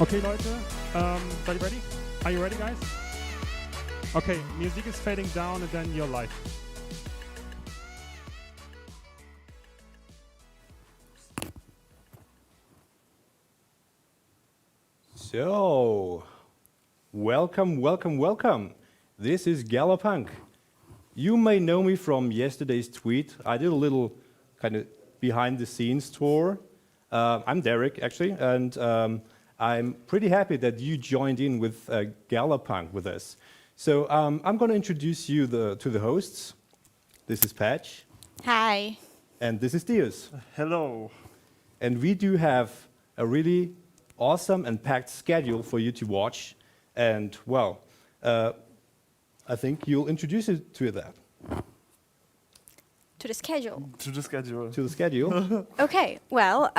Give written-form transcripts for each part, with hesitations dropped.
Okay, Leute, seid ihr ready? Are you ready, guys? Okay, Musik is fading down and then you're live. So, welcome. This is Galapunk. You may know me from yesterday's tweet. I did a little kind of behind the scenes tour. I'm Derek, actually, and I'm pretty happy that you joined in with Galapunk with us. So I'm going to introduce you to the hosts. This is Patch. Hi. And this is Diaz. Hello. And we do have a really awesome and packed schedule for you to watch. And, well, I think you'll introduce it to that. To the schedule. To the schedule. To the schedule. Okay, well,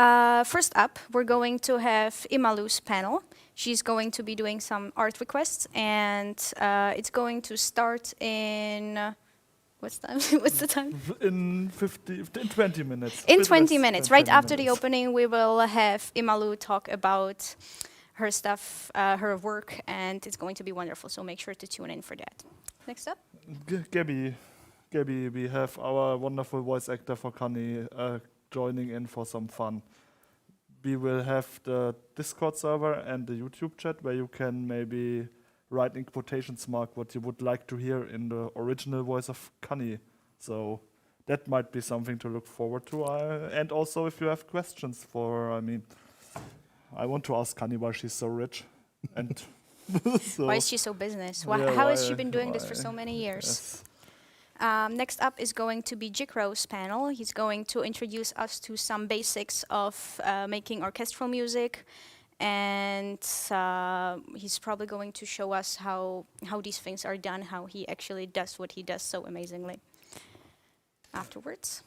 first up, we're going to have Imalu's panel. She's going to be doing some art requests, and it's going to start in... what's the time? In 20 minutes. In 20 minutes. Right after the opening, we will have Imalu talk about her stuff, her work, and it's going to be wonderful, so make sure to tune in for that. Next up. Gabby, we have our wonderful voice actor for Kani joining in for some fun. We will have the Discord server and the YouTube chat where you can maybe write in quotations mark what you would like to hear in the original voice of Kani. So that might be something to look forward to. And also if you have questions I want to ask Kani why she's so rich. And why is she so business? Yeah, how has why- she been doing this why- for so many years? yes. Next up is going to be Jikro's panel. He's going to introduce us to some basics of making orchestral music, and he's probably going to show us how these things are done, how he actually does what he does so amazingly. Afterwards,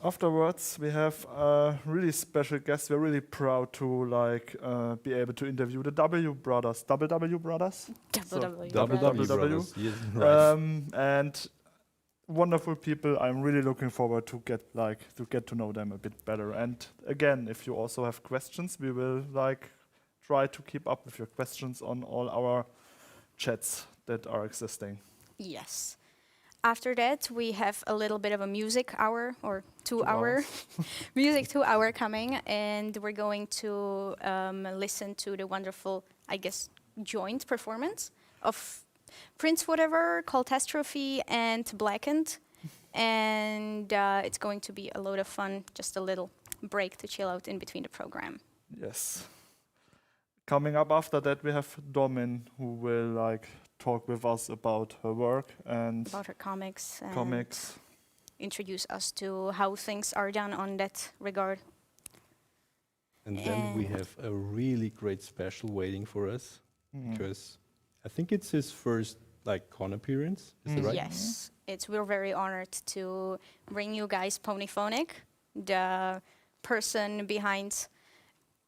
We have a really special guest. We're really proud to be able to interview the W brothers. W brothers? WW. WW. brothers. Yes, right. And wonderful people. I'm really looking forward to get to know them a bit better. And again, if you also have questions, we will try to keep up with your questions on all our chats that are existing. Yes. After that, we have a little bit of a music hour, or 2 hour, music 2 hour coming, and we're going to listen to the wonderful, I guess, joint performance of Prince Whatever, Catastrophe, and Blackened. And it's going to be a lot of fun, just a little break to chill out in between the program. Yes. Coming up after that, we have Domin, who will talk with us about her work and About her comics. And comics. introduce us to how things are done on that regard. And then we have a really great special waiting for us, because I think it's his first con appearance. Is that right? Yes, we're very honored to bring you guys Ponyphonic, the person behind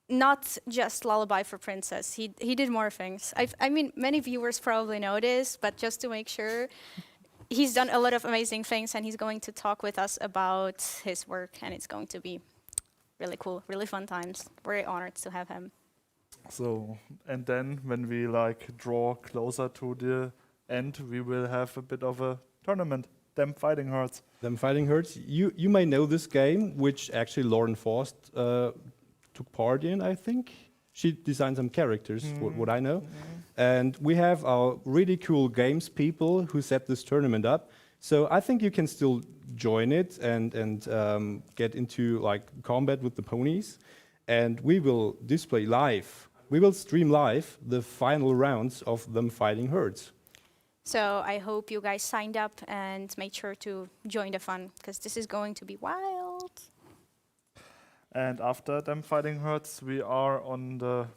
not just Lullaby for Princess. He did more things. I mean, many viewers probably know this, but just to make sure, he's done a lot of amazing things, and he's going to talk with us about his work, and it's going to be really cool, really fun times. Very honored to have him. So, and then when we draw closer to the end, we will have a bit of a tournament. Them Fighting Hearts. Them Fighting Hearts. You may know this game, which actually Lauren Faust took part in, I think. She designed some characters, what I know. And we have our really cool games people who set this tournament up. So I think you can still join it and get into combat with the ponies. And we will display live. We will stream live the final rounds of Them Fighting Herds. So I hope you guys signed up and made sure to join the fun, because this is going to be wild. And after Them Fighting Hearts, we are on the...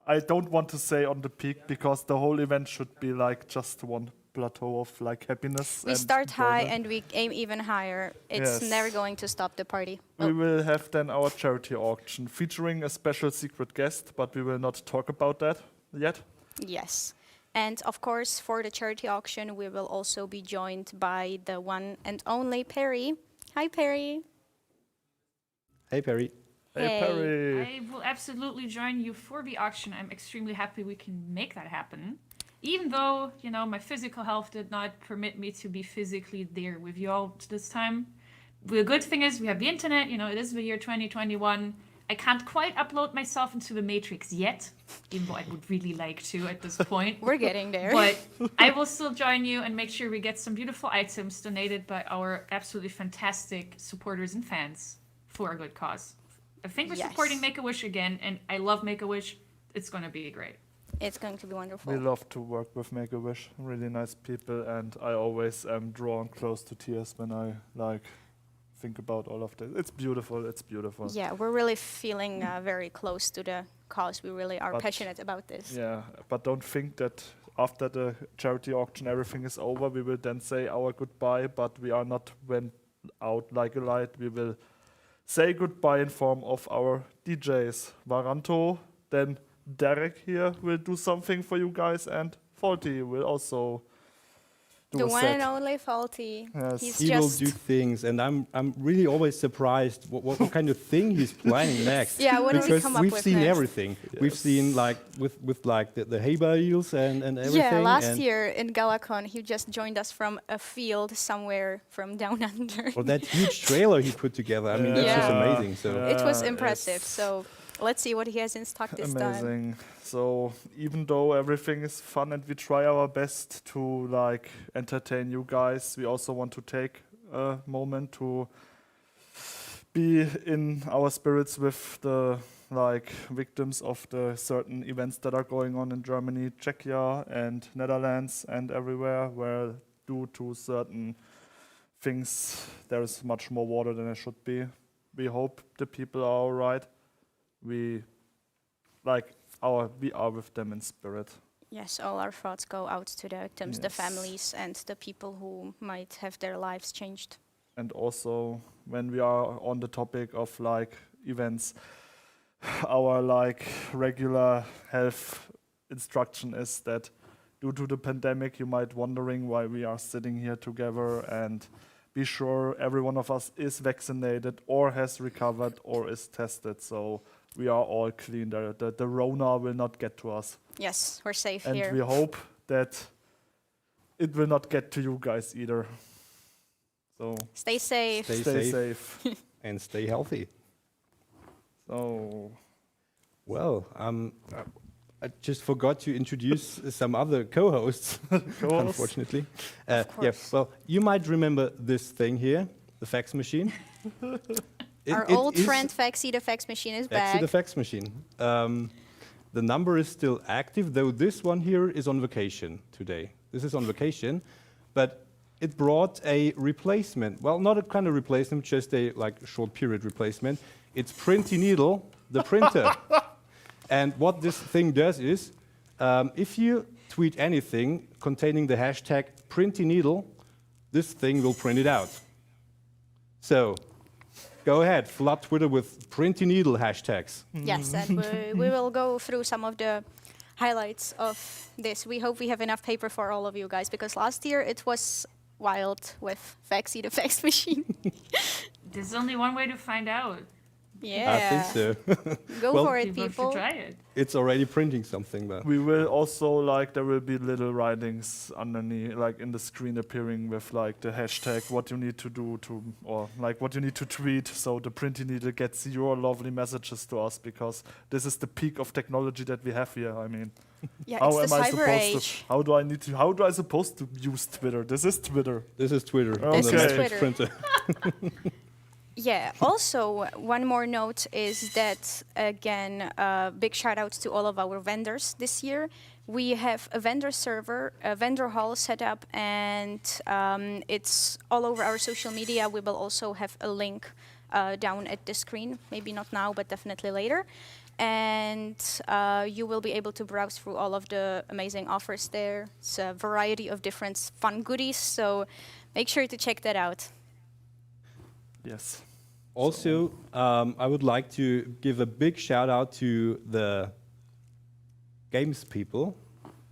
I don't want to say on the peak, because the whole event should be just one plateau of happiness. We and start high enjoyment. and we aim even higher. It's Yes. never going to stop the party. We will have then our charity auction featuring a special secret guest, but we will not talk about that yet. Yes. And of course, for the charity auction, we will also be joined by the one and only Perry. Hi, Perry. Hey, Perry. Hey, Perry. I will absolutely join you for the auction. I'm extremely happy we can make that happen. Even though, you know, my physical health did not permit me to be physically there with you all this time. The good thing is we have the internet, you know, it is the year 2021. I can't quite upload myself into the Matrix yet, even though I would really like to at this point. We're getting there. But I will still join you and make sure we get some beautiful items donated by our absolutely fantastic supporters and fans for a good cause. I think we're supporting Make-A-Wish again, and I love Make-A-Wish. It's going to be great. It's going to be wonderful. We love to work with Make-A-Wish, really nice people, and I always am drawn close to tears when I think about all of this. It's beautiful, it's beautiful. Yeah, we're really feeling very close to the cause. We really are passionate about this. Yeah, but don't think that after the charity auction everything is over, we will then say our goodbye, but we are not went out like a light. We will say goodbye in form of our DJs. Varanto, then Derek here will do something for you guys, and Faulty will also do The a one set. and only Faulty. Yes. He's He will just do things, and I'm really always surprised what kind of thing he's planning next. Yeah, what does he Because come up we've with seen next? everything. We've seen like with like the hay bales and everything. Yeah, last and year in GalaCon, he just joined us from a field somewhere from down under. or that huge trailer he put together. I mean, that's just Yeah. amazing. So It was Yeah, impressive. it's So let's see what he has in stock this time. amazing. So even though everything is fun and we try our best to like entertain you guys, we also want to take a moment to be in our spirits with the like victims of the certain events that are going on in Germany, Czechia and Netherlands and everywhere, where due to certain things there is much more water than there should be. We hope the people are all right. We are with them in spirit. Yes, all our thoughts go out to the victims, the Yes. families, and the people who might have their lives changed. And also, when we are on the topic of like events, our like regular health instruction is that due to the pandemic, you might wondering why we are sitting here together, and be sure every one of us is vaccinated or has recovered or is tested. So we are all clean. The Rona will not get to us. Yes, we're safe And here. we hope that it will not get to you guys either. So Stay safe. Stay safe. and stay healthy. So Well, I just forgot to introduce some other co-hosts, unfortunately. Yeah, course. well, you might remember this thing here, the fax machine. Our It old is friend Faxi, the fax machine, is Back to back. the fax machine. The number is still active, though this one here is on vacation today. This is on vacation, but it brought a replacement. Well, not a kind of replacement, just a like short period replacement. It's Printy Needle, the printer. And what this thing does is, if you tweet anything containing the hashtag Printy Needle, this thing will print it out. So, go ahead, flood Twitter with Printy Needle hashtags. Yes, and we will go through some of the highlights of this. We hope we have enough paper for all of you guys, because last year it was wild with Faxi, the fax machine. There's only one way to find out. Yeah. I think so. Go Well, for it, People people. should try it. It's already printing something, though. we will also like there will be little writings underneath, like in the screen appearing with like the hashtag what you need to do to, or like what you need to tweet, so the Printy Needle gets your lovely messages to us, because this is the peak of technology that we have here. I mean, Yeah, how it's am the I cyber supposed age. to? How do I supposed to use Twitter? This is Twitter. This is Twitter. This on is the message Twitter. printer. Yeah, also, one more note is that, again, big shout out to all of our vendors this year. We have a vendor server, a vendor hall set up, and it's all over our social media. We will also have a link down at the screen, maybe not now, but definitely later. And you will be able to browse through all of the amazing offers there. It's a variety of different fun goodies, so make sure to check that out. Yes. Also, I would like to give a big shout out to the games people.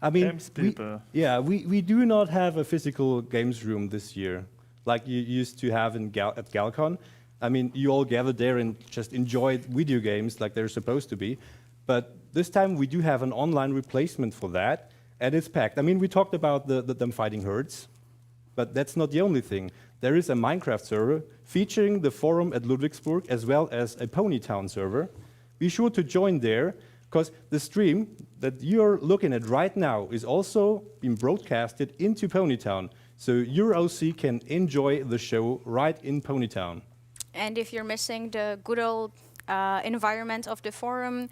I mean, Games people. we do not have a physical games room this year like you used to have at GalaCon. I mean, you all gather there and just enjoy video games like they're supposed to be. But this time we do have an online replacement for that, and it's packed. I mean, we talked about them fighting herds, but that's not the only thing. There is a Minecraft server featuring the forum at Ludwigsburg as well as a Ponytown server. Be sure to join there, because the stream that you're looking at right now is also being broadcasted into Ponytown. So your OC can enjoy the show right in Ponytown. And if you're missing the good old environment of the forum,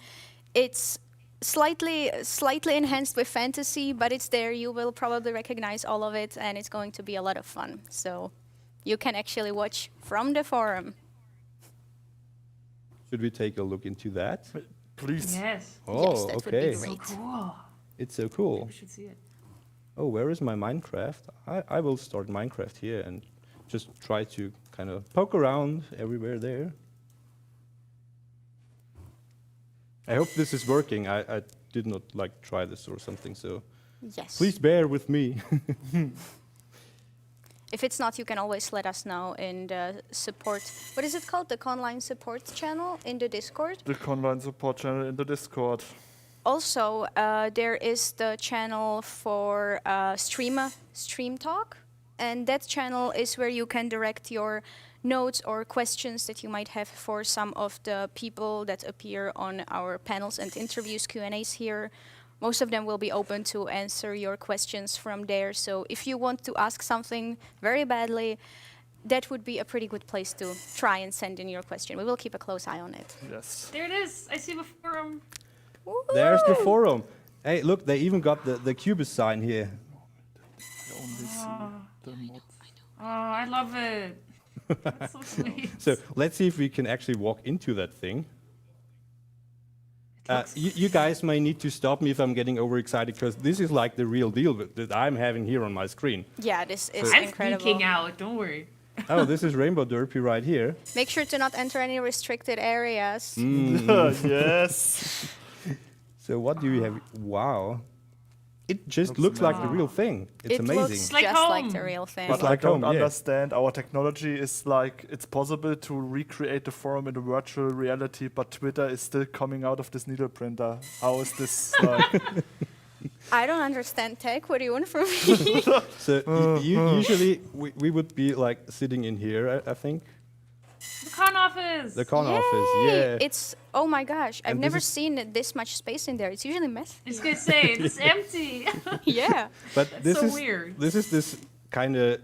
it's slightly enhanced with fantasy, but it's there. You will probably recognize all of it, and it's going to be a lot of fun. So you can actually watch from the forum. Should we take a look into that? Please. Yes. Oh, Yes, that would be okay. So great. cool. It's so cool. We should see it. Oh, where is my Minecraft? I will start Minecraft here and just try to kind of poke around everywhere there. I hope this is working. I did not like try this or something, so Yes. please bear with me. If it's not, you can always let us know in the support. What is it called? The Conline support channel in the Discord. The online support channel in the Discord. Also, there is the channel for Stream Talk, and that channel is where you can direct your notes or questions that you might have for some of the people that appear on our panels and interviews, Q&As here. Most of them will be open to answer your questions from there. So if you want to ask something very badly, that would be a pretty good place to try and send in your question. We will keep a close eye on it. Yes. There it is. I see the forum. There's the forum. Hey, look, they even got the Cubist sign here. I only see the mods. Oh, I love it. That's so sweet. So let's see if we can actually walk into that thing. You guys may need to stop me if I'm getting overexcited, because this is like the real deal that I'm having here on my screen. Yeah, this is I'm incredible. freaking out. Don't worry. Oh, this is Rainbow Derpy right here. Make sure to not enter any restricted areas. Yes. So what do we have? Wow. It just Looks looks like the amazing. real thing. It's It amazing. looks Like just like home. the real thing. But But I like don't home, yeah. understand. Our technology is like, it's possible to recreate the forum in a virtual reality, but Twitter is still coming out of this needle printer. How is this like? I don't understand tech. What do you want from me? So usually we would be like sitting in here, I think. The con office. The con Yay! office, yeah. It's, oh my gosh, I've And never this is- seen this much space in there. It's usually messy. I was gonna say it's empty. Yeah. But That's this so is weird. this kind of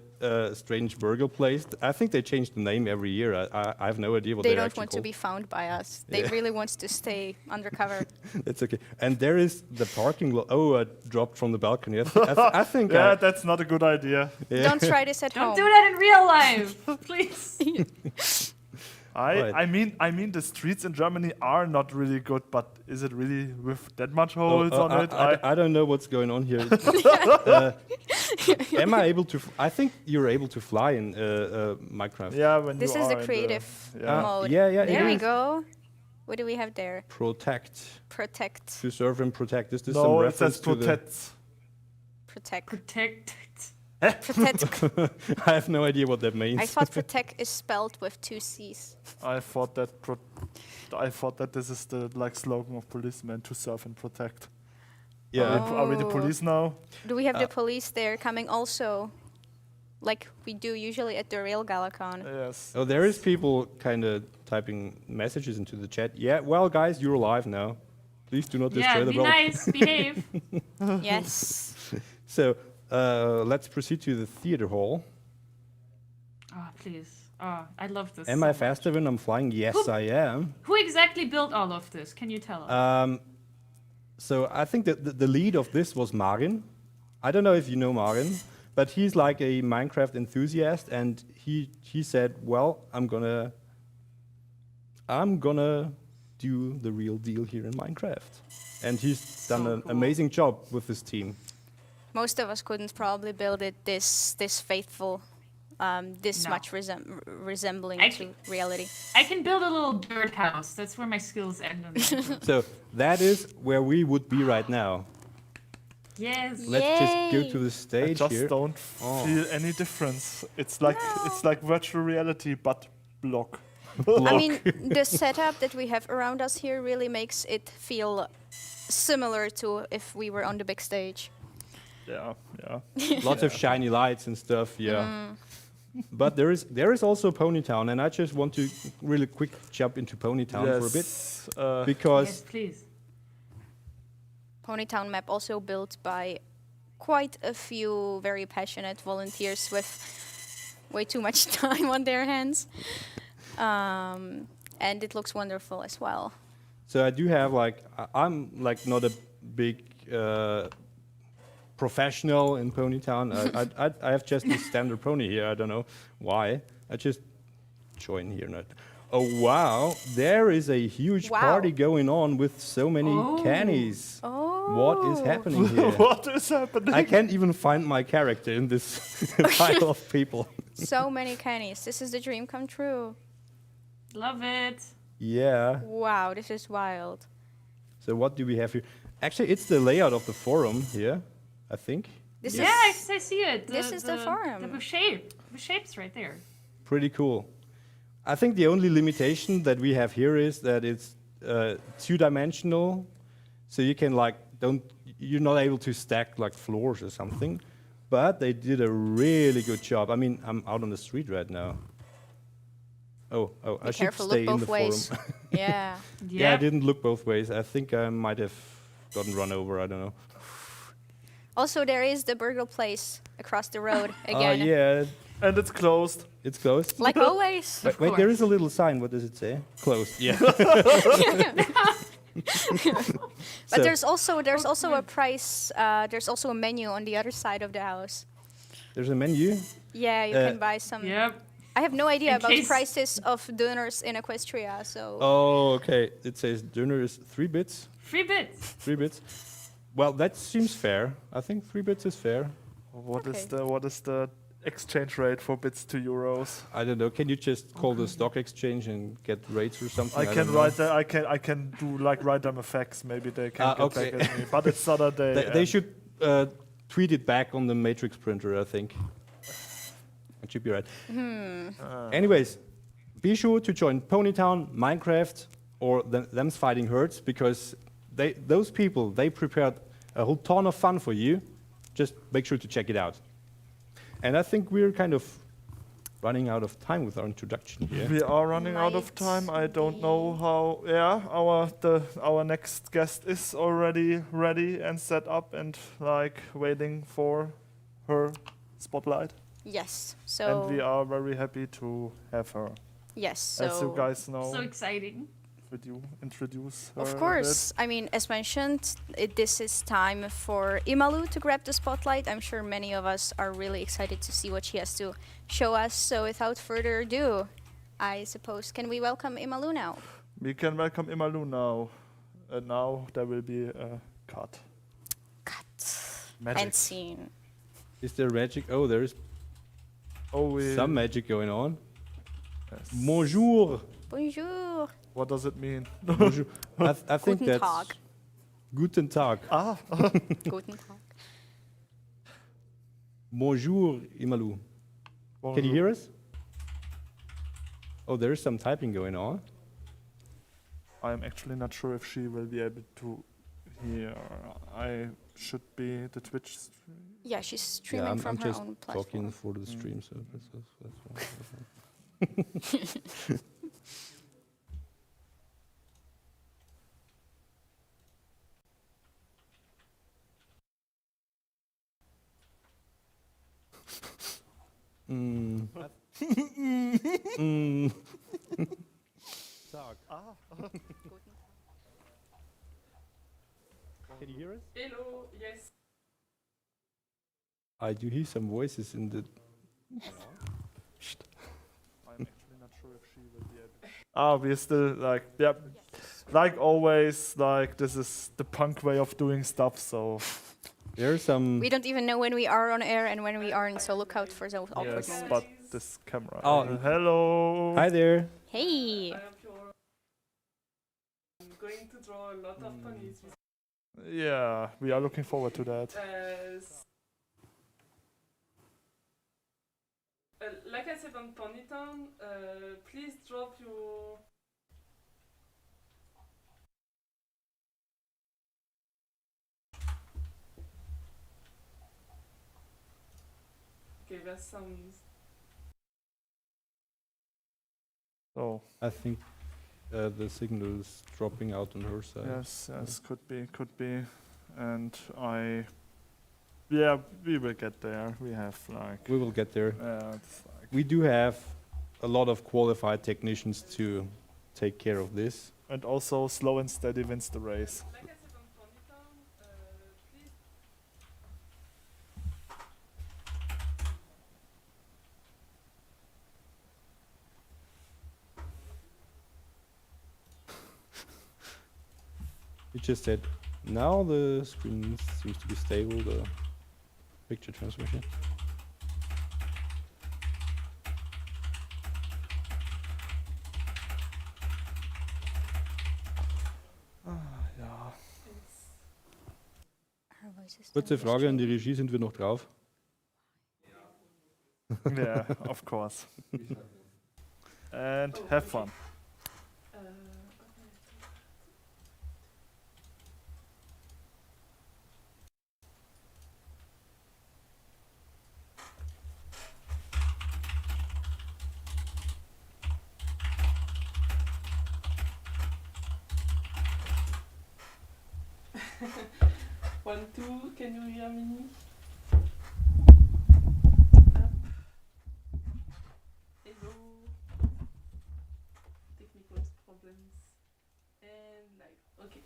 strange burger place. I think they change the name every year. I have no idea what They they're don't actually want to called. be found by us. They Yeah. really want to stay undercover. That's okay. And there is the parking lot. Oh, I dropped from the balcony. I think. Yeah, that's not a good idea. Yeah. Don't try this at Don't home. do that in real life, please. Right. I mean, the streets in Germany are not really good, but is it really with that much holes on it? I don't know what's going on here. Am I able to? I think you're able to fly in Minecraft. Yeah, when This you is are the in creative yeah. mode. Yeah, There it we is. go. What do we have there? Protect. Protect. To serve and protect. Is this some No, it reference says to the? protects. Protect. Protect. Protect. I have no idea what that means. I thought protect is spelled with 2 C's. I thought that this is the like slogan of policemen, to serve and protect. Yeah. Oh. Are we the police now? Do we have the police there coming also? Like we do usually at the real GalaCon. Yes. Oh, there is people kind of typing messages into the chat. Yeah, well, guys, you're alive now. Please do not destroy Yeah, the be world. nice, behave. Yes. So let's proceed to the theater hall. Oh, please. Oh, I love this. Am so I much. faster when I'm flying? Yes, Who- I am. Who exactly built all of this? Can you tell us? So I think that the lead of this was Marin. I don't know if you know Marin, but he's like a Minecraft enthusiast, and he said, "Well, I'm gonna do the real deal here in Minecraft," and he's done So an cool. amazing job with his team. Most of us couldn't probably build it this faithful, this No. much resembling I to can- reality. I can build a little birdhouse. That's where my skills end on Minecraft. So that is where we would be right now. Yes. Let's just go Yay. to the I stage just here. don't Oh. feel any difference. It's like virtual reality, but block. I mean, the setup that we have around us here really makes it feel similar to if we were on the big stage. Yeah, yeah. Lots of shiny lights and stuff. Yeah. But there is also Ponytown, and I just want to really quick jump into Ponytown for a bit Yes, because Yes, please. Ponytown map also built by quite a few very passionate volunteers with way too much time on their hands. And it looks wonderful as well. so I do have like I'm like not a big professional in Ponytown. I have just a standard pony here. I don't know why. I just join here. Not. Oh wow! There is a huge Wow. party going on with so many cannies. Oh. What is happening here? what is happening? I can't even find my character in this pile of people. So many cannies. This is the dream come true. Love it. Yeah. Wow, this is wild. So what do we have here? Actually, it's the layout of the forum here, I think. This Yeah, I see it. This is the forum. The shape. The shape's right there. Pretty cool. I think the only limitation that we have here is that it's two-dimensional, so you can like you're not able to stack like floors or something. But they did a really good job. I mean, I'm out on the street right now. Oh, I Be should careful, stay look in the both ways. forum. Yeah. Yeah, I didn't look both ways. I think I might have gotten run over. I don't know. Also, there is the burger place across the road Oh again. yeah, And it's closed. it's closed. Like always. Wait, there is a little sign. What does it say? Closed. Yeah. But So- there's also a price. There's also a menu on the other side of the house. There's a menu. Yeah, you can buy some. Yep. I have no idea In about case- prices of donors in Equestria, so. Oh, okay. It says dinner is 3 bits. Free bits. 3 bits. Well, that seems fair. I think 3 bits is fair. What is Okay. the exchange rate for bits to euros? I don't know. Can you just call the stock exchange and get rates or something? I can don't know. write that. I can do like write them a fax. Maybe they can get okay. back at me. But it's Saturday. They should tweet it back on the Matrix printer, I think. That should be right. Anyways, be sure to join Ponytown, Minecraft, or Them's Fighting Herds, because those people, they prepared a whole ton of fun for you. Just make sure to check it out. And I think we're kind of running out of time with our introduction here. We are running out of time. I don't know how. Yeah, our next guest is already ready and set up and like waiting for her spotlight. Yes. And we So. are very happy to have her. Yes. So. As you guys know, So exciting. would you introduce her? Of a bit? course. I mean, as mentioned, this is time for Imalu to grab the spotlight. I'm sure many of us are really excited to see what she has to show us. So without further ado, I suppose, can we welcome Imalu now? We can welcome Imalu now. And now there will be a cut. Magic. And scene. Is there magic? Oh, there's Oh, we. some magic going on. Yes. Bonjour. Bonjour. What does it mean? Bonjour. I think Guten that's Tag. Guten Tag. Guten Tag. Bonjour, Imalu. Can you hear us? Oh, there is some typing going on. I'm actually not sure if she will be able to hear. I should be the Twitch stream. Yeah, she's streaming from I'm her just own talking platform. for the stream, so that's fine. Mm. Mm. Tag. Can you hear us? Hello. Yes. I do hear some voices in the. I'm actually not sure if she will be able. We're still like, yeah, like always, like this is the punk way of doing stuff. So There's some. We don't even know when we are on air and when we aren't, so look out for those awkward yes, moments. but this camera. Oh. Hello. Hi there. Hey! I'm going to draw a lot of ponies. Yeah, we are looking forward to that. Like I said on Ponytown, please drop your. Okay, there's some. So I think the signal is dropping out on her side. yes, could be, and yeah, we will get there. We have like, We will get there. it's like, We do have a lot of qualified technicians to take care of this. and also slow and steady wins the race. Like I said on Ponytown, please. You just said, now the screen seems to be stable, the picture transmission. Ja. Her voice is Kurze very Frage an die strange. Regie, sind wir noch drauf? Yeah, of course. And have fun. Okay. One, two, can you hear me? Up. Hello. Technical problems. And like, okay.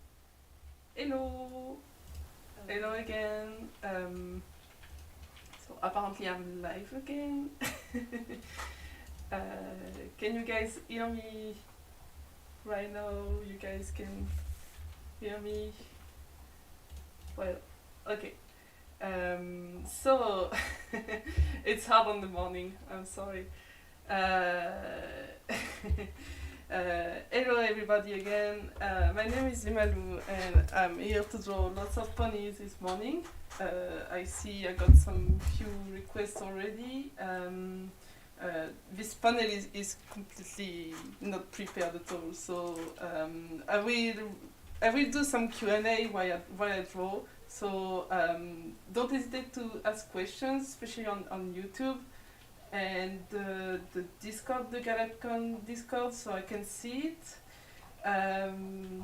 Hello. Hello again. So apparently I'm live again. Can you guys hear me right now? You guys can hear me? Well, okay. So it's hard on the morning. I'm sorry. Hello everybody again. My name is Limalou and I'm here to draw lots of ponies this morning. I see I got some few requests already. This panel is completely not prepared at all, so I will do some Q&A while I draw. So don't hesitate to ask questions, especially on YouTube. And the Discord, the GalaCon Discord, so I can see it.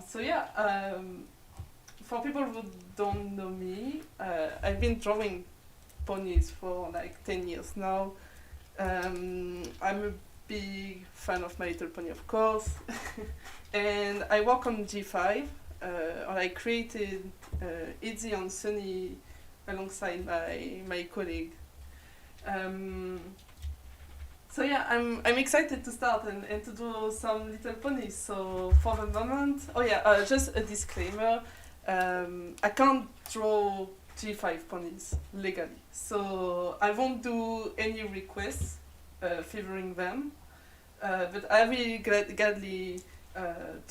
So yeah, for people who don't know me, I've been drawing ponies for like 10 years now. I'm a big fan of My Little Pony, of course. And I work on G5. I created Izzy and Sunny alongside my colleague. So yeah, I'm excited to start and to draw some little ponies. So for the moment, just a disclaimer, I can't draw G5 ponies legally. So I won't do any requests favoring them, but I will gladly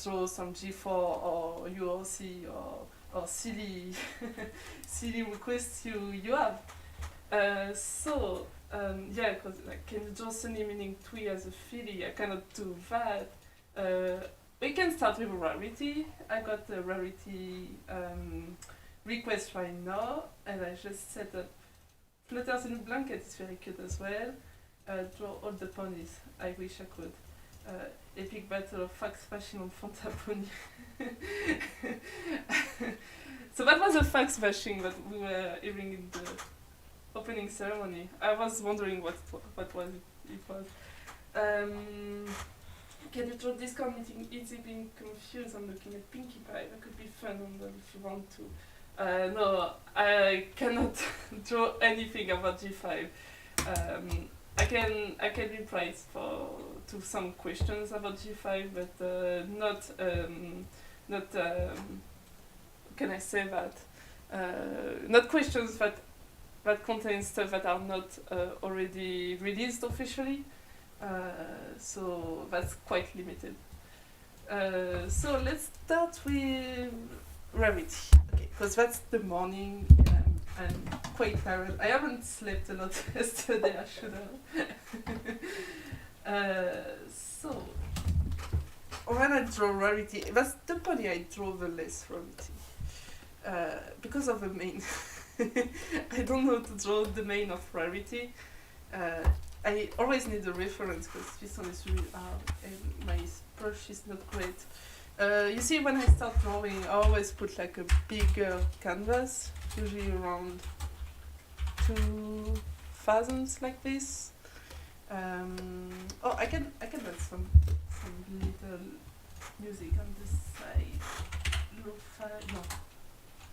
draw some G4 or URC or silly silly requests you have. Yeah, because like, can you draw Sunny meaning Twee as a filly? I cannot do that. We can start with rarity. I got a rarity request right now, and I just set up Flutters in a Blanket. It's very cute as well. Draw all the ponies. I wish I could. Epic battle of fax fashion on Fanta Pony. So that was a fax bashing that we were hearing in the opening ceremony. I was wondering what was it was. Can you draw Discord meeting Izzy being confused? I'm looking at Pinkie Pie. That could be fun on that if you want to. No, I cannot draw anything about G5. I can reply to some questions about G5, but not can I say that? Not questions that contain stuff that are not already released officially. So that's quite limited. So let's start with rarity, okay? Because that's the morning. and quite tired. I haven't slept a lot yesterday, I should have. So, when I draw rarity, that's the pony I draw the less rarity. Because of the main. I don't know how to draw the main of rarity. I always need a reference because this one is really hard and my brush is not great. You see, when I start drawing, I always put like a bigger canvas, usually around 2,000 like this. Oh, I can add some little music on this side. Lo-fi, no.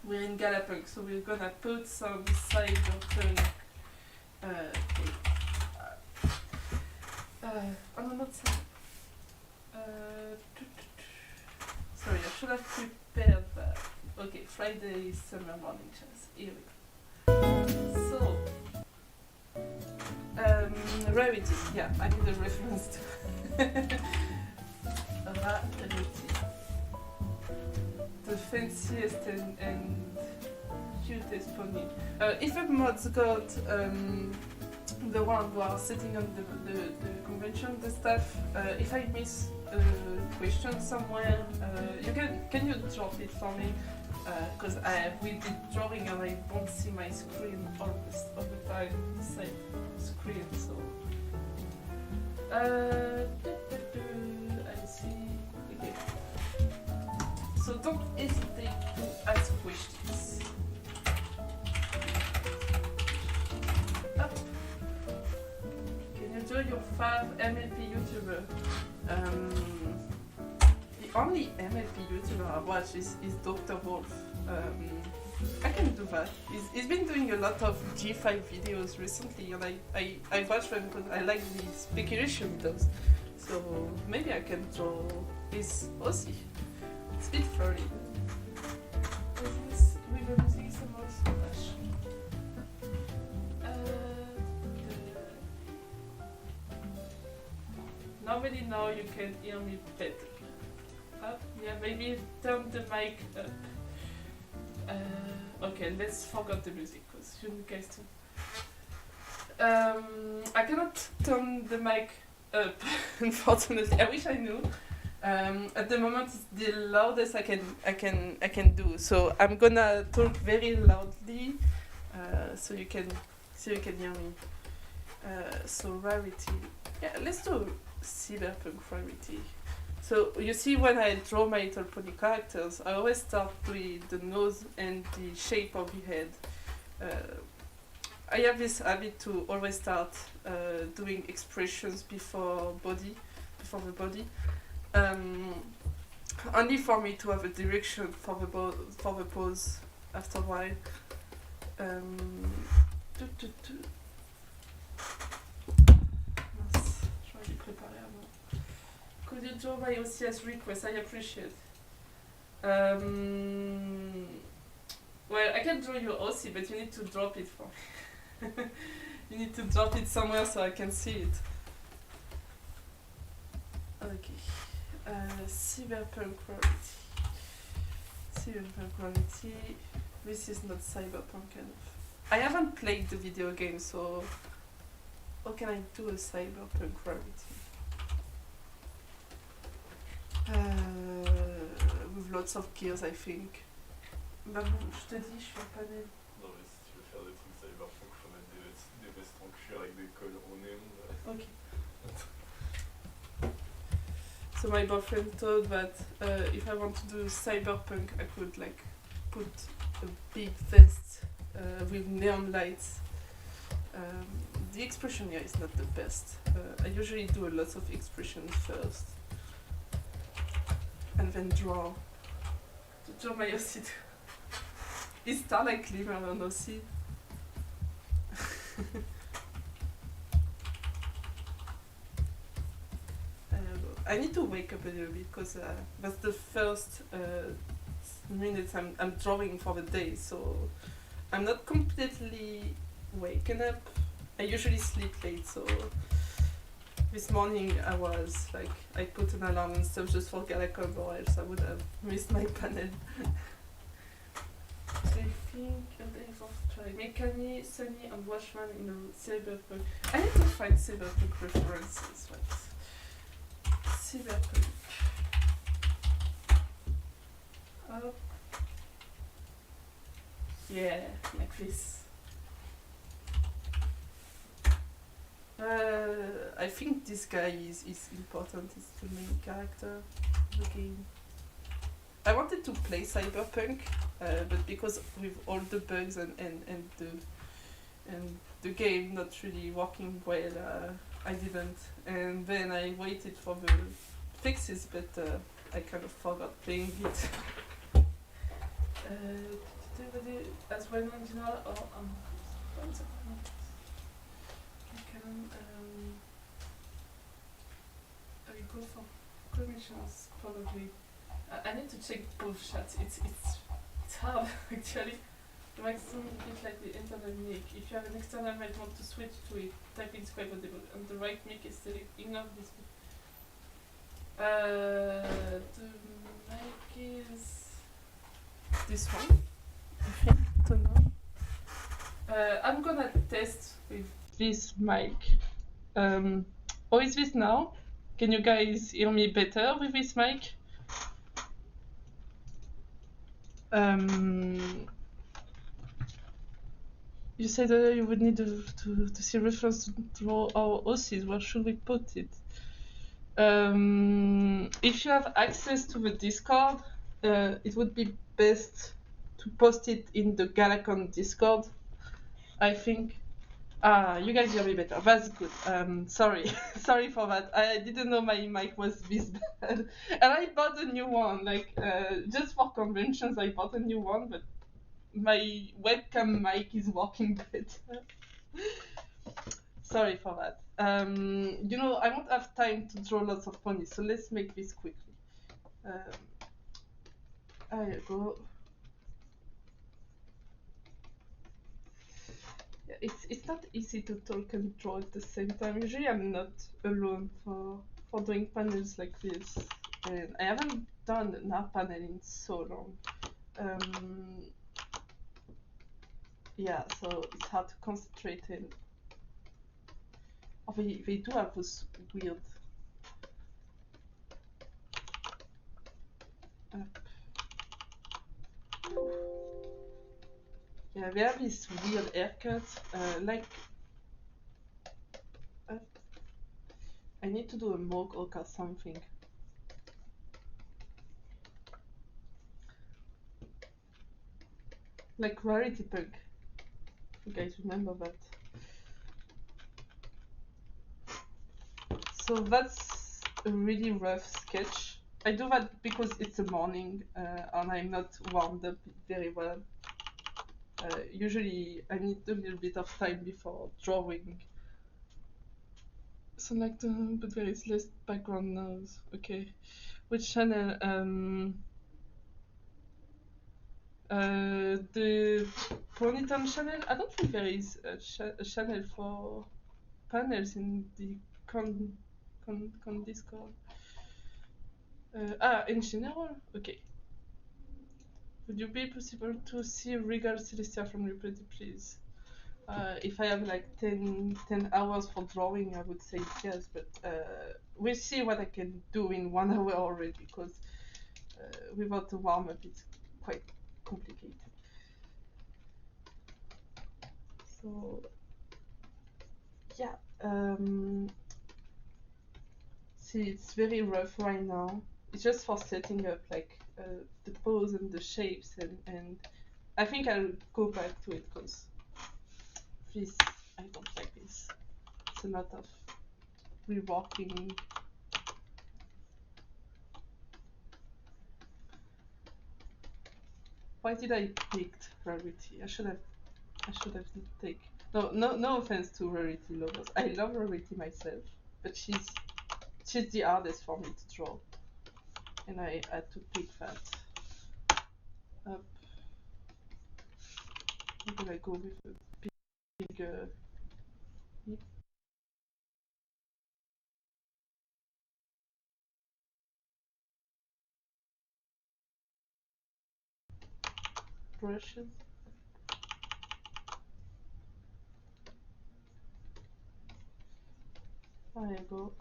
We're in Galapunk, so we're gonna put some cyberpunk. On another side. Sorry, I should have prepared that. Okay, Friday summer morning chess. Here we go. So, rarity. Yeah, I need a reference to rarity. The fanciest and cutest pony. If a mod's got the one who are sitting on the convention, the staff, if I miss a question somewhere, can you drop it for me? Because I will be drawing and I won't see my screen all the time, the same screen, so. I see. Okay. So don't hesitate to ask questions. Up. Can you draw your 5 MLP YouTuber? The only MLP YouTuber I watch is Dr. Wolf. I can do that. He's been doing a lot of G5 videos recently, and I watch them because I like the speculation he does. So maybe I can draw his Aussie. It's a bit furry. We're using some more splash. Normally now you can hear me better. Up? Yeah, maybe turn the mic up. Okay, let's forget the music because you guys too. I cannot turn the mic up, unfortunately. I wish I knew. At the moment, it's the loudest I can do. So I'm gonna talk very loudly, so you can hear me. So rarity. Yeah, let's do cyberpunk rarity. So you see, when I draw my Little Pony characters, I always start with the nose and the shape of the head. I have this habit to always start doing expressions before the body. Only for me to have a direction for the pose after a while. Je vais préparer avant. Could you draw my OCS request? I appreciate. Well, I can draw your OC, but you need to drop it for me. You need to drop it somewhere so I can see it. Okay. Cyberpunk quality. Cyberpunk quality. This is not cyberpunk enough. I haven't played the video game, so how can I do a cyberpunk quality? With lots of gears, I think. Bah bon, je te dis, je suis un panel. Non mais si tu veux faire des trucs cyberpunk, faut mettre des vestes en cuir avec des cols au néon. Okay. So my boyfriend thought that if I want to do cyberpunk, I could like put a big vest with neon lights. The expression here is not the best. I usually do a lot of expressions first, and then draw. To draw my OC. Is Starlight Glimmer on OC? I need to wake up a little bit because that's the first minutes I'm drawing for the day, so I'm not completely waken up. I usually sleep late, so this morning I was like, I put an alarm and stuff just for GalaCon, or else I would have missed my panel. So if think a day of try. Mekani, Sunny, and Washman in the Cyberpunk. I need to find Cyberpunk references. Right? Cyberpunk. Yeah, like this. I think this guy is important. It's the main character of the game. I wanted to play Cyberpunk, but because with all the bugs and the game not really working well, I didn't. And then I waited for the fixes, but I kind of forgot playing it. As well original or I go for commissions probably. I need to check both chats. It's hard actually. The maximum is like the internal mic. If you have an external mic, want to switch to it, type in Skype audible, and the right mic is select. Ignore this. The mic is this one. I think. Don't know. I'm gonna test with this mic. How is this now? Can you guys hear me better with this mic? You said you would need to see reference to our OCs. Where should we put it? If you have access to the Discord, it would be best to post it in the GalaCon Discord, I think. You guys hear me better. That's good. Sorry. Sorry for that. I didn't know my mic was this bad. And I bought a new one. Like, just for conventions, I bought a new one, but my webcam mic is working better. Sorry for that. You know, I won't have time to draw lots of ponies, so let's make this quickly. There you go. Yeah, it's not easy to talk and draw at the same time. Usually I'm not alone for doing panels like this. And I haven't done an art panel in so long. Yeah, so it's hard to concentrate in. Oh, they do have this weird... Yeah, they have this weird haircut, like... I need to do a mohawk or something. Like Rarity Punk. You guys remember that? So that's a really rough sketch. I do that because it's a morning and I'm not warmed up very well. Usually I need a little bit of time before drawing. So like but there is less background noise. Okay. Which channel? The Ponytown channel? I don't think there is a channel for panels in the con Discord. In general? Okay. Would you be possible to see Regal Celestia from Replay, please? If I have like 10 hours for drawing, I would say yes, but we'll see what I can do in 1 hour already, because without a warm-up, it's quite complicated. So, yeah. See, it's very rough right now. It's just for setting up like the pose and the shapes, and I think I'll go back to it because this, I don't like this. It's a lot of reworking. Why did I pick Rarity? I should have take. No offense to Rarity lovers. I love Rarity myself, but she's the hardest for me to draw, and I had to pick that up. I'm gonna go with a bigger brushes. There you go.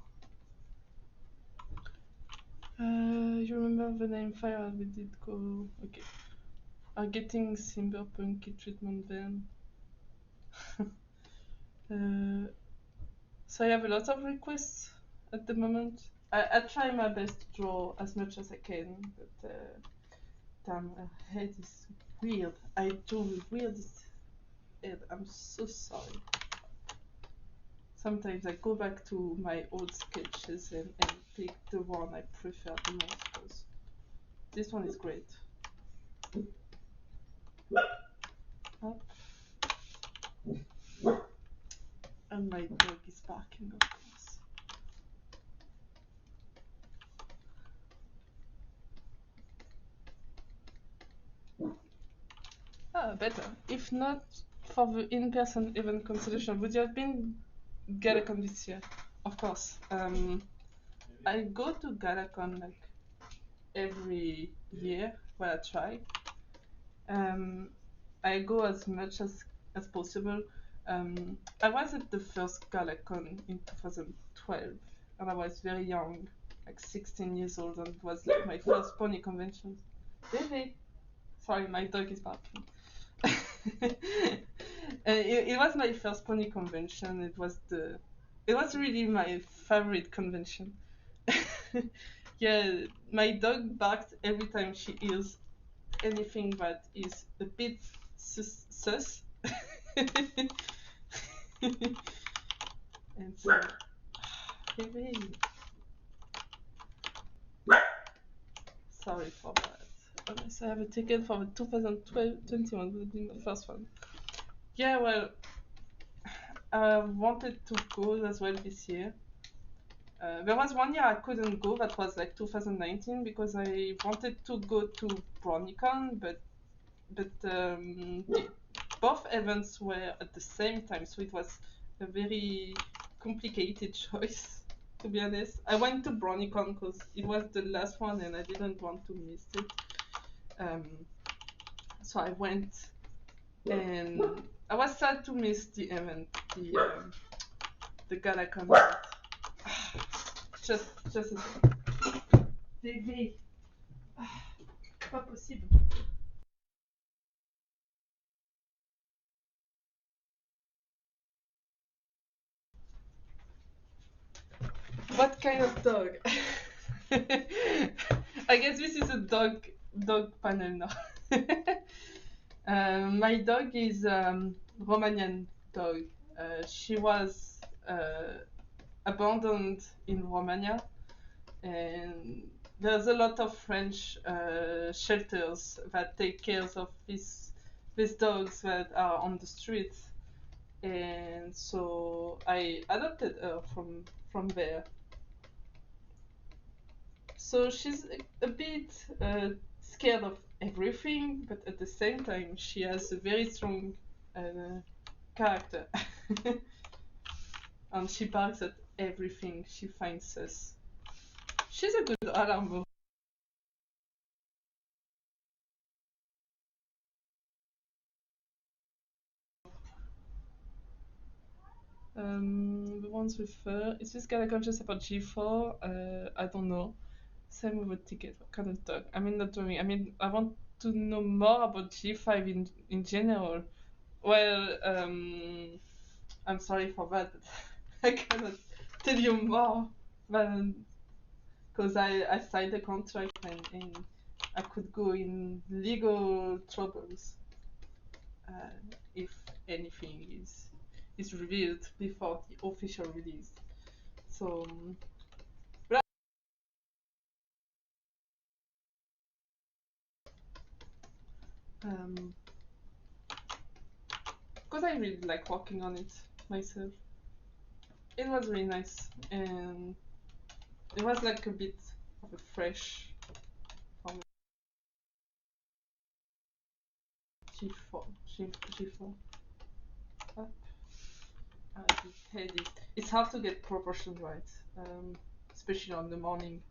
You remember the name Fire? We did go. Okay. Getting cyberpunk treatment then. So I have a lot of requests at the moment. I try my best to draw as much as I can, but damn, my head is weird. I draw the weirdest head. I'm so sorry. Sometimes I go back to my old sketches and pick the one I prefer the most, because this one is great. Up. And my dog is barking, of course. Ah, better. If not for the in-person event consolation, would you have been GalaCon this year? Of course. I go to GalaCon like every year, where I try. I go as much as possible. I was at the first GalaCon in 2012, and I was very young, like 16 years old, and it was like my first pony convention. Baby, sorry, my dog is barking. It was my first pony convention. It was really my favorite convention. Yeah, my dog barks every time she hears anything that is a bit sus. And so, baby. Sorry for that. Unless I have a ticket for the 2021, would be the first one. Yeah, well, I wanted to go as well this year. There was one year I couldn't go, that was like 2019, because I wanted to go to BronyCon, but both events were at the same time, so it was a very complicated choice, to be honest. I went to BronyCon because it was the last one and I didn't want to miss it. So I went, and I was sad to miss the event, the GalaCon event. Just a second. Bébé. Pas possible. What kind of dog? I guess this is a dog panel now. My dog is Romanian dog. She was abandoned in Romania, and there's a lot of French shelters that take care of these dogs that are on the streets, and so I adopted her from there. So she's a bit scared of everything, but at the same time she has a very strong character. And she barks at everything she finds us. She's a good alarm. The ones with fur. Is this guy conscious about G4? I don't know. Same with a ticket. What kind of dog? I mean, not doing. I mean, I want to know more about G5 in general. Well, I'm sorry for that, but I cannot tell you more. Because I signed a contract and I could go in legal troubles if anything is revealed before the official release. So, because I really like working on it myself. It was really nice, and it was like a bit of a fresh for me. G4. Up. It's hard to get proportions right, especially on the morning.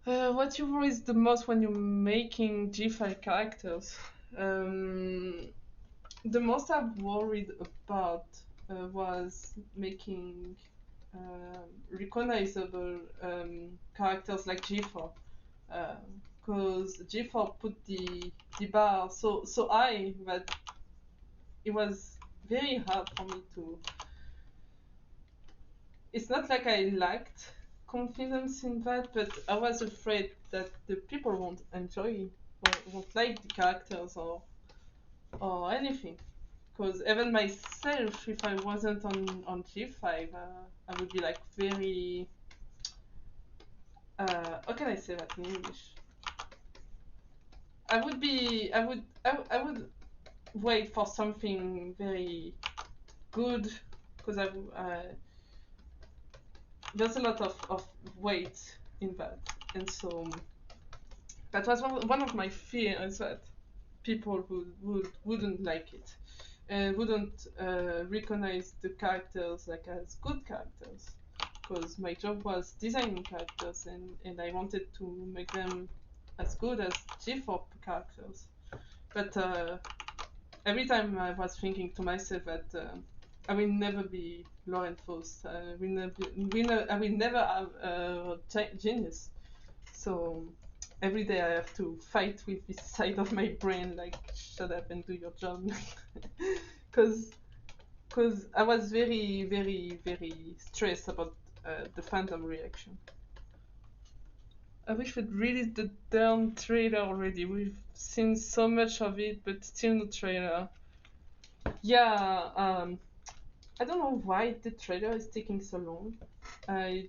What you worry the most when you're making G5 characters? The most I'm worried about was making recognizable characters like G4, because G4 put the bar so high that it was very hard for me to. It's not like I lacked confidence in that, but I was afraid that the people won't enjoy, or won't like the characters or anything. Because even myself, if I wasn't on G5, I would be like very. How can I say that in English? I would wait for something very good, because there's a lot of weight in that, and so that was one of my fears, that people wouldn't like it, wouldn't recognize the characters like as good characters, because my job was designing characters, and I wanted to make them as good as G4 characters. But every time I was thinking to myself that I will never be Lauren Faust. I will never have a genius. So every day I have to fight with this side of my brain, like, shut up and do your job. Because I was very, very, very stressed about the fandom reaction. I wish we'd released the damn trailer already. We've seen so much of it, but still no trailer. Yeah, I don't know why the trailer is taking so long. I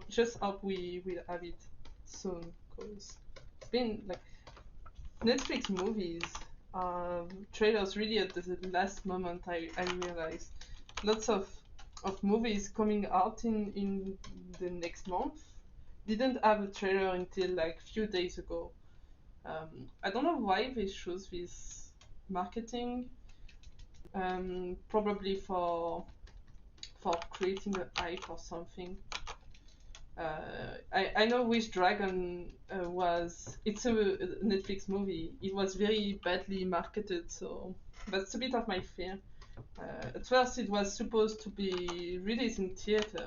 just hope we will have it soon, because it's been like Netflix movies, trailers really at the last moment. I realized lots of movies coming out in the next month didn't have a trailer until like few days ago. I don't know why they choose this marketing. Probably for creating a hype or something. I know Wish Dragon it's a Netflix movie. It was very badly marketed, so that's a bit of my fear. At first, it was supposed to be released in theater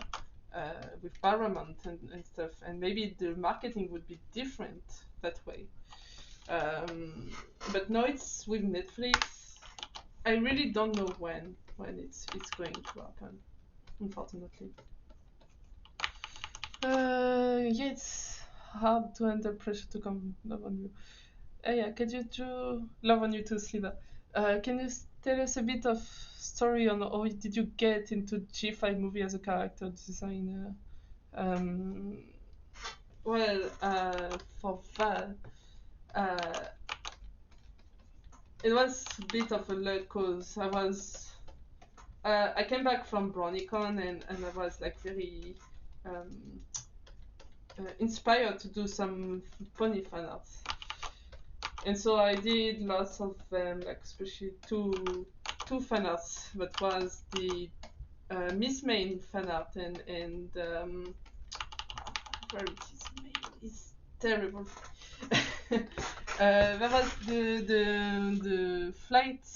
with Paramount and stuff, and maybe the marketing would be different that way. But now it's with Netflix. I really don't know when it's going to happen, unfortunately. Yeah, it's hard to handle pressure to come love on you. Yeah, can you do love on you too, Sliva? Can you tell us a bit of story on how did you get into G5 movie as a character designer? Well, for that, it was a bit of a luck, cause I came back from BronyCon and I was like very inspired to do some pony fan art. And so I did lots of them, like especially two fan arts. That was the Miss Main fan art and where it is Main is terrible. That was the flight.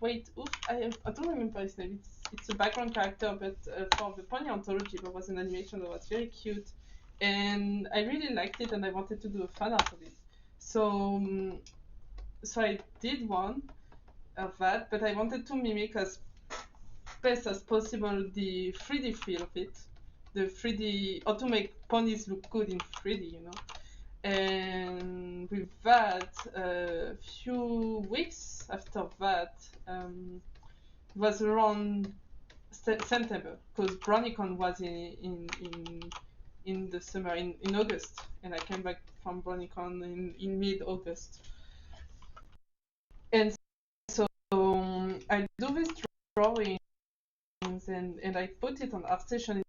Wait, oof, I don't remember his name. It's a background character, but for the Pony Anthology, there was an animation that was very cute, and I really liked it, and I wanted to do a fan art of it. So I did one of that, but I wanted to mimic as best as possible the 3D feel of it, the 3D, how to make ponies look good in 3D, you know. And with that, a few weeks after that, was around September, because BronyCon was in the summer, in August, and I came back from BronyCon in mid-August. And so I do these drawings and I put it on ArtStation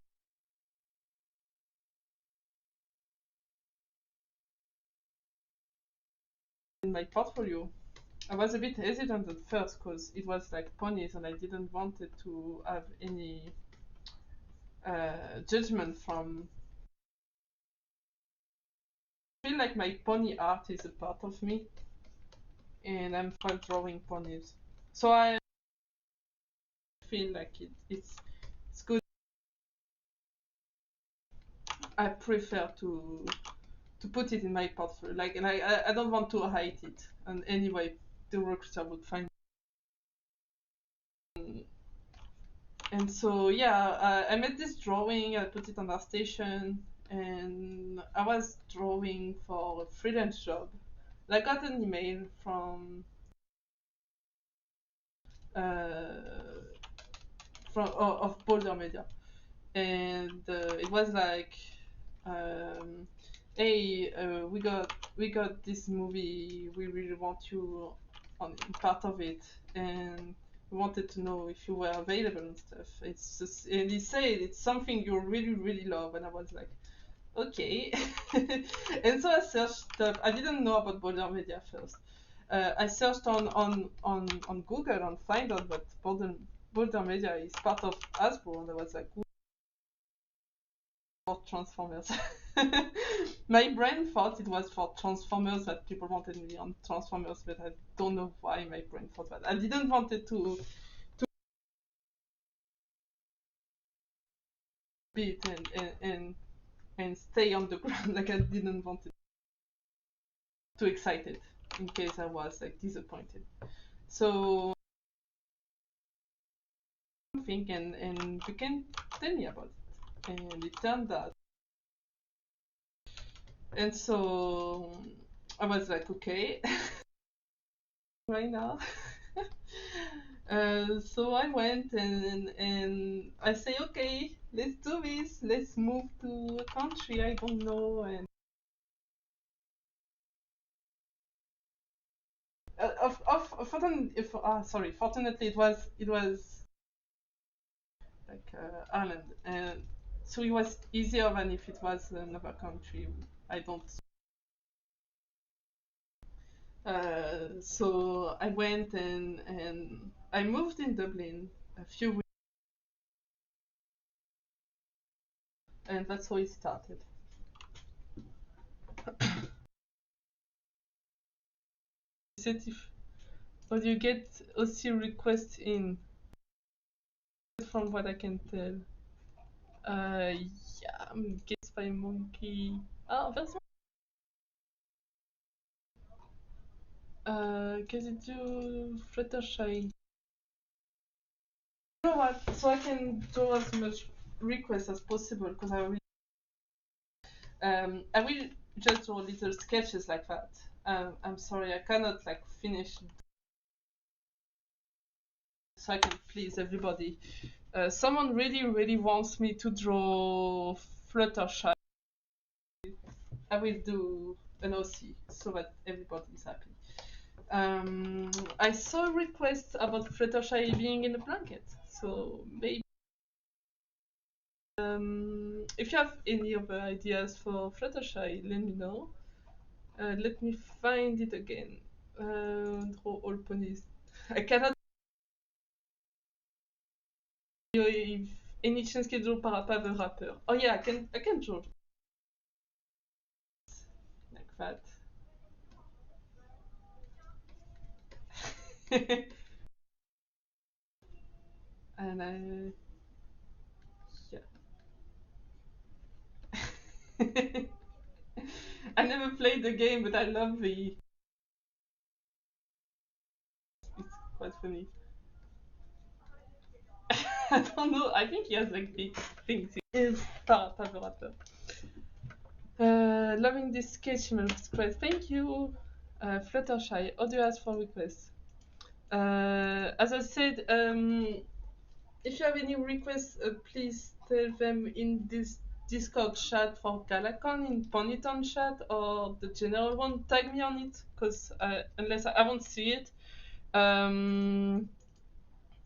in my portfolio. I was a bit hesitant at first because it was like ponies and I didn't want it to have any judgment from. I feel like my pony art is a part of me and I'm fine drawing ponies. So I feel like it's good. I prefer to put it in my portfolio, like, and I don't want to hide it. And anyway, the recruiter would find. And so yeah, I made this drawing. I put it on our station, and I was drawing for a freelance job. I got an email from of Boulder Media, and it was like, hey, we got this movie. We really want you on part of it, and we wanted to know if you were available and stuff. It's just, and he said it's something you really really love, and I was like, okay. And so I searched up. I didn't know about Boulder Media first. I searched on Google and find out that Boulder Media is part of Hasbro, and I was like, for Transformers. My brain thought it was for Transformers, that people wanted me on Transformers, but I don't know why my brain thought that. I didn't want it to beat and stay on the ground. Like, I didn't want it too excited in case I was like disappointed. So think and you can tell me about it. And it turned out. And so I was like, okay, right now. So I went and I say, okay, let's do this. Let's move to a country I don't know. And fortunately it was like Ireland, and so it was easier than if it was another country. I don't. So I went and I moved in Dublin a few weeks, and that's how it started. But you get also requests in, from what I can tell. Yeah, I'm guessed by Monkey. Ah, that's qu'est-ce que tu Fluttershy? You know what? So I can do as much requests as possible because I will just draw little sketches like that. I'm sorry, I cannot like finish so I can please everybody. Someone really, really wants me to draw Fluttershy. I will do an OC so that everybody is happy. I saw a request about Fluttershy being in a blanket, so maybe. If you have any other ideas for Fluttershy, let me know. Let me find it again. Draw all ponies. I cannot. If any chance que draw Parappa the rapper. Oh yeah, I can draw like that. And yeah. I never played the game, but I love the. It's quite funny. I don't know. I think he has like big things. Is Parappa the rapper. Loving this sketch, it's great. Thank you, Fluttershy. How do you ask for requests? As I said, if you have any requests, please tell them in this Discord chat for GalaCon, in Ponytown chat, or the general one. Tag me on it, because unless I won't see it.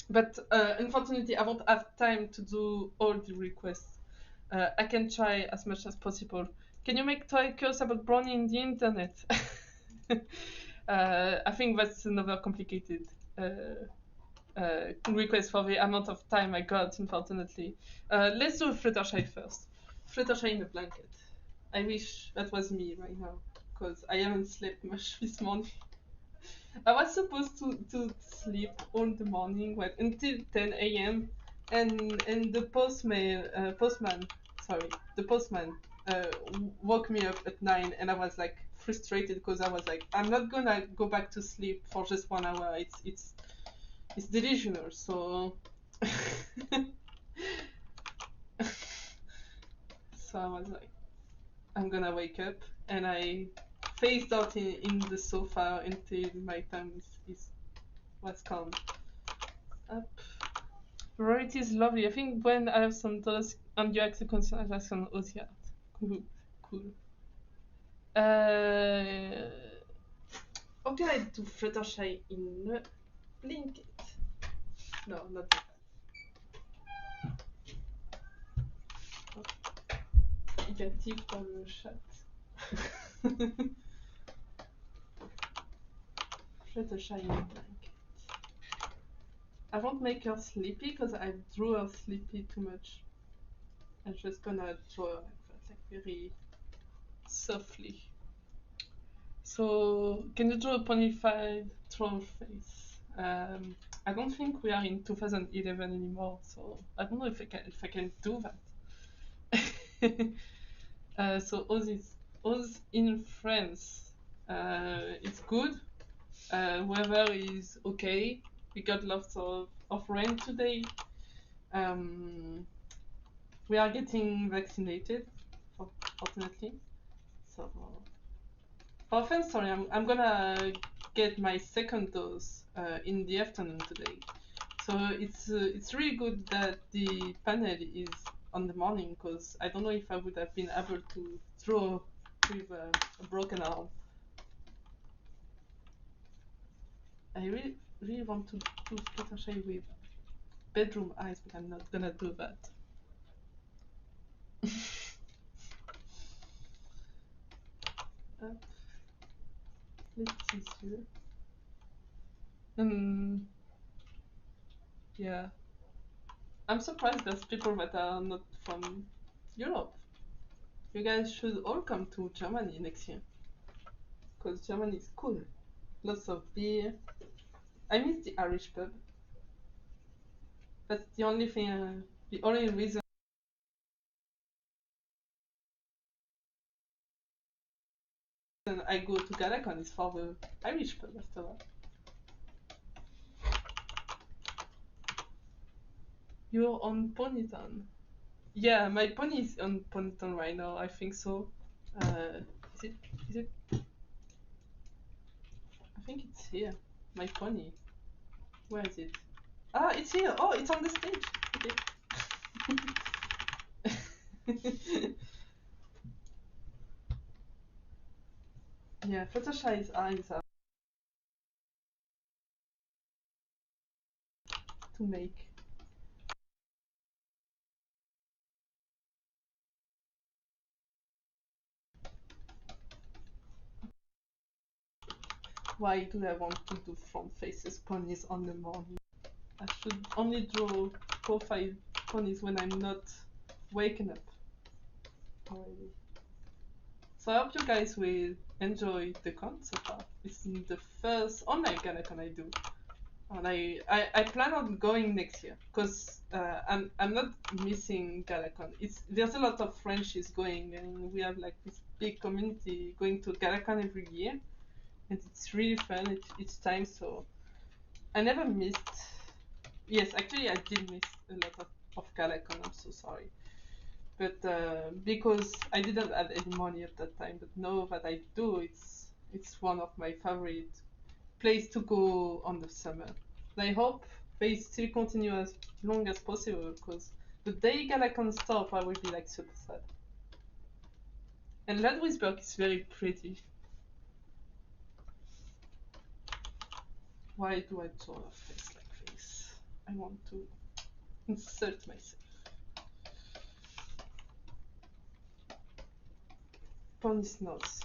But unfortunately, I won't have time to do all the requests. I can try as much as possible. Can you make toy curse about brownie in the internet? I think that's another complicated request for the amount of time I got, unfortunately. Let's do Fluttershy first. Fluttershy in a blanket. I wish that was me right now, because I haven't slept much this morning. I was supposed to sleep all the morning, what, until 10 a.m. And the postman woke me up at 9, and I was like frustrated because I was like, I'm not gonna go back to sleep for just 1 hour. It's delusional. So so I was like, I'm gonna wake up, and I phased out in the sofa until my time was calm. Up. Variety is lovely. I think when I have some dollars and you actually concentration aussi. Cool. Cool. What can I do Fluttershy in Blinkit? No, not that. Il y a Tiff dans le chat. Fluttershy in Blanket. I won't make her sleepy because I drew her sleepy too much. I'm just gonna draw her like very softly. So, can you draw a ponified troll face? I don't think we are in 2011 anymore, so I don't know if I can do that. So Oz in France, it's good. Weather is okay. We got lots of rain today. We are getting vaccinated, fortunately. So, for fun story, I'm gonna get my second dose in the afternoon today. So it's really good that the panel is on the morning, because I don't know if I would have been able to draw with a broken arm. I really want to do Fluttershy with bedroom eyes, but I'm not gonna do that. Let's see here. Yeah. I'm surprised there's people that are not from Europe. You guys should all come to Germany next year, because Germany is cool. Lots of beer. I miss the Irish pub. That's the only thing, the only reason I go to GalaCon is for the Irish pub after all. You're on Ponytown. Yeah, my pony is on Ponytown right now, I think so. Is it? I think it's here. My pony. Where is it? Ah, it's here. Oh, it's on the stage. Okay. Yeah, Fluttershy's eyes are to make. Why do I want to do front faces ponies on the morning? I should only draw profile ponies when I'm not waking up already. So I hope you guys will enjoy the con so far. It's the first online GalaCon I do. And I plan on going next year, because I'm not missing GalaCon. There's a lot of Frenchies going, and we have like this big community going to GalaCon every year, and it's really fun each time. So I never missed. Yes, actually I did miss a lot of GalaCon. I'm so sorry, but because I didn't add any money at that time. But now that I do, it's one of my favorite place to go on the summer. I hope they still continue as long as possible, because the day GalaCon stop, I will be like super sad. And Ludwigsburg is very pretty. Why do I draw a face like this? I want to insert myself. Pony's nose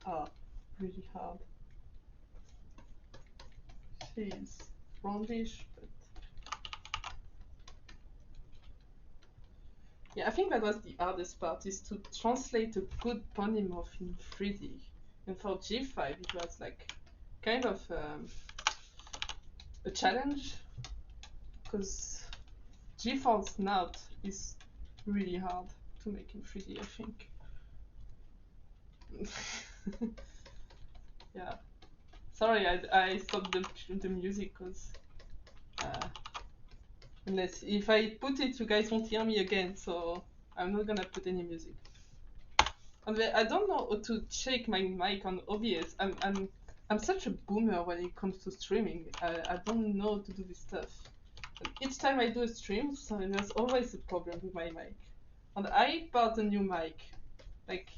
are really hard. She's roundish, but yeah, I think that was the hardest part, is to translate a good pony morph in 3D. And for G5, it was like kind of a challenge, because G-Force Snout is really hard to make in 3D, I think. Yeah. Sorry, I stopped the music because unless if I put it, you guys won't hear me again. So I'm not gonna put any music. And I don't know how to check my mic on OBS. I'm such a boomer when it comes to streaming. I don't know how to do this stuff. And each time I do a stream, so there's always a problem with my mic. And I bought a new mic. Like,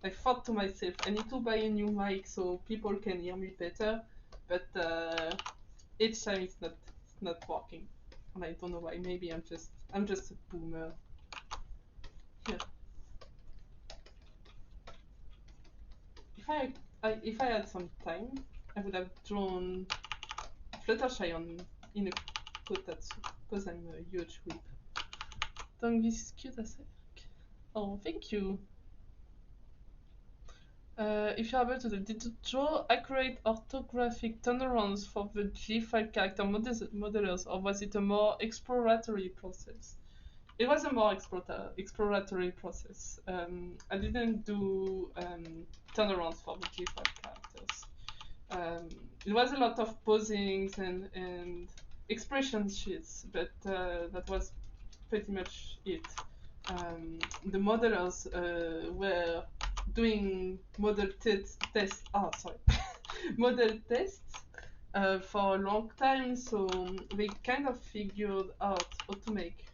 I thought to myself, I need to buy a new mic so people can hear me better. But each time it's not working, and I don't know why. Maybe I'm just a boomer. Yeah. If I had some time, I would have drawn Fluttershy in a kotatsu, because I'm a huge whip. Don't this is cute as heck. Oh, thank you. If you're able to did you draw accurate orthographic turnarounds for the G5 character modelers, or was it a more exploratory process? It was a more exploratory process. I didn't do turnarounds for the G5 characters. It was a lot of posings and expression sheets, but that was pretty much it. The modelers were doing model tests. Oh, sorry, model tests for a long time, so they kind of figured out how to make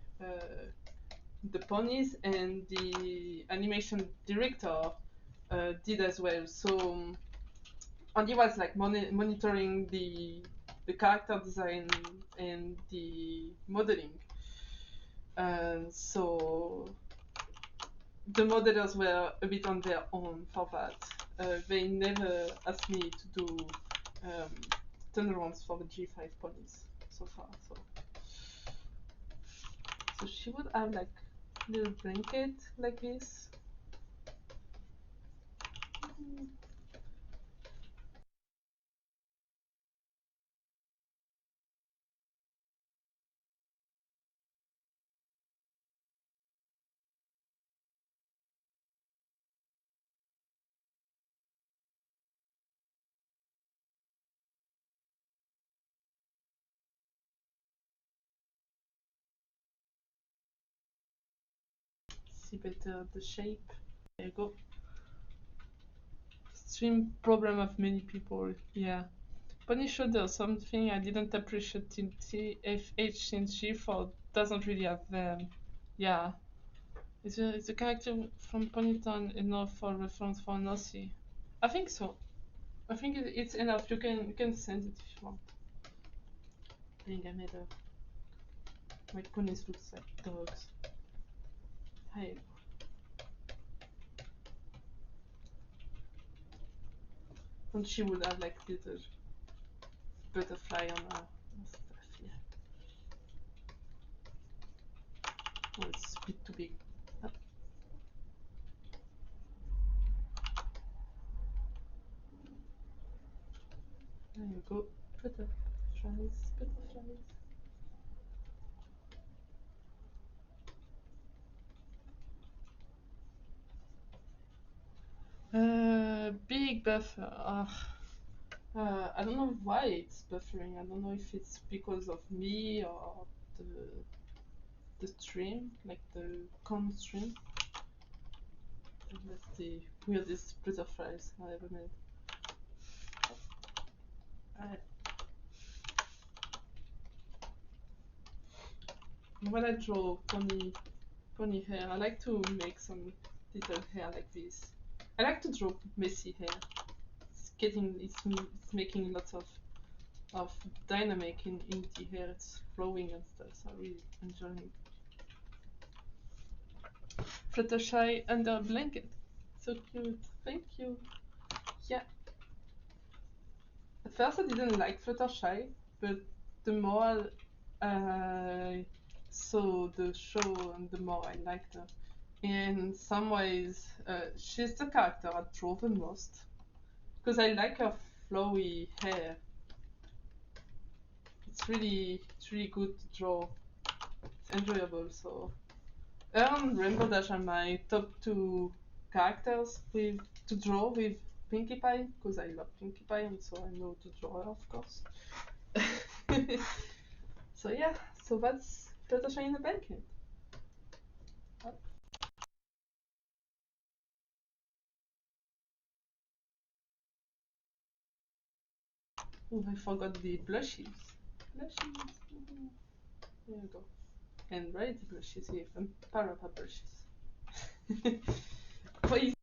the ponies, and the animation director did as well. So and he was like monitoring the character design and the modeling. So the modelers were a bit on their own for that. They never asked me to do turnarounds for the G5 ponies so far. So she would have like a little blanket like this. See better the shape. There you go. Extreme problem of many people. Yeah. Pony shoulder, something I didn't appreciate in TFH since G4 doesn't really have them. Yeah. Is a character from Ponytown enough for reference for Nossi? I think so. I think it's enough. You can send it if you want. I think I made a. My ponies looks like dogs. Hey. And she would have like little butterfly on her stuff here. Oh, it's a bit too big. Oh. There you go. Butterflies, butterflies. Big buffer. I don't know why it's buffering. I don't know if it's because of me or the stream, like the con stream. That's the weirdest butterflies I ever made. When I draw pony hair, I like to make some little hair like this. I like to draw messy hair. It's making lots of dynamic in the hair. It's flowing and stuff, so I really enjoy it. Fluttershy under a blanket. So cute. Thank you. Yeah. At first I didn't like Fluttershy, but the more I saw the show and the more I liked her. In some ways, she's the character I draw the most. Because I like her flowy hair. It's really good to draw. It's enjoyable. So her and Rainbow Dash are my top 2 characters to draw with Pinkie Pie, because I love Pinkie Pie and so I know to draw her, of course. So yeah, so that's Fluttershy in the Blanket. Oh, I forgot the blushes. Blushes. There you go. And variety blushes here, and Parappa blushes. Please.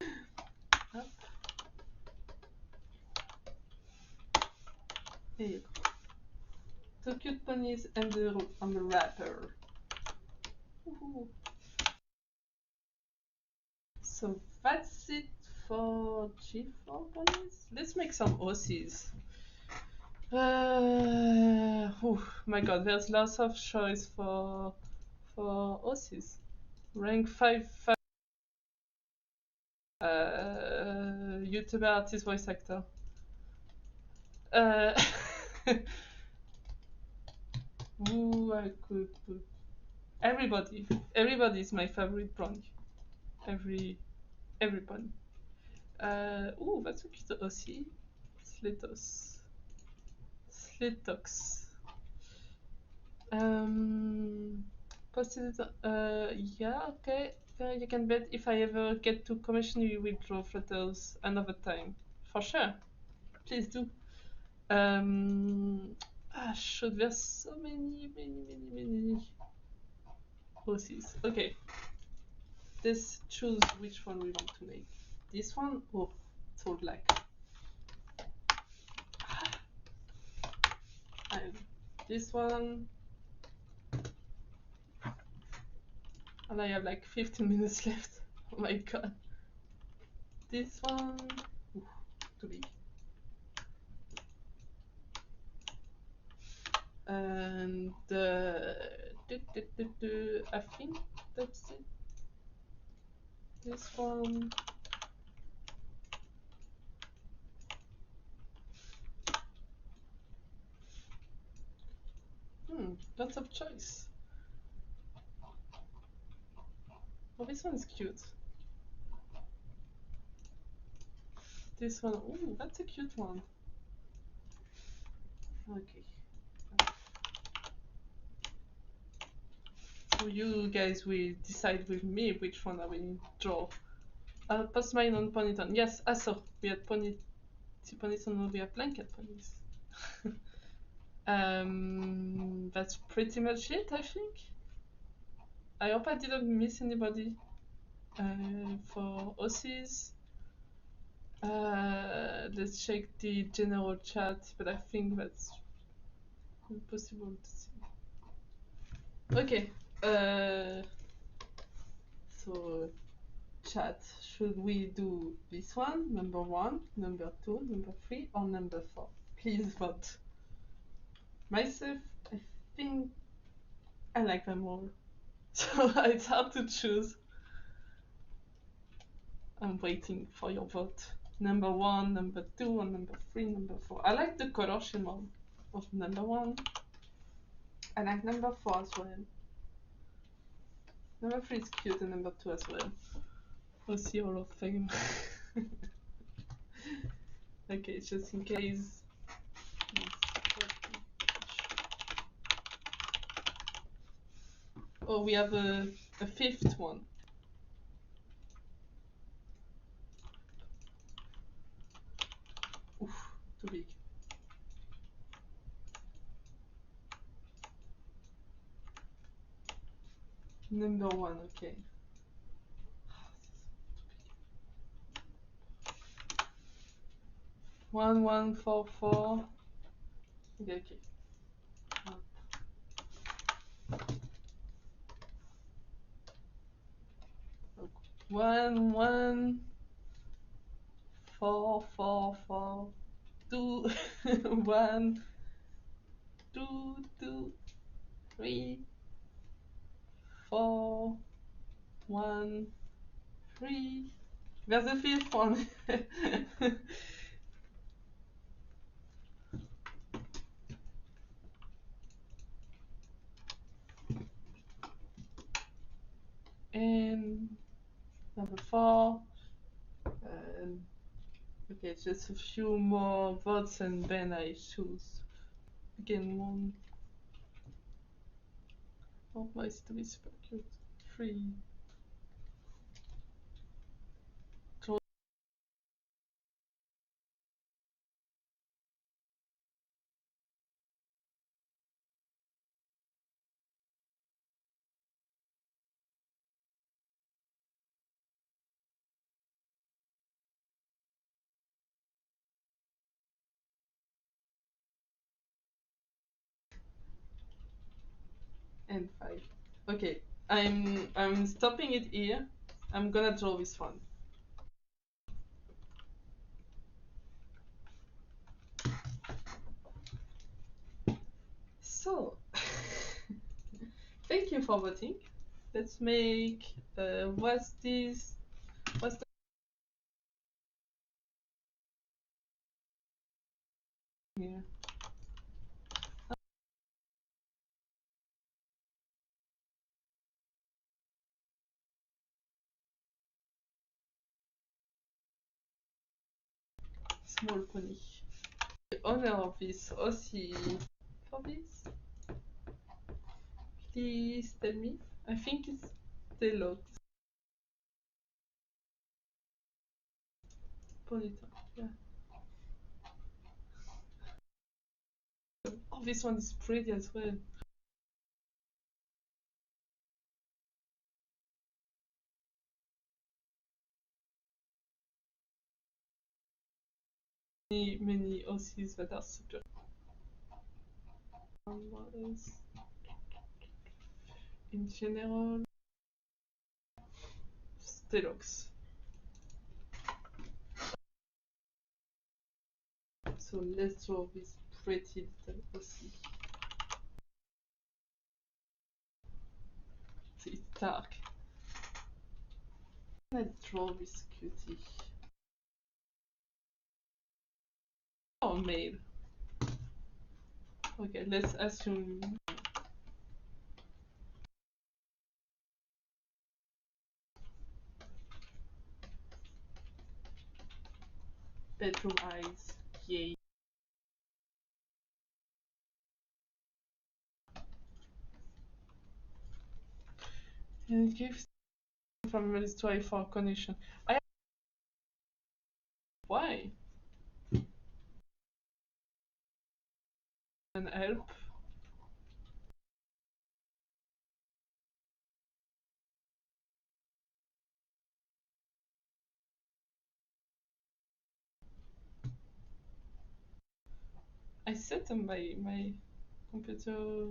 Up. There you go. 2 cute ponies and the wrapper. Woohoo. So that's it for G4 ponies. Let's make some OCs. Oh my god, there's lots of choice for OCs. Rank 5, YouTuber, artist, voice actor. Who I could put? Everybody. Everybody is my favorite pony. Every pony. Ooh, that's a cute OC. Slitox. Posted it. Yeah, okay. You can bet if I ever get to commission you will draw Flutters another time. For sure. Please do. Shoot, there's so many OCs. Okay. Let's choose which one we want to make. This one? Oh, it's all black. And this one. And I have like 15 minutes left. Oh my god. This one. Ooh, too big. And I think that's it. This one. Lots of choice. Oh, this one is cute. This one, ooh, that's a cute one. Okay. So you guys will decide with me which one I will draw. I'll post mine on Ponyton. Yes, I saw. We had Ponyton, we have blanket ponies. That's pretty much it, I think. I hope I didn't miss anybody for OCs. Let's check the general chat, but I think that's impossible to see. Okay. So chat, should we do this one, number 1, number 2, number 3, or number 4? Please vote. Myself, I think I like them all. So it's hard to choose. I'm waiting for your vote. Number 1, number 2, and number 3, number 4. I like the color scheme of number 1. I like number 4 as well. Number 3 is cute, and number 2 as well. OC Hall of Fame. Okay, just in case. Oh, we have a 5th one. Oof, too big. Number 1, okay. 1144. Okay. 1144. 2 1 2 2 3 4 1 3. There's a 5th one. have a 4. And okay, just a few more votes and then I choose. Again, 1. Oh, my stuff is super cute. 3. Draw. And 5. Okay, I'm stopping it here. I'm gonna draw this one. So, thank you for voting. Let's make what's this? What's the here? Small pony. The owner of this OC for this? Please tell me. I think it's Deluxe. Ponytail, yeah. Oh, this one is pretty as well. Many OCs that are super. What else? In general, Deluxe. So let's draw this pretty little OC. It's dark. Let's draw this cutie. Oh, male. Okay, let's assume. Bedroom eyes. Yay. And it gives from very story for connection. Why? And help. I set on my computer.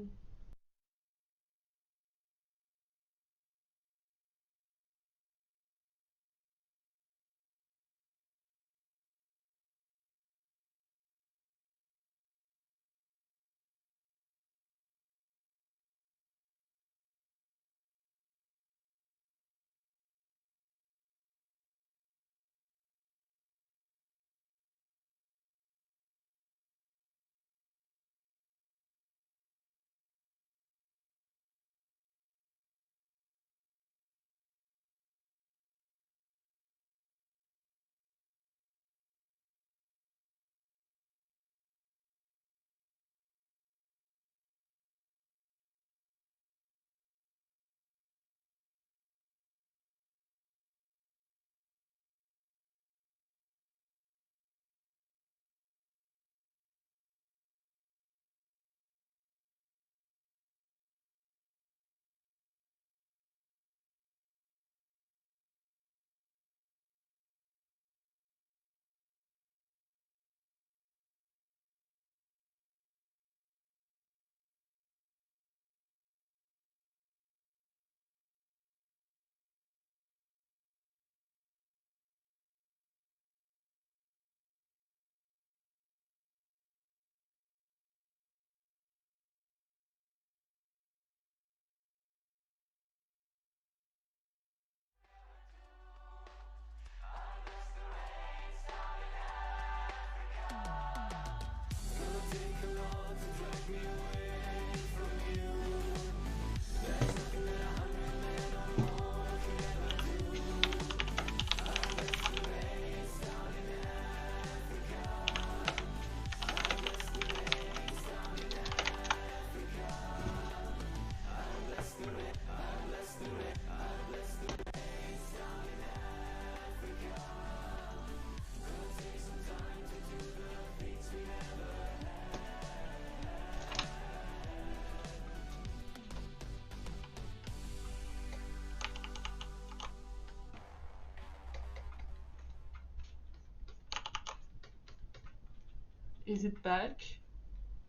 Is it back?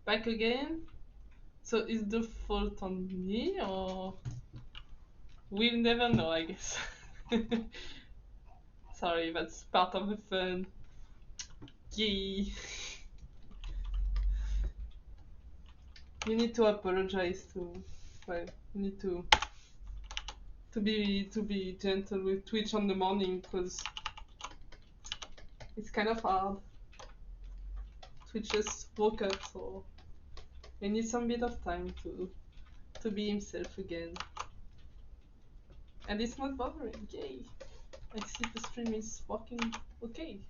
Back again? So is the fault on me, or we'll never know, I guess. Sorry, that's part of the fun. Yay! You need to apologize to. Well, you need to be gentle with Twitch on the morning, because it's kind of hard. Twitch just woke up, so he needs some bit of time to be himself again. And it's not bothering. Yay! I see the stream is working okay.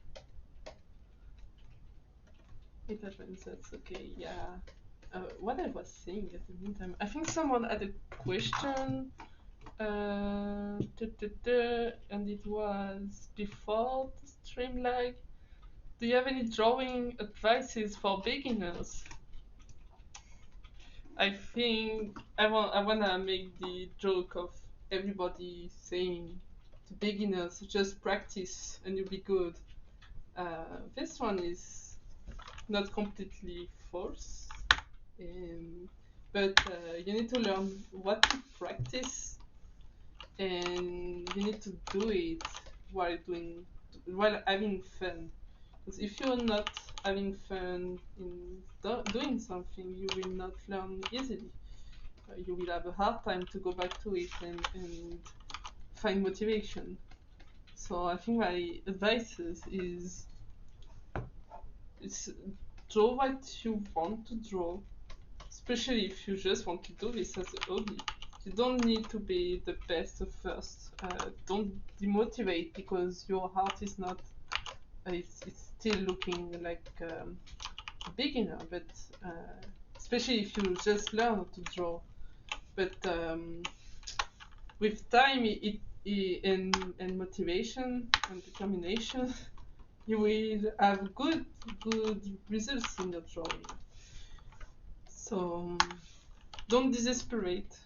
It happens, that's okay, yeah. What I was saying at the meantime, I think someone had a question, and it was before the stream lag. Do you have any drawing advices for beginners? I think I wanna make the joke of everybody saying to beginners, just practice and you'll be good. This one is not completely false, but you need to learn what to practice, and you need to do it while having fun. Because if you're not having fun in doing something, you will not learn easily. You will have a hard time to go back to it and find motivation. So I think my advice is draw what you want to draw, especially if you just want to do this as a hobby. You don't need to be the best at first. Don't demotivate because your heart is not. It's still looking like a beginner, but especially if you just learn to draw. But with time and motivation and determination, you will have good results in your drawing. So don't desperate.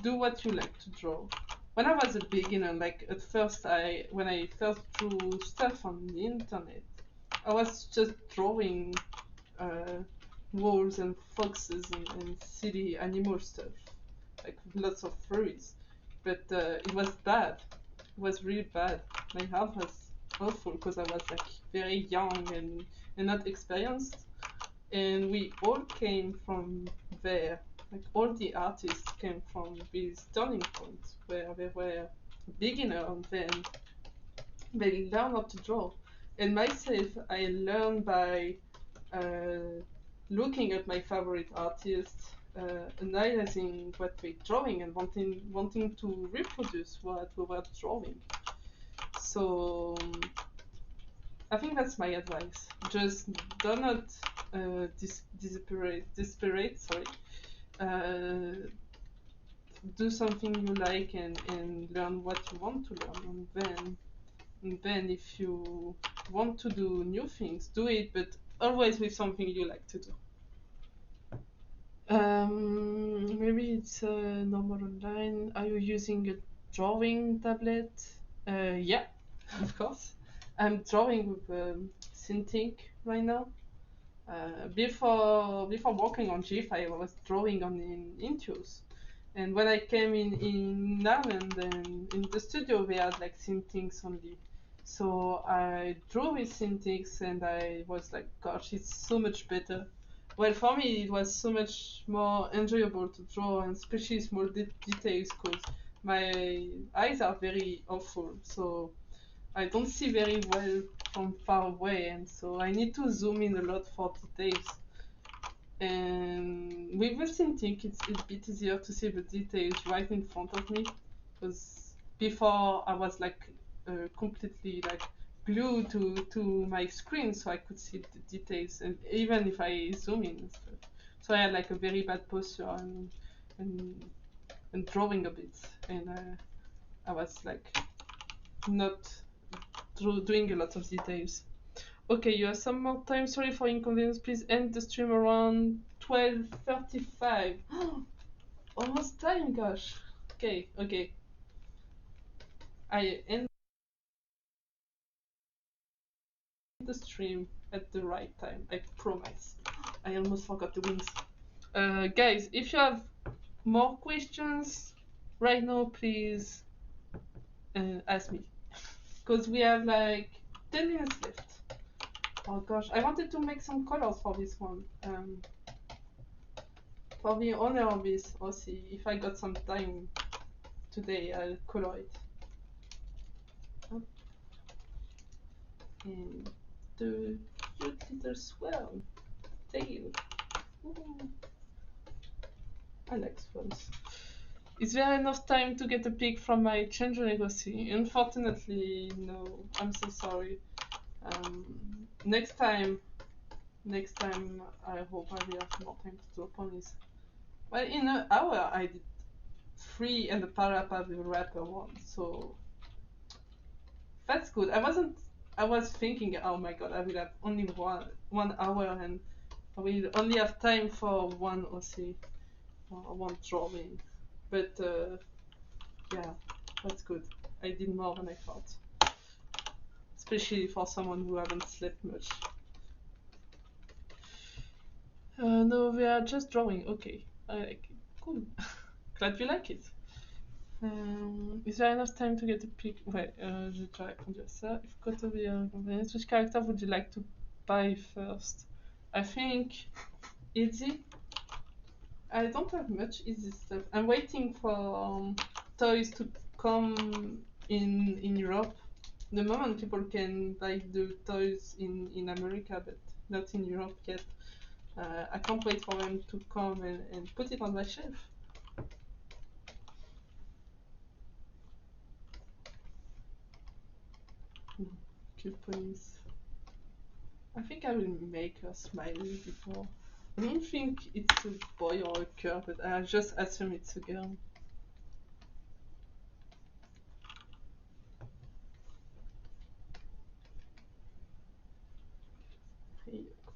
Do what you like to draw. When I was a beginner, like at first, when I first drew stuff on the internet, I was just drawing wolves and foxes and silly animal stuff, like lots of furries. But it was bad. It was really bad. My heart was awful because I was like very young and not experienced. And we all came from there. Like all the artists came from this turning point where they were beginner and then they learn how to draw. And myself, I learned by looking at my favorite artists, analyzing what they're drawing and wanting to reproduce what we were drawing. So I think that's my advice. Just do not desperate. Sorry. Do something you like and learn what you want to learn, and then if you want to do new things, do it, but always with something you like to do. Maybe it's normal online. Are you using a drawing tablet? Yeah, of course. I'm drawing with Cintiq right now. Before working on GIF, I was drawing on Intuos. And when I came in Ireland and in the studio, they had like Cintiqs only. So I drew with Cintiqs and I was like, gosh, it's so much better. Well, for me, it was so much more enjoyable to draw, and especially small details, because my eyes are very awful. So I don't see very well from far away, and so I need to zoom in a lot for details. And with the Cintiq, it's a bit easier to see the details right in front of me, because before I was like completely like glued to my screen, so I could see the details, and even if I zoom in and stuff. So I had like a very bad posture and drawing a bit, and I was like not doing a lot of details. Okay, you have some more time. Sorry for inconvenience. Please end the stream around 12:35. Almost time, gosh. Okay. I end the stream. at the right time. I promise. I almost forgot the wings. Guys, if you have more questions right now, please ask me. Because we have like 10 minutes left. Oh gosh, I wanted to make some colors for this one. For the owner of this, I'll see if I got some time today, I'll color it. Up. And the cute little swirl tail. Ooh. I like swirls. Is there enough time to get a pic from my change legacy? Unfortunately, no. I'm so sorry. Next time, I hope I will have more time to draw ponies. Well, in an hour, I did 3 and the Parappa with Rapper 1, so that's good. I was thinking, oh my god, I will have only one hour and I will only have time for one OC, or one drawing. But yeah, that's good. I did more than I thought. Especially for someone who haven't slept much. No, we are just drawing. Okay, I like it. Cool. Glad you like it. Is there enough time to get a pic? Ouais, j'ai déjà répondu à ça. If Koto be convenience, which character would you like to buy first? I think Izzy. I don't have much Izzy stuff. I'm waiting for toys to come in Europe. The moment people can buy the toys in America, but not in Europe yet. I can't wait for them to come and put it on my shelf. Cute ponies. I think I will make her smiley before. I don't think it's a boy or a girl, but I just assume it's a girl. Here you go.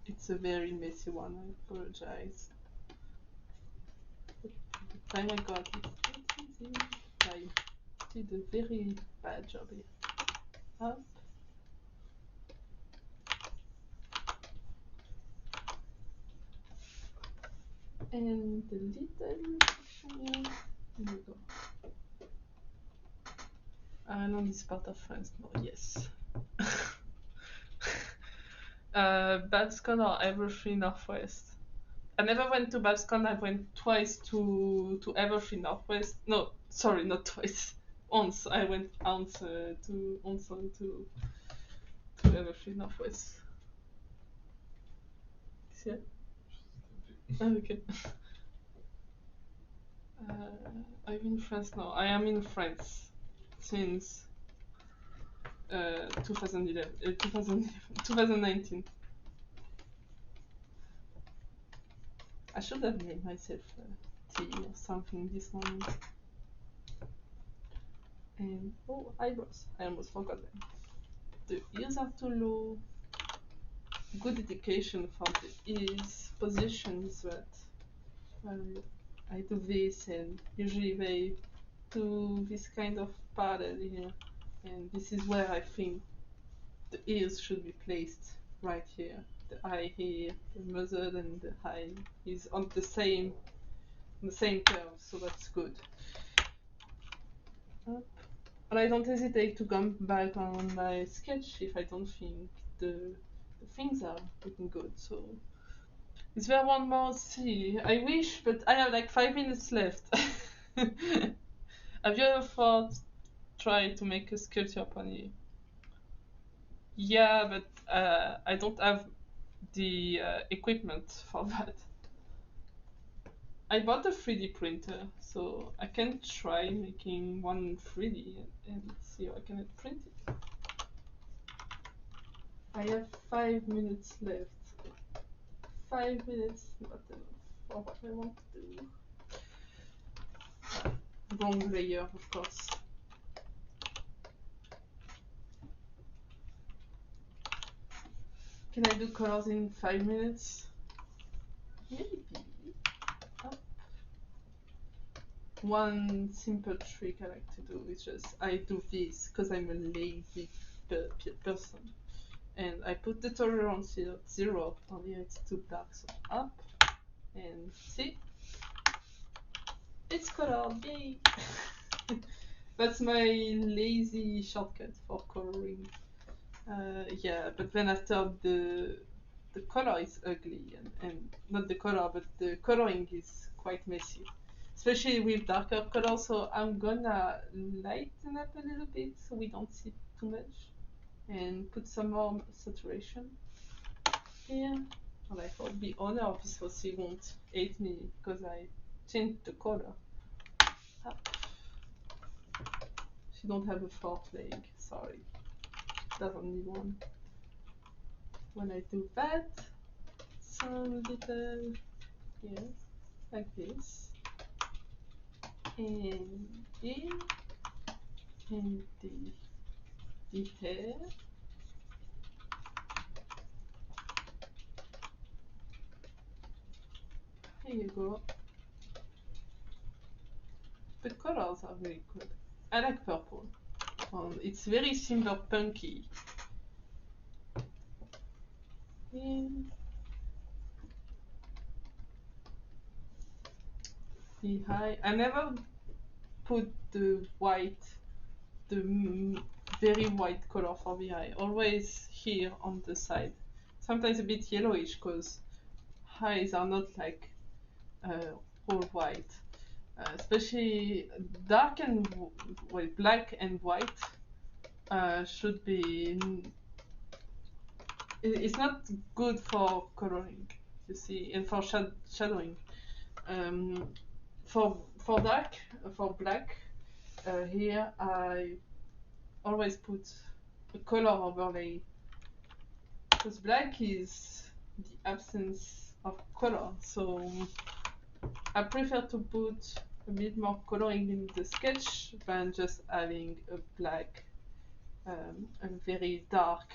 It's a very messy one, I apologize. But the time I got it, it's easy. I did a very bad job here. Up. And the little section here. Here we go. I know this part of France now, yes. BabsCon or Everfree Northwest? I never went to BabsCon, I went twice to Everfree Northwest. No, sorry, not twice. Once. I went once to Everfree Northwest. Yeah. Oh, okay. I'm in France now. I am in France since 2019. I should have made myself tea or something this morning. And oh, eyebrows. I almost forgot them. The ears are too low. Good indication for the ears position is that I do this, and usually they do this kind of pattern here, and this is where I think the ears should be placed, right here. The eye here, the muzzle, and the eye is on the same curve, so that's good. Up. But I don't hesitate to come back on my sketch if I don't think the things are looking good. So is there one more? See, I wish, but I have like 5 minutes left. Have you ever thought try to make a sculpture pony? Yeah, but I don't have the equipment for that. I bought a 3D printer, so I can try making one 3D and see how I can print it. I have 5 minutes left. 5 minutes, not enough for what I want to do. Wrong layer, of course. Can I do colors in 5 minutes? Maybe. Up. one simple trick I like to do is just I do this because I'm a lazy person, and I put the tolerance here at 0. On here it's too dark, so up, and see, it's colored. Yay! That's my lazy shortcut for coloring. Yeah, but then after the color is ugly, and not the color, but the coloring is quite messy, especially with darker colors. So I'm gonna lighten up a little bit so we don't see too much, and put some more saturation here. And I thought the owner of this house, he won't hate me because I changed the color. Up. She don't have a fourth leg, sorry. Doesn't need one. When I do that, some little, yeah, like this, and here, and the hair, here you go. The colors are very good. I like purple. It's very cyberpunky. And the eye, I never put the white, very white color for the eye. Always here on the side. Sometimes a bit yellowish because eyes are not like all white. Especially dark and well, black and white should be. It's not good for coloring, you see, and for shadowing. For dark, for black, here I always put a color overlay, because black is the absence of color. So I prefer to put a bit more coloring in the sketch than just having a black and very dark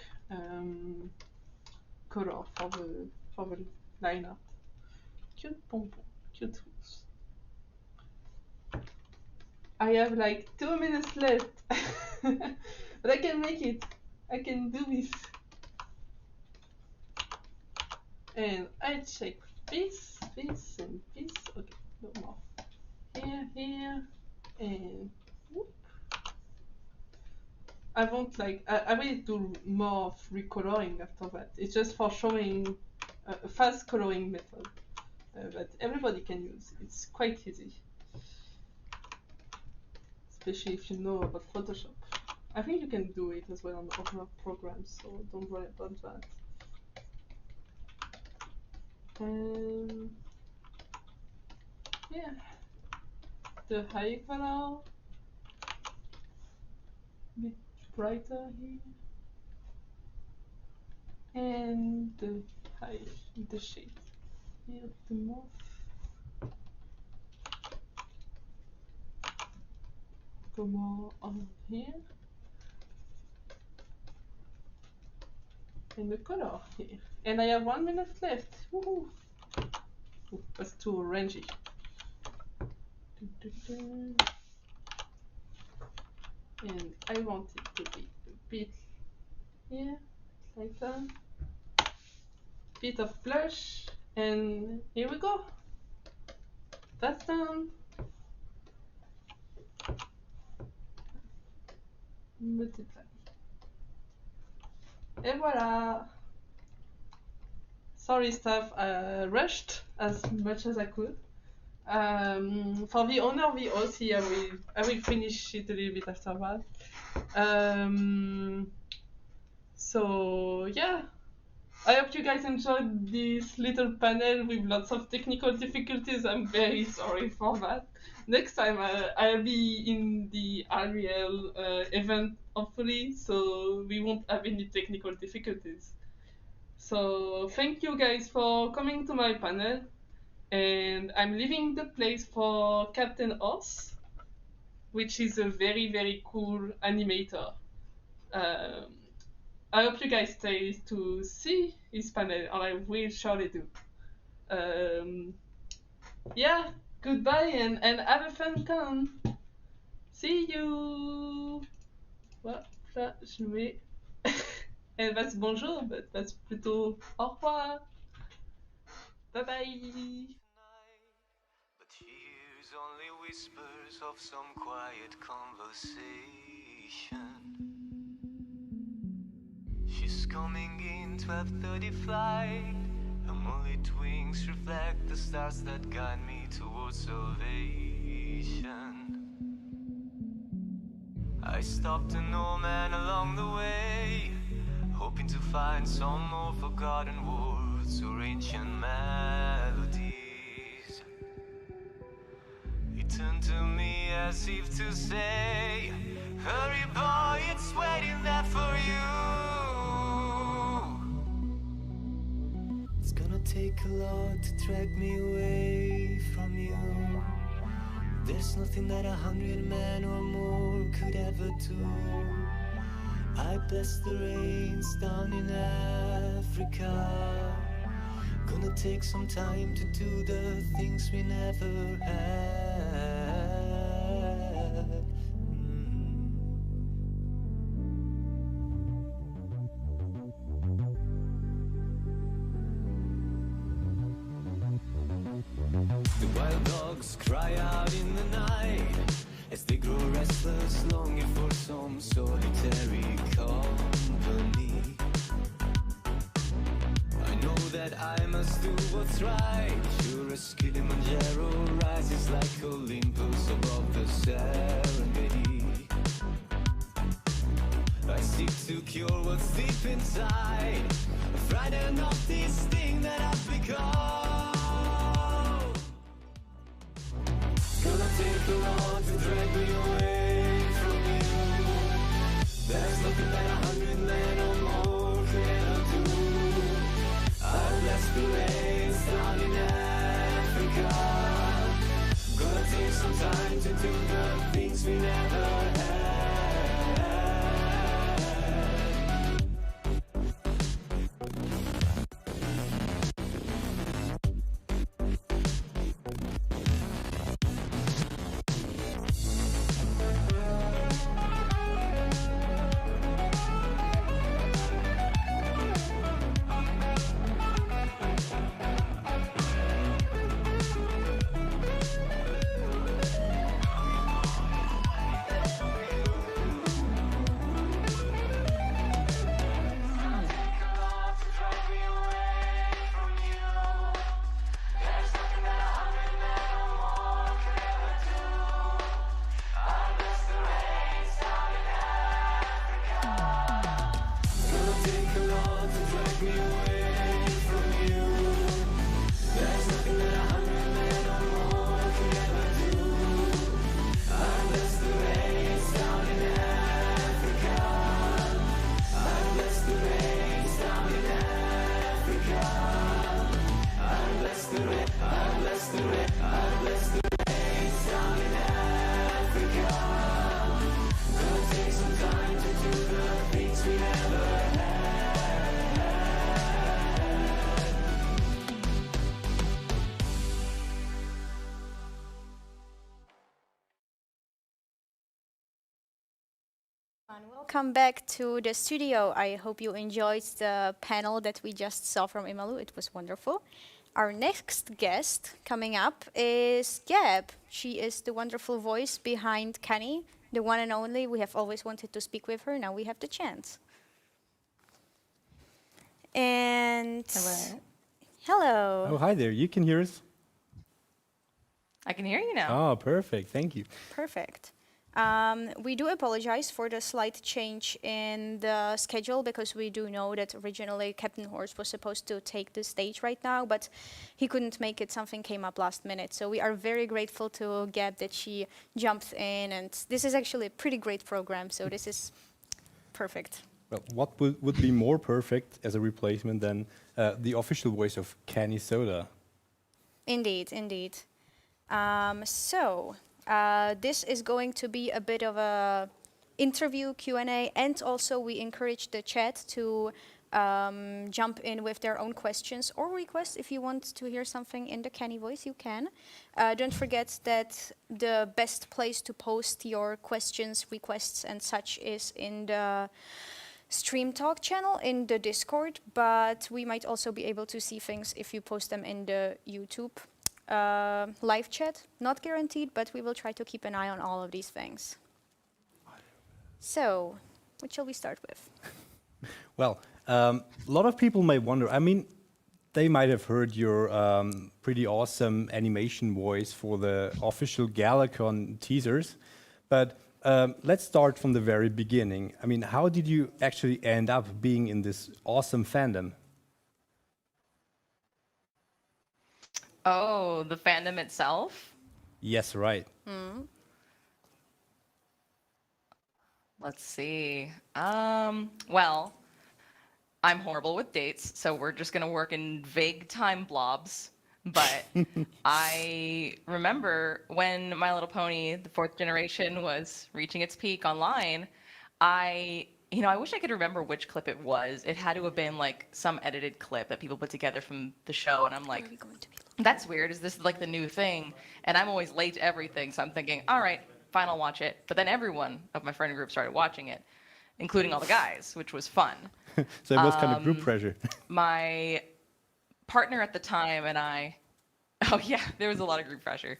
color for the line art. Cute bonbon, cute hoops. I have like 2 minutes left, but I can make it. I can do this. And I check this, and this. Okay, no more. Here, and whoop. I won't like. I will do more of recoloring after that. It's just for showing a fast coloring method that everybody can use. It's quite easy, especially if you know about Photoshop. I think you can do it as well on other programs, so don't worry about that. Yeah, the high color, a bit brighter here, and the shade here, the mauve. Go more on here, and the color here. And I have 1 minute left. Woohoo! Ooh, that's too orangey. And I want it to be a bit here, like that. Bit of blush, and here we go. That's done. Multiply. Et voilà. Sorry, staff. I rushed as much as I could. For the owner of the OC, I will finish it a little bit after that. So yeah, I hope you guys enjoyed this little panel with lots of technical difficulties. I'm very sorry for that. Next time I'll be in the Ariel event, hopefully, so we won't have any technical difficulties. So thank you guys for coming to my panel, and I'm leaving the place for Captain Horse, which is a very, very cool animator. I hope you guys stay to see his panel, and I will surely do. Yeah, goodbye and have a fun con. See you. Voilà, ça, je mets. Elle va se bonjour, mais elle va se plutôt au revoir. Bye bye. But here's only whispers of some quiet conversation. She's coming in 12:30 flight. Her moonlit wings reflect the stars that guide me towards salvation. I stopped an old man along the way, hoping to find some more forgotten words or ancient melodies. He turned to me as if to say, hurry boy, it's waiting there for you. It's gonna take a lot to drag me away from you. There's nothing that 100 men or more could ever do. I bless the rains down in Africa. Gonna take some time to do the things we never had. The wild dogs cry out in the night as they grow restless, longing for some solitary company. I know that I must do what's right, sure as Kilimanjaro rises like Olympus above the Serengeti. I seek to cure what's deep inside, frightened of this thing that I've become. Gonna take a lot to drag me away from you. There's nothing that 100 men or more could ever do. I bless the rains down in Africa. Gonna take some time to do the things we never had. Welcome back to the studio. I hope you enjoyed the panel that we just saw from Imalu. It was wonderful. Our next guest coming up is Gab. She is the wonderful voice behind Kenny, the one and only. We have always wanted to speak with her. Now we have the chance. And Hello. hello. Oh, hi there. You can hear us? I can hear you now. Oh, perfect. Thank you. Perfect. We do apologize for the slight change in the schedule because we do know that originally Captain Horse was supposed to take the stage right now, but he couldn't make it. Something came up last minute. So we are very grateful to Gab that she jumped in, and this is actually a pretty great program, so this is perfect. Well, what would be more perfect as a replacement than the official voice of Canny Soda? Indeed, indeed. This is going to be a bit of a interview Q&A, and also we encourage the chat to jump in with their own questions or requests. If you want to hear something in the Kenny voice, you can. Don't forget that the best place to post your questions, requests, and such is in the Stream Talk channel in the Discord, but we might also be able to see things if you post them in the YouTube live chat. Not guaranteed, but we will try to keep an eye on all of these things. So, what shall we start with? Well, a lot of people may wonder, I mean, they might have heard your pretty awesome animation voice for the official GalaCon teasers, but let's start from the very beginning. I mean, how did you actually end up being in this awesome fandom? Oh, the fandom itself? Yes, right. Let's see. Well, I'm horrible with dates, so we're just gonna work in vague time blobs. But I remember when My Little Pony, the fourth generation, was reaching its peak online, I wish I could remember which clip it was. It had to have been like some edited clip that people put together from the show, and I'm like, that's weird. Is this like the new thing? And I'm always late to everything, so I'm thinking, all right, fine, I'll watch it. But then everyone of my friend group started watching it, including all the guys, which was fun. So it was kind of group pressure. My partner at the time and I, oh yeah, there was a lot of group pressure.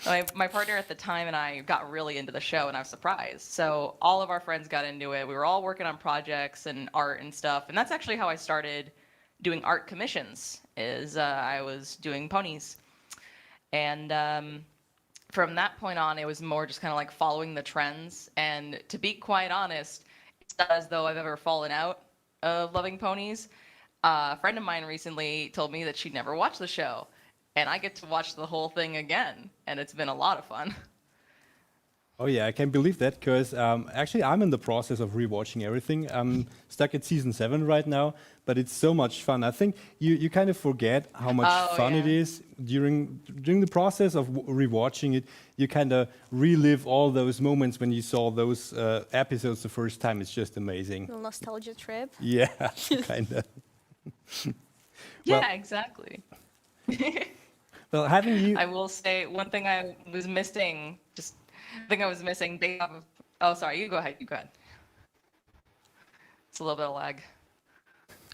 My partner at the time and I got really into the show, and I was surprised. So all of our friends got into it. We were all working on projects and art and stuff. And that's actually how I started doing art commissions, is I was doing ponies. And from that point on, it was more just kind of like following the trends. And to be quite honest, it's not as though I've ever fallen out of loving ponies. A friend of mine recently told me that she'd never watched the show, and I get to watch the whole thing again, and it's been a lot of fun. Oh yeah, I can believe that, because actually I'm in the process of rewatching everything. I'm stuck at season 7 right now, but it's so much fun. I think you kind of forget how much fun it is during the process of rewatching it. You kind of relive all those moments when you saw those episodes the first time. It's just amazing. Little nostalgia trip. Yeah, kind of. Yeah, exactly. Well, having you... I will say one thing I was missing, oh, sorry, you go ahead. It's a little bit of lag.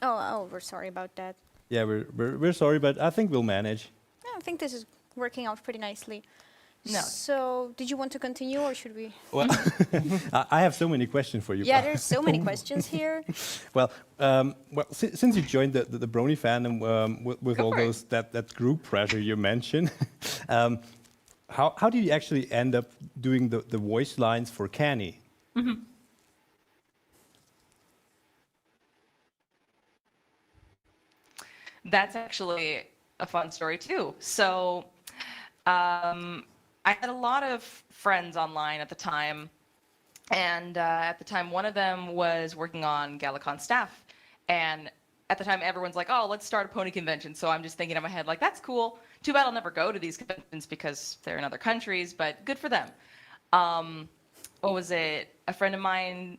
Oh, we're sorry about that. Yeah, we're sorry, but I think we'll manage. Yeah, I think this is working out pretty nicely. No. So, did you want to continue, or should we? Well, I have so many questions for you. Yeah, there's so many questions here. Well, since you joined the Brony fandom with all those that group pressure you mentioned, how did you actually end up doing the voice lines for Canny? Mm-hmm. That's actually a fun story too. So, I had a lot of friends online at the time, and at the time one of them was working on GalaCon staff, and at the time everyone's like, oh, let's start a pony convention. So I'm just thinking in my head, like, that's cool. Too bad I'll never go to these conventions because they're in other countries, but good for them. What was it? A friend of mine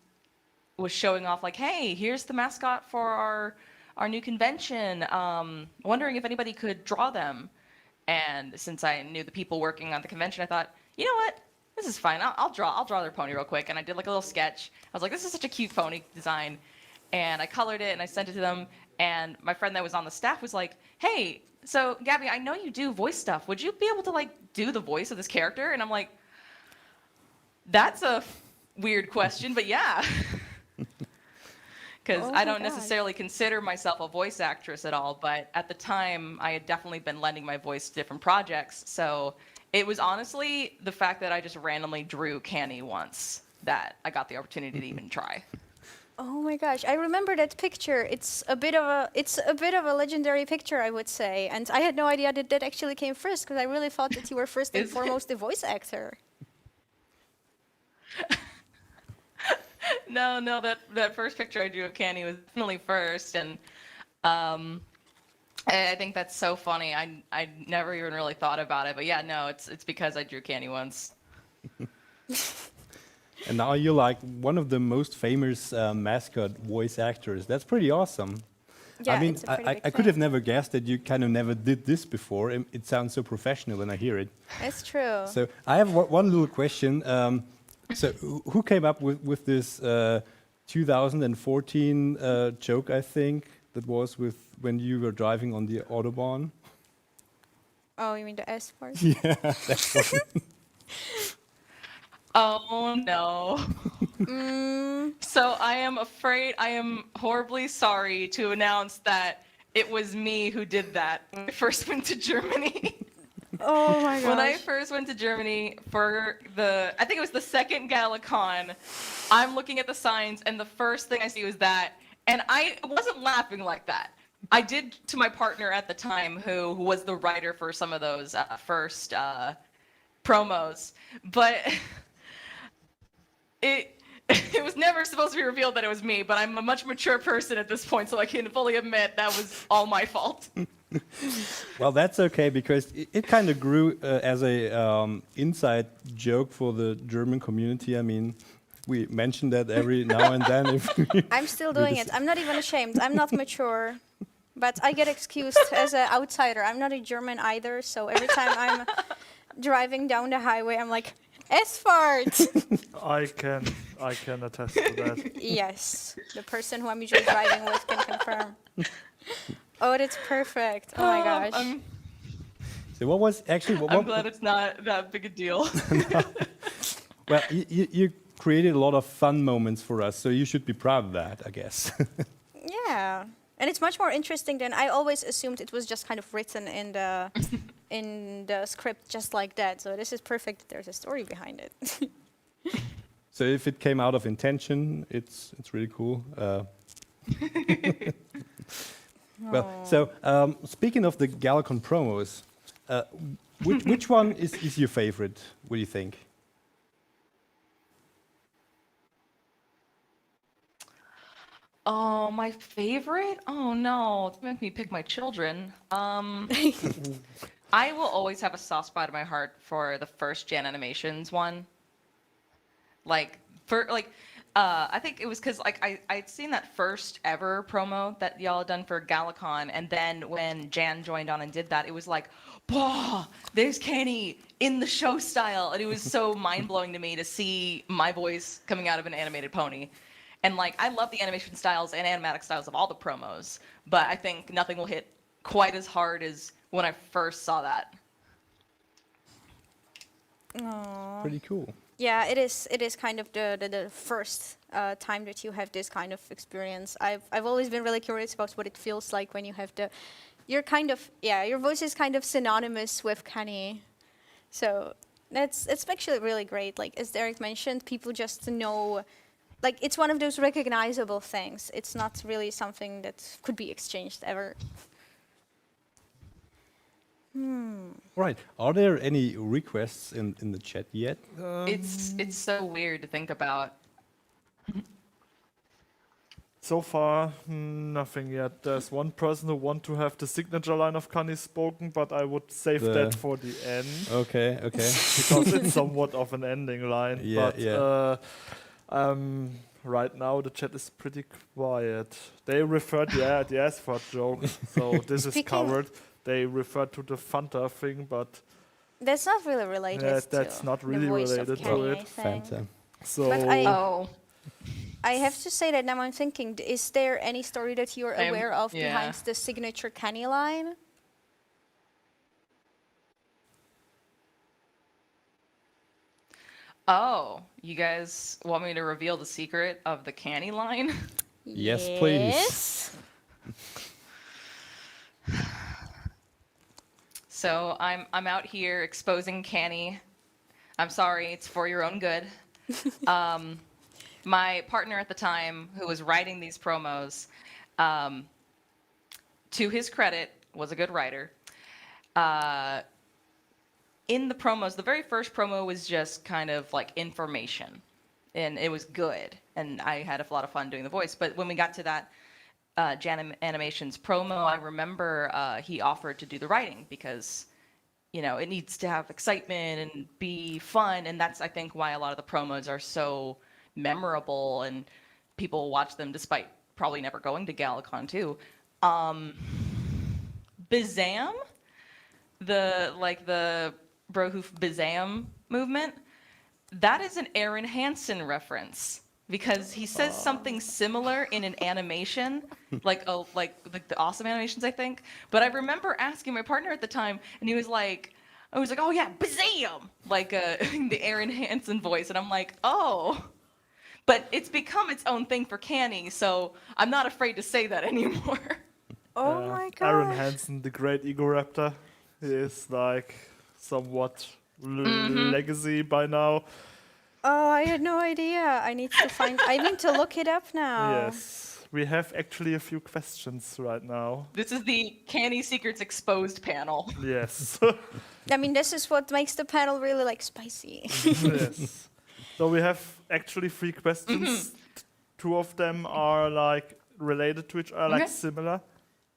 was showing off like, hey, here's the mascot for our new convention. Wondering if anybody could draw them. And since I knew the people working on the convention, I thought, you know what? This is fine. I'll draw their pony real quick. And I did like a little sketch. I was like, this is such a cute pony design. And I colored it and I sent it to them. And my friend that was on the staff was like, hey, so Gabby, I know you do voice stuff. Would you be able to like do the voice of this character? And I'm like, that's a weird question, but yeah. Because I don't necessarily consider myself a voice actress at all, but at the time, I had definitely been lending my voice to different projects. So it was honestly the fact that I just randomly drew Canny once that I got the opportunity to even try. Oh my gosh, I remember that picture. It's a bit of a legendary picture, I would say. And I had no idea that actually came first, because I really thought that you were first and foremost the voice actor. No, that first picture I drew of Canny was definitely first, and I think that's so funny. I never even really thought about it, but yeah, no, it's because I drew Canny once. And now you're like one of the most famous mascot voice actors. That's pretty awesome. Yeah, I mean, it's a pretty big I could have thing. never guessed that you kind of never did this before. It sounds so professional when I hear it. It's true. So I have one little question. So who came up with this 2014 joke, I think, that was with when you were driving on the Autobahn? Oh, you mean the S part? Yeah, that's one. Oh no. Mm, So I am horribly sorry to announce that it was me who did that when I first went to Germany. oh my When I gosh. first went to Germany for I think it was the second GalaCon, I'm looking at the signs and the first thing I see was that, and I wasn't laughing like that. I did to my partner at the time, who was the writer for some of those first promos, but it was never supposed to be revealed that it was me. But I'm a much mature person at this point, so I can fully admit that was all my fault. Well, that's okay because it kind of grew as a inside joke for the German community. I mean, we mention that every now and then. If I'm still doing it. I'm not even ashamed. I'm not mature. But I get excused as an outsider. I'm not a German either, so every time I'm driving down the highway, I'm like, S-fart! I can attest to that. Yes, the person who I'm usually driving with can confirm. Oh, that's perfect. Oh my gosh. so what was actually I'm glad it's not that big a deal. well, you created a lot of fun moments for us, so you should be proud of that, I guess. Yeah. And it's much more interesting than I always assumed. It was just kind of written in the script just like that. So this is perfect. There's a story behind it. So if it came out of intention, it's really cool. Well, so speaking of the GalaCon promos, which one is your favorite? What do you think? Oh, my favorite? Oh no, make me pick my children. I will always have a soft spot in my heart for the first Jan Animations one. I think it was because I'd seen that first ever promo that y'all had done for GalaCon, and then when Jan joined on and did that, it was like, "Bah, there's Kenny in the show style," and it was so mind blowing to me to see my voice coming out of an animated pony. And I love the animation styles and animatic styles of all the promos, but I think nothing will hit quite as hard as when I first saw that. Aww. Pretty cool. Yeah, it is kind of the first time that you have this kind of experience. I've always been really curious about what it feels like when you have your voice is kind of synonymous with Kenny. So it's actually really great. Like as Derek mentioned, people just know. Like, it's one of those recognizable things. It's not really something that could be exchanged ever. Right. Are there any requests in the chat yet? It's so weird to think about. So far, nothing yet. There's one person who want to have the signature line of Kani spoken, but I would save that for the end. Okay. Because it's somewhat of an ending line. Yeah, but right now the chat is pretty quiet. They referred the S-Fart joke, so this is covered. They referred to the Fanta thing, but that's not really related. That's not really related to it. Fanta. So But I have to say that now I'm thinking: is there any story that you're aware of behind the signature Kenny line? Oh, you guys want me to reveal the secret of the Canny line? Yes, please. So I'm out here exposing Canny. I'm sorry, it's for your own good. My partner at the time, who was writing these promos, to his credit, was a good writer. In the promos, the very first promo was just kind of like information, and it was good, and I had a lot of fun doing the voice. But when we got to that Jan Animations promo, I remember he offered to do the writing because it needs to have excitement and be fun. And that's, I think, why a lot of the promos are so memorable and people watch them despite probably never going to GalaCon too. Bizam, the Brohoof Bizam movement, that is an Aaron Hansen reference because he says something similar in an animation, like the awesome animations, I think. But I remember asking my partner at the time, and he was like, oh yeah, Bazam, like the Aaron Hansen voice, and I'm like, oh. But it's become its own thing for Canny, so I'm not afraid to say that anymore. Oh my god. Aaron Hansen, the great Ego Raptor, he is like somewhat legacy by now. Oh, I had no idea. I need to look it up now. Yes, we have actually a few questions right now. This is the Canny Secrets Exposed panel. Yes. I mean, this is what makes the panel really like spicy. Yes. So we have actually 3 questions. 2 of them are like related to each other, like similar.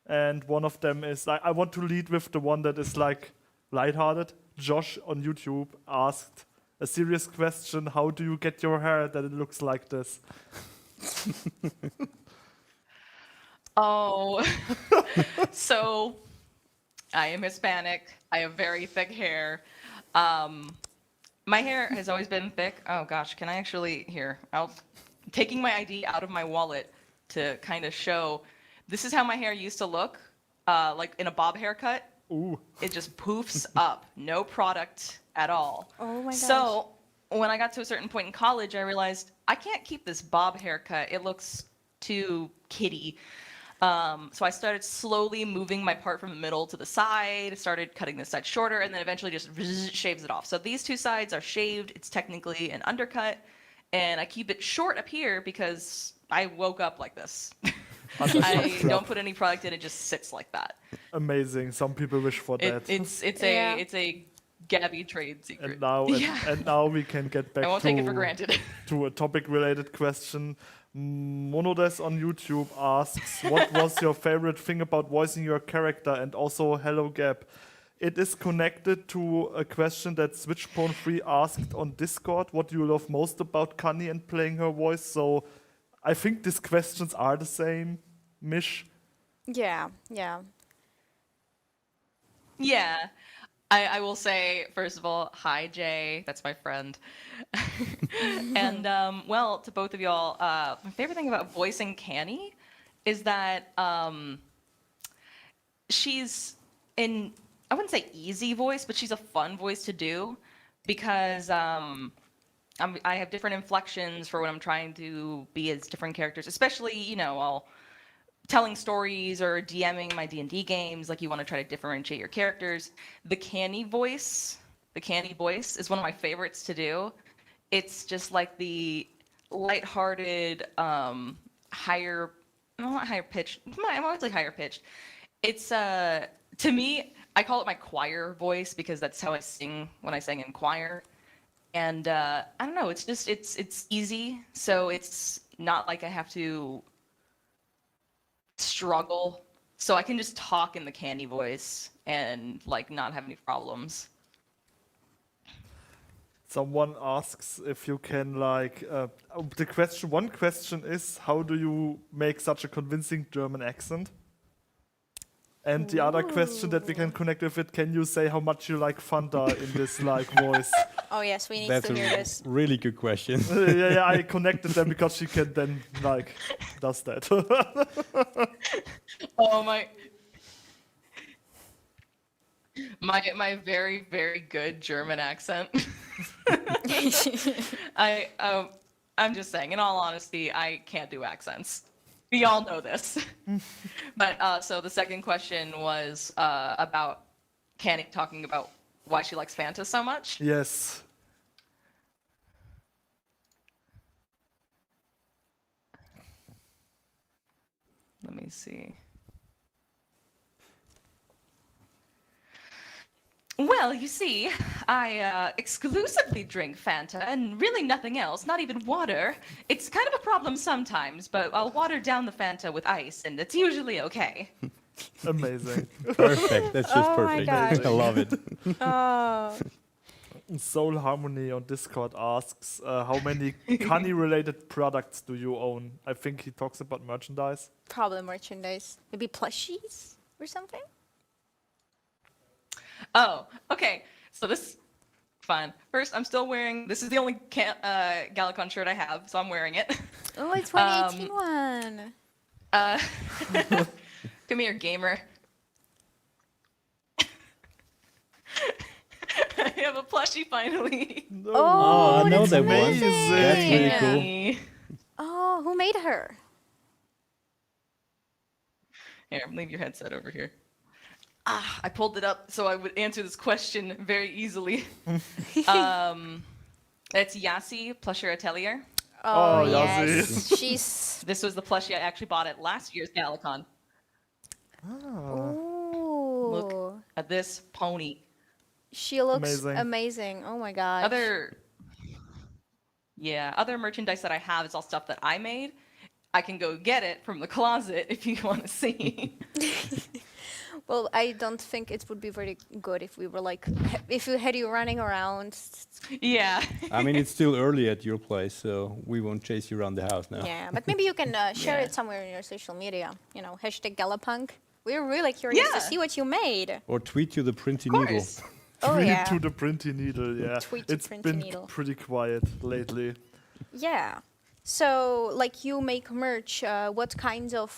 And one of them is like, I want to lead with the one that is like lighthearted. Josh on YouTube asked a serious question: how do you get your hair that it looks like this? Oh, so I am Hispanic. I have very thick hair. My hair has always been thick. Oh gosh, can I actually, taking my ID out of my wallet to kind of show, this is how my hair used to look, like in a bob haircut. Ooh. It just poofs up, no product at all. Oh my gosh. So when I got to a certain point in college, I realized I can't keep this bob haircut. It looks too kiddie. So I started slowly moving my part from the middle to the side, started cutting this side shorter, and then eventually just shaves it off. So these 2 sides are shaved. It's technically an undercut, and I keep it short up here because I woke up like this. I don't put any product in, it just sits like that. Amazing. Some people wish for that. It's a Gabby trade secret. And now we can get back I won't take it for granted. to a topic-related question. Monodes on YouTube asks, what was your favorite thing about voicing your character? And also, hello Gab. It is connected to a question that Switchpone3 asked on Discord. What do you love most about Kani and playing her voice? So I think these questions are the same, Mish. Yeah. Yeah. I will say, first of all, hi, Jay. That's my friend. And, well, to both of y'all, my favorite thing about voicing Canny is that she's I wouldn't say easy voice, but she's a fun voice to do because I have different inflections for when I'm trying to be as different characters, especially, I'll telling stories or DMing my D&D games, like you want to try to differentiate your characters. The Canny voice is one of my favorites to do. It's just like the lighthearted, not higher pitched. I'm always like higher pitched. It's to me, I call it my choir voice because that's how I sing when I sing in choir. And I don't know, it's just it's easy, so it's not like I have to struggle, so I can just talk in the Candy voice and like not have any problems. Someone asks if you can one question is, how do you make such a convincing German accent? And the other question that we can connect with it, can you say how much you like Fanta in this voice? Oh yes, we need That's to hear a this. really good question. yeah, I connected them because she can then does that. Oh my very, very good German accent. I'm just saying, in all honesty, I can't do accents. We all know this. But so the second question was about Canny talking about why she likes Fanta so much. Yes. Let me see. Well, you see, I exclusively drink Fanta and really nothing else, not even water. It's kind of a problem sometimes, but I'll water down the Fanta with ice and it's usually okay. Amazing. Perfect. That's just Oh my perfect. gosh. I love it. Oh, Soul Harmony on Discord asks, how many Kani-related products do you own? I think he talks about merchandise. probably merchandise. Maybe plushies or something? Oh, okay. So this, fine. First, I'm still wearing. This is the only GalaCon shirt I have, so I'm wearing it. Oh, it's 2018 one. Uh, come here, gamer. I have a plushie finally. Oh, I know that's that one. amazing. That's really cool. Yay. Oh, who made her? Here, leave your headset over here. I pulled it up so I would answer this question very easily. It's Yassi Plusher Atelier. Oh, yes. She's. This was the plushie I actually bought at last year's GalaCon. Ooh. At this pony. She looks Amazing. amazing. Oh my god. Other merchandise that I have is all stuff that I made. I can go get it from the closet if you want to see. Well, I don't think it would be very good if we were like, if we had you running around. Yeah. I mean, it's still early at your place, so we won't chase you around the house now. Yeah, but maybe you can share Yeah. it somewhere in your social media. You know, hashtag Galapunk. We're really curious to Yeah. see what you made. Or tweet to the printy Of needle. course. Oh Tweet yeah. to the printy needle, yeah. Tweet to It's printy been needle. pretty quiet lately. Yeah. So, like, you make merch. What kinds of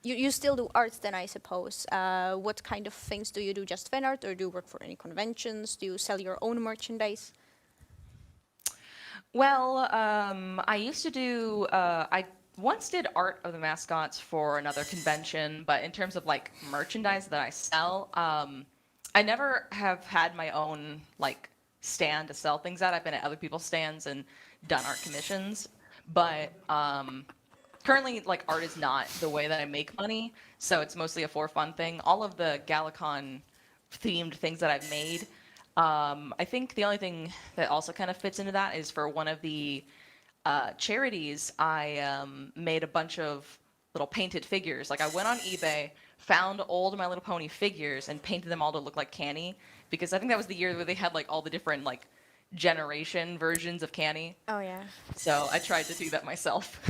you still do art then, I suppose. What kind of things do you do? Just fan art, or do you work for any conventions? Do you sell your own merchandise? Well, I used to do. I once did art of the mascots for another convention, but in terms of like merchandise that I sell, I never have had my own like stand to sell things at. I've been at other people's stands and done art commissions, but currently like art is not the way that I make money, so it's mostly a for fun thing. All of the GalaCon themed things that I've made, I think the only thing that also kind of fits into that is for one of the charities, I made a bunch of little painted figures. Like I went on eBay, found old My Little Pony figures, and painted them all to look like Canny, because I think that was the year where they had like all the different like generation versions of Canny. Oh yeah. So I tried to do that myself.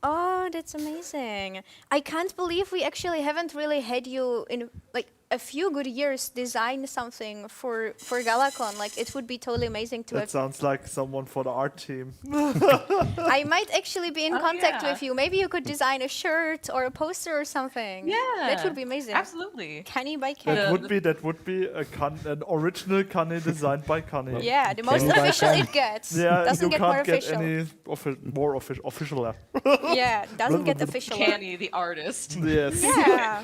Oh, that's amazing. I can't believe we actually haven't really had you in like a few good years design something for GalaCon. Like it would be totally amazing to That have. sounds like someone for the art team. I might actually be in Oh, contact yeah. with you. Maybe you could design a shirt or a poster or something. Yeah. That would be amazing. Absolutely. Canny by Canny. That would be an original Kani designed by Kani. Yeah, the most Canny by official Canny. it gets. Yeah, Doesn't you get more can't get official. any more official. Yeah, doesn't get official. Canny, the artist. Yes. Yeah.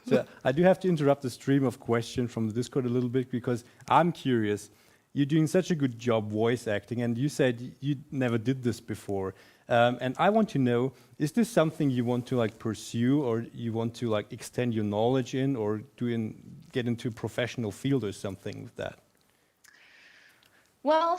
So I do have to interrupt the stream of questions from the Discord a little bit because I'm curious. You're doing such a good job voice acting, and you said you never did this before. And I want to know, is this something you want to like pursue, or you want to like extend your knowledge in, or get into a professional field or something with that? Well,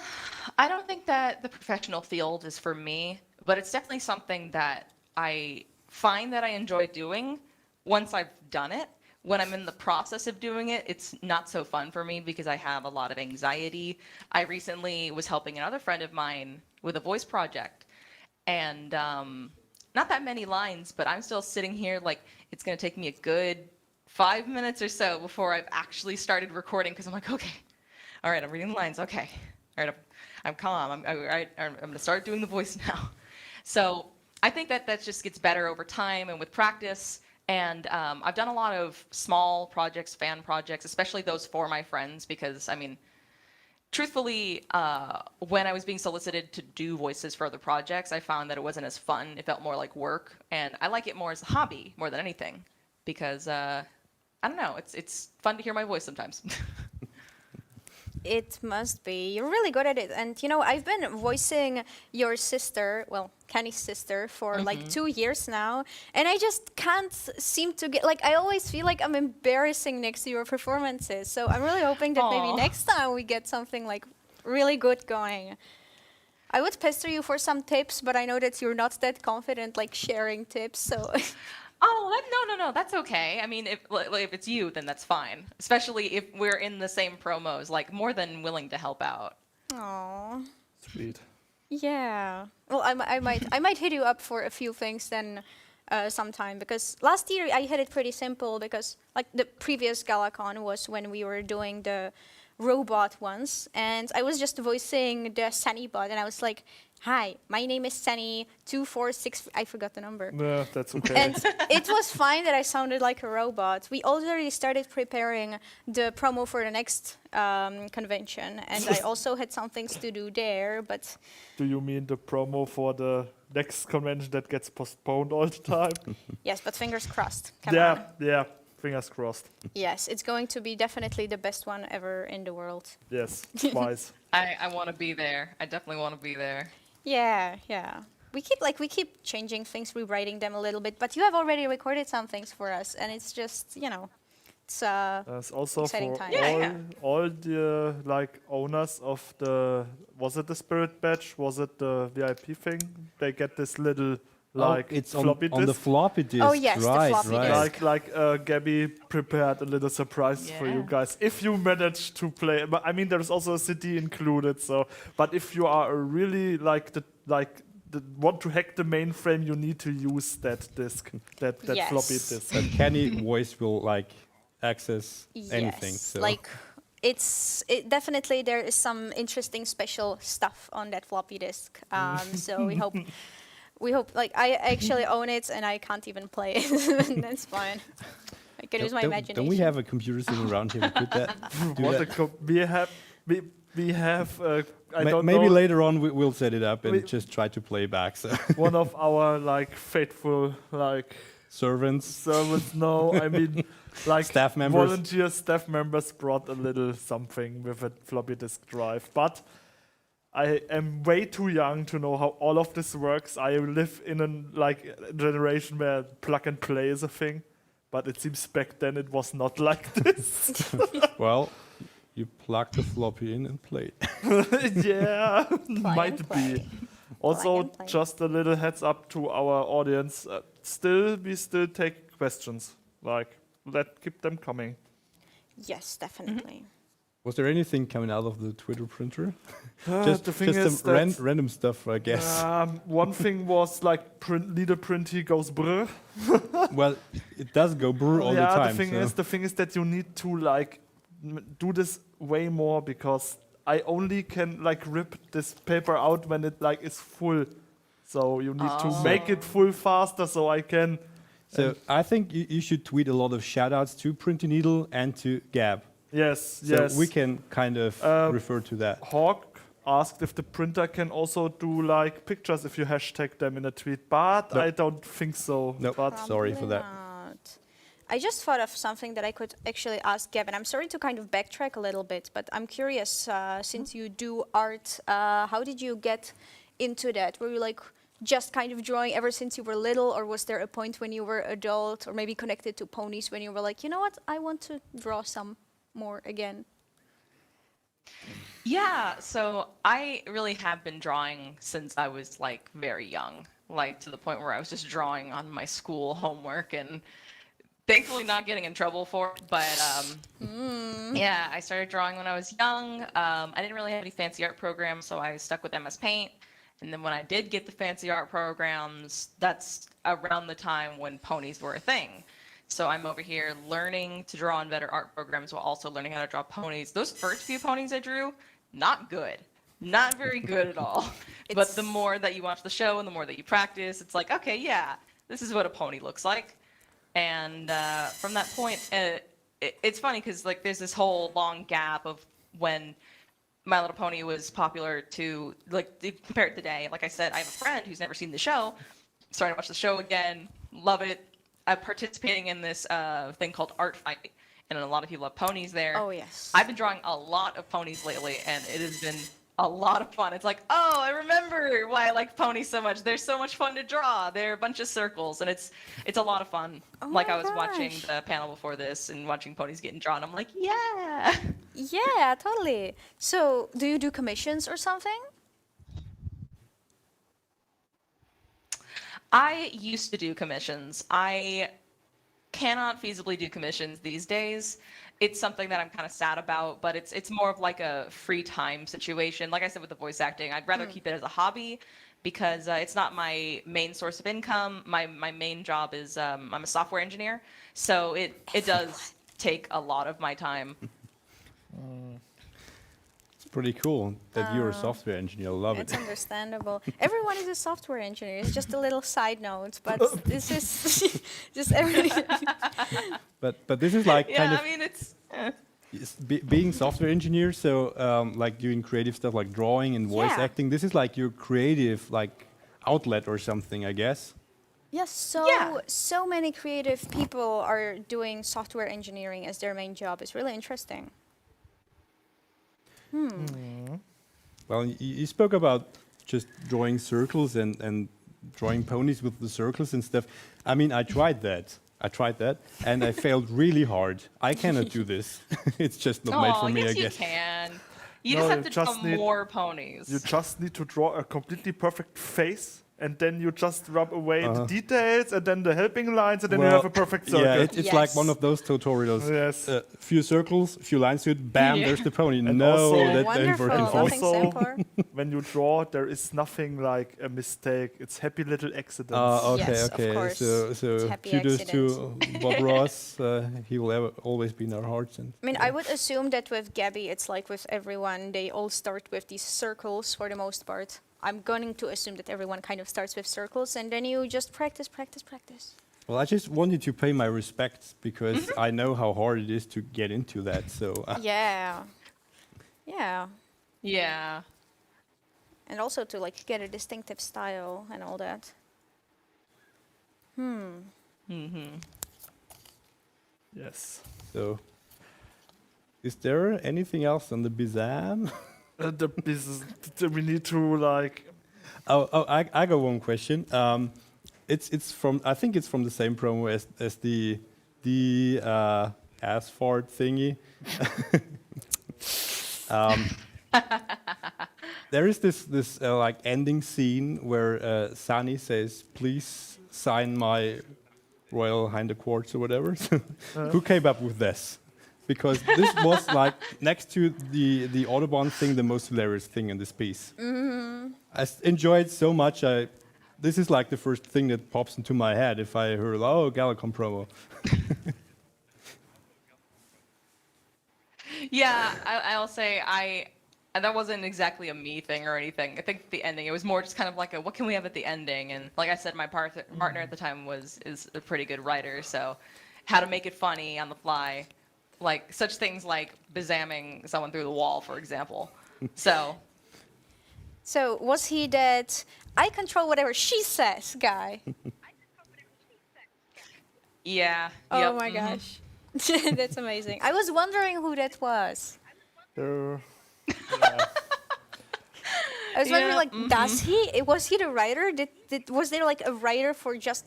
I don't think that the professional field is for me, but it's definitely something that I find that I enjoy doing once I've done it. When I'm in the process of doing it, it's not so fun for me because I have a lot of anxiety. I recently was helping another friend of mine with a voice project, and not that many lines, but I'm still sitting here like it's going to take me a good 5 minutes or so before I've actually started recording, because I'm like, okay, all right, I'm reading the lines, okay, all right, I'm calm, I'm going to start doing the voice now. So I think that just gets better over time and with practice. And I've done a lot of small projects, fan projects, especially those for my friends, because, I mean, truthfully, when I was being solicited to do voices for other projects, I found that it wasn't as fun. It felt more like work. And I like it more as a hobby more than anything, because, I don't know, it's fun to hear my voice sometimes. It must be. You're really good at it. And, you know, I've been voicing your sister, well, Kenny's sister, for like 2 years now. And I just can't seem to get, like, I always feel like I'm embarrassing next to your performances. So I'm really hoping that maybe Aw. next time we get something like really good going. I would pester you for some tips, but I know that you're not that confident, like sharing tips. So Oh, no, that's okay. I mean, if it's you, then that's fine. Especially if we're in the same promos, like more than willing to help out. Aww. Sweet. Yeah. Well, I might hit you up for a few things then sometime, because last year I had it pretty simple, because like the previous GalaCon was when we were doing the robot ones, and I was just voicing the Sunny bot, and I was like, "Hi, my name is Sunny246." I forgot the number. Yeah, that's okay. And it was fine that I sounded like a robot. We already started preparing the promo for the next convention, and I also had some things to do there, but... Do you mean the promo for the next convention that gets postponed all the time? Yes, but fingers crossed. Come on. Yeah, fingers crossed. Yes, it's going to be definitely the best one ever in the world. Yes, twice. I want to be there. I definitely want to be there. Yeah. We keep changing things, rewriting them a little bit, but you have already recorded some things for us, and it's just, it's There's also exciting for time. all the like owners of the, was it the Spirit Badge? Was it the VIP thing? They get this little like it's floppy on the disk. floppy disk. Oh, yes, the right, floppy right. disk. Like Gabby prepared a little surprise for you Yeah. guys if you manage to play. But I mean, there's also a CD included. So, but if you are really the want to hack the mainframe, you need to use that disk, that Yes. floppy disk. But Kenny voice will like access anything. Yes, So. like it definitely there is some interesting special stuff on that floppy disk. So we hope like I actually own it and I can't even play it. That's fine. I can use my imagination. Don't we have a computer sitting around here? Could that do What that? we have I don't Maybe know, later on we'll set it up and We- just try to play back. So one of our like faithful like servants, servants. No, I mean like Staff members. volunteer staff members brought a little something with a floppy disk drive, but I am way too young to know how all of this works. I live in a generation where plug and play is a thing, but it seems back then it was not like this. well, you plug the floppy in and play. Yeah, Play might and play. be. Also, and play. just a little heads up to our audience. We still take questions. Like, keep them coming. Yes, definitely. Was there anything coming out of the Twitter printer? The thing just is some that random stuff, I guess. one thing was like leader print he goes brr. Well, it does go brr all the time. The thing is that you need to like do this way more, because I only can like rip this paper out when it like is full. So you need to make it full faster so I can. So I think you should tweet a lot of shout-outs to Printy Needle and to Gab. Yes, So yes. we can kind of refer to that. Hawk asked if the printer can also do like pictures if you hashtag them in a tweet, but Nope. I don't think so. Nope. But Sorry for that. Not. I just thought of something that I could actually ask Gavin. I'm sorry to kind of backtrack a little bit, but I'm curious, since you do art, how did you get into that? Were you like just kind of drawing ever since you were little, or was there a point when you were adult, or maybe connected to ponies when you were like, you know what, I want to draw some more again? Yeah, so I really have been drawing since I was like very young, like to the point where I was just drawing on my school homework and thankfully not getting in trouble for it. But yeah, I started drawing when I was young. I didn't really have any fancy art programs, so I stuck with MS Paint. And then when I did get the fancy art programs, that's around the time when ponies were a thing. So I'm over here learning to draw on better art programs while also learning how to draw ponies. Those first few ponies I drew, not good. Not very good at all. But the more that you watch the show and the more that you practice, it's like, okay, yeah, this is what a pony looks like. And from that point, it's funny because like there's this whole long gap of when My Little Pony was popular to like compare it today. Like I said, I have a friend who's never seen the show, starting to watch the show again, love it. I'm participating in this thing called Art Fight, and a lot of people have ponies there. Oh, yes. I've been drawing a lot of ponies lately, and it has been a lot of fun. It's like, oh, I remember why I like ponies so much. They're so much fun to draw. They're a bunch of circles, and it's a lot of fun. Oh like my I was watching gosh. the panel before this and watching ponies getting drawn. I'm like, yeah. Yeah, totally. So do you do commissions or something? I used to do commissions. I cannot feasibly do commissions these days. It's something that I'm kind of sad about, but it's more of like a free time situation. Like I said with the voice acting, I'd rather keep it as a hobby because it's not my main source of income. My main job is I'm a software engineer, so it does take a lot of my time. It's pretty cool that you're a software engineer. I love It's it. understandable. Everyone is a software engineer. It's just a little side note, but this is just everything. But this is like Yeah, kind of I mean being software engineer. So like doing creative stuff like drawing and voice Yeah. acting. This is like your creative like outlet or something, I guess. Yes, Yeah. so many creative people are doing software engineering as their main job. It's really interesting. Well, you spoke about just drawing circles and drawing ponies with the circles and stuff. I mean, I tried that, and I failed really hard. I cannot do this. It's just not made for me, yes, I guess. you can. You No, just have you to just draw need- more ponies. You just need to draw a completely perfect face, and then you just rub away the Uh-huh. details, and then the helping lines, and then you Well, have a perfect circle. Yeah, it's like Yes. one of those tutorials. Yes. Few circles, few lines to it, bam, Yeah. there's the pony. And No, also- that ain't Wonderful, working for me. nothing Also- simpler. When you draw, there is nothing like a mistake. It's happy little accidents. Okay, Yes, of okay. course. So It's happy kudos accidents. to Bob Ross. He will always be in our hearts. And I mean, I would assume that with Gabby, it's like with everyone, they all start with these circles for the most part. I'm going to assume that everyone kind of starts with circles, and then you just practice, practice, practice. well, I just wanted to pay my respects because I know how hard it is to get into that. So Yeah. Yeah. Yeah. And also to like get a distinctive style and all that. Yes. so, is there anything else on the Bizam? The business. We need to like. I got one question. It's from I think it's from the same promo as the ass fart thingy. There is this like ending scene where Sunny says, "Please sign my Royal Hind Quartz" or whatever. Who came up with this? Because this was like next to the Autobahn thing, the most hilarious thing in this piece. I enjoyed so much. This is like the first thing that pops into my head if I heard, "Oh, GalaCon promo." Yeah, I'll say that wasn't exactly a me thing or anything. I think the ending, it was more just kind of like a, what can we have at the ending? And like I said, my partner at the time is a pretty good writer, so how to make it funny on the fly, like such things like bezamming someone through the wall, for example. So So was he that I control whatever she says guy? yeah. Oh yep, my mhm. gosh. That's amazing. I was wondering who that was. There. I was wondering, Yeah, like, does he? Was he the writer? Was there like a writer for just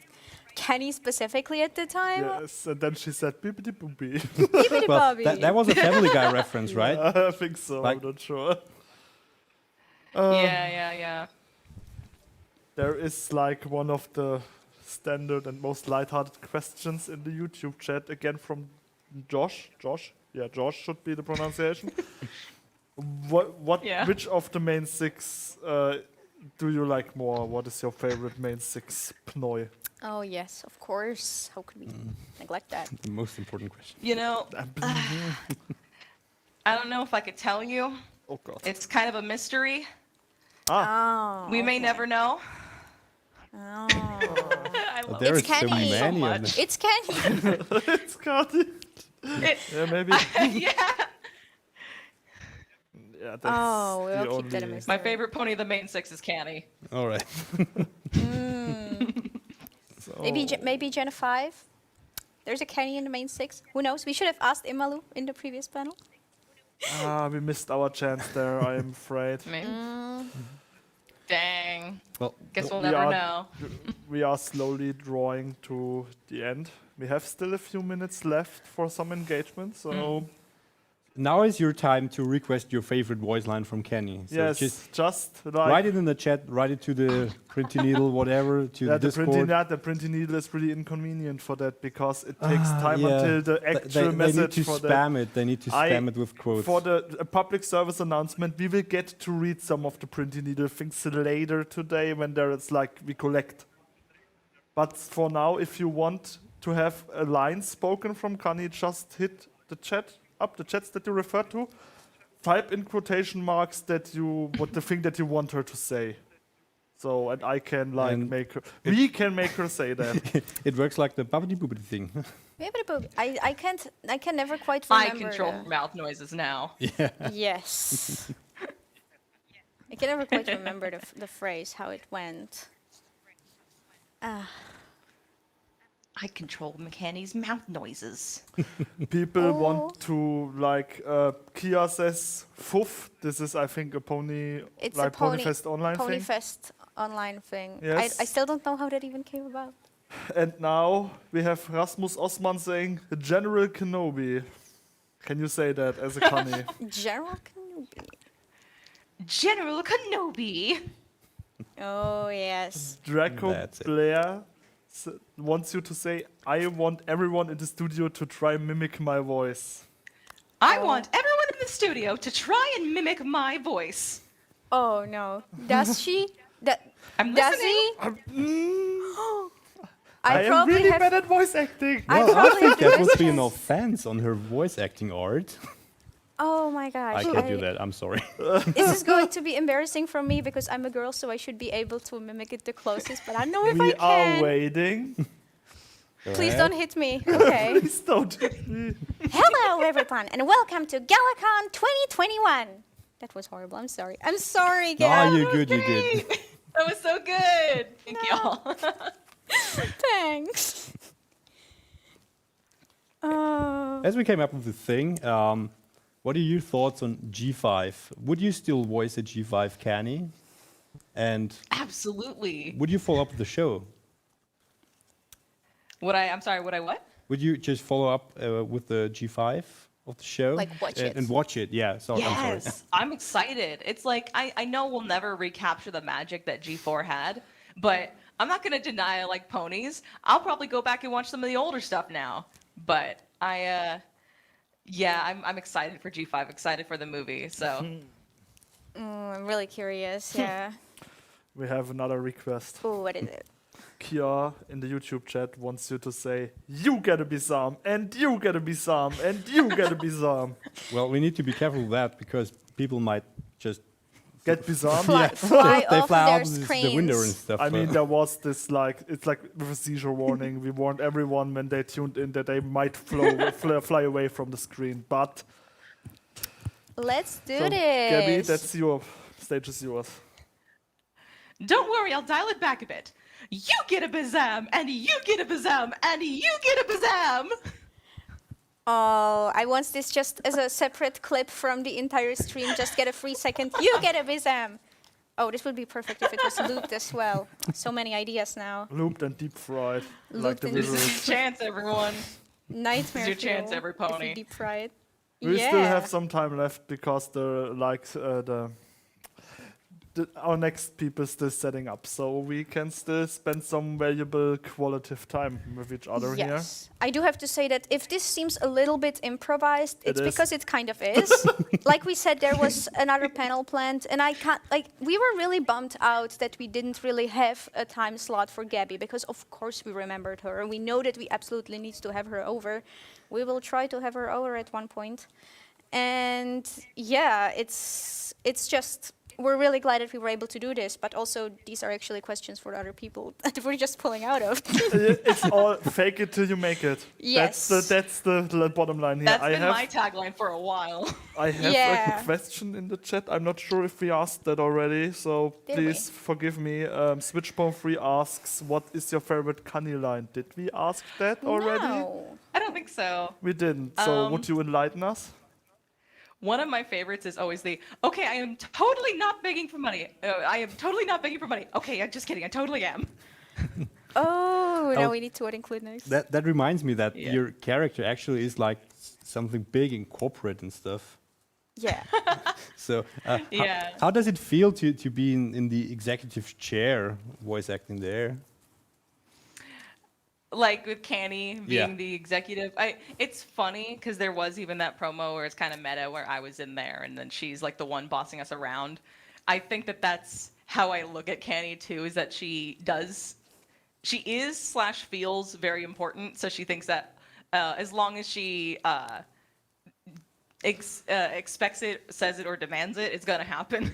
Kenny specifically at the time? Yes, and then she said "bippity boopy." Bibbidi Well, Bobby. that was a Family Guy reference, right? I think so. Like- I'm not sure. Yeah. There is like one of the standard and most lighthearted questions in the YouTube chat again from Josh. Yeah, Josh should be the pronunciation. Yeah. Which of the main six do you like more? What is your favorite main six pnoi? Oh yes, of course. How could we neglect that? The most important question. You know, I don't know if I could tell you. Oh god. It's kind of a mystery. Oh. We may never know. Oh. I love There It's is so Kenny. many So of them. It's Kenny. It's got it. it. Yeah, maybe. Yeah. Yeah, that's Oh, the we'll keep that a only- mystery. My favorite pony of the main six is Canny. All right. So, Maybe Gen 5. There's a Kenny in the main six. Who knows? We should have asked Imalu in the previous panel. we missed our chance there, I am afraid. I mean, dang. Well, Guess we'll We never are- know. We are slowly drawing to the end. We have still a few minutes left for some engagement, so now is your time to request your favorite voice line from Kenny. So Yes, just like write it in the chat, write it to the Printy Needle, whatever, to the Discord. the printing needle is pretty inconvenient for that because it takes time until the actual they message need to for spam that. it. They need to spam it with quotes. For the public service announcement, we will get to read some of the printing needle things later today when there is like we collect. But for now, if you want to have a line spoken from Kani, just hit the chats that you refer to. Type in quotation marks that what the thing that you want her to say. So, and I can we can make her say that. It works like the bubbly boobity thing. I can never quite remember. I control mouth noises now. Yes. I can never quite remember the phrase, how it went. I control McKenny's mouth noises. People want to Kia says Fuff. This is I think a pony It's like a Ponyfest online thing. Ponyfest online thing. Yes. I still don't know how that even came about. And now we have Rasmus Osman saying General Kenobi. Can you say that as a Kani? General Kenobi. General Kenobi. Oh yes. Draco That's it. Blair wants you to say, I want everyone in the studio to try mimic my voice. I want everyone in the studio to try and mimic my voice. Oh no. Does she? I'm Does listening. he? I am probably really have- bad at voice acting. I Well, I probably think have that to would be check. an offense on her voice acting art. Oh my gosh. I can't do that. I'm sorry. This is going to be embarrassing for me because I'm a girl, so I should be able to mimic it the closest. But I don't know if I We can. are waiting. Please don't hit me. Okay. Please don't hit me. Hello, everyone, and welcome to GalaCon 2021. That was horrible. I'm sorry. I'm sorry, No, Gal. you're good. You're good. That was so good. Thank y'all. Thanks. Oh. As we came up with the thing, what are your thoughts on G5? Would you still voice a G5 Canny? And Absolutely. would you follow up with the show? I'm sorry, would I what? Would you just follow up with the G5 of the show? Like watch it. And watch it, yeah. Sorry, I'm sorry. Yes, I'm excited. It's like, I know we'll never recapture the magic that G4 had, but I'm not going to deny I like ponies. I'll probably go back and watch some of the older stuff now. But I'm excited for G5, excited for the movie, so. I'm really curious. Yeah. We have another request. Oh, what is it? Kia in the YouTube chat wants you to say, you gotta be Sam, and you gotta be Sam, and you gotta be Sam. Well, we need to be careful with that because people might just Get Bizarre? Fly they off fly their out the screens. window and stuff. I mean, there was this it's like with a seizure warning. We warned everyone when they tuned in that they might fly away from the screen. But Let's do so, this. Gabby, that's your stage is yours. Don't worry, I'll dial it back a bit. You get a bazam, and you get a bazam, and you get a bazam! Oh, I want this just as a separate clip from the entire stream. Just get a 3 second. You get a bizam. Oh, this would be perfect if it was looped as well. So many ideas now. Looped and deep fried. Like Looped the and This visuals. is your chance, everyone. Nightmare. This is your chance, fuel every if you pony. deep fry it. We yeah. still have some time left because our next people still setting up, so we can still spend some valuable qualitative time with each other here. Yes. I do have to say that if this seems a little bit improvised, It it's is. because it kind of is. Like we said, there was another panel planned, and we were really bummed out that we didn't really have a time slot for Gabby, because of course we remembered her, and we know that we absolutely need to have her over. We will try to have her over at one point. And yeah, it's just, we're really glad that we were able to do this, but also these are actually questions for other people that we're just pulling out of. It's all fake it till you make it. Yes. That's the bottom line here. That's been my tagline for a while. I have Yeah. a question in the chat. I'm not sure if we asked that already, so Did please forgive me. Switchbone3 asks, what is your favorite Kani line? Did we ask that already? No. I don't think so. We didn't. So would you enlighten us? One of my favorites is always okay, I am totally not begging for money. I am totally not begging for money. Okay, I'm just kidding. I totally am. Oh, Oh. now we need to include next. That reminds me that Yeah. your character actually is like something big in corporate and stuff. Yeah. So, Yeah. how does it feel to be in the executive chair, voice acting there? Like with Canny being Yeah. the executive, it's funny because there was even that promo where it's kind of meta where I was in there and then she's like the one bossing us around. I think that that's how I look at Canny too, is that she is / feels very important. So she thinks that as long as she expects it, says it, or demands it, it's gonna happen.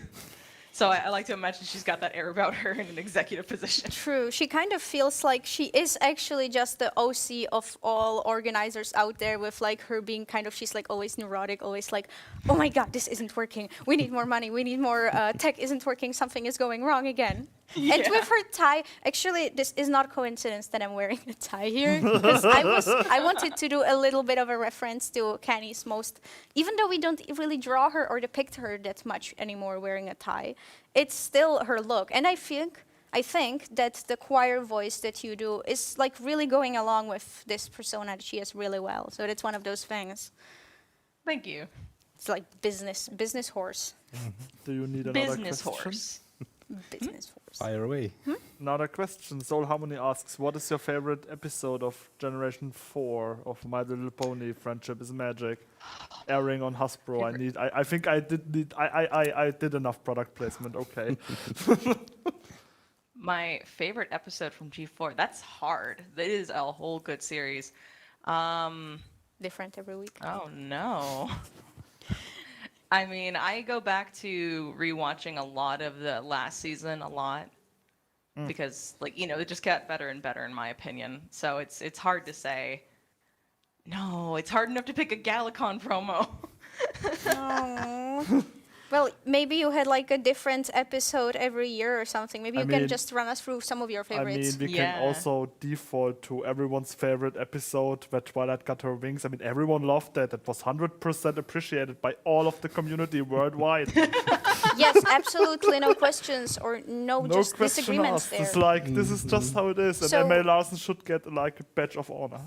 So I like to imagine she's got that air about her in an executive position. True. She kind of feels like she is actually just the OC of all organizers out there, with like her being kind of, she's like always neurotic, always like, oh my God, this isn't working. We need more money. We need more tech isn't working. Something is going wrong again. Yeah. And with her tie, actually, this is not coincidence that I'm wearing a tie here, because I wanted to do a little bit of a reference to Canny's most, even though we don't really draw her or depict her that much anymore wearing a tie, it's still her look. And I think that the choir voice that you do is like really going along with this persona that she has really well. So that's one of those things. Thank you. It's like business horse. Do you need another Business question? horse. Business horse. Fire away. Another question. Soul Harmony asks, what is your favorite episode of Generation 4 of My Little Pony Friendship is Magic? Airing on Hasbro. I think I did enough product placement, okay. My favorite episode from G4. That's hard. That is a whole good series. Different every week. Oh no. I mean, I go back to rewatching a lot of the last season a lot because, like, you know, it just got better and better in my opinion. So it's hard to say. No, it's hard enough to pick a GalaCon promo. Oh. Well, maybe you had like a different episode every year or something. Maybe you can just run us through some of your favorites. I mean, we Yeah. can also default to everyone's favorite episode where Twilight got her wings. I mean, everyone loved that. It was 100% appreciated by all of the community worldwide. Yes, absolutely, no questions or no just question disagreements asked. there. It's like, this is just how it is. And So- M.A. Larson should get like a badge of honor.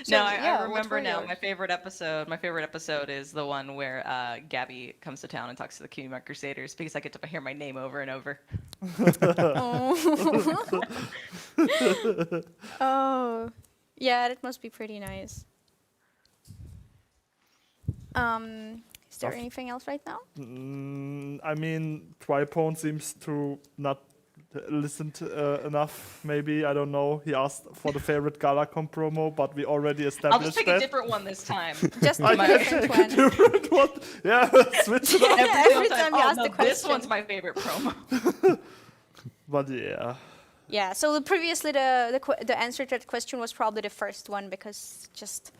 So, No, yeah, I what remember were now. your- My favorite episode is the one where Gabby comes to town and talks to the Cutie Crusaders because I get to hear my name over and over. Oh, yeah, that must be pretty nice. Is there anything else right now? I mean, Tripone seems to not listen to, enough, maybe. I don't know. He asked for the favorite GalaCon promo, but we already I'll just established pick that. a different one this time. Just I pick a can different take a one. different one. Yeah, switch it up. Every single time you ask no, the this question. one's my favorite promo. But yeah. Yeah, so previously the answer to that question was probably the first one, because just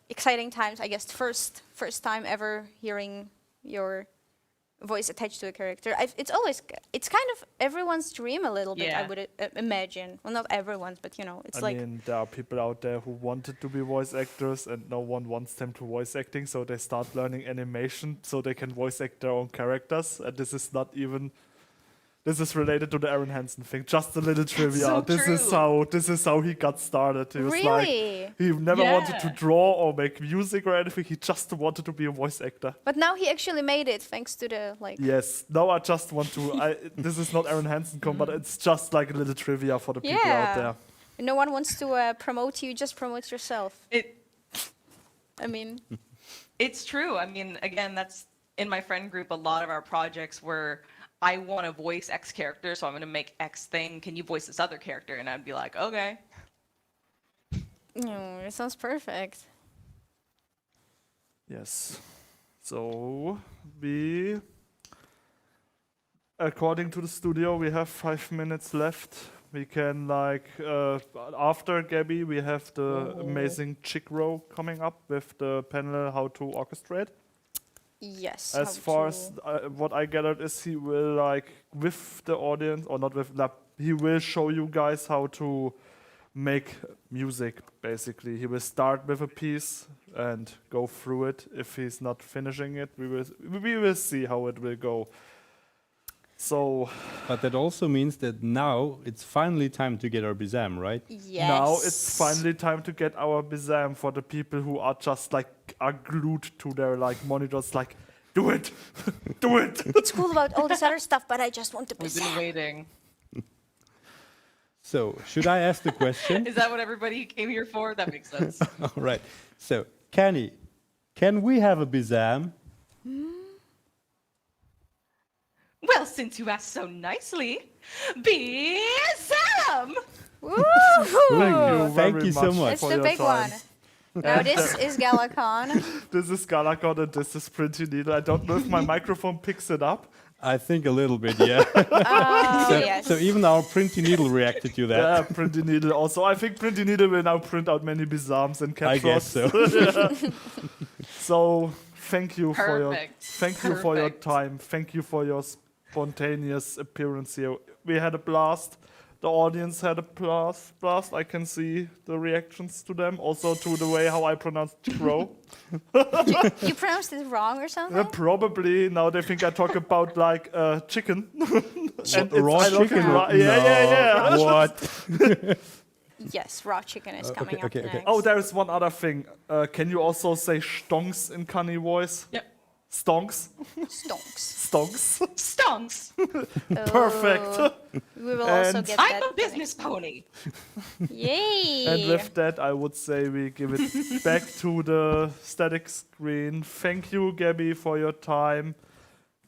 exciting times, I guess. First time ever hearing your voice attached to a character. It's kind of everyone's dream a little bit, Yeah. I would imagine. Well, not everyone's, but you know, it's I like, mean, there are people out there who wanted to be voice actors and no one wants them to voice acting, so they start learning animation so they can voice act their own characters. And this is not even... This is related to the Aaron Hansen thing. Just a little trivia. so This is how he got started. He was really? like, he never wanted to Yeah. draw or make music or anything. He just wanted to be a voice actor. But now he actually made it thanks to the like. Yes. Now I just want to. This is not Aaron Hansen but it's just like a little trivia for the people out there. No one wants to promote you, just promote yourself. I mean, It's true. I mean, again, that's in my friend group. A lot of our projects were, I want to voice X character, so I'm going to make X thing. Can you voice this other character? And I'd be like, okay. it sounds perfect. Yes. So we, according to the studio, we have 5 minutes left. We can after Gabby, we have the amazing Chick Row coming up with the panel How to Orchestrate. Yes. As far as what I gathered is he will with the audience, or not with, he will show you guys how to make music, basically. He will start with a piece and go through it. If he's not finishing it, we will see how it will go. So But that also means that now it's finally time to get our Bizam, right? Yes. now it's finally time to get our Bizam for the people who are just like are glued to their like monitors. Like, do it, do it. It's cool about all this other stuff, but I just want to be We've been waiting. So, should I ask the question? Is that what everybody came here for? That makes sense. All right. So, Kenny, can we have a Bizam? Well, since you asked so nicely, Bizam! Woohoo! Thank you so much. It's for the your big time. one. Now this is GalaCon. This is GalaCon and this is Printy Needle. I don't know if my microphone picks it up. I think a little bit, yeah. Yes. So even our printy needle reacted to that. Yeah, Printy Needle also. I think Printy Needle will now print out many Bizarms and I guess captures. so. So thank you for your Perfect. time. Thank you for your spontaneous appearance here. We had a blast. The audience had a blast. I can see the reactions to them. Also to the way how I pronounced crow. You pronounced it wrong or something? Probably now they think I talk about like chicken. And Raw I look chicken? at yeah. What? Yes, raw chicken is coming okay. up next. Oh, there is one other thing. Can you also say stonks in Canny voice? Yep. Stonks? Stonks. Stonks? Stonks! Perfect. We will also And- get that. I'm a business pony. Yay! And with that, I would say we give it back to the static screen. Thank you, Gabby, for your time.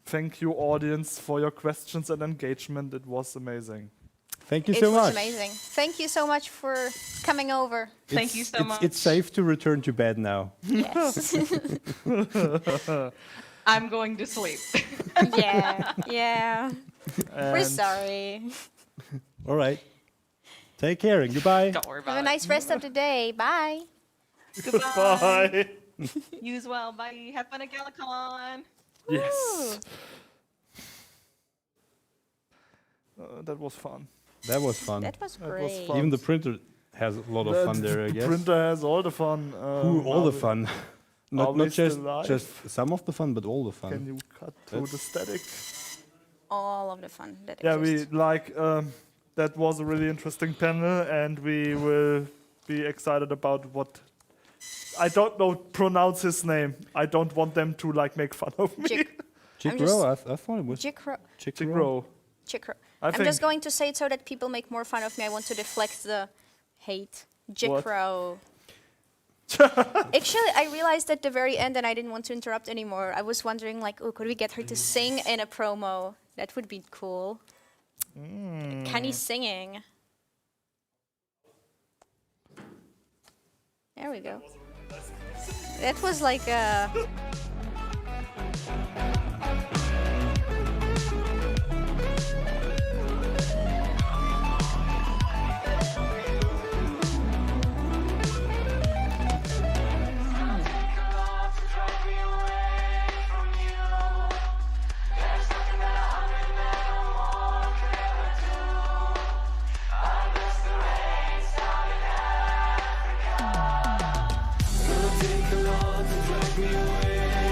Thank you, audience, for your questions and engagement. It was amazing. Thank you It so was much. amazing. Thank you so much for coming over. Thank you so much. It's safe to return to bed now. Yes. I'm going to sleep. yeah. We're And sorry. All right. Take care and goodbye. Don't worry Have about a nice rest of the day. Bye. it. Goodbye. bye. You as well. Bye. Have fun at GalaCon. Yes. That was fun. That was fun. That was That was great. fun. Even the printer has a lot of fun there, I The guess. printer has all the fun. Ooh, all the fun. Are Not we just still live? just some of the fun, but all the Can fun. you cut through the static? All of the fun that Yeah, we exists. like that was a really interesting panel, and we will be excited about what I don't know pronounce his name. I don't want them to like make fun of me. I'm Chick-Row, I thought it was Jikro. Chick-Row. Chikro. I'm I just think going to say it so that people make more fun of me. I want to deflect the hate. Jikro. Actually, I realized at the very end, and I didn't want to interrupt anymore. I was wondering, like, oh, could we get her to sing in a promo? That would be cool. Kenny singing. There we go. That was like a. Gonna take a lot to drag me away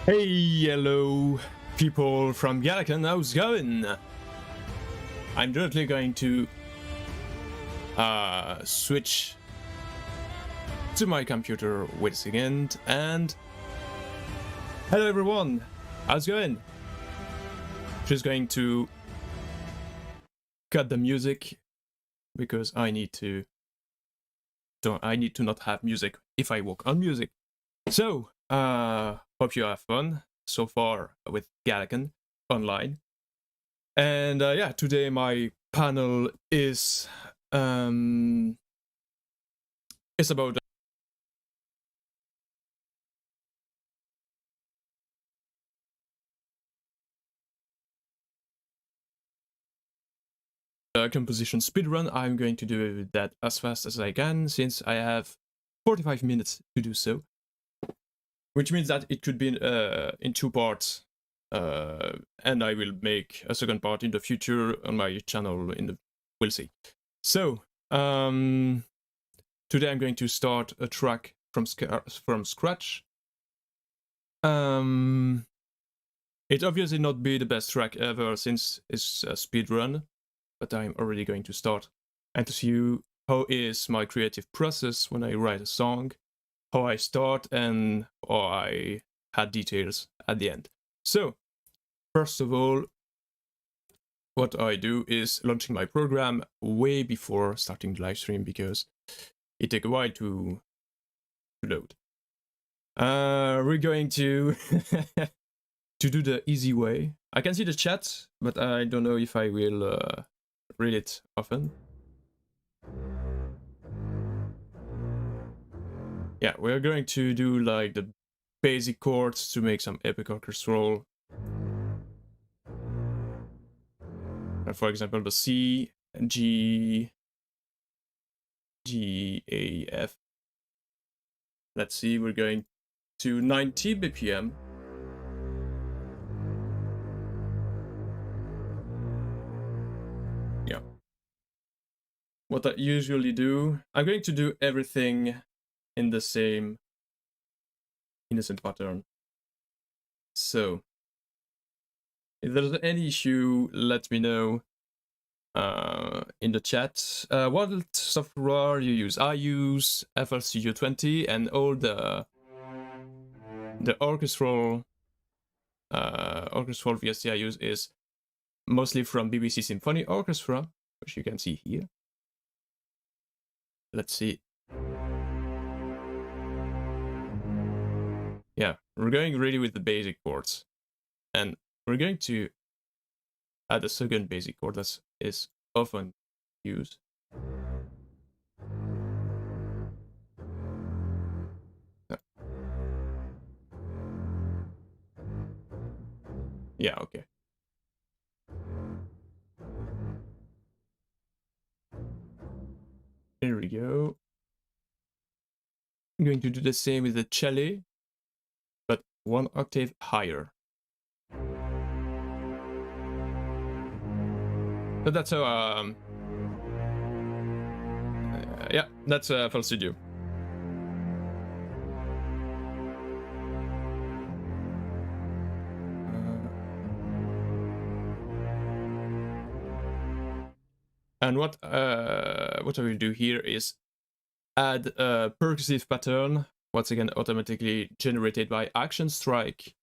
Hey, hello, people from GalaCon, how's it going? I'm directly going to switch to my computer. Wait a second, and hello everyone, how's it going? Just going to cut the music because I need to not have music if I work on music. So, hope you have fun so far with GalaCon online. And yeah, today my panel is about composition speedrun. I'm going to do that as fast as I can since I have 45 minutes to do so, which means that it could be in 2 parts, and I will make a second part in the future on my channel. We'll see. So today I'm going to start a track from scratch. It obviously not be the best track ever since it's a speedrun, but I'm already going to start and to see how is my creative process when I write a song, how I start, and how I add details at the end. So, first of all, what I do is launching my program way before starting the live stream because it takes a while to load. We're going to to do the easy way. I can see the chat, but I don't know if I will read it often. Yeah, we're going to do like the basic chords to make some epic orchestral. For example, the C, G, A, F. Let's see, we're going to 90 BPM. Yeah. What I usually do, I'm going to do everything in the same innocent pattern. So if there's any issue, let me know in the chat. What software you use? I use FL Studio 20, and all the orchestral VST I use is mostly from BBC Symphony Orchestra, which you can see here. Let's see. Yeah, we're going really with the basic chords, and we're going to add a second basic chord that is often used. Yeah, okay. Here we go. I'm going to do the same with the cello, but 1 octave higher. So that's how, yeah, that's FL Studio. And what I will do here is add a percussive pattern, once again automatically generated by Action Strike,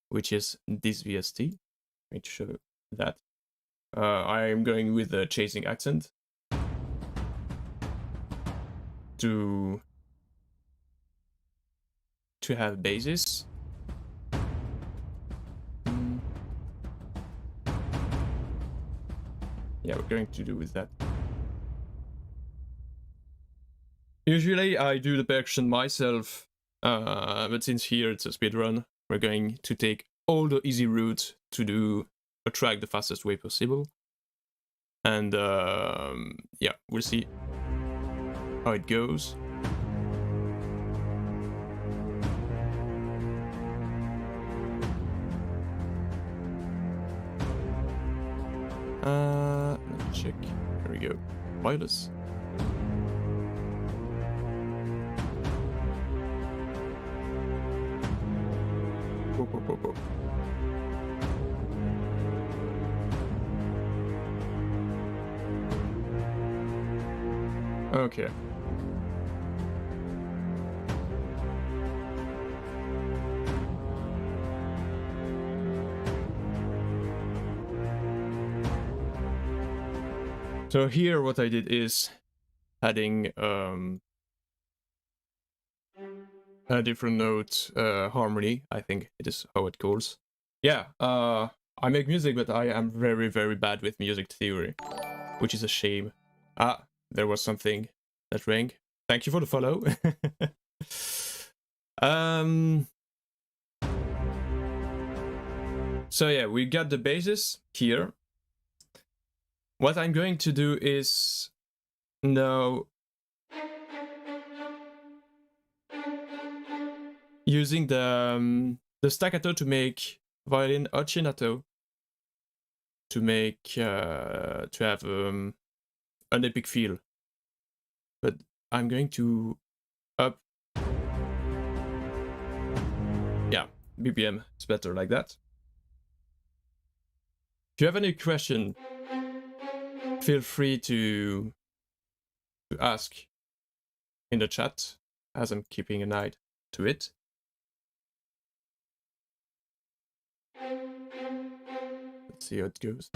which is this VST. Let me show that. I'm going with the chasing accent to have basis. Yeah, we're going to do with that. Usually I do the percussion myself, but since here it's a speedrun, we're going to take all the easy routes to do a track the fastest way possible. And yeah, we'll see how it goes. Let me check. Here we go. Wireless. Okay. So here what I did is adding a different note harmony, I think it is how it calls. Yeah, I make music, but I am very, very bad with music theory, which is a shame. Ah, there was something that rang. Thank you for the follow. So yeah, we got the basis here. What I'm going to do is now using the staccato to make violin ostinato to make to have an epic feel. But I'm going to up, yeah, BPM is better like that. If you have any question, feel free to ask in the chat, as I'm keeping an eye to it. Let's see how it goes.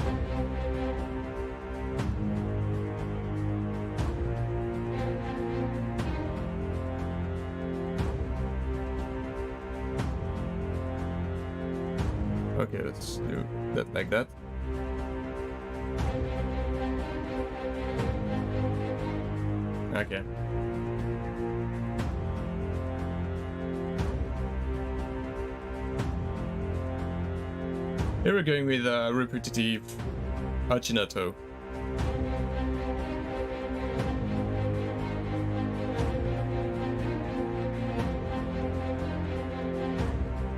Okay, let's do that like that. Okay. Here we're going with a repetitive ostinato.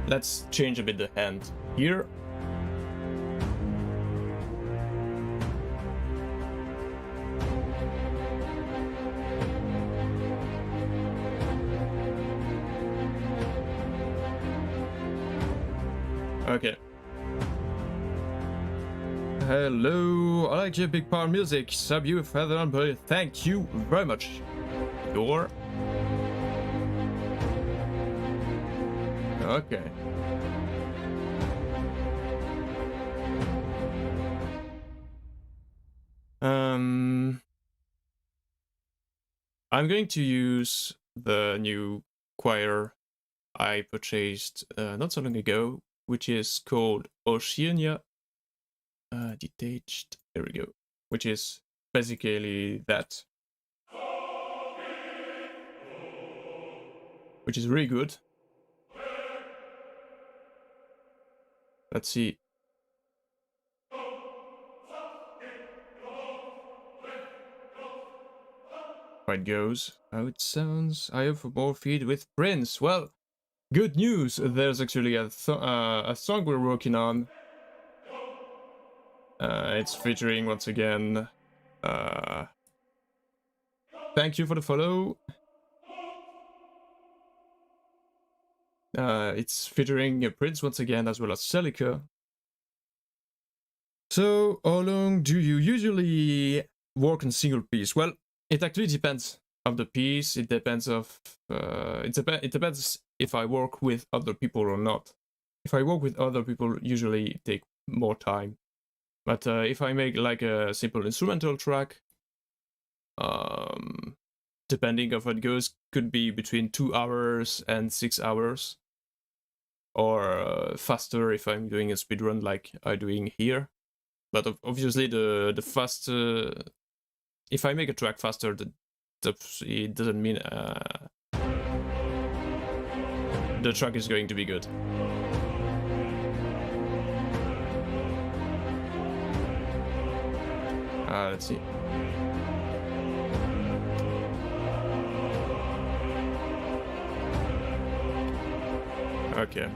Let's change a bit the hand here. Okay. Hello, I like your big power music. Sub you further on, but thank you very much. Your. Okay. I'm going to use the new choir I purchased not so long ago, which is called Oceania. Detached. There we go. Which is basically that. Which is really good. Let's see. How it goes. How it sounds. I hope for more feed with Prince. Well, good news. There's actually a song we're working on. It's featuring once again. Thank you for the follow. It's featuring Prince once again, as well as Celica. So, how long do you usually work on single piece? Well, it actually depends of the piece. It depends of it depends if I work with other people or not. If I work with other people, usually it take more time. But if I make like a simple instrumental track, depending on how it goes, could be between 2 hours and 6 hours, or faster if I'm doing a speedrun like I'm doing here. But obviously, the faster, if I make a track faster, it doesn't mean the track is going to be good. Let's see. Okay.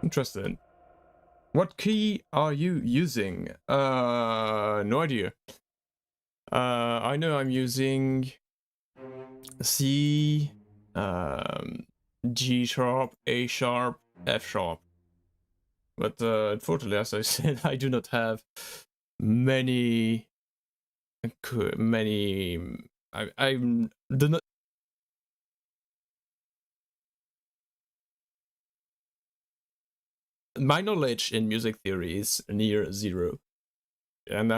Interesting. What key are you using? No idea. I know I'm using C, G sharp, A sharp, F sharp. But unfortunately, as I said, I do not have many. I do not. My knowledge in music theory is near zero, and I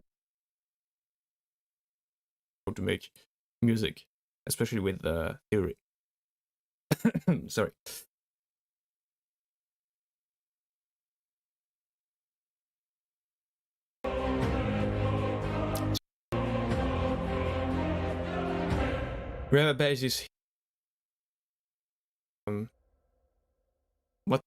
how to make music, especially with theory. Sorry. We have a basis. What?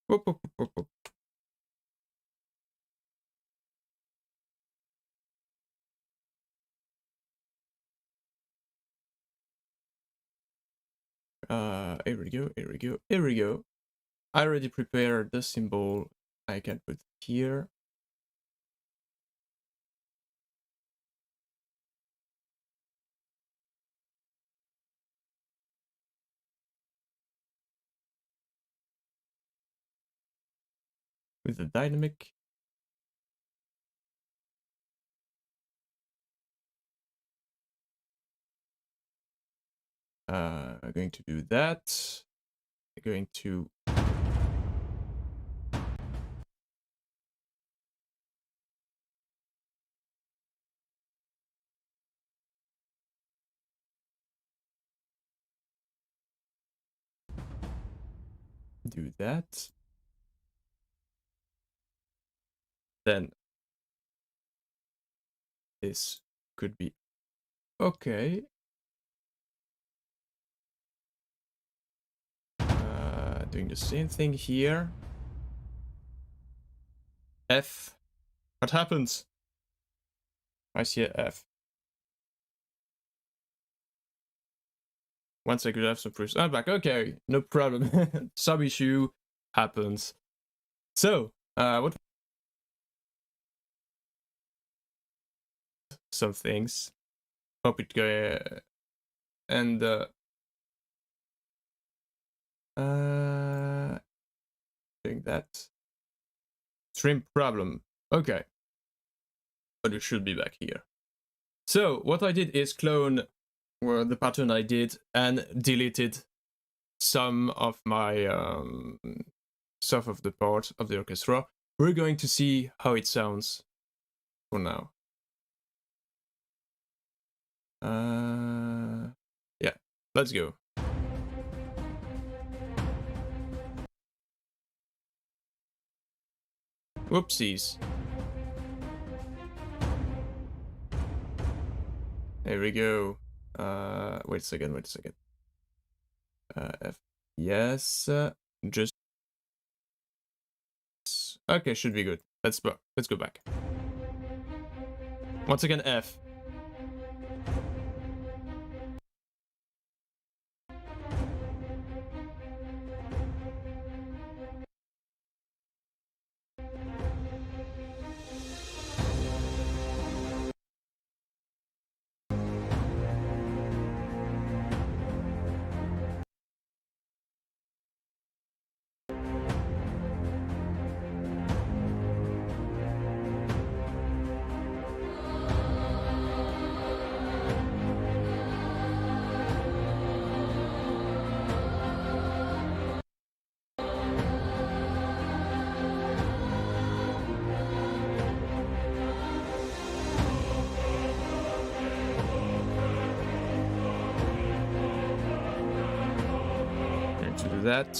Whoop, whoop, whoop, whoop. Here we go, here we go, here we go. I already prepared the symbol I can put here. With the dynamic. I'm going to do that. I'm going to do that. Then this could be okay. Doing the same thing here. F. What happens? I see a F. Once I could have some proofs. I'm back. Okay, no problem. Some issue happens. So, what? Some things. Hope it go. And doing that. Stream problem. Okay. But it should be back here. So what I did is clone the pattern I did and deleted some of my stuff of the part of the orchestra. We're going to see how it sounds for now. Yeah, let's go. Whoopsies. There we go. Wait a second. F. Yes. Just. Okay, should be good. Let's go back. Once again, F. To do that.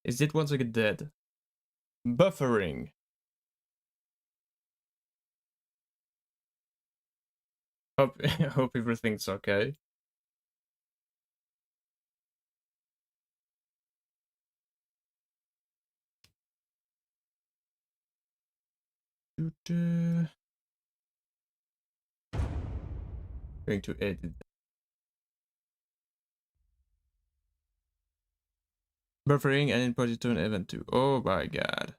Is it once again dead? Buffering. Hope, hope everything's okay. Going to edit. Buffering and input to an event 2. Oh my god.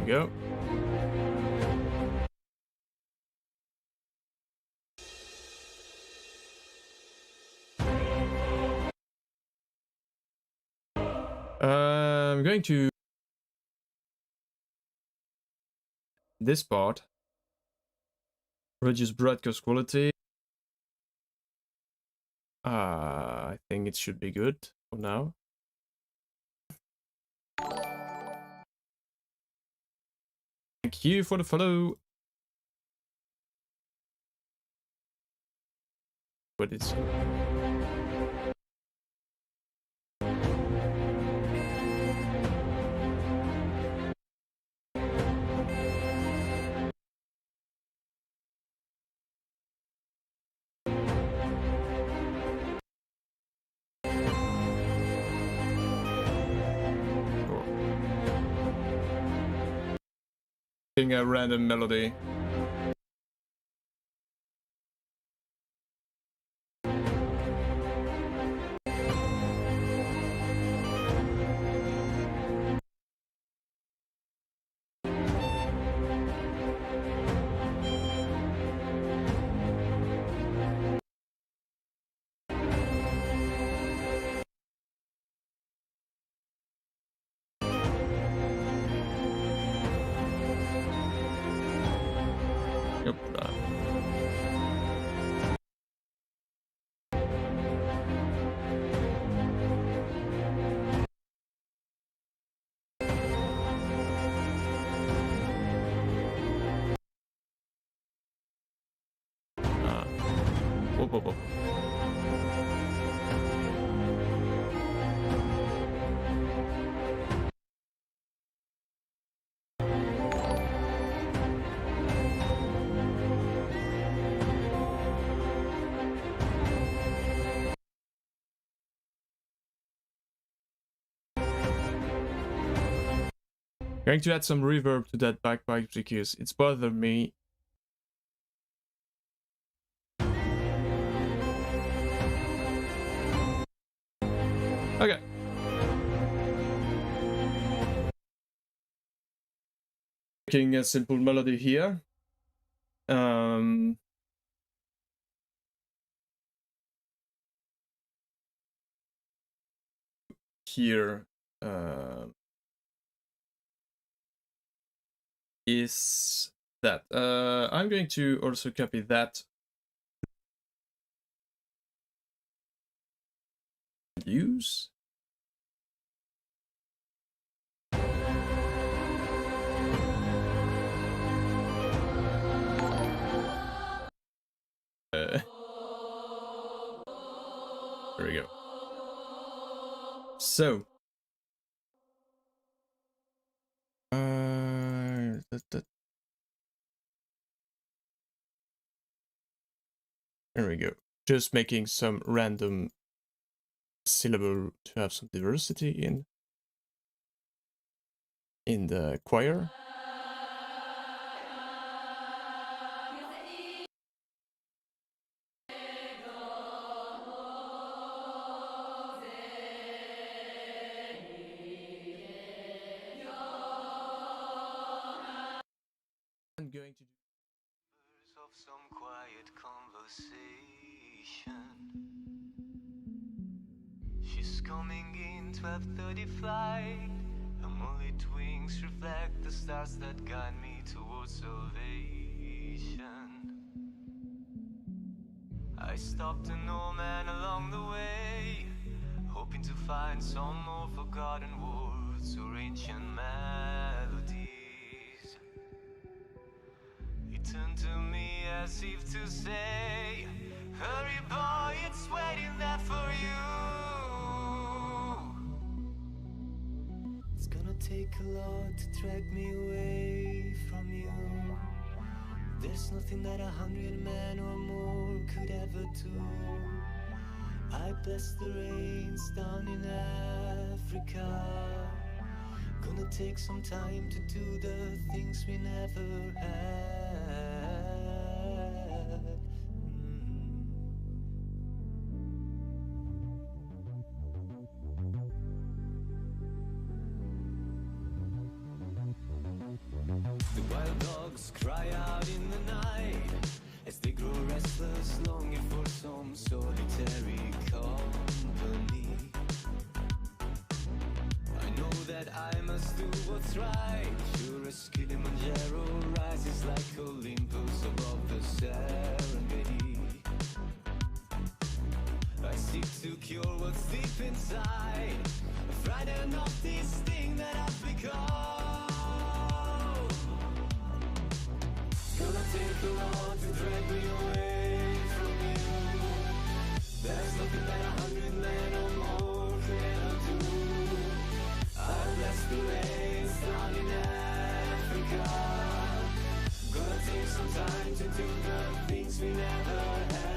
Go. I'm going to this part. Reduce broadcast quality. I think it should be good for now. Thank you for the follow. What is a random melody? Yep. Whoop, whoop, whoop. Going to add some reverb to that backpipe because it's bothered me. Okay. Making a simple melody here. Here is that. I'm going to also copy that. Use. There we go. So. There we go. Just making some random syllable to have some diversity in the choir. She's coming in 12:30 flight. Her moonlit wings reflect the stars that guide me towards salvation. I stopped an old man along the way, hoping to find some more forgotten words or ancient melodies. He turned to me as if to say, hurry boy, it's waiting there for you. It's gonna take a lot to drag me away from you. There's nothing that 100 men or more could ever do. I bless the rains down in Africa. Gonna take some time to do the things we never had. The wild dogs cry out in the night as they grow restless, longing for some solitary company. I know that I must do what's right, sure as Kilimanjaro rises like Olympus above the Serengeti. I seek to cure what's deep inside, frightened of this thing that I've become. Gonna take a lot to drag me away from you. There's nothing that 100 men or more could ever do. I bless the rains down in Africa. Gonna take some time to do the things we never had.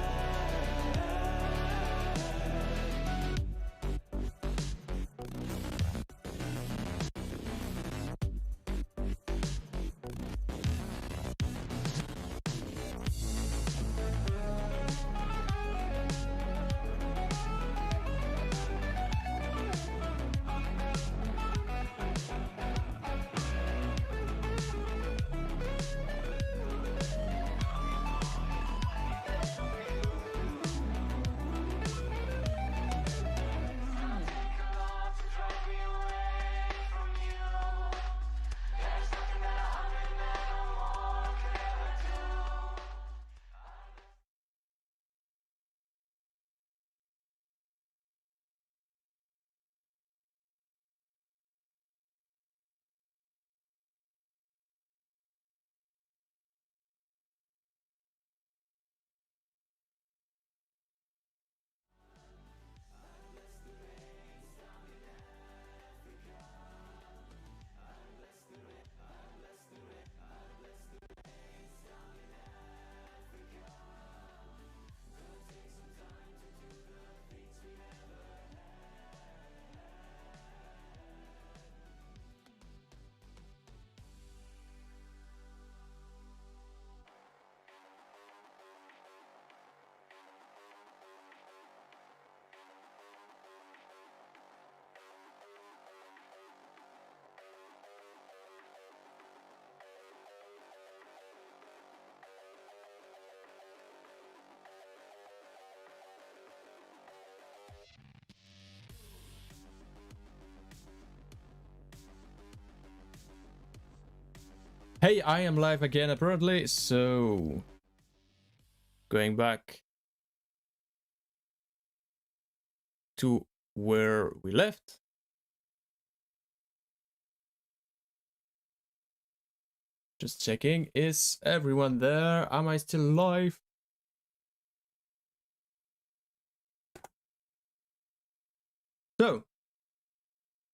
Hey, I am live again apparently, so going back to where we left. Just checking, is everyone there? Am I still live? So,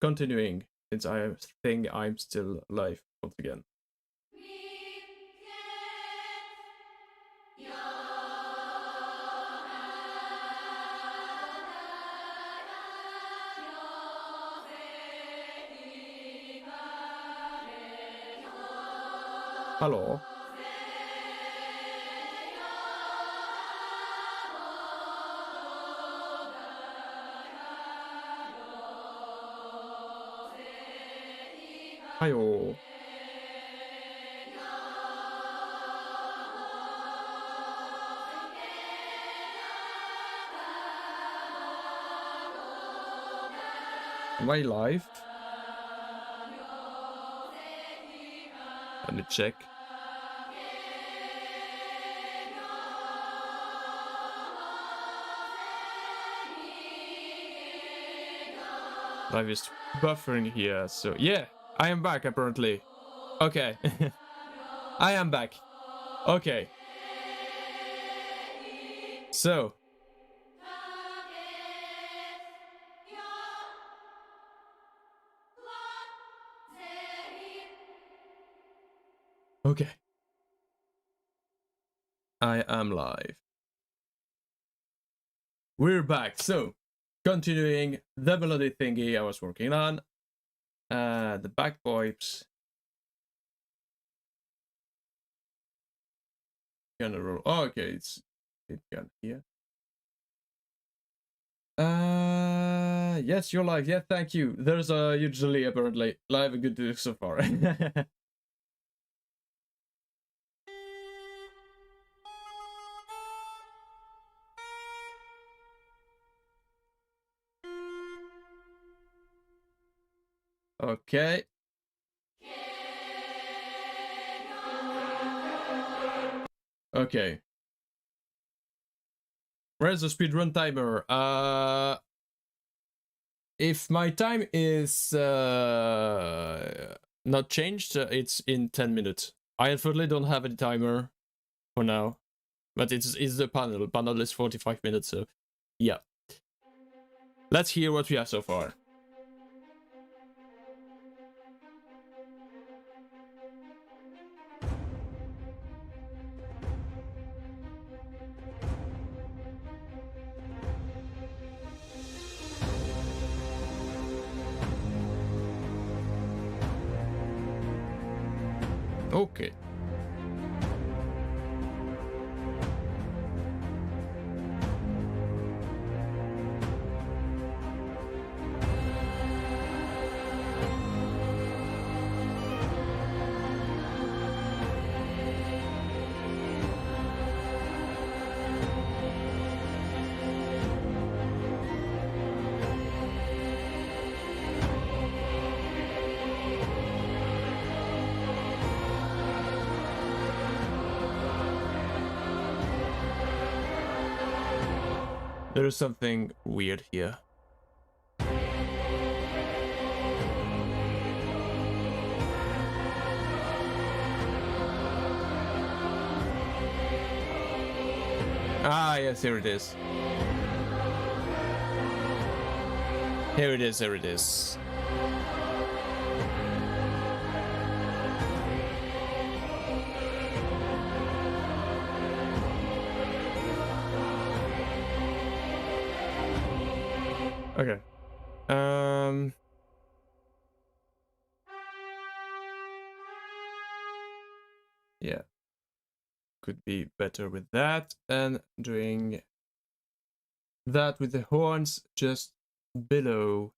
continuing, since I think I'm still live once again. Hallå? Hallå? Am I live? Let me check. Live is buffering here, so yeah, I am back apparently. Okay. I am back. Okay. So. Okay. I am live. We're back. So, continuing the melody thingy I was working on. The bagpipes. Gonna roll. Oh, okay, it's gone here. Yes, you're live. Yeah, thank you. There's usually apparently live a good do so far. Okay. Okay. Where's the speedrun timer? If my time is not changed, it's in 10 minutes. I unfortunately don't have any timer for now, but it's the panel. The panel is 45 minutes, so yeah. Let's hear what we have so far. Okay. There is something weird here. Ah, yes, here it is. Here it is, here it is. Okay. Yeah. Could be better with that, and doing that with the horns just below.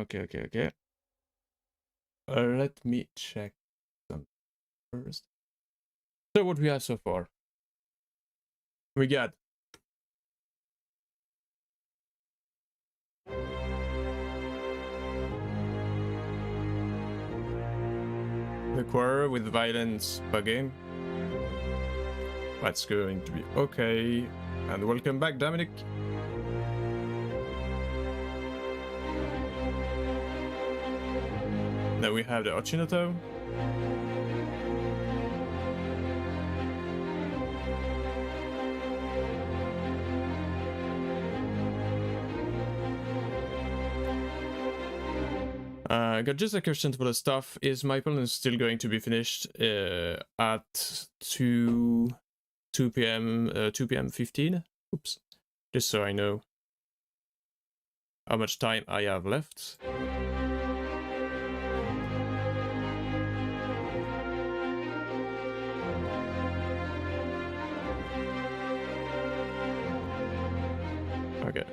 Okay. Okay. Let me check some first. So what we have so far? We got the choir with violence bugging. That's going to be okay. And welcome back, Dominic. Now we have the Ochinoto. Got just a question for the stuff. Is my opponent still going to be finished at 2 p.m. 2 p.m. 15? Oops. Just so I know how much time I have left. Okay.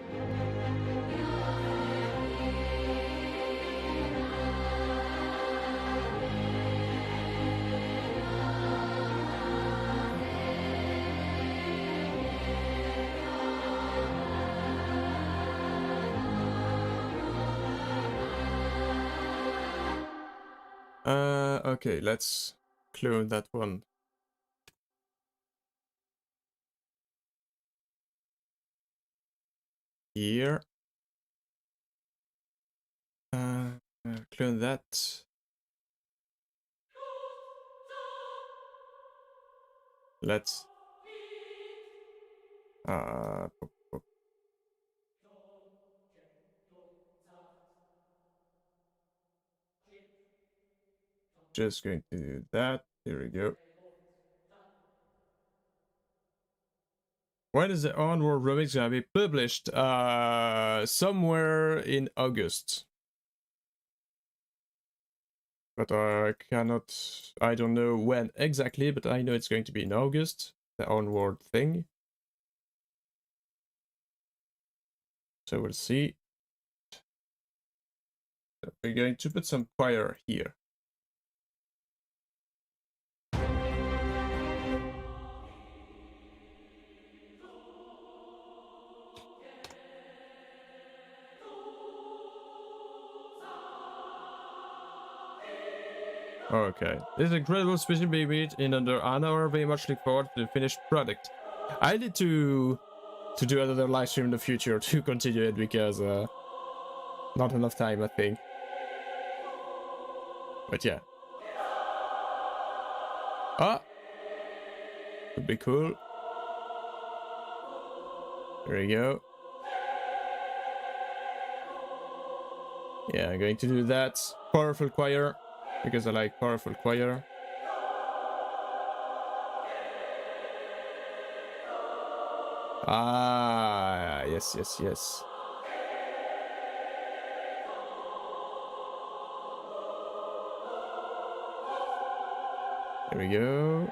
Okay, let's clone that one. Here. Clone that. Let's pop, pop. Just going to do that. Here we go. When is the Onward remix gonna be published? Somewhere in August. But I don't know when exactly, but I know it's going to be in August, the Onward thing. So we'll see. So we're going to put some choir here. Okay, this incredible special baby in under an hour. Very much look forward to the finished product. I need to do another live stream in the future to continue it because not enough time, I think. But yeah. Ah, would be cool. There we go. Yeah, I'm going to do that. Powerful choir, because I like powerful choir. Ah, yes, yes, yes. There we go.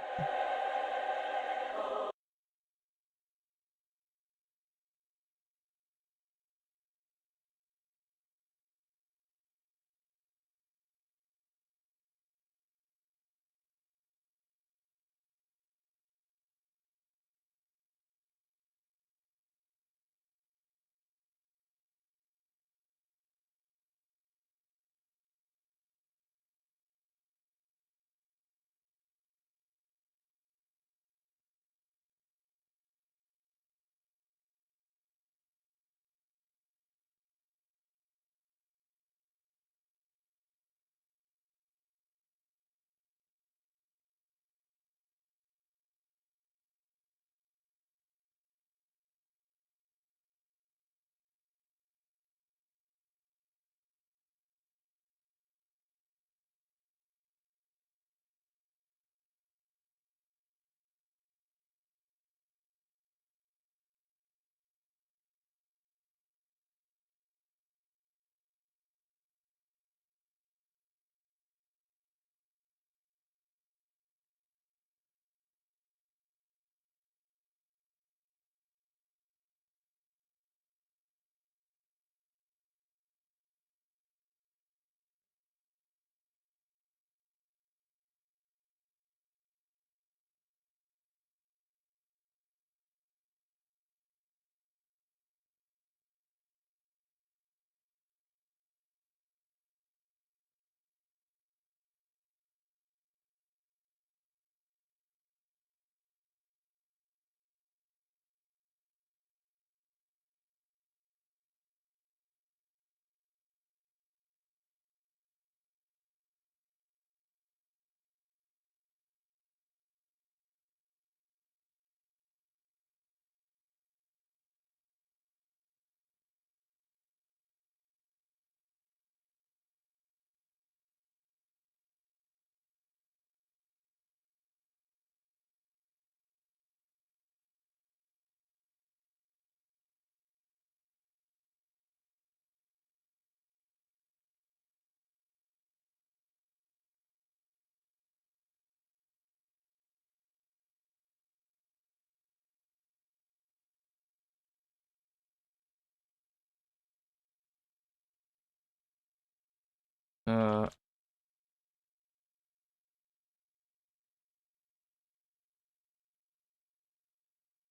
Uh,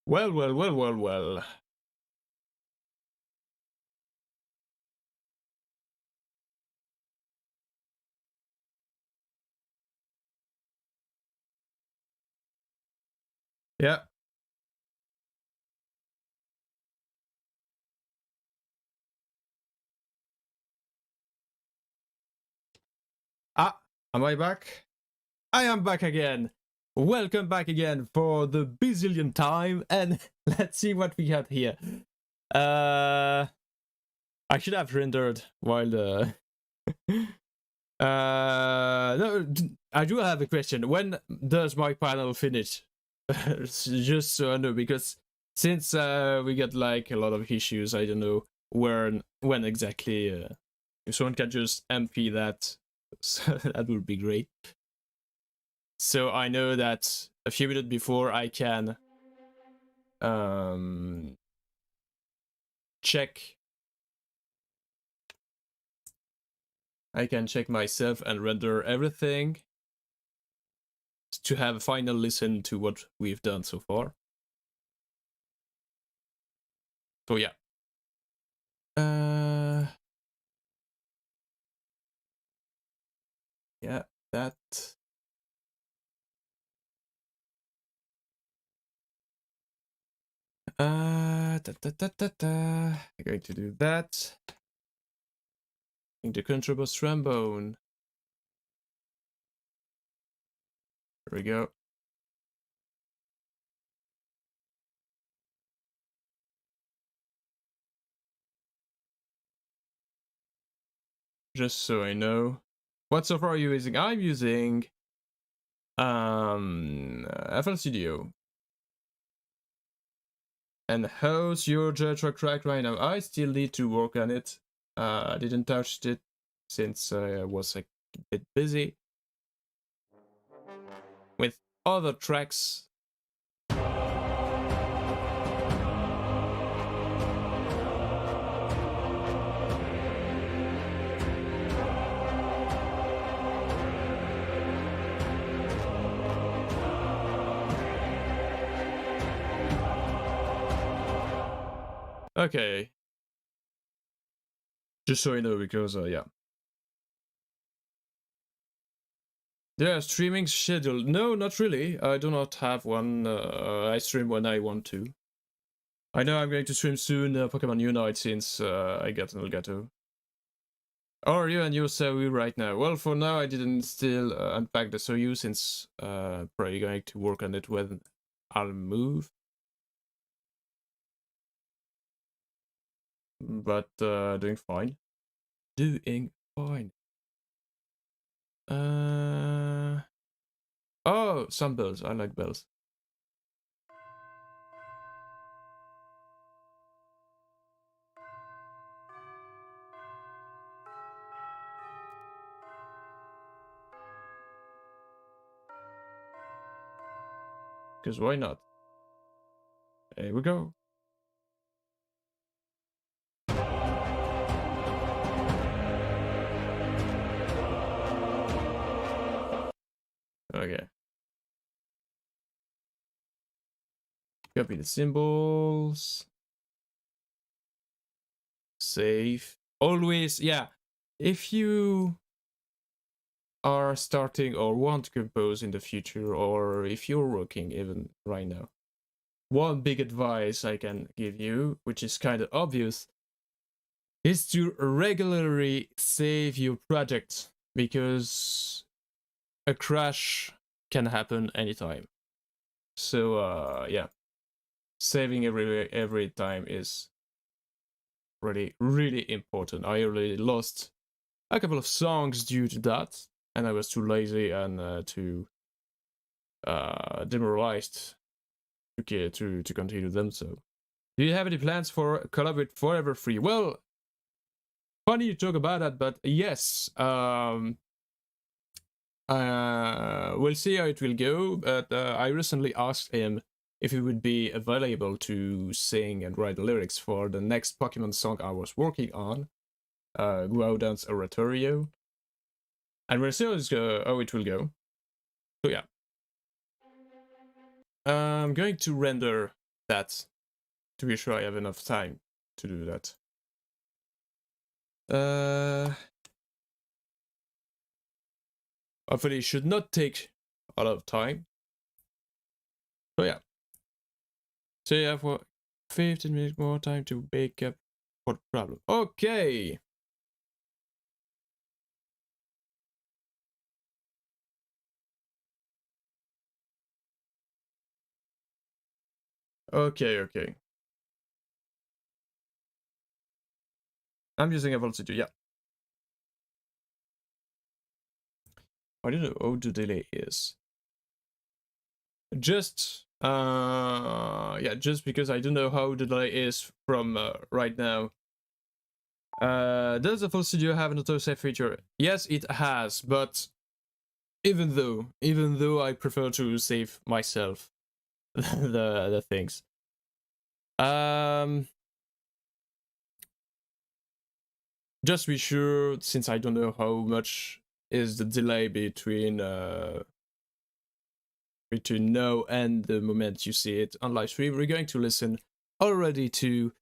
well. Yeah. Ah, am I back? I am back again. Welcome back again for the bazillion time, and let's see what we have here. I should have rendered while the. No, I do have a question. When does my panel finish? Just so I know, because since we got like a lot of issues, I don't know when exactly. If someone can just MP that, that would be great. So I know that a few minutes before I can check. I can check myself and render everything to have a final listen to what we've done so far. So yeah. Yeah, that. I'm going to do that. The contrabass trombone. There we go. Just so I know. What software are you using? I'm using FL Studio. And how's your track right now? I still need to work on it. I didn't touch it since I was a bit busy with other tracks. Okay. Just so you know, because, yeah. Yeah, streaming schedule. No, not really. I do not have one. I stream when I want to. I know I'm going to stream soon Pokemon Unite since I got an Elgato. Or you and your Soyu right now? Well, for now I didn't still unpack the Soyu since probably going to work on it when I'll move. But doing fine. Doing fine. Oh, some bells. I like bells. Because why not? Here we go. Okay. Copy the symbols. Save. Always, yeah. If you are starting or want to compose in the future, or if you're working even right now, one big advice I can give you, which is kind of obvious, is to regularly save your project, because a crash can happen anytime. So yeah, saving every time is really important. I already lost a couple of songs due to that, and I was too lazy and too demoralized to continue them. So, do you have any plans for collab with Forever Free? Well, funny you talk about that, but yes, we'll see how it will go. But I recently asked him if he would be available to sing and write the lyrics for the next Pokemon song I was working on, Groudon's Oratorio. And we'll see how it will go. So yeah. I'm going to render that to be sure I have enough time to do that. Hopefully it should not take a lot of time. So yeah. So you have for 15 minutes more time to bake up for the problem. Okay. Okay. I'm using a velocity, yeah. I don't know how the delay is. Just just because I don't know how the delay is from right now. Does the full studio have an autosave feature? Yes, it has, but even though I prefer to save myself the things. Just to be sure, since I don't know how much is the delay between now and the moment you see it on live stream, we're going to listen already to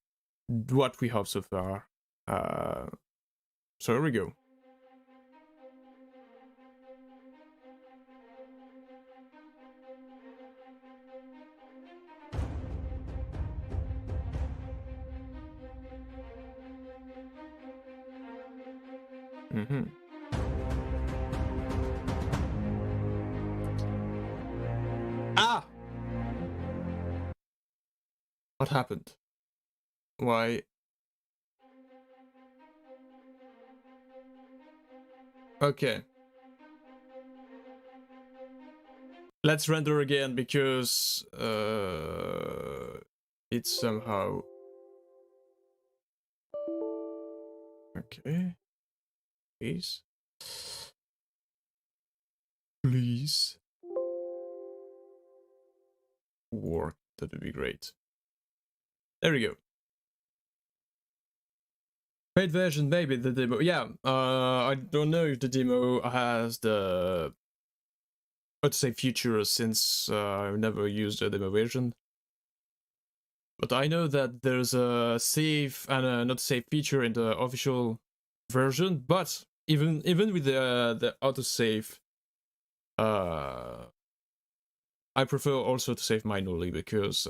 what we have so far. So here we go. Ah! What happened? Why? Okay. Let's render again because it's somehow... Okay. Please. Please. Work. That would be great. There we go. Paid version, maybe the demo. Yeah, I don't know if the demo has the features since I've never used the demo version. But I know that there's a save and a not save feature in the official version. But even with the autosave, I prefer also to save manually because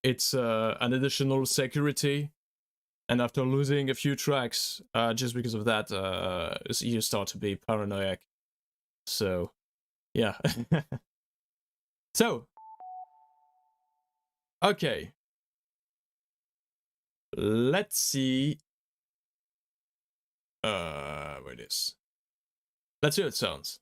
it's an additional security. And after losing a few tracks, just because of that, you start to be paranoid. So, yeah. So, okay. Let's see. Where it is. Let's see how it sounds.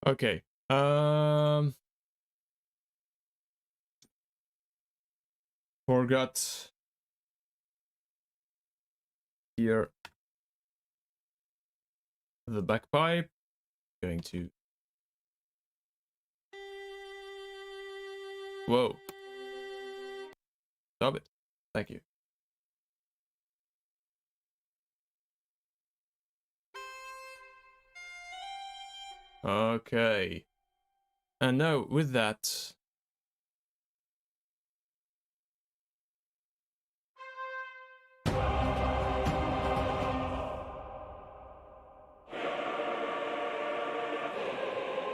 Okay. Forgot here the bagpipe. Going to Whoa. Stop it. Thank you. Okay. And now with that,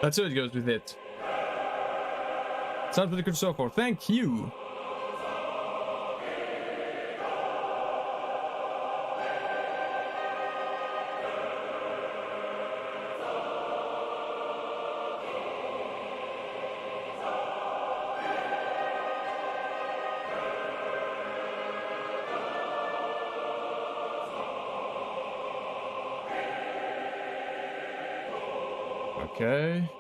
that's how it goes with it. Sounds pretty good so far. Thank you. Okay.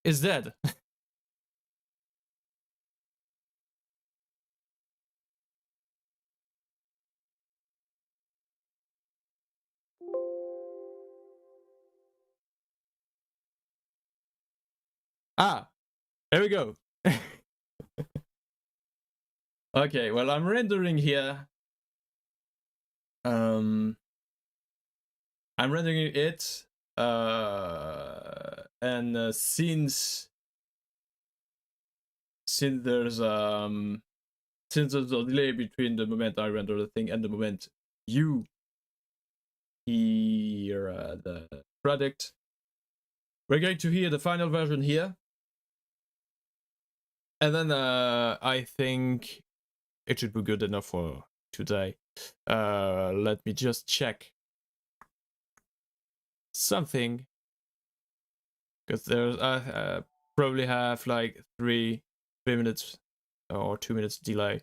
Is dead. Ah, there we go. Okay, well, I'm rendering here. I'm rendering it, and since there's a delay between the moment I render the thing and the moment you hear the product, we're going to hear the final version here, and then I think it should be good enough for today. Let me just check something, because there's probably have like 3 minutes or 2 minutes delay.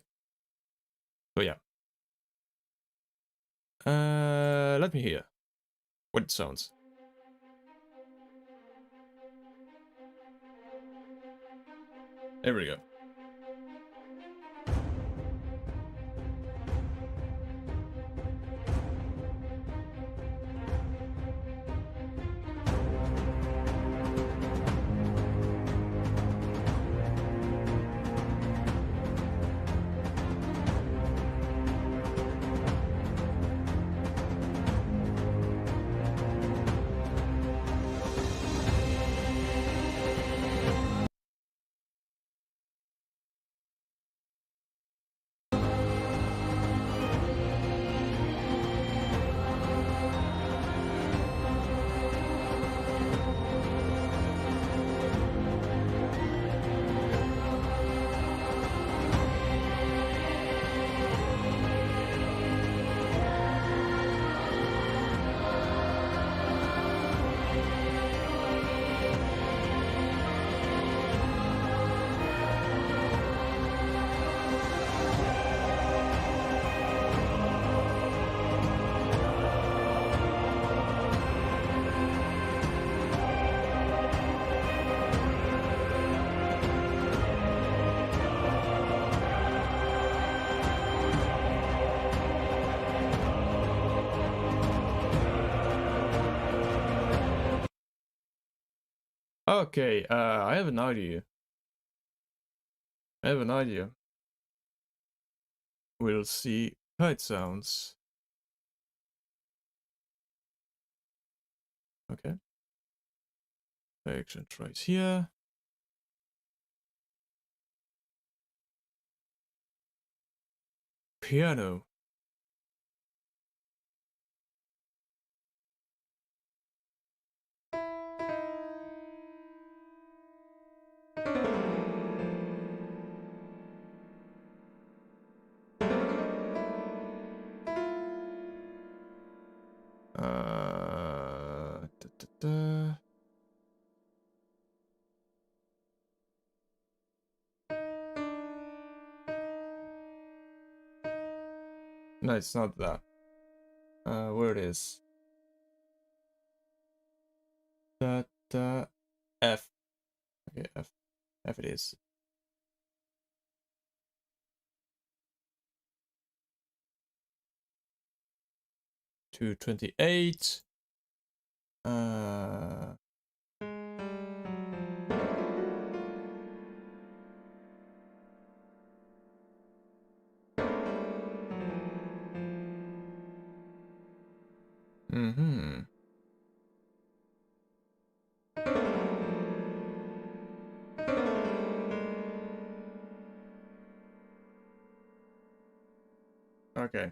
So yeah. Let me hear what it sounds. There we go. Okay, I have an idea. We'll see how it sounds. Okay. Action tries here. Piano. No, it's not that. Where it is? F. Okay, F. F it is. To 28. Mm-hmm. Okay.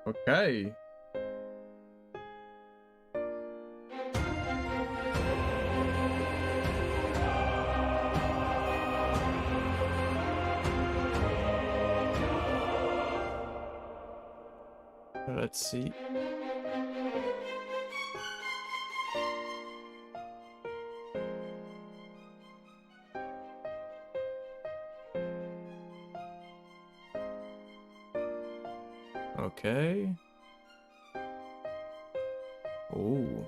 Okay. Let's see. Okay. Oh.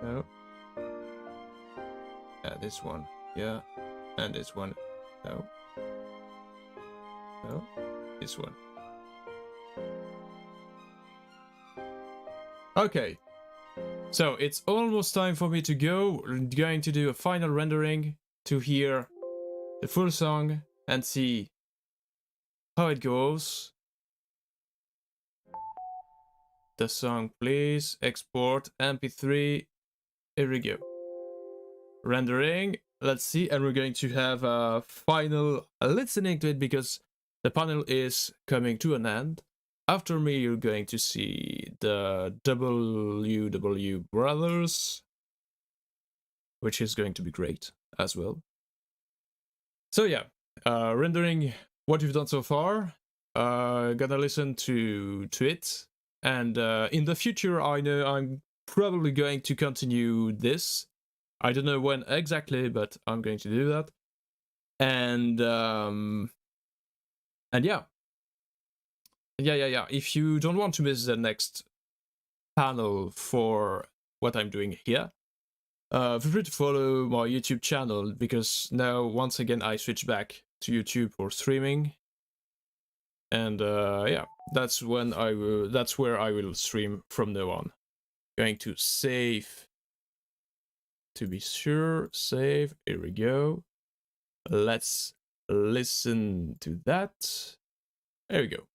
No. Yeah, this one. Yeah. And this one. No. No. This one. Okay. So it's almost time for me to go. I'm going to do a final rendering to hear the full song and see how it goes. The song, please. Export MP3. Here we go. Rendering. Let's see. And we're going to have a final listening to it because the panel is coming to an end. After me, you're going to see the WW Brothers, which is going to be great as well. So yeah, rendering what you've done so far. Gonna listen to it, and in the future, I know I'm probably going to continue this. I don't know when exactly, but I'm going to do that. And yeah. Yeah. If you don't want to miss the next panel for what I'm doing here, feel free to follow my YouTube channel because now once again I switch back to YouTube for streaming, and yeah, that's where I will stream from now on. Going to save to be sure. Save. Here we go. Let's listen to that. There we go.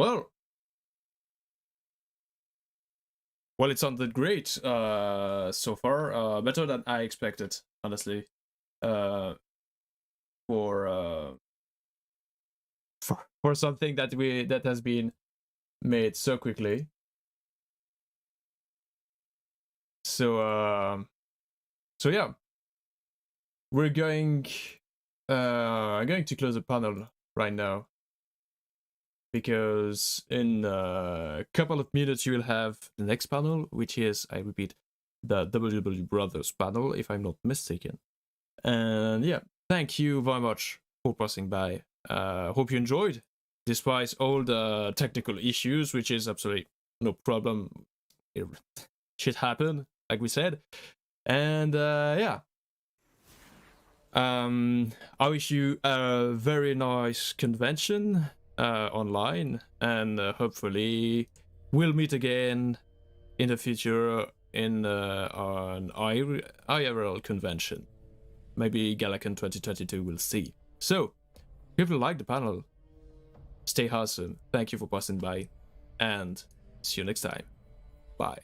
Well, it sounded great so far. Better than I expected, honestly. For something that has been made so quickly. So yeah, we're going. I'm going to close the panel right now, because in a couple of minutes you will have the next panel, which is, I repeat, the WW Brothers panel, if I'm not mistaken. And yeah, thank you very much for passing by. Hope you enjoyed, despite all the technical issues, which is absolutely no problem. Shit happened, like we said. And yeah. I wish you a very nice convention online, and hopefully we'll meet again in the future in an IRL convention. Maybe GalaCon 2022, we'll see. So, if you like the panel, stay awesome. Thank you for passing by, and see you next time. Bye.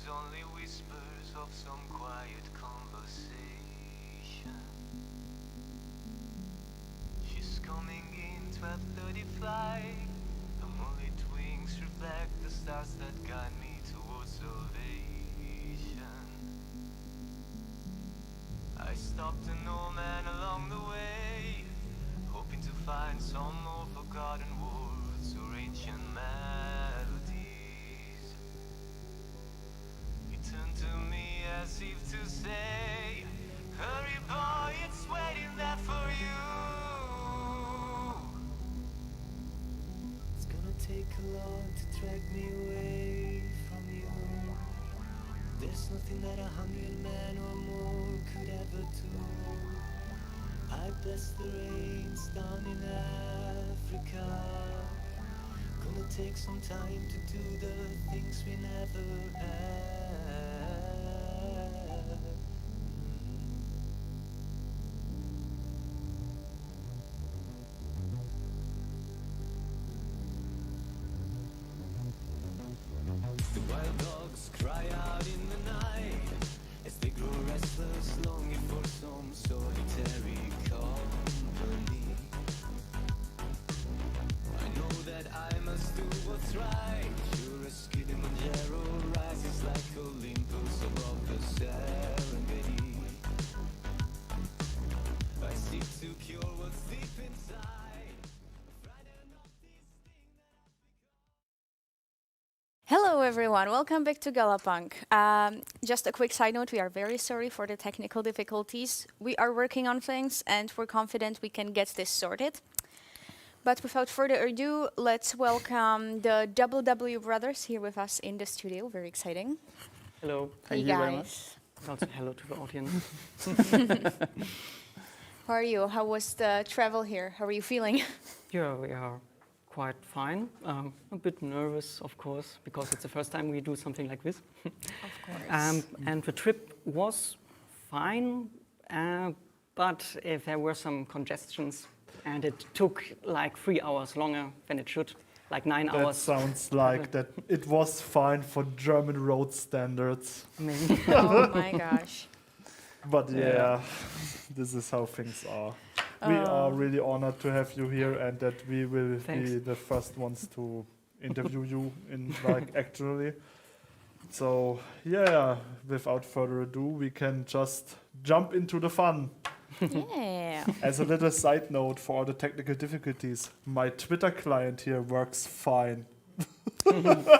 Only whispers of some quiet conversation. She's coming in 12:30 flight. The moonlit wings reflect the stars that guide me towards salvation. I stopped an old man along the way, hoping to find some more forgotten words or ancient melodies. Turned to me as if to say, hurry boy, it's waiting there for you. It's gonna take a lot to drag me away from you. There's nothing that 100 men or more could ever do. I bless the rains down in Africa. Gonna take some time to do the things we never had. The wild dogs cry out in the night as they grow restless, longing for some solitary company. I know that I must do what's right. Sure as Kilimanjaro rises like Olympus above the Serengeti. I seek to cure what's deep inside. Hello everyone, welcome back to Galapunk. Just a quick side note, we are very sorry for the technical difficulties. We are working on things and we're confident we can get this sorted. But without further ado, let's welcome the WW brothers here with us in the studio. Very exciting. Hello. Hey guys. Also hello to the audience. How are you? How was the travel here? How are you feeling? Yeah, we are quite fine. A bit nervous, of course, because it's the first time we do something like this. Of course. And the trip was fine, but if there were some congestions, and it took like 3 hours longer than it should, like 9 That hours. sounds like that it was fine for German road standards. Maybe. Oh my gosh. But yeah, this is how things are. We are really honored to have you here and that we will Thanks. be the first ones to interview you in like actually. So yeah, without further ado, we can just jump into the fun. Yeah. As a little side note for all the technical difficulties, my Twitter client here works fine.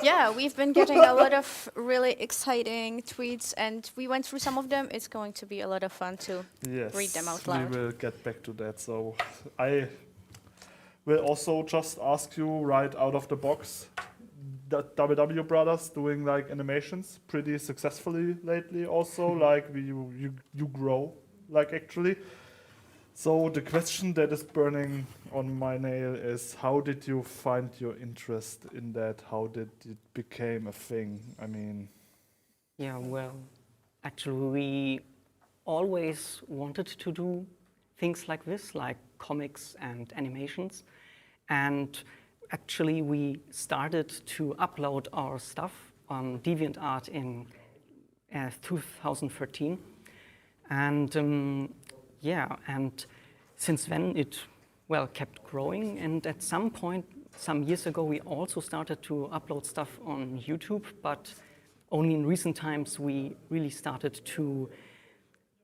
Yeah, we've been getting a lot of really exciting tweets and we went through some of them. It's going to be a lot of fun to Yes, read them out loud. we will get back to that. So I will also just ask you right out of the box, the WW brothers doing like animations pretty successfully lately also, like you grow like actually. So the question that is burning on my nail is, how did you find your interest in that? How did it become a thing? I mean, Yeah, well, actually we always wanted to do things like this, like comics and animations. And actually we started to upload our stuff on DeviantArt in 2013. And yeah, and since then it, well, kept growing. And at some point, some years ago, we also started to upload stuff on YouTube, but only in recent times we really started to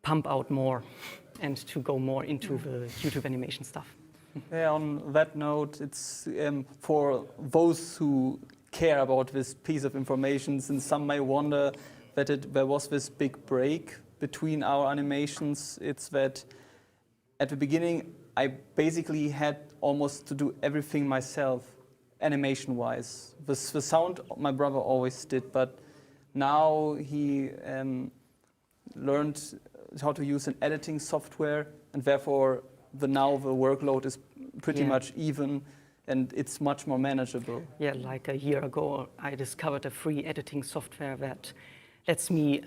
pump out more and to go more into the YouTube animation stuff. Yeah, on that note, it's for those who care about this piece of information, since some may wonder that there was this big break between our animations. It's that at the beginning, I basically had almost to do everything myself, animation-wise. The sound my brother always did, but now he learned how to use an editing software, and therefore now the workload is pretty much even, and it's much more manageable. Yeah, like a year ago, I discovered a free editing software that lets me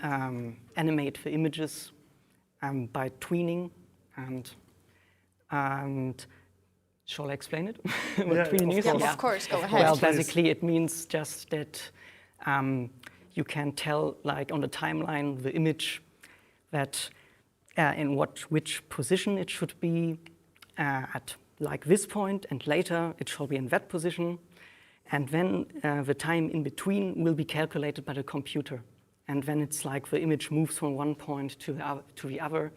animate the images by tweening, and shall I explain it? What Yeah, tweening of is? course. Of course, go ahead. Well, Please. basically it means just that you can tell, like on the timeline, the image that in which position it should be at like this point, and later it shall be in that position, and then the time in between will be calculated by the computer. And then it's like the image moves from one point to the other.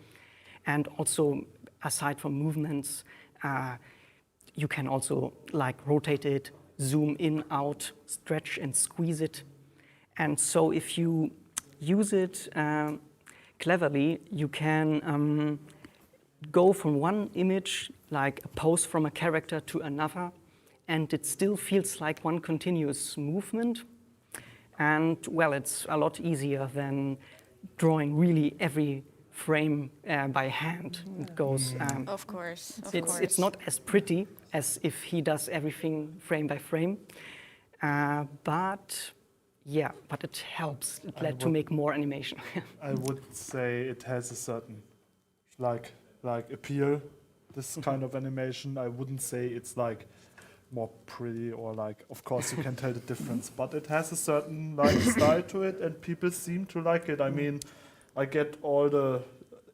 And also, aside from movements, you can also like rotate it, zoom in, out, stretch and squeeze it. And so if you use it cleverly, you can go from one image, like a pose from a character, to another, and it still feels like one continuous movement. And well, it's a lot easier than drawing really every frame by hand. It goes. Of course, of It's course. not as pretty as if he does everything frame by frame, but yeah, but it helps. It led to make more animation. I would say it has a certain like appeal. This kind of animation, I wouldn't say it's like more pretty or like, of course you can tell the difference, but it has a certain like style to it, and people seem to like it. I mean, I get all the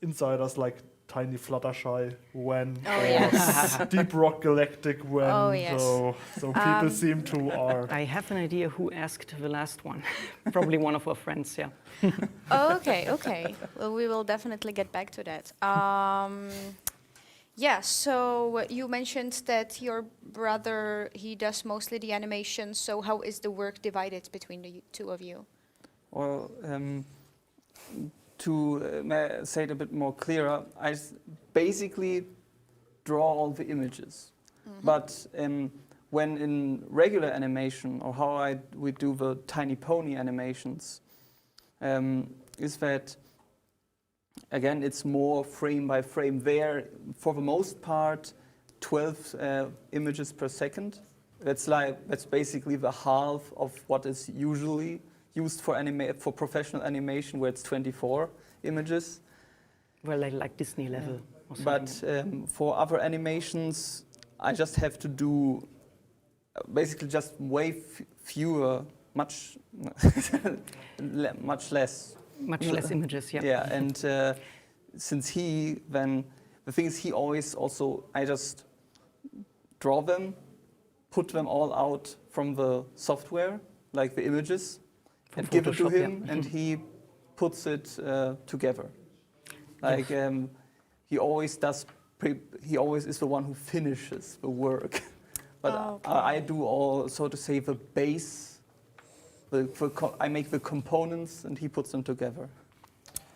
insiders like Tiny Fluttershy when, or Deep Rock Galactic when. Oh, yes. So people seem to are. I have an idea who asked the last one. Probably one of our friends, yeah. Okay, okay. Well, we will definitely get back to that. Yeah, so you mentioned that your brother, he does mostly the animation, so how is the work divided between the two of you? Well, to say it a bit more clearer, basically draw all the images. But when in regular animation, or how we do the Tiny Pony animations, is that, again, it's more frame by frame. There, for the most part, 12 images per second. That's basically the half of what is usually used for professional animation, where it's 24 images. Well, like Disney level. Or But something. for other animations, I just have to do basically just way fewer, much less. Much less images, yeah. Yeah, and since the thing is, he always also, I just draw them, put them all out from the software, like the images, From and give it to Photoshop, him, yeah. and he puts it together. Like he always he always is the one who finishes the work. But I do all, so to say, the base. I make the components, and he puts them together.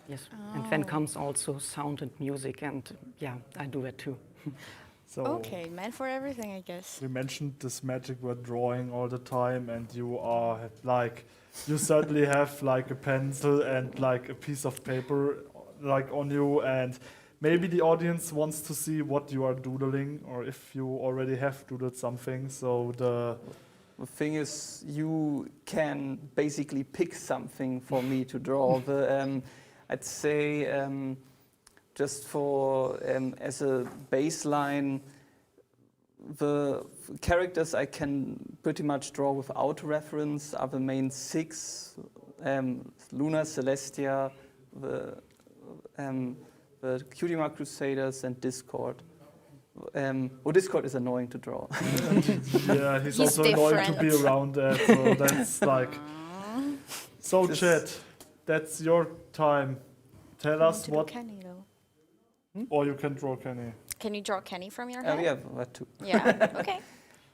Yes, and then comes also sound and music, and yeah, I do that too. So Okay, man for everything, I guess. we mentioned this magic word drawing all the time, and you are like, you certainly have like a pencil and like a piece of paper like on you, and maybe the audience wants to see what you are doodling, or if you already have doodled something. So the thing is, you can basically pick something for me to draw. I'd say just for as a baseline, the characters I can pretty much draw without reference are the main 6: Luna, Celestia, the Cutie Mark Crusaders, and Discord. Discord is annoying to draw. yeah, he's He's also annoying to be different. around that. So that's like. So This- chat, that's your time. Tell us To do what, Kenny, though. or you can draw Kenny. Can you draw Kenny from your head? Yeah, that too. Yeah, okay.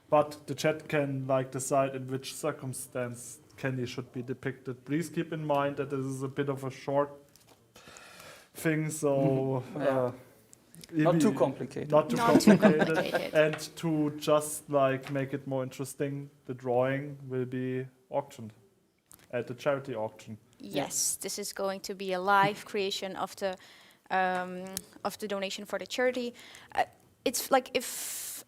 But the chat can like decide in which circumstance Kenny should be depicted. Please keep in mind that this is a bit of a short thing, so Yeah. Not too complicated. Not too Not too complicated. complicated. And to just like make it more interesting, the drawing will be auctioned at the charity auction. Yes, this is going to be a live creation of the donation for the charity. It's like if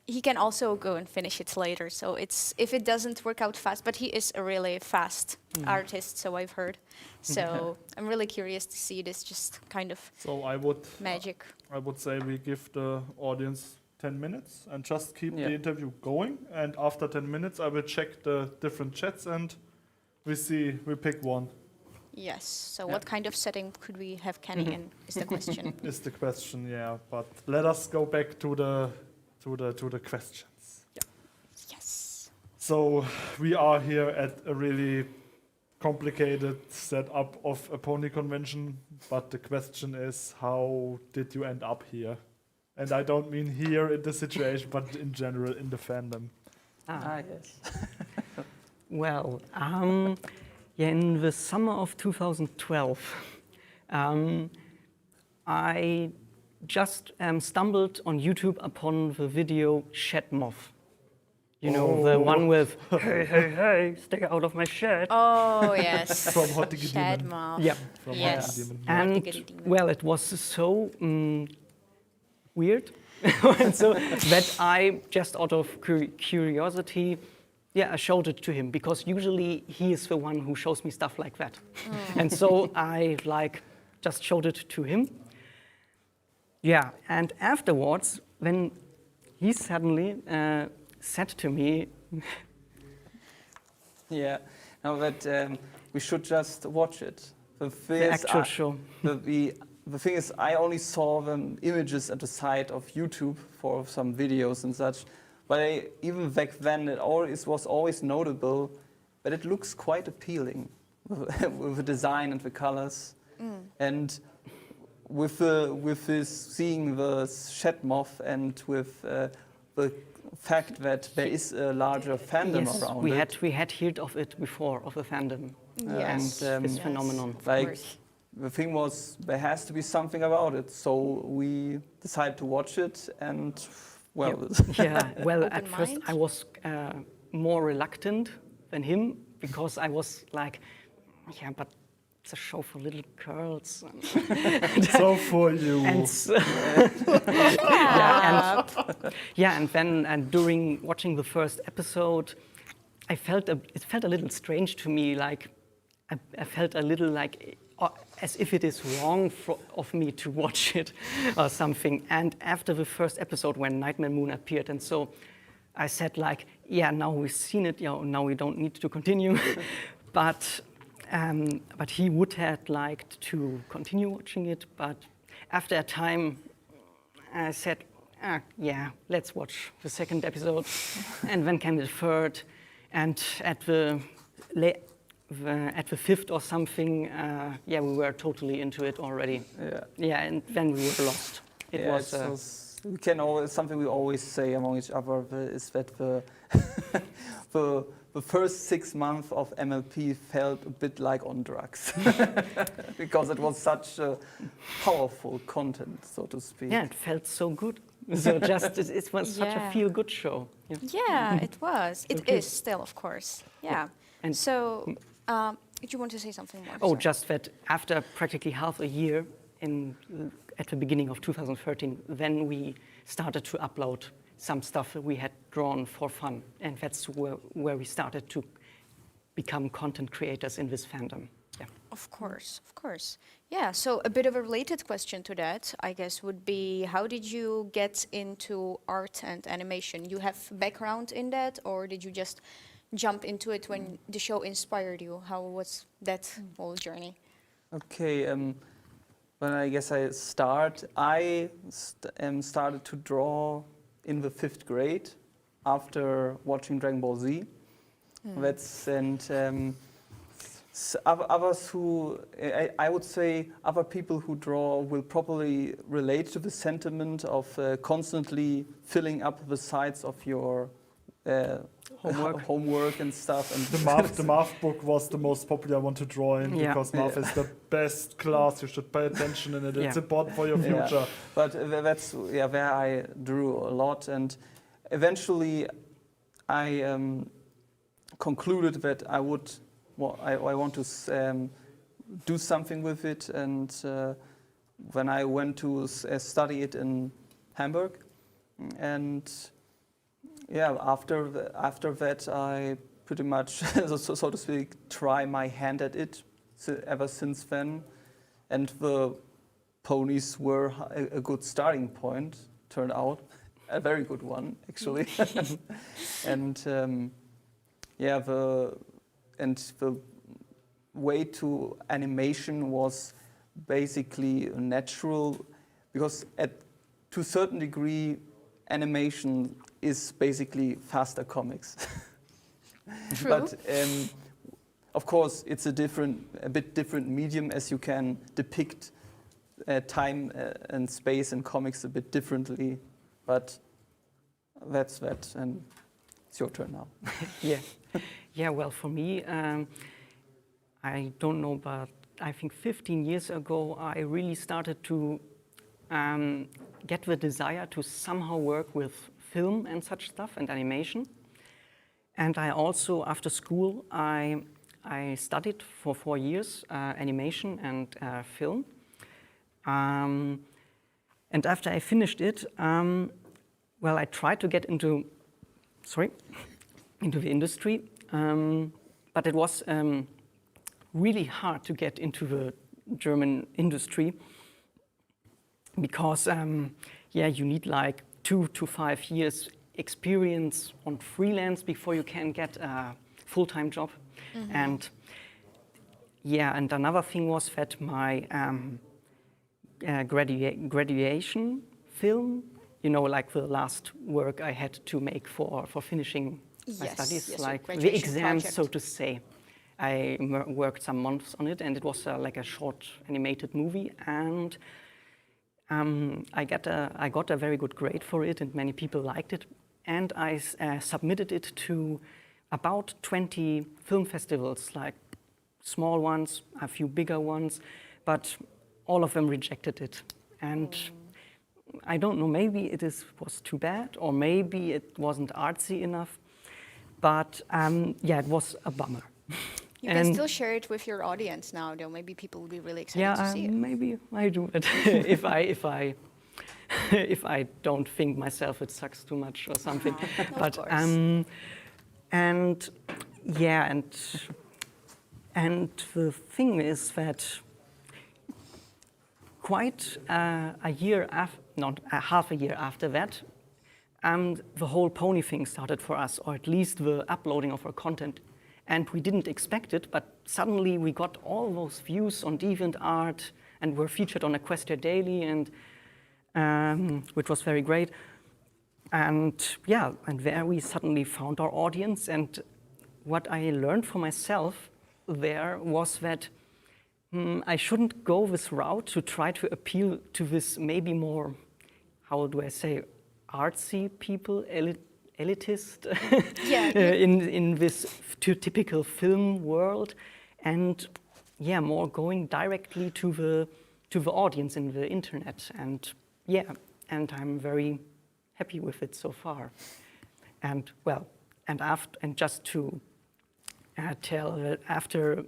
he can also go and finish it later. So it's if it doesn't work out fast, but he is a really fast artist, so I've heard. So I'm really curious to see this just kind of So magic. I would say we give the audience 10 minutes and just keep Yeah. the interview going. And after 10 minutes, I will check the different chats and we pick one. Yes. So what kind of setting could we have Kenny in? Is the question. Is the question, yeah. But let us go back to the questions. Yes. So we are here at a really complicated setup of a pony convention, but the question is, how did you end up here? And I don't mean here in the situation, but in general in the fandom. Yes. Well, in the summer of 2012, I just stumbled on YouTube upon the video Shed Moth. You know, the one with, hey, hey, hey, stay out of my shed. Oh yes. From Hot Diggity Shed Demon. Moth. Yeah. From Yes. Hot Diggity Demon. And, Diggity Demon. well, it was so weird and so that I, just out of curiosity, I showed it to him, because usually he is the one who shows me stuff like that. And so I just showed it to him. Yeah, and afterwards, when he suddenly said to me, Yeah. Now that we should just watch it. the actual show. The thing is, I only saw the images at the side of YouTube for some videos and such. But even back then, it was always notable that it looks quite appealing with the design and the colors. And with this seeing the shed moth and with the fact that there is a larger fandom yes, around we it. we had heard of it before, of the fandom. Yes. And, This Yes, phenomenon. of Like course. the thing was, there has to be something about it. So we decided to watch it, and well, Yeah, well, Open at first mind? I was more reluctant than him because I was like, yeah, but it's a show for little girls. So for you. And yeah, and then during watching the first episode, it felt a little strange to me. Like I felt a little like as if it is wrong of me to watch it or something. And after the first episode, when Nightmare Moon appeared, and so I said like, yeah, now we've seen it. Now we don't need to continue. But he would have liked to continue watching it. But after a time, I said, yeah, let's watch the second episode. And then came the third. And at the fifth or something, yeah, we were totally into it already. yeah. Yeah, and then we were lost. It Yeah, was we can always, something we always say among each other is that the the first 6 months of MLP felt a bit like on drugs because it was such a powerful content, so to speak. yeah, it felt so good. So just it was such a Yeah. feel-good show. Yeah. Yeah, it was. It Okay. is still, of course. Yeah. And- So, did you want to say something more? Oh, Sorry. just that after practically half a year at the beginning of 2013, then we started to upload some stuff that we had drawn for fun. And that's where we started to become content creators in this fandom. Yeah. Of course, of course. Yeah, so a bit of a related question to that, I guess, would be how did you get into art and animation? You have background in that, or did you just jump into it when the show inspired you? How was that whole journey? Okay, when I guess I started to draw in the 5th grade after watching Dragon Ball Z. That's and others who I would say other people who draw will probably relate to the sentiment of constantly filling up the sides of your homework and stuff. And The math book was the most popular one to draw in Yeah. because math is the best class. You should pay attention in it. It's Yeah. important for your future. But that's where I drew a lot, and eventually I concluded that I want to do something with it, and when I went to study it in Hamburg, and yeah, after that I pretty much, so to speak, try my hand at it ever since then, and the ponies were a good starting point, turned out, a very good one actually, and the way to animation was basically natural, because to a certain degree animation is basically faster comics. True. But of course it's a bit different medium, as you can depict time and space in comics a bit differently. But that's that, and it's your turn now. Yeah. Yeah, well, for me, I don't know, but I think 15 years ago, I really started to get the desire to somehow work with film and such stuff and animation. And I also, after school, I studied for 4 years animation and film. And after I finished it, well, I tried to get into the industry, but it was really hard to get into the German industry because, you need like 2 to 5 years experience on freelance before you can get a full-time job. Mm-hmm. And another thing was that my graduation film, like the last work I had to make for finishing my studies, like the exams, project, so to say. I worked some months on it, and it was like a short animated movie. And I got a very good grade for it, and many people liked it. And I submitted it to about 20 film festivals, like small ones, a few bigger ones, but all of them rejected it. And I don't know, maybe it was too bad, or maybe it wasn't artsy enough. But yeah, it was a bummer. You can still share it with your audience now, though. Maybe people will be really excited to see it. Maybe I do it if I don't think myself it sucks too much or something. But of course. And the thing is that quite a year not half a year after that, the whole pony thing started for us, or at least the uploading of our content. And we didn't expect it, but suddenly we got all those views on DeviantArt and were featured on Equestria Daily, and which was very great. And yeah, and there we suddenly found our audience. And what I learned for myself there was that I shouldn't go this route to try to appeal to this maybe more, how do I say, artsy people, elitist in this typical film world, and yeah, more going directly to the audience in the internet. And yeah, and I'm very happy with it so far. And well, and just to tell that after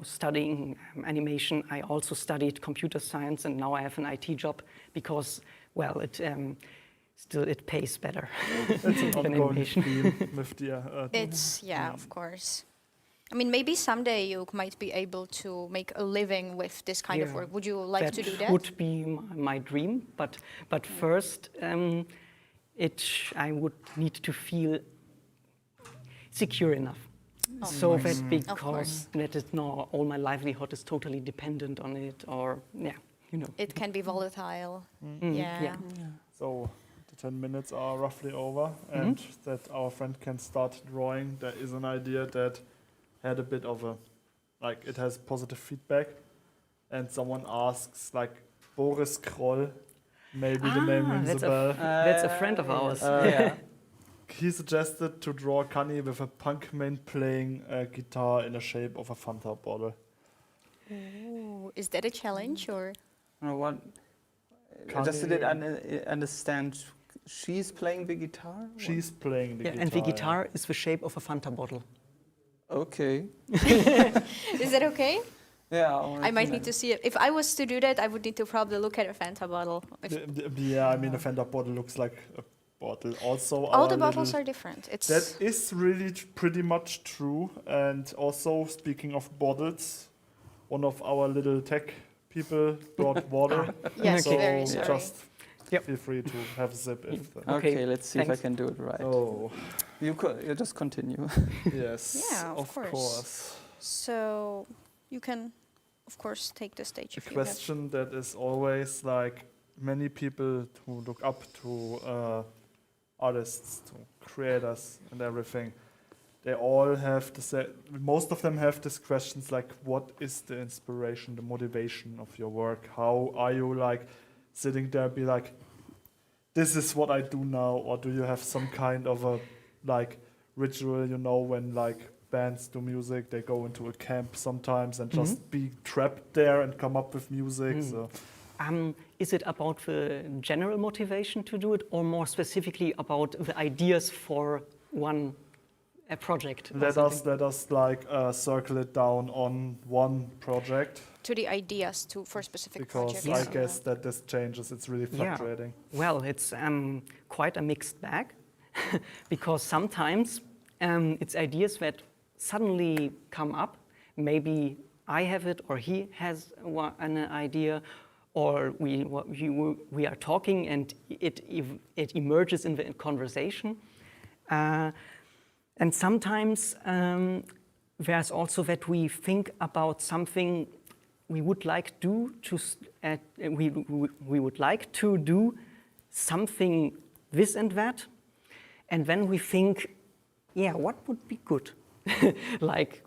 studying animation, I also studied computer science, and now I have an IT job because, well, it pays better. It's an than ongoing animation. theme with the. It's, of course. I mean, maybe someday you might be able to make a living with this kind of work. Would you like to do that? That would be my dream, but first, I would need to feel secure enough. So that because that is not all my livelihood is totally dependent on it, or It can be volatile. Yeah. So the 10 minutes are roughly over, and that our friend can start drawing. There is an idea that had a bit of it has positive feedback, and someone asks, like, Boris Kroll, maybe the name rings a bell. That's a friend of ours. He suggested to draw Kanye with a punk man playing a guitar in the shape of a Fanta bottle. Ooh, is that a challenge, or? What? Just didn't understand. She's playing the guitar? She's playing the guitar. And the guitar is the shape of a Fanta bottle. Okay. Is that okay? Yeah. I might need to see it. If I was to do that, I would need to probably look at a Fanta bottle. Yeah, I mean, a Fanta bottle looks like a bottle. Also, all the bottles are different. That is really pretty much true. And also, speaking of bottles, one of our little tech people brought water. Yes, so very sorry. Just feel free to have a sip. Okay, let's see if I can do it right. Oh. You just continue. Yes, yeah, of course. So you can, of course, take the stage. A question that is always like many people who look up to artists, to creators and everything, they all have most of them have these questions like, what is the inspiration, the motivation of your work? How are you like sitting there and be like, this is what I do now? Or do you have some kind of a like ritual, when like bands do music, they go into a camp sometimes and just be trapped there and come up with music? So. Is it about the general motivation to do it, or more specifically about the ideas for a project? Let us like circle it down on one project. To the ideas for specific projects. Because I guess that this changes. It's really fluctuating. Yeah. Well, it's quite a mixed bag, because sometimes it's ideas that suddenly come up. Maybe I have it, or he has an idea, or we are talking and it emerges in the conversation. And sometimes there's also that we think about something we would like we would like to do something this and that, and then we think, what would be good? Like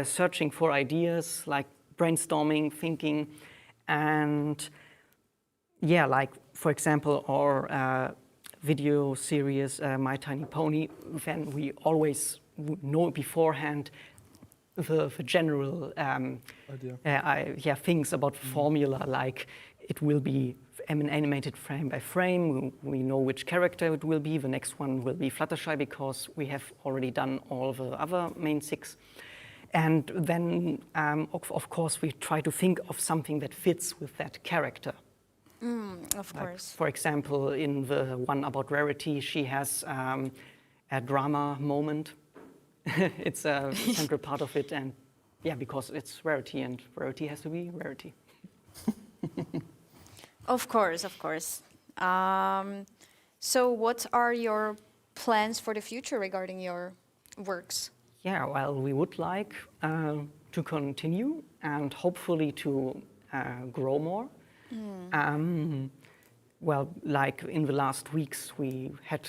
searching for ideas, like brainstorming, thinking, and yeah, like for example, our video series My Tiny Pony, then we always know beforehand the general things about formula, like it will be animated frame by frame. We know which character it will be. The next one will be Fluttershy because we have already done all the other main 6. And then, of course, we try to think of something that fits with that character. Of course. For example, in the one about Rarity, she has a drama moment. It's a central part of it, and yeah, because it's Rarity, and Rarity has to be Rarity. Of course, of course. So what are your plans for the future regarding your works? Yeah, well, we would like to continue and hopefully to grow more. Well, like in the last weeks, we had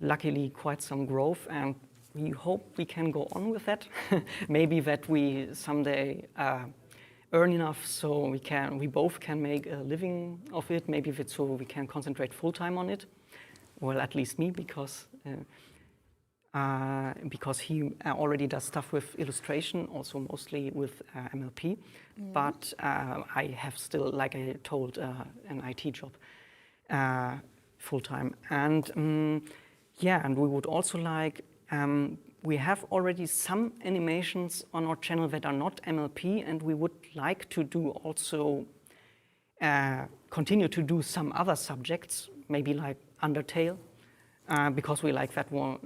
luckily quite some growth, and we hope we can go on with that. Maybe that we someday earn enough so we both can make a living of it. Maybe so we can concentrate full time on it. Well, at least me, because he already does stuff with illustration, also mostly with MLP. But I have still, like I told, an IT job full time. And yeah, and we would also like, we have already some animations on our channel that are not MLP, and we would like to do also, continue to do some other subjects, maybe like Undertale, because we like that one,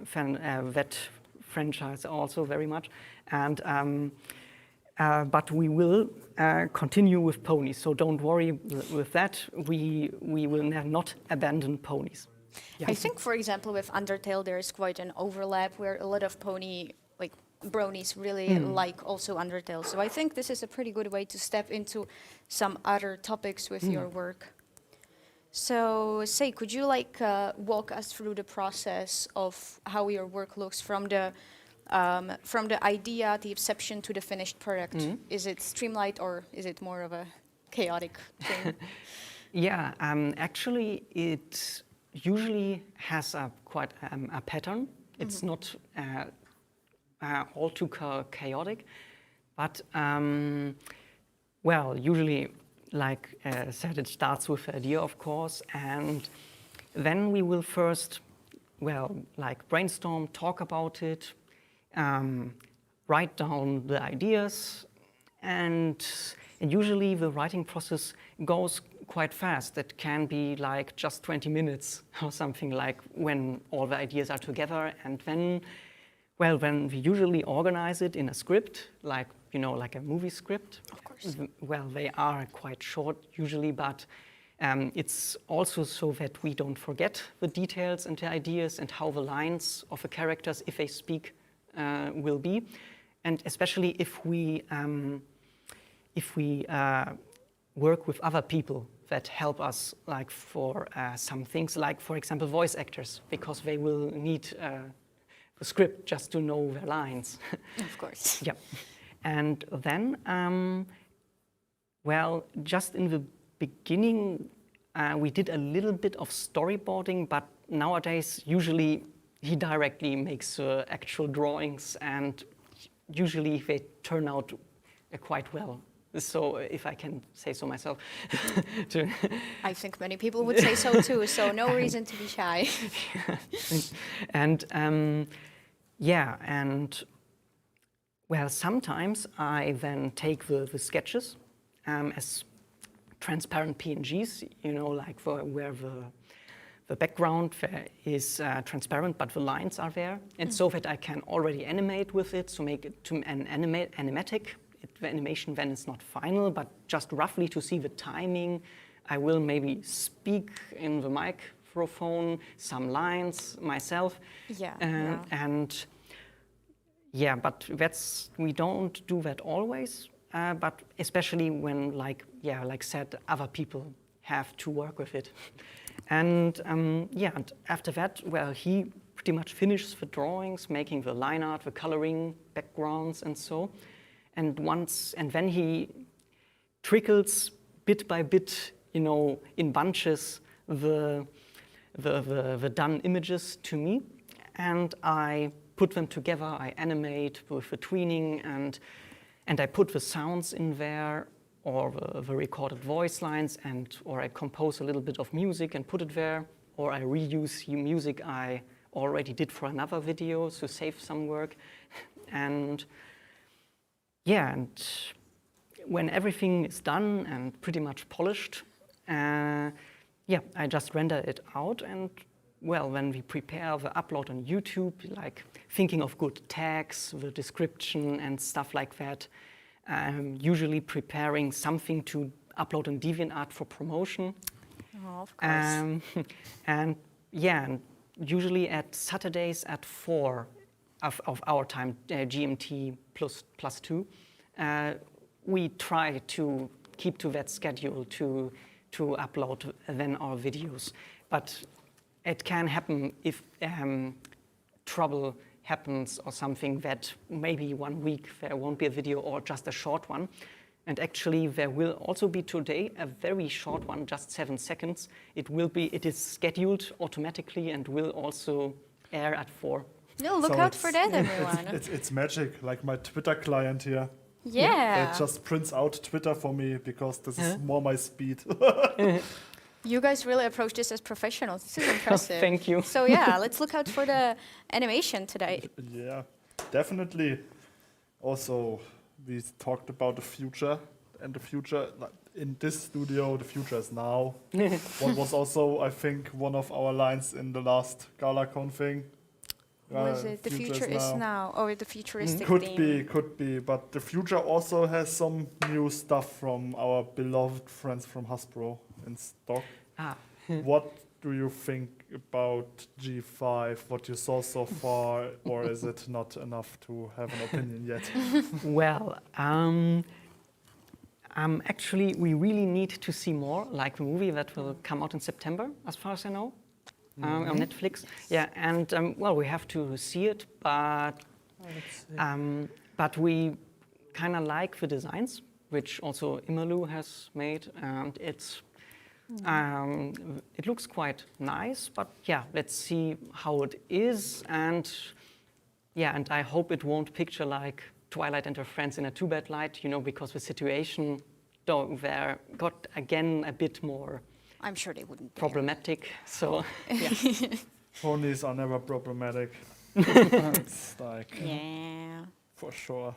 that franchise also very much. And but we will continue with ponies, so don't worry with that. We will not abandon ponies. Yeah. I think, for example, with Undertale, there is quite an overlap where a lot of bronies really like also Undertale. So I think this is a pretty good way to step into some other topics with your work. So, Sei, could you walk us through the process of how your work looks from the idea, the inception to the finished product? Is it streamlined or is it more of a chaotic thing? Yeah, actually, it usually has quite a pattern. It's not all too chaotic, but well, usually, like I said, it starts with the idea, of course, and then we will first, well, like brainstorm, talk about it, write down the ideas, and usually the writing process goes quite fast. It can be like just 20 minutes or something, like when all the ideas are together, and then, well, when we usually organize it in a script, like, you know, like a movie script. Of course. Well, they are quite short usually, but it's also so that we don't forget the details and the ideas and how the lines of the characters, if they speak, will be. And especially if we work with other people that help us, like for some things, like for example voice actors, because they will need the script just to know their lines. Of course. Yeah. And then, well, just in the beginning, we did a little bit of storyboarding, but nowadays, usually he directly makes actual drawings, and usually they turn out quite well. So, if I can say so myself. I think many people would say so too, so no reason to be shy. And yeah, and well, sometimes I then take the sketches as transparent PNGs, you know, like where the background is transparent, but the lines are there, and so that I can already animate with it, so make it to an animatic. The animation then is not final, but just roughly to see the timing. I will maybe speak in the microphone some lines myself. Yeah. And yeah, but we don't do that always. But especially when, like said, other people have to work with it. And yeah, and after that, well, he pretty much finishes the drawings, making the line art, the coloring, backgrounds, and so. And then he trickles bit by bit in bunches the done images to me, and I put them together. I animate with the tweening, and I put the sounds in there, or the recorded voice lines, or I compose a little bit of music and put it there, or I reuse music I already did for another video to save some work. And yeah, and when everything is done and pretty much polished, I just render it out. And well, when we prepare the upload on YouTube, like thinking of good tags, the description and stuff like that, usually preparing something to upload on DeviantArt for promotion. Oh, of course. And usually at Saturdays at 4 of our time, GMT plus 2, we try to keep to that schedule to upload then our videos. But it can happen if trouble happens or something, that maybe 1 week there won't be a video or just a short one. And actually there will also be today a very short one, just 7 seconds. It is scheduled automatically and will also air at 4. No, look out for that, everyone. It's magic, like my Twitter client here. Yeah. It just prints out Twitter for me because this is more my speed. You guys really approach this as professionals. This is impressive. Thank you. So yeah, let's look out for the animation today. Yeah, definitely. Also, we talked about the future, and the future, like in this studio, the future is now. What was also, I think, one of our lines in the last GalaCon thing. Was it the future is now, or the futuristic theme? Could be, but the future also has some new stuff from our beloved friends from Hasbro in stock. What do you think about G5, what you saw so far, or is it not enough to have an opinion yet? Well, actually, we really need to see more, like the movie that will come out in September, as far as I know. On Netflix, yeah, and well, we have to see it, but we kind of like the designs, which also Imalu has made, and it looks quite nice. But yeah, let's see how it is, and yeah, and I hope it won't picture like Twilight and her friends in a 2-bed light, because the situation there got again a bit more. I'm sure they wouldn't dare. Problematic, so yeah. Ponies are never problematic. It's like, yeah, for sure.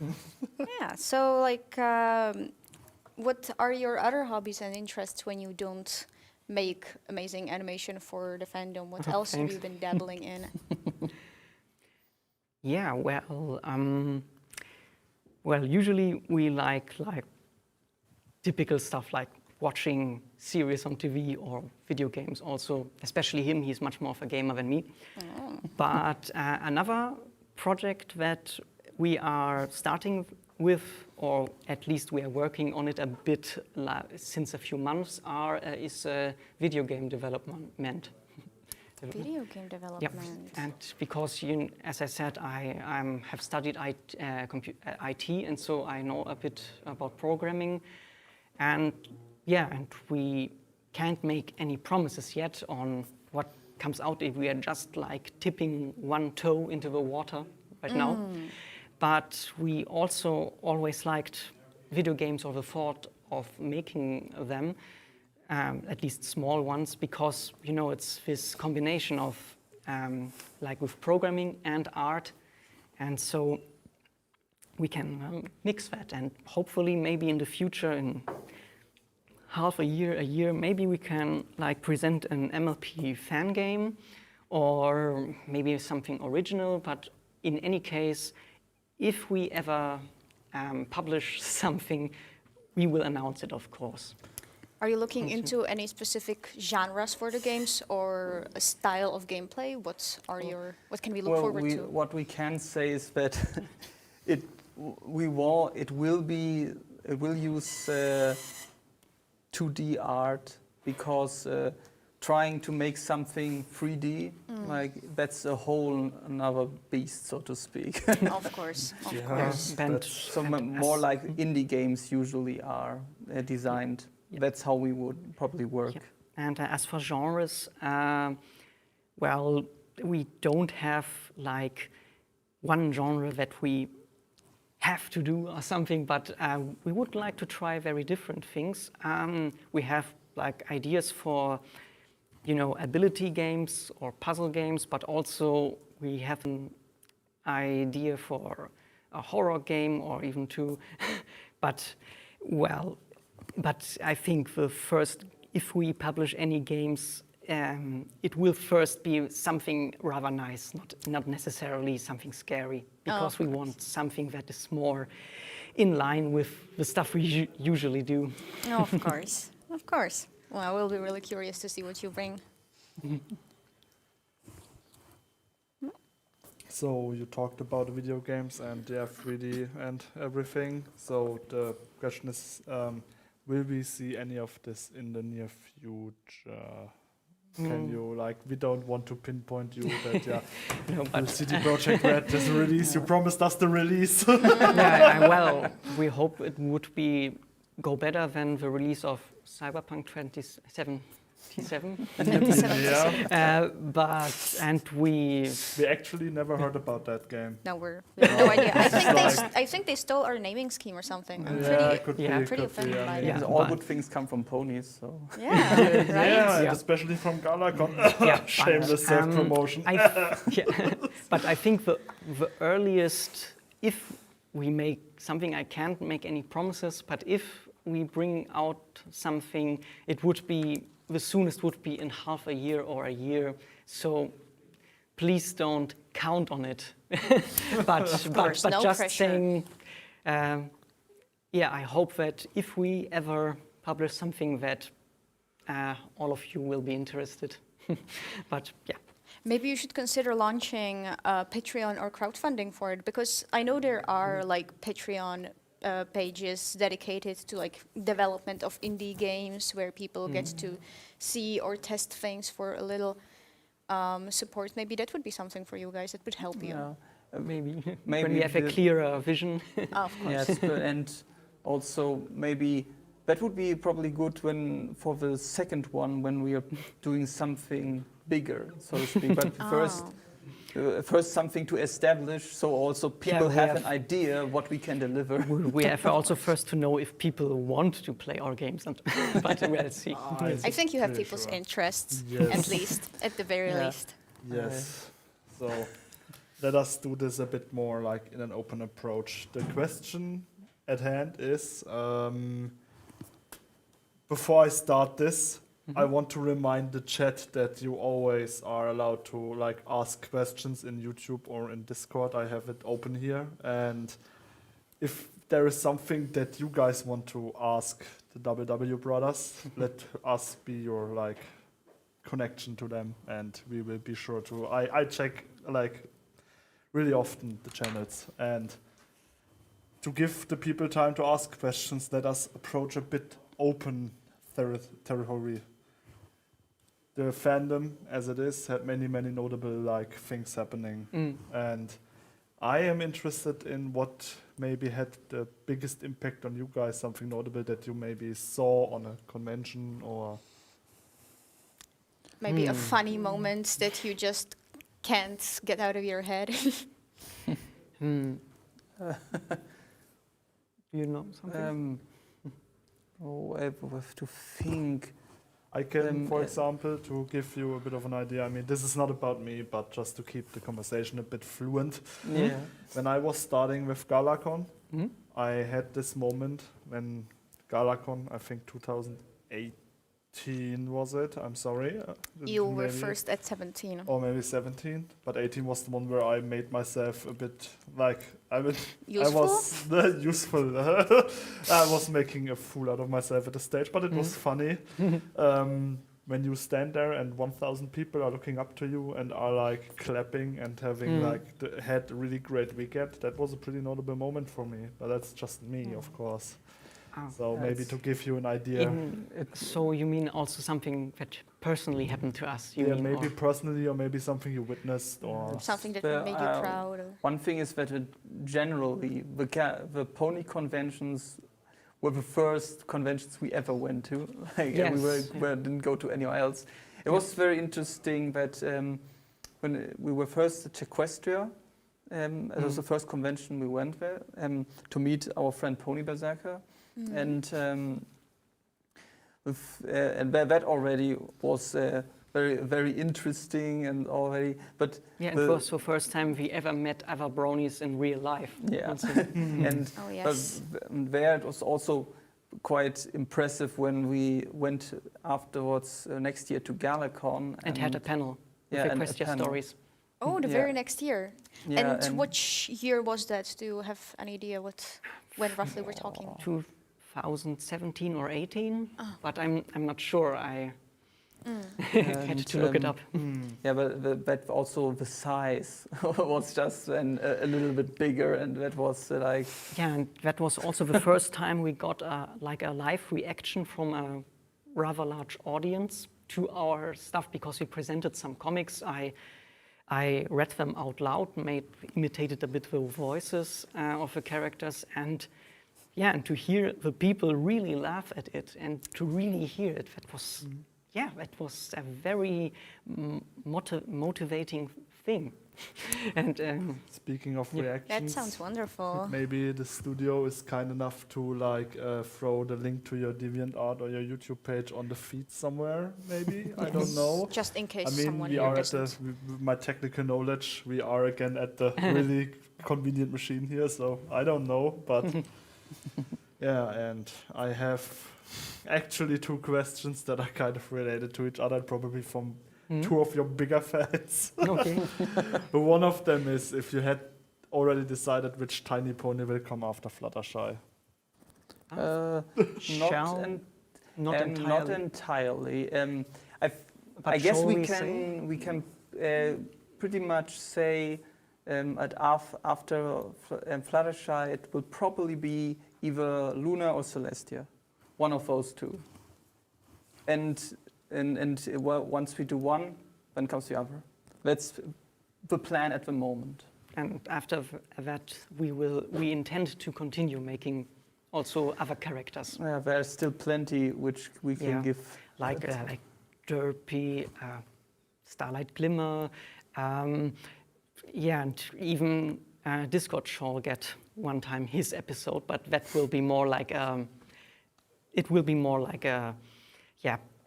Yeah, so like, what are your other hobbies and interests when you don't make amazing animation for the fandom? What else have you been dabbling in? Yeah, well, usually we like typical stuff like watching series on TV or video games also, especially him, he's much more of a gamer than me. Oh. But another project that we are starting with, or at least we are working on it a bit since a few months, is video game development. Video game development. Yep. And because, as I said, I have studied IT, and so I know a bit about programming. And yeah, and we can't make any promises yet on what comes out if we are just like tipping one toe into the water right now. But we also always liked video games, or the thought of making them, at least small ones, because, it's this combination of like with programming and art. And so we can mix that, and hopefully maybe in the future, in half a year, maybe we can like present an MLP fan game, or maybe something original. But in any case, if we ever publish something, we will announce it, of course. Are you looking into any specific genres for the games, or a style of gameplay? What can we look forward to? What we can say is that it will use 2D art, because trying to make something 3D, like that's a whole another beast, so to speak. Of course, of course. So more like indie games usually are designed that's how we would probably work. Yeah. And as for genres, well, we don't have like one genre that we have to do or something, but we would like to try very different things. We have like ideas for, you know, ability games or puzzle games, but also we have an idea for a horror game or even two. But I think the first, if we publish any games, it will first be something rather nice, not necessarily something scary, because we want something that is more in line with the stuff we usually do. Oh, of course, of course. Well, I will be really curious to see what you bring. So you talked about video games and 3D and everything. So the question is, will we see any of this in the near future? Can you, like, we don't want to pinpoint you that, No, the but CD Projekt Red is a release. You promised us the release. well, we hope it would go better than the release of Cyberpunk 2077. Yeah. And we actually never heard about that game. No, we have no idea. I think they stole our naming scheme or something. I'm pretty offended by Yeah, that. All good things come from ponies, so. Yeah, right? Yeah, especially from GalaCon. Shameless self-promotion. But I think the earliest, if we make something, I can't make any promises, but if we bring out something, it would be, the soonest would be in half a year or a year. So please don't count on it. but no just pressure. saying, I hope that if we ever publish something that all of you will be interested. But yeah. Maybe you should consider launching Patreon or crowdfunding for it, because I know there are like Patreon pages dedicated to like development of indie games where people get to see or test things for a little support. Maybe that would be something for you guys that would help you. Yeah, Maybe maybe when we have a clearer vision. Of course. Yes, and also maybe that would be probably good when for the second one when we are doing something bigger, so to speak. But first something to establish, so also people have an idea what we can deliver. We have also first to know if people want to play our games, but we'll see. I think you have people's interests, at least, at the very least. Yes. So let us do this a bit more like in an open approach. The question at hand is, before I start this, I want to remind the chat that you always are allowed to like ask questions in YouTube or in Discord. I have it open here, and if there is something that you guys want to ask the WW brothers, let us be your like connection to them, and we will be sure to. I check like really often the channels, and to give the people time to ask questions, let us approach a bit open territory. The fandom, as it is, had many notable like things happening, and I am interested in what maybe had the biggest impact on you guys. Something notable that you maybe saw on a convention, or Maybe a funny moment that you just can't get out of your head. Do you know something? I have to think. I can, for example, to give you a bit of an idea, I mean, this is not about me, but just to keep the conversation a bit fluent. Yeah. When I was starting with GalaCon, I had this moment when GalaCon, I think 2018 was it? I'm sorry. You were first at 17. Or maybe 17, but 18 was the one where I made myself a bit like Useful? I was useful. I was making a fool out of myself at the stage, but it was funny. When you stand there and 1,000 people are looking up to you and are like clapping and having had a really great weekend, that was a pretty notable moment for me. But that's just me, of course. So maybe to give you an idea. So you mean also something that personally happened to us? You mean, maybe personally, or maybe something you witnessed, or something that made you proud. Or One thing is that generally the pony conventions were the first conventions we ever went to. Like, Yes. we didn't go to anywhere else. It was very interesting that when we were first at Equestria, it was the first convention we went there to meet our friend Pony Berserker, and that already was very, very interesting and already. But Yeah, it was the first time we ever met other bronies in real life. yeah, Also. and Oh, yes. there it was also quite impressive when we went afterwards next year to GalaCon And had a panel yeah, with and a Equestria panel. stories. Oh, the Yeah. very next year. Yeah, and which year was that? Do you have any idea when roughly we're talking? 2017 or 18, but I'm not sure. I had And, to look it up. Yeah, but also the size was just a little bit bigger, and that was like Yeah, and that was also the first time we got a live reaction from a rather large audience to our stuff, because we presented some comics. I read them out loud, imitated a bit the voices of the characters, and and to hear the people really laugh at it and to really hear it, that was that was a very motivating thing. And Speaking of That reactions, sounds wonderful. maybe the studio is kind enough to like throw the link to your DeviantArt or your YouTube page on the feed somewhere. Maybe I don't know. Just in case I mean, someone we here are at the, doesn't. with my technical knowledge, we are again at the really convenient machine here, so I don't know, but yeah, and I have actually 2 questions that are kind of related to each other, probably from 2 of your bigger fans. okay. But one of them is if you had already decided which tiny pony will come after Fluttershy. Shall not entirely. Not entirely. I But guess shall we we can say? we can pretty much say after Fluttershy, it will probably be either Luna or Celestia, one of those 2. And once we do one, then comes the other. That's the plan at the moment. And after that, we intend to continue making also other characters, Yeah, there's still plenty which we can give. like Derpy, Starlight Glimmer, and even Discord shall get one time his episode, but that will be more like a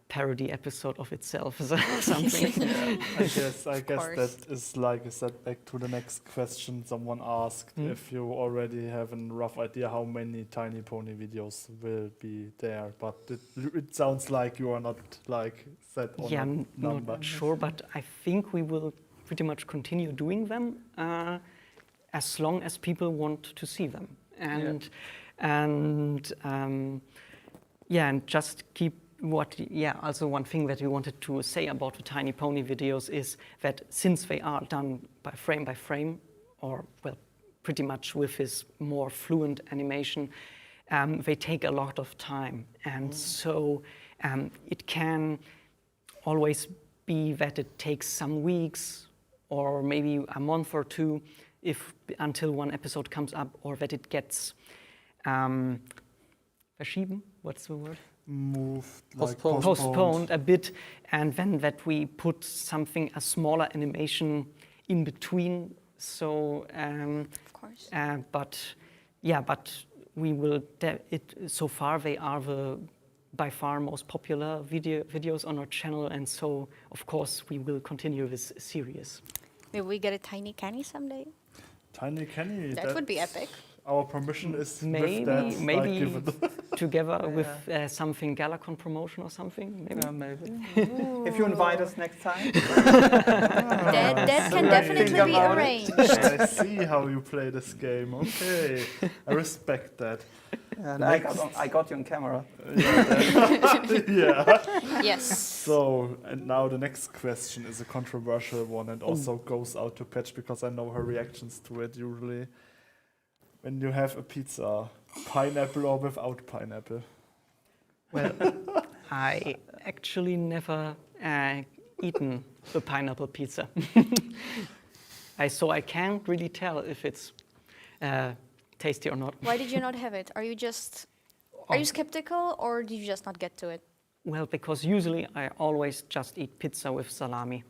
parody episode of itself, something. I guess that is like a setback to the next question. Someone asked if you already have a rough idea how many Tiny Pony videos will be there, but it sounds like you are not like set on a number. Not sure, but I think we will pretty much continue doing them as long as people want to see them, and just keep. Also one thing that we wanted to say about the Tiny Pony videos is that since they are done by frame, or pretty much with this more fluent animation, they take a lot of time, and so it can always be that it takes some weeks or maybe a month or 2 until one episode comes up, or that it gets verschieben. What's the word? Moved, Postponed a bit, and then that we put a smaller animation in between. So, Of course. but we will. So far, they are the by far most popular videos on our channel, and so of course we will continue this series. Maybe we get a tiny Kenny someday. Tiny Kenny. That would be epic. Our permission is Maybe with that. maybe given. together with something GalaCon promotion or something. Maybe. Maybe. If you invite us next time. That can definitely be arranged. I see how you play this game. Okay, I respect that. And I got you on camera. Yeah. Yes. So, and now the next question is a controversial one and also goes out to Patch because I know her reactions to it usually. When you have a pizza, pineapple or without pineapple? Well, I actually never eaten the pineapple pizza. So I can't really tell if it's tasty or not. Why did you not have it? Are you just Are you skeptical, or do you just not get to it? Well, because usually I always just eat pizza with salami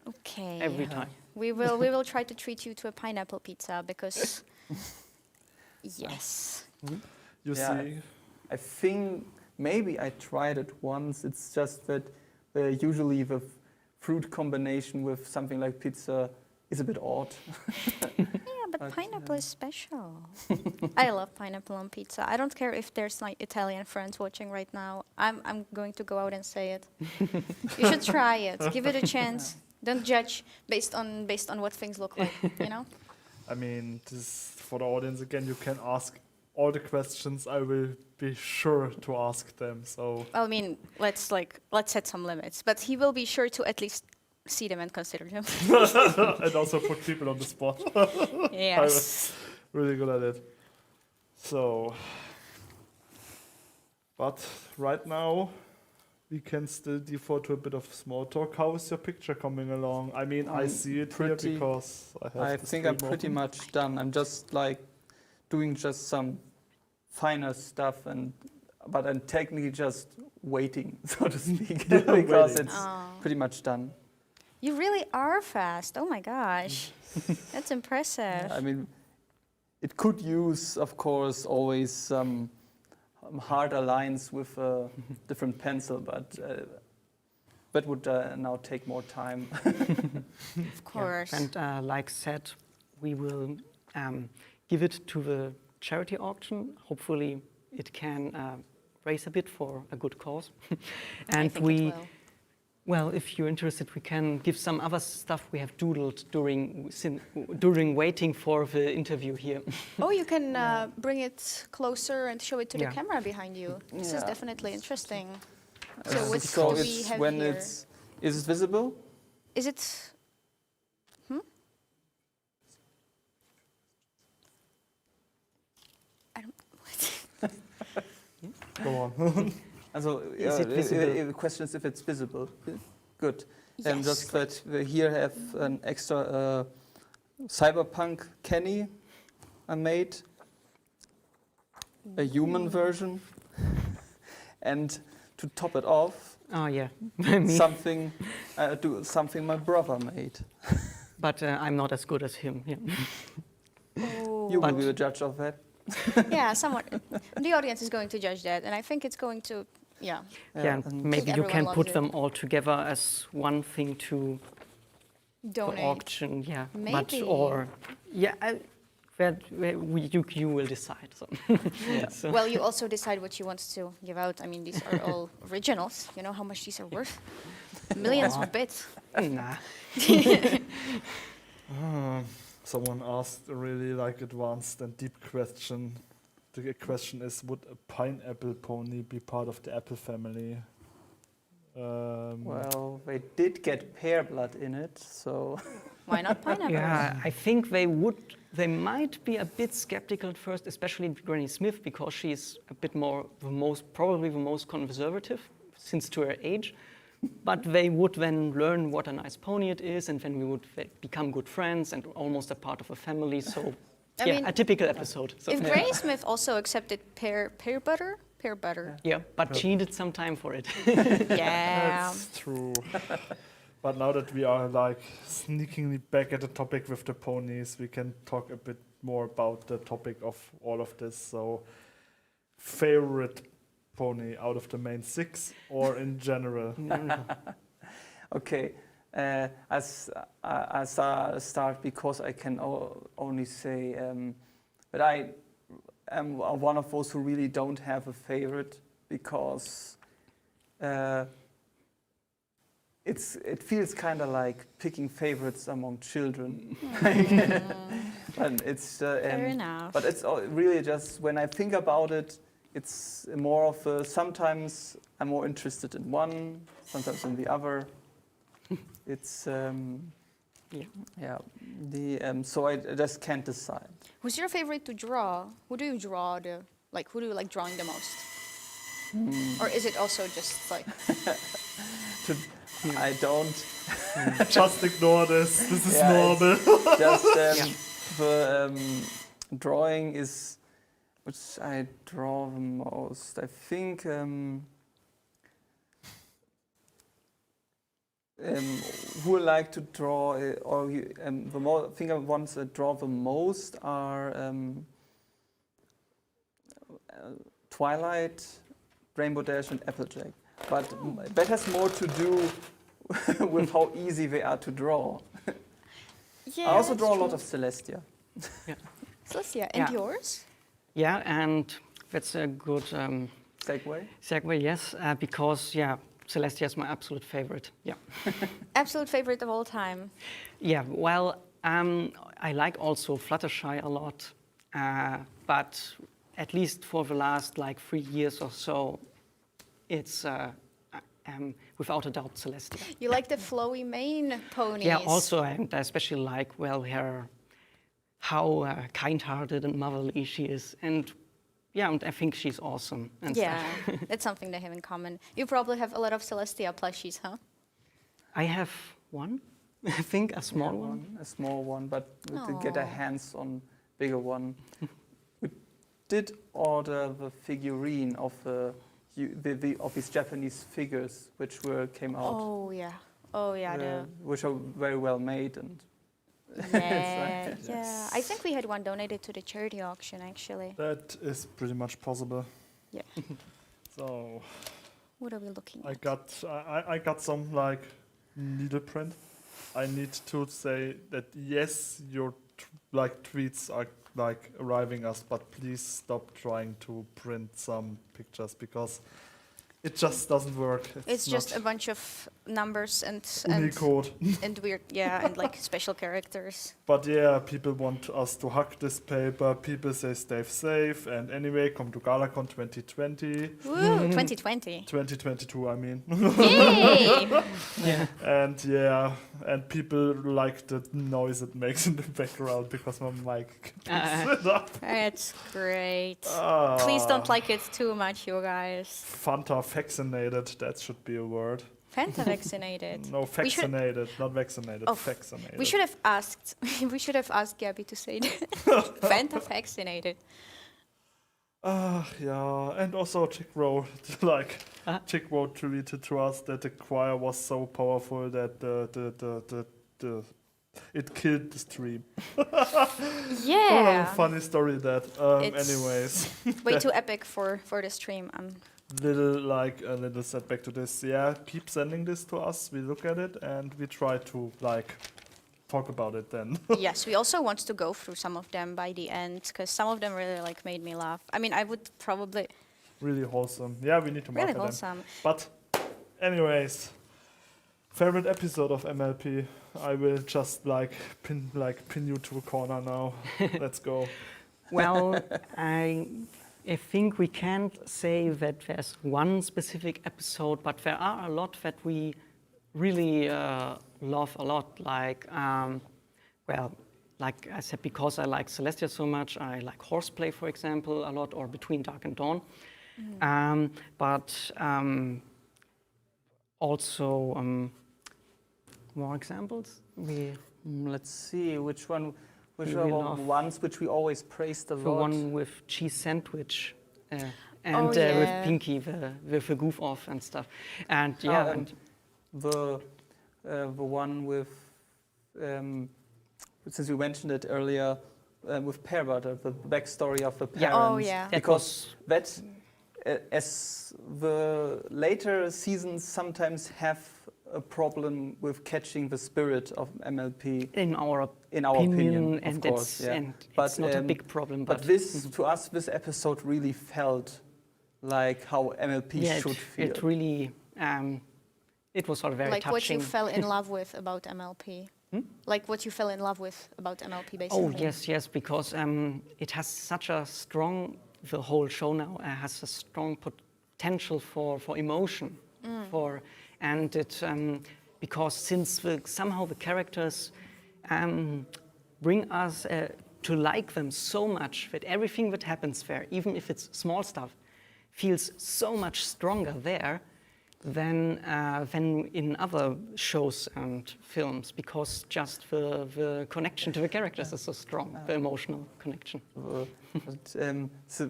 Okay. every time. We will try to treat you to a pineapple pizza because yes. You Yeah, see, I think maybe I tried it once. It's just that usually the fruit combination with something like pizza is a bit odd. Yeah, but pineapple is special. I love pineapple on pizza. I don't care if there's like Italian friends watching right now. I'm going to go out and say it. You should try it. Give it a chance. Don't judge based on what things look like, you know? I mean, this for the audience again. You can ask all the questions. I will be sure to ask them. So I mean, let's set some limits. But he will be sure to at least see them and consider them. and also put people on the spot. I Yes. was really good at it. So, but right now we can still default to a bit of small talk. How is your picture coming along? I mean, I see it here pretty- because I have. I the think I'm stream pretty open. much done. I'm just like doing just some finer stuff, but I'm technically just waiting, so to speak, because Waiting. it's Oh. pretty much done. You really are fast. Oh my gosh. That's impressive. I mean, it could use, of course, always some harder lines with a different pencil, but that would now take more time. Of course. And like said, we will give it to the charity auction. Hopefully it can raise a bit for a good cause. I And think we, it will. well, if you're interested, we can give some other stuff we have doodled during waiting for the interview here. Oh, you can bring it closer and show it to the Yeah. camera behind you. This is Yeah. definitely interesting. So what So do we it's have when here? is it visible? Is it? I don't. What? Go on. Also, Is it visible? the question is if it's visible. Good. Yes. And just that we here have an extra cyberpunk Kenny I made, a human version, and to top it off, Oh yeah, me. something my brother made. But I'm not as good as him. Yeah. Oh. You will But- be the judge of that. Yeah, somewhat. The audience is going to judge that, and I think it's going to. Yeah. Yeah, and and maybe you everyone can loves put it. them all together as one thing to for Donate. auction. Yeah, but Maybe. or yeah, you will decide. So. So- Well, you also decide what you want to give out. I mean, these are all originals. You know how much these are worth? Millions of bits. Nah. Someone asked a really like advanced and deep question. The question is, would a pineapple pony be part of the apple family? Well, they did get pear blood in it, so Why not pineapples? Yeah, I think they would. They might be a bit skeptical at first, especially Granny Smith, because she's a bit more probably the most conservative, since to her age. But they would then learn what a nice pony it is, and then we would become good friends and almost a part of a family. So, I yeah, mean, a typical episode. So, If Granny Smith also accepted pear butter. yeah, but she needed some time for it. Yeah. That's true. But now that we are like sneakingly back at the topic with the ponies, we can talk a bit more about the topic of all of this. So, favorite pony out of the main 6 or in general? okay. As I start, because I can only say that I am one of those who really don't have a favorite, because it feels kind of like picking favorites among children. And it's Fair enough. but it's really just when I think about it, it's more of a, sometimes I'm more interested in one, sometimes in the other. It's so I just can't decide. Who's your favorite to draw? Who do you draw who do you like drawing the most? Or is it also just like I don't Just ignore this. This is Yeah, normal. just the drawing is Which I draw the most. I think who I like to draw, the more thing I want to draw the most are Twilight, Rainbow Dash, and Applejack. But that has more to do with how easy they are to draw. Yeah, I also that's draw a true. lot of Celestia. Celestia, and Yeah. yours? Yeah, and that's a good Segway? yes, because, Celestia is my absolute favorite. Yeah. Absolute favorite of all time. Yeah, well, I like also Fluttershy a lot, but at least for the last 3 years or so, it's without a doubt Celestia. You like the flowy mane ponies. Yeah, also, and I especially like, how kind-hearted and motherly she is, and and I think she's awesome. And Yeah, stuff. that's something they have in common. You probably have a lot of Celestia plushies, huh? I have one, I think, a small one. A small one, but we did get our hands on bigger one. We did order the figurine of of these Japanese figures, which came out. Oh yeah, which are very well made and. yeah. I think we had one donated to the charity auction actually. That is pretty much possible. Yeah. So. What are we looking at? I got some needle print. I need to say that yes, your tweets are arriving us, but please stop trying to print some pictures because it just doesn't work. It's just a bunch of numbers and Unicode. and weird, and special characters. But yeah, people want us to hug this paper. People say stay safe. And anyway, come to GalaCon 2020. Woo, 2020. 2022, I mean. Yay! And people like the noise it makes in the background because my mic keeps it up. That's great. Please don't like it too much, you guys. Fanta vaccinated, that should be a word. Fanta vaccinated. No, vaccinated, not vaccinated. Oh, vaccinated. We should have asked Gabby to say that. Fanta vaccinated. And also Chick wrote tweeted to us that the choir was so powerful that it killed the stream. Yeah. Funny story that. Anyways. Way too epic for the stream. A little setback to this. Yeah, keep sending this to us. We look at it and we try to talk about it then. Yes, we also want to go through some of them by the end because some of them really made me laugh. I mean, I would probably. Really wholesome. Yeah, we need to market really wholesome. them. But, anyways, favorite episode of MLP. I will just pin you to a corner now. Let's go. Well, I think we can't say that there's one specific episode, but there are a lot that we really love a lot. Like I said, because I like Celestia so much, I like Horseplay, for example, a lot, or Between Dark and Dawn. But also more examples. Let's see which one. Which We are love ones which we always praised a the lot? one with cheese sandwich Oh, with yeah. Pinky, the goof off and stuff. And and the one with since you mentioned it earlier with Pear Butter, the backstory of the parents. Oh, yeah. Because that as the later seasons sometimes have a problem with catching the spirit of MLP. in our opinion, and of course, it's not a big problem. But this, to us, this episode really felt like how MLP should feel. It really, it was sort of very Like touching. what you fell in love with about MLP. Like what you fell in love with about MLP, basically. Oh yes, because it has such a strong. The whole show now has a strong potential for emotion, and it because since somehow the characters bring us to like them so much that everything that happens there, even if it's small stuff, feels so much stronger there, than in other shows and films, because just the connection to the characters is so strong, the emotional connection. So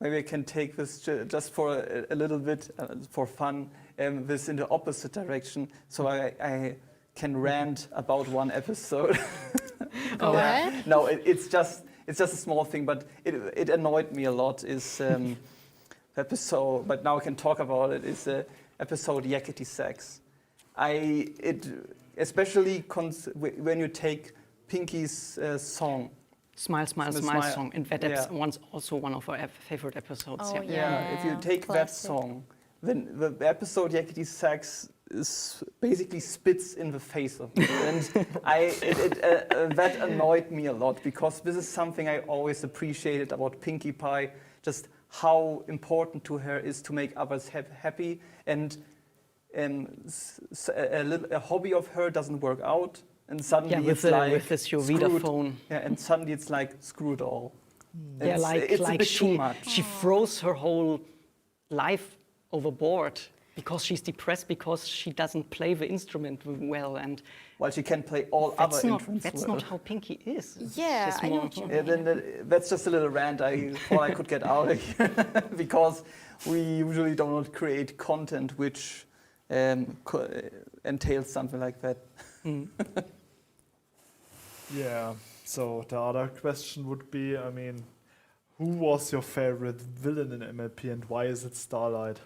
maybe I can take this just for a little bit for fun, this in the opposite direction. So I can rant about one episode. Go ahead. No, it's just a small thing, but it annoyed me a lot. Is episode, but now I can talk about it. Is episode Yakety Sax. Especially when you take Pinky's song. Smile, Smile, Smile song. And that's also one of our favorite episodes. Oh, Yeah, if you take that song, then the episode Yakety Sax basically spits in the face of me. And that annoyed me a lot, because this is something I always appreciated about Pinkie Pie, just how important to her is to make others happy. And a hobby of her doesn't work out. And suddenly with this Jovita phone. Yeah, and suddenly it's like, screw it all. Yeah, It's a bit too much. She throws her whole life overboard because she's depressed, because she doesn't play the instrument well, and while she can play all other instruments that's well. not how Pinky is. Yeah, I know what you mean. Then that's just a little rant I thought I could get out of here, because we usually do not create content which entails something like that. Yeah, so the other question would be, I mean, who was your favorite villain in MLP and why is it Starlight?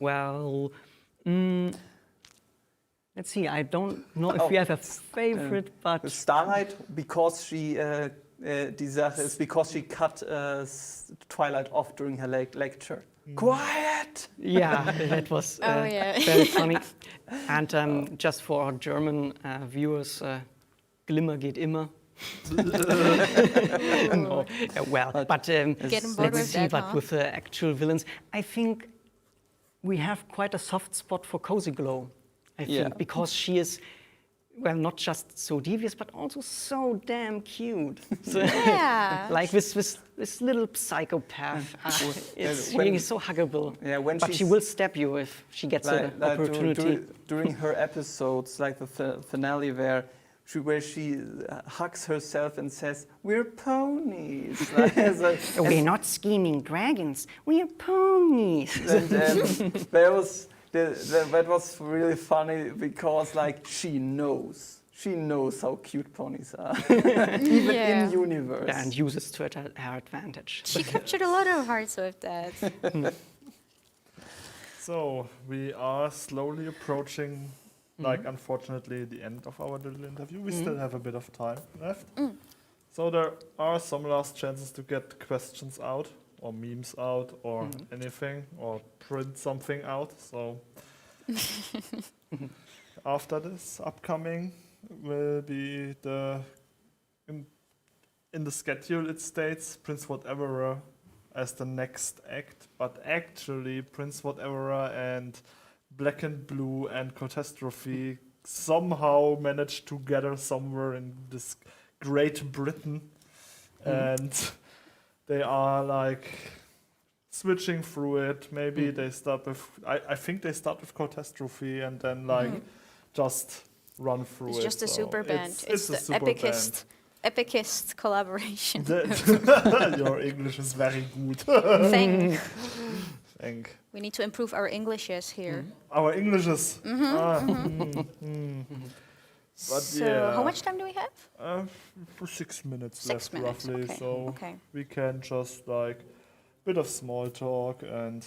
Well, let's see. I don't know if we have a favorite, but Starlight, because she because she cut Twilight off during her lecture. Quiet! Yeah, that was very funny. And just for our German viewers, Glimmer geht immer. No, well, but let's see. But with the actual villains, I think we have quite a soft spot for Cozy Glow. I think because she is, well, not just so devious, but also so damn cute. So, like this little psychopath. It's really so huggable. Yeah, but she will stab you if she gets an opportunity. During her episodes, like the finale where she hugs herself and says, "We're ponies." We're not scheming dragons. We're ponies. And that was really funny, because like she knows how cute ponies are, even in universe, and uses to her advantage. She captured a lot of hearts with that. So we are slowly approaching, like, unfortunately, the end of our little interview. We still have a bit of time left. So there are some last chances to get questions out, or memes out, or anything, or print something out. So after this, upcoming will be in the schedule it states Prince Whatever as the next act, but actually Prince Whatever and Black and Blue and Catastrophe somehow managed to gather somewhere in this Great Britain, and they are like switching through it. Maybe they start with, I think they start with Catastrophe and then like just run through it. It's just a super band. It's the super epicest collaboration. Your English is very good. Thank. We need to improve our Englishes here. Our Englishes. But so yeah. how much time do we have? For 6 minutes 6 left, minutes, roughly. okay. So Okay. we can just like bit of small talk, and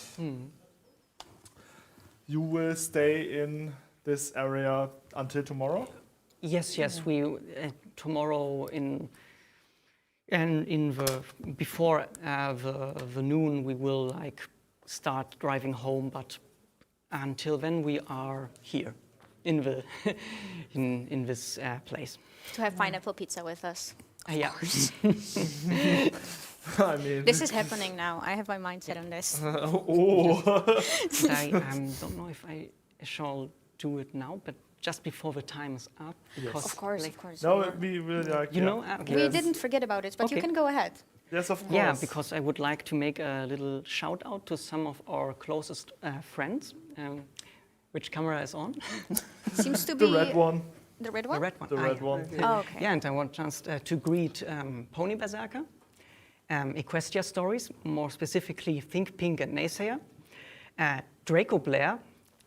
you will stay in this area until tomorrow. Yes. We tomorrow in the before the noon we will like start driving home, but until then we are here in the in this place. To have pineapple pizza with us. Yeah. I mean, This is happening now. I have my mind set on this. I don't know if I shall do it now, but just before the time is up. Because Of course. no, we will like. you know, okay. We didn't forget about it, but you Okay. can go ahead. Yes, of course. Yeah, because I would like to make a little shout out to some of our closest friends. Which camera is on? Seems to be The red one. The red The one? red one. The Ah, red yeah. one. Oh, okay. Yeah, and I want just to greet Pony Berserker, Equestria Stories, more specifically Think Pink and Naysayer, Draco Blair,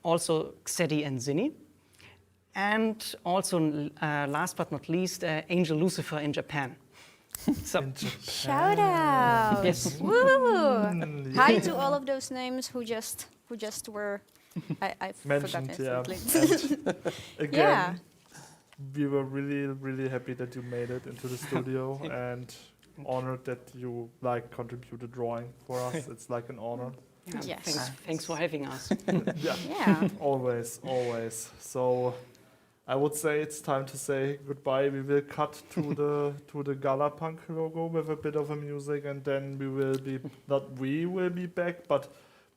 also Xedi and Zinni, and also, last but not least, Angel Lucifer in Japan. So, Shout out! Yes. Woo! Hi to all of those names who just were. I forgot Mentioned, their yeah. names. And again, Yeah. we were really, really happy that you made it into the studio and honored that you contributed drawing for us. It's like an honor. yeah, Yes. thanks for having us. Yeah. Always, always. So I would say it's time to say goodbye. We will cut to the Galapunk logo with a bit of a music, and then we will be back, but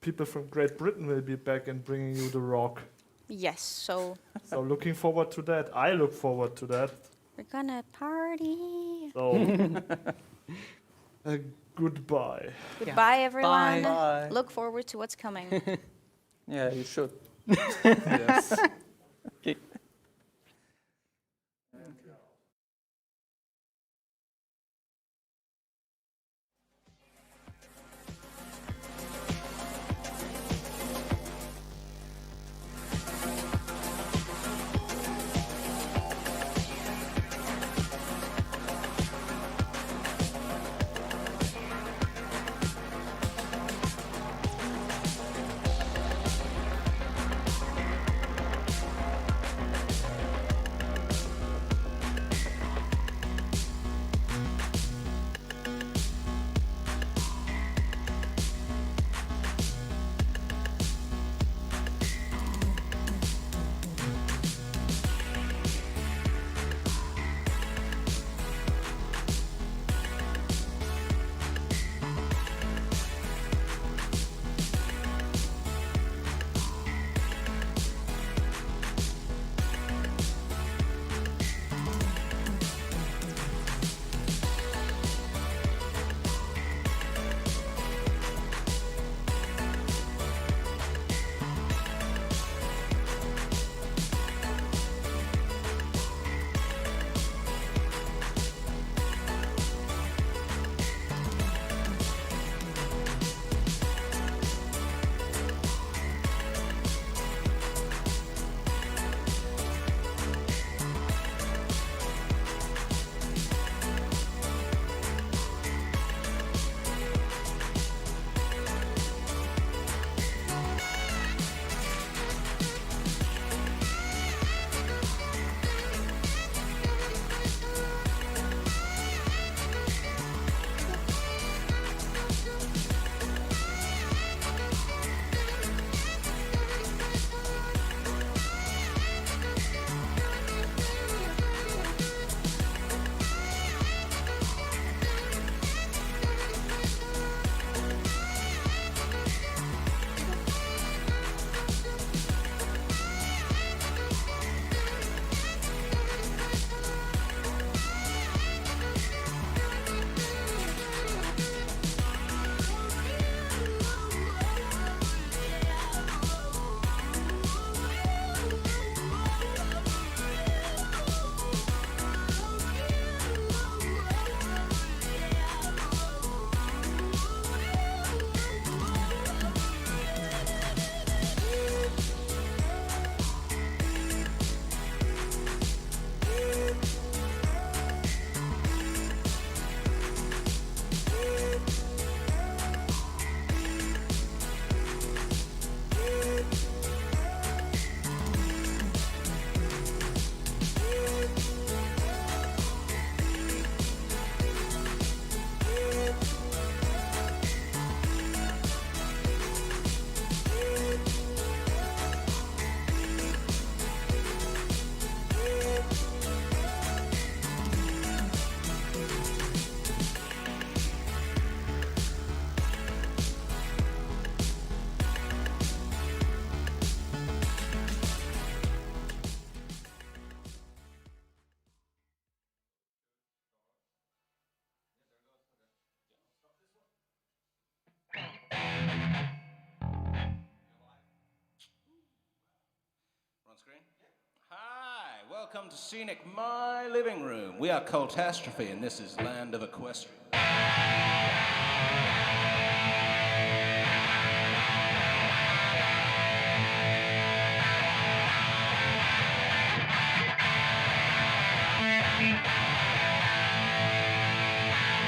people from Great Britain will be back and bringing you the rock. Yes. So So looking forward to that. I look forward to that. we're gonna party. So goodbye. Goodbye, everyone. Bye. Look forward to what's coming. Yeah, you should. Yes. Okay. screen? Hi, welcome to Scenic My Living Room. We are Cultastrophe, and this is Land of Equestria.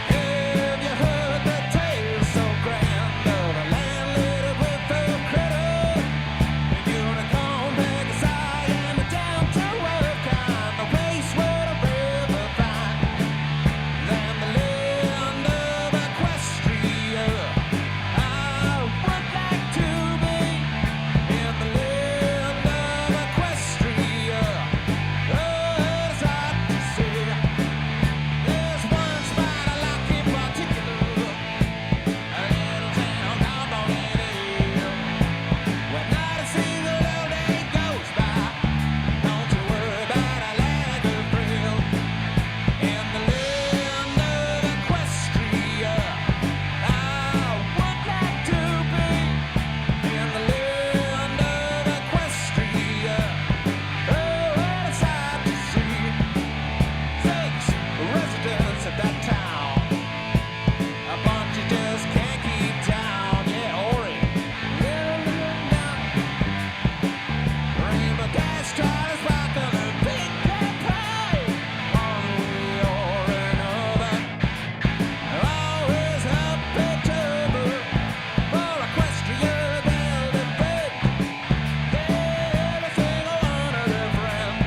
Have you heard the tale so grand of a land littered with the critter? Unicorn, Pegasus, and the down-to-earth kind, the wastewater river vine, then the land of Equestria. I would like to be in the land of Equestria. Oh, it's hard to see. There's one spot I like in particular, a little town called Bavaria. When night I see the little day goes by, don't you worry about a lack of thrill. In the land of Equestria, I would like to be. In the land of Equestria, oh, what a sight to see. Six residents of that town, a bunch you just can't keep down. Yeah, Ori, Rainbow Dash, Charles Rocker, the big cat pie. One way or another, always happy trouble. For Equestria, they'll defend every single one of their friends.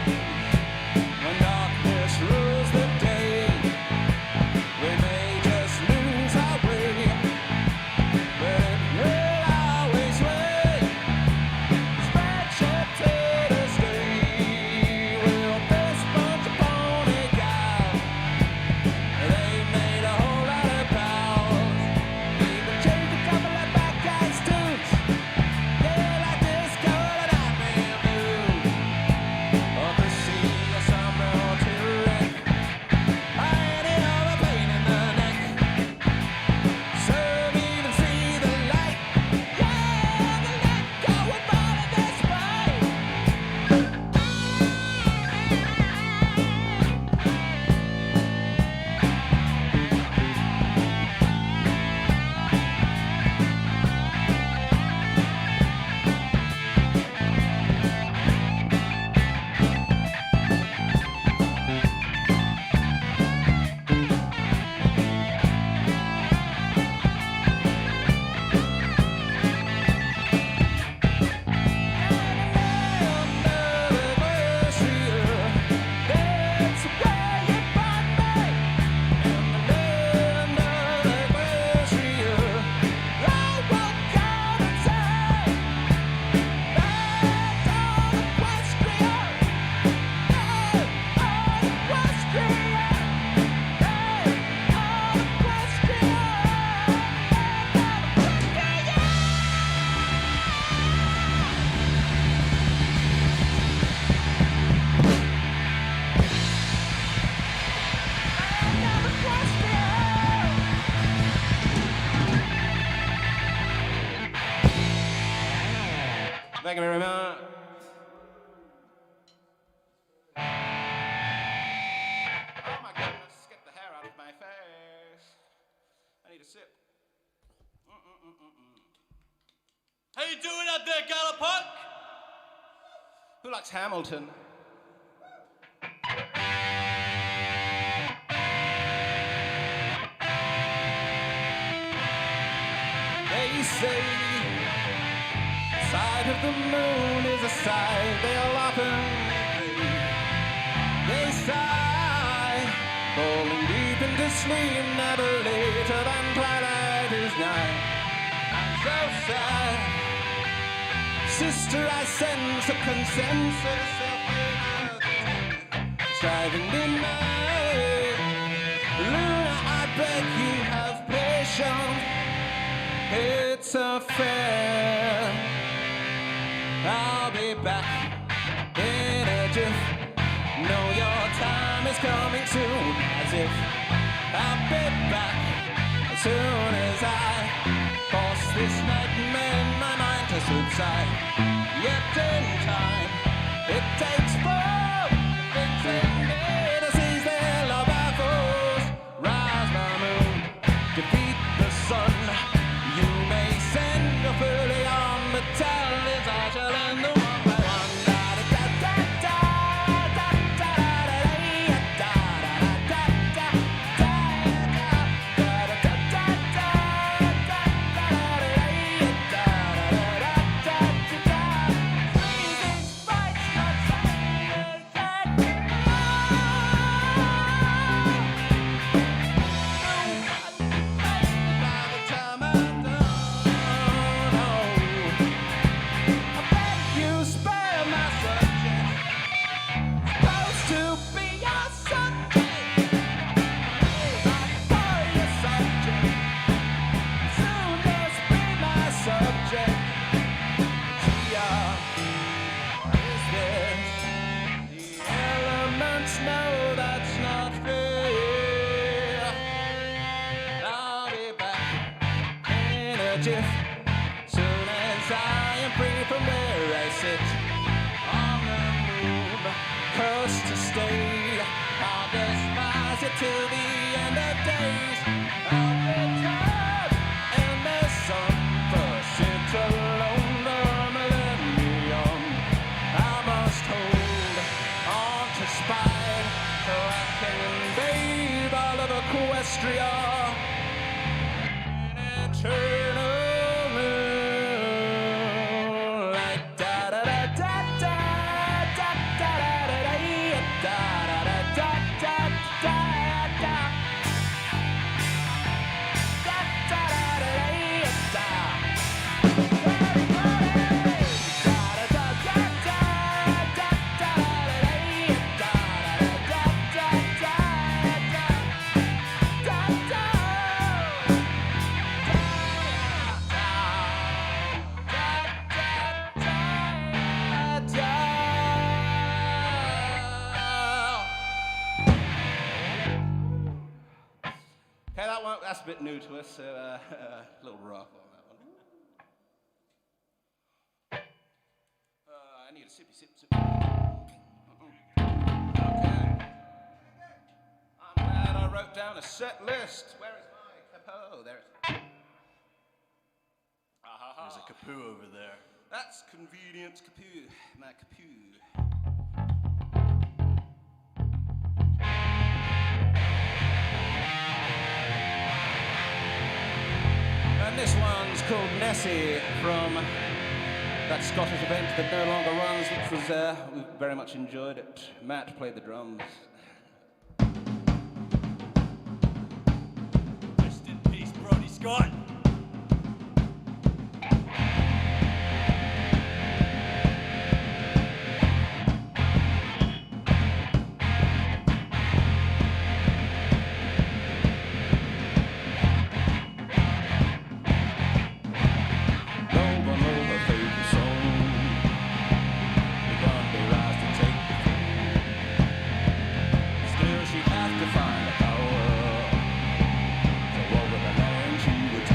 When darkness rules the day, we may just lose our way, but it will always wait. Spreadsheet to this day. Well, this bunch of pony guys, they made a whole lot of pals. Even changed a couple of bad guys' tunes. Yeah, like this color that man blues. On the sea, a sombrero to wreck. I ended up a pain in the neck. Some even see the light. Yeah, the light going by in this way. Thank you very much. Oh my goodness, get the hair out of my face. I need a sip. How you doing out there, Galapunk? Who likes Hamilton? They say side of the moon is a side they'll often agree. They sigh, falling deep into sleep, never later than twilight is nigh. I'm so sad, sister, I sense a consensus of striving denied. Luna, I beg you have patience, it's a fair. I'll be back in a jiff. Know your time is coming soon. As if I'll be back as soon as I force this nightmare in my mind to subside. Yet in time, It takes four things indeed to seize their love by force. Rise the moon, defeat the sun. You may send your fury on, but talents I shall end them one by one. Soon as I am free from where I sit on the move, cursed to stay, I'll despise it till the end of days. I'll return in the sun, first sit alone the millennium. I must hold on to spite, so I can invade all of Equestria. Eternal moonlight, da da da da da da da da da da da da da da. Okay, that's a bit new to us, so a little rock on that one. I need a sippy sip. Okay. I'm glad I wrote down a set list. Where is my capo? There it is. There's a capo over there. That's convenient capo. My capo. And this one's called Nessie from that Scottish event that no longer runs, which was, we very much enjoyed it. Matt played the drums. Rest in peace, Brodie Scott. Still she'd have to find the power to walk with the land she would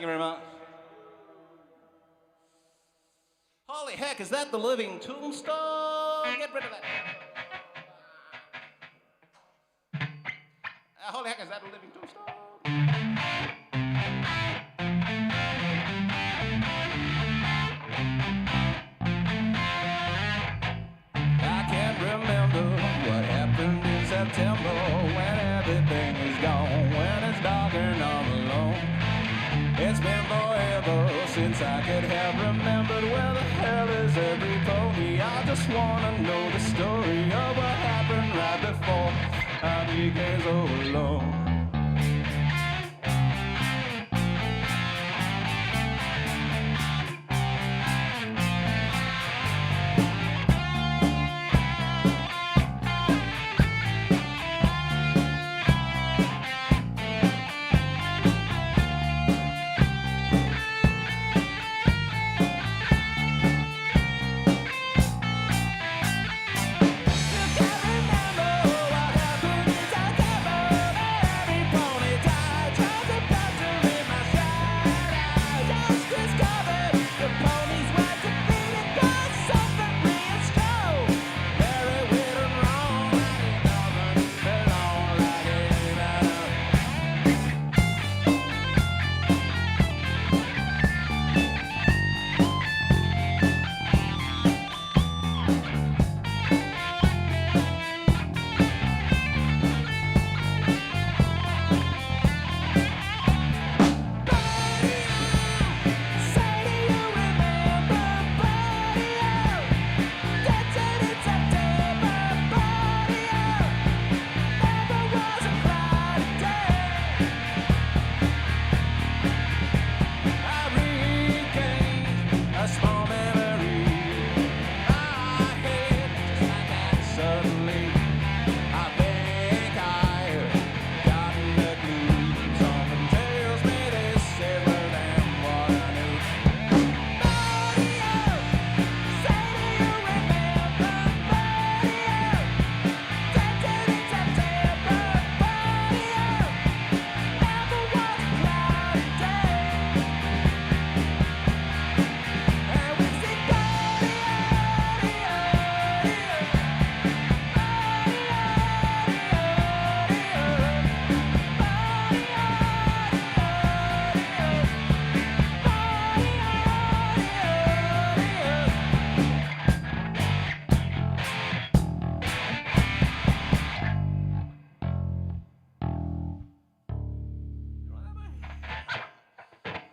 you very much. Holy heck, is that the living tombstone? Get rid of that. Holy heck, is that the living tombstone? I can't remember what happened in September when everything is gone, when it's dark and I'm alone. It's been forever since I could have remembered where the hell is every pony. I just wanna know the story of what happened right before I became so alone.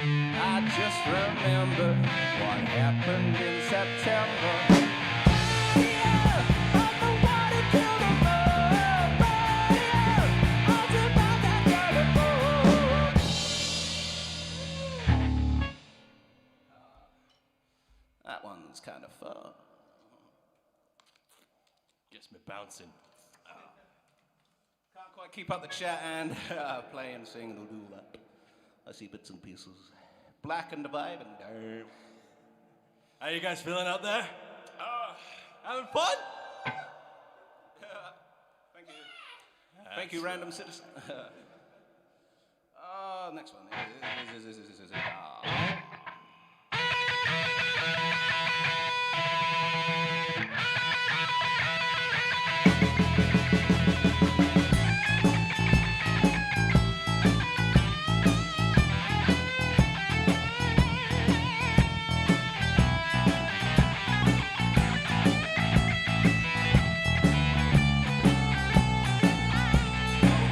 I just remember what happened in September. That one's kind of fun. Gets me bouncing. Can't quite keep up the chat and play and sing and do that. I see bits and pieces. Black and the vibe and damn. How you guys feeling out there? Having fun? Thank you. Thank you, random citizen. Next one.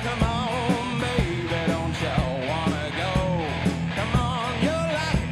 Come on, baby, don't you wanna go? Come on, you're like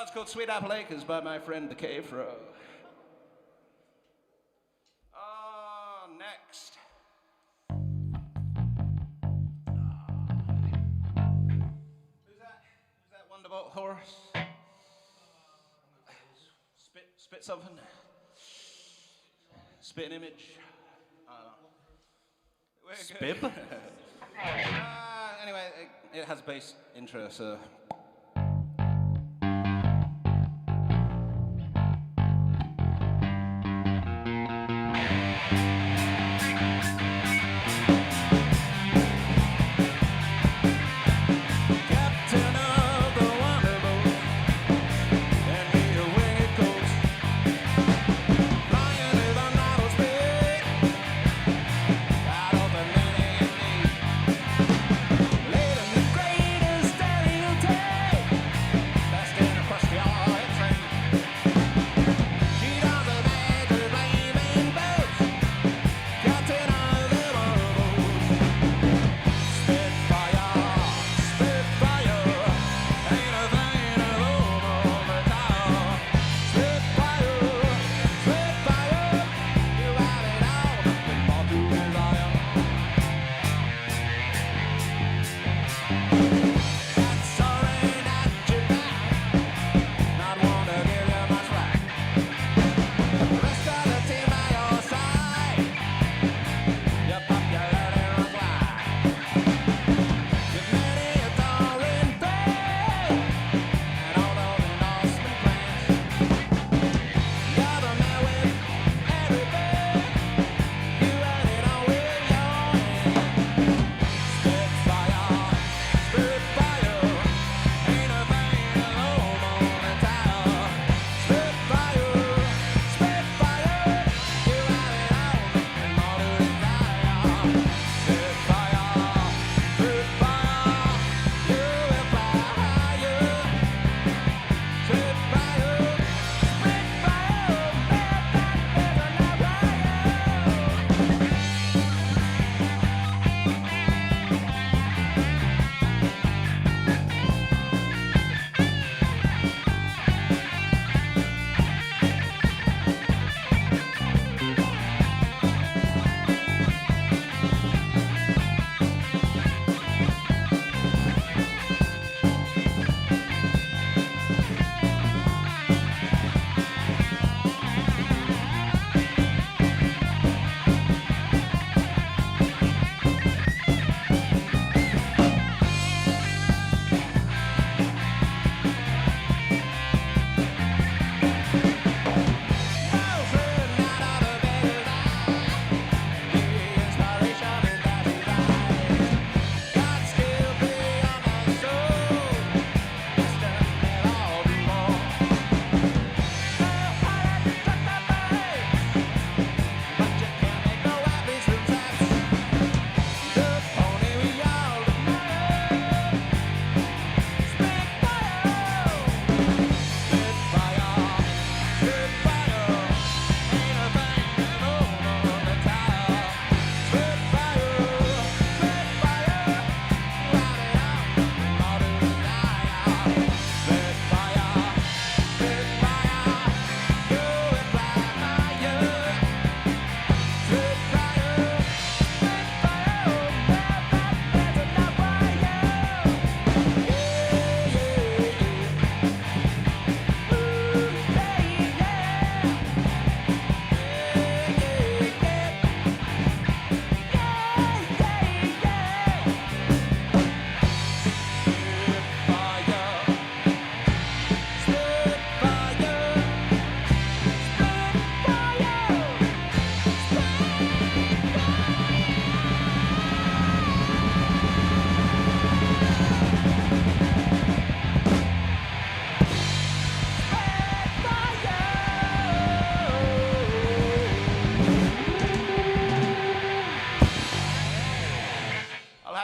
song's called Sweet Apple Acres by my friend the Cave Frog. Next. Who's that wonderboat horse? Spit something? Spit an image? Spib? Anyway, it has a bass intro, so...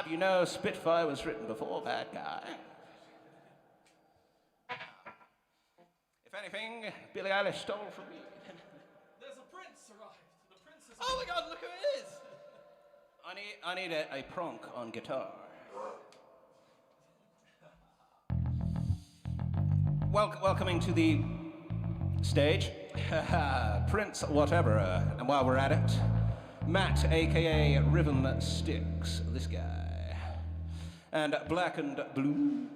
You know, Spitfire was written before Bad Guy. If anything, Billie Eilish stole from me. There's a prince arrived. The prince is. Oh my God! Look who it is! I need a prunk on guitar. welcoming to the stage, Prince whatever, and while we're at it, Matt, aka Riven Sticks, this guy, and Black and Blue.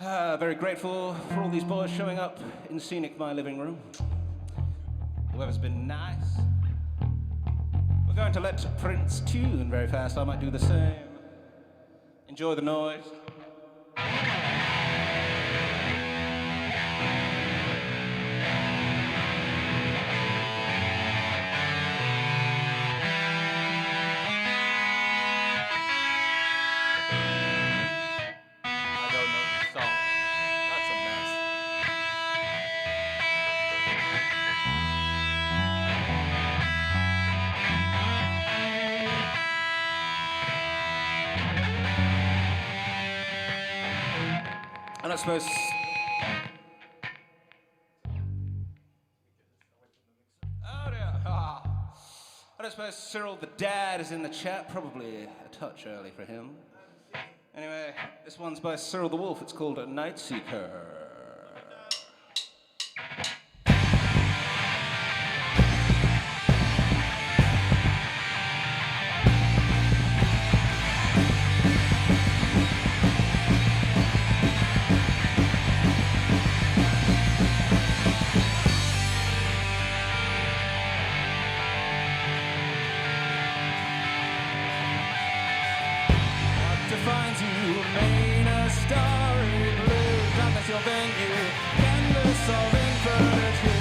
Very grateful for all these boys showing up in scenic my living room. Whoever's been nice. We're going to let Prince tune very fast. I might do the same. Enjoy the noise. And I suppose... Oh dear. I suppose Cyril the Dad is in the chat. Probably a touch early for him. Anyway, this one's by Cyril the Wolf. It's called Night Seeker. Defines you, main a starry blue. Darkness your venue, canvas of infinitude.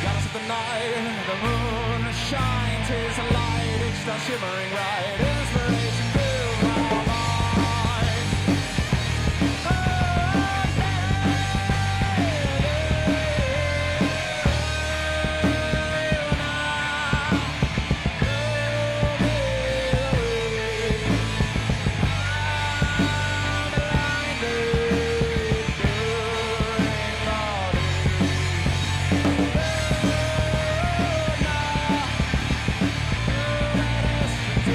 Goddess of the night, the moon shines his light, each star shimmering bright. Inspiration fills my mind. Do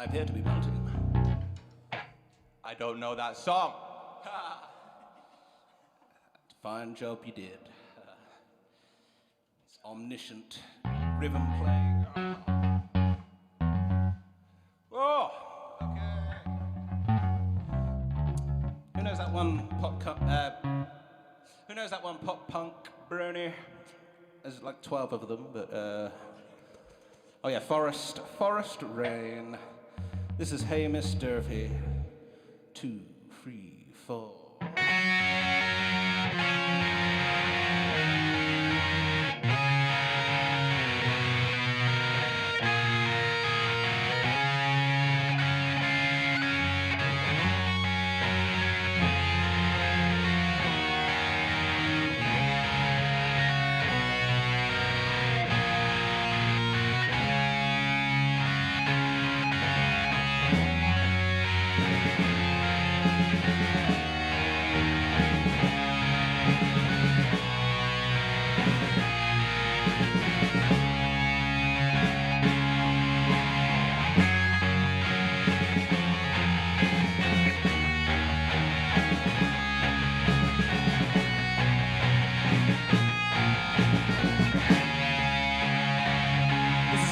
I appear to be melting. I don't know that song. Fine job you did. It's omniscient rhythm playing. Oh, okay. Who knows that one who knows that one pop punk brony? There's like 12 of them, but oh yeah, Forest Rain. This is Hey Miss Durfee. 2, 3, 4.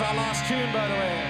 Our last tune, by the way.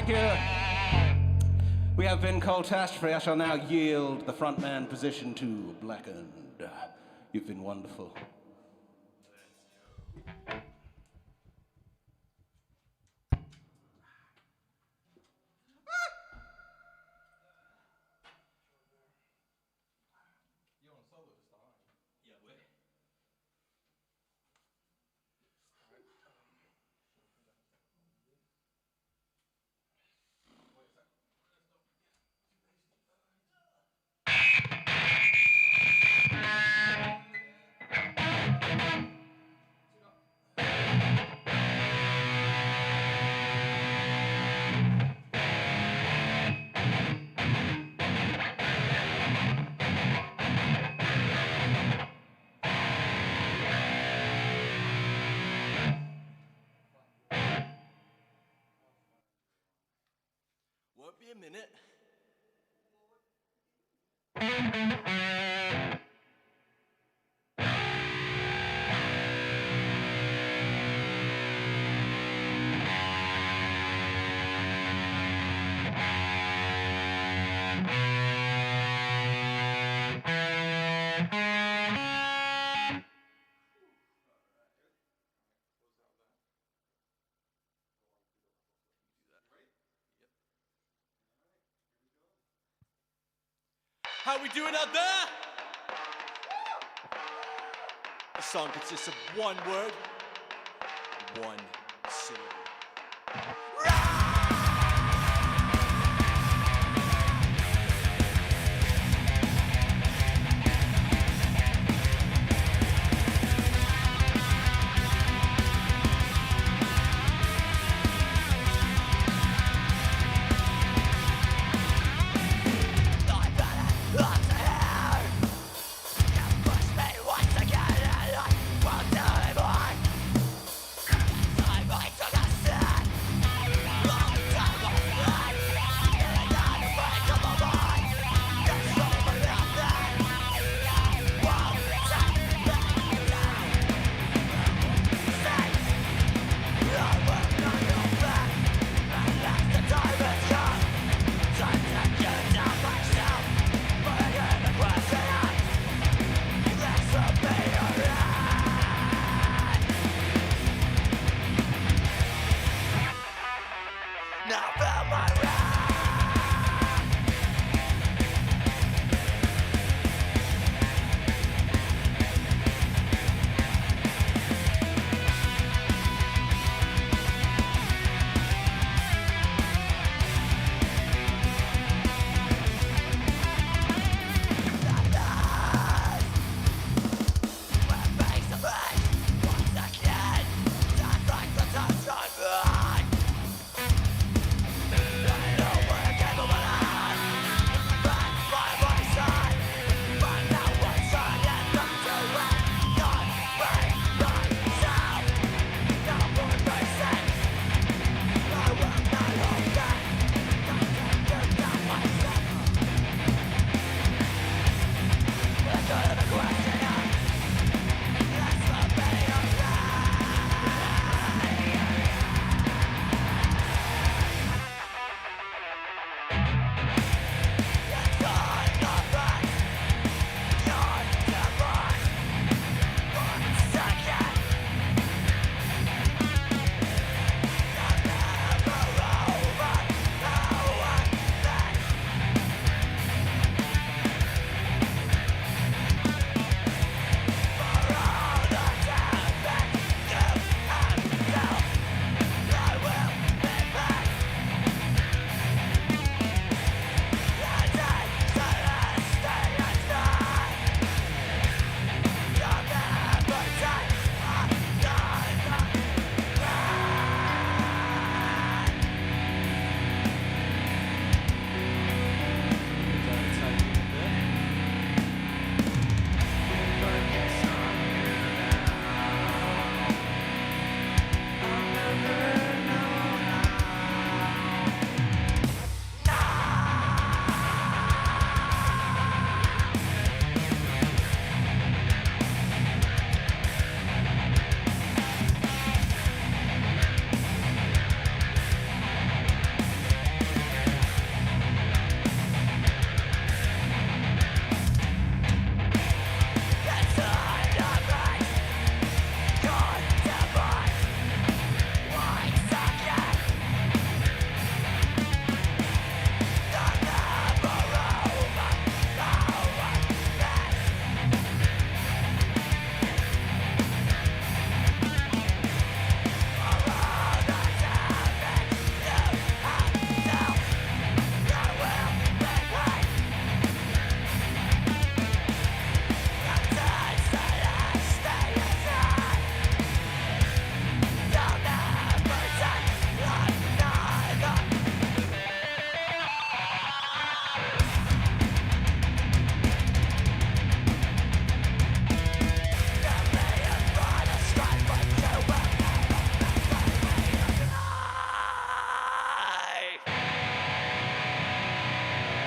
thank you. We have been Catastrophe. I shall now yield the frontman position to Blackened. You've been wonderful. Won't be a minute. How we doing out there? The song consists of one word, one syllable. Push me once again and I won't anymore.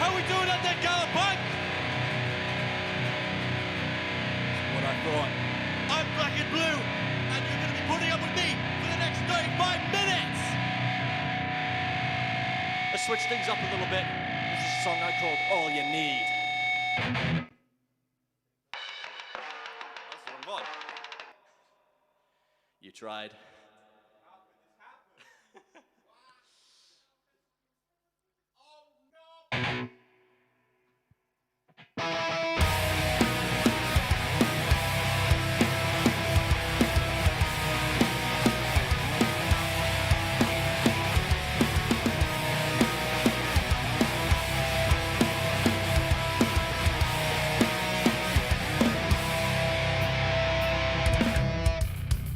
How we doing out there, Galapunk? What I thought. I'm black and blue, and you're going to be putting up with me for the next 35 minutes! Let's switch things up a little bit. This is a song I called All You Need. That's the wrong one. You tried.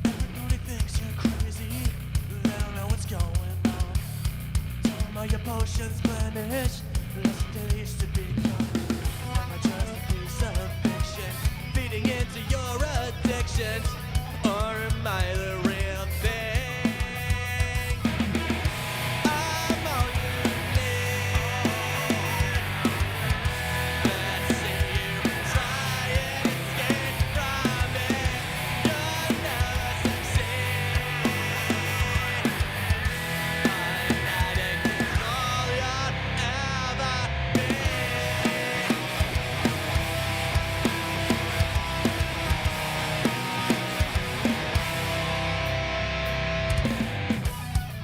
Everybody thinks you're crazy. They don't know what's going on. Some of your potions blemish. Less than they used to be. Am I just a piece of fiction feeding into your addictions? Or am I the real thing? I'm all you need. Let's see you try and escape from it. You'll never succeed. I'm not in control, you'll ever be.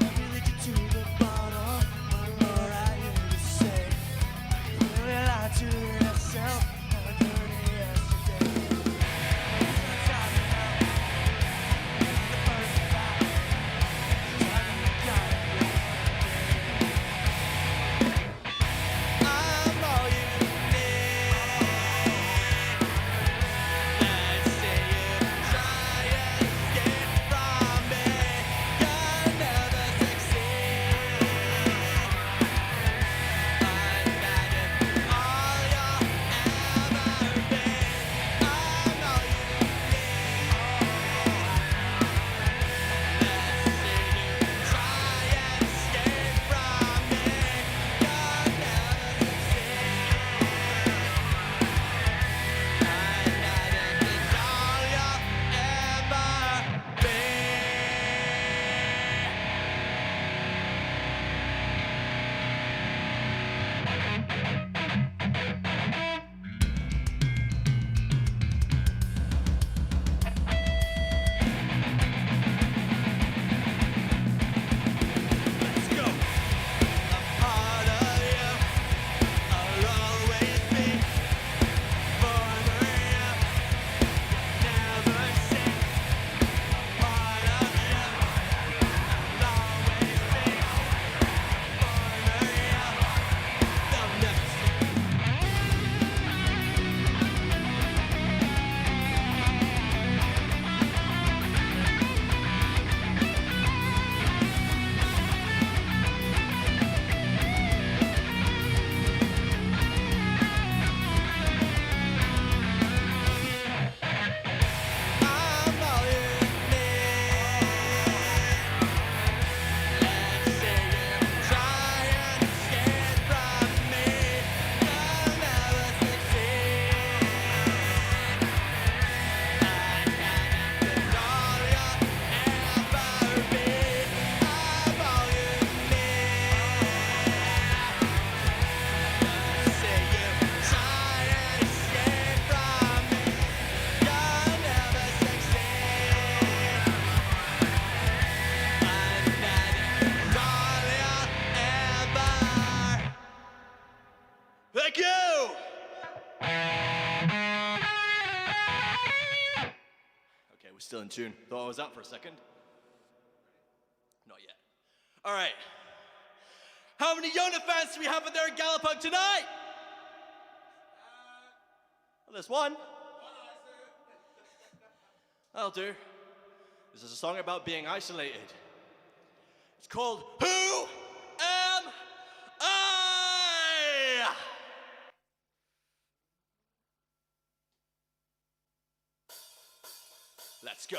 We lead you to the bottom. One more I hear you say. You really lie to yourself. How dirty yesterday. I'm all you need. Let's see you try and escape from me. You'll never succeed. I'm not in all you'll ever be. I'm all you need. Let's see you try and escape from me. You'll never succeed. I'm not in control, you'll ever be. Let's go. A part of you, I'll always be. Forever, never see. A part of you, I'll always be. Forever, they'll never see. I'm all you need. Let's see you try and escape from me. You'll never succeed. I'm not in control, you'll ever be. I'm all you need. Let's see you try and escape from me. You'll never succeed. I'm not in control, you'll ever. Thank you! Okay, we're still in tune. Thought I was out for a second. Not yet. All right. How many Yona fans do we have out there in Galapunk tonight? Well, there's one. That'll do. This is a song about being isolated. It's called Who Am I? Let's go.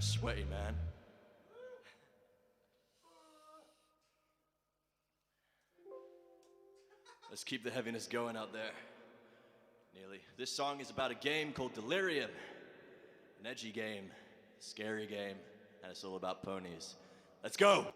sweaty, man. Let's keep the heaviness going out there. Nearly. This song is about a game called Delirium. An edgy game, a scary game, and it's all about ponies. Let's go!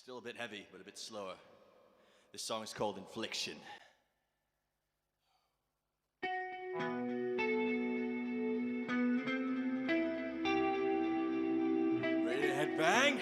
Still a bit heavy, but a bit slower. This song is called Infliction. Ready to headbang?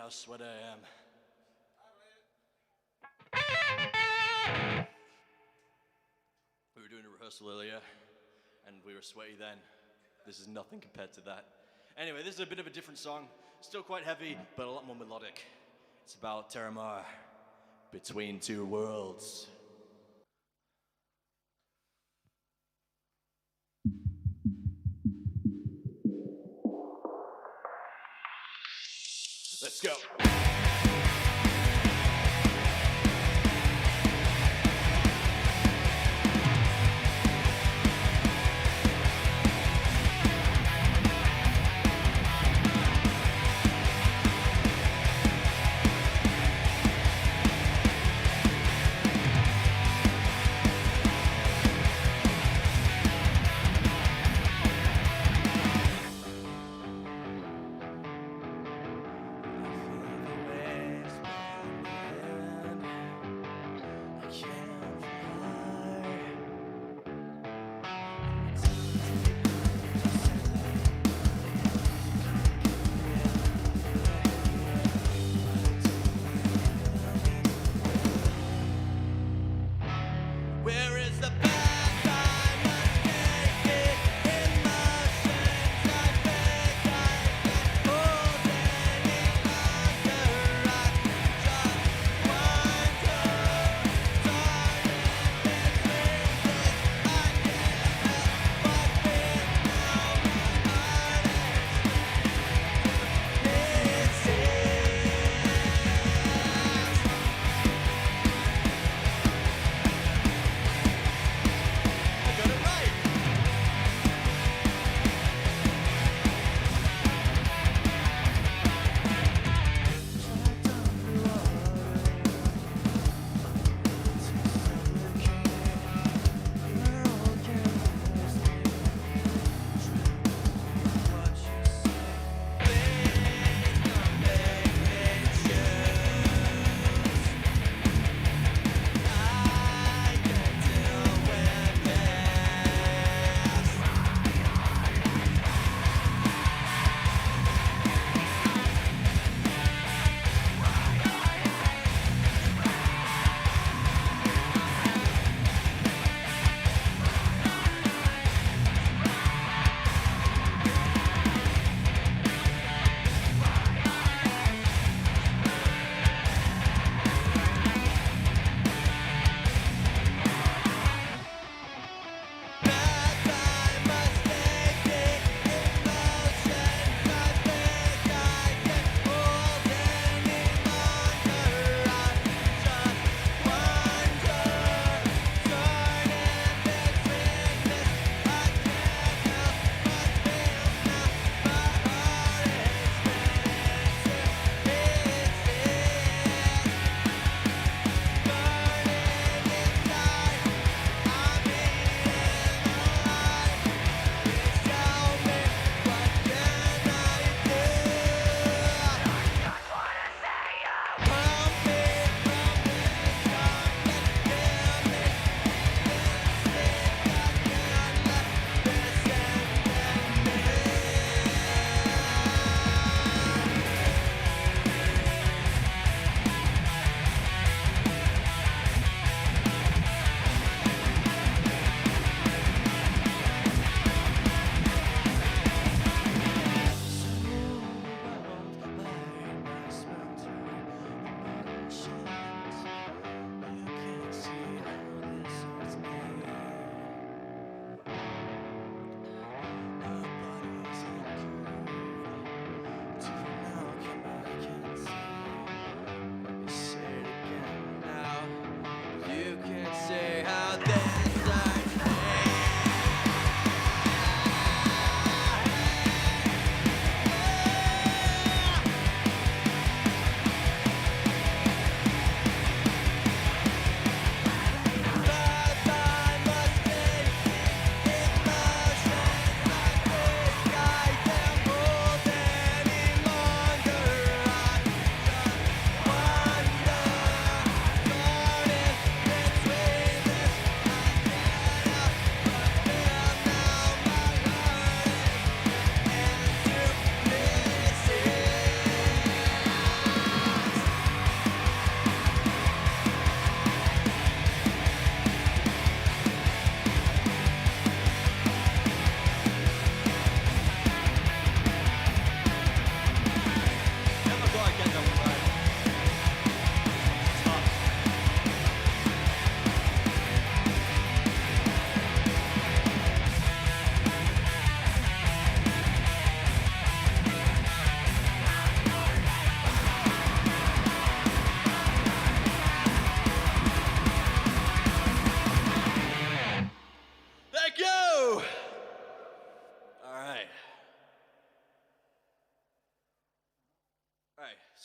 how sweaty I am. We were doing a rehearsal earlier, and we were sweaty then. This is nothing compared to that. Anyway, this is a bit of a different song. Still quite heavy, but a lot more melodic. It's about Terramar, Between Two Worlds. Let's go.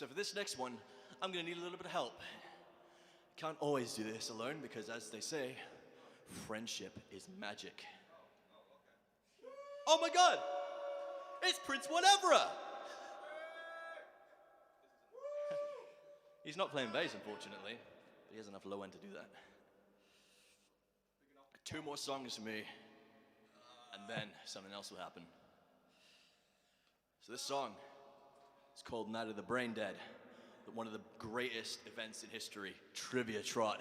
So for this next one, I'm gonna need a little bit of help. Can't always do this alone because, as they say, friendship is magic. Oh my God! It's Prince Whatever! He's not playing bass, unfortunately, but he has enough low end to do that. 2 more songs for me, and then something else will happen. So this song is called Night of the Brain Dead, one of the greatest events in history, Trivia Trot.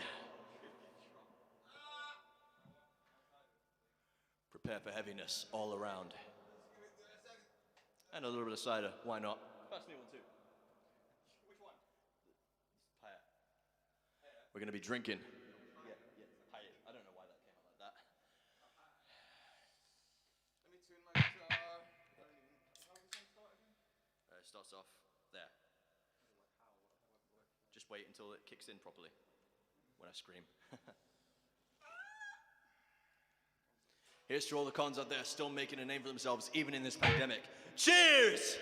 Prepare for heaviness all around. And a little bit of cider, why not? Pass me one too. Which one? Higher. We're gonna be drinking. Yeah, higher. I don't know why that came out like that. Let me tune my guitar. How does this one start again? It starts off there. Just wait until it kicks in properly when I scream. Here's to all the cons out there still making a name for themselves even in this pandemic. Cheers!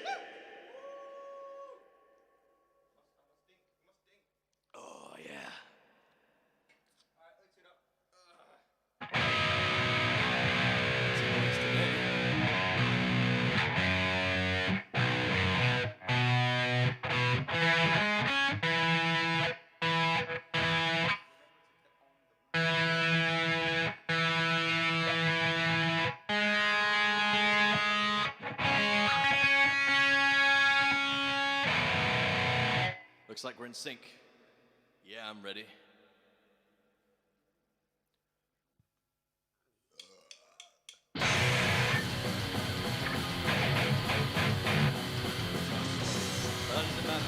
Oh yeah. Alright, let's tune up. Looks like we're in sync. Yeah, I'm ready. That doesn't matter.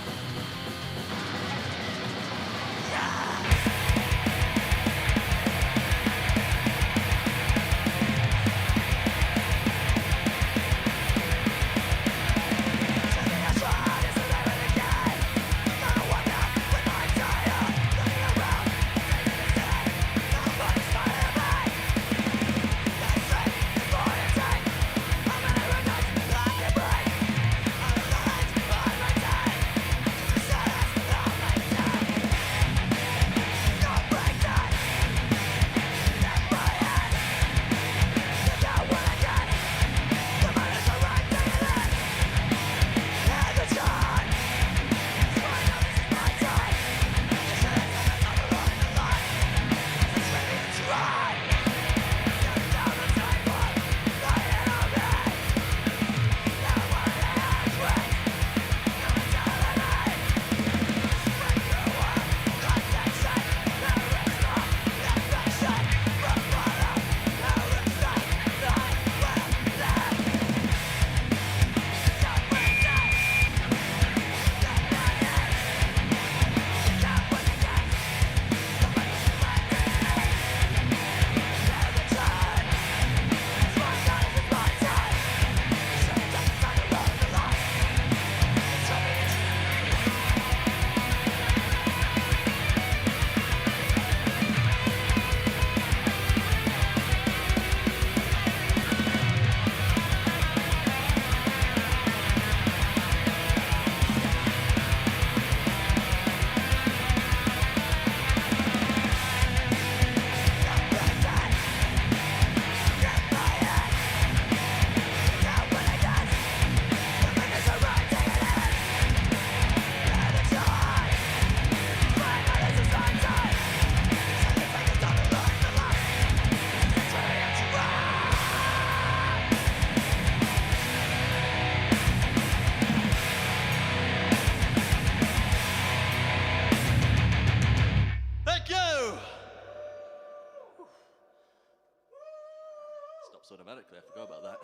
automatically. I forgot about that.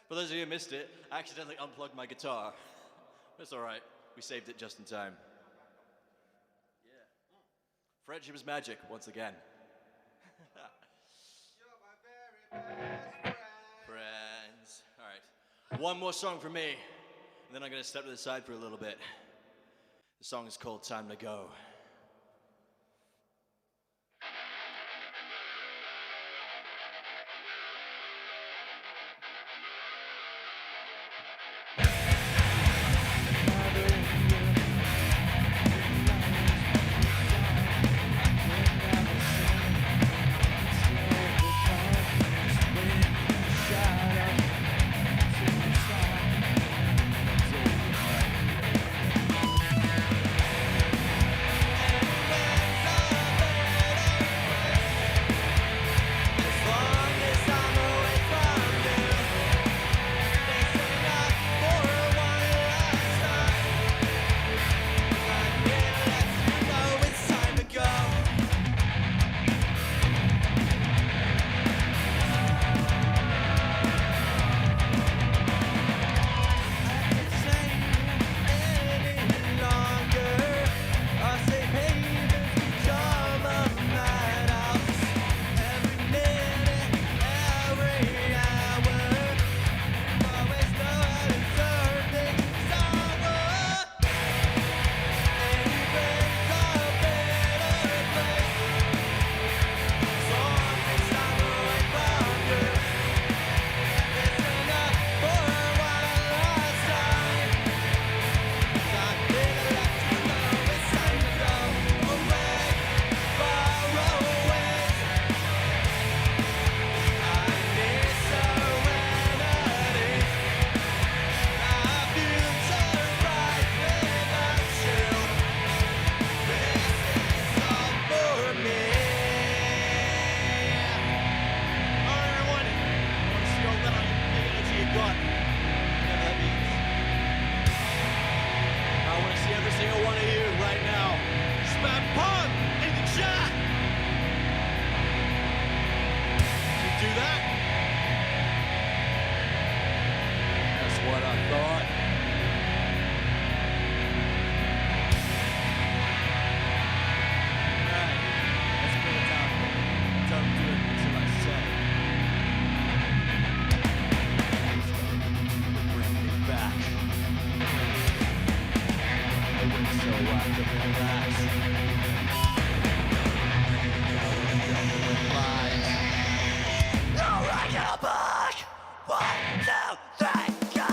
For those of you who missed it, I accidentally unplugged my guitar. It's all right. We saved it just in time. Yeah. Friendship is magic, once again. Friends. All right. One more song for me, and then I'm going to step to the side for a little bit. The song is called Time to Go. Alright, Galapunk! 1, 2, 3, go!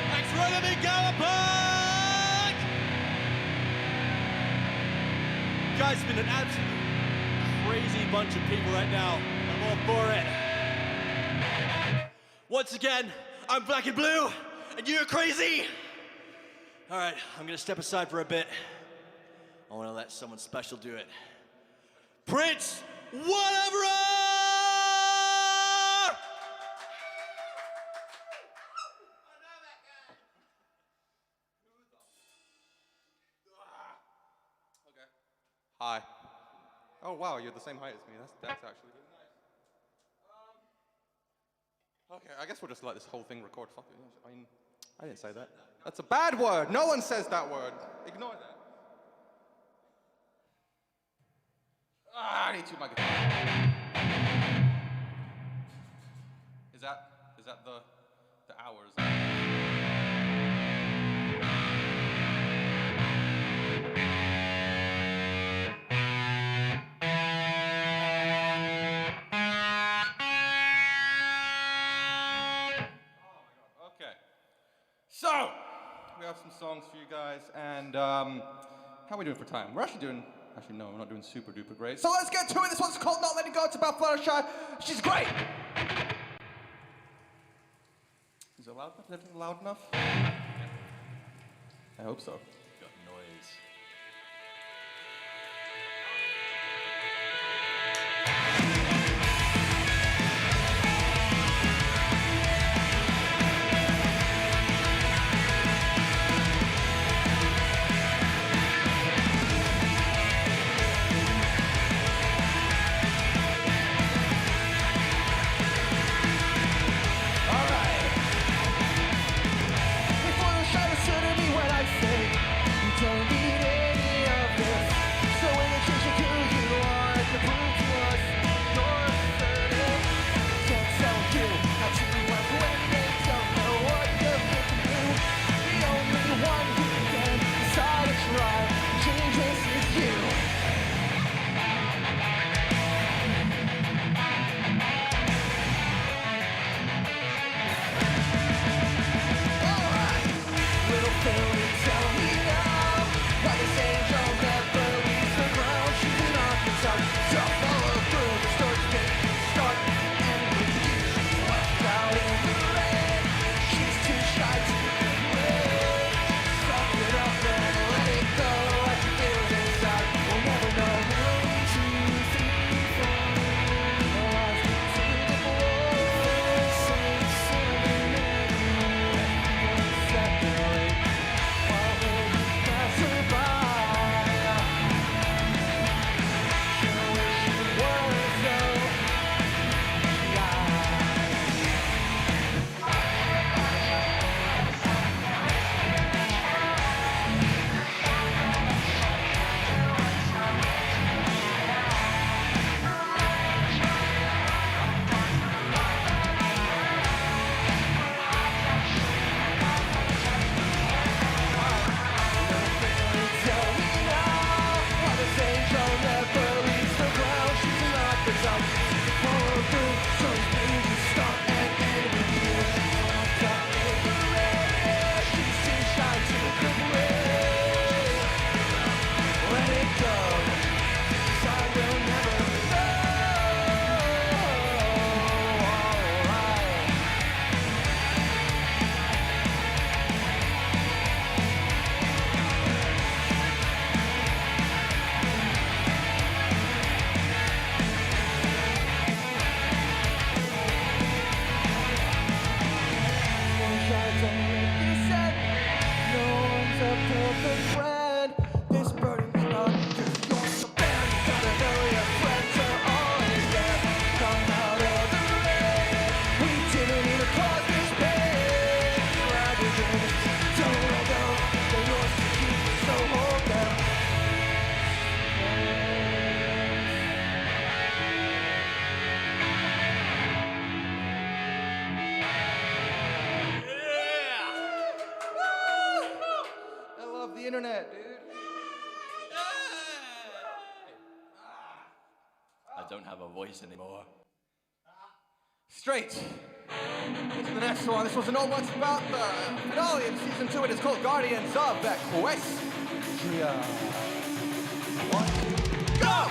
Thanks for having me, Galapunk! Guys, it's been an absolute crazy bunch of people right now. I'm all for it. Once again, I'm Black and Blue, and you're crazy! All right, I'm gonna step aside for a bit. I wanna let someone special do it. Prince, whatever! Hi. Oh wow, you're the same height as me. That's actually really nice. Okay, I guess we'll just let this whole thing record. Fuck it. I mean, I didn't say that. That's a bad word. No one says that word. Ignore that. I need to my guitar. Is that the hours? So, we have some songs for you guys, and how are we doing for time? We're actually doing, no, we're not doing super duper great. So let's get to it. This one's called Not Letting Go. It's about Fluttershy. She's great. Is it loud enough? Is everything loud enough? I hope so. Got noise. Before the shadows turn to me when I say don't have a voice anymore. Straight into the next one. This was an old one. It's about the finale of season 2. It is called Guardians of Equestria. 1, 2, go!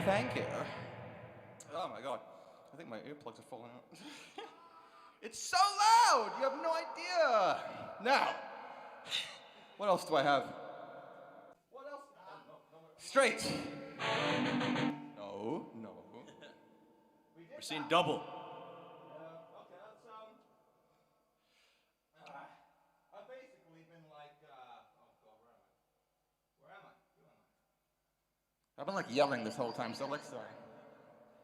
Thank you. Oh my god. I think my earplugs are falling out. It's so loud! You have no idea! Now, what else do I have? What else? Straight. No, no. We're seeing double. Okay, that's I've basically been like, oh god, where am I? I've been like yelling this whole time, so let's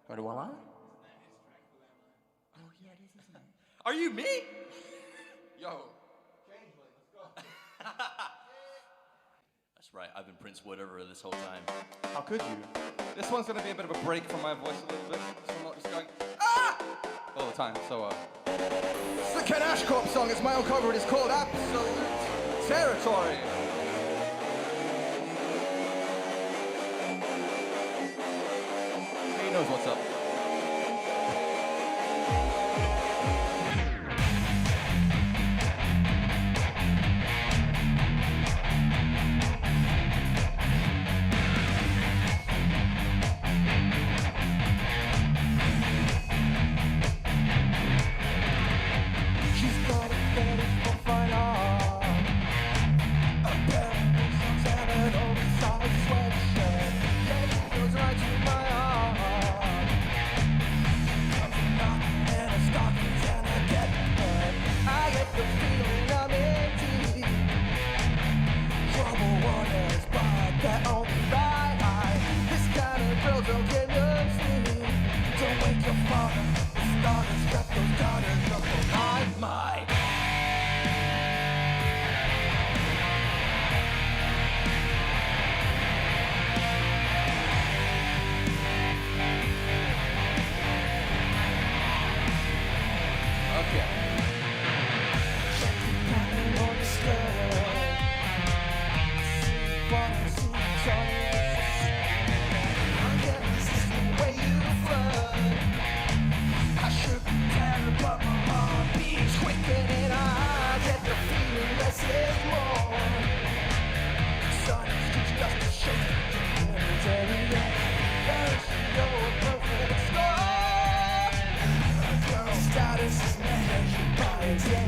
what do I want? Oh yeah, it is, isn't it? Are you me? Yo, changeling, let's go. That's right, I've been Prince Whatever this whole time. How could you? This one's gonna be a bit of a break from my voice a little bit, so I'm not just going, ah! All the time, so This is the Ken Ashcorp song, it's my own cover, it is called Absolute Territory. He knows what's up. She's got a fetish for fine art. wanna see Johnny. Yeah, this is the way you flood. I should be tired, but my heart beats quicker than I get the feeling less is more. Sun is just a shape. There's no perfect score. Girl status is measured by its yeah.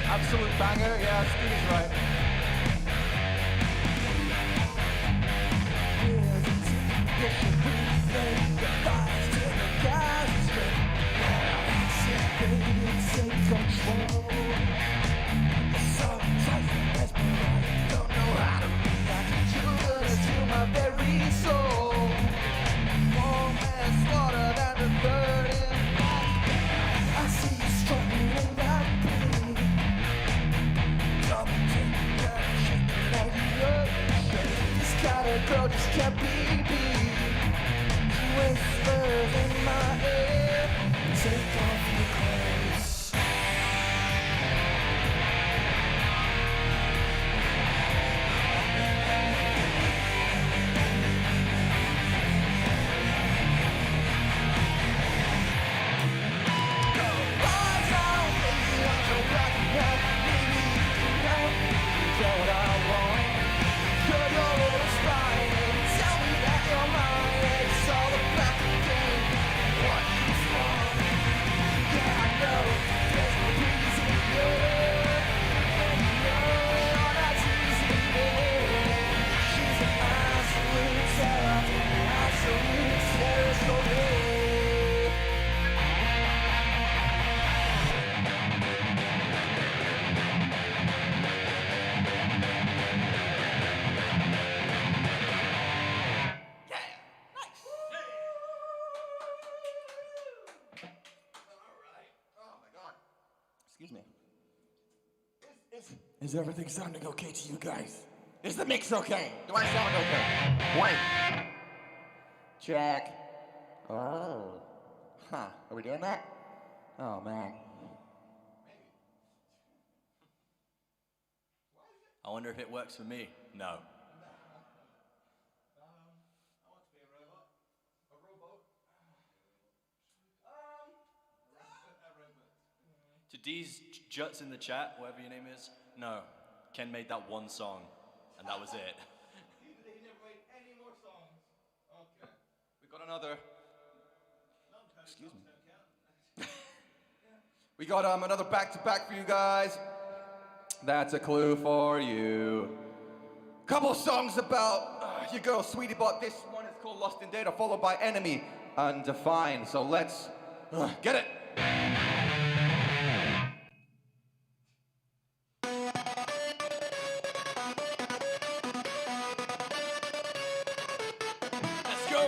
Absolute banger, yeah, Stevie's right. Girl just can't be beat. Whispers in my ear. Take off your clothes. Rise out, baby, I'm so black and white. Baby, you know what I want. You're your little spine and tell me that you're mine. It's all about the game. What you want? Yeah, I know. There's no reason here. And you know you're not teasing me. She's an absolute terror. Absolute terror for me. Excuse me. Is everything sounding okay to you guys? Is the mix okay? Do I sound okay? Wait. Check. Oh. Huh. Are we doing that? Oh, man. I wonder if it works for me. No. To D's Juts in the chat, whatever your name is, no. Ken made that one song, and that was it. He never made any more songs. Okay. We got another. Excuse me. We got another back-to-back for you guys. That's a clue for you. Couple songs about your girl, Sweetie Bot. This one is called Lost in Data, followed by Enemy Undefined. So let's get it. Let's go!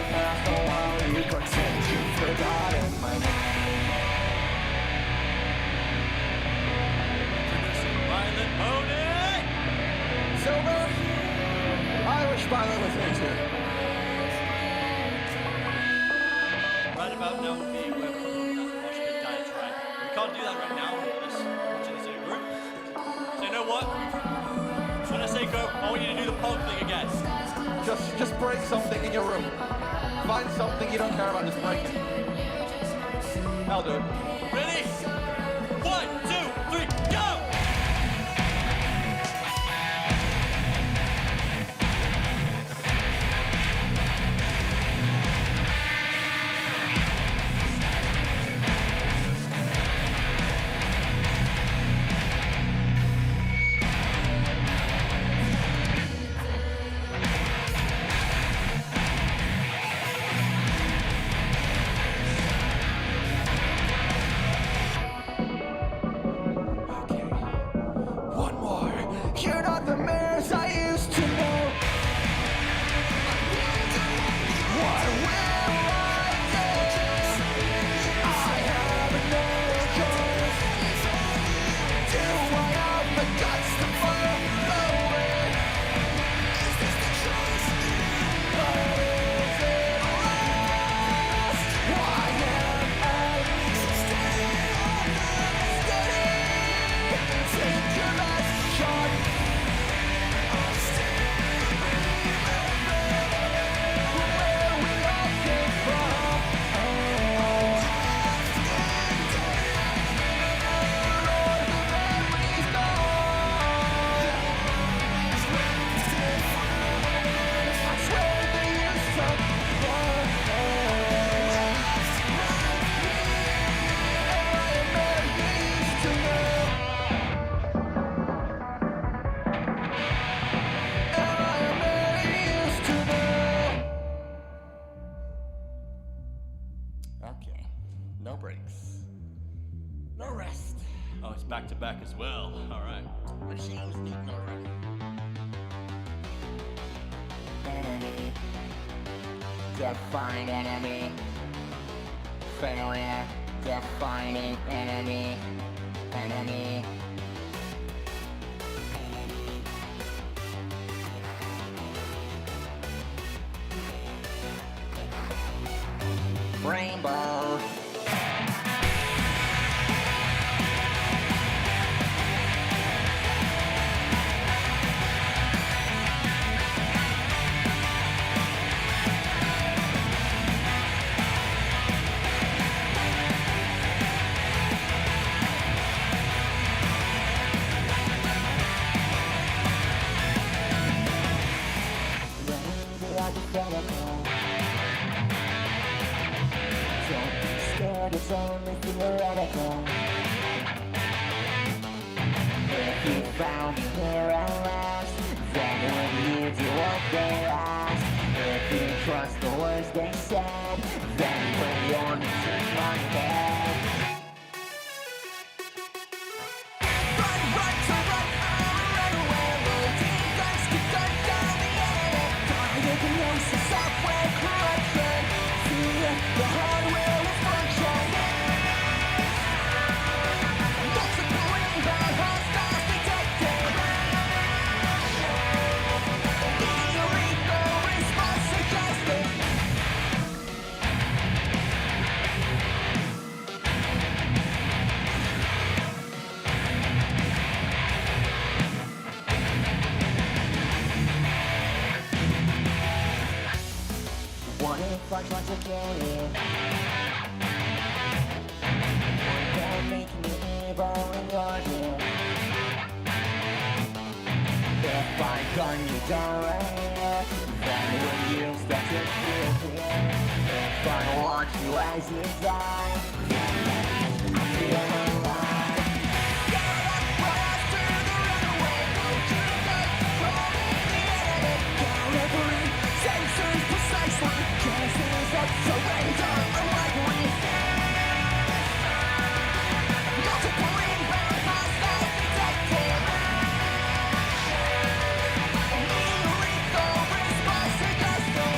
past a while you pretend you've forgotten my name. Introducing Violet Pony! Silver? I wish Violet was here too. Right about now would be whoever does the mosh pit diatribe. We can't do that right now unless watching this in a group. So you know what? When I say go, I want you to do the pulp thing again. Just break something in your room. Find something you don't care about, just break it. I'll do it. Ready? 1, 2, 3, go! One more. You're not the mares I used to know. What will I do? I have no choice. Do I have the guts to follow it? But is it last? Why am I steady? Take your last shot. I'll still remember where we all came from. Lord, the memory's gone. I swear they used to fun. I am very used to know. Okay. No breaks. No rest. Oh, it's back to back as well. All right. Machines need no rest. Enemy, define enemy. Failure, defining enemy. Enemy. Rainbow. Don't be scared, it's only theoretical. If you found me here at last, then will you do what they ask? If you trust the words they said, then put your music on your head. Run, run, to run, run away, loading guns to gun down the enemy. Diagnosis, software corruption, fear, the hardware will function. Multiple inbound hostiles detected. Illegal response suggested. What if I try to kill you? Would that make me evil in your view? If I gun you down, then will you start to feel fear? If I watch you as you die, then I feel alive. Get up right after the runaway, load your gun, controlling the enemy. Calibrate sensors precisely, chances of surrender are likely. Multiple inbound hostiles detected. Lethal response suggested.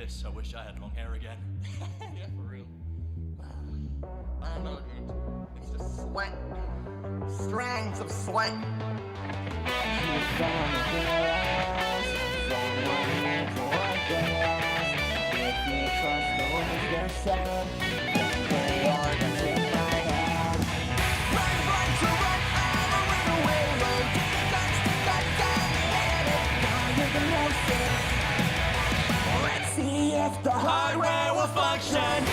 this, I wish I had long hair again. Yeah, for real. I don't know, dude. It's just sweat. Strands of sweat. Let's see if the hardware will function.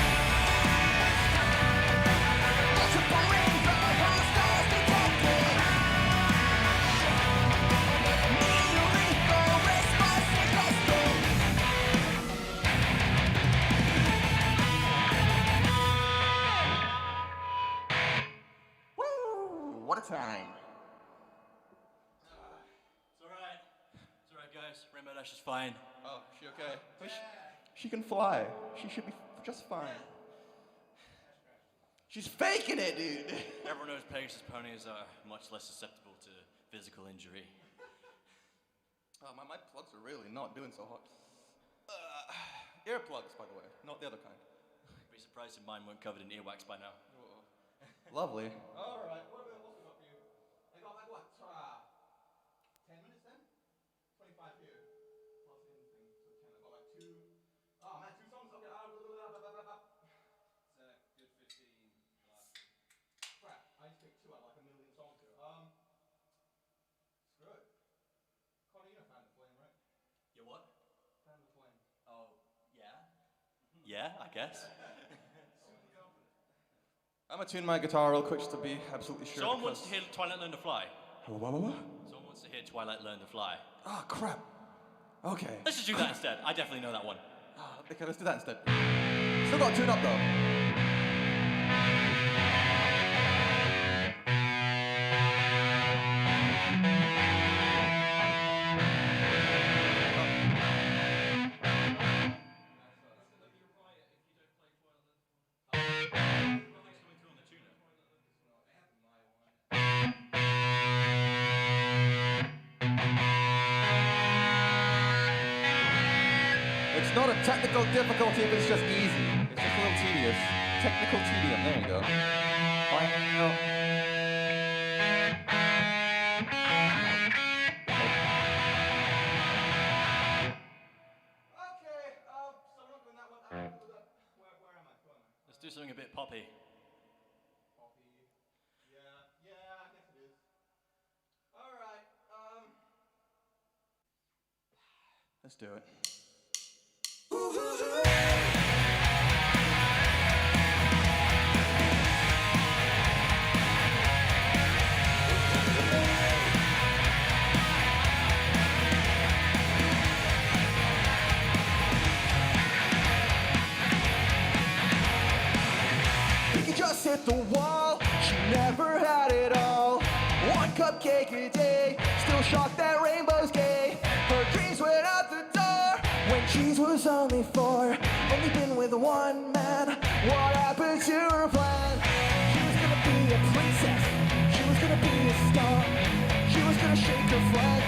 Woo! What a time. It's alright. It's alright, guys. Rainbow Dash is fine. Oh, she okay? She can fly. She should be just fine. She's faking it, dude. Everyone knows Pegasus ponies are much less susceptible to physical injury. Oh, my plugs are really not doing so hot. Earplugs, by the way, not the other kind. Be surprised if mine weren't covered in earwax by now. Lovely. All right, what else we got for you? I got like what? 10 minutes then? 25 here. Plus in thing, so 10. I got like 2. Oh man, 2 songs. Okay. It's a good 15. Crap, I just picked 2 out of like a million songs here. Screw it. Connie, you're a fan of Flame, right? You what? Fan of Flame. Oh, yeah? Yeah, I guess. I'm gonna tune my guitar real quick just to be absolutely sure. Someone wants to hear Twilight Learn to Fly. What? Someone wants to hear Twilight Learn to Fly. Oh, crap. Okay. Let's just do that instead. I definitely know that one. Okay, let's do that instead. Still got to tune up though. It's not a technical difficulty if it's just easy. It's just a little tedious. Technical tedium, there you go. Let's do something a bit poppy. Yeah, I guess it is. Alright, let's do it. You could just hit the wall. She never had it all. 1 cupcake a day, still shocked that rainbow's gay. Her dreams went out the door when cheese was only 4. Only been with 1 man. What happened to her plan? She was gonna be a princess. She was gonna be a star. She was gonna shake her flag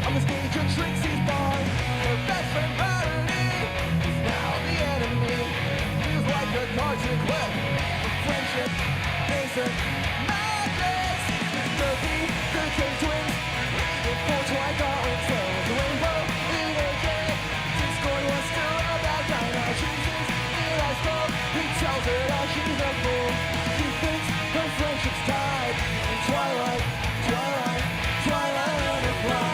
on the stage of Trixie's bar. Her best friend Bavaria is now the enemy. Feels like a cartoon clip. Friendship isn't magic. Mr. B, the King twins. Before Twilight got wings, there was a rainbow in AJ. Discord was still a bad guy. Now chooses in high school. He tells her that she's a fool. She thinks her friendship's tied. In Twilight, Twilight, Twilight Learn to Fly.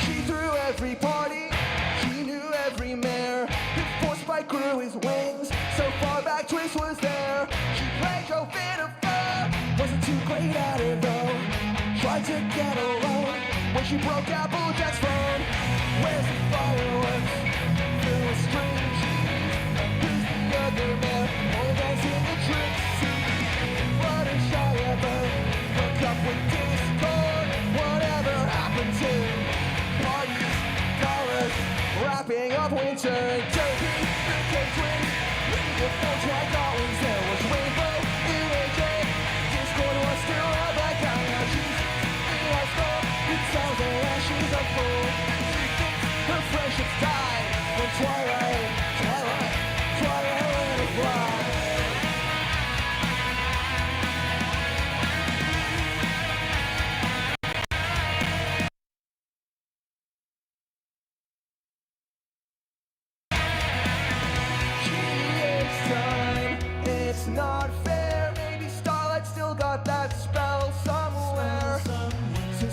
She threw every party, she knew every mare. Before Spike grew his wings, so far back Twist was there. She played Jovinna Fur, wasn't too great at it though. Tried to get alone when she broke Applejack's phone. Where's the fireworks? There was strange. Who's the other man? All dancing the Trixie. What a shy ever. Hook up with Discord. Whatever happened to parties, colors, wrapping up winter. Turkey, the King twins. Before Twilight got wings, there was rainbow in AJ. Discord was still a bad guy.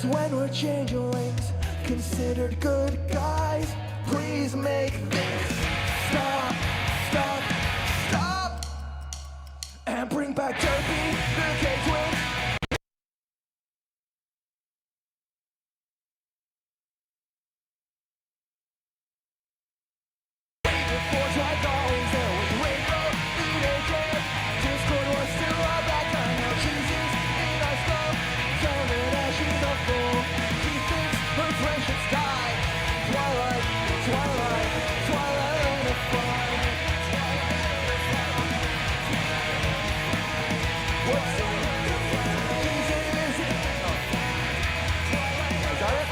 'Cause when we're changelings, considered good guys, please make this stop, stop, stop, and bring back Derpy, the K-Twins. Forge like always, there was rainbow, EDJ. Discord was still a bad time. Now Jesus in our skull, counted ashes of full. He thinks her friendships died. Twilight, twilight, twilight on the fire. What's the Jesus is it? Is that it?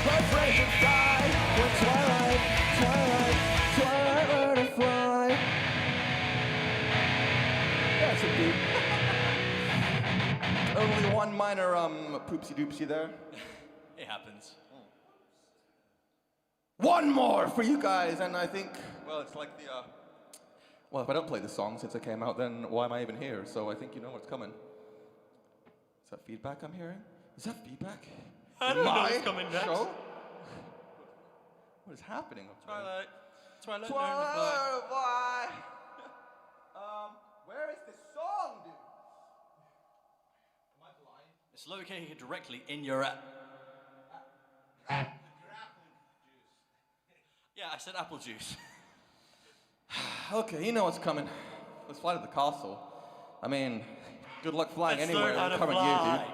Her friendships died. When twilight, twilight, twilight learned to fly. That's a beat. Only one minor poopsie doopsie there. It happens. One more for you guys, and I think, well, it's like the, well, if I don't play the song since it came out, then why am I even here? So I think you know what's coming. Is that feedback I'm hearing? Is that feedback? I don't know My what's coming next. show? What is happening up there? Twilight. Twilight. Twilight, why? Where is this song, dude? Am I blind? It's located directly in your app. Yeah, I said apple juice. Okay, you know what's coming. Let's fly to the castle. I mean, good luck flying Let's anywhere. learn how to Coming fly. you, dude.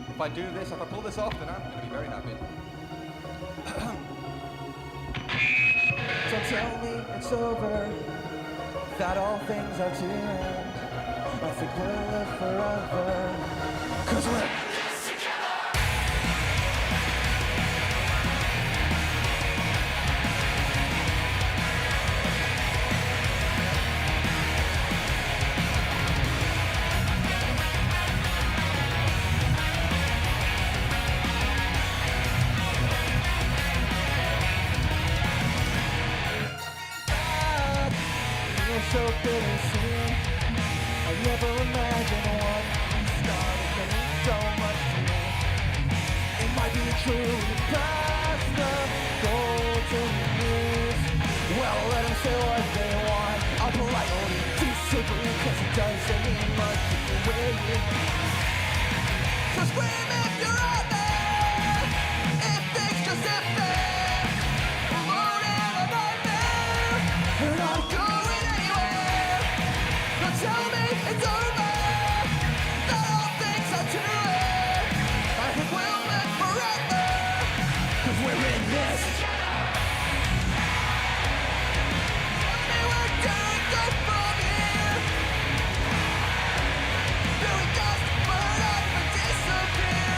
If I do this, if I pull this off, then I'm going to be very happy. So tell me it's over, that all things are to end. I think we'll live forever, 'cause we're so bittersweet. I never imagined one started meaning so much to me. It might be true, past the golden years. Well, let them say what they want. I'll politely disagree, 'cause it doesn't mean much to me. So scream if you're out there, if things just hit fair. Alone in a nightmare, and I'm going anywhere. Don't tell me it's over, that all things are too late. I think we'll live forever, 'cause we're in this. Tell me where do we go from here? Do we just burn up and disappear?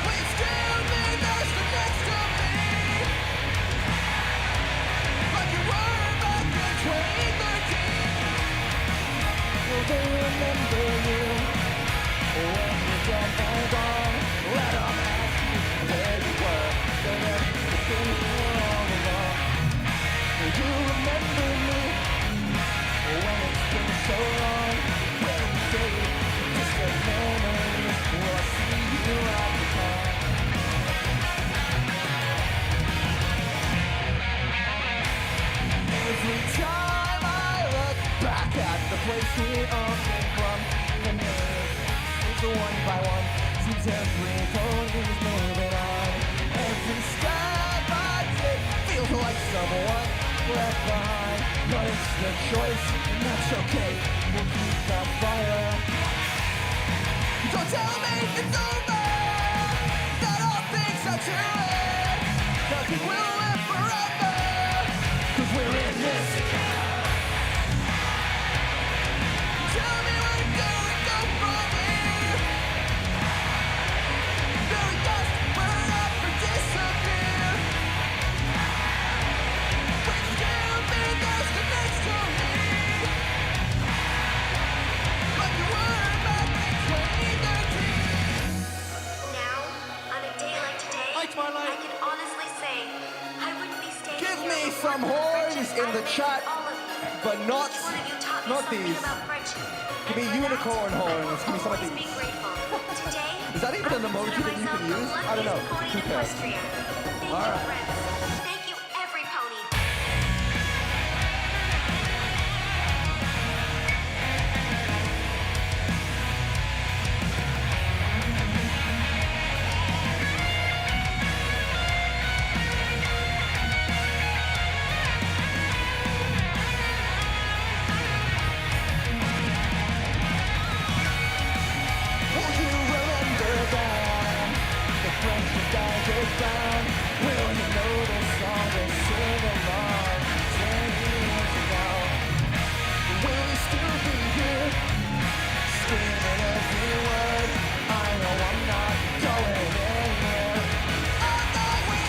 Please tell me there's the next to me, like you were back in 2013. Will they remember you when you're dead and gone? Let them ask you where you were, so that you've been here all along. Will you remember me when it's been so long? When you say just a memory, will I see you at the time? Every time I look back at the place we all came from, the mirror seems one by one, seems every pony's moving on. Every step I take feels like someone left behind, but it's your choice, and that's okay. We'll keep that fire. Don't tell me it's over, that all things are too late. Nothing will live forever, 'cause we're in this. Tell me where do we go from here? Do we just burn up or disappear? Please tell me there's the next to me, like you were back in 2013. Now, on a day like today, I can honestly say I wouldn't be staying me some horns in the chat, but not these. Give me unicorn horns. Give me some of these. Is that even an emoji that you can use? I don't know. Who cares? All right. Thank you, every pony. Will you remember that? The friendship that you found. Will you know the song they sing along 10 years ago? Will you still be here? Screaming every word. I know I'm not going anywhere. I'm going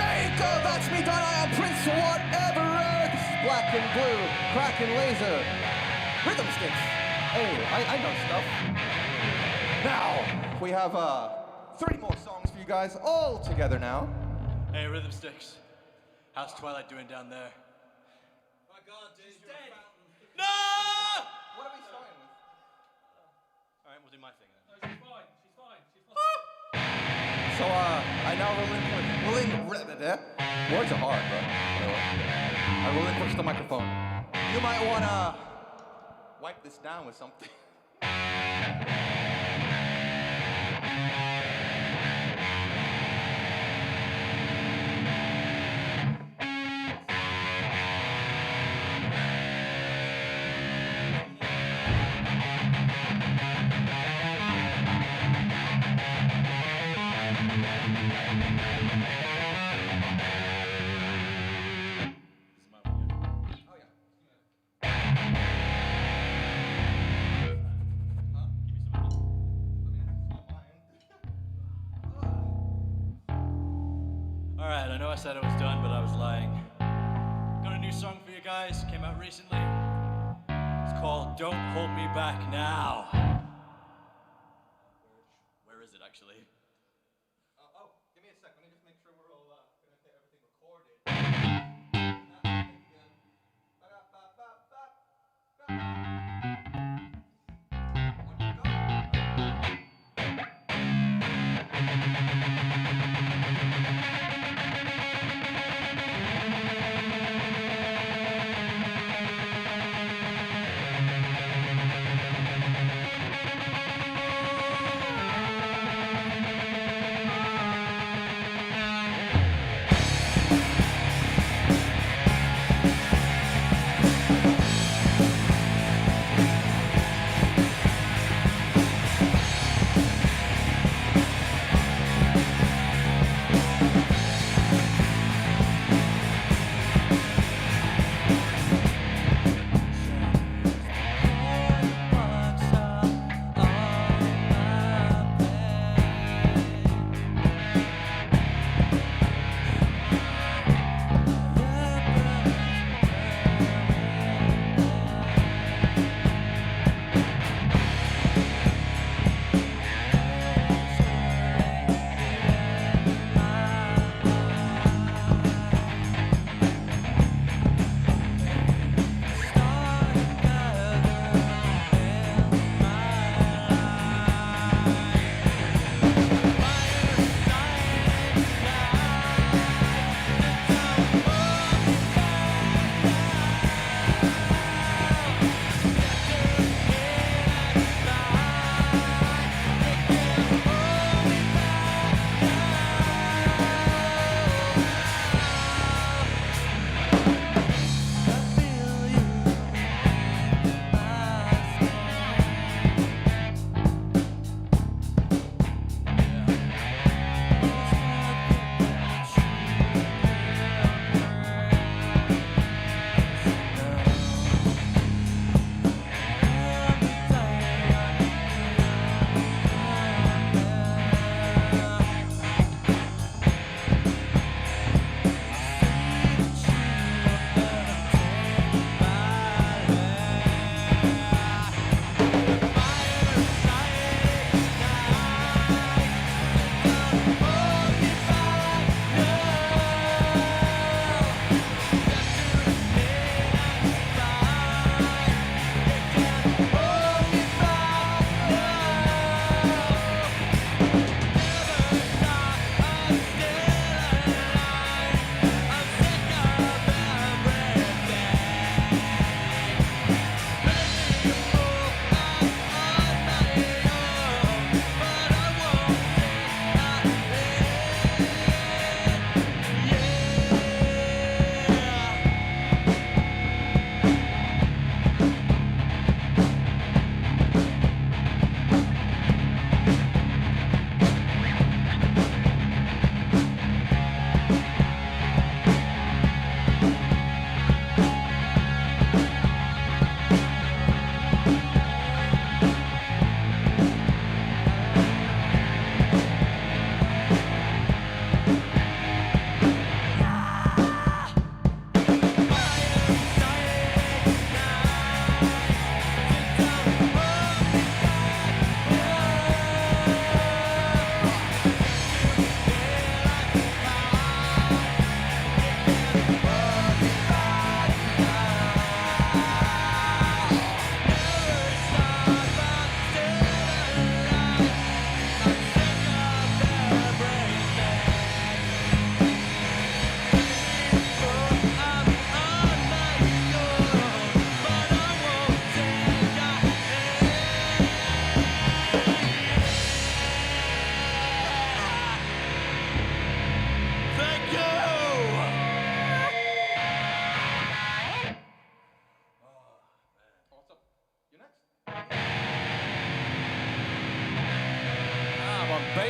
Hey, go, that's me done. I am Prince Whatever Earth. Black and blue, crack and laser, rhythm sticks. Hey, I know stuff. Now, we have 3 more songs for you guys all together now. Hey, Rhythm Sticks. How's Twilight doing down there? My God, dude, you're a fountain. No! What are we starting with? Alright, we'll do my thing then. No, she's fine. She's fine. She's fine. So, I now words are hard, but I relinquish the microphone. You might want to wipe this down with something. Alright, I know I said it was done, but I was lying. Got a new song for you guys, came out recently. It's called Don't Hold Me Back Now. Where is it actually? Oh, give me a sec. Let me just make sure we're all gonna get everything recorded.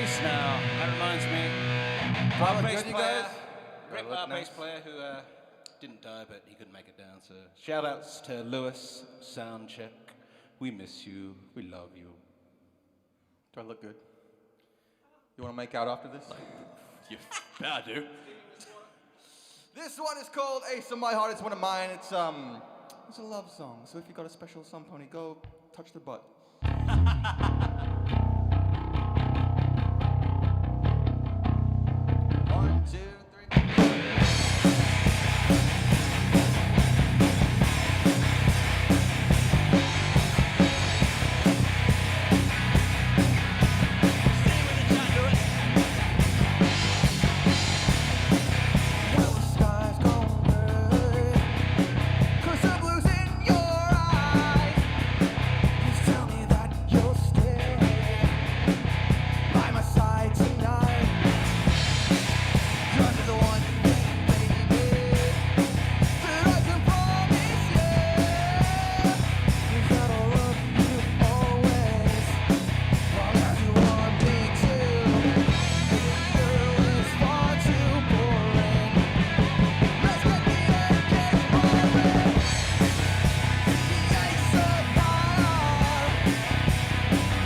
bass now. That reminds me. Well, Our good, bass you player, guys. Rick, That looked our bass nice. player who didn't die, but he couldn't make it down. So shout outs to Lewis, sound check. We miss you. We love you. Do I look good? You want to make out after this? Yeah, I do. This one is called Ace of My Heart. It's one of mine. It's a love song. So if you got a special some pony, go touch their butt. One, two, three. Well, the sky's gone red, 'cause I'm losing your eyes. Please tell me that you'll stay by my side tonight. 'Cause you're the one thing, baby, that I can promise you is that I'll love you always, long as you want me to. This girl is far too boring. Let's get the engine roaring. The ace of my heart,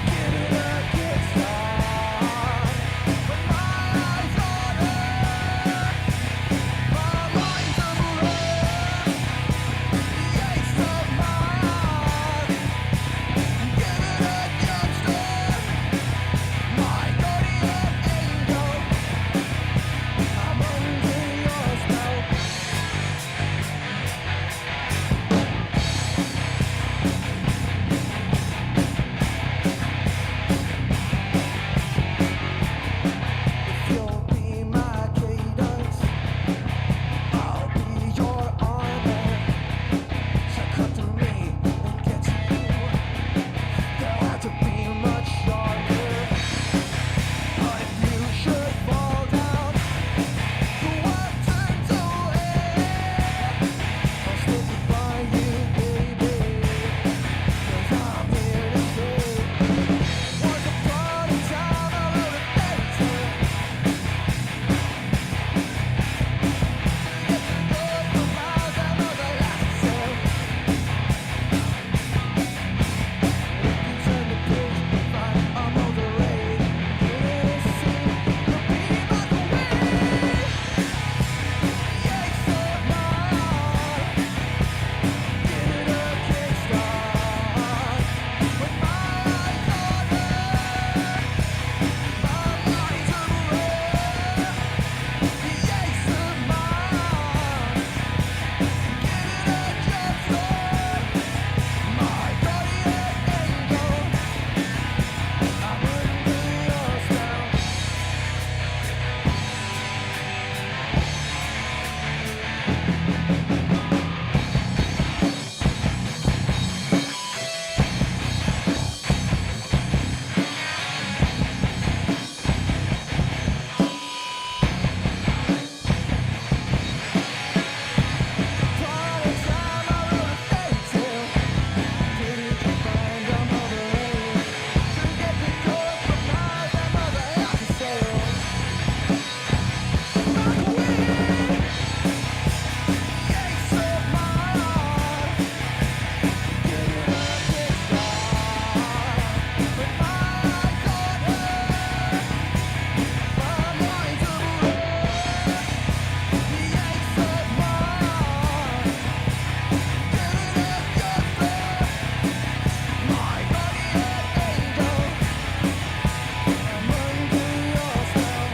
give it a kickstart. When my eyes on her, my mind's a blur. The ace of my heart, give it a kickstart. My guardian angel, I'm under your spell. If you'll be my cadence, I'll be your armor. So cut through me and get to you. They'll have to be much sharper. But if you should fall down, the world turns away. I'll stick by you, baby, 'cause I'm here to stay. Once upon a time, I wrote a letter. Get to go for miles, I know the last sail. If you turn the page, you'll find I'm on the raid. This scene will be my way. The ace of my heart, give it a kickstart. When my eyes on her, my mind's a blur. The ace of my heart, give it a jumpstart. My guardian angel, I'm under your spell. Upon a time, I wrote a fairy tale. Didn't you find I'm on the rain? Forget to go for miles, I know the hell to sail. My queen, the ace of my heart, give it a kickstart. When my eyes on her, my mind's a blur. The ace of my heart, give it a jumpstart. My guardian angel, I'm under your spell.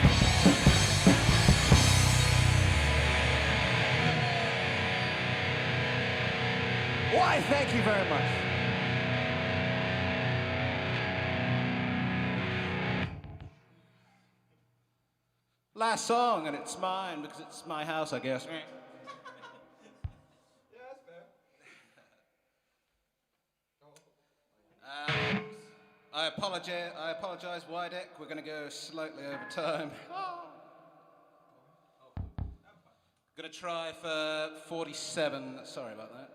Why, thank you very much. Last song, and it's mine because it's my house, I guess. I apologize, Wydeck. We're going to go slightly over time. Going to try for 47. Sorry about that.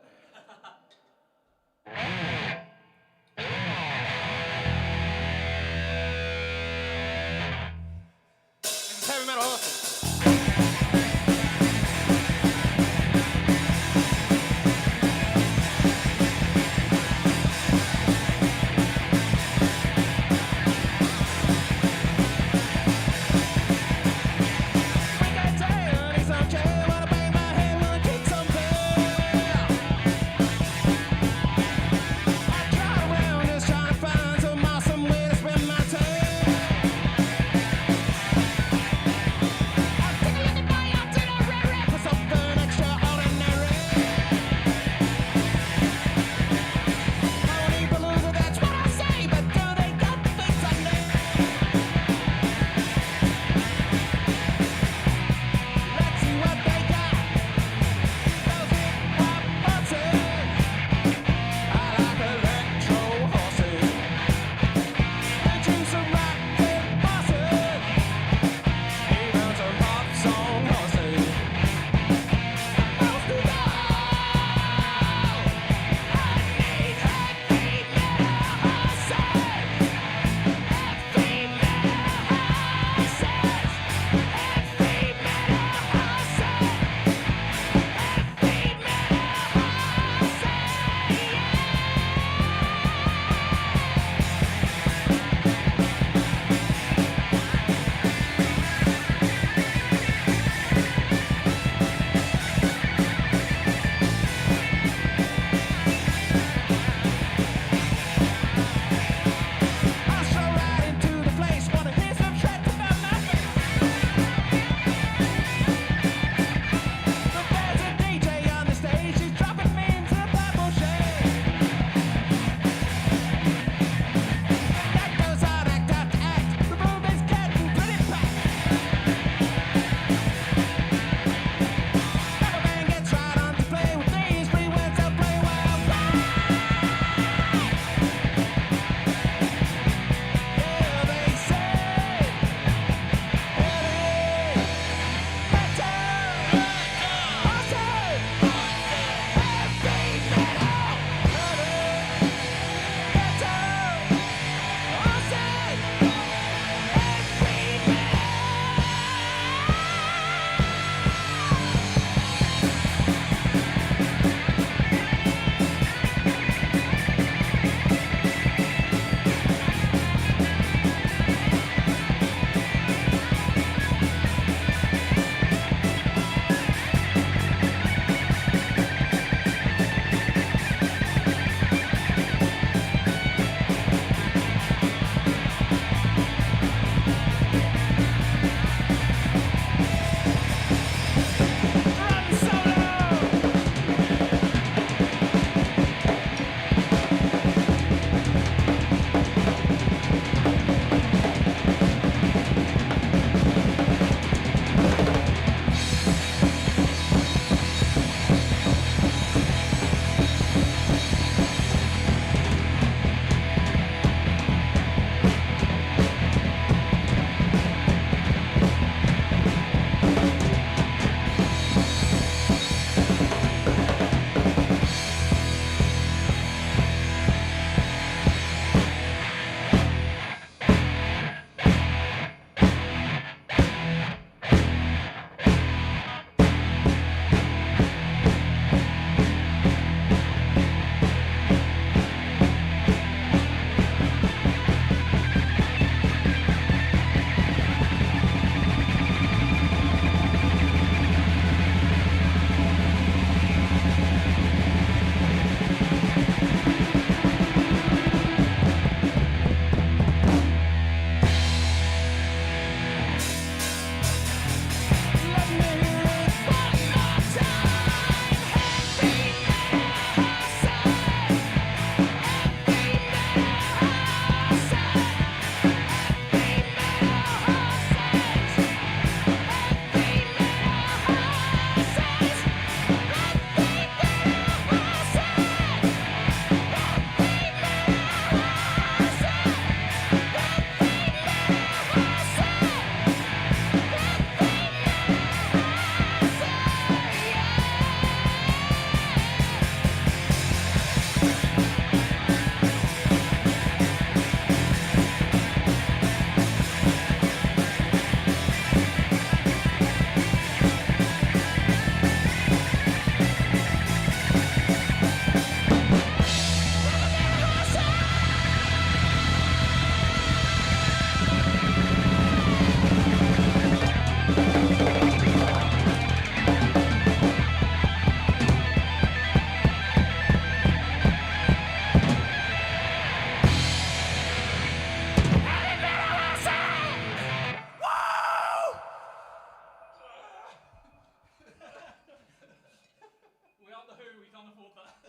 can't afford that.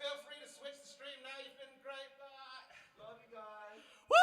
Feel free to switch the stream now. You've been great. Bye. Love you guys. Woo!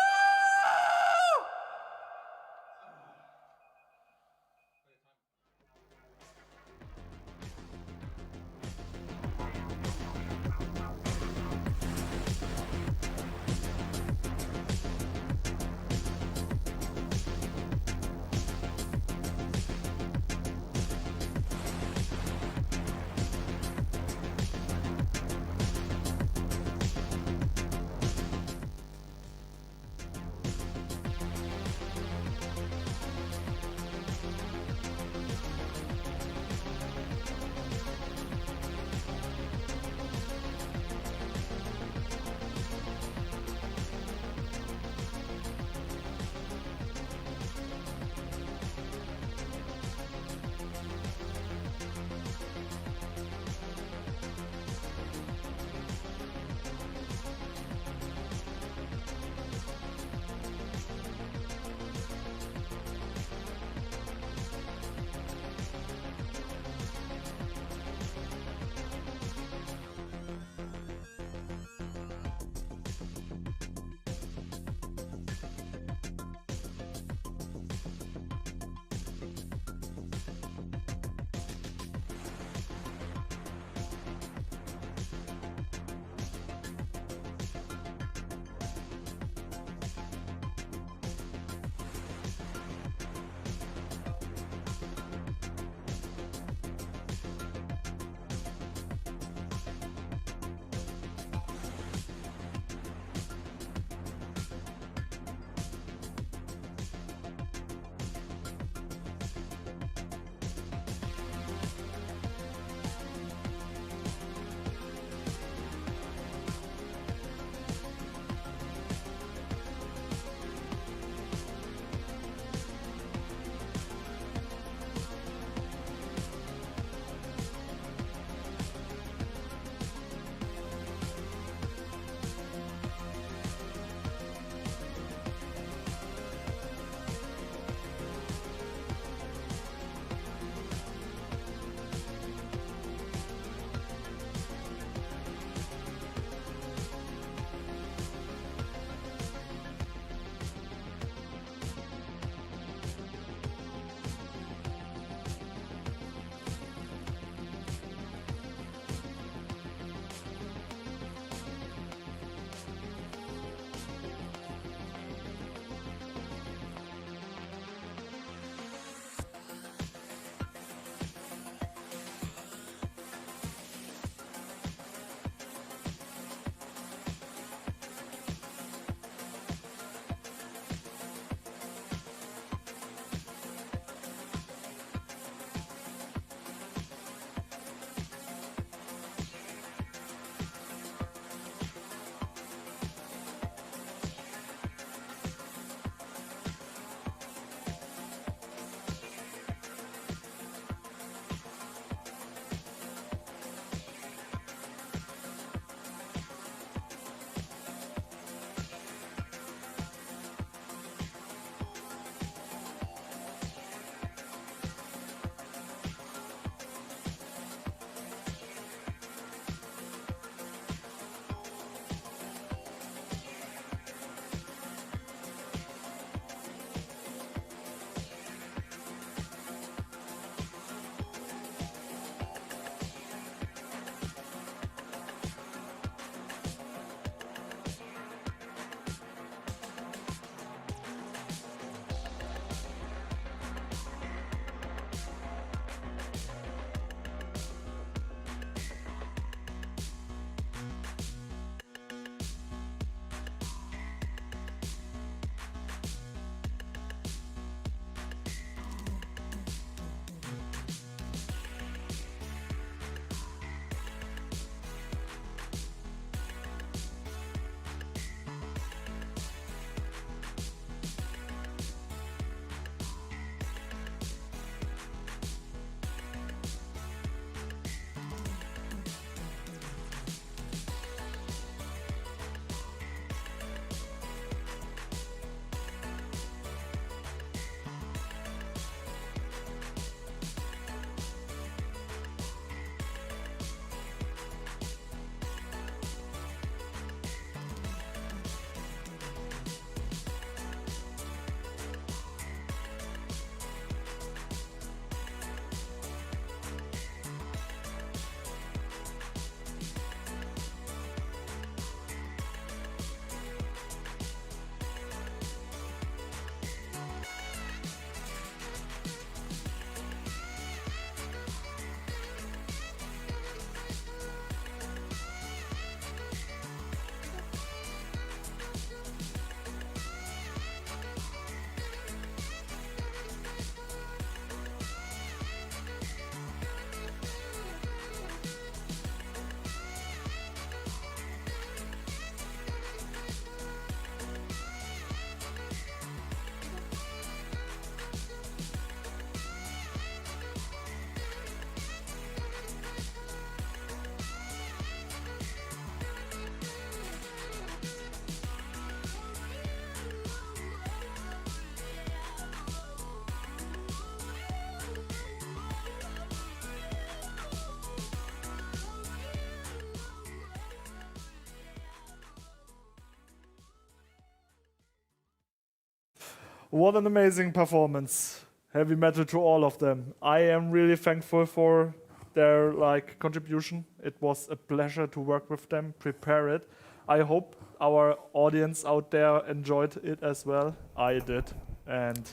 What an amazing performance. Heavy metal to all of them. I am really thankful for their contribution. It was a pleasure to work with them, prepare it. I hope our audience out there enjoyed it as well. I did. And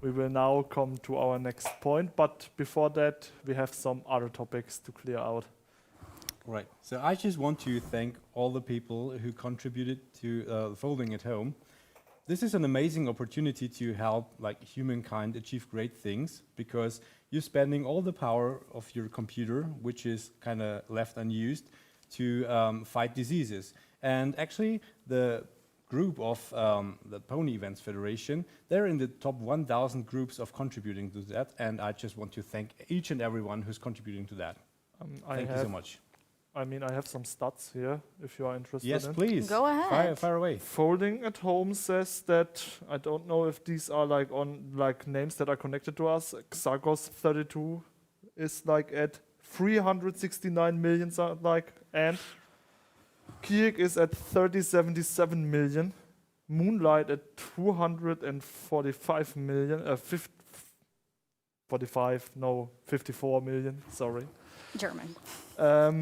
we will now come to our next point. But before that, we have some other topics to clear out. Right. So I just want to thank all the people who contributed to Folding at Home. This is an amazing opportunity to help humankind achieve great things, because you're spending all the power of your computer, which is kind of left unused, to fight diseases. And actually, the group of the Pony Events Federation, they're in the top 1,000 groups of contributing to that. And I just want to thank each and everyone who's contributing to that. Thank you so much. I have some stats here, if you are interested. Yes, please. Go ahead. Fire away. Folding at Home says that, I don't know if these are names that are connected to us. Xagos 32 is at 369 million, and Kiek is at 3077 million. Moonlight at 245 million. 54 million, sorry. German.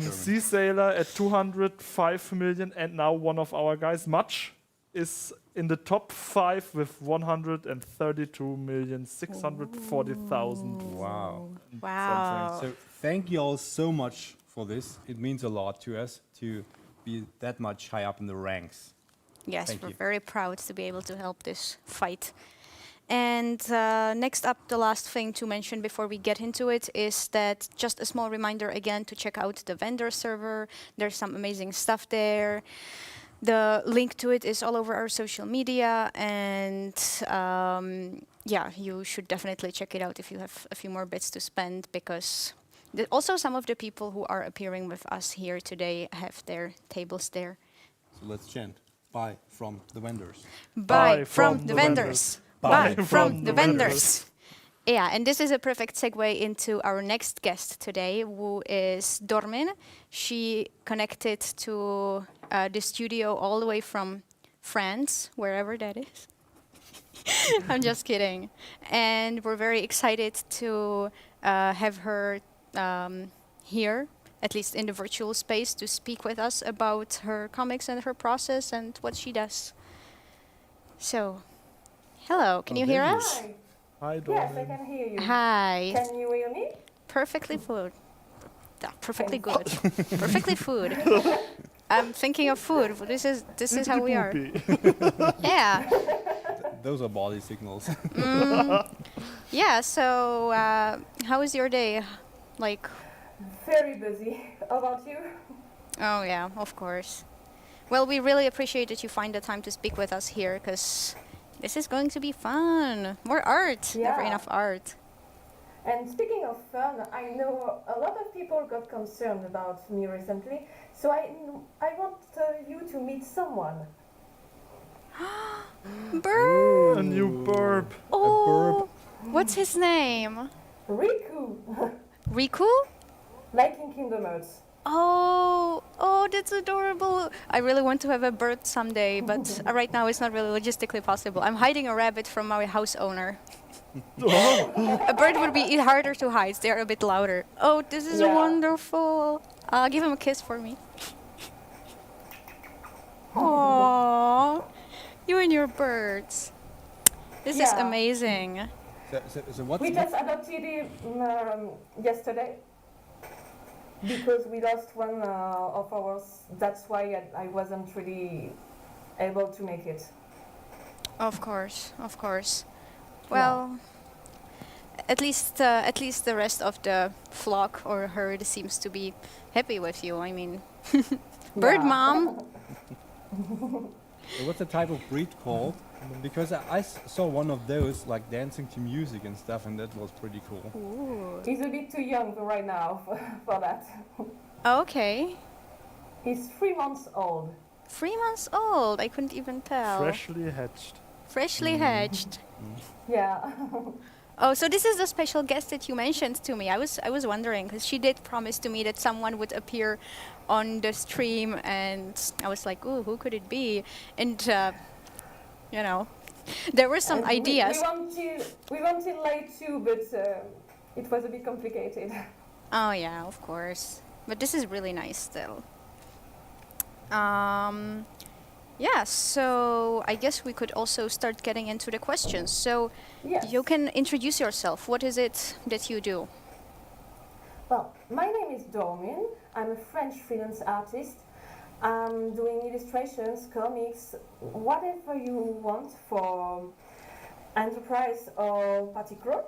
Sea Sailor at 205 million, and now one of our guys, Much, is in the top 5 with 132,640,000. Wow. Wow. So thank you all so much for this. It means a lot to us to be that much high up in the ranks. Yes, Thank we're you. very proud to be able to help this fight. And next up, the last thing to mention before we get into it is that just a small reminder again to check out the vendor server. There's some amazing stuff there. The link to it is all over our social media, and yeah, you should definitely check it out if you have a few more bits to spend, because also some of the people who are appearing with us here today have their tables there. So let's chant. Buy from the vendors. Buy from the vendors. Buy from the vendors. Yeah, and this is a perfect segue into our next guest today, who is Dormin. She connected to the studio all the way from France, wherever that is. I'm just kidding. And we're very excited to have her here, at least in the virtual space, to speak with us about her comics and her process and what she does. So, hello, can you hear us? Hi, Yes, I can hear you. Hi. Can you hear me? Perfectly food. Perfectly good. Perfectly food. I'm thinking of food. This is how we are. Yeah. Those are body signals. Yeah. So, how is your day? Very busy. How about you? Oh yeah, of course. Well, we really appreciate that you find the time to speak with us here, because this is going to be fun. More art. Never Yeah. enough art. And speaking of fun, I know a lot of people got concerned about me recently, so I want you to meet someone. Burp. A new burp. Oh, what's his name? Riku. Riku? Like in Kingdom Hearts. Oh, that's adorable. I really want to have a bird someday, but right now it's not really logistically possible. I'm hiding a rabbit from my house owner. A bird would be harder to hide. They're a bit louder. Oh, this is wonderful. Give him a kiss for me. Aww, you and your birds. This is Yeah. amazing. So what's We just adopted him yesterday because we lost one of ours. That's why I wasn't really able to make it. Of course, of course. Well, at least the rest of the flock or herd seems to be happy with you. I mean, bird mom. What's the type of breed called? Because I saw one of those dancing to music and stuff, and that was pretty cool. Ooh. He's a bit too young right now for that. Okay. He's 3 months old. 3 months old. I couldn't even tell. Freshly hatched. Freshly hatched. Yeah. Oh, so this is the special guest that you mentioned to me. I was wondering, because she did promise to me that someone would appear on the stream, and I was like, ooh, who could it be? And you know, There were some And ideas. We wanted light too, but it was a bit complicated. Oh yeah, of course. But this is really nice still. Yeah, so I guess we could also start getting into the questions. So Yes. you can introduce yourself. What is it that you do? Well, my name is Dormin. I'm a French freelance artist. I'm doing illustrations, comics, whatever you want for enterprise or particular.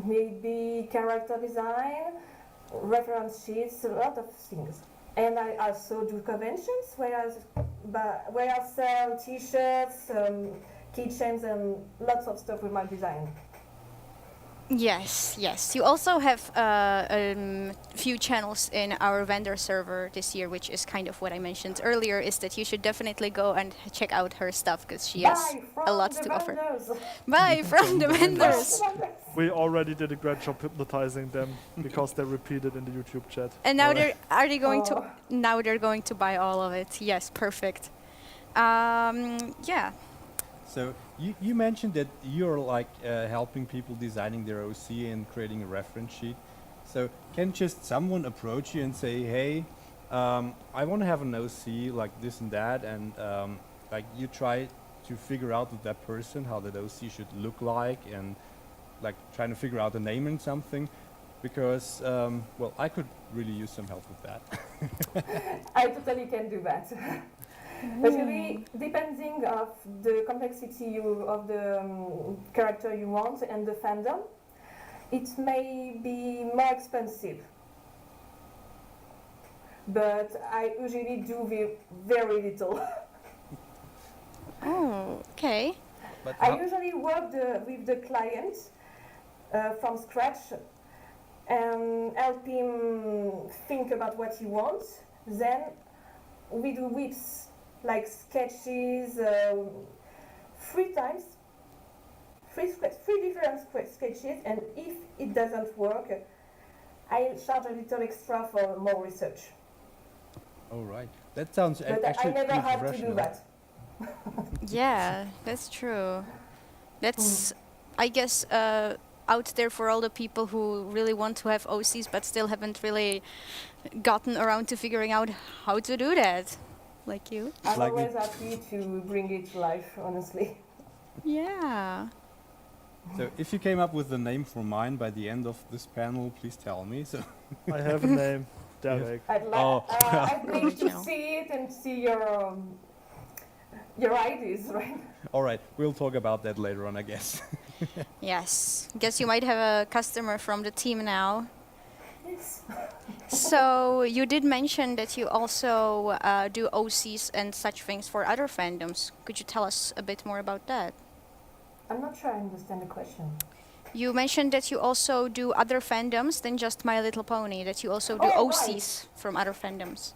Maybe character design, reference sheets, a lot of things. And I also do conventions where I sell t-shirts, keychains, and lots of stuff with my design. Yes, yes. You also have a few channels in our vendor server this year, which is kind of what I mentioned earlier, is that you should definitely go and check out her stuff because she has Buy from a lot the to offer. vendors. Buy from the vendors. We already did a great job hypnotizing them because they repeated in the YouTube chat. And now Alright. they're going to buy all of it. Yes, perfect. Yeah. So you mentioned that you're like helping people designing their OC and creating a reference sheet. So can just someone approach you and say, hey, I want to have an OC like this and that, and like you try to figure out with that person how that OC should look like, and like trying to figure out a name and something, because well, I could really use some help with that. I totally can do that. Especially depending of the complexity of the character you want and the fandom, it may be more expensive. But I usually do very little. Oh, okay. But I usually work with the client from scratch and help him think about what he wants. Then we do whips, like sketches, three different sketches, and if it doesn't work, I charge a little extra for more research. All right, that sounds But actually I never pretty had to professional. do that. Yeah, that's true. That's, I guess, out there for all the people who really want to have OCs but still haven't really gotten around to figuring out how to do that, like you. I'm Like always happy to bring it to life, honestly. Yeah. So if you came up with the name for mine by the end of this panel, please tell me. So I have a name, Derek. I'd like to see it and see your ideas, right? All right, we'll talk about that later on, I guess. Yes. Guess you might have a customer from the team now. Yes. So you did mention that you also do OCs and such things for other fandoms. Could you tell us a bit more about that? I'm not sure I understand the question. You mentioned that you also do other fandoms than just My Little Pony, that you also do Oh, OCs right. from other fandoms.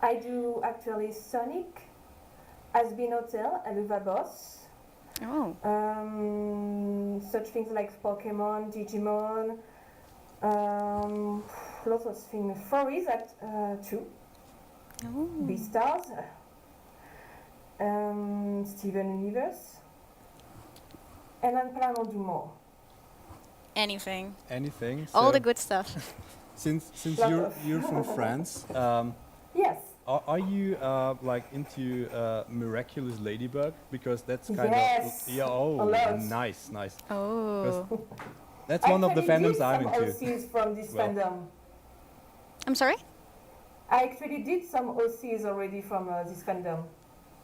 I do actually Sonic, Asbin Hotel, Aluva Boss. Oh. Such things like Pokemon, Digimon, lots of things. Furries too. Oh. Beastars, Steven Universe, and I'm planning to do more. Anything. Anything. All so the good stuff. Since Lot you're of. from France, Yes. are you like into Miraculous Ladybug? Because that's kind Yes, of yeah. a Oh, lot. nice. Oh. That's one of the Actually fandoms I'm did into. some OCs from this Well. fandom. I'm sorry? I actually did some OCs already from this fandom.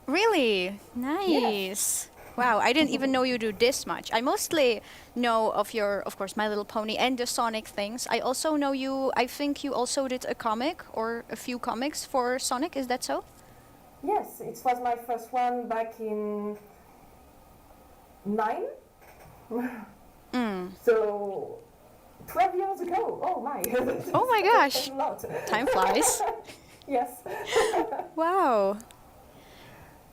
Really? Nice. Wow, I didn't even know you do this much. I mostly know of your, of course, My Little Pony and the Sonic things. I also know you, I think you also did a comic or a few comics for Sonic, is that so? Yes, it was my first one back in 9. So 12 years ago. Oh my. Oh my gosh. A lot. Time flies. Yes. Wow.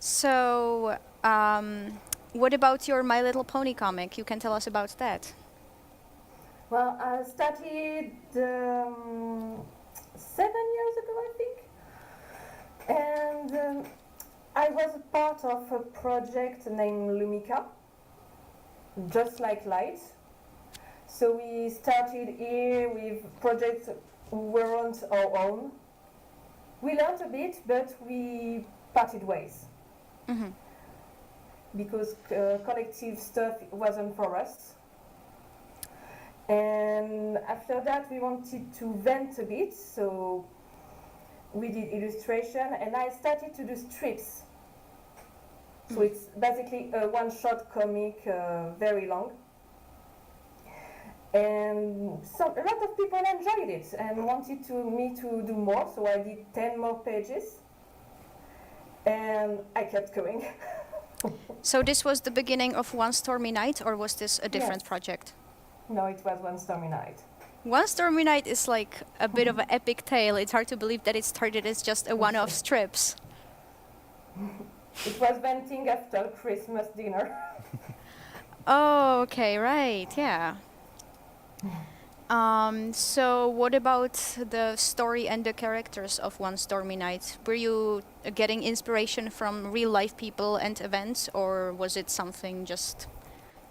So, what about your My Little Pony comic? You can tell us about that. Well, I started 7 years ago, I think. And I was a part of a project named Lumika, just like Light. So we started here with projects weren't our own. We learned a bit, but we parted ways. Mm-hmm. Because collective stuff wasn't for us. And after that, we wanted to vent a bit, so we did illustration, and I started to do strips. So it's basically a one-shot comic, very long. And a lot of people enjoyed it and wanted me to do more, so I did 10 more pages. And I kept going. So this was the beginning of One Stormy Night, or was this a different Yes. project? No, it was One Stormy Night. One Stormy Night is like a bit of an epic tale. It's hard to believe that it started as just a one-off strips. It was venting after Christmas dinner. Oh, okay, right, yeah. So what about the story and the characters of One Stormy Night? Were you getting inspiration from real-life people and events, or was it something just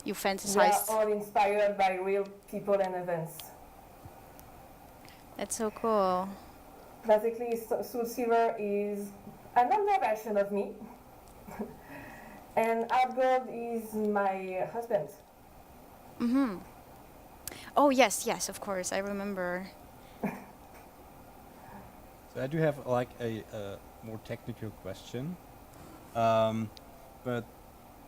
you We are fantasized? all inspired by real people and events. That's so cool. Basically, Soul Silver is another version of me. And Outgold is my husband. Mm-hmm. Oh, yes, of course, I remember. So I do have like a more technical question, but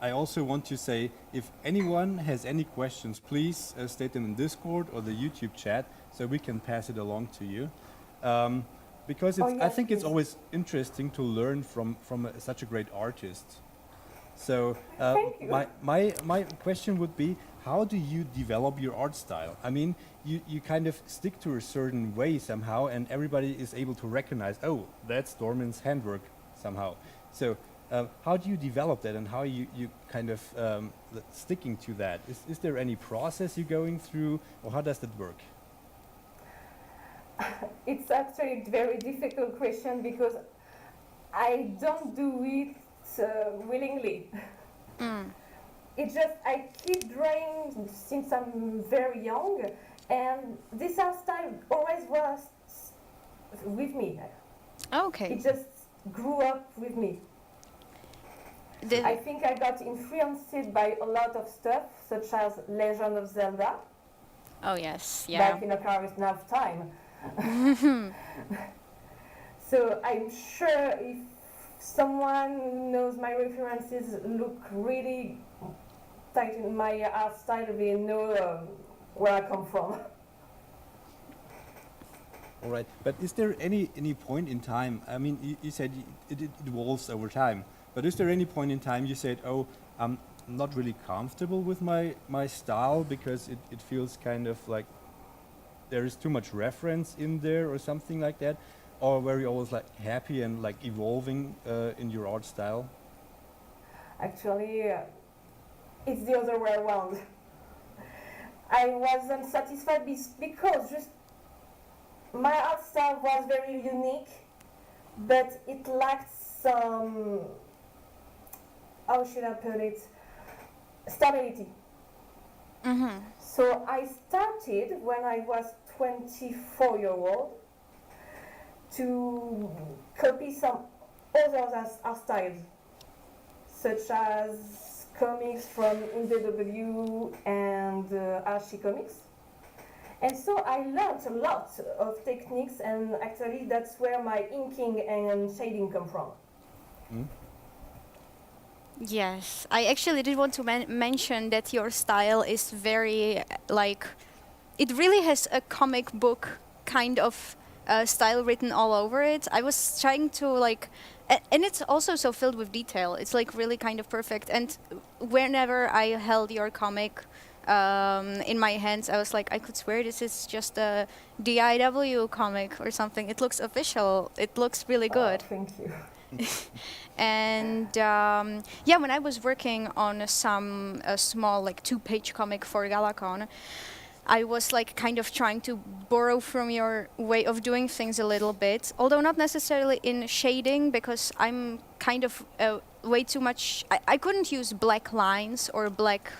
I also want to say, if anyone has any questions, please state them in Discord or the YouTube chat, so we can pass it along to you. Because it's, I yes, think it's please. always interesting to learn from such a great artist. So Thank you. my question would be, how do you develop your art style? I mean, you kind of stick to a certain way somehow, and everybody is able to recognize, oh, that's Dorman's handwork somehow. So how do you develop that, and how you kind of sticking to that? Is there any process you're going through, or how does that work? It's actually a very difficult question because I don't do it willingly. Mm. It's just I keep drawing since I'm very young, and this art style always was with me. Okay. It just grew up with me. I think I got influenced by a lot of stuff, such as Legend of Zelda, Oh, yes, yeah. back in Ocarina of Time. So I'm sure if someone knows my references look really tight in my art style, they know where I come from. All right, but is there any point in time? I mean, you said it evolves over time, but is there any point in time you said, oh, I'm not really comfortable with my style because it feels kind of like there is too much reference in there or something like that? Or were you always like happy and like evolving in your art style? Actually, it's the other way around. I wasn't satisfied because just my art style was very unique, but it lacked some, how should I put it, stability. Mm-hmm. So I started when I was 24-year-old to copy some other art styles, such as comics from IndieW and Archie Comics. And so I learned a lot of techniques, and actually that's where my inking and shading come from. Mm? Yes, I actually did want to mention that your style is very, like, it really has a comic book kind of style written all over it. I was trying to, like, and it's also so filled with detail. It's, like, really kind of perfect. And whenever I held your comic in my hands, I was like, I could swear this is just a DIW comic or something. It looks official. It looks really good. Thank you. And yeah, when I was working on some small like 2-page comic for GalaCon, I was like kind of trying to borrow from your way of doing things a little bit, although not necessarily in shading, because I'm kind of way too much. I couldn't use black lines or black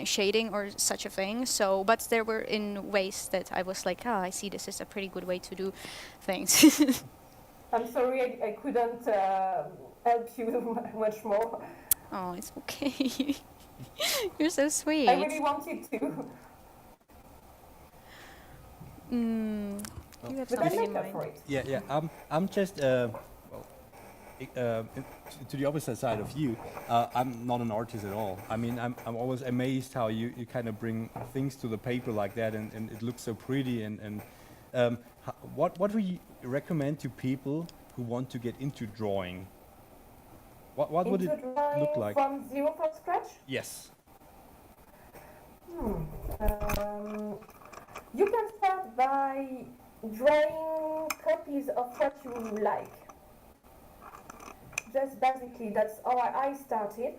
shading or such a thing. So, but there were in ways that I was like, oh, I see this is a pretty good way to do things. I'm sorry I couldn't help you much more. Oh, it's okay. You're so sweet. I really wanted to. You have But I something make in up mind. for it. Yeah. I'm just to the opposite side of you. I'm not an artist at all. I mean, I'm always amazed how you kind of bring things to the paper like that, and it looks so pretty. And what would you recommend to people who want to get into drawing? What would Into it drawing look like? from zero, from scratch? Yes. You can start by drawing copies of what you like. Just basically, that's how I started.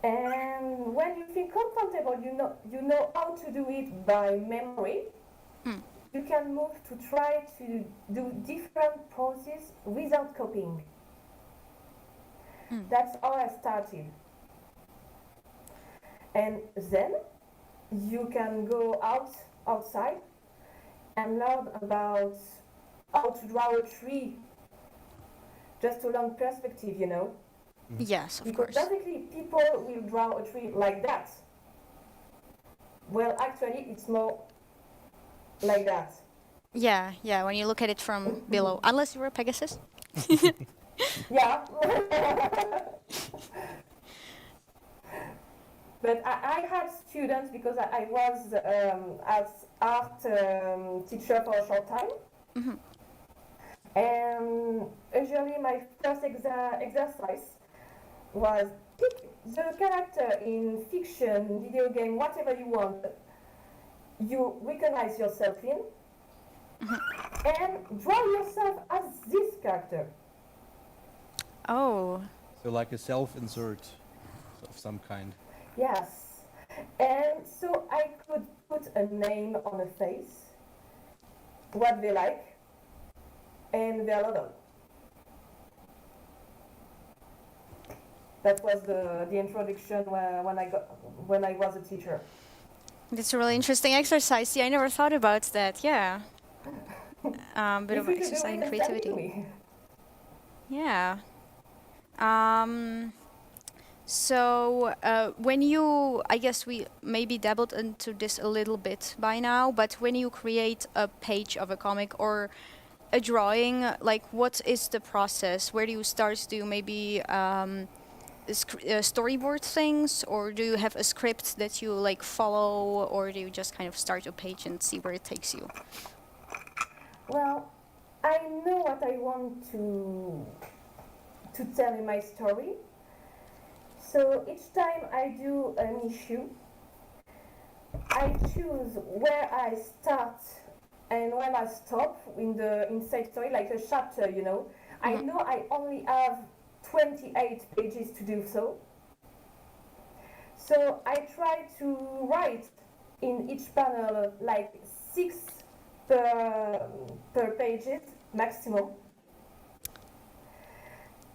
And when you feel comfortable, you know how to do it by memory. You can move to try to do different poses without copying. That's how I started. And then you can go outside and learn about how to draw a tree, just a long perspective, you know. Yes, of because course. basically people will draw a tree like that. Well, actually, it's more like that. Yeah, when you look at it from below, unless you're a Pegasus. Yeah. But I had students because I was as art teacher for a short time. And usually my first exercise was pick the character in fiction, video game, whatever you want, you recognize yourself in, and draw yourself as this character. Oh. So like a self-insert of some kind. Yes. And so I could put a name on a face, what they like, and their level. That was the introduction when I was a teacher. That's a really interesting exercise. See, I never thought about that. Yeah. Bit of exercise in creativity. Yeah. So when you, I guess we maybe dabbled into this a little bit by now, but when you create a page of a comic or a drawing, like what is the process? Where do you start? Do you maybe storyboard things, or do you have a script that you like follow, or do you just kind of start a page and see where it takes you? Well, I know what I want to tell in my story. So each time I do an issue, I choose where I start and when I stop in the inside story, like a chapter, you know. I know I only have 28 pages to do so. So I try to write in each panel like 6 per pages maximum.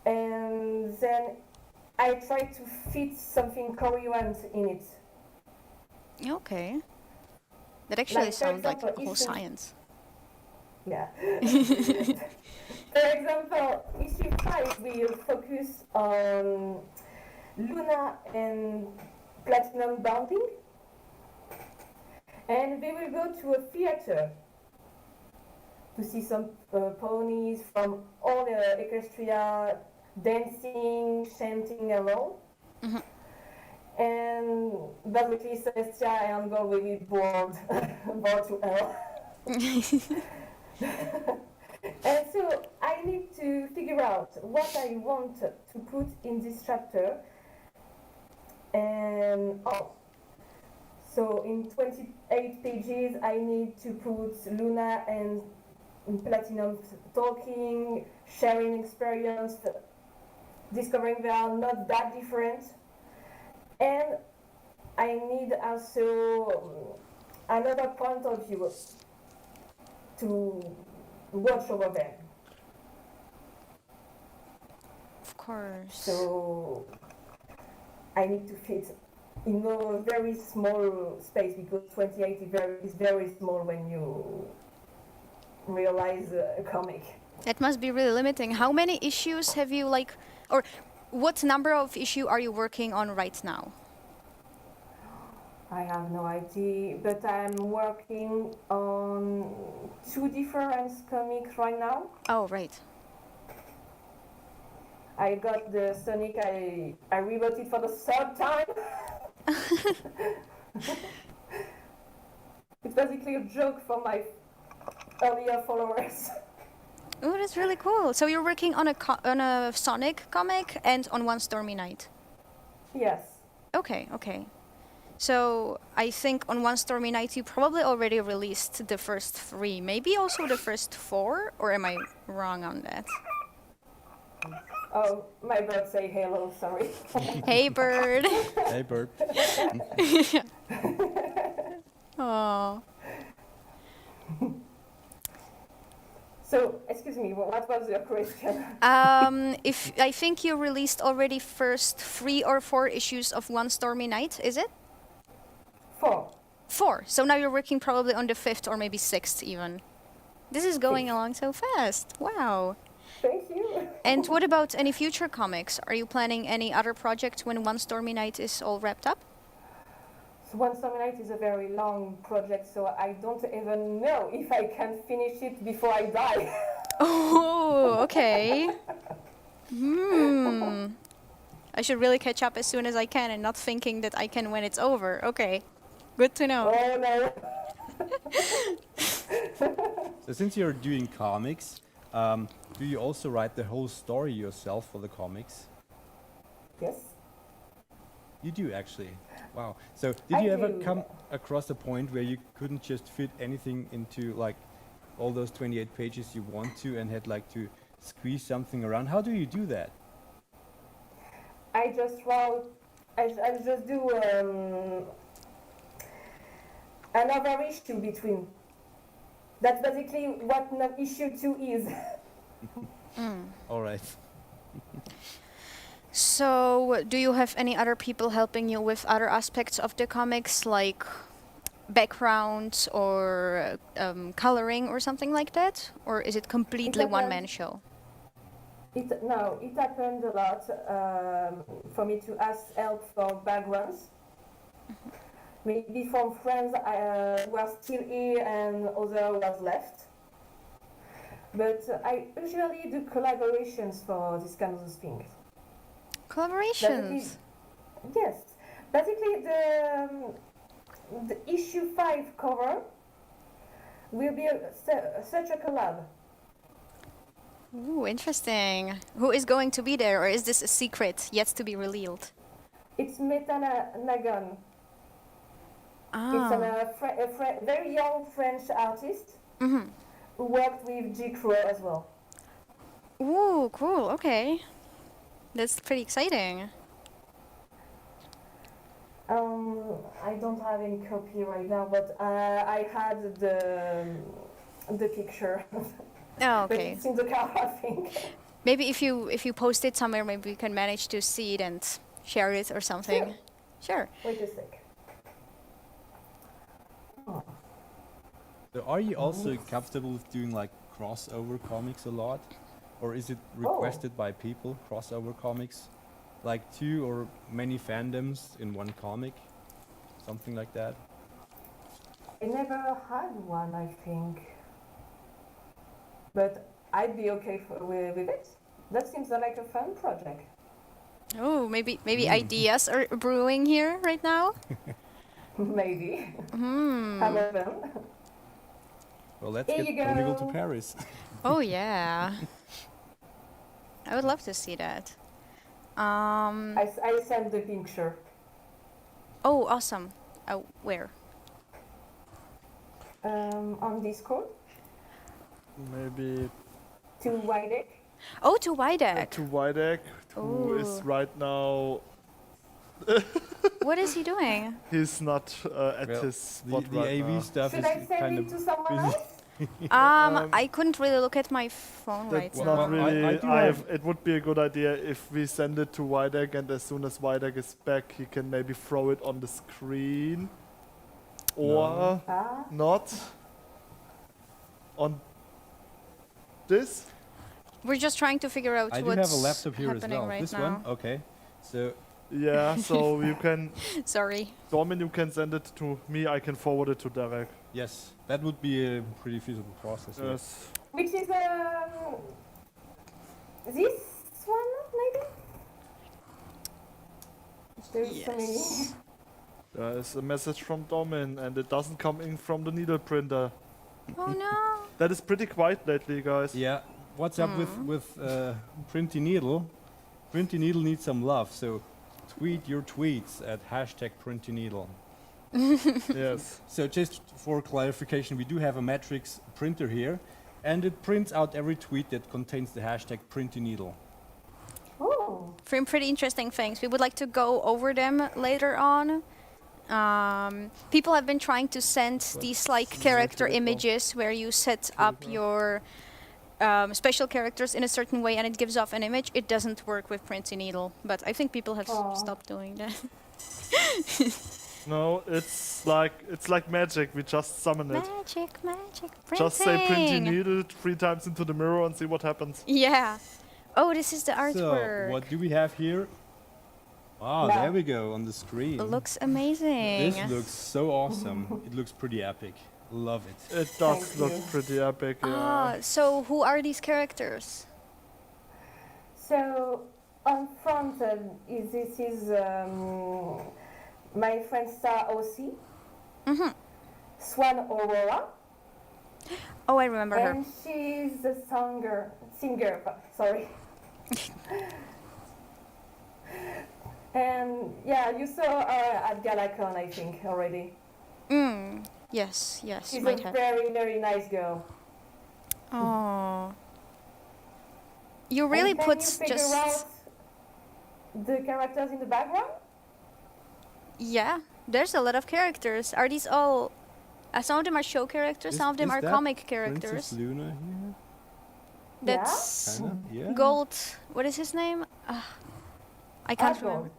And then I try to fit something coherent in it. Okay. That actually Like, for sounds like example, a whole issue- science. Yeah. For example, issue 5 will focus on Luna and Platinum bonding. And they will go to a theater to see some ponies from all the Equestria dancing, chanting and all. And basically Celestia and Angle will be bored to hell. And so I need to figure out what I want to put in this chapter. And so in 28 pages I need to put Luna and Platinum talking, sharing experience, discovering they are not that different. And I need also another point of view to watch over them. Of course. So I need to fit in a very small space because 28 is very small when you realize a comic. That must be really limiting. How many issues have you or what number of issue are you working on right now? I have no idea, but I'm working on 2 different comics right now. Oh, right. I got the Sonic, I rewrote it for the 3rd time. It's basically a joke for my earlier followers. Oh, that's really cool. So you're working on a Sonic comic and on One Stormy Night. Yes. Okay, okay. So I think on One Stormy Night you probably already released the first 3, maybe also the first 4, or am I wrong on that? Oh, my bird say hello, sorry. Hey, bird. Hey, bird. Oh. So, excuse me, what was your question? If I think you released already first 3 or 4 issues of One Stormy Night, is it? 4. 4. So now you're working probably on the 5th or maybe 6th even. This is going along so fast. Wow. Thank you. And what about any future comics? Are you planning any other projects when One Stormy Night is all wrapped up? So One Stormy Night is a very long project, so I don't even know if I can finish it before I die. Oh, okay. I should really catch up as soon as I can and not thinking that I can when it's over. Okay. Good to know. Oh, no. So since you're doing comics, do you also write the whole story yourself for the comics? Yes. You do actually. Wow. So did you ever come across a point where you couldn't just fit anything into like all those 28 pages you want to and had like to squeeze something around? How do you do that? I just do another issue between. That's basically what issue 2 is. All right. So, do you have any other people helping you with other aspects of the comics, like backgrounds or coloring or something like that? Or is it completely one-man show? It happened a lot for me to ask help for backgrounds. Maybe from friends who are still here and others was left. But I usually do collaborations for this kind of things. Collaborations? Yes. Basically, the issue 5 cover will be such a collab. Ooh, interesting. Who is going to be there, or is this a secret yet to be revealed? It's Meta Nagon. Ah. It's a very young French artist who worked with J. Crow as well. Ooh, cool. Okay. That's pretty exciting. I don't have any copy right now, but I had the picture. Oh, okay. But it's in the car, I think. Maybe if you post it somewhere, maybe we can manage to see it and share it or something. Sure. Wait a sec. So are you also comfortable with doing like crossover comics a lot? Or is it requested by people, crossover comics? Like 2 or many fandoms in one comic? Something like that? I never had one, I think. But I'd be okay with it. That seems like a fun project. Oh, maybe ideas are brewing here right now? Maybe. Hmm. Some of them. Well, let's Here get you Tony go. to Paris. Oh, yeah. I would love to see that. I sent the picture. Oh, awesome. Where? On Discord. Maybe To Wydek. Oh, to Wydek. to Wydek, who is Ooh. right now What is he doing? He's not at Well, his spot the right AV now. stuff Should is I send kind it of to someone busy. else? I couldn't really look at my phone right That's now. not Well, I really. do have- It would be a good idea if we send it to Wydek, and as soon as Wydek is back, he can maybe throw it on the screen, or not on this. We're just trying to figure out I do what's have a laptop here as happening well. right This now. one, okay. So Yeah, so you can. Sorry. Domin, you can send it to me. I can forward it to Derek. yes, that would be a pretty feasible process. yeah. Yes. Which is this one, maybe? There's so many. There is a message from Domin, and it doesn't come in from the needle printer. Oh no. That is pretty quiet lately, guys. Yeah. What's up with Printy Needle? Printy Needle needs some love, so tweet your tweets at #PrintyNeedle. Yes. So just for clarification, we do have a Matrix printer here, and it prints out every tweet that contains the #PrintyNeedle. Oh. From pretty interesting things. We would like to go over them later on. People have been trying to send these like character images where you set up your special characters in a certain way and it gives off an image. It doesn't work with Printy Needle, but I think people have stopped doing that. No, it's like magic. We just summon it. Magic, printing. Just say Printy Needle 3 times into the mirror and see what happens. Yeah. Oh, this is the artwork. So what do we have here? Ah, there we go on the screen. It looks amazing. This looks so awesome. It looks pretty epic. Love it. It does look pretty epic, yeah. Ah, so who are these characters? So on front, this is my friend Star OC, Swan Aurora. Oh, I remember her. And she's a singer, sorry. And yeah, you saw her at GalaCon, I think, already. Yes, She's might a have. very, very nice girl. Oh. You really And can put you figure just... out the characters in the background? Yeah, there's a lot of characters. Are these all... some of them are show characters, some of them are that comic Princess characters. Luna here? That's Kinda, yeah. Gold... What is his name? I can't remember.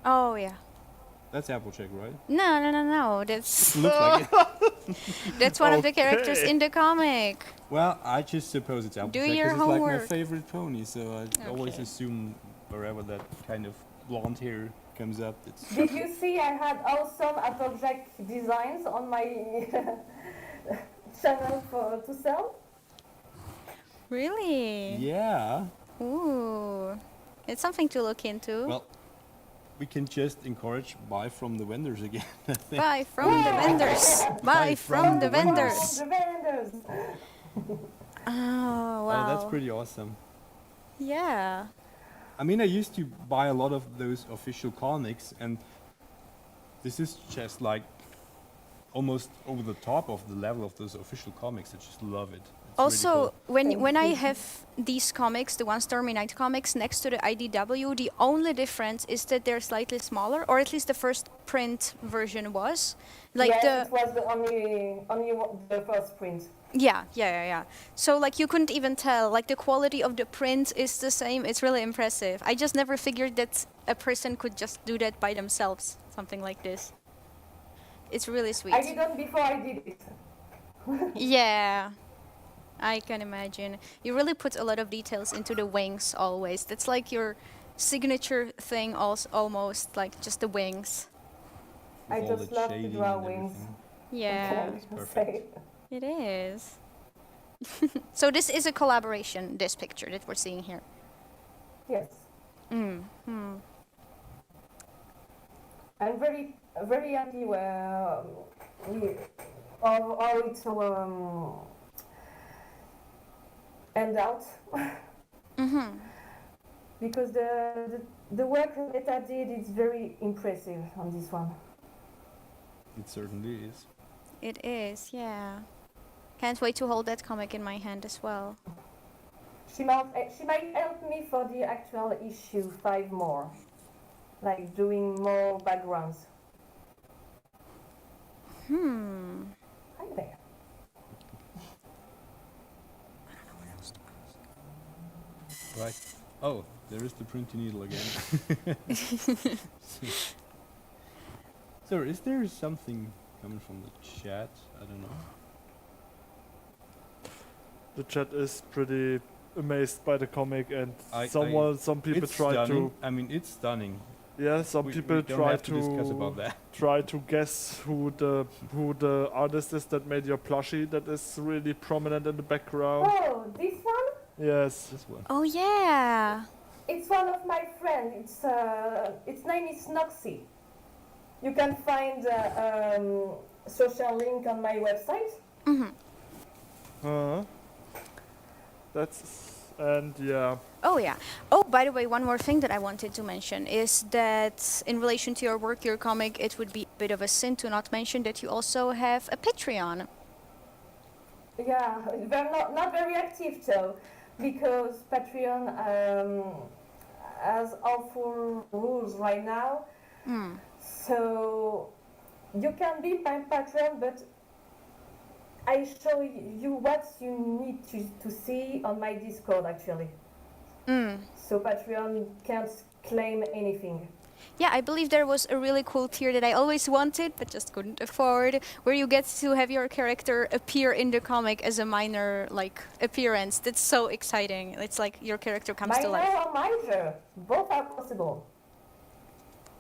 Oh, yeah. That's Applejack, right? No. That's... Looks like it. That's one of the characters in the comic. Well, I just suppose it's Applejack your because it's like my homework. favorite pony, so I always assume wherever that kind of blonde hair comes up, it's... Did you see I had awesome Applejack designs on my channel to sell? Really? Yeah. Ooh. It's something to look into. Well, we can just encourage buy from the vendors again, I think. Buy from the vendors. Buy from the vendors. The vendors. Oh, wow. Oh, that's pretty awesome. Yeah. I mean, I used to buy a lot of those official comics, and this is just like almost over the top of the level of those official comics. I just love it. It's Also, really cool. when I have these comics, the One Stormy Night comics, next to the IDW, the only difference is that they're slightly smaller, or at least the first print version was. Like yes, it was the the first print. Yeah. So like you couldn't even tell, like the quality of the print is the same. It's really impressive. I just never figured that a person could just do that by themselves, something like this. It's really sweet. I didn't before I did it. Yeah, I can imagine. You really put a lot of details into the wings always. That's like your signature thing almost, like just the wings. I With all just the love to shading draw and wings. everything. Yeah. What can I It's say? It is. So this is a collaboration, this picture that we're seeing here. Yes. Hmm. I'm very happy how it end out. Because the work that I did is very impressive on this one. It certainly is. It is, yeah. Can't wait to hold that comic in my hand as well. She might help me for the actual issue 5 more. like doing more backgrounds. Hi there. Right. Oh, there is the printing needle again. So, is there something coming from the chat? I don't know. The chat is pretty amazed by the comic, and I- some people it's try stunning. to. I mean, it's stunning. Yeah, some We people don't try have to discuss about that. try to guess who the artist is that made your plushie that is really prominent in the background. Oh, this one? Yes. This one. Oh yeah. It's one of my friends. Its name is Noxy. You can find social link on my website. Yeah. Oh yeah. Oh, by the way, one more thing that I wanted to mention is that in relation to your work, your comic, it would be a bit of a sin to not mention that you also have a Patreon. Yeah, they're not very active though, because Patreon has awful rules right now. So you can be my Patreon, but I show you what you need to see on my Discord actually. So Patreon can't claim anything. Yeah, I believe there was a really cool tier that I always wanted but just couldn't afford, where you get to have your character appear in the comic as a minor like appearance. That's so exciting. It's like your character comes to life. Minor or major, both are possible.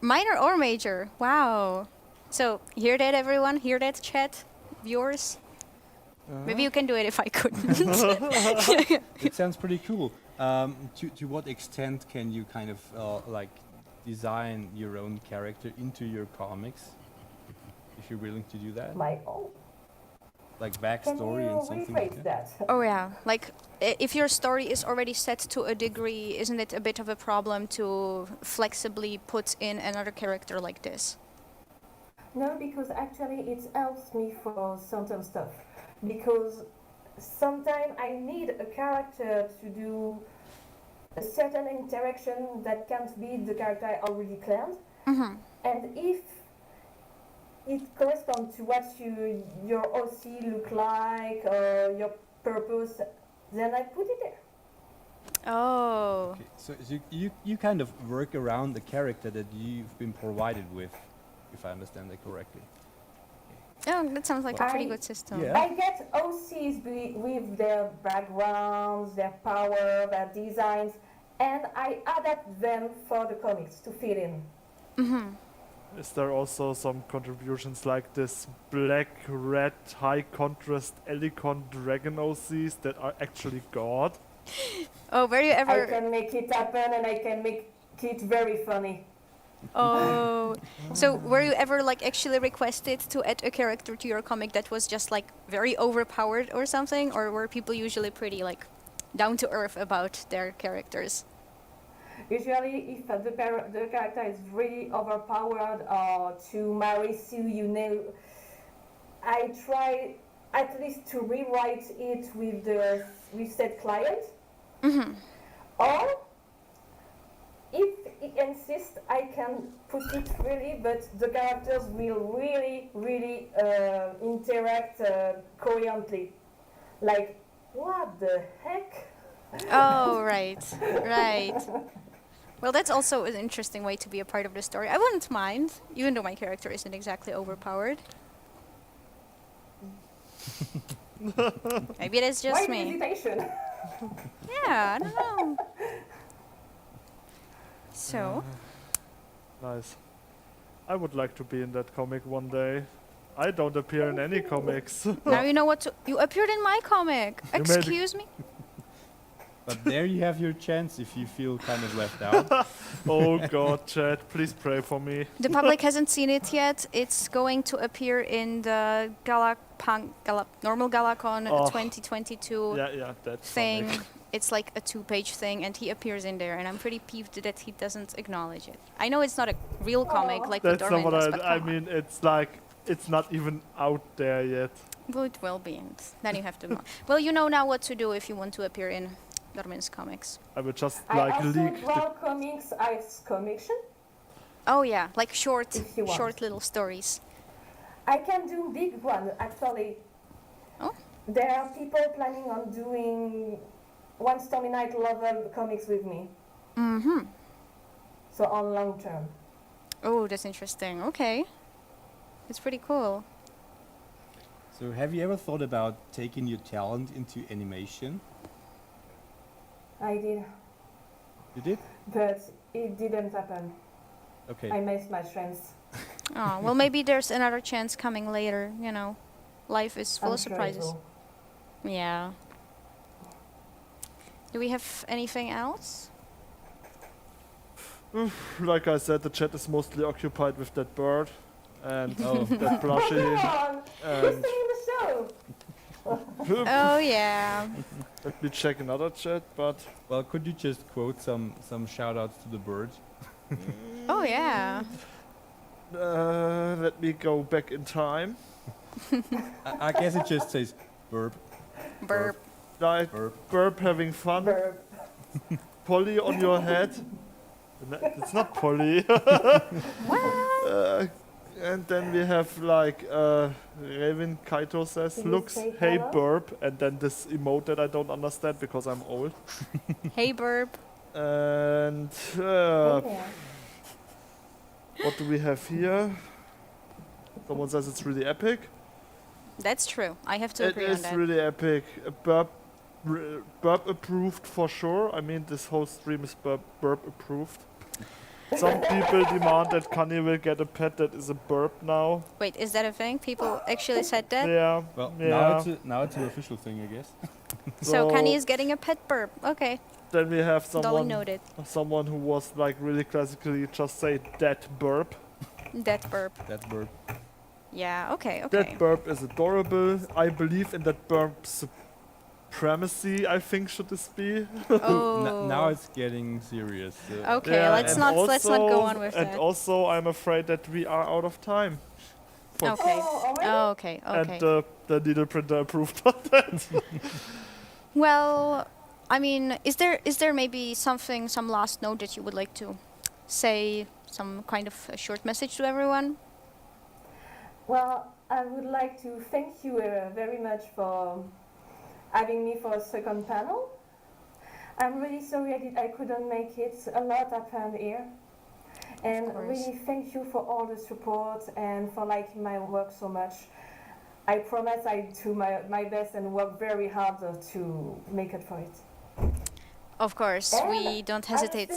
Minor or major. Wow. So hear that, everyone? Hear that, chat? Viewers? Maybe you can do it if I couldn't. It sounds pretty cool. To what extent can you kind of like design your own character into your comics, if you're willing to do that? My own. Like backstory and something like that? Oh yeah, like if your story is already set to a degree, isn't it a bit of a problem to flexibly put in another character like this? No, because actually it helps me for certain stuff. Because sometimes I need a character to do a certain interaction that can't be the character I already planned. And if it corresponds to what your OC look like or your purpose, then I put it there. Oh. Okay, so you kind of work around the character that you've been provided with, if I understand that correctly. Oh, that sounds like a pretty good system. Yeah. I get OCs with their backgrounds, their power, their designs, and I adapt them for the comics to fit in. Is there also some contributions like this black, red, high contrast Elicon dragon OCs that are actually God? Oh, were you ever... I can make it happen and I can make it very funny. Oh, so were you ever like actually requested to add a character to your comic that was just like very overpowered or something, or were people usually pretty like down to earth about their characters? Usually, if the character is really overpowered or too Marisu, I try at least to rewrite it with said client. Or if he insists, I can put it really, but the characters will really interact coherently. Like, what the heck? Oh, right, right. Well, that's also an interesting way to be a part of the story. I wouldn't mind, even though my character isn't exactly overpowered. Maybe that's just Why me. the hesitation? Yeah, I don't know. So? Nice. I would like to be in that comic one day. I don't appear in any comics. Now you know what to... You appeared in my comic. You made a- Excuse me? But there you have your chance if you feel kind of left out. Oh God, chat, please pray for me. The public hasn't seen it yet. It's going to appear in the Galapunk, normal GalaCon Oh. 2022 Yeah, that thing. comic. It's like a 2-page thing, and he appears in there, and I'm pretty peeved that he doesn't acknowledge it. I know it's not a real comic like the That's not Dormin what does, but I come on. mean. It's like it's not even out there yet. Well, it will be, and then you have to know. Well, you know now what to do if you want to appear in Dormin's comics. I would just I like also leak. draw comics as commission. Oh yeah, like short, If you want. short little stories. I can do big one actually. Oh. There are people planning on doing one Stormy Night level comics with me. Mm-hmm. So on long term. Oh, that's interesting. Okay. It's pretty cool. So have you ever thought about taking your talent into animation? I did, You did? but it didn't happen. Okay. I missed my chance. Oh, well, maybe there's another chance coming later, you know. Life is full I'm of sure it surprises. will. Yeah. Do we have anything else? Like I said, the chat is mostly occupied with that bird and Oh. that plushie. Come on! Who's And singing the show? Oh, yeah. let me check another chat, but Well, could you just quote some shout outs to the bird? Oh, yeah. let me go back in time. I guess it just says burp. Burp. Like burp having fun. Burp. Polly on your head. It's not Polly. And then we have like Raven Kaito says, Can you looks, say hey hello? burp, and then this emote that I don't understand because I'm old. Hey, burp. And Hey there. what do we have here? Someone says it's really epic. That's true. I have to It agree on is that. really epic. Burp approved for sure. I mean, this whole stream is burp approved. Some people demand that Kanye will get a pet that is a burp now. Wait, is that a thing? People actually said that? Yeah. Well, yeah. now it's an official thing, I guess. So Kanye is getting a pet burp. Okay. Then we have Dolly noted. someone who was like really classically just say that burp. That burp. That burp. Yeah, okay, okay. That burp is adorable. I believe in that burp supremacy, I think should this be. Oh. Now it's getting serious. Okay, Yeah, let's and not go on with and that. also I'm afraid that we are out of time. Okay. Oh, okay, okay. And the needle printer approved of that. Well, I mean, is there maybe some last note that you would like to say, some kind of a short message to everyone? Well, I would like to thank you very much for having me for a second panel. I'm really sorry I couldn't make it. A lot happened here. And really thank you for all the support and for liking my work so much. I promise I do my best and work very hard to make it for it. Of course, And we don't hesitate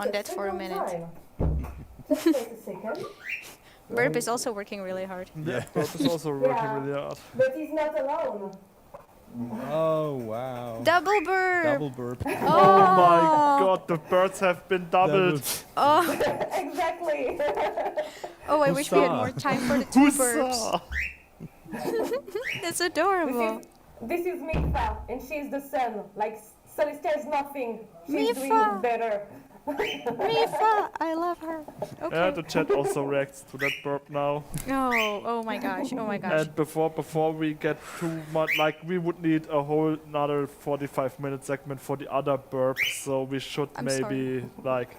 on that for a minute. Just wait a second. Burp is also working really hard. Yeah, Burp is also working Yeah, really hard. but he's not alone. Oh wow. Double burp. Double burp. Oh my god, the birds have been doubled. Oh. Exactly. Oh, I wish we had more time for the two burps. Huzzah! That's adorable. This is Mifa, and she's the sun. Like Celestia is nothing. She's doing Mifa. it better. Mifa, I love her. Okay. Yeah, the chat also reacts to that burp now. Oh my gosh, oh my gosh. And before we get too much, like we would need a whole another 45-minute segment for the other burp, so we should I'm maybe like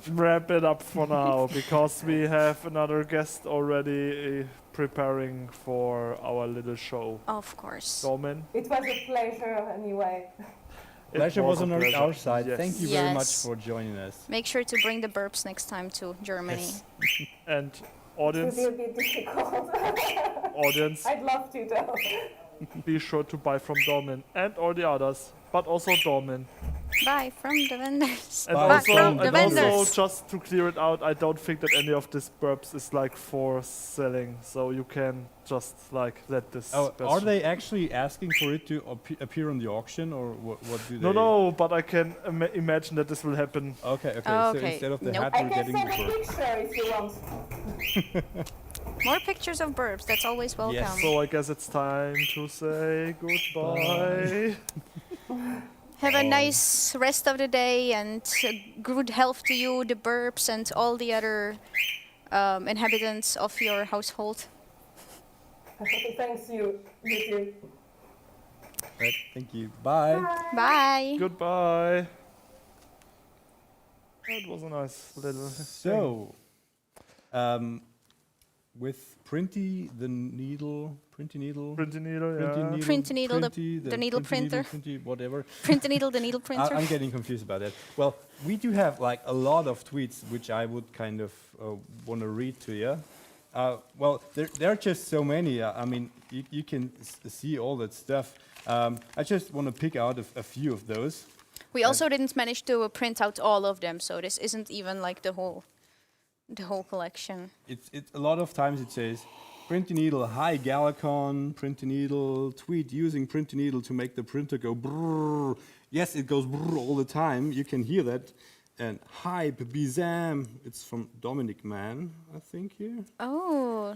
wrap it up for now because we have another guest already preparing for our little show. Of course. Domin? It was a pleasure anyway. Pleasure was on our side. Yes. Thank you very much Yes. for joining us. Make sure to bring the burps next time to Germany. Yes. And It audience, will be a bit difficult. audience, I'd love to though. be sure to buy from Domin and all the others, but also Domin. Buy from the vendors. And Buy also, from the and vendors. also, just to clear it out, I don't think that any of these burps is like for selling, so you can just like let this. Oh, are question- they actually asking for it to appear on the auction, or what do they? No, but I can imagine that this will happen. Okay, okay. Oh, So okay. instead of the Nope. hat, I we're can getting send the a bird. picture if you want. More pictures of burps, that's always welcome. So I guess it's time to say goodbye. Have a nice rest of the day and good health to you, the burps, and all the other inhabitants of your household. Thanks you. You too. Right, thank you. Bye. Bye. Goodbye. It was a nice little So, with Printy the needle, Printy needle, Print needle, the needle printer. Printy, whatever. Print needle, the needle printer. I'm getting confused about that. Well, we do have like a lot of tweets which I would kind of want to read to you. Well, there are just so many. I mean, you can see all that stuff. I just want to pick out a few of those. We also didn't manage to print out all of them, so this isn't even like the whole collection. It's a lot of times it says, Printy needle, hi GalaCon, Printy needle, tweet using Printy needle to make the printer go brrrr. Yes, it goes brrrr all the time. You can hear that. And hype, Bizam. It's from Dominic Mann, I think here. Oh,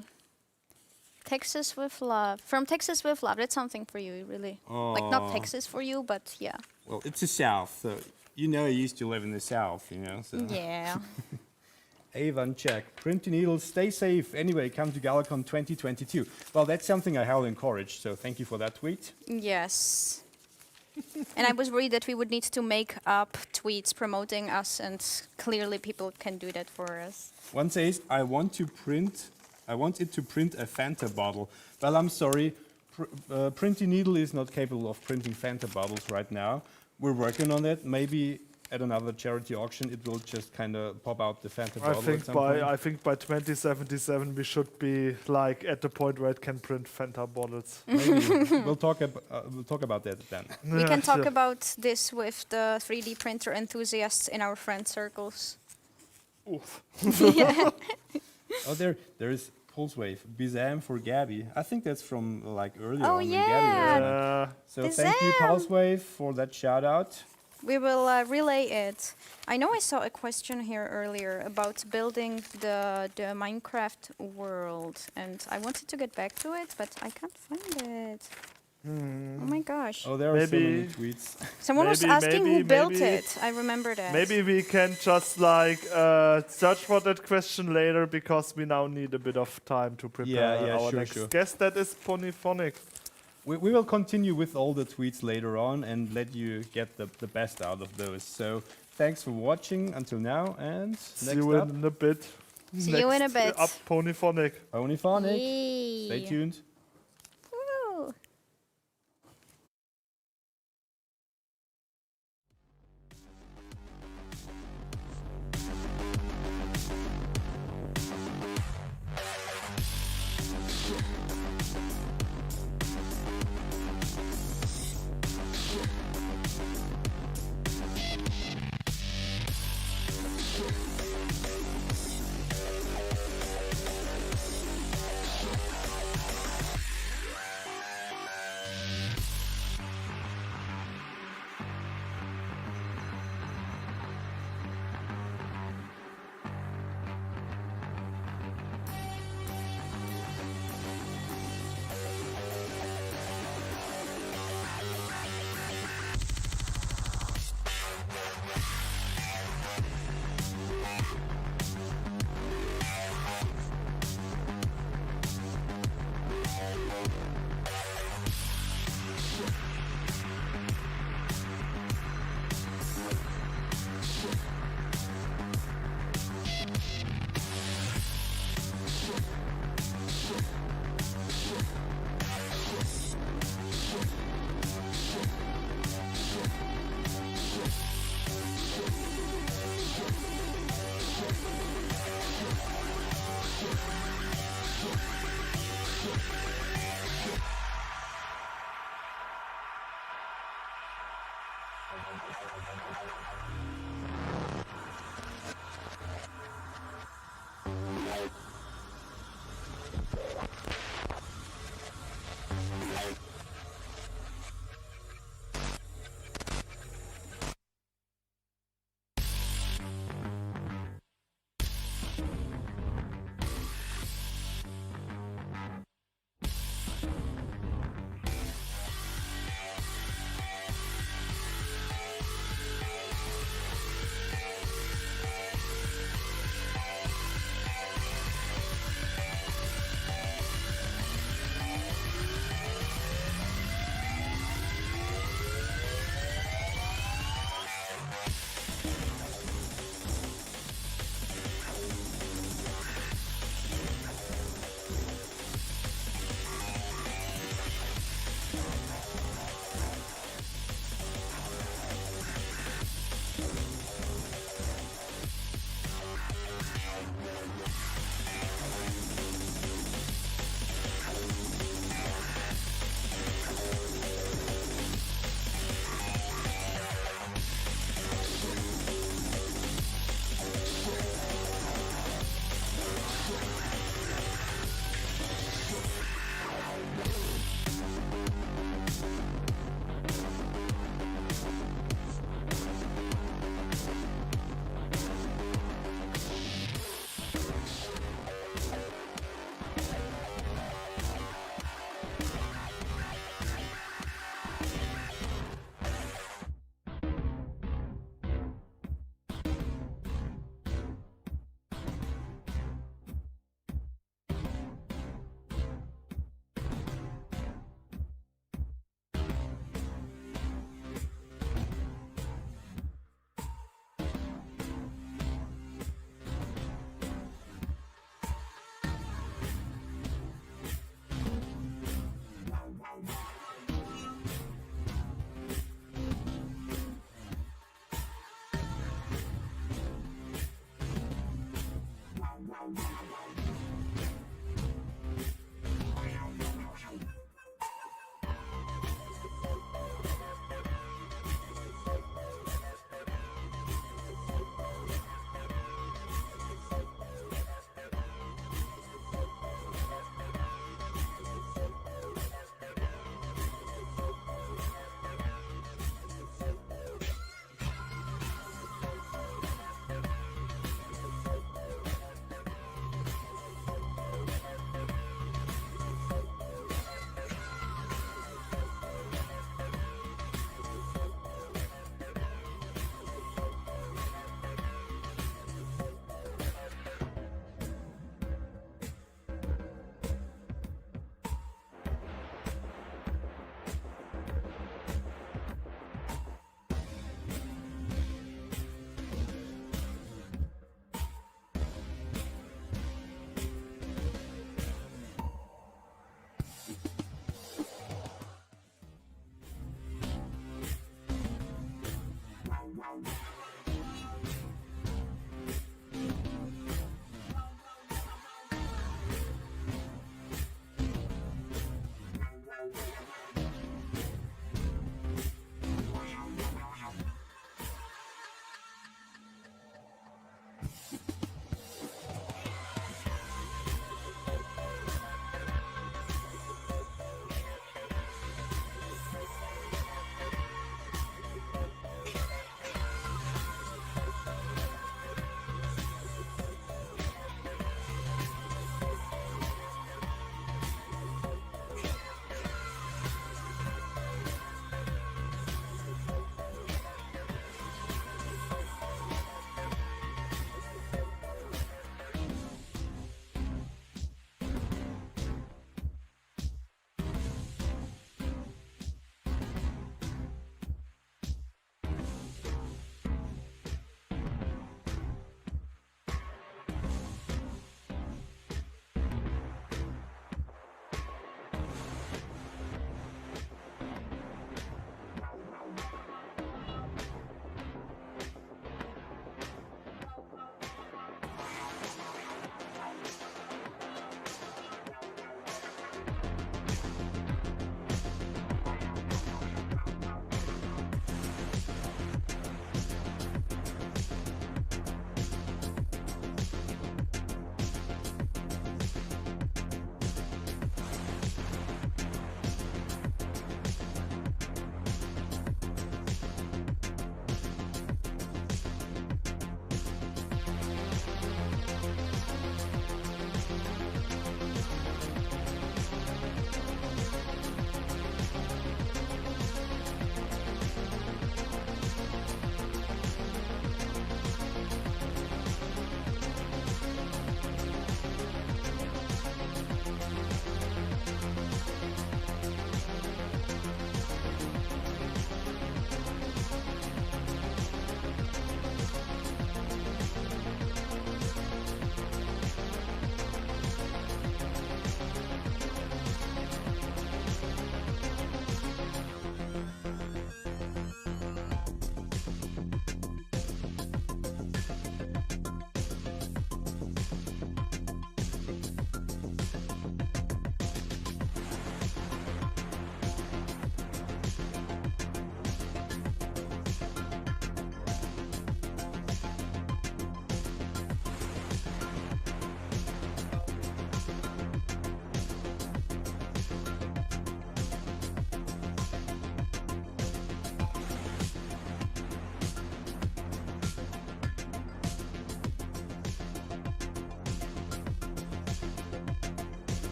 Texas with love. From Texas with love. That's something for you, really. Like not Texas for you, but yeah. Well, it's the South, so you know I used to live in the South, you know. So. Yeah. Avon check. Printy needles, stay safe. Anyway, come to GalaCon 2022. Well, that's something I highly encourage, so thank you for that tweet. Yes. And I was worried that we would need to make up tweets promoting us, and clearly people can do that for us. One says, I want it to print a Fanta bottle. Well, I'm sorry, Printy needle is not capable of printing Fanta bottles right now. We're working on that. Maybe at another charity auction, it will just kind of pop out the Fanta bottle. I think by 2077 we should be like at the point where it can print Fanta bottles. Maybe we'll talk about that then. We can talk about this with the 3D printer enthusiasts in our friend circles. Oof. Yeah. Oh, there is Pulse Wave. Bizam for Gabby. I think that's from like earlier Oh on yeah. when Gabby was on. So thank you, Pulse Wave, for that shout out. We will relay it. I know I saw a question here earlier about building the Minecraft world, and I wanted to get back to it, but I can't find it. Oh my gosh. Oh, there are so many tweets. Someone was asking who built it. I remember that. Maybe we can just like search for that question later, because we now need a bit of time to prepare our next guest. That is Ponyphonic. We will continue with all the tweets later on and let you get the best out of those. So thanks for watching until now, and see you in a bit. See you in a bit. Up Ponyphonic. Ponyphonic. Yay. Stay tuned. Woo.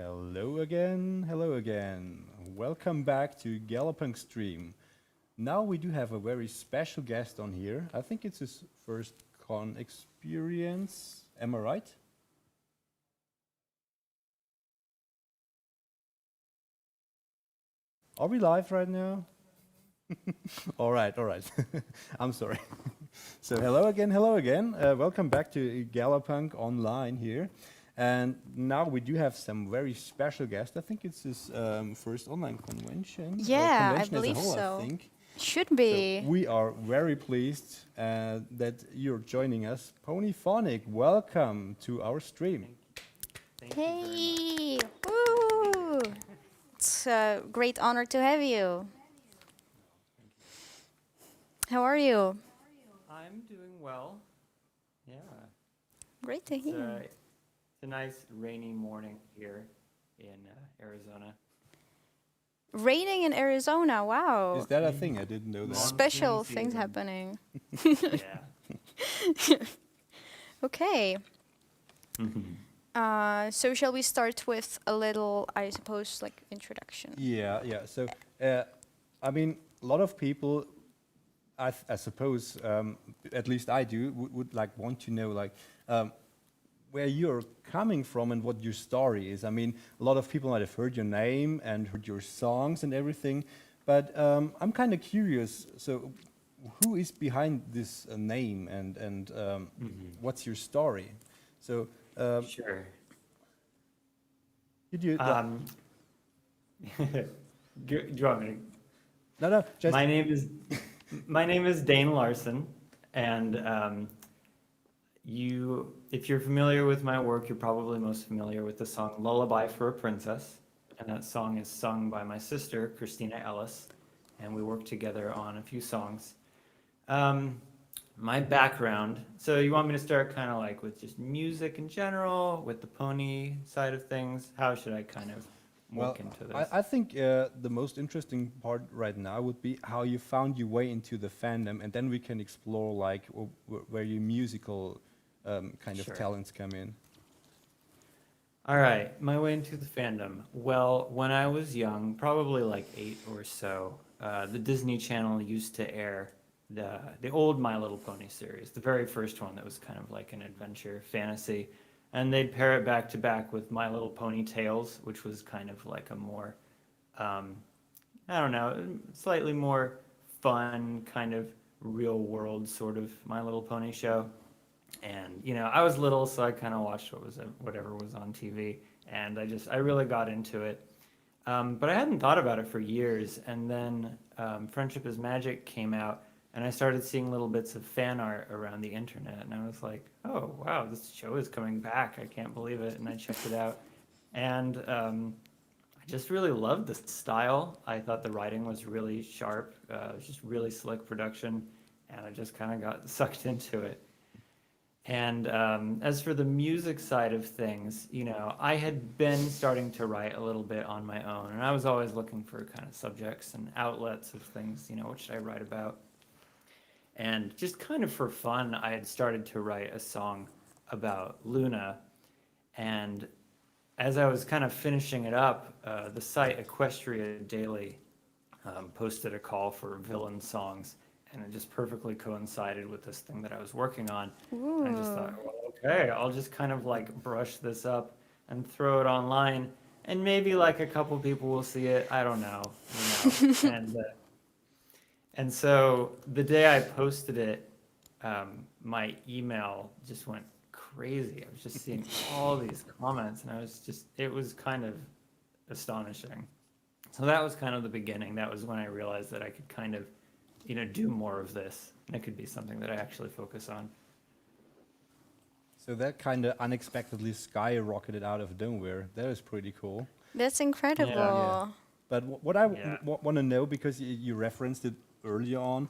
Hello again, hello again. Welcome back to Galapunk stream. Now we do have a very special guest on here. I think it's his first con experience. Am I right? Are we live right now? All right, all right. I'm sorry. So hello again, hello again. Welcome back to Galapunk online here. And now we do have some very special guests. I think it's his first online convention. or Yeah, I convention as a believe whole, so. I think. Should So be. we are very pleased that you're joining us. Ponyphonic, welcome to our stream. Hey! Woo! It's a great honor to have you. How are you? I'm doing well. Yeah. Great to It's, hear. it's a nice rainy morning here in Arizona. Raining in Arizona, wow. Is that a thing? I didn't know that. Special Monsoon things season. happening. Yeah. Okay. So shall we start with a little, I suppose, like introduction? Yeah, yeah. So, I mean, a lot of people, I suppose, at least I do, would like want to know like where you're coming from and what your story is. I mean, a lot of people might have heard your name and heard your songs and everything, but I'm kind of curious. So, who is behind this name and what's your story? So, Sure. did you? Do you want me to? No, just My name is Dane Larson, and if you're familiar with my work, you're probably most familiar with the song "Lullaby for a Princess," and that song is sung by my sister Christina Ellis, and we work together on a few songs. My background. So you want me to start kind of like with just music in general, with the pony side of things? How should I kind of work into this? I think the most interesting part right now would be how you found your way into the fandom, and then we can explore like where your musical kind of Sure. talents come in. All right, my way into the fandom. Well, when I was young, probably like 8 or so, the Disney Channel used to air the old My Little Pony series, the very first one that was kind of like an adventure fantasy. And they'd pair it back to back with My Little Pony Tales, which was kind of like a more, I don't know, slightly more fun, kind of real world sort of My Little Pony show. And, you know, I was little, so I kind of watched whatever was on TV. And I really got into it. But I hadn't thought about it for years. And then Friendship is Magic came out. And I started seeing little bits of fan art around the internet, and I was like, oh, wow, this show is coming back. I can't believe it. And I checked it out. And I just really loved the style. I thought the writing was really sharp. It was just really slick production. And I just kind of got sucked into it. And as for the music side of things, you know, I had been starting to write a little bit on my own. And I was always looking for kind of subjects and outlets of things, you know, what should I write about? And just kind of for fun, I had started to write a song about Luna. And as I was kind of finishing it up, the site Equestria Daily posted a call for villain songs. And it just perfectly coincided with this thing that I was working on. And I just thought, well, okay, I'll just kind of like brush this up and throw it online. And maybe like a couple people will see it. I don't know. You know? And so the day I posted it, my email just went crazy. I was just seeing all these comments, and it was kind of astonishing. So that was kind of the beginning. That was when I realized that I could kind of, you know, do more of this, and it could be something that I actually focus on. So that kind of unexpectedly skyrocketed out of nowhere. That is pretty cool. That's incredible. Yeah. But what I want to know, because you referenced it earlier on,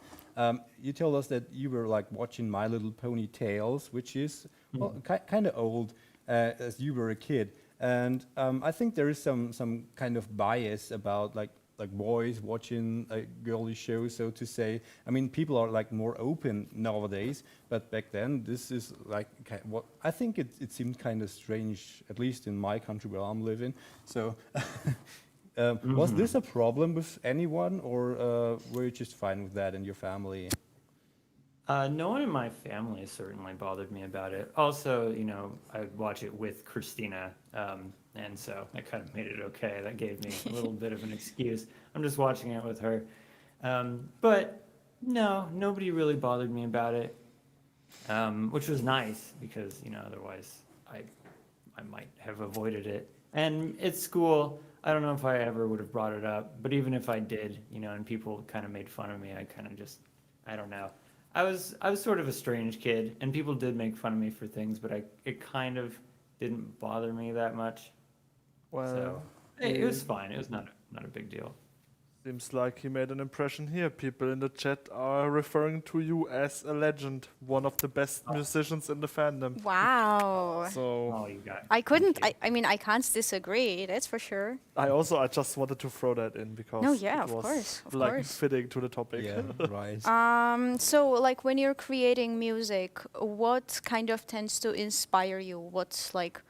you told us that you were like watching My Little Pony Tales, which is well, kind of old as you were a kid. And I think there is some kind of bias about like like boys watching a girly show, so to say. I mean, people are like more open nowadays, but back then this is like what I think it seemed kind of strange, at least in my country where I'm living. So, was this a problem with anyone, or were you just fine with that in your family? No one in my family certainly bothered me about it. Also, you know, I would watch it with Christina, and so that kind of made it okay. That gave me a little bit of an excuse. I'm just watching it with her. But no, nobody really bothered me about it, which was nice because, you know, otherwise I might have avoided it. And at school, I don't know if I ever would have brought it up, but even if I did, you know, and people kind of made fun of me, I kind of just, I don't know. I was sort of a strange kid, and people did make fun of me for things, but it kind of didn't bother me that much. Well, So it was fine. It was not a big deal. Seems like he made an impression here. People in the chat are referring to you as a legend, one of the best musicians in the fandom. Wow. So Oh, you got. I couldn't. I mean, I can't disagree. That's for sure. I just wanted to throw that in because No, yeah, it of was course, of like course. fitting to the topic. Yeah, right. So like when you're creating music, what kind of tends to inspire you? What's like,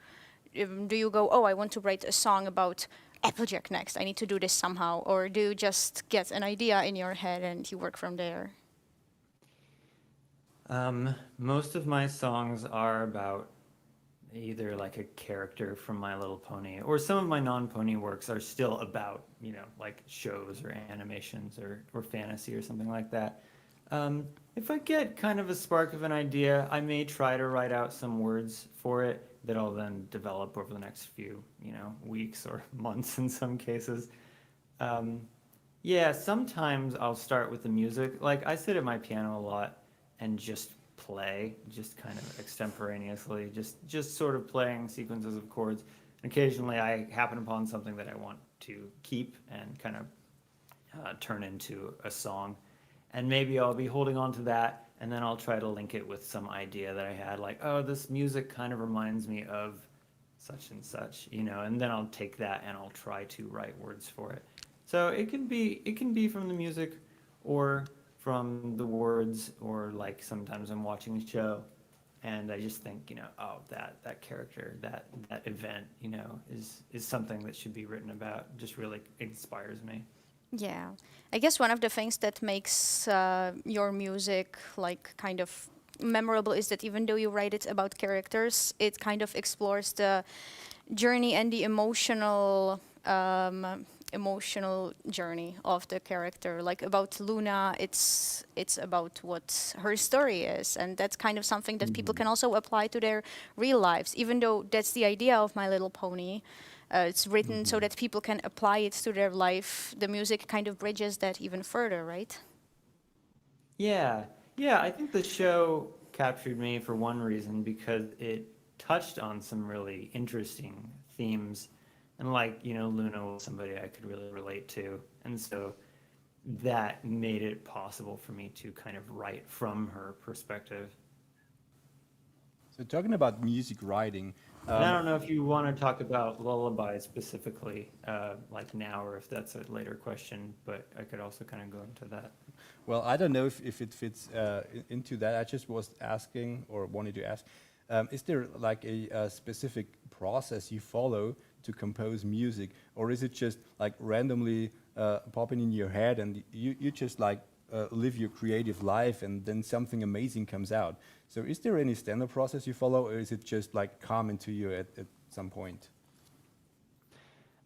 do you go, oh, I want to write a song about Applejack next. I need to do this somehow. Or do you just get an idea in your head and you work from there? Most of my songs are about either like a character from My Little Pony, or some of my non-pony works are still about, you know, like shows or animations or fantasy or something like that. If I get kind of a spark of an idea, I may try to write out some words for it that I'll then develop over the next few, you know, weeks or months in some cases. Yeah, sometimes I'll start with the music. Like I sit at my piano a lot and just play, just kind of extemporaneously, just sort of playing sequences of chords. And occasionally I happen upon something that I want to keep and kind of turn into a song. And maybe I'll be holding on to that, and then I'll try to link it with some idea that I had, like, oh, this music kind of reminds me of such and such, you know, and then I'll take that and I'll try to write words for it. So it can be from the music or from the words, or like sometimes I'm watching a show and I just think, you know, oh, that character, that event, you know, is something that should be written about. Just really inspires me. Yeah, I guess one of the things that makes your music like kind of memorable is that even though you write it about characters, it kind of explores the journey and the emotional journey of the character. Like about Luna, it's about what her story is, and that's kind of something that people can also apply to their real lives. Even though that's the idea of My Little Pony. It's written so that people can apply it to their life. The music kind of bridges that even further, right? Yeah, I think the show captured me for one reason because it touched on some really interesting themes. And like, you know, Luna was somebody I could really relate to. And so that made it possible for me to kind of write from her perspective. So talking about music writing, And I don't know if you want to talk about Lullaby specifically, like now, or if that's a later question, but I could also kind of go into that. well, I don't know if it fits into that. I just was asking, or wanted to ask, is there like a specific process you follow to compose music, or is it just like randomly popping in your head and you just like live your creative life and then something amazing comes out? So is there any standard process you follow, or is it just like common to you at some point?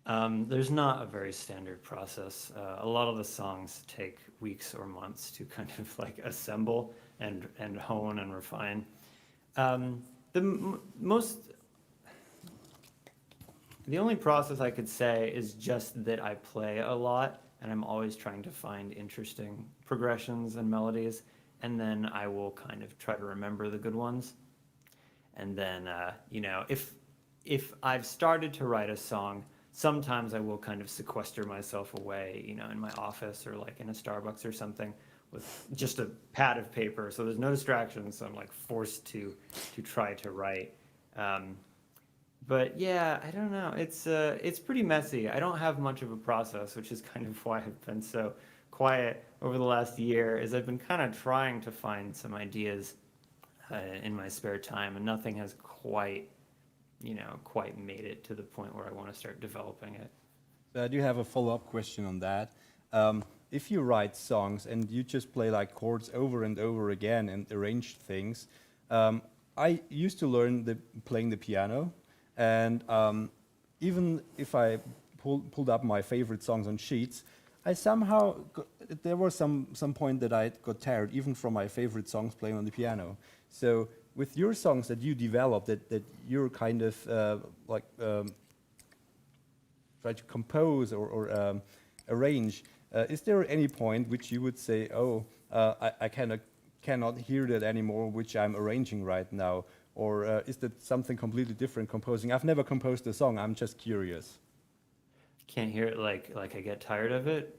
There's not a very standard process. A lot of the songs take weeks or months to kind of like assemble and hone and refine. The only process I could say is just that I play a lot, and I'm always trying to find interesting progressions and melodies, and then I will kind of try to remember the good ones. And then, you know, if I've started to write a song, sometimes I will kind of sequester myself away, you know, in my office or like in a Starbucks or something with just a pad of paper. So there's no distractions. So I'm like forced to try to write. But yeah, I don't know. It's pretty messy. I don't have much of a process, which is kind of why I've been so quiet over the last year. Is I've been kind of trying to find some ideas in my spare time, and nothing has quite made it to the point where I want to start developing it. So I do have a follow-up question on that. If you write songs and you just play like chords over and over again and arrange things, I used to learn playing the piano, and even if I pulled up my favorite songs on sheets, I somehow there was some point that I got tired even from my favorite songs playing on the piano. So with your songs that you developed, that you're kind of try to compose or arrange, is there any point which you would say, oh, I cannot hear that anymore, which I'm arranging right now? Or is that something completely different, composing? I've never composed a song, I'm just curious. Can't hear it like I get tired of it?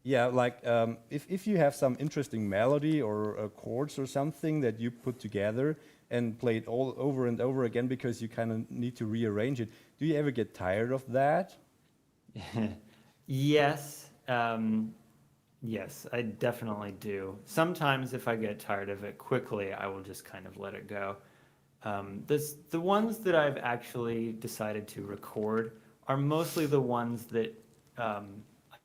Yeah, like if you have some interesting melody or chords or something that you put together and play it all over and over again because you kind of need to rearrange it, do you ever get tired of that? Yes. Yes, I definitely do. Sometimes if I get tired of it quickly, I will just kind of let it go. The ones that I've actually decided to record are mostly the ones that I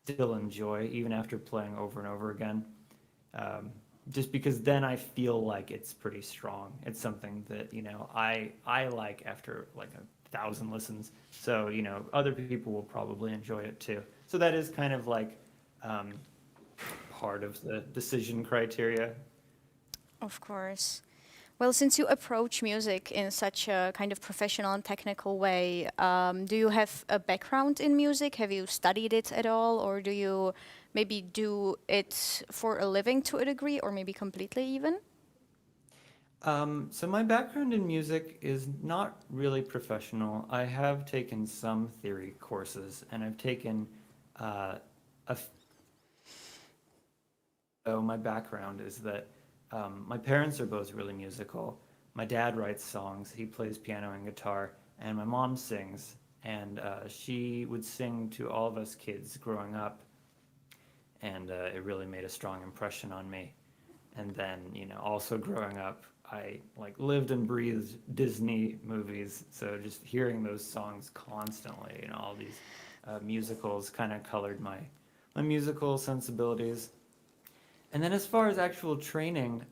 still enjoy, even after playing over and over again. Just because then I feel like it's pretty strong. It's something that, I like after like 1,000 listens. So, other people will probably enjoy it too. So that is kind of like part of the decision criteria. Of course. Well, since you approach music in such a kind of professional and technical way, do you have a background in music? Have you studied it at all? Or do you maybe do it for a living to a degree, or maybe completely even? So my background in music is not really professional. I have taken some theory courses, and I've taken So my background is that my parents are both really musical. My dad writes songs, he plays piano and guitar, and my mom sings. And she would sing to all of us kids growing up, and it really made a strong impression on me. And then, also growing up, I lived and breathed Disney movies, so just hearing those songs constantly, all these musicals kind of colored my musical sensibilities. And then as far as actual training,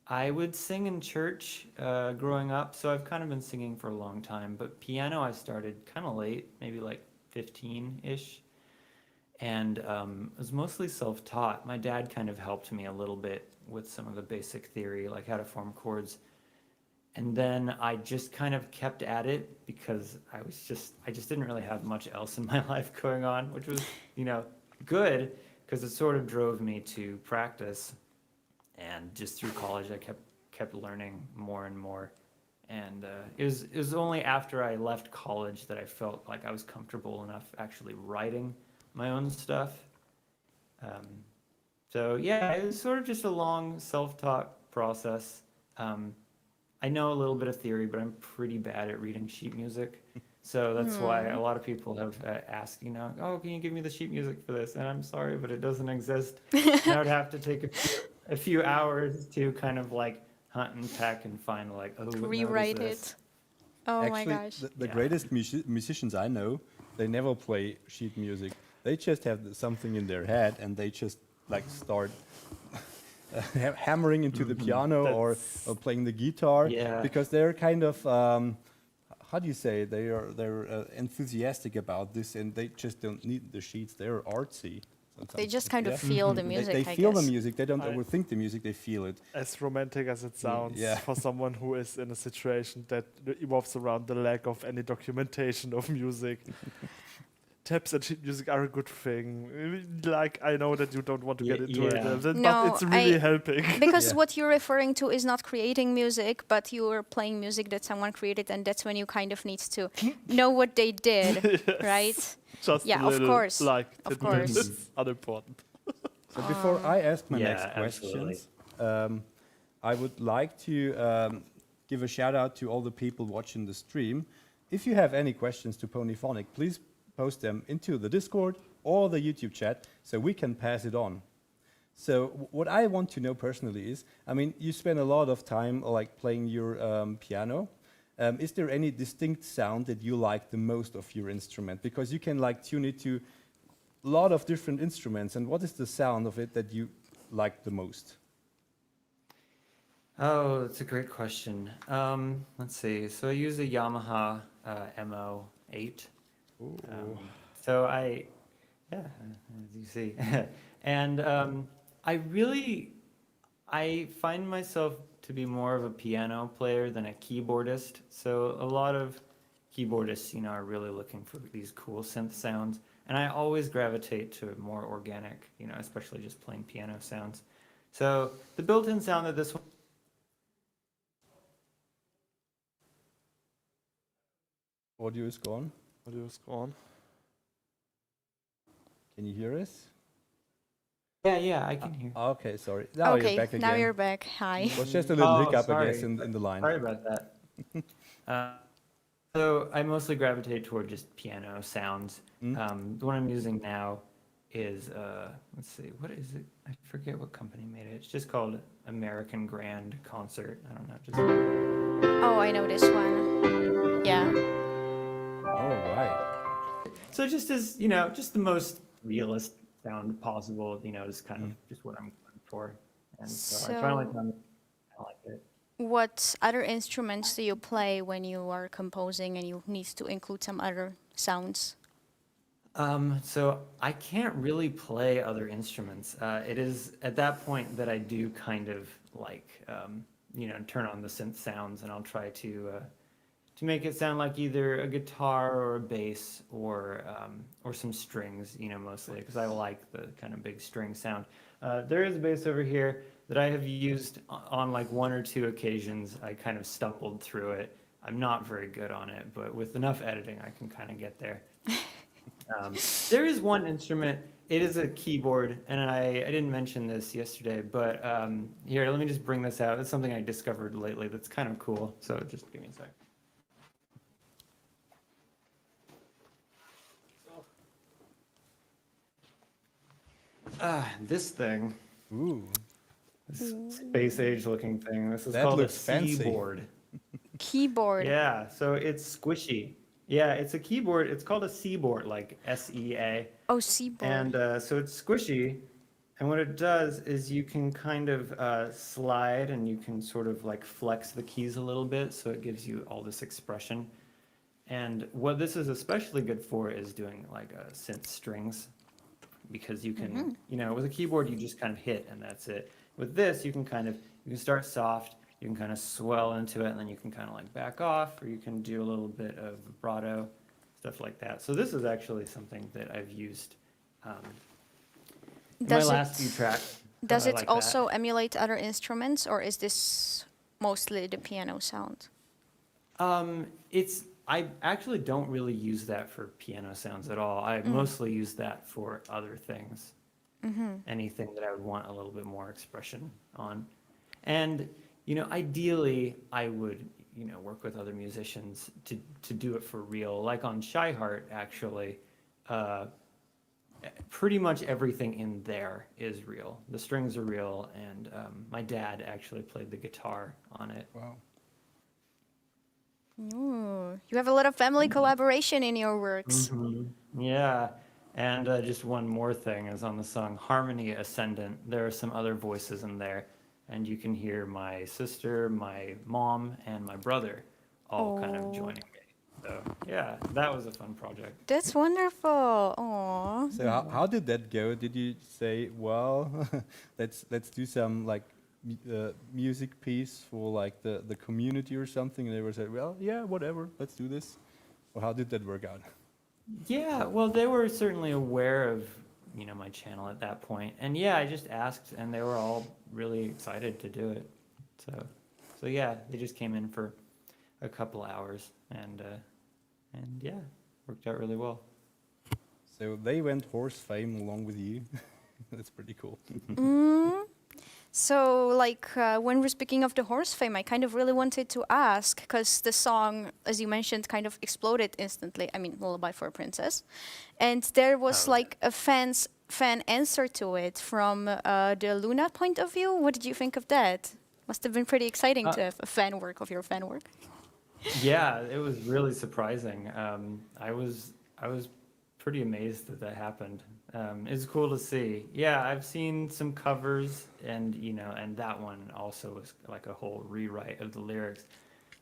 I would sing in church growing up, so I've kind of been singing for a long time. But piano I started kind of late, maybe like 15-ish. And it was mostly self-taught. My dad kind of helped me a little bit with some of the basic theory, like how to form chords. And then I just kind of kept at it because I just didn't really have much else in my life going on, which was, good, because it sort of drove me to practice. And just through college, I kept learning more and more. And it was only after I left college that I felt like I was comfortable enough actually writing my own stuff. So yeah, it was sort of just a long self-taught process. I know a little bit of theory, but I'm pretty bad at reading sheet music. So that's why a lot of people have asked, oh, can you give me the sheet music for this? And I'm sorry, but it doesn't exist. And I would have to take a few hours to kind of hunt and peck and find what note is Rewrite this? it. Oh Actually, my gosh. the greatest musicians I know, they never play sheet music. They just have something in their head and they just start hammering into the piano or playing the guitar, because they're kind of how do you say, they're enthusiastic about this, and they just don't need the sheets. They're artsy. Sometimes. They just kind of feel the music. They feel the music. They don't overthink the music. They feel it. As romantic as it sounds, Yeah. for someone who is in a situation that evolves around the lack of any documentation of music, tabs and sheet music are a good thing. I know that you don't want to get into it, but it's really helping. Because what you're referring to is not creating music, but you're playing music that someone created, and that's when you kind of need to know what they did, right? Just yeah, a little, of course. Of course. It's unimportant. So before I ask my next absolutely. questions, I would like to give a shout out to all the people watching the stream. if you have any questions to Ponyphonic, please post them into the Discord or the YouTube chat so we can pass it on. So what I want to know personally is, I mean, you spend a lot of time like playing your piano. Is there any distinct sound that you like the most of your instrument? Because you can like tune it to a lot of different instruments. And what is the sound of it that you like the most? Oh, that's a great question. Let's see. So I use a Yamaha MO8. So yeah, as you see. And I find myself to be more of a piano player than a keyboardist. So a lot of keyboardists, are really looking for these cool synth sounds. And I always gravitate to more organic, especially just plain piano sounds. So the built-in sound that this one. Audio is gone. Audio is gone. Can you hear us? Yeah, I can hear. Okay, sorry. Now Okay, you're back again. now you're back. Hi. It was just a little hiccup, I sorry. guess, in the line. Sorry about that. So I mostly gravitate toward just piano sounds. The one I'm using now is, let's see, what is it? I forget what company made it. It's just called American Grand Concert. I don't know. Just. Oh, I know this one. Yeah. All right. So just as, just the most realist sound possible, is kind of just what I'm going for. And so I finally found I like it. What other instruments do you play when you are composing and you need to include some other sounds? So I can't really play other instruments. It is at that point that I do kind of like, turn on the synth sounds, and I'll try to make it sound like either a guitar or a bass or some strings, mostly because I like the kind of big string sound. There is a bass over here that I have used on like one or two occasions. I kind of stumbled through it. I'm not very good on it, but with enough editing, I can kind of get there. There is one instrument. It is a keyboard, and I didn't mention this yesterday, but here, let me just bring this out. It's something I discovered lately that's kind of cool. So just give me a sec. This thing. Ooh. This space age looking thing. This is That called a looks fancy. keyboard. Keyboard. Yeah, so it's squishy. Yeah, it's a keyboard. It's called a seaboard, like SEA. Oh, seaboard. And so it's squishy. And what it does is you can kind of slide and you can sort of like flex the keys a little bit. So it gives you all this expression. And what this is especially good for is doing like synth strings. Because you can, with a keyboard, you just kind of hit and that's it. With this, you can start soft, you can kind of swell into it, and then you can kind of like back off, or you can do a little bit of vibrato, stuff like that. So this is actually something that I've used in my last few tracks. Does I it like also emulate other instruments, or is this mostly the piano sound? I actually don't really use that for piano sounds at all. I mostly use that for other things. Anything that I would want a little bit more expression on. And, ideally, I would, work with other musicians to do it for real. Like on Shy Heart, actually, pretty much everything in there is real. The strings are real, and my dad actually played the guitar on it. Wow. Ooh, you have a lot of family collaboration in your works. Yeah, and just one more thing is on the song Harmony Ascendant, there are some other voices in there, and you can hear my sister, my mom, and my brother all kind of joining me. So yeah, that was a fun project. That's wonderful. Aww. So how did that go? Did you say, well, let's do some like music piece for like the community or something, and they were said, well, yeah, whatever, let's do this? Or how did that work out? Yeah, well, they were certainly aware of my channel at that point, and yeah, I just asked, and they were all really excited to do it. So yeah, they just came in for a couple hours, and yeah, worked out really well. So they went horse fame along with you. That's pretty cool. So, like, when we're speaking of the horse fame, I kind of really wanted to ask, because the song, as you mentioned, kind of exploded instantly. I mean, Lullaby for a Princess. And there was, like, a fan answer to it from the Luna point of view. What did you think of that? Must have been pretty exciting to have a fan work of your fan work. Yeah, it was really surprising. I was pretty amazed that that happened. It's cool to see. Yeah, I've seen some covers, and and that one also was like a whole rewrite of the lyrics,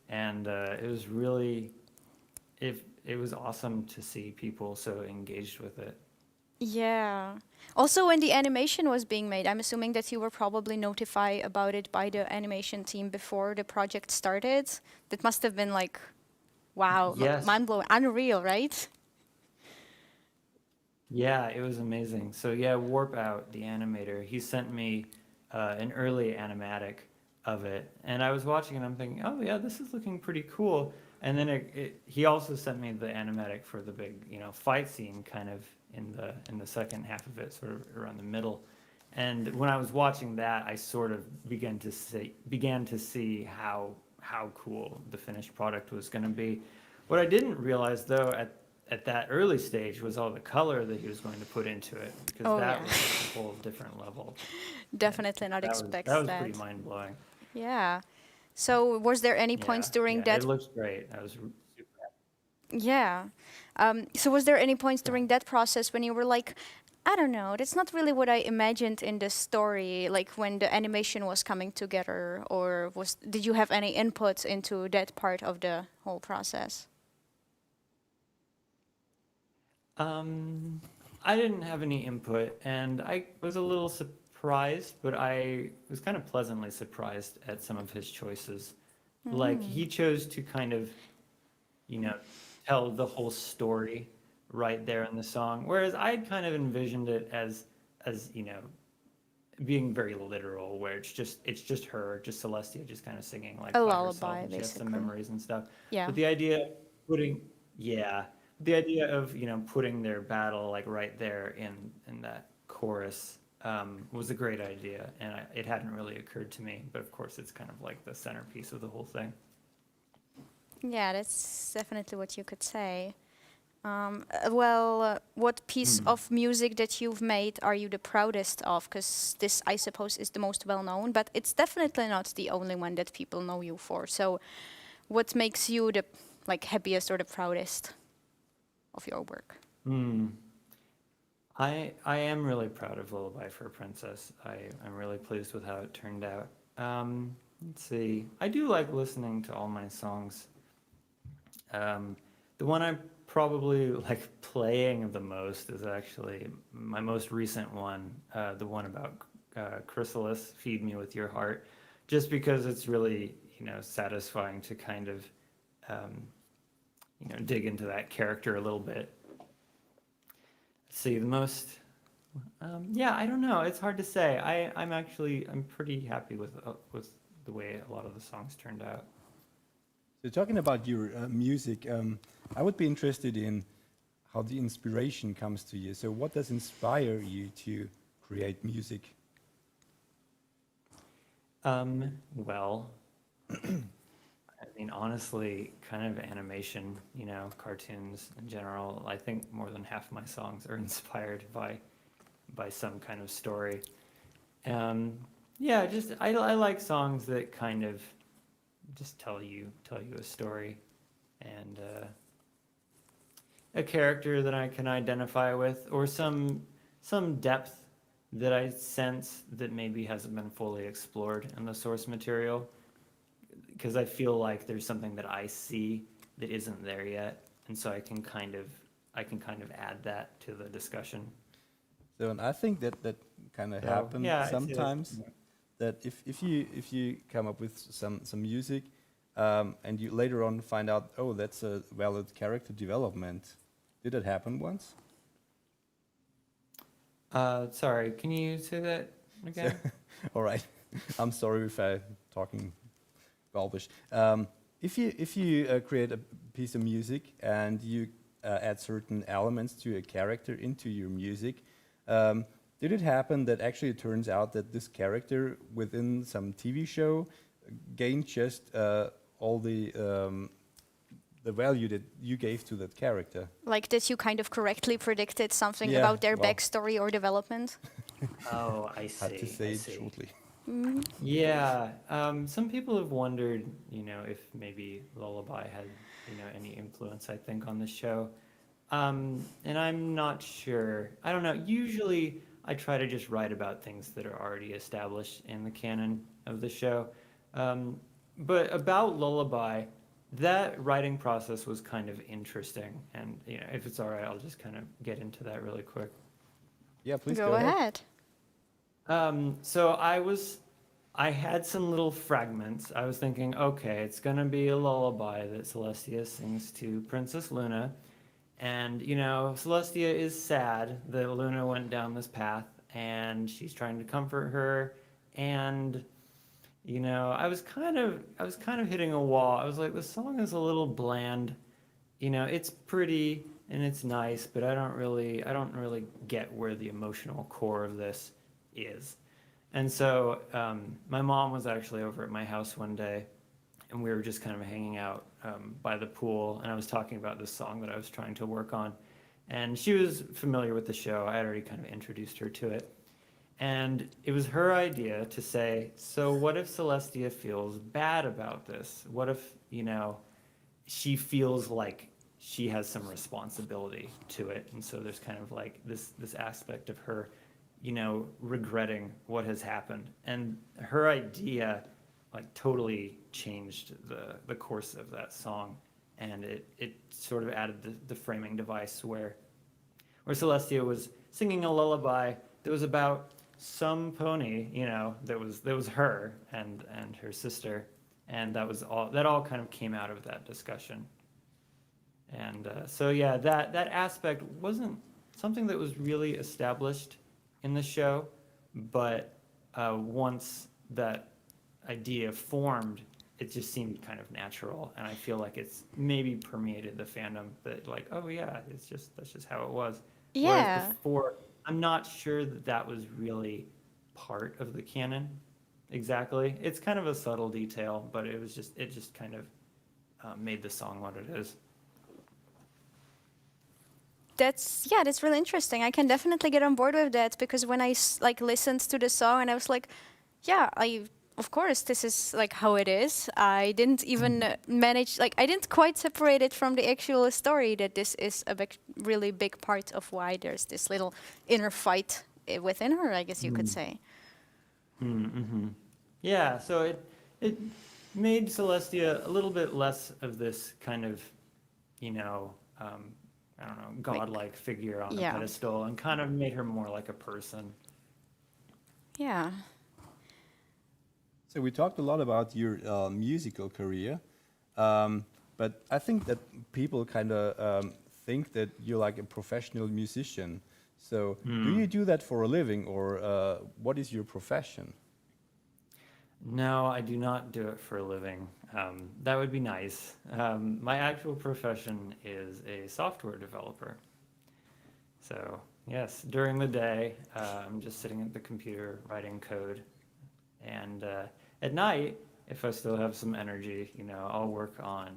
and it was really, it was awesome to see people so engaged with it. Yeah. Also, when the animation was being made, I'm assuming that you were probably notified about it by the animation team before the project started. That must have been like, wow, Yes. mind-blowing, unreal, right? Yeah, it was amazing. So yeah, Warp Out, the animator, he sent me an early animatic of it, and I was watching it and I'm thinking, oh yeah, this is looking pretty cool. And then he also sent me the animatic for the big, fight scene kind of in the second half of it, sort of around the middle. And when I was watching that, I sort of began to see how cool the finished product was going to be. What I didn't realize though at that early stage was all the color that he was going to put into it, because Oh, that yeah. was like a whole different level. Definitely not That expect was that. pretty mind blowing. Yeah. So, was there any points during that? It looks great. I was super happy. Yeah. So was there any points during that process when you were like, I don't know, that's not really what I imagined in the story, like when the animation was coming together, or did you have any input into that part of the whole process? I didn't have any input, and I was a little surprised, but I was kind of pleasantly surprised at some of his choices. Like he chose to kind of, tell the whole story right there in the song, whereas I'd kind of envisioned it as being very literal, where it's just her, just Celestia, just kind of singing like A by lullaby, herself, and she has some basically. memories and stuff. Yeah. But the idea of the idea of putting their battle like right there in that chorus was a great idea, and it hadn't really occurred to me. But of course, it's kind of like the centerpiece of the whole thing. Yeah, that's definitely what you could say. What piece of music that you've made are you the proudest of? Because this, I suppose, is the most well-known, but it's definitely not the only one that people know you for. So what makes you the happiest or the proudest of your work? I am really proud of Lullaby for a Princess. I'm really pleased with how it turned out. Let's see. I do like listening to all my songs. The one I'm probably like playing the most is actually my most recent one, the one about Chrysalis, Feed Me With Your Heart, just because it's really, satisfying to kind of, dig into that character a little bit. See, the most, I don't know. It's hard to say. I'm pretty happy with the way a lot of the songs turned out. So talking about your music, I would be interested in how the inspiration comes to you. So what does inspire you to create music? Well, I mean, honestly, kind of animation, cartoons in general. I think more than half my songs are inspired by some kind of story. I like songs that kind of just tell you a story, and a character that I can identify with, or some depth that I sense that maybe hasn't been fully explored in the source material, because I feel like there's something that I see that isn't there yet, and so I can kind of add that to the discussion. So, and I think that kind of happens sometimes. That if you come up with some music, and you later on find out, oh, that's a valid character development. Did it happen once? Sorry, can you say that again? All right, I'm sorry if I'm talking Balbish. If you create a piece of music and you add certain elements to a character into your music, Did it happen that actually it turns out that this character within some TV show gained just all the value that you gave to that character? Like, did you kind of correctly predicted something Yeah, about their well. backstory or development? Oh, I see. Had to say I it see. shortly. Yeah, some people have wondered, if maybe Lullaby had, any influence, I think, on the show. And I'm not sure. I don't know. Usually, I try to just write about things that are already established in the canon of the show. But about Lullaby, that writing process was kind of interesting. And, if it's all right, I'll just kind of get into that really quick. Yeah, please Go ahead. So I had some little fragments. I was thinking, okay, it's gonna be a lullaby that Celestia sings to Princess Luna. And, Celestia is sad that Luna went down this path and she's trying to comfort her. And, I was kind of hitting a wall. I was like, the song is a little bland. It's pretty and it's nice, but I don't really get where the emotional core of this is. And so my mom was actually over at my house one day, and we were just kind of hanging out by the pool, and I was talking about this song that I was trying to work on. And she was familiar with the show. I had already kind of introduced her to it. And it was her idea to say, so what if Celestia feels bad about this? What if, she feels like she has some responsibility to it? And so there's kind of like this aspect of her, regretting what has happened. And her idea like totally changed the course of that song. And it sort of added the framing device where Celestia was singing a lullaby that was about some pony, that was her and her sister. And that all kind of came out of that discussion. And so yeah, that aspect wasn't something that was really established in the show, but once that idea formed, it just seemed kind of natural, and I feel like it's maybe permeated the fandom that like, oh yeah, that's just how it was. Yeah. Whereas before, I'm not sure that was really part of the canon exactly. It's kind of a subtle detail, but it just kind of made the song what it is. That's really interesting. I can definitely get on board with that, because when I listened to the song and I was like, yeah, of course this is like how it is. I didn't even manage, I didn't quite separate it from the actual story, that this is a really big part of why there's this little inner fight within her, I guess you could say. Mm-hmm. Yeah, so it made Celestia a little bit less of this kind of, I don't know, godlike figure on a pedestal, and kind of made her more like a person. Yeah. So we talked a lot about your musical career, but I think that people kind of think that you're like a professional musician. So do you do that for a living, or what is your profession? No, I do not do it for a living. That would be nice. My actual profession is a software developer. So yes, during the day, I'm just sitting at the computer writing code. And at night, if I still have some energy, I'll work on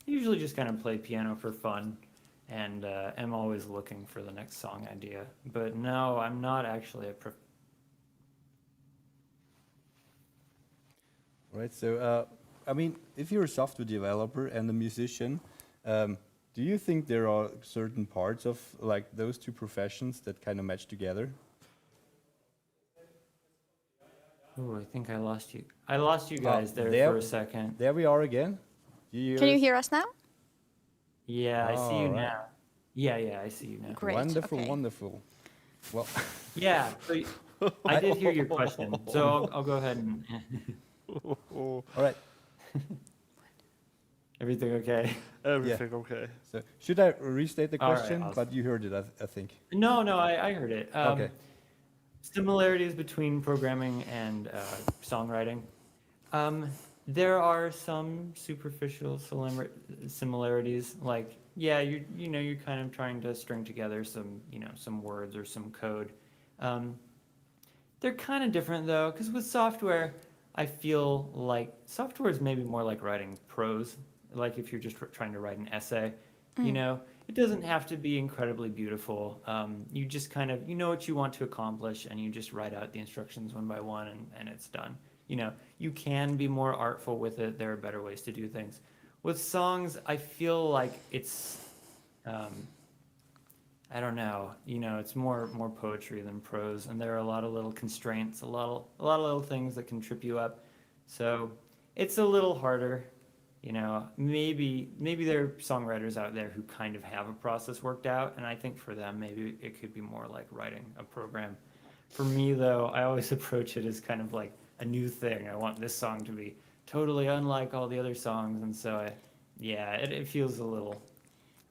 usually just kind of play piano for fun. And am always looking for the next song idea. But no, I'm not actually a Right, so I mean, if you're a software developer and a musician, do you think there are certain parts of like those two professions that kind of match together? Oh, I think I lost you. I lost you guys there for a second. There we are again. Can you hear us now? Yeah, I see you All right. now. Yeah, I see you now. Great, Wonderful, okay. wonderful. Well, Yeah, so I did hear your question, so I'll go ahead and. all right. Everything okay? Everything okay. So should I restate the All right, question? awesome. But you heard it, I think. No, I heard it. Okay. Similarities between programming and songwriting. There are some superficial similarities, like you're kind of trying to string together some words or some code. Um, they're kind of different though, because with software, I feel like software is maybe more like writing prose. Like if you're just trying to write an essay, you know, it doesn't have to be incredibly beautiful. You just kind of, you know what you want to accomplish and you just write out the instructions one by one and it's done. You know, you can be more artful with it. There are better ways to do things. With songs, I feel like it's, I don't know, you know, it's more poetry than prose, and there are a lot of little constraints, a lot of little things that can trip you up. So it's a little harder, you know. Maybe there are songwriters out there who kind of have a process worked out, and I think for them maybe it could be more like writing a program. For me though, I always approach it as kind of like a new thing. I want this song to be totally unlike all the other songs, and so it feels a little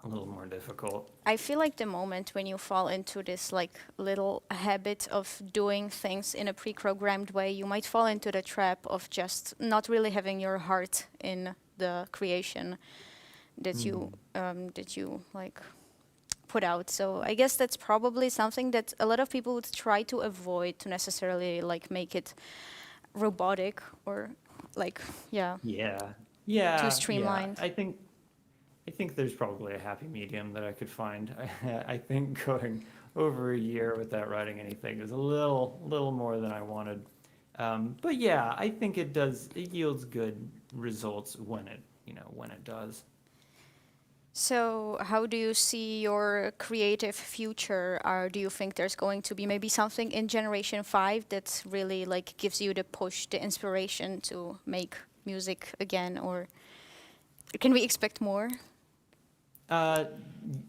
more difficult. I feel like the moment when you fall into this like little habit of doing things in a pre-programmed way, you might fall into the trap of just not really having your heart in the creation that you like put out. So I guess that's probably something that a lot of people would try to avoid, to necessarily like make it robotic or like too streamlined. I think there's probably a happy medium that I could find. I think going over a year without writing anything is a little more than I wanted. But yeah, I think it yields good results when it does. So how do you see your creative future? Or do you think there's going to be maybe something in Generation 5 that really like gives you the push, the inspiration to make music again, or can we expect more?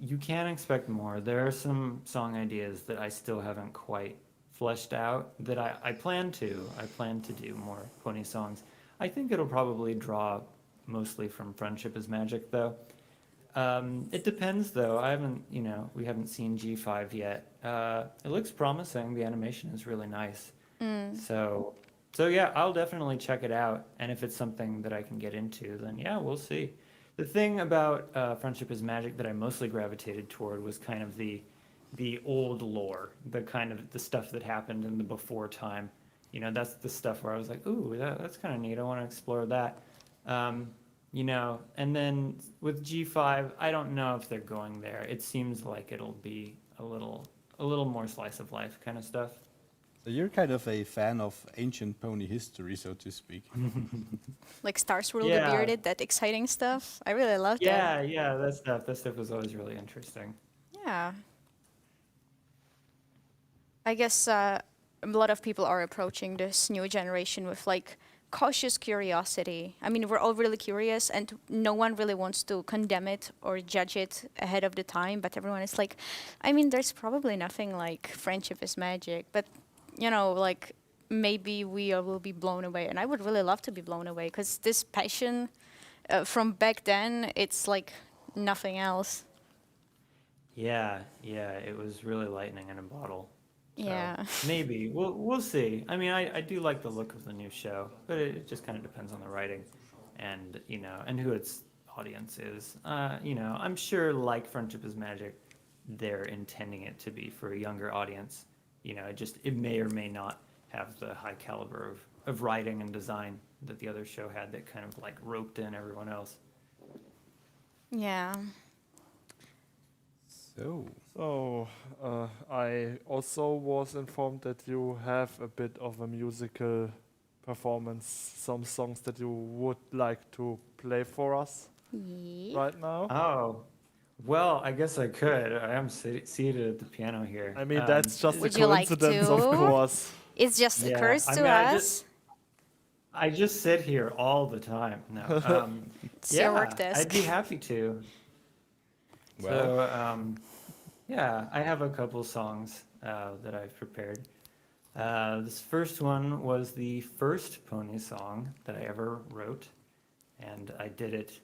You can expect more. There are some song ideas that I still haven't quite fleshed out that I plan to. I plan to do more pony songs. I think it'll probably draw mostly from Friendship is Magic, though. It depends, though. We haven't seen G5 yet. It looks promising. The animation is really nice. So yeah, I'll definitely check it out. And if it's something that I can get into, then yeah, we'll see. The thing about Friendship is Magic that I mostly gravitated toward was kind of the old lore, the stuff that happened in the before time. You know, that's the stuff where I was like, ooh, that's kind of neat. I want to explore that. You know, and then with G5, I don't know if they're going there. It seems like it'll be a little more slice of life kind of stuff. So you're kind of a fan of ancient pony history, so to speak. Like Stars Rule the Bearded, that exciting stuff. I really love that. Yeah, that stuff was always really interesting. Yeah. I guess a lot of people are approaching this new generation with like cautious curiosity. I mean, we're all really curious and no one really wants to condemn it or judge it ahead of the time, but everyone is like, I mean, there's probably nothing like Friendship is Magic, but you know, like maybe we will be blown away. And I would really love to be blown away because this passion from back then, it's like nothing else. Yeah, it was really lightning in a bottle. So Yeah. maybe we'll see. I mean, I do like the look of the new show, but it just kind of depends on the writing, and and who its audience is. I'm sure like Friendship is Magic, they're intending it to be for a younger audience. It may or may not have the high caliber of writing and design that the other show had that kind of like roped in everyone else. Yeah. So, I also was informed that you have a bit of a musical performance, some songs that you would like to play for us right now. Oh, well, I guess I could. I am seated at the piano here. I mean, that's just a Would you like coincidence, to? of course. It just occurs to I us. I just sit here all the time. No, It's your work desk. I'd be happy to. I have a couple songs that I've prepared. This first one was the first pony song that I ever wrote, and I did it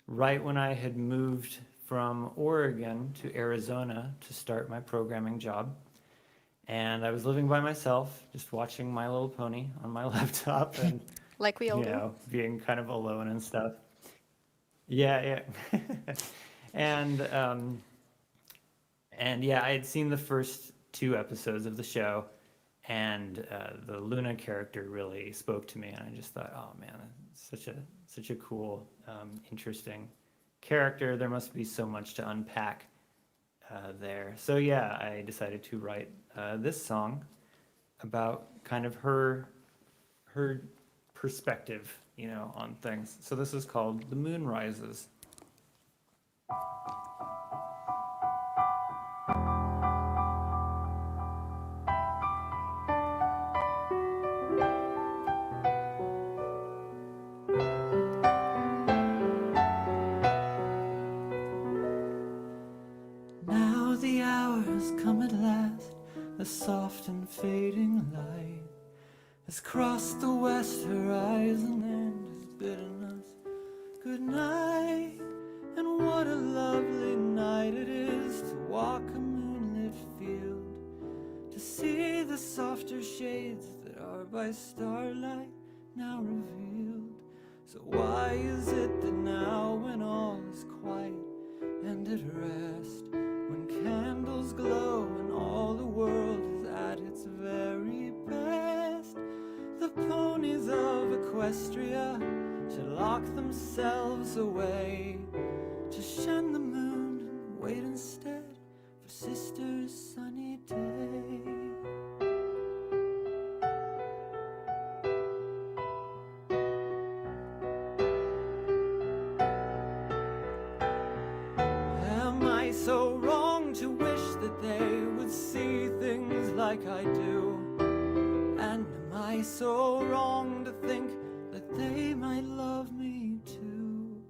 right when I had moved from Oregon to Arizona to start my programming job. And I was living by myself, just watching My Little Pony on my laptop and like we all do. being kind of alone and stuff. Yeah. And yeah, I had seen the first 2 episodes of the show, and the Luna character really spoke to me, and I just thought, oh man, such a cool, interesting character. There must be so much to unpack there. So yeah, I decided to write this song about kind of her perspective, on things. So this is called "The Moon Rises." Now the hour has come at last, the soft and fading light has crossed the west horizon and has bidden us good night. And what a lovely night it is to walk a moonlit field, to see the softer shades that are by starlight now revealed. So why is it that now, when all is quiet and at rest, when candles glow and all the world is at its very best, the ponies of Equestria should lock themselves away to shun the moon and wait instead for sister's sunny day? Am I so wrong to wish that they would see things like I do? And am I so wrong to think that they might love me too?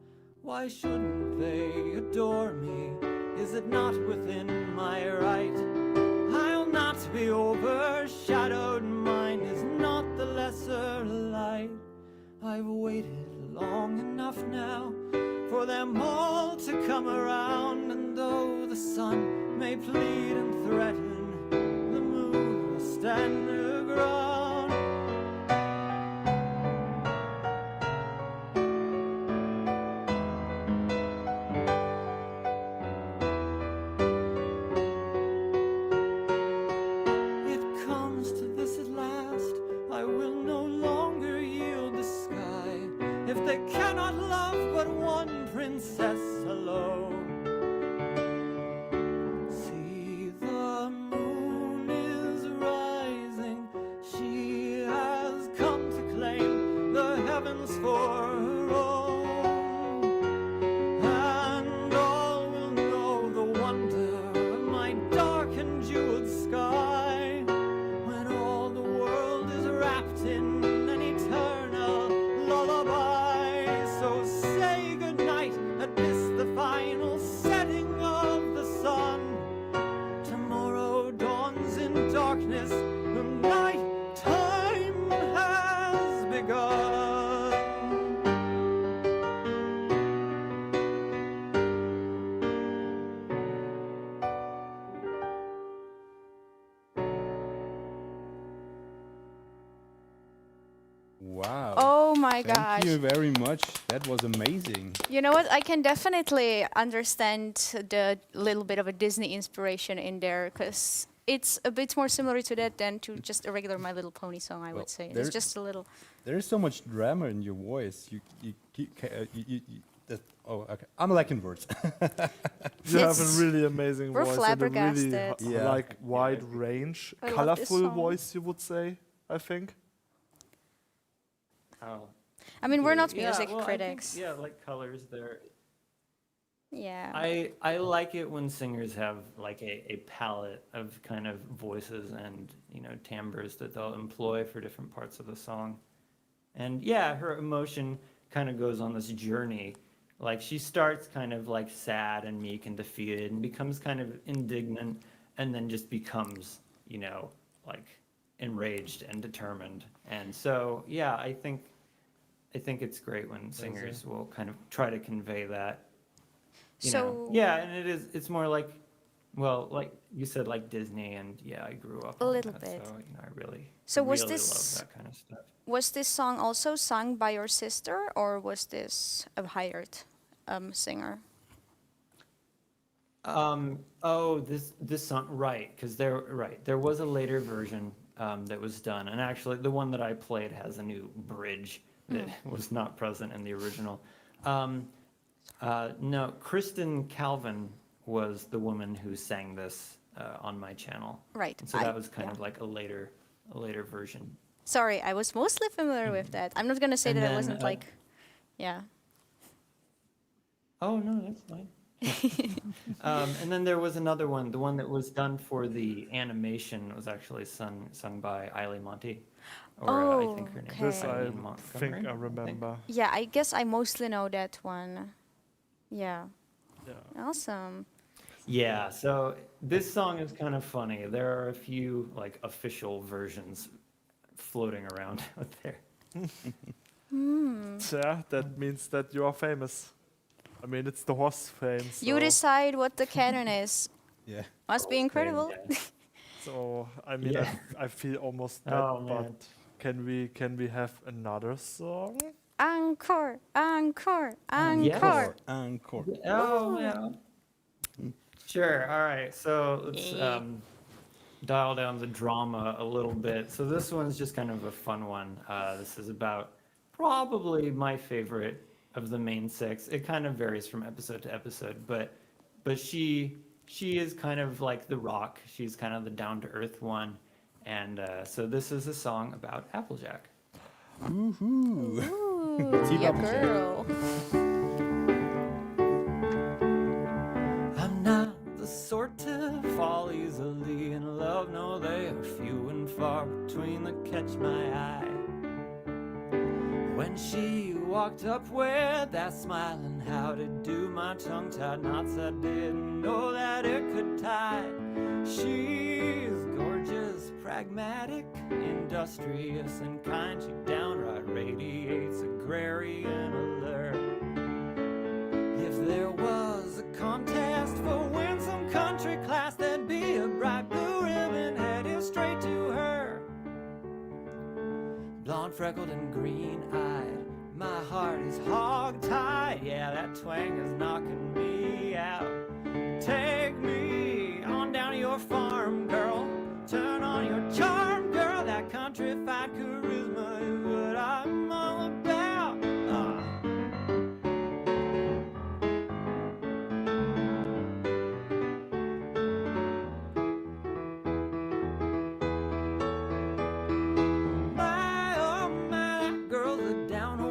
Why shouldn't they adore me? Is it not within my right? I'll not be overshadowed, mine is not the lesser light. I've waited long enough now for them all to come around, and though the sun may plead and threaten, the moon will stand her ground. It comes to this at last, I will no longer yield the sky if they cannot love but one princess alone. See, the moon is rising, she has come to claim the heavens for her own, and all will know the wonder of my dark and jeweled sky, when all the world is wrapped in an eternal lullaby. So say goodnight at this, the final setting of the sun. Tomorrow dawns in darkness, the night time has begun. Wow. Oh my gosh. Thank you very much. That was amazing. You know what? I can definitely understand the little bit of a Disney inspiration in there, because it's a bit more similar to that than to just a regular My Little Pony song, I would say. It's just a little. There is so much drama in your voice. Oh, okay. I'm lacking words. You have a really amazing We're voice and a really flabbergasted. like wide range, I love this colorful song. voice, you would say, I think. Oh. I mean, we're not Yeah, music well, I think, critics. yeah, like colors there. Yeah. I like it when singers have like a palette of kind of voices and timbres that they'll employ for different parts of the song. And yeah, her emotion kind of goes on this journey. Like she starts kind of like sad and meek and defeated and becomes kind of indignant and then just becomes, like enraged and determined. And so, yeah, I think it's great when singers will kind of try to convey that. Yeah, and it's more like, well, like you said, like Disney, and yeah, I grew up A on little that, bit. so I really, So was really this- love that kind of stuff. Was this song also sung by your sister, or was this a hired singer? Oh, this song, right? Because there was a later version that was done, and actually, the one that I played has a new bridge that was not present in the original. No, Kristen Calvin was the woman who sang this on my channel. Right. And so that was kind of like a later version. Sorry, I was mostly familiar with that. I'm not gonna say And that I then, wasn't like, yeah. Oh no, that's fine. And then there was another one. The one that was done for the animation was actually sung by Eiley Monty, or I think her name This is I Eileen Montgomery. think I remember. Yeah, I guess I mostly know that one. Yeah. Yeah. Awesome. Yeah, so this song is kind of funny. There are a few like official versions floating around out there. Yeah, that means that you are famous. I mean, it's the horse fame. So, You decide what the canon is. Yeah. Must be incredible. so I mean, Yeah. I feel almost bad, Oh, man. but can we have another song? Encore, encore, Yes. encore. Encore. Oh, yeah. Sure. All right. So let's dial down the drama a little bit. So this one's just kind of a fun one. This is about probably my favorite of the main six. It kind of varies from episode to episode, but she is kind of like the rock. She's kind of the down to earth one, and so this is a song about Applejack. Woohoo! Ooh, yeah, girl. I'm not the sort to fall easily in love. No, they are few and far between that catch my eye. When she walked up with that smile and how to do my tongue-tied knots, I didn't know that it could tie. She's gorgeous, pragmatic, industrious, and kind. She downright radiates agrarian allure. If there was a contest for win some country class, there'd be a bright blue ribbon headed straight to her. Blonde, freckled, and green-eyed, my heart is hog-tied. Yeah, that twang is knocking me out. Take me on down to your farm, girl. Turn on your charm, girl. That countrified charisma is what I'm all about.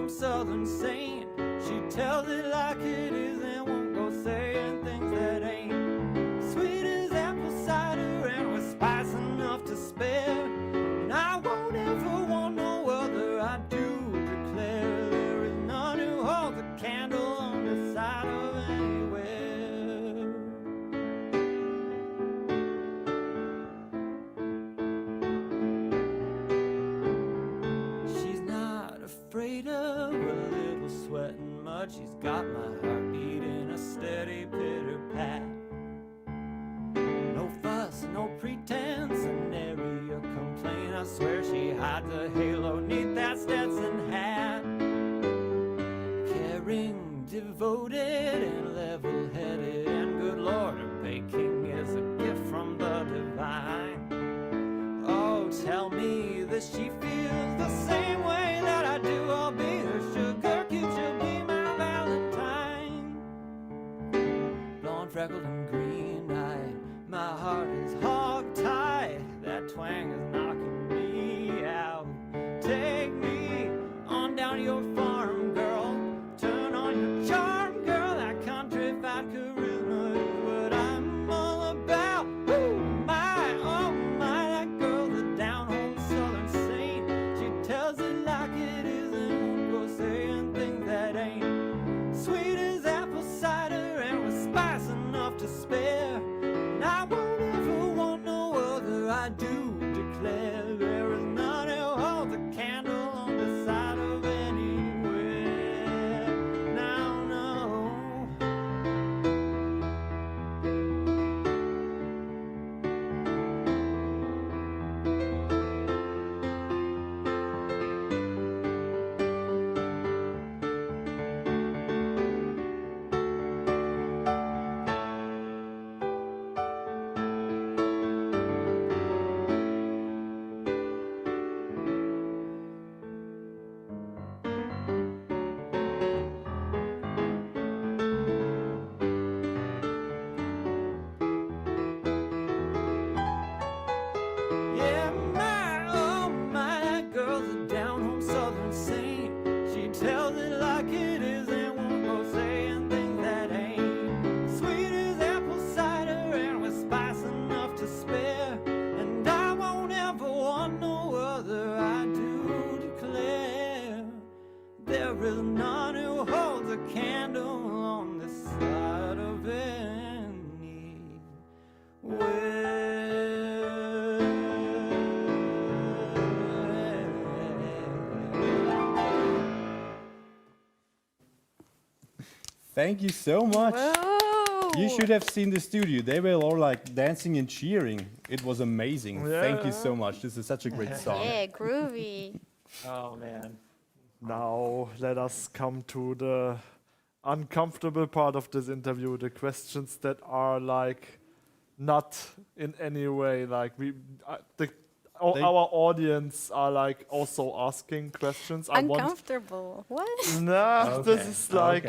Southern saint, she tells it like it is and won't go saying things that ain't. Sweet as apple cider and with spice enough to spare. And I won't ever want no other, I do declare. There is none who holds a candle on the side of anywhere. She's not afraid of a little sweating mud. She's got my heart beating a steady pitter-pat. No fuss, no pretense, and nary a complaint. I swear she hides a halo neath that Stetson hat. Caring, devoted, and level-headed, and good Lord, her baking is a gift from the divine. Oh, tell me that she feels the same way that I do. I'll be her sugar cube, she'll be my Valentine. Blonde, freckled, and green-eyed, my heart is hog-tied. That twang is knocking me out. Take me on down to your farm, girl. Turn on your charm, girl. That countrified charisma is what I'm all about. Woo! My, oh my, that girl, the down-home southern saint. She tells it like it is and won't go saying things that ain't. Sweet as apple cider and with spice enough to spare. And I won't ever want no other, I do declare. There is none who holds a candle on the side of anywhere. is none who holds a candle on this side of any Thank you so much. Whoa. You should have seen the studio. They were all like dancing and cheering. It was amazing. Thank you so much. This is such a great song. Yeah, groovy. Oh man. Now let us come to the uncomfortable part of this interview, the questions that are like not in any way like our audience are like also asking questions. Uncomfortable. What? Nah, this is like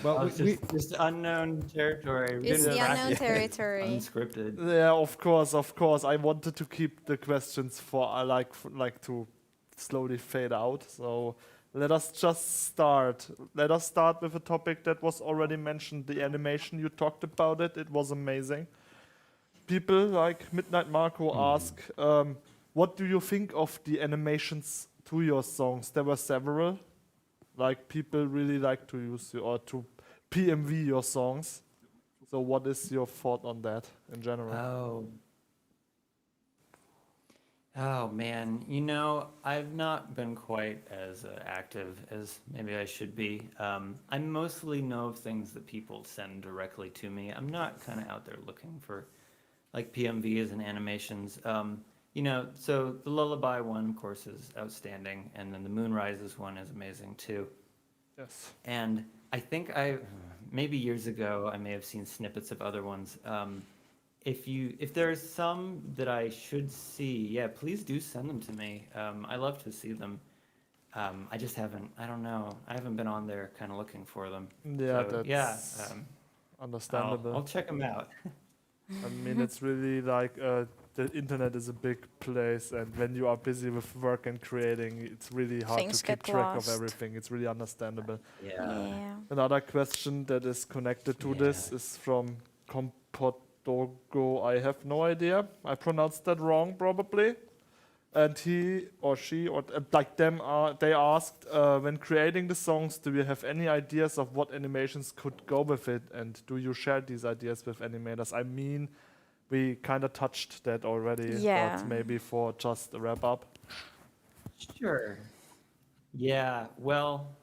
well, just unknown territory. We're It's gonna the unknown practice territory. Unscripted. yeah, of course. I wanted to keep the questions for like to slowly fade out. So let us just start. Let us start with a topic that was already mentioned. The animation, you talked about it. It was amazing. People like Midnight Marco ask, what do you think of the animations to your songs? There were several. Like people really like to use or to PMV your songs. So what is your thought on that in general? Oh man, you know, I've not been quite as active as maybe I should be. I mostly know of things that people send directly to me. I'm not kind of out there looking for like PMVs and animations. You know, so the Lullaby one, of course, is outstanding, and then the Moonrises one is amazing too. Yes. And I think maybe years ago I may have seen snippets of other ones. If there's some that I should see, yeah, please do send them to me. I love to see them. I just haven't. I don't know. I haven't been on there, kind of looking for them. Yeah, So, that's understandable. I'll check them out. I mean, it's really like the internet is a big place, and when you are busy with work and creating, it's really hard Things to keep get track of lost. everything. It's really understandable. Yeah. Another question that is connected to this is from Compotogo. I have no idea. I pronounced that wrong, probably. And he or she or like them they asked when creating the songs, do you have any ideas of what animations could go with it, and do you share these ideas with animators? I mean, we kind of touched that already, Yeah. but maybe for just a wrap up. Sure. Yeah. Well,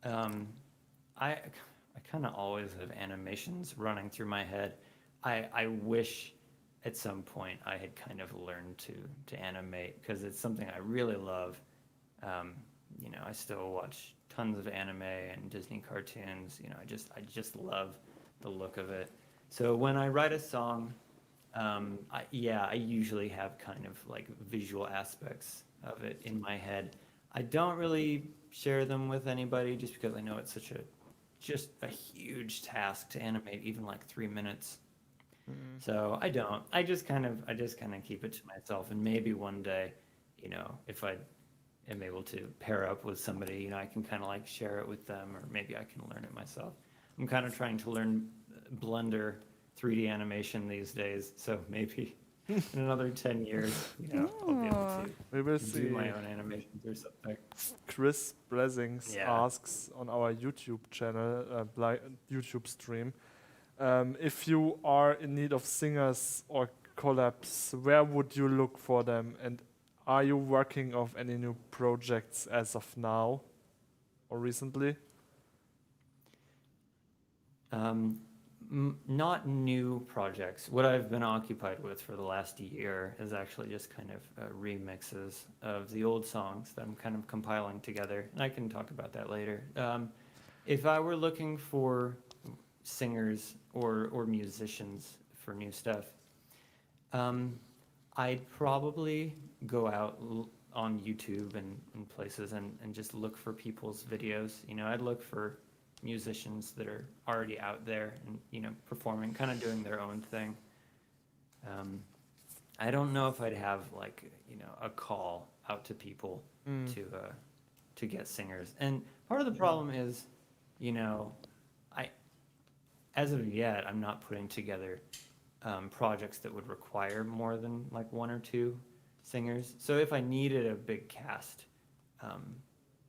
I kind of always have animations running through my head. I wish at some point I had kind of learned to animate, because it's something I really love. You know, I still watch tons of anime and Disney cartoons. You know, I just love the look of it. So when I write a song, I usually have kind of like visual aspects of it in my head. I don't really share them with anybody just because I know it's just a huge task to animate even like 3 minutes. So I don't. I just kind of keep it to myself, and maybe one day, you know, if I am able to pair up with somebody, you know, I can kind of like share it with them, or maybe I can learn it myself. I'm kind of trying to learn Blender 3D animation these days, so maybe in another 10 years, you know, I'll be able We will to see. do my own animations or something. Chris Blessings Yeah. asks on our YouTube channel, YouTube stream, if you are in need of singers or collabs, where would you look for them? And are you working on any new projects as of now or recently? Not new projects. What I've been occupied with for the last year is actually just kind of remixes of the old songs that I'm kind of compiling together. And I can talk about that later. If I were looking for singers or musicians for new stuff, I'd probably go out on YouTube and places and just look for people's videos. You know, I'd look for musicians that are already out there and, you know, performing, kind of doing their own thing. I don't know if I'd have like, you know, a call out to people to get singers. And part of the problem is, you know, as of yet, I'm not putting together projects that would require more than like 1 or 2 singers. So if I needed a big cast,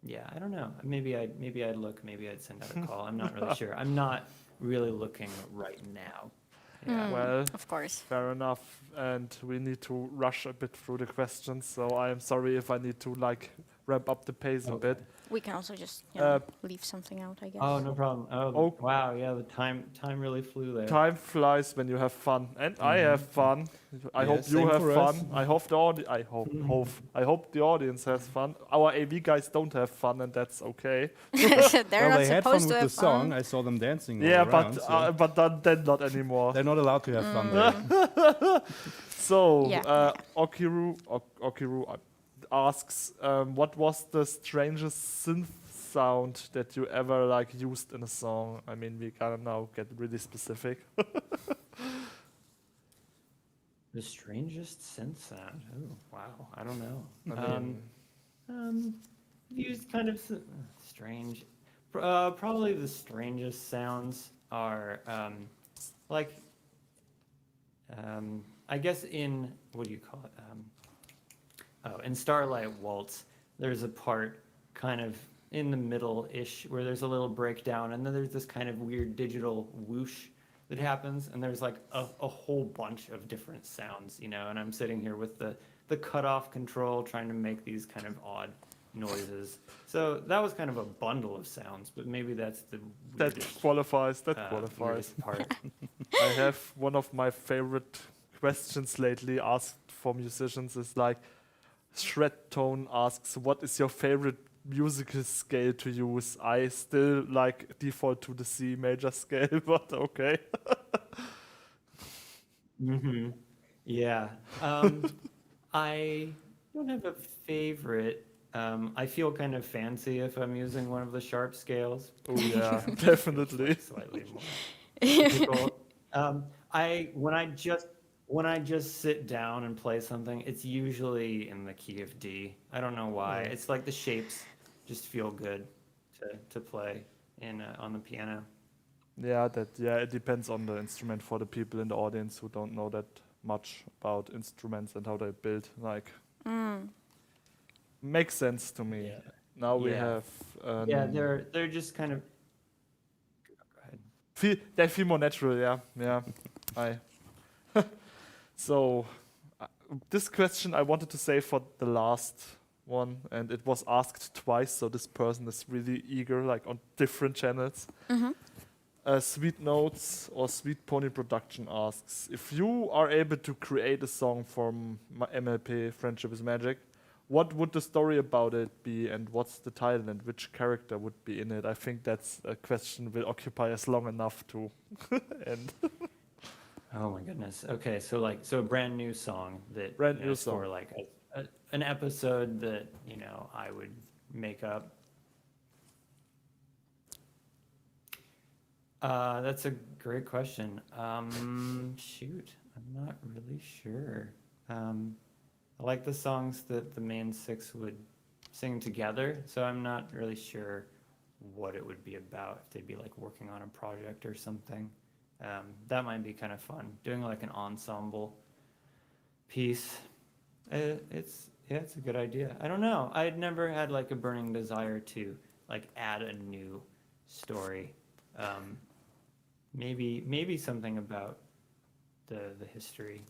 Yeah, I don't know. Maybe I'd look. Maybe I'd send out a call. I'm not really sure. I'm not really looking right now. Yeah. Well, of course. fair enough. And we need to rush a bit through the questions, so I am sorry if I need to like ramp up the pace a bit. We can also just leave something out, I guess. Oh, no problem. Oh, wow. Yeah, the time really flew there. Time flies when you have fun, and I have fun. I Yeah, hope you same have for fun. us. I hope I hope the audience has fun. Our AV guys don't have fun, and that's okay. They're not They had fun supposed to with the have song. fun. I saw them dancing. Yeah, all around, so but then not anymore. they're not allowed to have fun there. So, Yeah. Okiru asks, what was the strangest synth sound that you ever like used in a song? I mean, we gotta now get really specific. The strangest synth sound. Oh, wow. I don't know. I mean, Used kind of strange. Probably the strangest sounds are like I guess in what do you call it? In Starlight Waltz, there's a part kind of in the middle-ish where there's a little breakdown, and then there's this kind of weird digital whoosh that happens, and there's like a whole bunch of different sounds, you know, and I'm sitting here with the cutoff control trying to make these kind of odd noises. So that was kind of a bundle of sounds, but maybe that's the that qualifies. weirdest part. I have one of my favorite questions lately asked for musicians is like, Shred Tone asks, what is your favorite musical scale to use? I still like default to the C major scale, but okay. Yeah. I don't have a favorite. I feel kind of fancy if I'm using one of the sharp scales. Oh yeah, definitely. Slightly more difficult. When I just sit down and play something, it's usually in the key of D. I don't know why. It's like the shapes just feel good to play on the piano. Yeah, it depends on the instrument for the people in the audience who don't know that much about instruments and how they build. Like, makes sense to me. Yeah. Now we Yeah. have. They're just kind of. Go ahead. They feel more natural. Yeah. So, this question I wanted to say for the last one, and it was asked twice. So this person is really eager, like on different channels. Sweet Notes or Sweet Pony Production asks, if you are able to create a song from MLP, Friendship is Magic, what would the story about it be, and what's the title, and which character would be in it? I think that's a question will occupy us long enough to end. Oh my goodness. Okay, so a brand new song that Brand you new know, song. for like an episode that I would make up. That's a great question. Shoot, I'm not really sure. I like the songs that the main six would sing together, so I'm not really sure what it would be about. If they'd be like working on a project or something. That might be kind of fun. Doing like an ensemble piece. It's a good idea. I don't know. I'd never had like a burning desire to like add a new story. Maybe something about the history.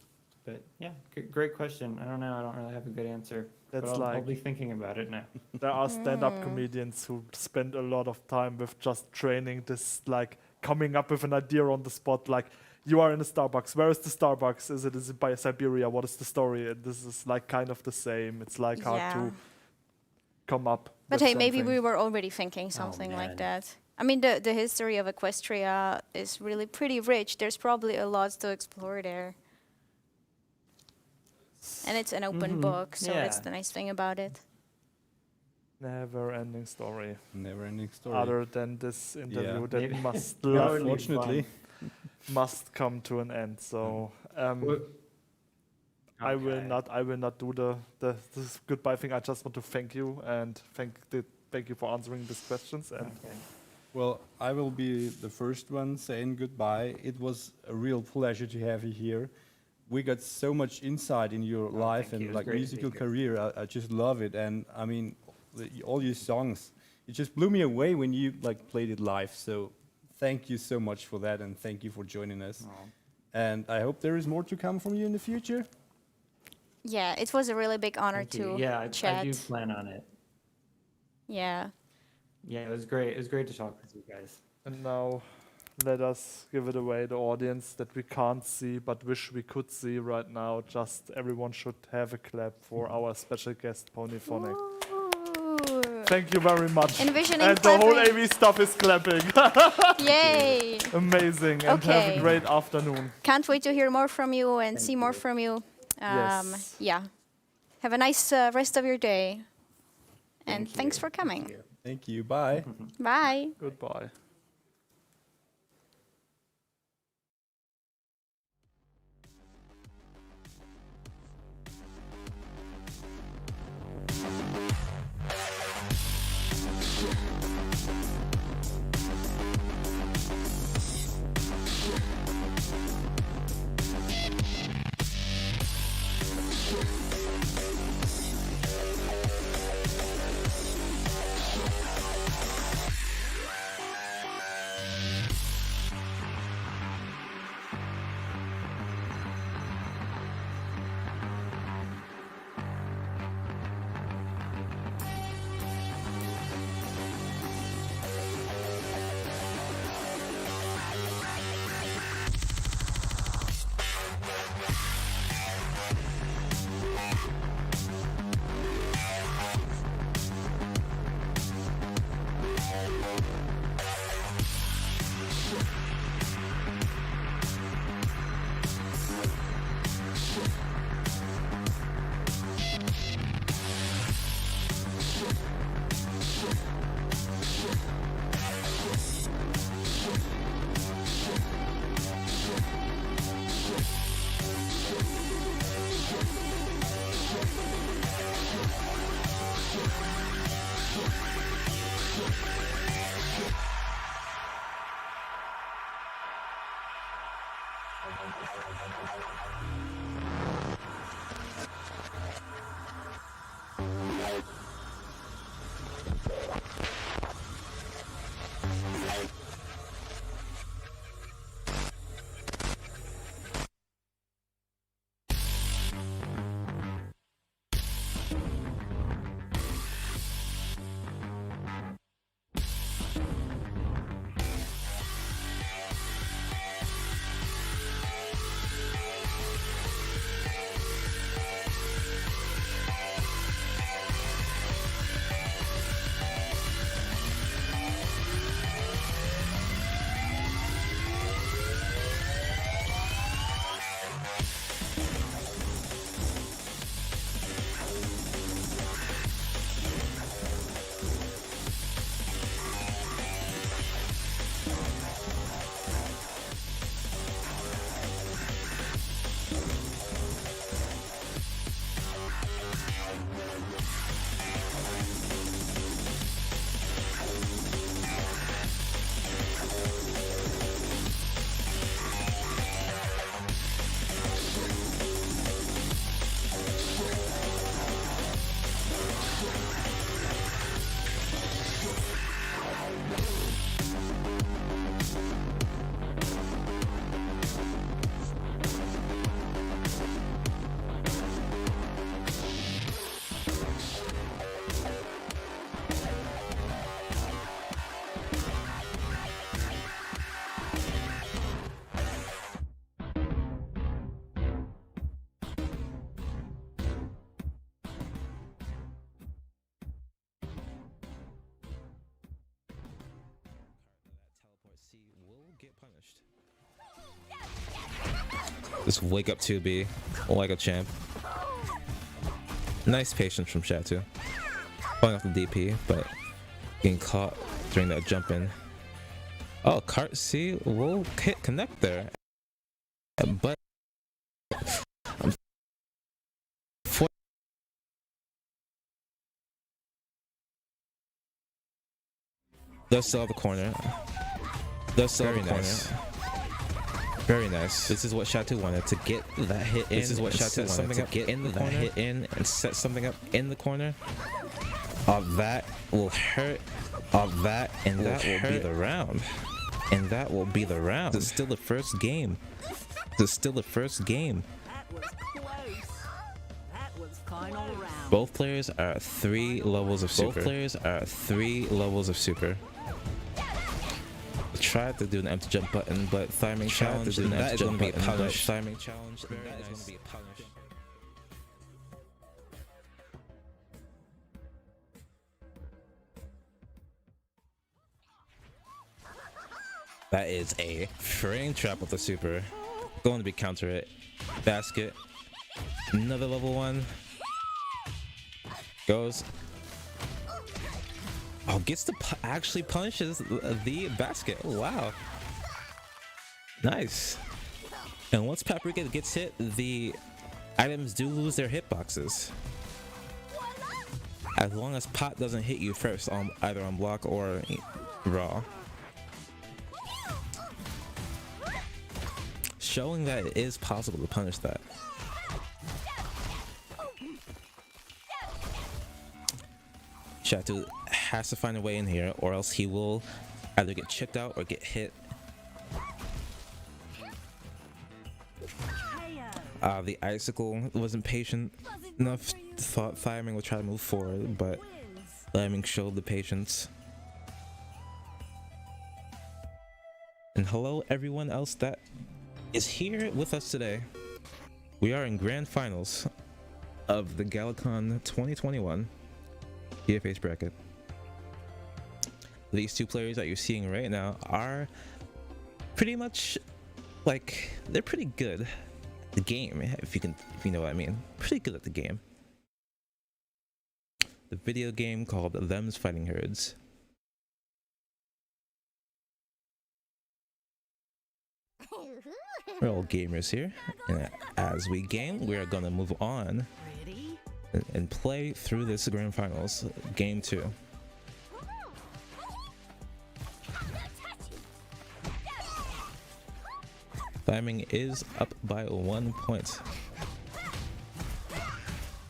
But yeah, great question. I don't know. I don't really have a good answer. That's but I'll like- be thinking about it now. There are stand-up comedians who spend a lot of time with just training this, like coming up with an idea on the spot. Like, you are in a Starbucks. Where is the Starbucks? Is it by Siberia? What is the story? And this is like kind of the same. It's like hard to come up. But with hey, maybe something. we were already thinking something like man. that. I mean, the history of Equestria is really pretty rich. There's probably a lot to explore there. And it's an open book, so that's Yeah. the nice thing about it. Never-ending story. Never-ending story. Other than this interview that Maybe- must That would be Unfortunately. must come to an end. So I will Okay. not do this goodbye thing. I just want to thank you and thank you for answering these questions. And Okay. Well, I will be the first one saying goodbye. It was a real pleasure to have you here. We got so much insight in your life thank you. and It was like great to be musical here. career. I just love it. And I mean, all your songs. It just blew me away when you like played it live. So thank you so much for that, and thank you for joining us. And I hope there is more to come from you in the future. Yeah, it was a really big honor Thank you. to Yeah, I chat. do plan on it. Yeah. Yeah, it was great. It was great to talk with you guys. And now, let us give it away, the audience that we can't see but wish we could see right now. Just everyone should have a clap for our special guest, Ponyphonic. Thank you very much. Envisioning and the whole clapping. AV staff is clapping. Yay! Amazing. And have Okay. a great afternoon. Can't wait to hear more from you and see more from you. Yes. Yeah. Have a nice rest of your day. And thanks for coming. Thank you. Bye. Bye. Goodbye. Just wake up 2B like a champ. Nice patience from Shatu. Falling off the DP, but getting caught during that jump in. Oh, cart C will hit connect there. But does still have the corner. Does still have the corner. Very nice. This is what Shatu wanted, to get that hit in. This is what Shatu wanted, to get in the corner, hit in and set something up in the corner. That will hurt. That and that will be the round. And that will be the round. This is still the first game. This is still the first game. That was close. That was final round. Both players are at 3 levels of super. Both players are at 3 levels of super. Tried to do an empty jump button, but timing challenge. That is going to be punished. Timing challenge. Very nice. That is going to be punished. That is a frame trap with the super. Going to be counter it. Basket. Another level 1. Goes. Oh, gets to actually punishes the basket. Oh, wow. Nice. And once Paprika gets hit, the items do lose their hitboxes. As long as Pot doesn't hit you first, either on block or raw. Showing that it is possible to punish that. Shatu has to find a way in here, or else he will either get chipped out or get hit. The icicle wasn't patient enough. Thought Thiaming would try to move forward, but Thiaming showed the patience. And hello everyone else that is here with us today. We are in grand finals of the GalaCon 2021 PFH bracket. These 2 players that you're seeing right now are pretty much like, they're pretty good at the game, if you know what I mean. Pretty good at the game. The video game called Them's Fighting Herds. We're all gamers here, and as we game, we are gonna move on and play through this grand finals, game 2. Thiaming is up by 1 point.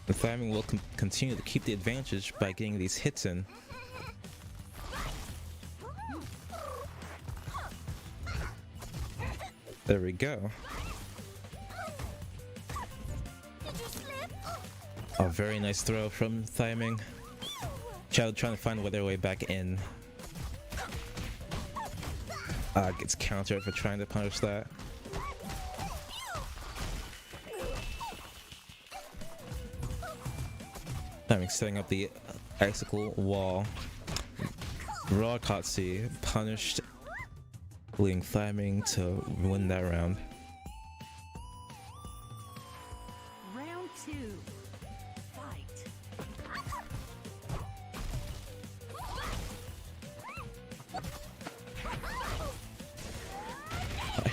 The Thiaming will continue to keep the advantage by getting these hits in. There we go. A very nice throw from Thiaming. Child trying to find their way back in. Gets countered for trying to punish that. Thiaming setting up the icicle wall. Raw Kotzi punished, leading Thiaming to win that round. Round 2. Fight.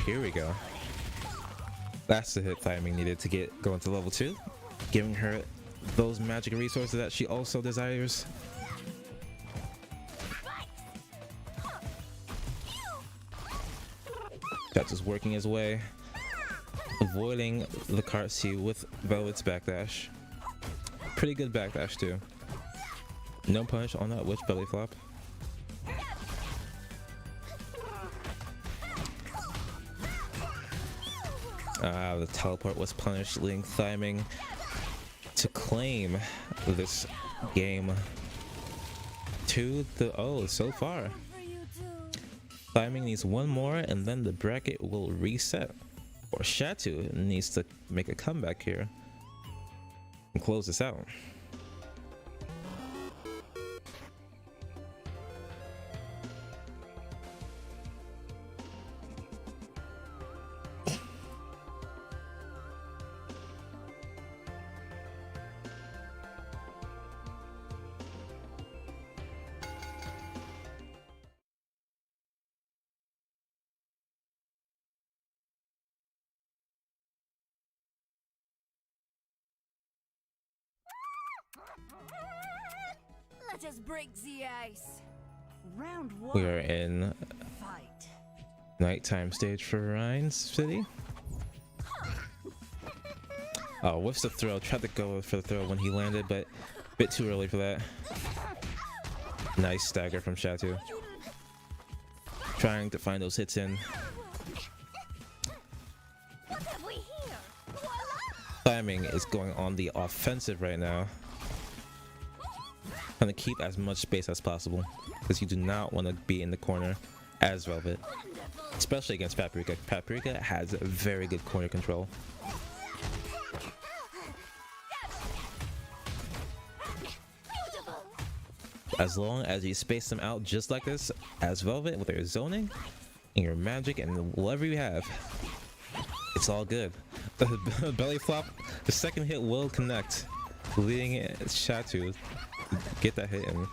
Here we go. That's the hit Thiaming needed to get going to level 2, giving her those magic resources that she also desires. That's just working his way, avoiding the cart C with Velvet's backdash. Pretty good backdash too. No punish on that witch belly flop. The teleport was punished, leading Thiaming to claim this game to the so far. Thiaming needs 1 more and then the bracket will reset. Or Shatu needs to make a comeback here and close this out. Let us break the ice. Round 1. We are in Fight. nighttime stage for Ryan's City. Whiffs the throw, tried to go for the throw when he landed, but a bit too early for that. Nice stagger from Shatu. Trying to find those hits in. Timing is going on the offensive right now. Trying to keep as much space as possible, because you do not want to be in the corner as Velvet, especially against Paprika. Paprika has very good corner control. As long as you space them out just like this, as Velvet, with your zoning and your magic and whatever you have, it's all good. The belly flop, the second hit will connect, leading Shatu get that hit in.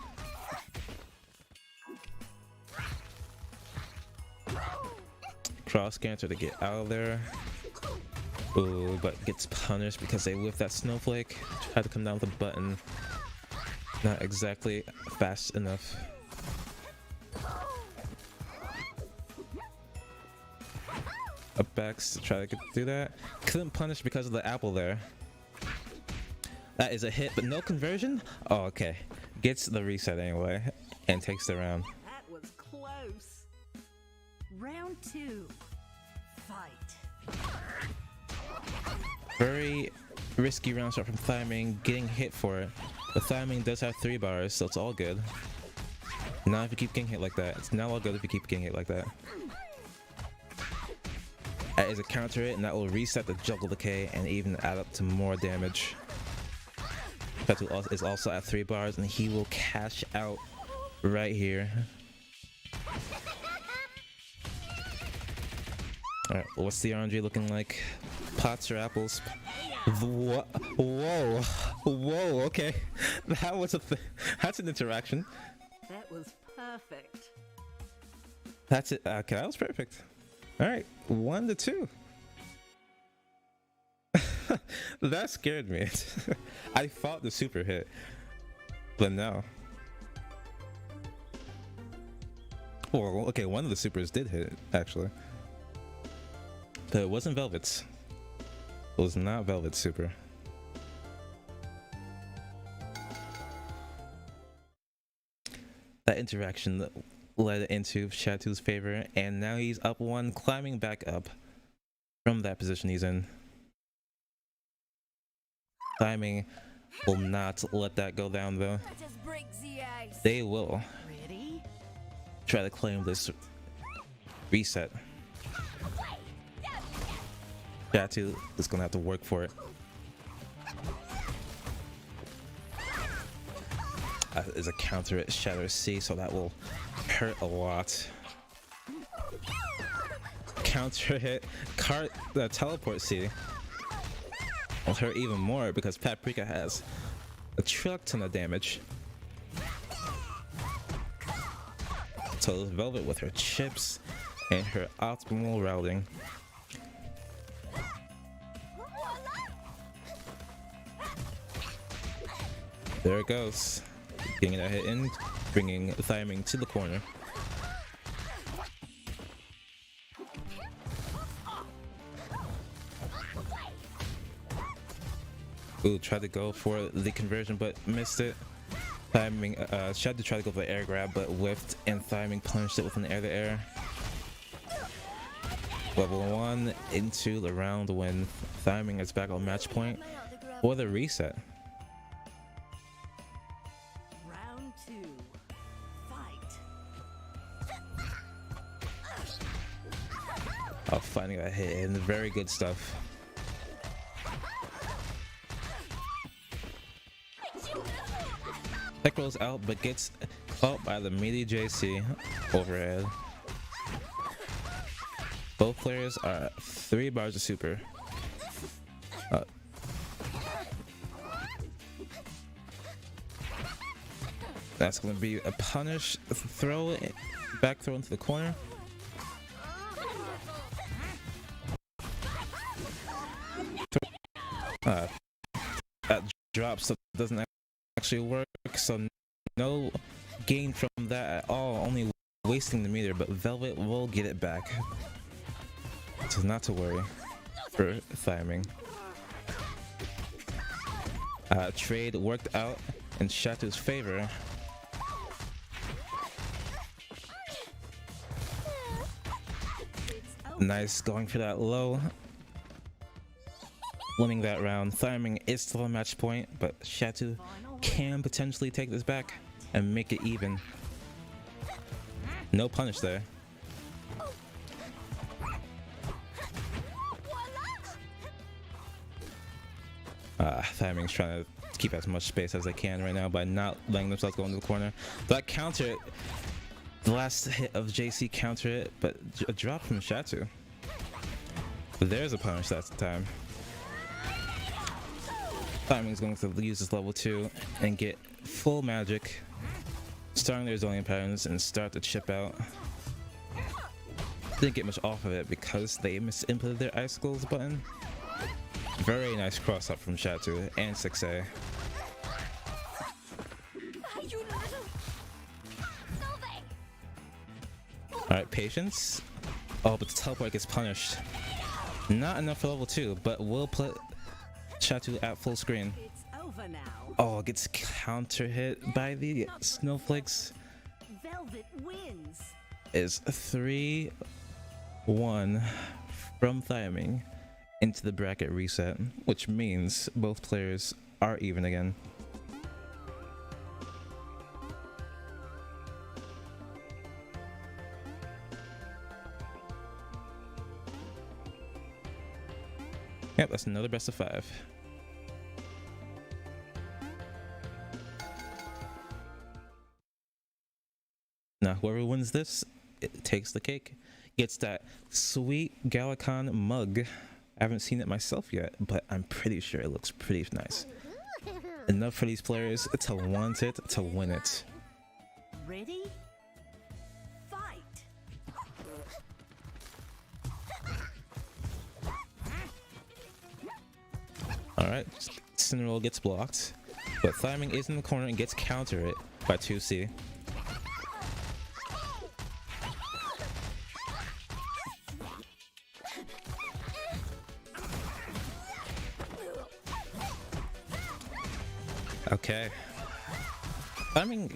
Cross cancer to get out of there. Ooh, but gets punished because they whiff that snowflake. Had to come down with the button. Not exactly fast enough. Up backs to try to get through that. Couldn't punish because of the apple there. That is a hit, but no conversion? Oh, okay. Gets the reset anyway, and takes the round. That was close. Round 2. Fight. Very risky round shot from Thyming, getting hit for it. But Thyming does have 3 bars, so it's all good. Not if you keep getting hit like that. It's not all good if you keep getting hit like that. That is a counter hit, and that will reset the juggle decay and even add up to more damage. Shatu is also at 3 bars, and he will cash out right here. Alright, what's the RNG looking like? Pots or apples? Whoa, whoa, okay. That was that's an interaction. That was perfect. That's it. Okay, that was perfect. Alright, 1-2. That scared me. I thought the super hit, but no. Well, okay, one of the supers did hit, actually. But it wasn't Velvet's. It was not Velvet's super. That interaction led into Shatu's favor, and now he's up 1, climbing back up from that position he's in. Timing will not let that go down though. They will try to claim this reset. Shatu is gonna have to work for it. Is a counter at Shatter C, so that will hurt a lot. Counter hit, the teleport C will hurt even more because Paprika has a truck ton of damage. So Velvet with her chips and her optimal routing. There it goes. Getting that hit in, bringing Thyming to the corner. Ooh, tried to go for the conversion but missed it. Thyming, tried to try to go for the air grab but whiffed, and Thyming punished it with an air-to-air. Level 1 into the round when Thyming is back on match point for the reset. Round 2. Fight. Oh, finding that hit in, very good stuff. Tech rolls out but gets caught by the meaty JC overhead. Both players are 3 bars of super. That's going to be a punish throw, back throw into the corner. That drop so it doesn't actually work, so no gain from that at all, only wasting the meter, but Velvet will get it back. So not to worry for Thyming. Trade worked out in Shatu's favor. Nice, going for that low. Winning that round. Thyming is still a match point, but Shatu can potentially take this back and make it even. No punish there. Thyming's trying to keep as much space as they can right now by not letting themselves go into the corner. That counter, the last hit of JC counter it, but a drop from Shatu. There's a punish that time. Thyming's going to use this level 2 and get full magic, starting their zoning patterns and start to chip out. Didn't get much off of it because they misinputted their icicles button. Very nice cross up from Shatu and 6A. Alright, patience. Oh, but the teleport gets punished. Not enough for level 2, but will put Shatu at full screen. Oh, gets counter hit by the snowflakes. Velvet wins. Is 3-1 from Thyming into the bracket reset, which means both players are even again. Yep, that's another best of 5. Now, whoever wins this, it takes the cake. Gets that sweet GalaCon mug. I haven't seen it myself yet, but I'm pretty sure it looks pretty nice. Enough for these players to want it, to win it. Ready? Fight. Alright, Cinderella gets blocked, but Thyming is in the corner and gets counter it by 2C. Okay. Thyming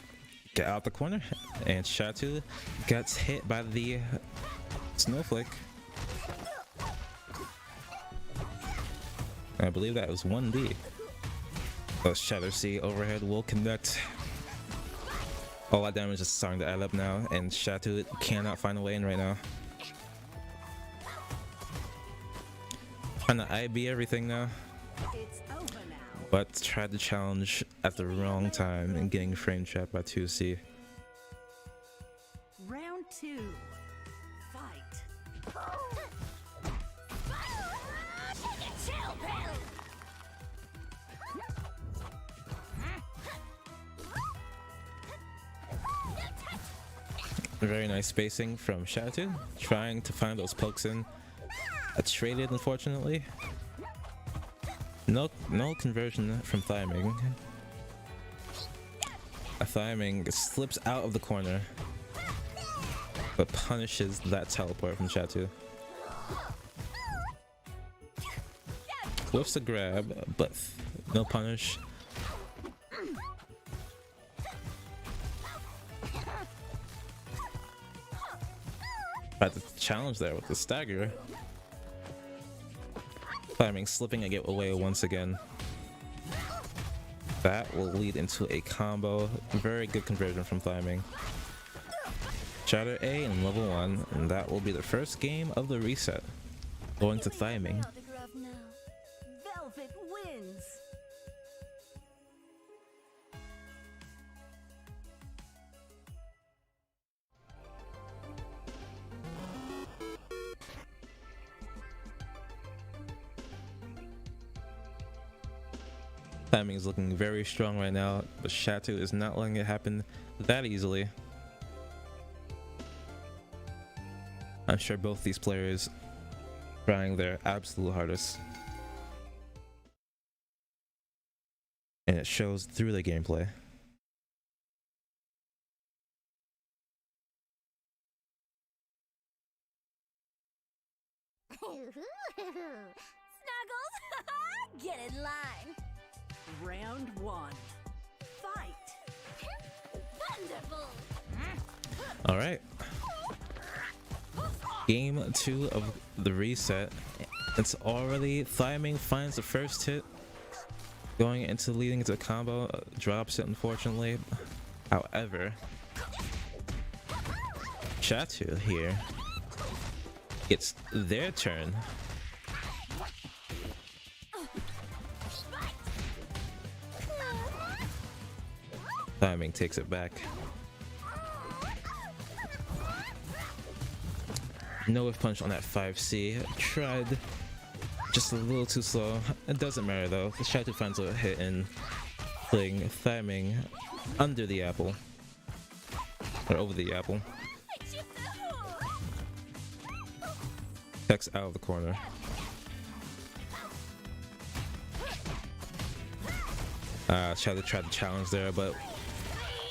get out the corner, and Shatu gets hit by the snowflake. I believe that was 1D. The Shatter C overhead will connect. All that damage is starting to add up now, and Shatu cannot find a way in right now. Trying to IB everything now. But tried to challenge at the wrong time and getting frame trapped by 2C. Round 2. Fight. Very nice spacing from Shatu, trying to find those pokes in. Traded, unfortunately. No conversion from Thyming. Thyming slips out of the corner, but punishes that teleport from Shatu. Whiffs a grab, but no punish. Tried to challenge there with the stagger. Thyming slipping and get away once again. That will lead into a combo. Very good conversion from Thyming. Shatter A in level 1, and that will be the first game of the reset. Going to Thyming. Velvet wins. Thyming is looking very strong right now, but Shatu is not letting it happen that easily. I'm sure both these players trying their absolute hardest. And it shows through the gameplay. Snuggles, get in line. Round 1. Fight. Wonderful. All right. Game 2 of the reset. It's already Thyming finds the first hit. Going into leading into the combo, drops it unfortunately. However, Chatu here, it's their turn. Thyming takes it back. No whiff punch on that 5C. Tried just a little too slow. It doesn't matter though. The Chatu finds a hit in playing Thyming under the apple. Or over the apple. Tex out of the corner. Chatu tried to challenge there, but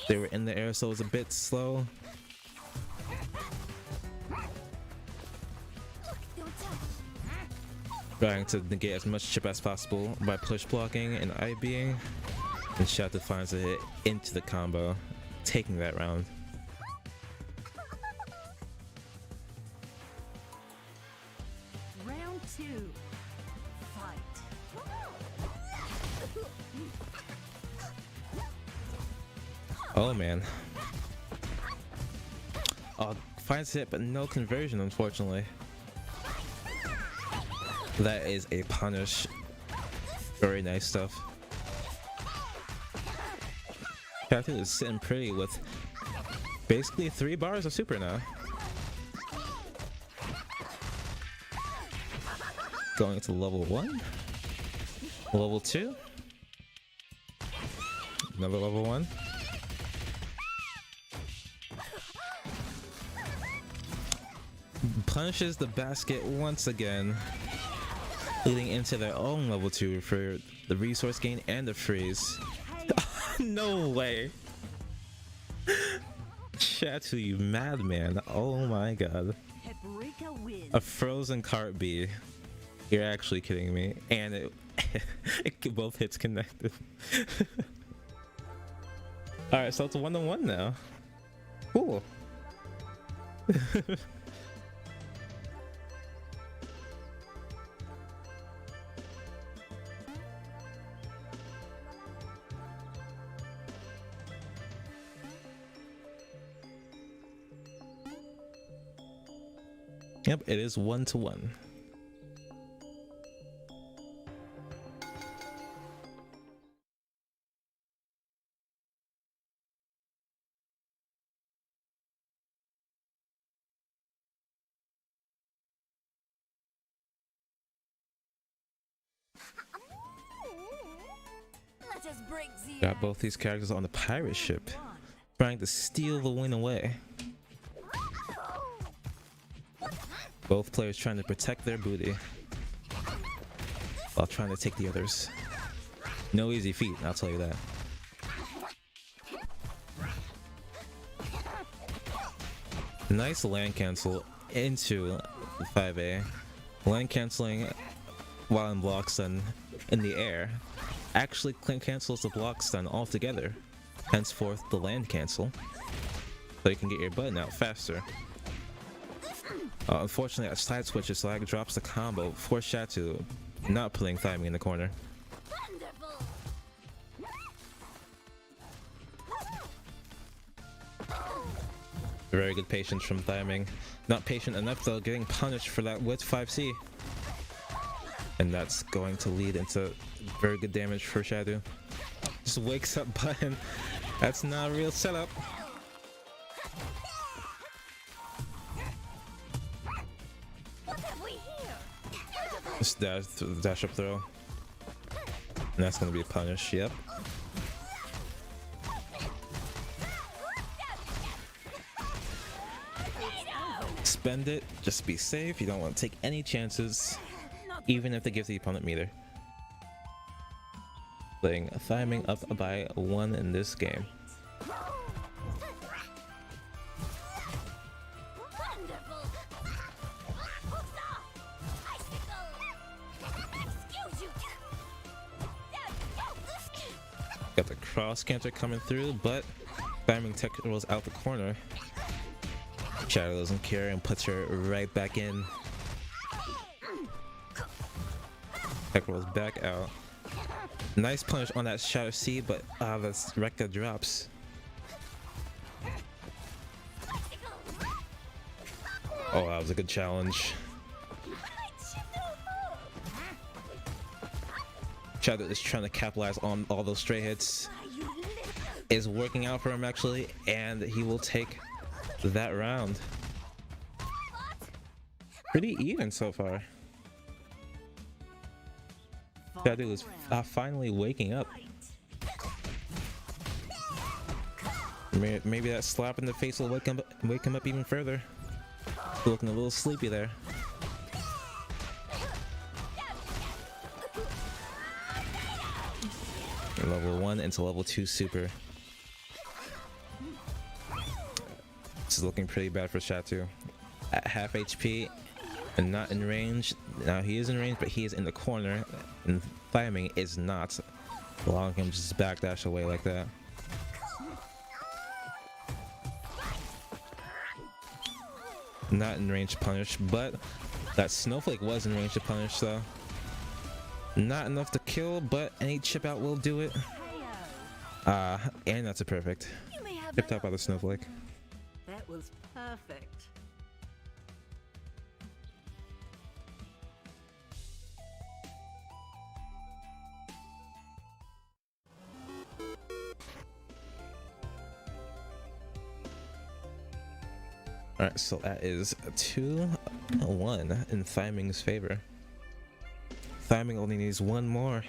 they were in the air, so it was a bit slow. Trying to negate as much chip as possible by push blocking and IBing, and Chatu finds a hit into the combo, taking that round. Round 2. Fight. Oh man. Oh, finds hit, but no conversion, unfortunately. That is a punish. Very nice stuff. Chatu is sitting pretty with basically 3 bars of super now. Going to level 1. Level 2. Another level 1. Punishes the basket once again, leading into their own level 2 for the resource gain and the freeze. No way. Chatu, you madman. Oh my god. A frozen cart B. You're actually kidding me. And it both hits connected. Alright, so it's 1-1 now. Cool. Yep, it is 1-1. Let us break the Got both these characters on the pirate ship, trying to steal the win away. Both players trying to protect their booty while trying to take the others. No easy feat, I'll tell you that. Nice land cancel into the 5A. Land canceling while in block stun in the air actually cancels the block stun altogether. Henceforth the land cancel, so you can get your button out faster. Unfortunately, that side switch is lag drops the combo for Chatu, not putting Thyming in the corner. Very good patience from Thyming. Not patient enough though, getting punished for that with 5C. And that's going to lead into very good damage for Chatu. Just wakes up button. That's not a real setup. Just dash up throw. And that's gonna be a punish, yep. Spend it, just be safe. You don't want to take any chances, even if they give the opponent meter. Playing Thyming up by 1 in this game. Got the cross canter coming through, but Thyming tech rolls out the corner. Shadow doesn't care and puts her right back in. Tech rolls back out. Nice punish on that Shadow C, but that's Rekka drops. Oh, that was a good challenge. Shadow is trying to capitalize on all those stray hits. Is working out for him actually, and he will take that round. Pretty even so far. Shadow is finally waking up. Maybe that slap in the face will wake him up even further. Looking a little sleepy there. Level 1 into level 2 super. This is looking pretty bad for Shatu. At half HP and not in range. Now he is in range, but he is in the corner, and Thyming is not, allowing him to just backdash away like that. Not in range to punish, but that Snowflake was in range to punish, though. Not enough to kill, but any chip out will do it. And that's a perfect. Chipped out by the Snowflake. That was perfect. Alright, so that is 2-1 in Thyming's favor. Thyming only needs one more.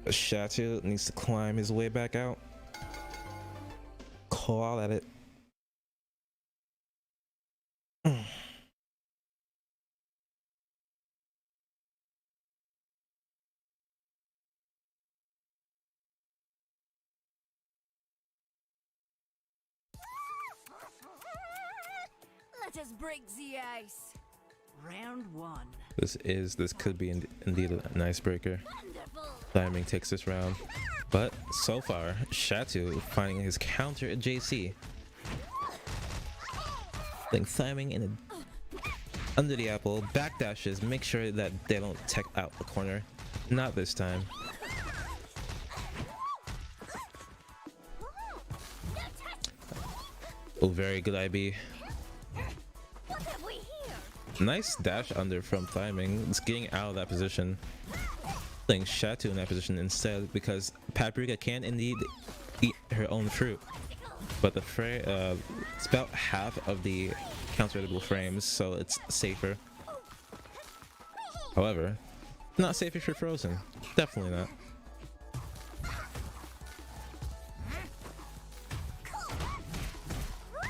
Shatu needs to climb his way back out. Claw at it. Let us break the ice. Round 1. This could be indeed an icebreaker. Thyming takes this round, but so far Shatu finding his counter at JC. Putting Thyming in under the apple, backdashes, make sure that they don't tech out the corner. Not this time. Oh, very good IB. Nice dash under from Thyming. It's getting out of that position. Putting Shatu in that position instead, because Paprika can indeed eat her own fruit. But the it's about half of the counter-hittable frames, so it's safer. However, not safe if you're frozen. Definitely not.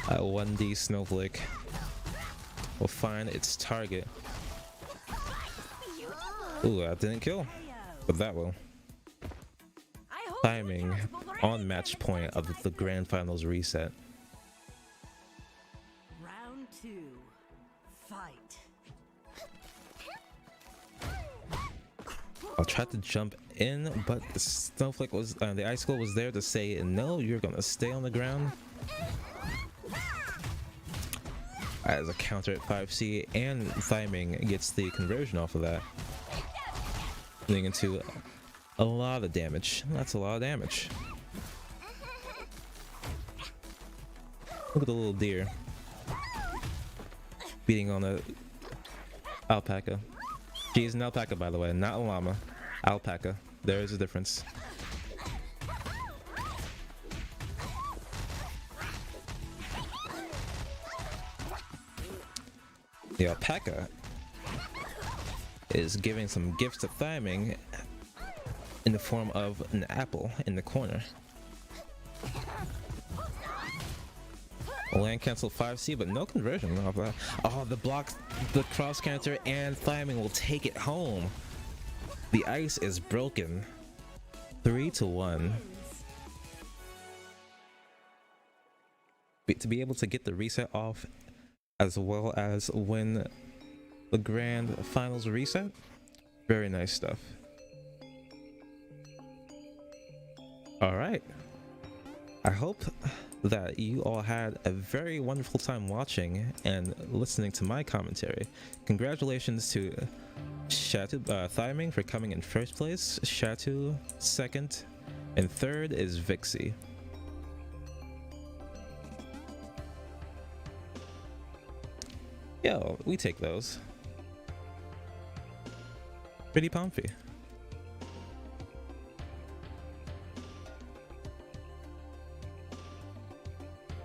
A 1D Snowflake will find its target. Ooh, that didn't kill, but that will. Thyming on match point of the grand finals reset. Round 2. Fight. I'll try to jump in, but the Snowflake was the icicle was there to say no, you're gonna stay on the ground. As a counter at 5C, and Thyming gets the conversion off of that, leading into a lot of damage. That's a lot of damage. Look at the little deer beating on a alpaca. She's an alpaca, by the way, not a llama. Alpaca. There is a difference. The alpaca is giving some gifts to Thyming in the form of an apple in the corner. Land cancel 5C, but no conversion off that. Oh, the block, the cross counter, and Thyming will take it home. The ice is broken. 3-1. To be able to get the reset off, as well as win the grand finals reset. Very nice stuff. All right. I hope that you all had a very wonderful time watching and listening to my commentary. Congratulations to Shatu Thyming for coming in first place, Shatu second, and third is Vixie. Yo, we take those. Pretty comfy.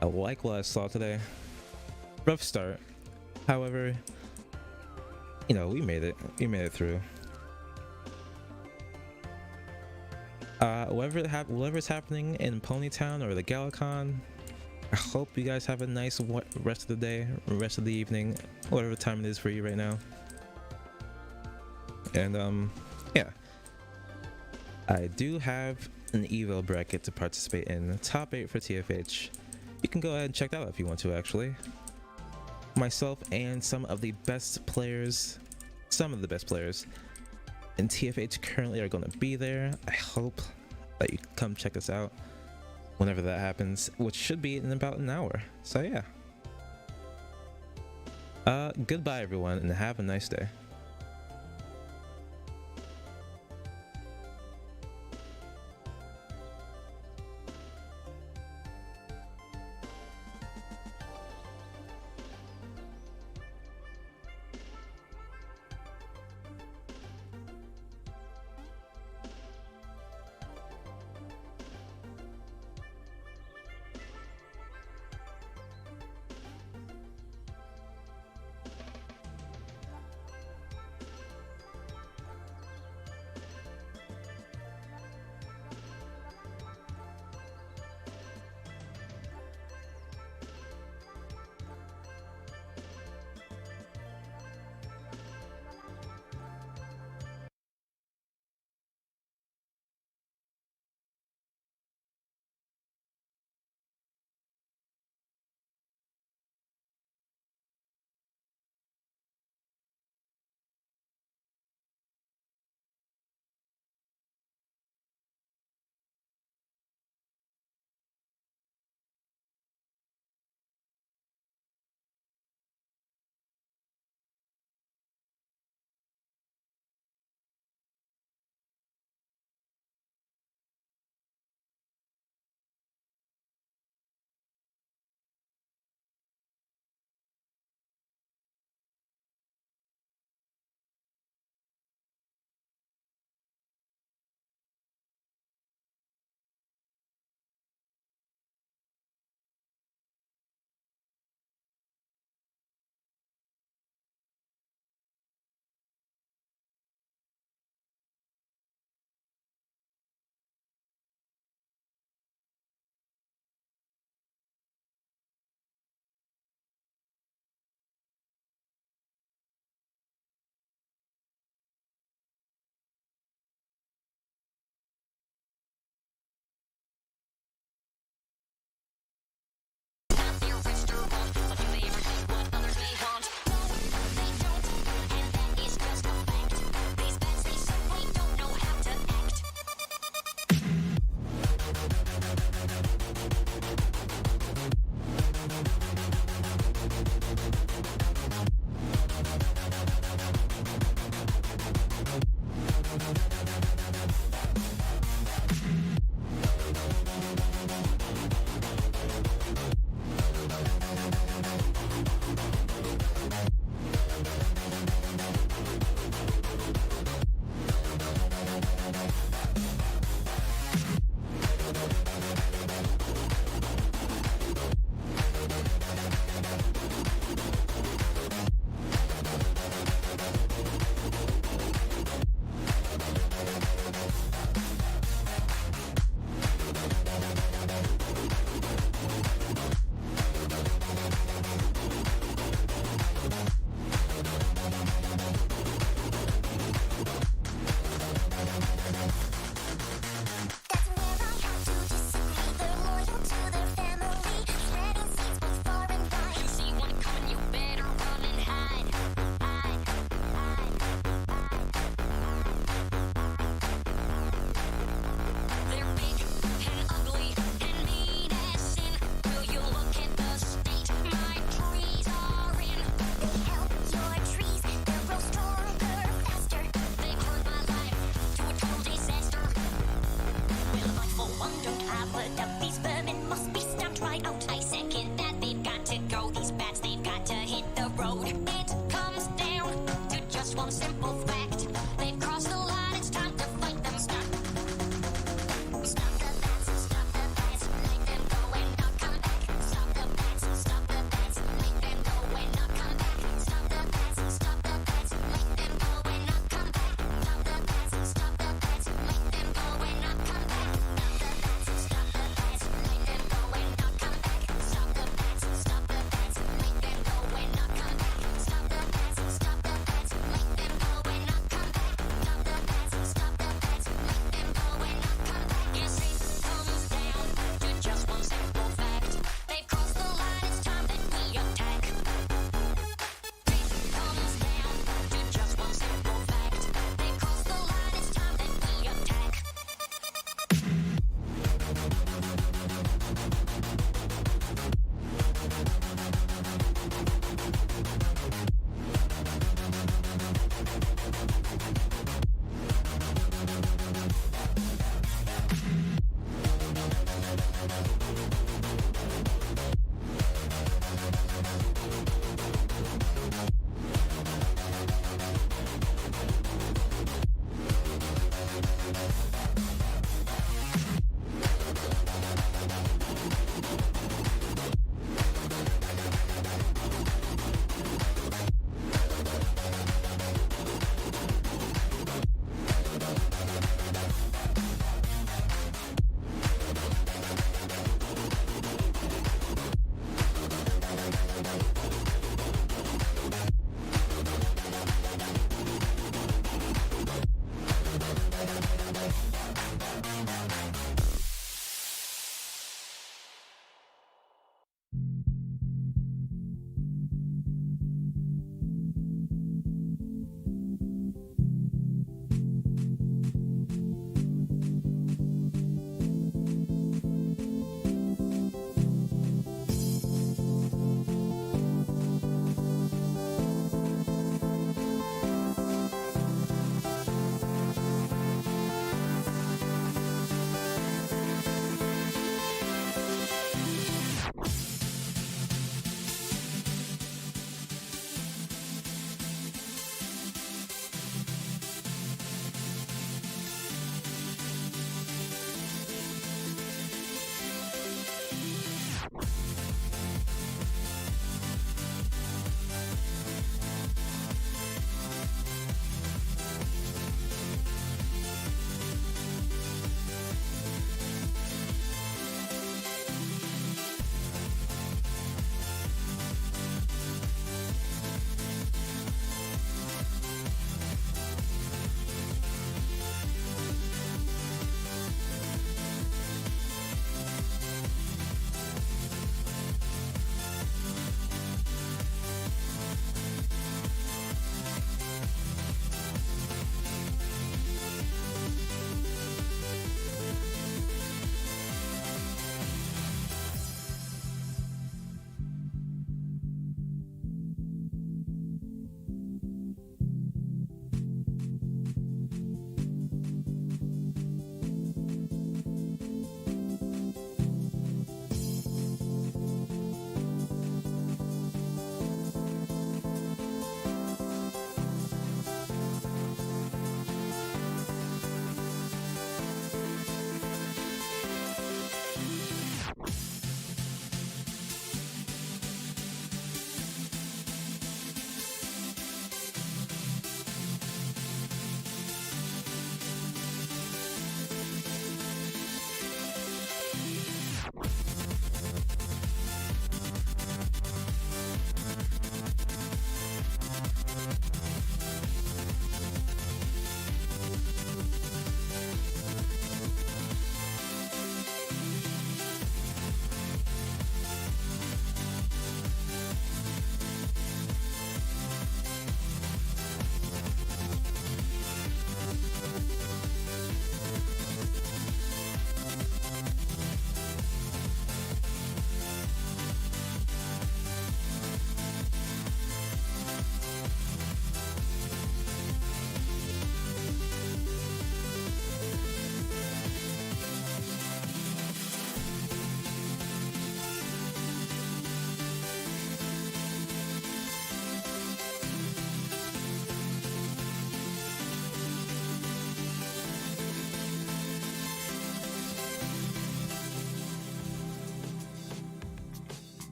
I like what I saw today. Rough start. However, you know, we made it. We made it through. Whatever's happening in Ponytown or the GalaCon, I hope you guys have a nice rest of the day, rest of the evening, whatever time it is for you right now. And yeah, I do have an Evo bracket to participate in, top 8 for TFH. You can go ahead and check that out if you want to, actually. Myself and some of the best players in TFH currently are going to be there. I hope that you come check us out whenever that happens, which should be in about an hour. So yeah. Goodbye everyone, and have a nice day.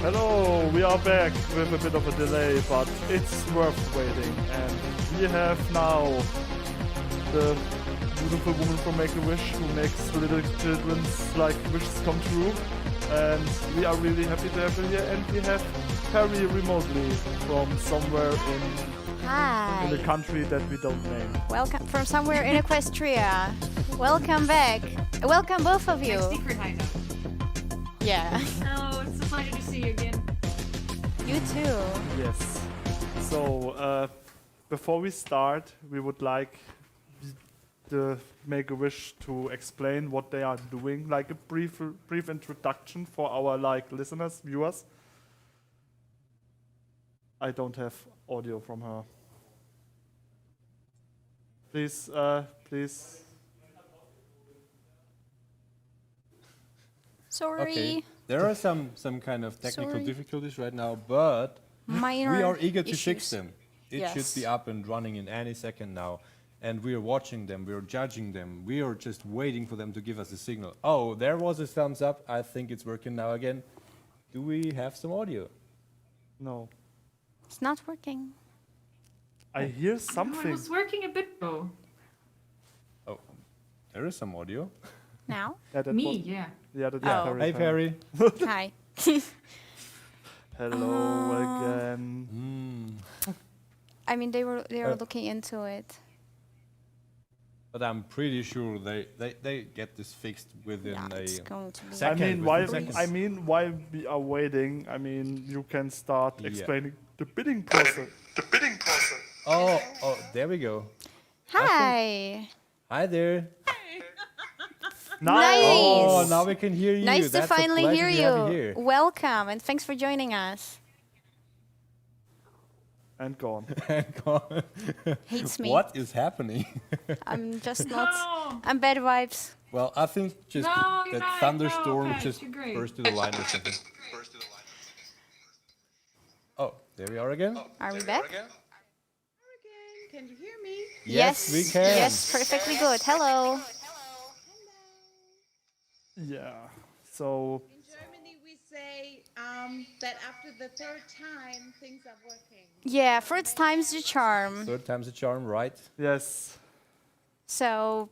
Hello, we are back with a bit of a delay, but it's worth waiting. And we have now the beautiful woman from Make-A-Wish who makes little children's like wishes come true. And we are really happy to have her here. And we have Harry remotely from somewhere Hi. in the country that we don't name. Welcome from somewhere in Equestria. Welcome back. Welcome both of you. Secret hideout. Yeah. Oh, it's a pleasure to see you again. You too. Yes. So, before we start, we would like the Make-A-Wish to explain what they are doing, like a brief introduction for our listeners, viewers. I don't have audio from her. Please. Sorry. Okay. There are some kind of technical Sorry. difficulties right now, but Minor we are eager to issues. fix them. It Yes. should be up and running in any second now. And we are watching them, we are judging them, we are just waiting for them to give us a signal. Oh, there was a thumbs up. I think it's working now again. Do we have some audio? No. It's not working. I hear Oh, something. it was working a bit ago. Oh, there is some audio. Now? Yeah, that Me, was- yeah. Yeah, that's Oh. Hey, Perry. Hi. Hello again. I mean, they were looking into it. But I'm pretty sure they get this fixed within It's going to be. second. I mean, while we are waiting, I mean, you can start Yeah. explaining the bidding process. Oh, there we go. Hi. Hi there. Nice. Oh, now we can hear you. Nice to That's a finally pleasure hear to have you. here. Welcome and thanks for joining us. And gone. Hates me. What is happening? I'm just not. I'm bad vibes. Well, I think just No, you're that not. thunderstorm No, okay, just you're great. burst to the line or something. Oh, there we are again. Are we back? Can you hear me? Yes, we can. Yes, perfectly good. Hello. Yeah. So In Germany, we say that after the third time, things are working. Yeah, third time's the charm. Third time's a charm, right? yes, So,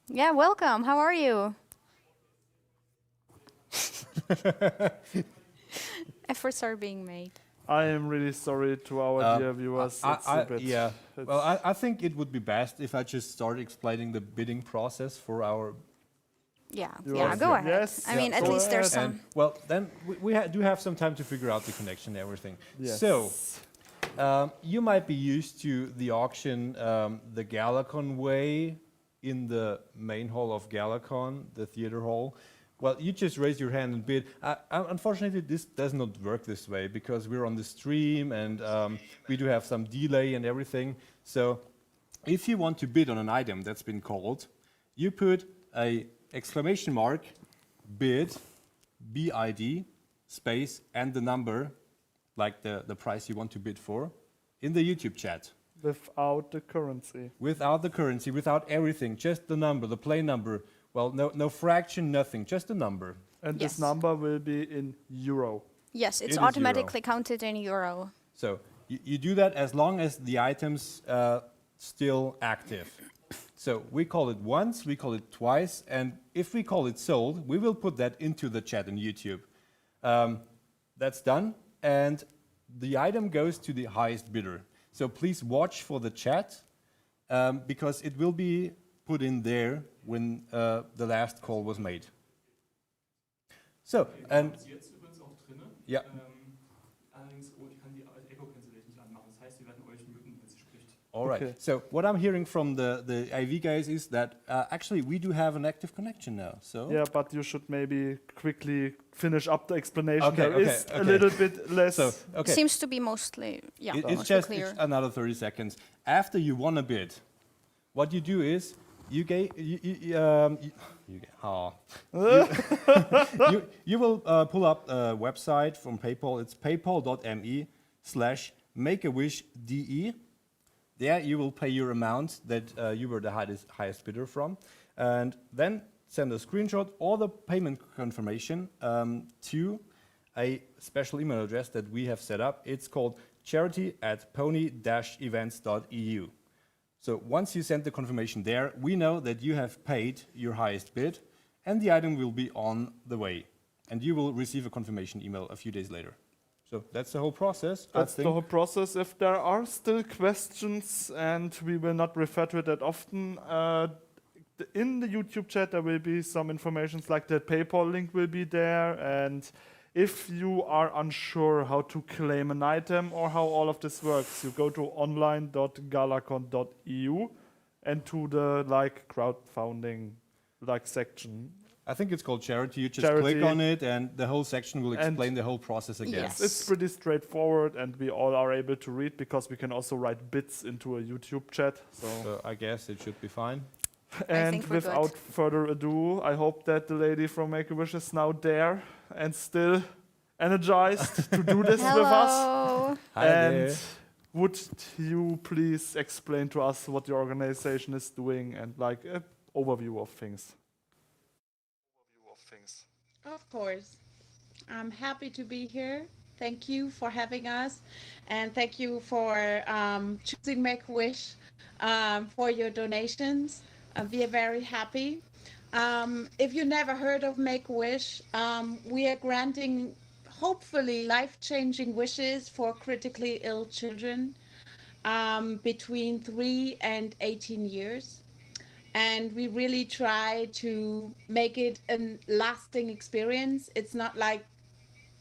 yeah, welcome. How are you? Efforts are being made. I am really sorry to our dear viewers. It's a bit, yeah. it's- Well, I think it would be best if I just start explaining the bidding process for our. Yeah, You yeah, are- go ahead. yes, I mean, at go least there's ahead. some. Well, then we do have some time to figure out the connection and everything. Yes. So, you might be used to the auction the GalaCon way in the main hall of GalaCon, the theater hall. Well, you just raise your hand and bid. Unfortunately, this does not work this way because we're on the stream and we do have some delay and everything. So, if you want to bid on an item that's been called, you put a exclamation mark, bid, BID, space, and the number, like the price you want to bid for, in the YouTube chat. without the currency. Without the currency, without everything, just the number, the plain number. Well, no fraction, nothing, just a number. And Yes. this number will be in euro. Yes, It it's is automatically counted in euro. So you do that as long as the item's still active. So we call it once, we call it twice, and if we call it sold, we will put that into the chat on YouTube. That's done, and the item goes to the highest bidder. So please watch for the chat, because it will be put in there when the last call was made. So, and Ist jetzt übrigens auch drinne. ja. Allerdings, ich kann die Echo Cancellation nicht anmachen. Das heißt, wir werden euch muten, wenn sie spricht. All right. Okay. So what I'm hearing from the AV guys is that actually we do have an active connection now. So Yeah, but you should maybe quickly finish up the explanation. Okay, There is okay, a okay. little bit less. So okay. Seems to be mostly, yeah, It's mostly just clear. it's another 30 seconds. After you won a bid, what you do is you will pull up a website from PayPal. It's paypal.me/makeawishde. There you will pay your amount that you were the highest bidder from, and then send a screenshot or the payment confirmation to a special email address that we have set up. It's called charity@pony-events.eu. So once you send the confirmation there, we know that you have paid your highest bid, and the item will be on the way. And you will receive a confirmation email a few days later. So that's the whole process. That's the whole process. If there are still questions, and we will not refer to it that often, in the YouTube chat there will be some information like the PayPal link will be there, and if you are unsure how to claim an item or how all of this works, you go to online.galacon.eu and to the crowdfunding section. I think it's called charity. You just click on it and the whole section will explain the whole process again. Yes. It's pretty straightforward, and we all are able to read because we can also write bits into a YouTube chat. So I guess it should be fine. And without further ado, I hope that the lady from Make-A-Wish is now there and still energized to do this with us. Hi and there. Would you please explain to us what your organization is doing and an overview of things? Of course. I'm happy to be here. Thank you for having us, and thank you for choosing Make-A-Wish for your donations. We are very happy. If you never heard of Make-A-Wish, we are granting hopefully life-changing wishes for critically ill children between 3 and 18 years. And we really try to make it a lasting experience. It's not like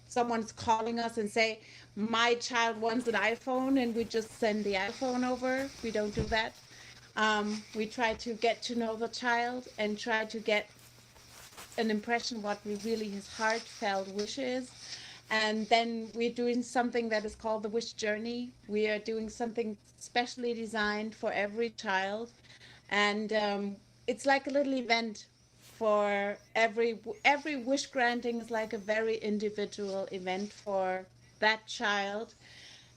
someone's calling us and say, my child wants an iPhone, and we just send the iPhone over. We don't do that. We try to get to know the child and try to get an impression what really his heartfelt wish is. And then we're doing something that is called the Wish Journey. We are doing something specially designed for every child. And it's like a little event for every wish granting is like a very individual event for that child.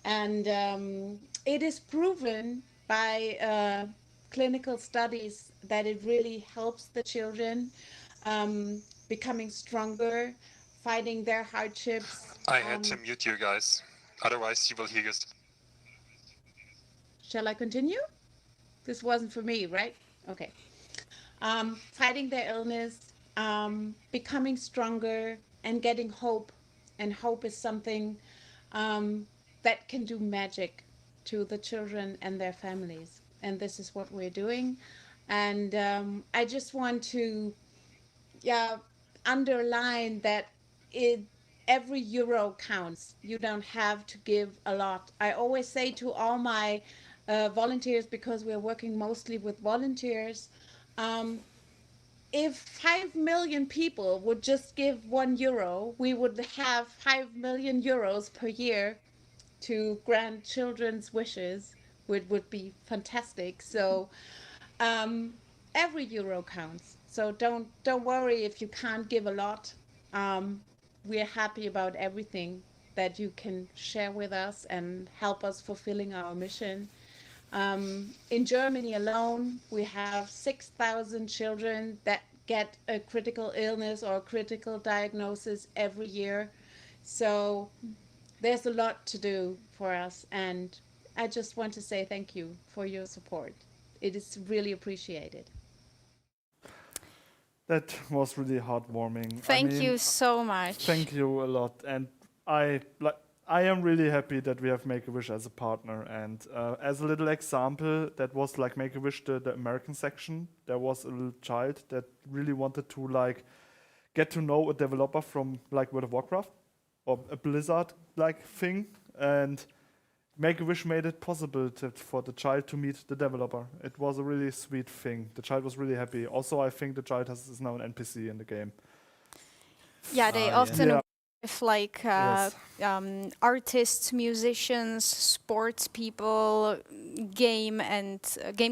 And it is proven by clinical studies that it really helps the children becoming stronger, fighting their hardships. I had to mute you guys, otherwise you will hear yourself. Shall I continue? This wasn't for me, right? Okay. Fighting their illness, becoming stronger, and getting hope. And hope is something that can do magic to the children and their families. And this is what we're doing. And I just want to underline that every euro counts. You don't have to give a lot. I always say to all my volunteers, because we're working mostly with volunteers, if 5 million people would just give €1, we would have 5 million euros per year to grant children's wishes, which would be fantastic. So every euro counts. So don't worry if you can't give a lot. We're happy about everything that you can share with us and help us fulfilling our mission. In Germany alone, we have 6,000 children that get a critical illness or a critical diagnosis every year. So there's a lot to do for us. And I just want to say thank you for your support. It is really appreciated. That was really heartwarming. Thank you so much. Thank you a lot. And I am really happy that we have Make-A-Wish as a partner. And as a little example, that was like Make-A-Wish, the American section. There was a little child that really wanted to get to know a developer from World of Warcraft or a Blizzard thing. And Make-A-Wish made it possible for the child to meet the developer. It was a really sweet thing. The child was really happy. Also, I think the child is now an NPC in the game. Yeah, they often Yeah. with artists, musicians, sports people, game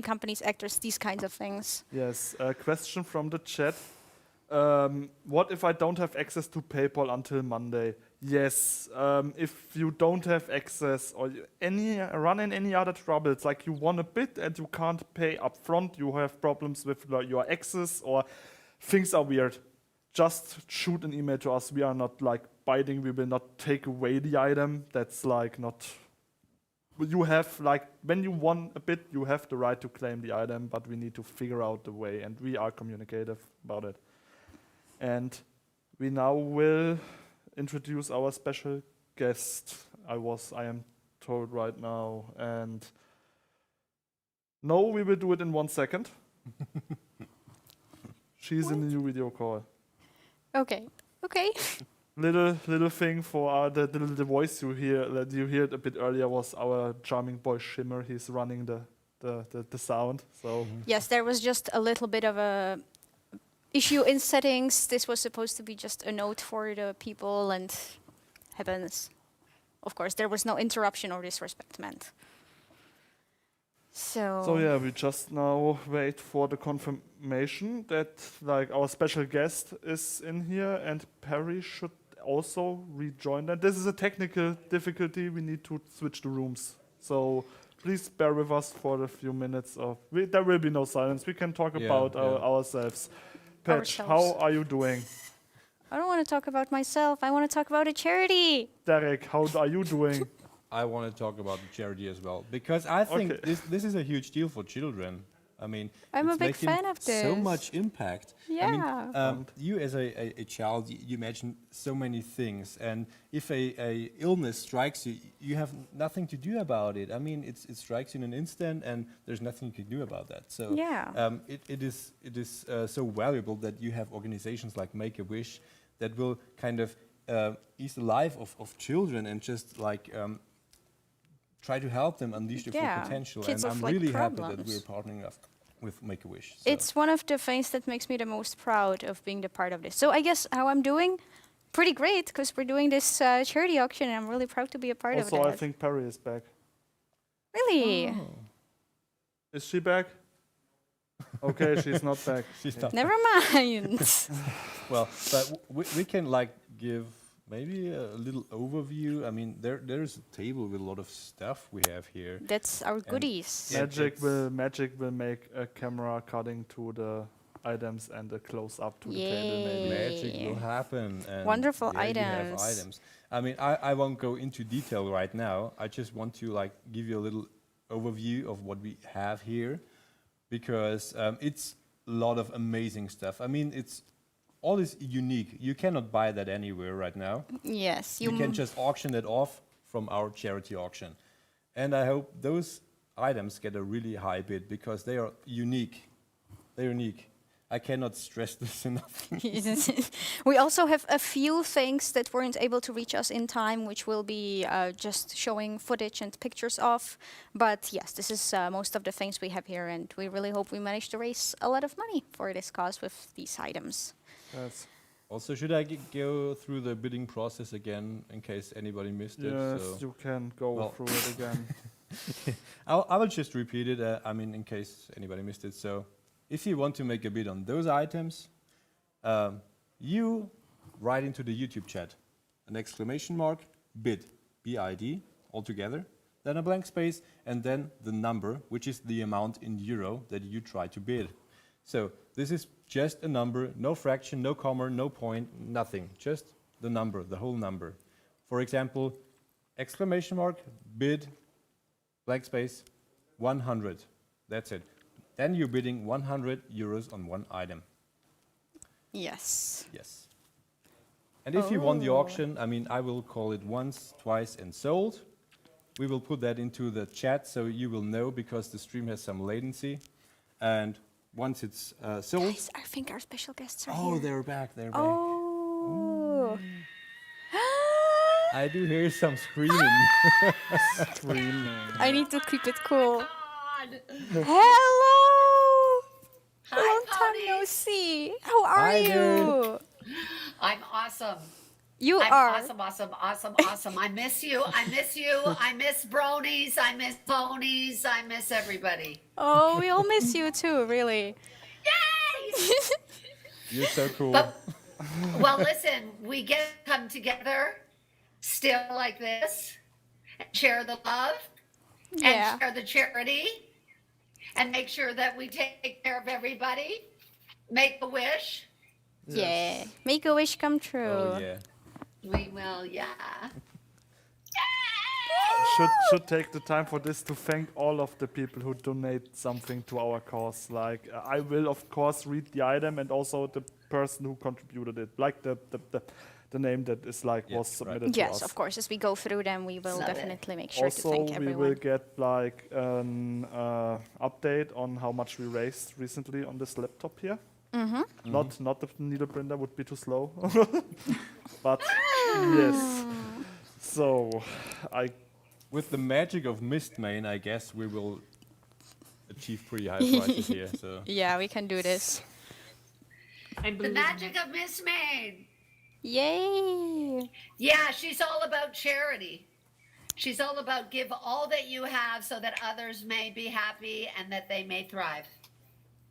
companies, actors, these kinds of things. Yes, a question from the chat. What if I don't have access to PayPal until Monday? Yes, if you don't have access or run in any other troubles, like you won a bid and you can't pay up front, you have problems with your access or things are weird, just shoot an email to us. We are not biting. We will not take away the item. That's like not. You have like when you won a bit, you have the right to claim the item, but we need to figure out the way, and we are communicative about it. And we now will introduce our special guest. I am told right now, and no, we will do it in 1 second. She's in the new video call. Okay. Little thing for the voice you hear that you heard a bit earlier was our charming boy Shimmer. He's running the sound. So Yes, there was just a little bit of a issue in settings. This was supposed to be just a note for the people, and heavens, of course, there was no interruption or disrespect meant. So yeah, we just now wait for the confirmation that like our special guest is in here, and Perry should also rejoin that. This is a technical difficulty. We need to switch the rooms. So please bear with us for a few minutes. There will be no silence. We can talk about ourselves. Patch, how are you doing? I don't want to talk about myself. I want to talk about a charity. Derek, how are you doing? I want to talk about the charity as well, because I think this is a huge deal for children. I mean, I'm a it's big making fan of this. so much impact. Yeah. I mean, you as a child, you imagine so many things, and if a illness strikes you, you have nothing to do about it. I mean, it strikes you in an instant, and there's nothing you can do about that. So it is so valuable that you have organizations like Make-A-Wish that will kind of ease the life of children and just like try to help them unleash their full potential. Kids And I'm with, really like, happy that problems. we're partnering up with Make-A-Wish. So. It's one of the things that makes me the most proud of being the part of this. So I guess how I'm doing, pretty great, because we're doing this charity auction, and I'm really proud to be a part of it. Also, I think Perry is back. Really? Oh. Is she back? Okay, she's not back. She's not. Never mind. Well, but we can like give maybe a little overview. I mean, there's a table with a lot of stuff we have here. That's our goodies. Magic will make a camera cutting to the items and a close up to the table. Maybe magic will happen. And Wonderful there you have items. items. I mean, I won't go into detail right now. I just want to like give you a little overview of what we have here, because it's a lot of amazing stuff. I mean, it's all is unique. You cannot buy that anywhere right now. Yes, you can just auction it off from our charity auction. And I hope those items get a really high bid, because they are unique. They're unique. I cannot stress this enough. We also have a few things that weren't able to reach us in time, which will be just showing footage and pictures of. But yes, this is most of the things we have here, and we really hope we manage to raise a lot of money for this cause with these items. Yes. Also, should I go through the bidding process again in case anybody missed it? Yes, you can go through it again. I will just repeat it, I mean, in case anybody missed it. So, if you want to make a bid on those items, you write into the YouTube chat an exclamation mark, bid, B-I-D, all together, then a blank space, and then the number, which is the amount in euro that you try to bid. So this is just a number, no fraction, no comma, no point, nothing, just the number, the whole number. For example, exclamation mark, bid, blank space, 100. That's it. Then you're bidding 100 euros on one item. Yes. Yes. And if you won the auction, I mean, I will call it once, twice, and sold. We will put that into the chat so you will know, because the stream has some latency. And once it's sold... Guys, I think our special guests are Oh, here. they're back, they're back. Oh. I do hear some screaming. Screaming. I need to keep it cool. Hello! Long time no see. How are Hi you? there. I'm awesome. You I'm are. awesome. I miss you. I miss bronies. I miss ponies. I miss everybody. Oh, we all miss you too, really. Yay! You're so cool. Well, listen, we get to come together still like this and share the love and share the charity and make sure that we take care of everybody. Make a wish. Yeah. Make a wish come true. Oh, yeah. We will, yeah. Should take the time for this to thank all of the people who donate something to our cause. Like I will of course read the item and also the person who contributed it, like the name that is like was submitted to us. Yes, of course. As we go through them, we will Love it. definitely make sure Also, to thank we everyone. will get like an update on how much we raised recently on this laptop here. Not the needle printer would be too slow, but yes. So With the magic of Mistmane, I guess we will achieve pretty high prices here. So Yeah, we can do this. I The believe magic of Miss Maid. Yay! Yeah, she's all about charity. She's all about give all that you have so that others may be happy and that they may thrive.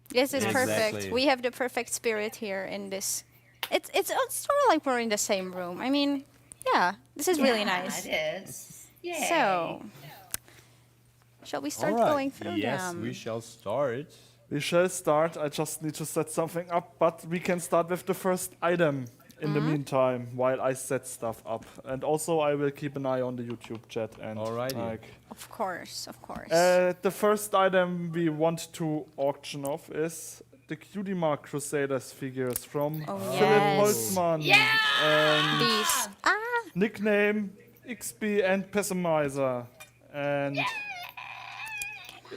This is Exactly. perfect. We have the perfect spirit here in this. It's sort of like we're in the same room. I mean, yeah, this is really nice. It is. Yay. So, shall we start all right. going through yes, them? we shall start. we shall start. I just need to set something up, but we can start with the first item in the meantime while I set stuff up. And also I will keep an eye on the YouTube chat and Alrighty. like Of course, of course. the first item we want to auction off is the Cutie Mark Crusaders figures from Philip yes. Holzmann. Yeah! And These. nickname XP and Pessimizer. And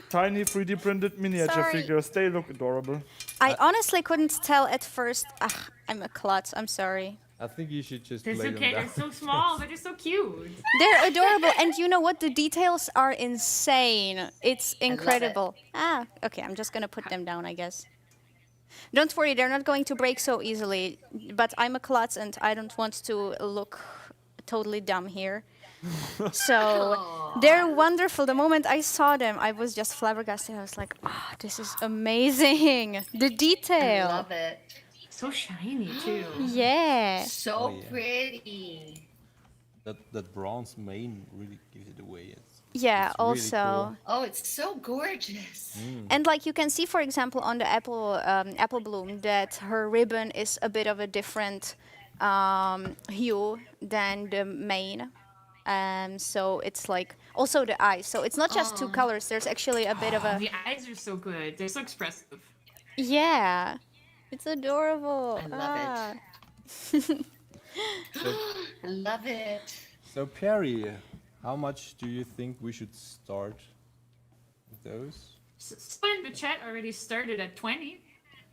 tiny 3D printed miniature Sorry. figures. They look adorable. I honestly couldn't tell at first. I'm a klutz. I'm sorry. I think you should just That's lay okay, them they're down. so small, but they're so cute. They're adorable, and you know what? The details are insane. It's incredible. Okay. I'm just gonna put them down, I guess. Don't worry, they're not going to break so easily. But I'm a klutz, and I don't want to look totally dumb here. So they're wonderful. The moment I saw them, I was just flabbergasted. I was like, "Oh, this is amazing! The detail." I love it. So shiny too. Yeah. So Oh, yeah. pretty. That bronze mane really gives it away. Yeah. It's really Also. cool. Oh, it's so gorgeous. And like you can see, for example, on the apple bloom, that her ribbon is a bit of a different hue than the mane. So it's like also the eyes. So it's not just two colors. There's actually a bit of a The eyes are so good. They're so expressive. yeah. It's adorable. I love it. I love it. So Perry, how much do you think we should start with those? Someone in the chat already started at 20.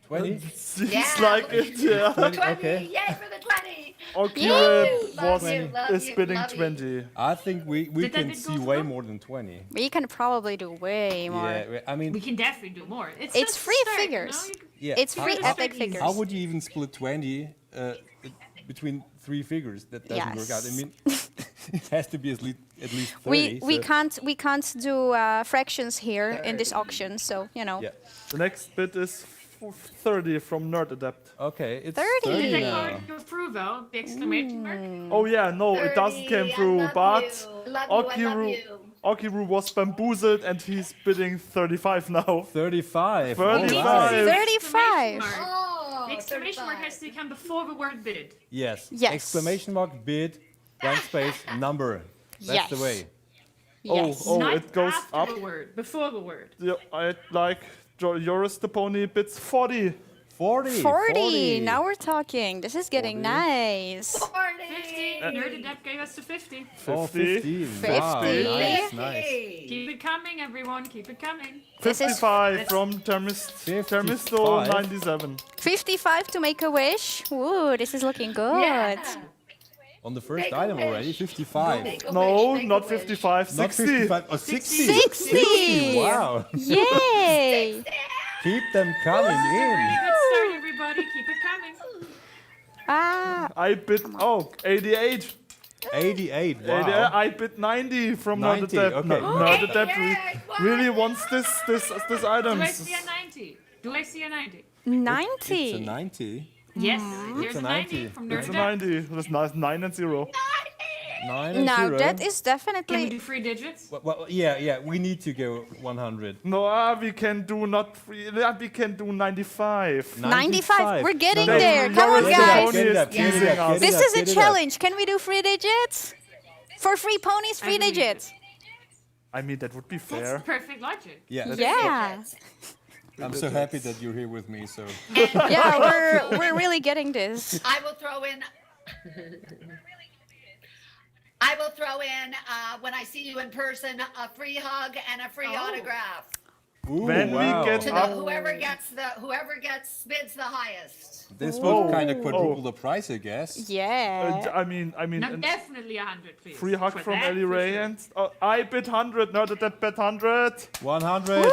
20? Seems like it, yeah. 20, Okay. yay for the 20. Okirep Love was you, love is you, bidding love you. 20. I think we Did that can bid see go way through? more than 20. We can probably do way more. Yeah, I mean, We can definitely do more. It's It's just free start, figures. You know? yeah. It's how- free how- epic how figures. How would you even split 20 between 3 figures? That doesn't work out. I Yes. mean, it has to be at least 30. we can't do fractions here in this auction. So you know. Yeah. The next bid is 30 from Nerd Adept. Okay, it's 30. 30 Did that now. card go through though? The exclamation mark? Oh yeah, no, it doesn't 30, came I through, love but you. Love you, I love Okiru, you. Okiru was bamboozled and he's bidding 35 now. 35. 35. Alright. 35. Oh, The exclamation mark has to come before the word bid. Yes. Yes. Exclamation mark, bid, blank space, number. That's the Yes. way. Yes. Oh, Not it goes after up. the word, before the word. Yeah, I like Joris the pony bids 40. 40. 40. Now we're talking. This is getting 40. nice. 50. Nerd Adept gave us the 50. Oh, 50. 50. Wow, 50. nice, nice. Keep it coming, everyone. Keep it coming. This is 55 from Termisto 97. 55 to make a wish. Ooh, this is looking good. On the first Make a item wish. already, 55. Make a No, wish, make not a wish. 55, Not 60. 55, oh, 60. 60. Wow. Yay! Keep them coming in. Very good start, everybody. Keep it coming. I bid, 88. 88, 88. wow. I bid 90 from 90, Nerd Adept. okay. Nerd Adept really wants this Do I items. see a 90? Do I see a 90? 90. It's a 90. Yes, It's there's a a 90 90. from Nerd It's a Adept. 90. That's nice. 9 and 0. 9 No, 0. that is Can we definitely. do 3 digits? Well, yeah, we need to go 100. No, we can do not free. We can do 95. 95. We're getting No, no. there. Come on, Loris guys. Pony is teasing us. This is a challenge. Can we do 3 digits? For free ponies, 3 digits. I mean, that would be fair. That's perfect logic. Yeah. Yeah. I'm so happy that you're here with me. So. Yeah, we're really getting this. I will throw in. I will throw in when I see you in person a free hug and a free autograph. Ooh, When we wow. get To the, up, whoever gets bids the highest. This will kind of quadruple the price, I guess. Yeah. I mean, No, and definitely 100, please. free hug For from that, Ellie for Ray sure. and I bid 100. No, that bet 100. 100.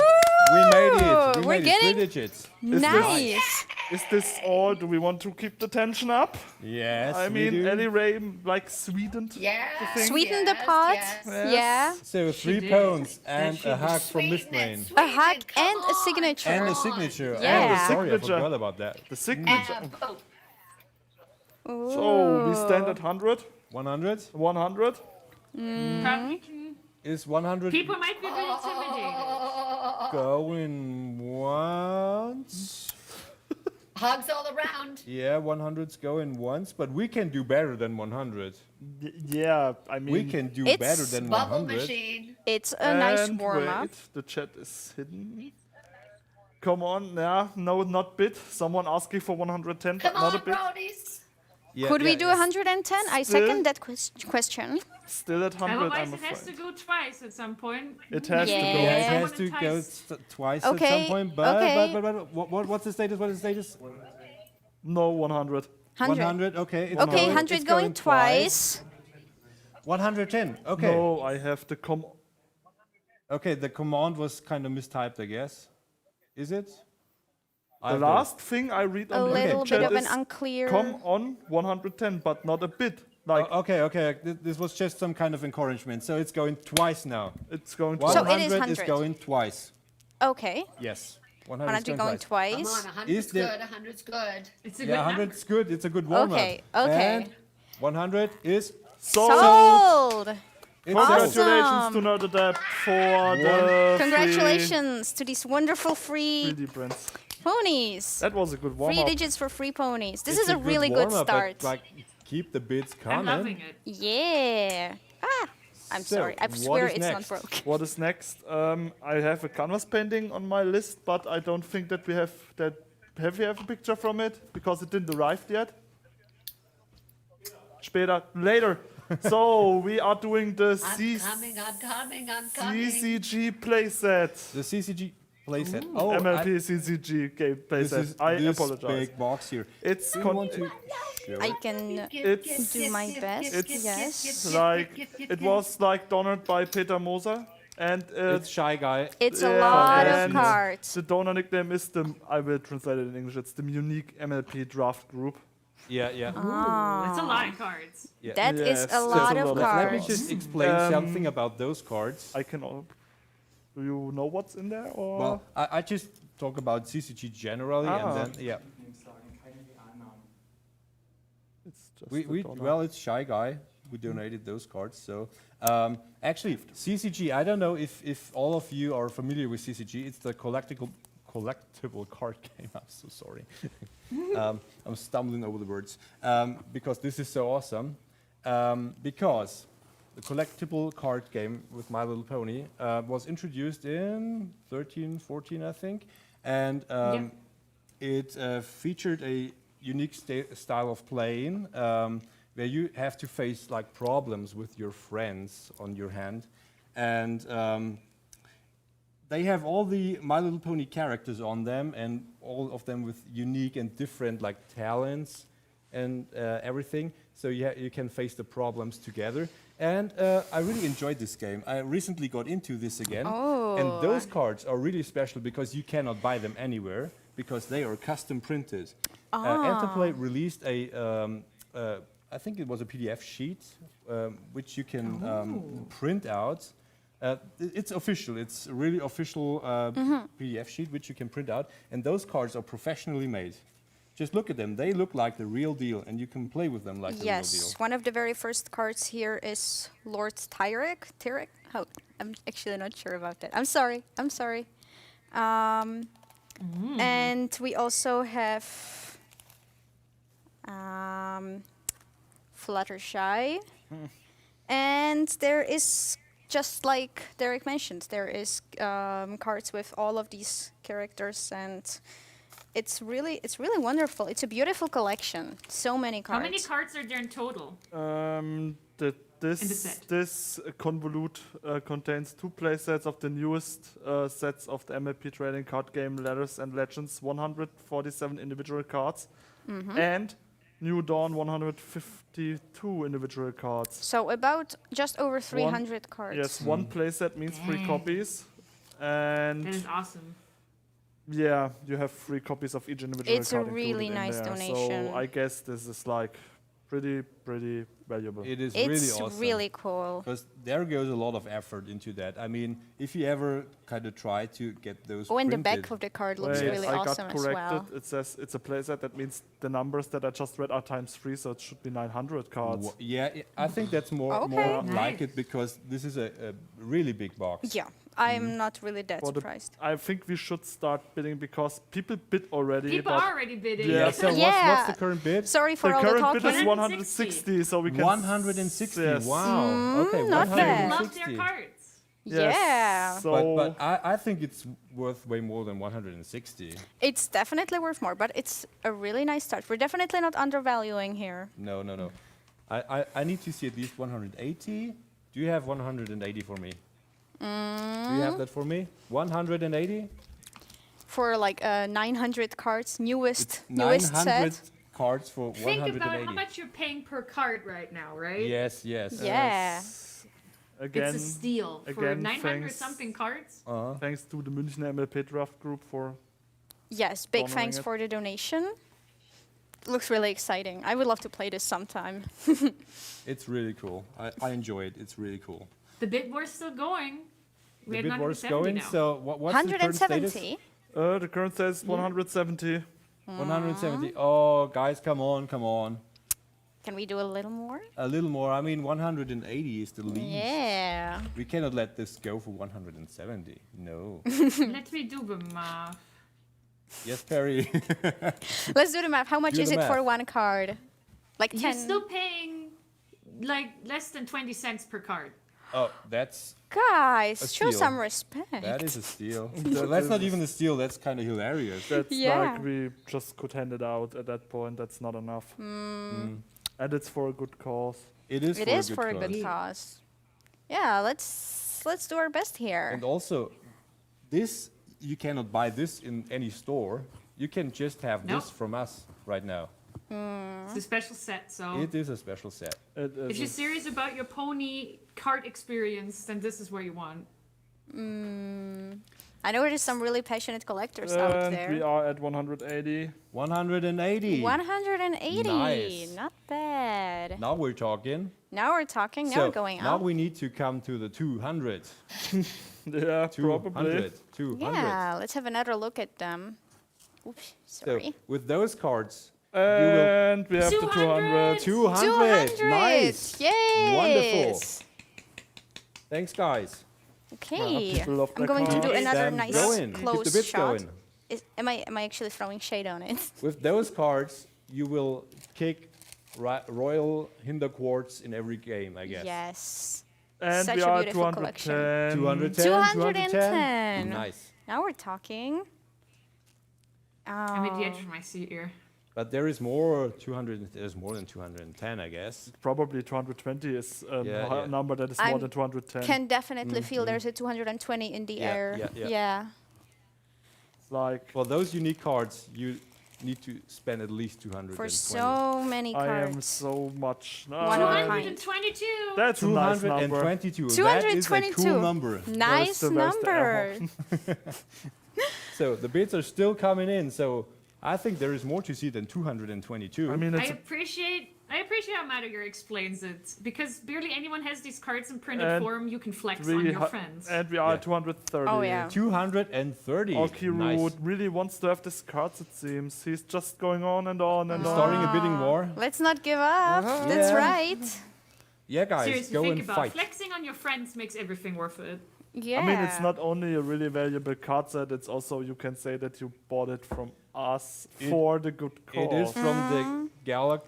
We made it. We We're made getting- it. 3 digits. Nice. Is this all? Do we want to keep the tension up? Yes. I we mean, do. Ellie Ray like sweetened. Yeah. the thing. Sweeten the pot. Yes. Yeah. So 3 did. pounds That and she a did. hug from Miss Lane. A hug and a signature. And a signature. Yeah. And a sorry, I Signature. forgot about that. The signature. Ooh. So we stand at 100. 100 100. Probably. is 100 People might be a bit intimidated. going once. Hugs all around. Yeah, 100's going once, but we can do better than 100. Yeah, I mean. We can do It's better than Bubble 100. machine. It's a nice And warm up. wait, the chat is hidden. Come on, yeah, no, not bid. Someone asking for 110, Come but not a on, bid. bronies. Yeah, Could we yeah, do it's 110? I Still- second that question. Still at 100, Otherwise, I'm it has to afraid. go twice at some point. It has to go. Yeah. Yeah, it Someone has to go entice. twice at Okay, some point, but, okay. what's the status? What is the status? No, 100. 100. Okay. It's Okay, going- 100 it's going twice. 110. Okay. No, I have to come. Okay, the command was kind of mistyped, I guess. Is it? The last thing I read A on the little chat bit of is an unclear. come on 110, but not a bid. Like Okay. This was just some kind of encouragement. So it's going twice now. it's going to. 100 So it is is 100. going twice. Okay. Yes. 100 going Come twice. on, 100's Is there- good. 100's good. It's a Yeah, good 100 is good. It's a good warm Okay, up. okay. And 100 is Sold. it's Congratulations Awesome. to Notre Dame for the Congratulations to these wonderful free 3D prints. ponies. That was a good warm 3 up. digits for free ponies. This It's is a really good warm-up, but, start. like, keep the bids I'm coming. loving it. Yeah. I'm So, sorry. I what swear is it's next? not broke. What is next? I have a canvas painting on my list, but I don't think that we have that. Have we have a picture from it because it didn't arrive yet? Später, later. So we are doing the I'm coming. CCG playset. The CCG playset. MLP CCG game this playset. is I this apologize. big box here. It's Do you con- want to show I it? can It's- do my best. it's Yes. like it was like donored by Peter Moser, and It's Shy Guy. It's a yeah, lot of and cards. the donor nickname is the. I will translate it in English. It's the Unique MLP Draft Group. Yeah. That's a lot of cards. Yeah. That is Yes, a that's lot a of lot of Let me cards. just explain something about those cards. I can. Do you know what's in there? Or Well, I just talk about CCG generally, and then it's just we the donor. well, it's Shy Guy who donated those cards. So actually, CCG. I don't know if all of you are familiar with CCG. It's the collectible card game. I'm so sorry. I'm stumbling over the words because this is so awesome. Because the collectible card game with My Little Pony was introduced in 13, 14, I think, and it featured a unique style of playing where you have to face like problems with your friends on your hand, and they have all the My Little Pony characters on them, and all of them with unique and different like talents and everything. So you can face the problems together. And I really enjoyed this game. I recently got into this again. And those cards are really special because you cannot buy them anywhere because they are custom printed. Interplay released a, I think it was a PDF sheet, which you can print out. It's official. It's a really official PDF sheet which you can print out. And those cards are professionally made. just look at them. They look like the real deal, and you can play with them like the real deal. Yes, one of the very first cards here is Lord Tyrek. Tyrek? Oh, I'm actually not sure about that. I'm sorry. And we also have Fluttershy. And there is, just like Derek mentioned, there is cards with all of these characters, and it's really wonderful. It's a beautiful collection. So many cards. How many cards are there in total? This convolute contains 2 play sets of the newest sets of the MLP trading card game Letters and Legends, 147 individual cards, and New Dawn 152 individual cards. So about just over 300 cards. Yes, one play set means 3 copies, and That is awesome. yeah, you have 3 copies of each individual It's card a really included in nice there. donation. So I guess this is like pretty valuable. It is It's really awesome. really cool. Because there goes a lot of effort into that. I mean, if you ever kind of try to get those Oh, and the printed, back of the card looks Wait, really I awesome got as corrected. well. It says it's a playset. That means the numbers that I just read are ×3, so it should be 900 cards. Yeah, I think that's more Okay. like it, because this is a really big box. Yeah, I'm not really that For the- surprised. I think we should start bidding because people bid already. People but are already bidding. Yeah, So Yeah. what's the current bid? Sorry for the all the current talking. bid is 160, so we can 160. Yes. Wow. Okay, not bad. Love their 160. cards. Yes. Yeah. So But I think it's worth way more than 160. It's definitely worth more, but it's a really nice start. We're definitely not undervaluing here. No. I need to see at least 180. Do you have 180 for me? Do you have that for me? 180? For like 900 cards, newest 900 set. cards for Think 180. about how much you're paying per card right now, right? Yes. Yeah. again, It's a steal for again, 900 thanks- something cards. Thanks to the München MLP draft group for Yes, big honoring thanks it. for the donation. Looks really exciting. I would love to play this sometime. It's really cool. I enjoy it. It's really cool. The bid war's still going. We The had bid war's 970 going. now. So what's the current status? 170. the current says 170. 170. Oh, guys, come on. Can we do a little more? A little more. I mean, 180 is the least. Yeah. We cannot let this go for 170. No. Let me do the math. Yes, Perry. Let's do the math. How much Do is the it for math. one card? Like 10. You're still paying like less than 20 cents per card. Oh, that's Guys, a show steal. some respect. That is a steal. That That's not is- even a steal. That's kind of hilarious. That's Yeah. like we just could hand it out at that point. That's not enough. And it's for a good cause. It is. It for is a for a good good cause. cause. Yeah, let's do our best here. And also, this you cannot buy this in any store. You can just have Nope. this from us right now. It's a special set, so It is a special set. It if is you're serious about your pony card experience, then this is where you want. I know there's some really passionate collectors out and there. we are at 180. 180. 180. Nice. Not bad. Now we're talking. Now we're talking. Now So we're going now up. we need to come to the 200. Yeah, 200. probably. 200. Yeah, let's have another look at them. Oops, So sorry. with those cards, And we have the 200. 200. 200. Nice. Yes. Wonderful. Thanks, guys. Okay. people love I'm their going to do cards. another Them nice going. Keep the close bits shot. going. Am I actually throwing shade on it? With those cards, you will kick Royal Hinder Quartz in every game, I guess. Yes. And Such we a are at beautiful collection. 210. 210. 210. Nice. Now we're talking. I'm at the edge of my seat here. But there is more 200. There's more than 210, I guess. Probably 220 is a Yeah. number that is more than 210. Can definitely feel there's a 220 in the Yeah, air. yeah. It's like For those unique cards, you need to spend at least 220. For so many I am cards. so much. One of a kind. 222. That's a nice number. 222. That is a 222. cool number. Nice the best number. So the bids are still coming in. So I think there is more to see than 222. I mean, I it's appreciate see how Madagar explains it. Because barely anyone has these cards in printed And form you can flex on your friends. And we are at 230. Oh, yeah. 230. Okiru Nice. really wants to have these cards, it seems. He's just going on and on and on. Starting a bidding war. Let's not give up. That's Yeah. right. Yeah, guys, Seriously, go think and about fight. flexing on your friends makes everything worth it. Yeah. I mean, it's not only a really valuable card set, it's also, you can say that you bought it from us for the good cause. It is from the GalaCon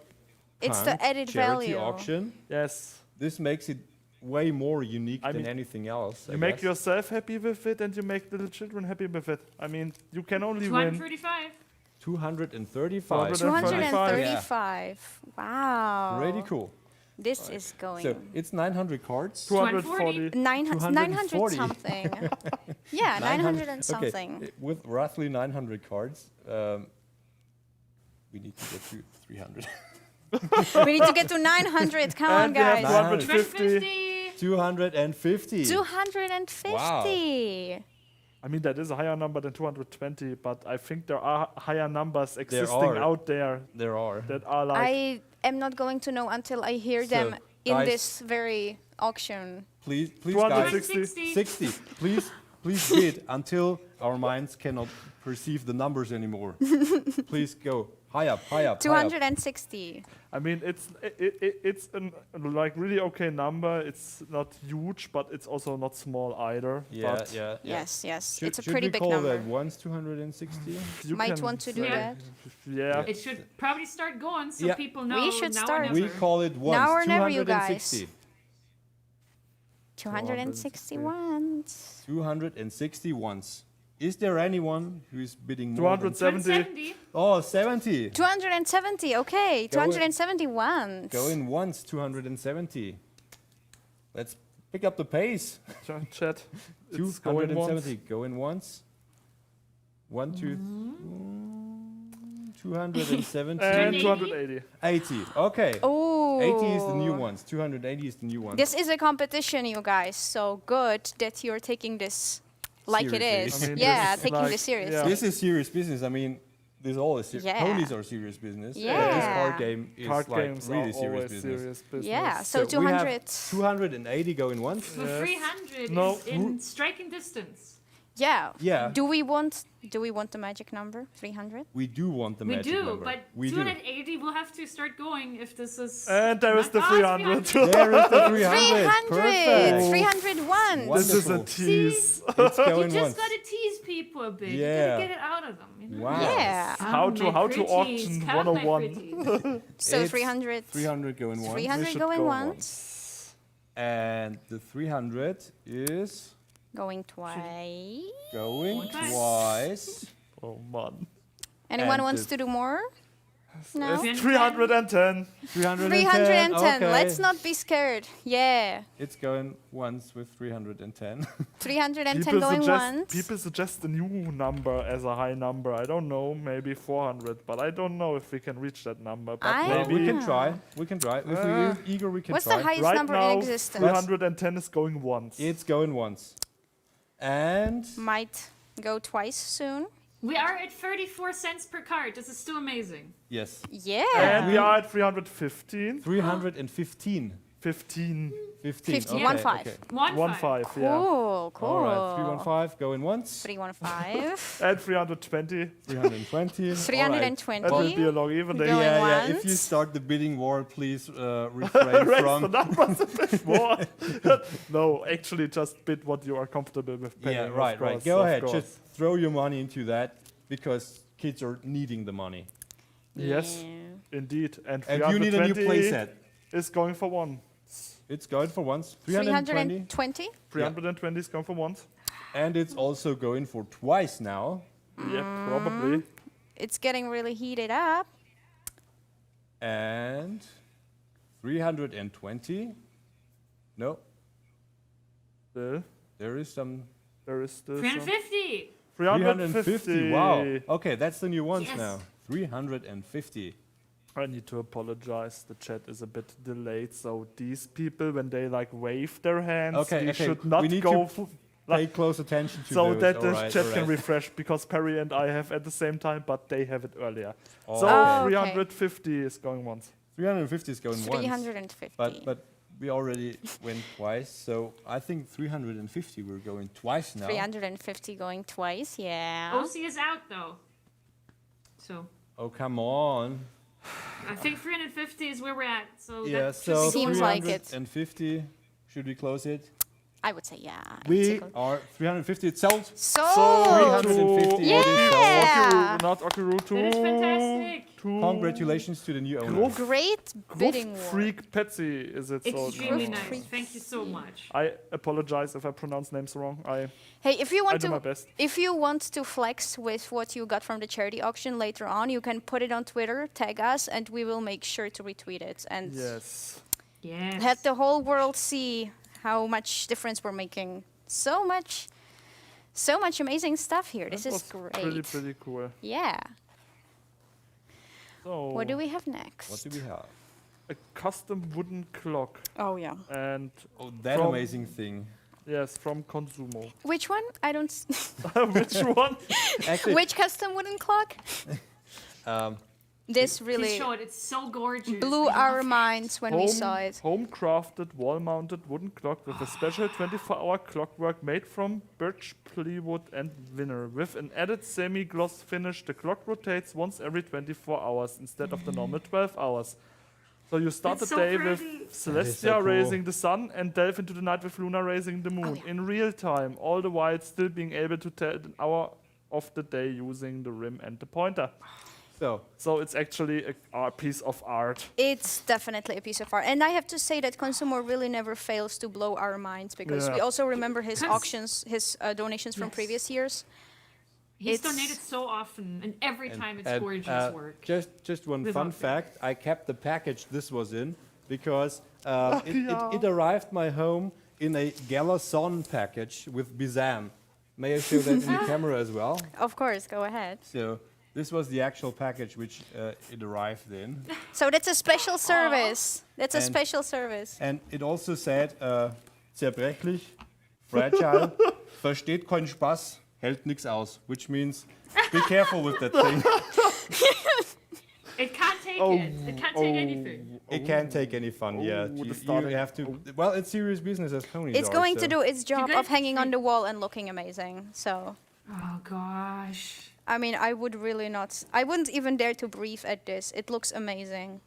It's the added charity value. auction. Yes. This makes it way more unique than mean, anything else. You make yourself happy with it and you make little children happy with it. I mean, you can only win. 235. 235. 235. Wow. Pretty cool. This is going. So it's 900 cards. 240. 900 something. Yeah, 900 and something. Okay. With roughly 900 cards, we need to get to 300. We need to get to 900. Come on, And we have guys. 250. 250. 250. Wow. I mean, that is a higher number than 220, but I think there are higher numbers There existing are. out there. There are. That are like. I am not going to know until I hear them in guys, this very auction. Please, guys. 260. 60. Please bid until our minds cannot perceive the numbers anymore. Please go high up, high up. 260. I mean, it's a like really okay number. It's not huge, but it's also not small either. Yeah, but yeah. Yes, yes. Should, It's a should pretty we big call number. that once 260? You Might can want to do say- that. Yeah. It should probably start going so Yeah. people know We should now start. or We never. call it once Now or never, you 260. 261. 260 once. Is there anyone who is bidding more than 270. Oh, 70. 270. Okay, Go in. 271. Go in once, 270. Let's pick up the pace. Chat. It's going 270. once. Go in once. 1, 2, 270. And 280. 80. Okay. Oh. 80 is the new ones. 280 is the new ones. This is a competition, you guys. So good that you're taking this like it Seriously. is. I mean, Yeah, this is taking like- this seriously. yeah. This is serious business. I mean, this all is serious. Yeah. Ponies are serious business. But this Yeah. card game is Card like games really are serious always business. serious business. Yeah, so we have 200. 280 going once. For 300 No. is in striking distance. Yeah. Yeah. Do we want the magic number 300? We do want the We magic do, number. but we do. 280 will have to start going if this is. And there is the Ah, 300. 300. There is the 300. 300. Perfect. 301. This is a Wonderful. tease. It's You going just once. gotta tease people a bit. You Yeah. gotta get it out of them. You know? Wow. Yeah. How to pretties, auction count my 101. pretties. So It's 300. 300 going once. 300 should going go once. And the 300 is Going twice. going Twice. twice. Oh man. Anyone And wants the- to do more? No. It's 310. 310. 310. Okay. Let's not be scared. Yeah. It's going once with 310. 310 going once. People suggest a new number as a high number. I don't know, maybe 400, but I don't know if we can reach that number. But I- Well, maybe we can try. We can try. If we're eager, we can What's try. the highest right number now, in existence? 310 is going once. It's going once. And Might go twice soon. We are at 34 cents per card. This is still amazing. yes, Yeah. And we are at 315. 315. 15. 15. 15. Okay, 1-5. okay. 1-5, yeah. Cool, cool. All right, 315 going once. 315. And 320. 320. 320. That will be a long even day. Going Yeah, if you once. start the bidding war, please refrain Raise from. the numbers a bit more. No, actually just bid what you are comfortable with paying. Yeah, of right. course, Go of ahead. course. Just throw your money into that because kids are needing the money. Yes, Yeah. indeed. And And you need a new 320 playset. is going for one. It's going for once. 320. 320. 320 is going for once. And it's also going for twice now. Yeah, probably. It's getting really heated up. And 320. No, Still, there is some. there is still some. 350. 350. Wow. Okay, that's the new ones Yes. now. 350. I need to apologize. The chat is a bit delayed. So these people, when they like wave their hands, Okay, we okay. should not we need go to pay close attention to so those. that the Alright, chat can alright. refresh because Perry and I have at the same time, but they have it earlier. Oh, So okay. 350 is going once. 350 is going once. 350. But we already went twice, so I think 350 we're going twice now. 350 going twice, yeah. OC is out though. So Oh, come on. I think 350 is where we're at. So Yeah, that so Seems like it. 350. Should we close it? I would say yeah. We are 350. It's sold. Sold. 350. Yeah. It is sold. Okiru, not Okiru, That is fantastic. Congratulations to the new owner. Great bidding war. Freak Petsy is it sold? Extremely nice. Thank you so much. I apologize if I pronounce names wrong. Hey, if you I want do my to, best. if you want to flex with what you got from the charity auction later on, you can put it on Twitter, tag us, and we will make sure to retweet it and Yes. let the whole world see how much difference we're making. So much amazing stuff here. This is great. Pretty cool. Yeah. So What do we have next? What do we have? a custom wooden clock. Oh yeah. And That from- amazing thing. Yes, from Consumo. Which one? I don't. Which one? Actually, Which custom wooden clock? This really Please show it. It's so gorgeous. blew I love our it. minds when we saw it. Home-crafted, wall-mounted wooden clock with a special 24-hour clockwork made from birch, plywood, and vinyl. With an added semi-gloss finish, the clock rotates once every 24 hours instead of the normal 12 hours. So you start It's the so day pretty. with Celestia so cool. raising the sun and delve into the night with Luna raising the moon in real time, all the while still being able to tell an hour of the day using the rim and the pointer. So it's actually a piece of art. It's definitely a piece of art. And I have to say that Consumer really never fails to blow our minds because we Yeah. also remember his Cons- auctions, his donations from Yes. previous years. He's It's- donated so often, and every time it's And, gorgeous work. Just one Without fun fail. fact: I kept the package this was in because it arrived my home in a GalaCon package with Bizam. May I show that in the camera as well? Of course, go ahead. So this was the actual package which it arrived in, So that's a special service. That's a And- special service. and it also said zerbrechlich, fragile, versteht keinen Spaß, hält nix aus, which means be careful with that thing. It can't take Oh, it. It can't take anything. It can't take any fun. Yeah, the you starting- have to. Well, it's serious business as ponies It's are, going so. to do its job guys of hanging on the wall and looking amazing. So, Oh gosh. I mean, I would really not. I wouldn't even dare to breathe at this. It looks amazing.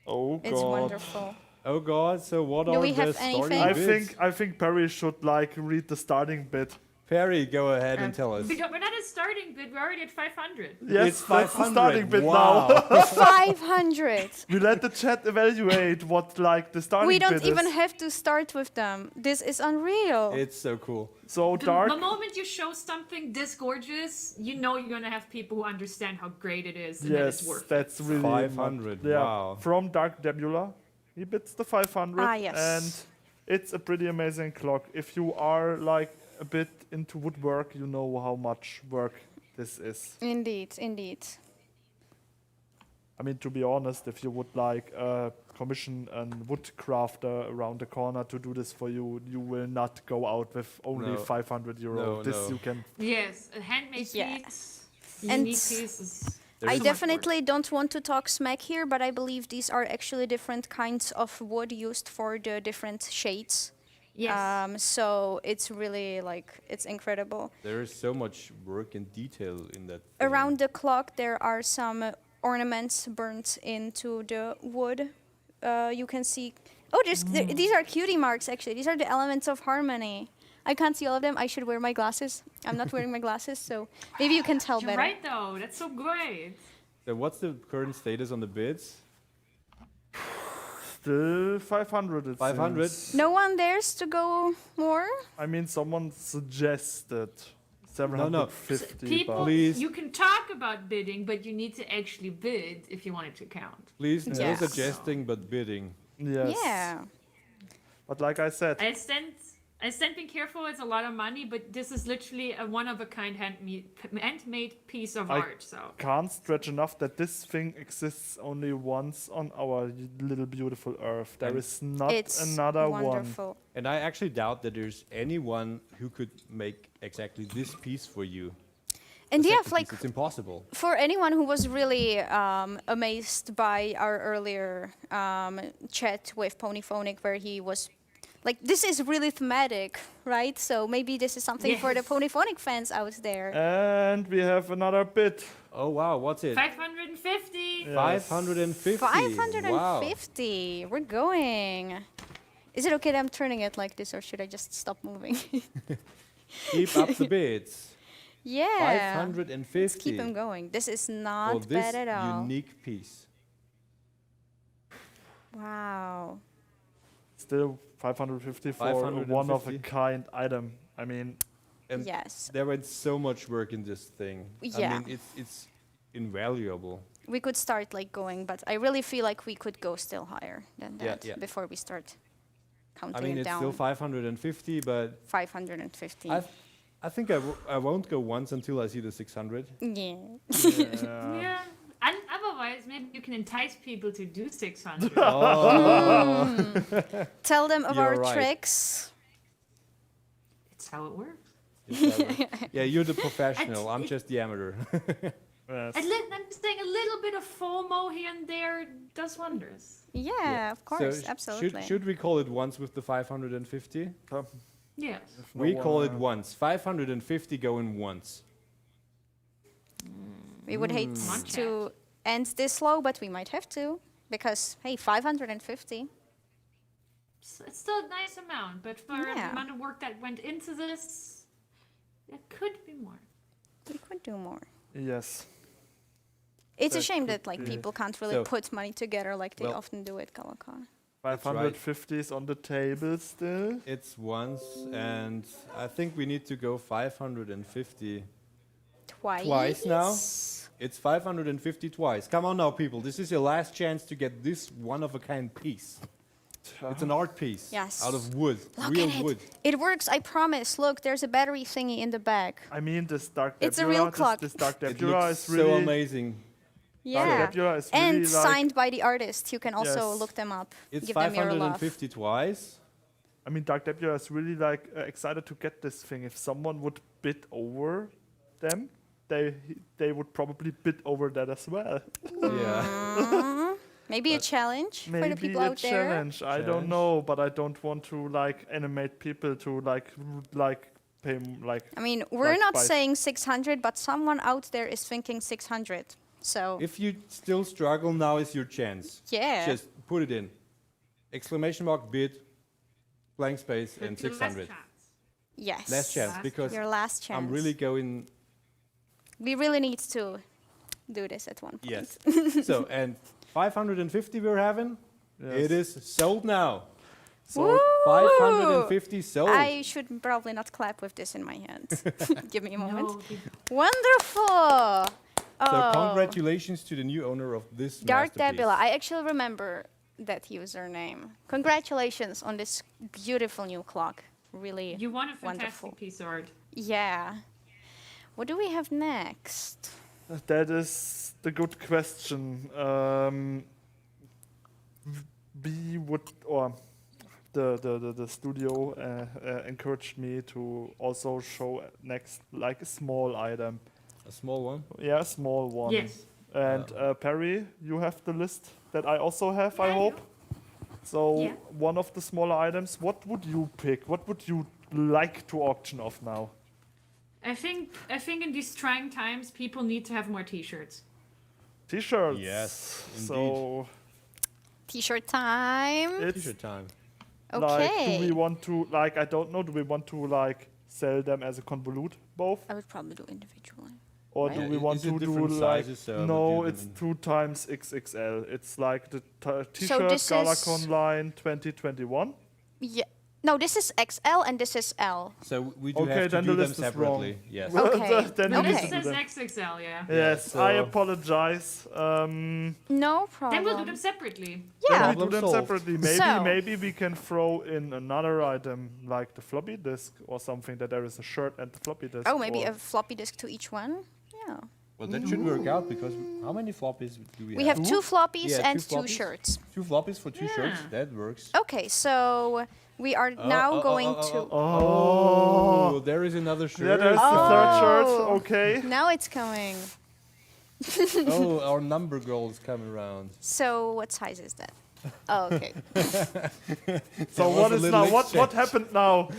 Oh It's god. wonderful. Oh God! So what Do are we the have starting anything? I think Perry should read the starting bit. Perry, go ahead and tell us. We're not at starting bid. We're already at 500. Yes, It's that's the 500. starting bit Wow. now. 500. We let the chat evaluate what the starting We bit don't even is. have to start with them. This is unreal. It's so cool. So The dark. moment you show something this gorgeous, you know you're gonna have people who understand how great it is and that Yes, it's worth that's it. really 500, Yeah, wow. from Dark Debula, he bids the 500, Ah, yes. and it's a pretty amazing clock. If you are like a bit into woodwork, you know how much work this is. Indeed, indeed. I mean, to be honest, if you would like commission a wood crafter around the corner to do this for you, you will not go out with only No. 500 euro. No, This no. you can. Yes, a handmade Yeah. piece, And unique pieces. I definitely don't want to talk smack here, but I believe these are actually different kinds of wood used for the different shades. Yes. So it's really like, it's incredible. There is so much work and detail in that. Around the clock, there are some ornaments burnt into the wood. You can see. Oh, these are cutie marks, actually. These are the elements of harmony. I can't see all of them. I should wear my glasses. I'm not wearing my glasses, so maybe you can tell You're better. right though. That's so great. So what's the current status on the bids? Still 500. It 500? seems. No one dares to go more? I mean, someone suggested 750. People, but Please. you can talk about bidding, but you need to actually bid if you want it to count. Please, no Yes. suggesting, but bidding. Yes. Yeah. But like I said, I stand being careful. It's a lot of money, but this is literally a one-of-a-kind handmade piece of I art. So can't stretch enough that this thing exists only once on our little beautiful Earth. There And is not It's another wonderful. And I actually doubt that there's anyone who could make exactly this piece for you. And a yeah, second like piece. It's impossible. for anyone who was really amazed by our earlier chat with Ponyphonic, where he was like, this is really thematic, right? So maybe this is something for the Yes. Ponyphonic fans out there. And we have another bid. Oh wow, what's it? 550. 550. 550. We're going. Is it okay that I'm turning it like this, or should I just stop moving? Keep up the bids. Yeah. 550. Let's keep them going. This is not For this bad at all. unique piece. Wow. Still 550 for a 550. one-of-a-kind item. I mean, And Yes. there went so much work in this thing. Yeah. I mean, it's invaluable. We could start like going, but I really feel like we could go still higher than Yeah, that yeah. before we start counting I mean, it it's down. still 550, but 550. I think I won't go once until I see the 600. Yeah. Yeah. And otherwise, maybe you can entice people to do 600. Oh. Tell them of You're our right. tricks. It's how it works. Yeah, you're the professional. I'm just the amateur. I'm just saying a little bit of FOMO here and there does wonders. Yeah, of course, So absolutely. Should we call it once with the 550? Yes. We call it once. 550 going once. We would hate to end this low, but we might have to, because hey, 550. It's still a nice amount, but for the Yeah. amount of work that went into this, it could be more. We could do more. yes. It's a That shame could that like be- people can't really So- put money together like they Well- often do at GalaCon. 550 is on the table still. It's once, and I think we need to go 550 twice now. It's 550 twice. Come on now, people. This is your last chance to get this one-of-a-kind piece. It's an art piece. Yes. Out of wood. Look real at it. wood. It works, I promise. Look, there's a battery thingy in the back. I mean, this Dark It's a Nebula, real this- clock. This Dark It Nebula looks is really so amazing. Yeah. Nebula is And really like- signed by the artist. You can also Yes. look them up. It's Give them your love. 550 twice. I mean, Dark Nebula is really like excited to get this thing. If someone would bid over them, they would probably bid over that as well. Yeah. Maybe a challenge for the Maybe people a out there. challenge. I don't know, but I don't want to like animate people to like pay like. I mean, we're like not buy- saying 600, but someone out there is thinking 600. So If you still struggle, now is your chance. Yeah. Just put it in. Exclamation mark, bid, blank space, and Your last 600. chance. yes. Last chance, because your last chance. I'm really going. We really need to do this at one point. Yes. So, and 550 we're having. Yes. It is sold now. Woo! 550 sold. I should probably not clap with this in my hand. Give me a moment. No, Wonderful. So Oh. congratulations to the new owner of this Dark masterpiece. Nebula. I actually remember that username. Congratulations on this beautiful new clock. Really You won a fantastic wonderful. piece of art. Yeah. What do we have next? That is the good question. We would, or the studio encouraged me to also show next like a small item. A small one? Yeah, a small one. Yes. And Perry, you have the list that I also have, I hope. So Yeah. one of the smaller items, what would you pick? What would you like to auction off now? I think in these trying times, people need to have more T-shirts. T-shirts. Yes, So T-shirt time. it's T-shirt time. like, Okay. do we want to like? I don't know. Do we want to like sell them as a convolute both, I would probably do individually. or Right. do Yeah, we want is it to do different like? sizes, so No, would you it's do 2 times XXL. It's like the T-shirt this is- GalaCon line 2021. Yeah. No, this is XL and this is L. So we do Okay, have to then do the them list is wrong. separately. Yes. Okay. Then we Okay. need This to do says them. XXL, yeah. Yes, so- I apologize. No problem. Then we'll do them separately. Then Yeah. we do Problem them solved. separately. Maybe So- maybe we can throw in another item like the floppy disk or something that there is a shirt and the floppy disk. Oh, maybe or- a floppy disk to each one. Yeah. Well, that should work out because how many floppies do we have? We have 2 floppies Yeah, and 2 2 floppies. shirts. 2 floppies for 2 shirts. That works. Okay, so we are now going to. Oh, there is another shirt. Yeah, there's the third shirt. Okay. Now it's coming. Oh, our number girl is coming around. So what size is that? Oh, okay. So what is now? What happened now?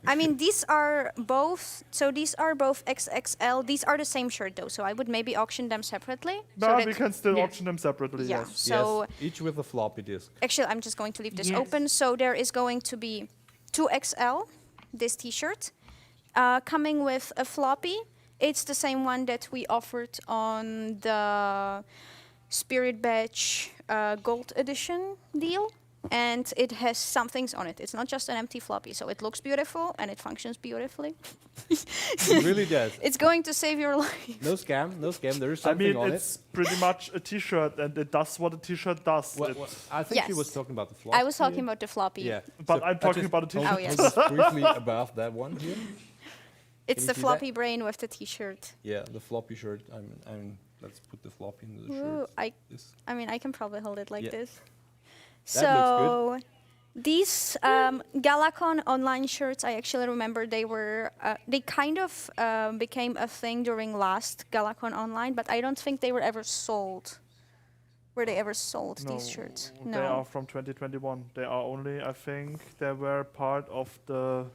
I mean, these are both. So these are both XXL. These are the same shirt though. So I would maybe auction them separately. No, so we that- can still auction them separately. Yeah. Yes. So each with a floppy disk. actually, I'm just going to leave this Yes. open. So there is going to be 2XL, this T-shirt, coming with a floppy. It's the same one that we offered on the Spirit Badge Gold Edition deal, and it has some things on it. It's not just an empty floppy, so it looks beautiful and it functions beautifully. It really does. It's going to save your life. No scam, no scam. There is I something mean, on it's pretty much a T-shirt, and it does what a T-shirt does. I think she Yes. was talking about the floppy. I was talking about the floppy. Yeah, But I'm talking about a hold- Oh, hold yes. this briefly above that one here. It's you the see that? floppy brain with the T-shirt. Yeah, the floppy shirt. Let's put the floppy into the Ooh, shirt. I mean, I can probably hold it like Yeah. this. That looks So these GalaCon online shirts, I actually remember they were they kind of became a thing during last GalaCon online, but I don't think they were ever sold. Were they ever sold, these shirts? They are from 2021. They are only, I think, they were part of the.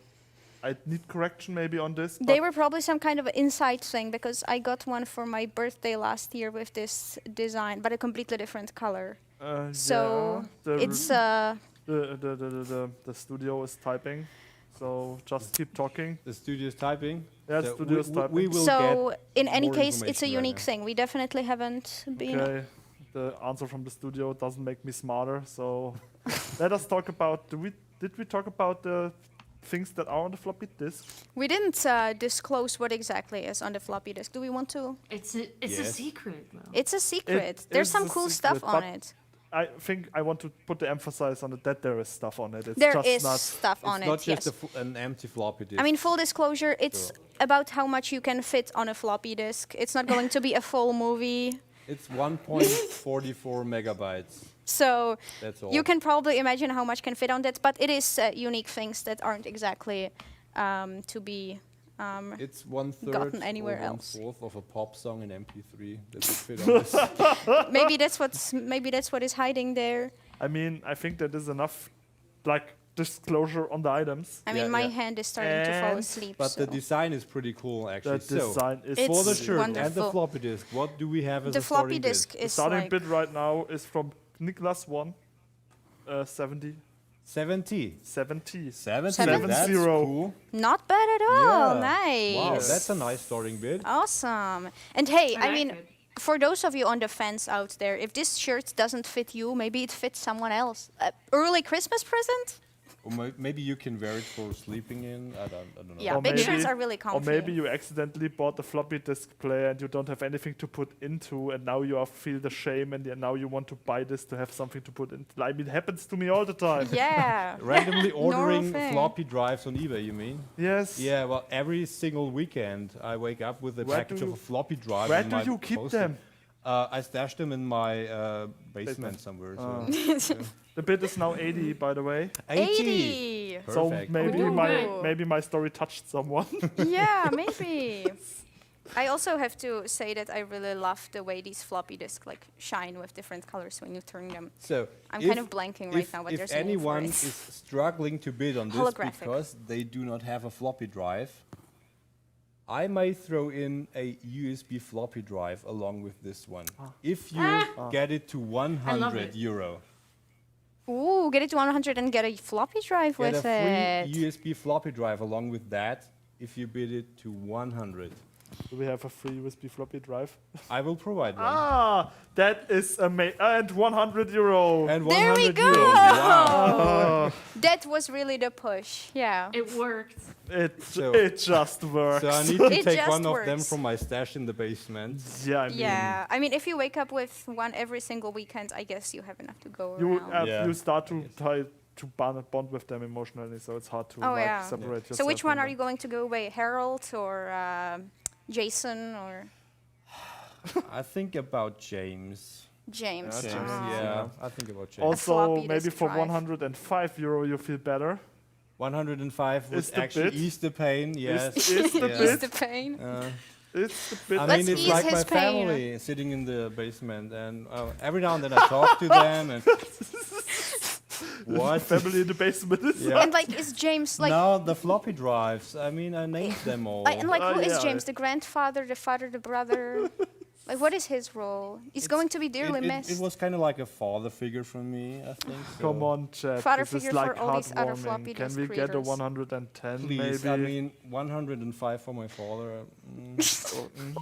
I need correction maybe on this. They but were probably some kind of an inside thing because I got one for my birthday last year with this design, but a completely different color. So yeah, it's the studio is typing, so just keep talking. The studio is typing. Yeah, So studio is typing. we will so get in any more case, it's a information right unique now. thing. We definitely haven't been. Okay, the answer from the studio doesn't make me smarter. So let us talk about. Did we talk about the things that are on the floppy disk? We didn't disclose what exactly is on the floppy disk. Do we want to? It's a Yes. secret, though. It's a secret. It There's is some a cool secret, stuff on but it. I think I want to put the emphasis on it that there is stuff on it. It's There just is not stuff on It's not it. just Yes. an empty floppy disk. I mean, full disclosure, it's So- about how much you can fit on a floppy disk. It's not going to be a full movie. It's 1.44 megabytes. So That's all. you can probably imagine how much can fit on that, but it is unique things that aren't exactly to be It's 1/3 gotten anywhere or else. 1/4 of a pop song in MP3 that would fit on this. maybe that's what is hiding there. I mean, I think that is enough, like disclosure on the items. I mean, my hand is starting to fall And- asleep. But so. the design is pretty cool, actually. The design is for the It's shirt and the wonderful. floppy disk, what do we have as The a floppy starting disk bid? The is starting like bid right now is from Niklas 1, 70. 70. 70. 70. 70. That's 70. cool. not bad at all. Yeah. Nice. Wow, that's a nice starting bid. Awesome. And hey, I I like mean, it. for those of you on the fence out there, if this shirt doesn't fit you, maybe it fits someone else. Early Christmas present? Or maybe you can wear it for sleeping in. I don't know. Yeah, big shirts are really Or comfy. maybe you accidentally bought the floppy disk player and you don't have anything to put into, and now you feel the shame, and now you want to buy this to have something to put in. I mean, it happens to me all the time. Yeah. Randomly ordering thing. floppy drives on eBay, you mean? Yes. Yeah, well, every single weekend I wake up with a Where package do of you- a floppy drive. where in do my you keep poster. them? I stashed them in my basement somewhere. So. Yeah. The bid is now 80, by the way. 80. So Perfect. maybe my story touched someone. Yeah, maybe. I also have to say that I really love the way these floppy disks like shine with different colors when you turn them. So I'm if- kind of blanking right if- now, but if there's a name anyone for it. is struggling to bid on this Holographic. because they do not have a floppy drive, I may throw in a USB floppy drive along with this one. If you get it to 100 it. euro. Ooh, get it to 100 and get a floppy drive Get a with free it. USB floppy drive along with that if you bid it to 100. Do we have a free USB floppy drive? I will provide one. Ah, that is amazing. And 100 euro. And There we 100 go. euro. Wow. That was really the push. Yeah. It worked. It So- just works. So I need to It take just one of them works. from my stash in the basement. Yeah, I mean, Yeah. I mean, if you wake up with one every single weekend, I guess you have enough to go you around. Yeah. you start to bond with them emotionally, so it's hard to Oh, like, yeah. separate yourself. So which from one are them. you going to go away? Harold or Jason or? I think about James. James. Yeah, I think about James. Also, floppy maybe disk for drive. €105 you feel better. 105 would Is the actually bit. ease the pain. Yes. Is the yeah. bit. Ease the pain. It's the bit. I Let's mean, it's ease like his my pain. family sitting in the basement, and every now and then I talk to them. And what? Family in the basement is Yeah. And like, is James like? No, the floppy drives. I mean, I named them all. And like, who is yeah. James? The grandfather, the father, the brother? Like, what is his role? He's going to be dearly missed. It was kind of like a father figure for me, I think. So. Come on, chat. Father This is figure for like all these other heartwarming. floppy Can disk we get a readers. 110 Please, maybe? I mean, 105 for my father.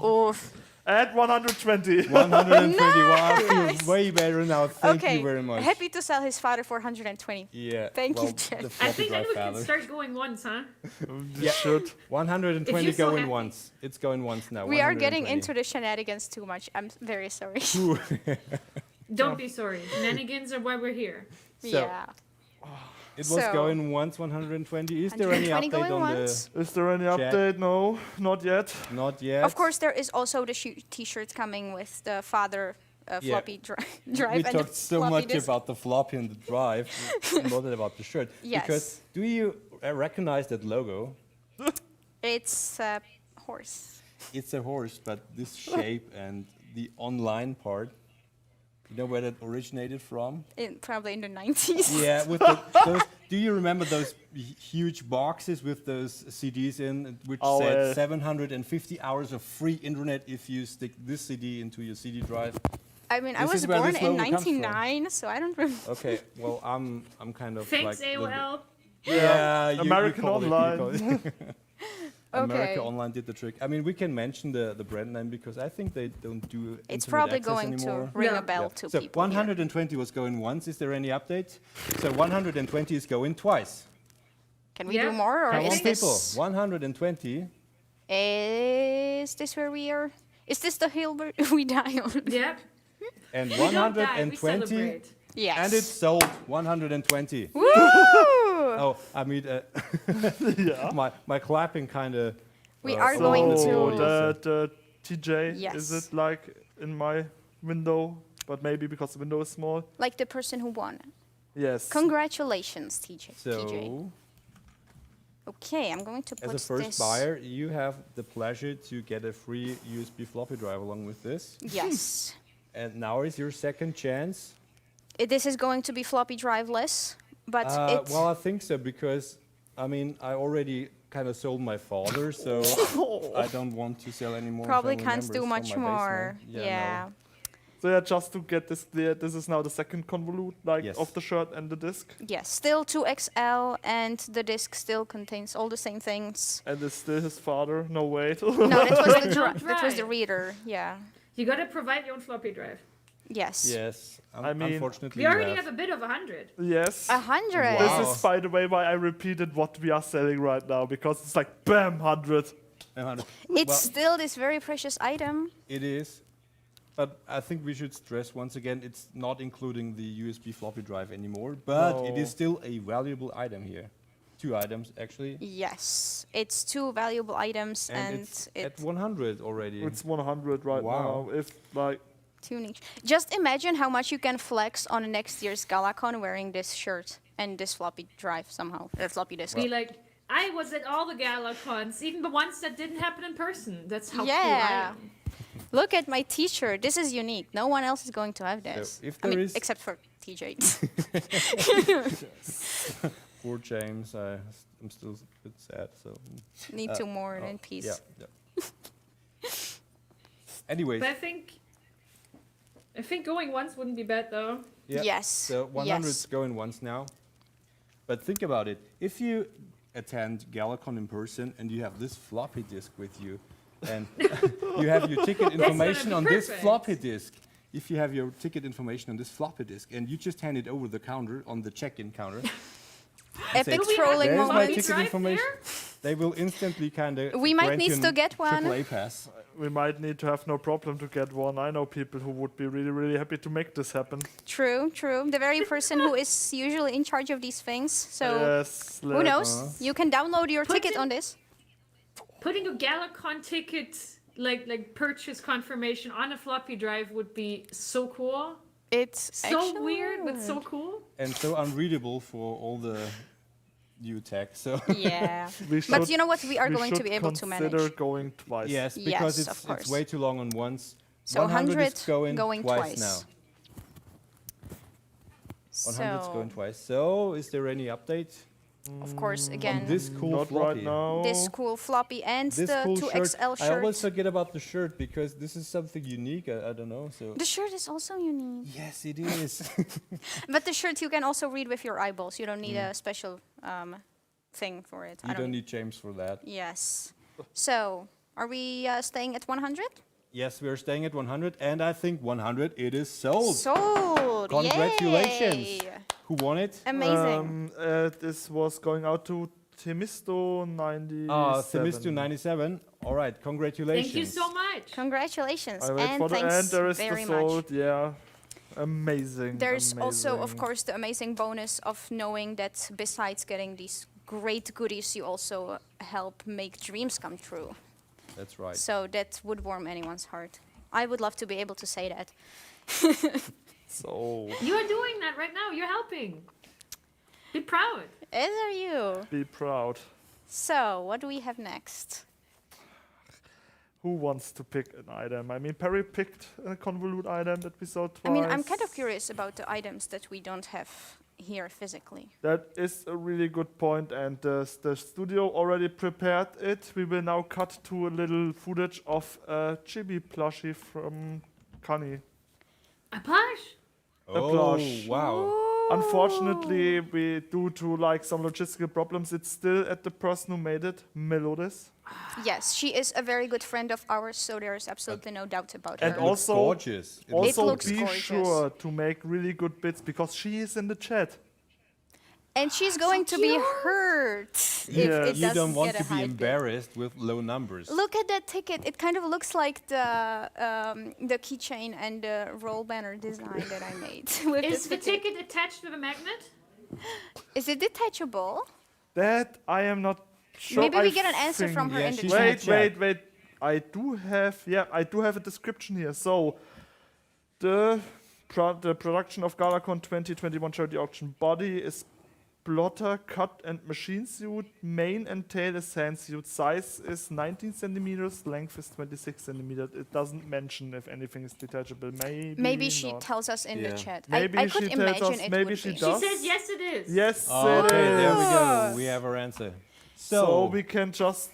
Oof. At 120. 120. Wow, I feel Nice. way better now. Thank Okay. you very much. Happy to sell his father for 120. Yeah. Thank you, well, Jen. the I floppy think then drive we can father. start going once, huh? You should. 120 If you're so going happy. once. It's going once now. We are getting 120. into the shenanigans too much. I'm very sorry. Don't be sorry. Shenanigans are why we're here. So, Yeah. It was So- going once 120. Is there any 120 update going on once? Is there any Chat. update? No, not yet. Not yet. Of course, there is also the t-shirt coming with the father Yeah. floppy drive We and the talked so floppy much disk. about the floppy and the drive, not about the shirt. Yes. Because do you recognize that logo? It's a horse. It's a horse, but this shape and the online part, you know where that originated from? Probably in the 90s. Yeah, with those. Do you remember those huge boxes with those CDs in, which Oh, said 750 hours of free internet if you stick this CD into your CD drive? I mean, I This was is where born this in logo comes from. 99, so I don't remember. Okay, well I'm kind of Thanks, like AOL. Yeah, you American call it- you Online. call it. America Okay. Online did the trick. I mean, we can mention the brand name because I think they don't do It's internet probably access going anymore. to ring No. a bell Yeah. to So people. here. 120 was going once. Is there any update? So 120 is going twice. Can we Yeah. do more, or Come on, is people. this 120. is this where we are? Is this the hill where we die on? Yep. And We don't die, we 120. celebrate. Yes. And it's sold 120. Woo! Oh, I mean, my clapping kind of. We are going So to- the TJ, Yes. is it like in my window? But maybe because the window is small. Like the person who won. Yes. Congratulations, TJ. So, TJ. Okay, I'm going to put as a first this. buyer, you have the pleasure to get a free USB floppy drive along with this. Yes. And now is your second chance. This is going to be floppy driveless, but it. Well, I think so because, I mean, I already kind of sold my father, so I don't want to sell anymore. Probably family can't do members much from my more. basement. Yeah. No. So yeah, just to get this clear, this is now the second convolute, like Yes. of the shirt and the disc. Yes, still 2XL, and the disc still contains all the same things. And it's still his father. No wait. No, that was the Don't that was the drive. reader. Yeah. You gotta provide your own floppy drive. Yes. Yes. I mean, unfortunately, We you already have a bit of 100. Yes. 100. Wow. This is, by the way, why I repeated what we are selling right now, because it's like, bam, 100. 100. It's Well, still this very precious item. it is. But I think we should stress once again, it's not including the USB floppy drive anymore, but it No. is still a valuable item here. 2 items, actually. Yes, it's 2 valuable items, And and it's it at 100 already. It's 100 right Wow. now. If, like, 2 each. Just imagine how much you can flex on next year's GalaCon wearing this shirt and this floppy drive somehow, floppy disk. Be like, I was at all the GalaCons, even the ones that didn't happen in person. That's how cool I Yeah. am. Look at my T-shirt. This is unique. No one else is going to have this. if I mean, there is- except for TJ. Poor James, I'm still a bit sad. So Need 2 more in peace. Yeah. Anyways, But I think going once wouldn't be bad though. yeah. Yes, So 100 is yes. going once now. But think about it. If you attend GalaCon in person and you have this floppy disk with you, and you have your ticket gonna information be on this perfect. floppy disk, if you have your ticket information on this floppy disk and you just hand it over the counter on the check-in counter, Epic say, trolling "There's my moment. ticket information," they will instantly kind of. We might need to get one. AAA pass. we might need to have no problem to get one. I know people who would be really, really happy to make this happen. True, true. The very person who is usually in charge of these things. So Yes, who knows? You can download your Put ticket in- on this. Putting a GalaCon ticket like purchase confirmation on a floppy drive would be so cool. It's So actually weird, but so cool. And so unreadable for all the new tech. So Yeah. We But should- you know what? We are we going to should be able to consider manage. going twice. yes, Yes, because of it's course. way too long on once. So 100 100 is going twice now. 100 is So, going twice. So is there any update of course, on again, this cool Not floppy? right now. this cool floppy and This the cool 2XL shirt. I always shirt. forget about the shirt because this is something unique. I don't know. So The shirt is also unique. yes, it is. But the shirt you can also read with your eyeballs. You don't need a special thing for it. You don't need James for that. Yes. So, are we staying at 100? Yes, we are staying at 100, and I think 100 it is sold. Sold! Congratulations! Yay. Who won it? Amazing. This was going out to Temisto 97. Themisto 97. All right, congratulations. Thank you so much. Congratulations. I wait And for the thanks end. There is very the much. sold. Yeah, amazing. There's also, of amazing. course, the amazing bonus of knowing that besides getting these great goodies, you also help make dreams come true. That's right. So that would warm anyone's heart. I would love to be able to say that. So You are doing that right now. You're helping. Be proud. As are you. be proud. So, what do we have next? Who wants to pick an item? I mean, Perry picked a convolute item that we saw twice. I mean, I'm kind of curious about the items that we don't have here physically. That is a really good point, and the studio already prepared it. We will now cut to a little footage of a chibi plushie from Kani. A plush. A plush. wow. Unfortunately, due to like some logistical problems, it's still at the person who made it, Melodis. Yes, she is a very good friend of ours, so there is absolutely no doubt about And her. looks also, gorgeous. It also looks be gorgeous. sure to make really good bits because she is in the chat. And she's going to be hurt if Yeah. it You doesn't don't want get a to be high bid. embarrassed with low numbers. Look at that ticket. It kind of looks like the keychain and the roll banner design that I made. With Is the ticket. ticket attached to the magnet? Is it detachable? That I am not sure. Maybe we I get an answer think- from her Yeah, in the she's chat. in the Wait. chat. I do have a description here. So, the production of GalaCon 2021 charity auction body is blotter, cut, and machine suit. Mane and tail is hand suit. Size is 19 centimeters. Length is 26 centimeters. It doesn't mention if anything is detachable. Maybe she not. tells us in the Yeah. chat. Maybe I she could tells imagine us, it maybe would she be. does. She says yes, it is. Yes, Okay, it there we is. go. We have our answer. So we can just.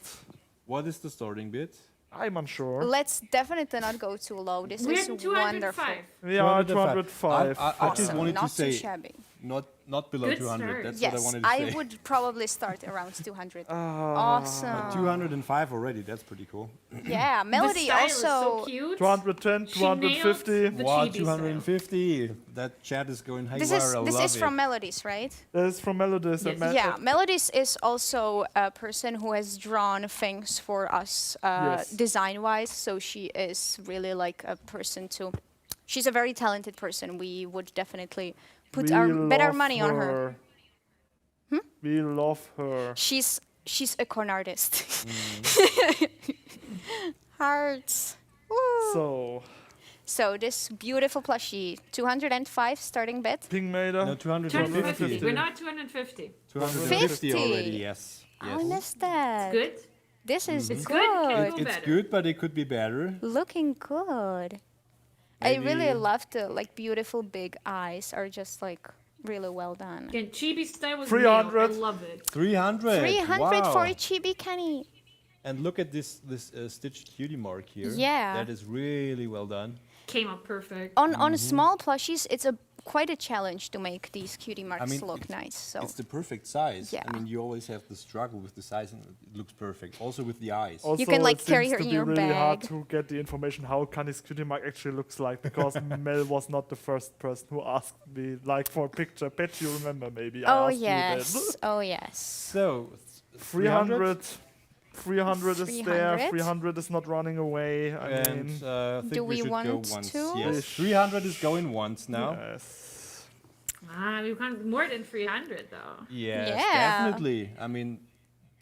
What is the starting bid? I'm unsure. Let's definitely not go too low. This We're is at wonderful. 205. We are 205. I just Awesome. wanted Not to too say shabby. not below Good 200. start. That's what I Yes, wanted to I say. would probably start around 200. Ah. Awesome. 205 already. That's pretty cool. Yeah, Melody the style also. is so cute. 210, She nailed 250. the Wow, chibi 250. That chat is going haywire. This I is love from it. Melodies, right? That is from Melodis. Yes. Yeah, Melodies is also a person who has drawn things for us Yes. design-wise. So she is really like a person to. She's a very talented person. We would definitely put bet our money on her. We love her. She's a con artist. Mm. Hearts. Woo. So, this beautiful plushie, 205 starting bet. Ping Mater. No, 250. 250. We're not 250. 250 already. 50. Yes. I Yes. missed that. Good. This is It's good. good. Can It's better. good, but it could be better. Looking good. I really Maybe- love the like beautiful big eyes are just like really well done. Again, chibi style was 300. nailed. I love it. 300. 300 wow. for a chibi Kenny. And look at this stitched cutie mark here. Yeah. That is really well done. Came out perfect. On small plushies, it's quite a challenge to make these cutie marks look nice. So It's the perfect size. Yeah. I mean, you always have the struggle with the size, and it looks perfect. Also with the eyes. also, can, like, it carry seems her to in be your really hard bag. to get the information how Kani's cutie mark actually looks like because Mel was not the first person who asked me like for a picture. Bet you remember maybe. I oh asked you that. yes, oh yes. So 300. 300 is there. 300? 300 is not running away. I And mean, I think Do we we should go want once. to? Yes, 300 is going once now.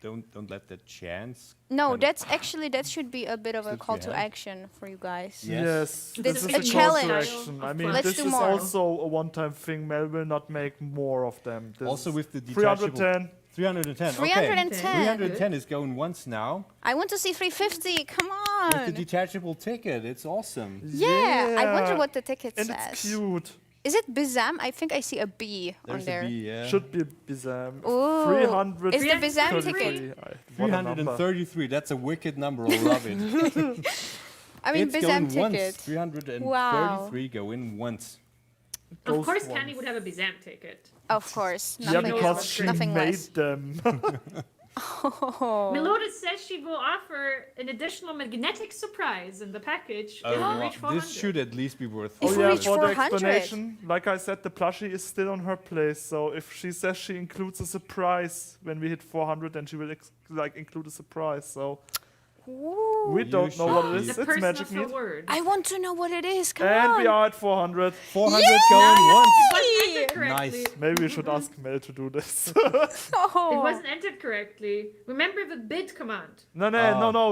don't let that chance. No, kind that's actually that should be a bit of a Slip call your to hand. action for you guys. Yes, This this is is a a call to challenge. action. I mean, Let's this do is more. also a one-time thing. Mel will not make more of them. This Also is with the detachable. 310. 310. 310. Okay. 310 is going once now. I want to see 350. Come With the on. detachable ticket, it's awesome. Yeah, I wonder what the ticket and says. it's cute. Is it Bizam? I think I see a B on There's there. a B, yeah. Should be Bizam. Ooh. 300. Is the Bizam ticket? 333. That's a wicked number. I love it. I mean, it's Bizam going ticket. once. 333 Wow. go in once. Of course, Candy would have a Bizam ticket. Of course. Yeah, Nothing because less. she Nothing made less. them. Oh. Melodis says she will offer an additional magnetic surprise in the package if we reach 400. This should at least be worth. Oh we yeah, reach for the 400. explanation, like I said, the plushie is still on her place. So if she says she includes a surprise when we hit 400, then she will include a surprise. So we don't know what it is. The It's person magic of her meat. word. I want to know what it is. Come And on. we are at 400. 400 going once. Entered correctly. Nice. Maybe we should ask Mel to do this. Oh. It wasn't entered correctly. Remember the bid command. No,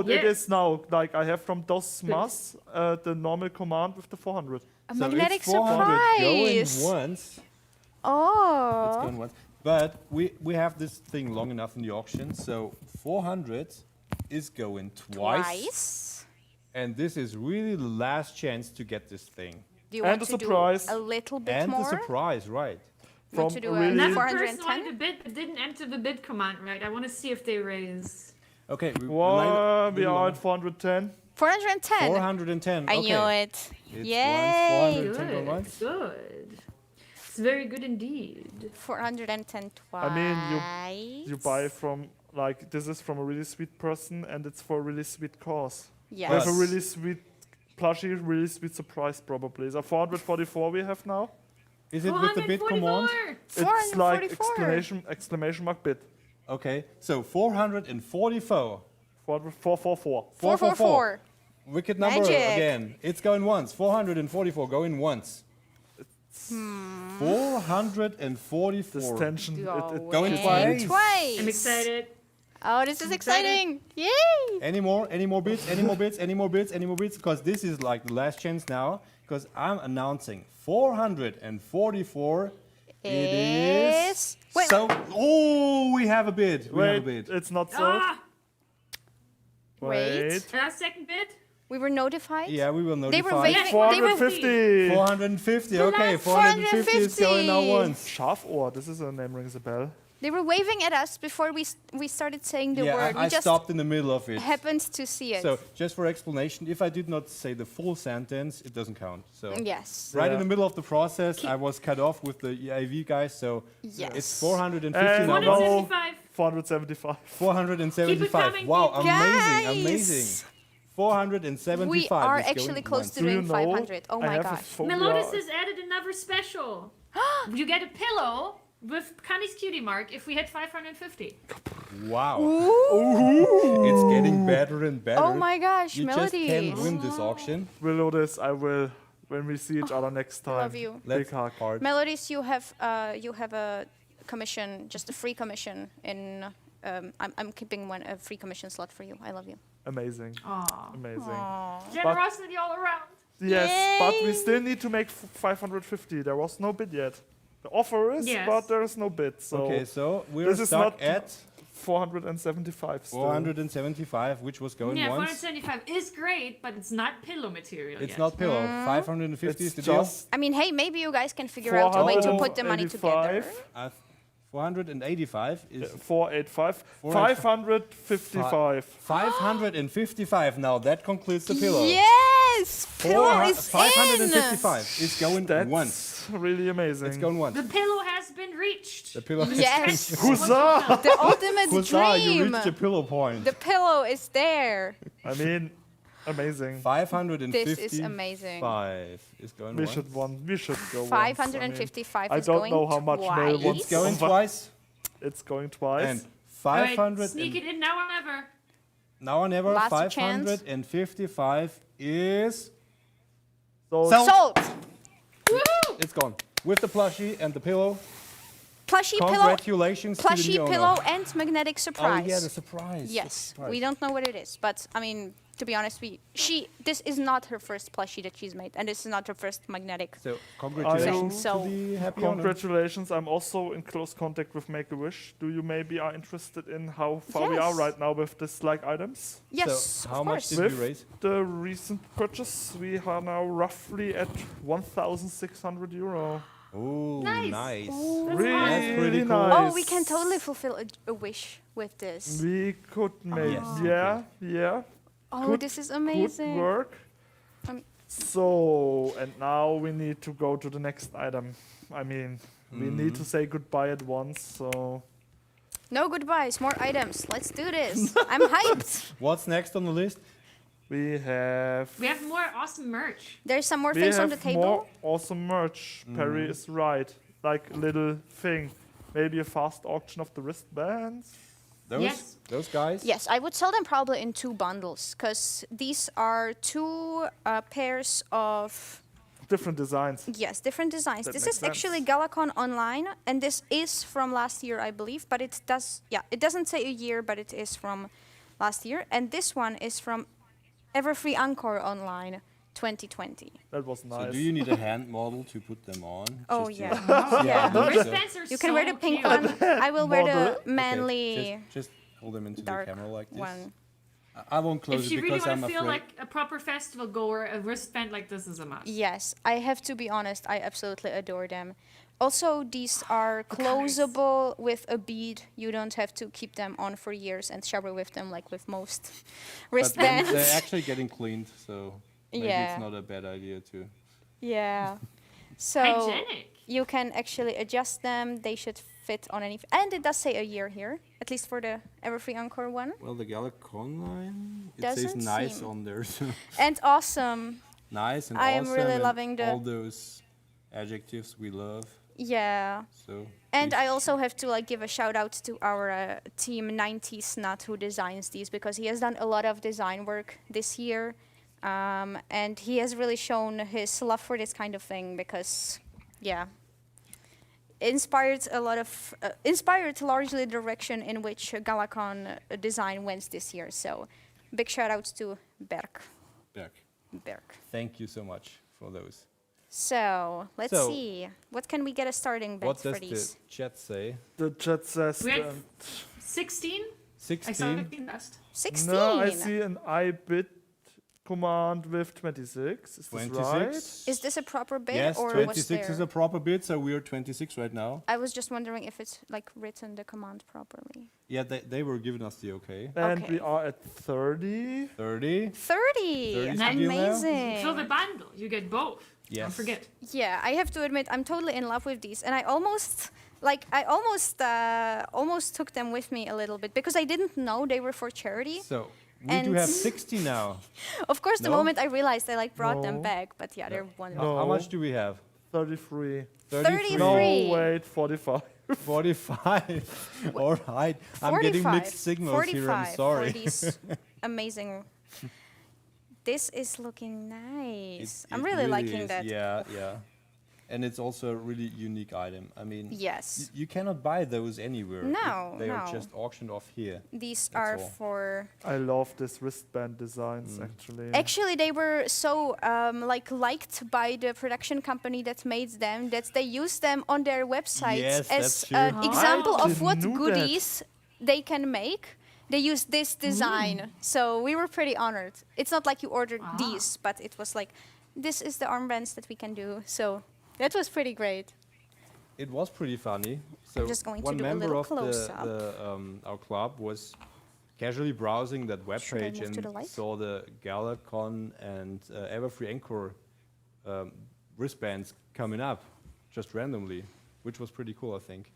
it Yes. is now. Like I have from DOS Mas, the normal command with the 400. A So magnetic it's 400 going surprise. once. It's Oh. going once. But we have this thing long enough in the auction, so 400 is going twice. And this is really the last chance to get this thing. Do you And want a to surprise. do a little bit And more? the surprise, right. Want to do a Another 410? person wanted a bid but didn't enter the bid command right. I want to see if they raise. Okay, Well, we are at 410. 410. 410. I okay. knew it. It's Yay. 410 going once. Good. It's very good indeed. 410 twice. I mean, you buy from this is from a really sweet person, and it's for a really sweet cause. Yes. We have a really sweet plushie, really sweet surprise. Probably is a 444 we have now. Is it with the bid command? It's like 444. exclamation mark bid. Okay, so 444. 444. 444. Wicked number Magic. again. It's going once. 444 going once. 444. This tension. Going twice. Twice. I'm excited. Oh, this is exciting. Yay. Any more bids? Any more bids? Any more bids? Any more bids? Because this is like the last chance now. Because I'm announcing 444. It is. Wait. So, we have a bid. We have a Wait, bid. it's not sold. Ah! Wait. Second bid? We were notified? Yeah, we will They notify. were waiting. 450. 450. Okay, 450 is going now once. Schafohr. This is a name rings a bell. They were waving at us before we started saying the word. I We just stopped in the middle of it. happened to see it. So, just for explanation, if I did not say the full sentence, it doesn't count. So, Yes. right in Yeah. the middle of the process, I was cut off with the EIV guys. So, Yes. it's 450 And now. no, 475. 475. 475. coming, Wow, keep it amazing, coming. amazing. 475. We are is actually going close once. to Do you doing know 500. Oh I my have a gosh. phobia- Melodis has added another special. You get a pillow with Connie's cutie mark if we hit 550. Wow. It's getting better and better. Oh my gosh, You just can't Melodies. win this auction. Melodis, I will when we see each other next time. love you. Let's Big hug. hard. Melodies, you have a commission, just a free commission in. I'm keeping a free commission slot for you. I love you. Amazing. Aww. Amazing. Generosity all around. Yes, but we Yay. still need to make 550. There was no bid yet. The offer is, Yes. but there is no bid. So Okay, so we're this is stuck not at 475 still. 475, which was going Yeah, once. 475 is great, but it's not pillow material It's yet. not pillow. 550 is It's the deal. just I mean, hey, maybe you guys can figure out a way to put the money together. 485, 485 is 485, 485. 555. 555. Now that concludes the pillow. Yes, pillow is 555 is going That's once. really amazing. It's going once. The pillow has been reached. The pillow. in. Yes, Huzzah! the ultimate Huzzah, you dream. reached the pillow point. The pillow is there. I mean, amazing. 555 This is amazing. is going We once. should go once. 555 I is don't going know how much Mel twice. wants It's going to- twice. It's going twice. And All right, 500 sneak it in now or never. now or never. Last chance. 555 is so sold. Sold. Woohoo! It's gone with the plushie and the pillow. Plushie pillow, Congratulations to the plushie new owner. pillow, and magnetic surprise. Oh yeah, the surprise. Yes, the surprise. we don't know what it is, but I mean, to be honest, this is not her first plushie that she's made, and this is not her first magnetic. So congratulations So- to the happy owner. Congratulations! I'm also in close contact with Make-A-Wish. Do you maybe are interested in how far we are Yes. right now with dislike items? Yes, So of how much course. did With you raise? the recent purchase, we are now roughly at 1,600 euro. Oh, Nice. nice. That's Really That's pretty cool. nice. Oh, we can totally fulfill a wish with this. We could make, Yes. yeah. Oh, Good- this is Good amazing. work. Um, So, and now we need to go to the next item. I mean, we need to say goodbye at once, so... No goodbyes, more items. Let's do this. I'm hyped. What's next on the list? We have... We have more awesome merch. There's some more we things on have the table. more awesome merch. Perry is right. Like a little thing. Maybe a fast auction of the wristbands. Those, Yes. those guys? Yes, I would sell them probably in 2 bundles, because these are 2 pairs of Different designs. different designs. That This makes is actually GalaCon online, and this is from last year, I believe. But it doesn't say a year, but it is from last year. And this one is from Everfree Encore Online 2020. That was nice. So do you need a hand model to put them on? Oh Just to- yeah, yeah. So- Wristbands are You can wear the so pink cute. one. I will wear the Model. manly Okay, just hold them into the dark camera like this. one. I won't close If it you really because want I'm to feel afraid. like a proper festival goer, a wristband like this is a must. Yes, I have to be honest. I absolutely adore them. Also, these are closable with a bead. You don't have to keep them on for years and shower with them like with most But then wristbands. they're actually getting cleaned, so maybe Yeah. it's not a bad idea to. Yeah. So Hygienic. you can actually adjust them. They should fit on any. And it does say a year here, at least for the Everfree Encore one. Well, the GalaCon line, it Doesn't says nice seem- on there. So And awesome. nice and I am awesome. really and loving the- all those adjectives we love. Yeah. So. And please- I also have to give a shout out to our team 90s Nut who designs these, because he has done a lot of design work this year, and he has really shown his love for this kind of thing because, yeah, inspired largely the direction in which GalaCon design went this year. So, big shout out to Berk. Berk. Thank you so much for those. So let's So, see. What can we get a starting bet What for does these? the chat say? The chat says... We had 16? I saw 16? 15 last. 16. No, I see an I-bit command with 26. Is this right? 26? Is this a proper bit Yes, or was 26 is there? a proper bit, so we are 26 right now. I was just wondering if it's like written the command properly. Yeah, they were giving us the okay. And Okay. we are at 30. 30? 30! 30 studio now? Amazing! Fill the bundle. You get both. Yes. Don't forget. Yeah, I have to admit, I'm totally in love with these, and I almost took them with me a little bit because I didn't know they were for charity. So we do And- have 60 now. Of course, the No? moment I realized I brought them No. back, but yeah, they're wonderful. No. How much do we have? 33. 33. No, wait, 45. 45. All right. I'm getting 45. mixed signals here. I'm 45 sorry. For these amazing. This is looking nice. It I'm really liking is. that. Yeah, yeah. And it's also a really unique item. I mean, Yes. you cannot buy those anywhere. No, They are no. just auctioned off here. These That's are all. for. I love this wristband designs, actually. Actually, they were so liked by the production company that made them that they used them on their website Yes, as that's an true. example I of what didn't know that. goodies they can make. They used this design, so we were pretty honored. It's not like you ordered these, but it was like, this is the armbands that we can do. So that was pretty great. It was pretty funny. So just going to one do a member little of close-up. our club was casually browsing that Should I webpage move to the and light? saw the GalaCon and Everfree Encore wristbands coming up just randomly, which was pretty cool, I think.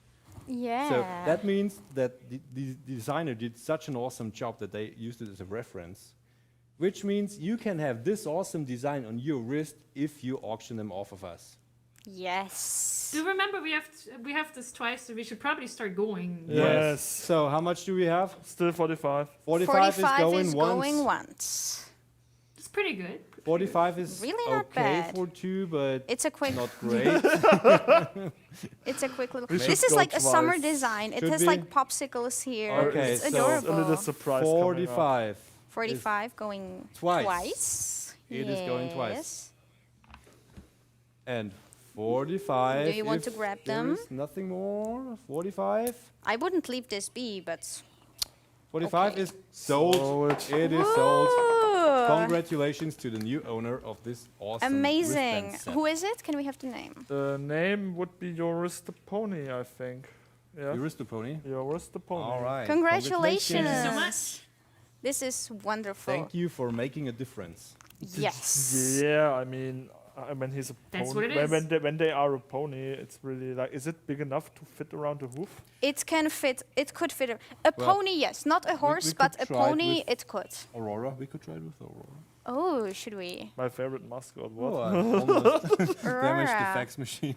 Yeah. So that means that the designer did such an awesome job that they used it as a reference, which means you can have this awesome design on your wrist if you auction them off of us. Yes. Do remember we have this twice, so we should probably start going. Yes. So how much do we have? Still 45. 45 is going once. going once. It's pretty good. 45 is Really not okay bad. for 2, but It's a quick. not great. It's a quick little. We should This is go like a summer twice. design. It Should has we? like popsicles here. Okay, It's so- adorable. A little surprise coming up. 45. 45 going Twice. twice. It is going twice. Yes. And 45. Do you want if to grab there them? is nothing more. 45. I wouldn't leave this be, but 45 Okay. is sold. Sold. It is sold. Woo! Congratulations to the new owner of this awesome Amazing. wristband set. Who is it? Can we have the name? The name would be Yoris the Pony, I think. Yeah. Aristopony. Yoris the Pony. All right. Congratulations. Thank you so much. This is wonderful. Thank you for making a difference. Yes. Yeah, I mean, when he's a That's pony, what it is. when they are a pony, it's really like, is it big enough to fit around the hoof? It can fit. It could fit a Well, pony. Yes, not a horse, we but could a try it pony. with- It could. Aurora. We could try it with Aurora. Oh, should we? My favorite mascot. What? Oh, I almost damaged the Aurora. fax machine.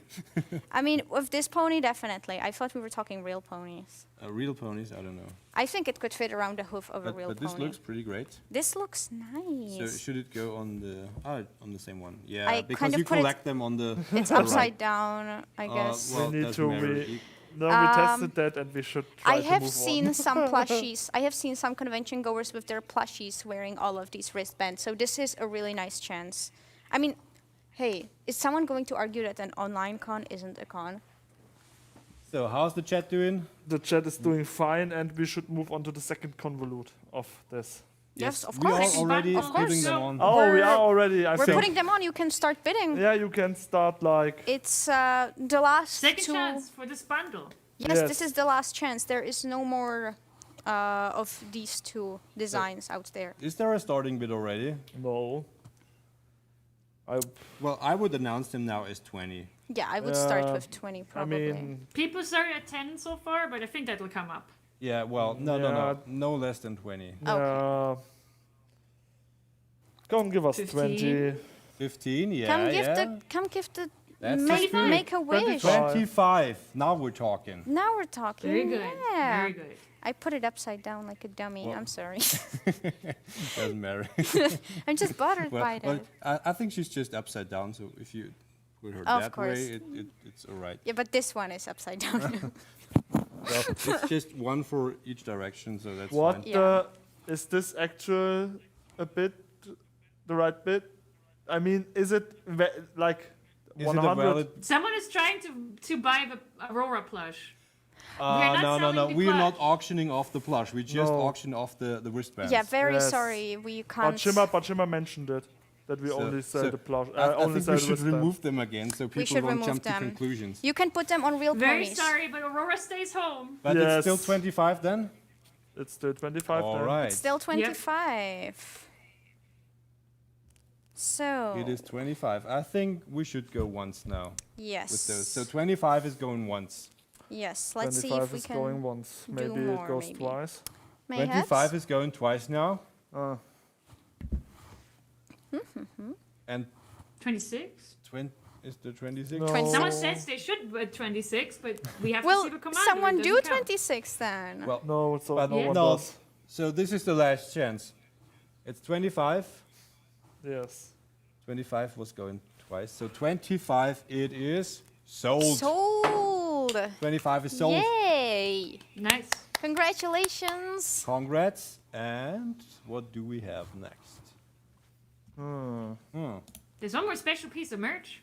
I mean, with this pony, definitely. I thought we were talking real ponies. Real ponies, I don't know. I think it could fit around the hoof of a real But pony. this looks pretty great. This looks nice. So should it go on the on the same one? Yeah, I because kind of you put it- collect them on the. It's the upside right. down, I guess. Well, We need doesn't to matter. re- You- No, we tested that and we should try I to have move seen on. some plushies. I have seen some convention goers with their plushies wearing all of these wristbands. So this is a really nice chance. I mean, hey, is someone going to argue that an online con isn't a con? So how's the chat doing? The chat is doing fine, and we should move on to the second convolute of this. Yes, of we are course. already Of course. putting them on. Oh, we are already. I We're think. putting them on. You can start bidding. Yeah, you can start like. It's the last Second two. chance for this bundle. Yes, Yes. this is the last chance. There is no more of these two designs out there. Is there a starting bid already? No. Well, I would announce them now as 20. Yeah, I would start with 20 I probably. mean, People started at 10 so far, but I think that will come up. Yeah, well, no, Yeah. no less than 20. Go and give us 15. 20. 15, yeah, Come give the That's make a wish. 25. Now we're talking. Now we're talking. Very good. Yeah. Very good. I put it upside down like a dummy. Well- I'm sorry. Doesn't matter. I'm just bothered by well, that. I think she's just upside down, so if you put her Of that course. way, it's all right. Yeah, but this one is upside down. It's just one for each direction, so that's What fine. Yeah. is this actual a bit the right bit? I mean, is it like Is it a 100? valid? Someone is trying to buy the Aurora plush. We're not No. selling the We're not plush. auctioning off the plush. We just No. auction off the wristbands. Yeah, very Yes. sorry. We But can't. Chima mentioned it that we only sell the plush. I Only think sell we the should wristband. remove them again, so people should don't remove jump to them. conclusions. You can put them on real Very ponies. sorry, but Aurora stays home. But it's Yes. still 25 then? It's still 25 All then. right. It's still 25. So. It is 25. I think we should go once now Yes. with those. So 25 is going once. Yes. Let's see 25 if we is can. going once. do Maybe more, it goes maybe. twice. 25 is going twice now. And 26? is the 26? No. Someone says they should put 26, but we have to Well, see the commander. someone It do doesn't count. 26 then. Well, No, so but no one no. does. So this is the last chance. It's 25. Yes. 25 was going twice. So 25 it is sold. Sold. 25 is sold. Yay. Nice. Congratulations. Congrats. And what do we have next? There's one more special piece of merch.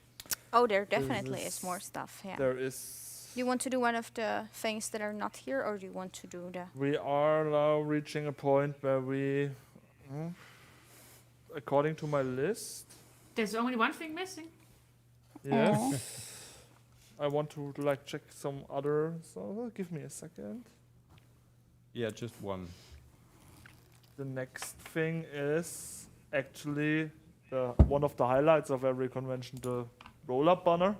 Oh, there definitely is more stuff. Yeah. There is. Do you want to do one of the things that are not here, or do you want to do the? We are now reaching a point where we, according to my list, There's only one thing missing. yes. I want to like check some other. So give me a second. Yeah, just one. The next thing is actually one of the highlights of every convention, the roll-up banner.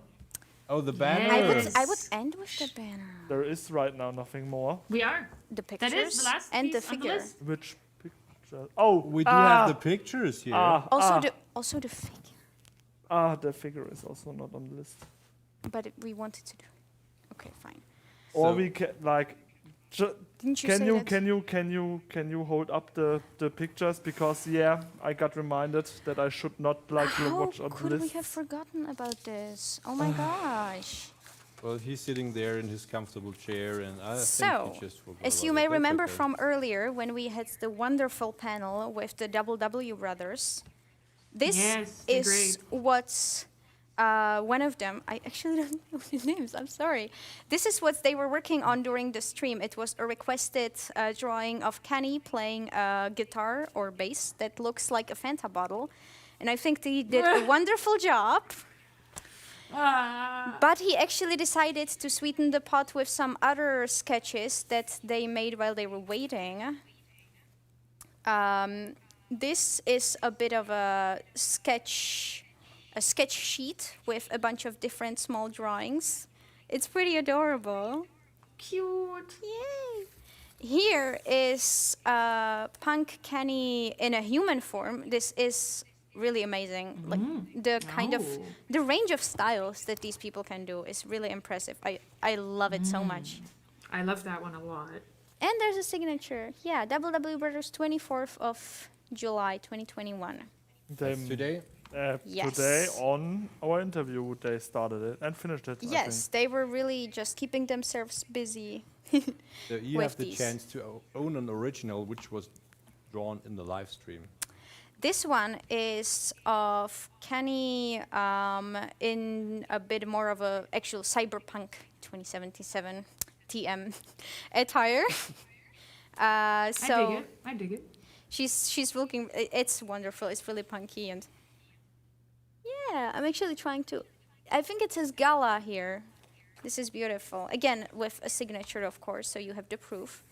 Oh, the banner. I would end with the banner. There is right now nothing more. We are. The That pictures is the last and the piece on the figure. list. Which picture? Oh, We do have the pictures here. Also the figure. The figure is also not on the list. But we wanted to do. Okay, fine. Or So- we can like Didn't you Can say you that? can you hold up the pictures, because I got reminded that I should not How watch on the could we list. have forgotten about this? Oh my gosh. Well, he's sitting there in his comfortable chair, and I think So, he just forgot as you about may it. That's remember okay. from earlier when we had the wonderful panel with the W brothers, this Yes, they're is what one of them, I actually don't know their names, I'm sorry. This is what they were working on during the stream. It was a requested drawing of Kenny playing a guitar or bass that looks like a Fanta bottle. And I think they did a wonderful job. But he actually decided to sweeten the pot with some other sketches that they made while they were waiting. This is a bit of a sketch sheet with a bunch of different small drawings. It's pretty adorable. Cute. Yay! Here is Punk Kenny in a human form. This is really amazing. Like the kind of the range of styles that these people can do is really impressive. I love it so much. I love that one a lot. And there's a signature. Yeah, WW Brothers 24th of July 2021. That's today? Yes. Today on our interview, they started it and finished it. I Yes, think. they were really just keeping themselves busy. So you with have the these. chance to own an original which was drawn in the live stream. This one is of Kenny in a bit more of a actual cyberpunk 2077 TM attire. I dig it. She's looking. It's wonderful. It's really punky and yeah. I'm actually trying to. I think it says Gala here. This is beautiful. Again, with a signature, of course, so you have the proof.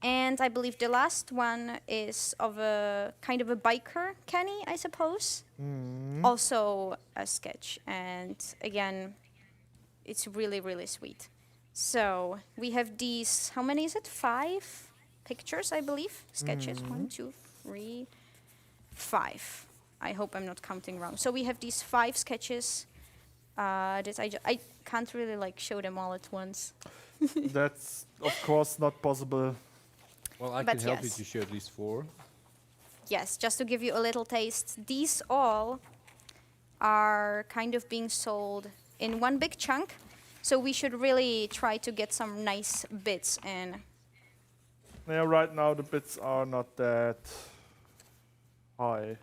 And I believe the last one is of a kind of a biker Kenny, I suppose. Also a sketch. And again, it's really, really sweet. So we have these, how many is it? 5 pictures, I believe. Sketches. 1, 2, 3, 5. I hope I'm not counting wrong. So we have these 5 sketches that I can't really like show them all at once. That's of course not possible. Well, I But can help yes. you to show at least 4. Yes, just to give you a little taste, these all are kind of being sold in one big chunk. So we should really try to get some nice bits in. Yeah, right now the bits are not that high.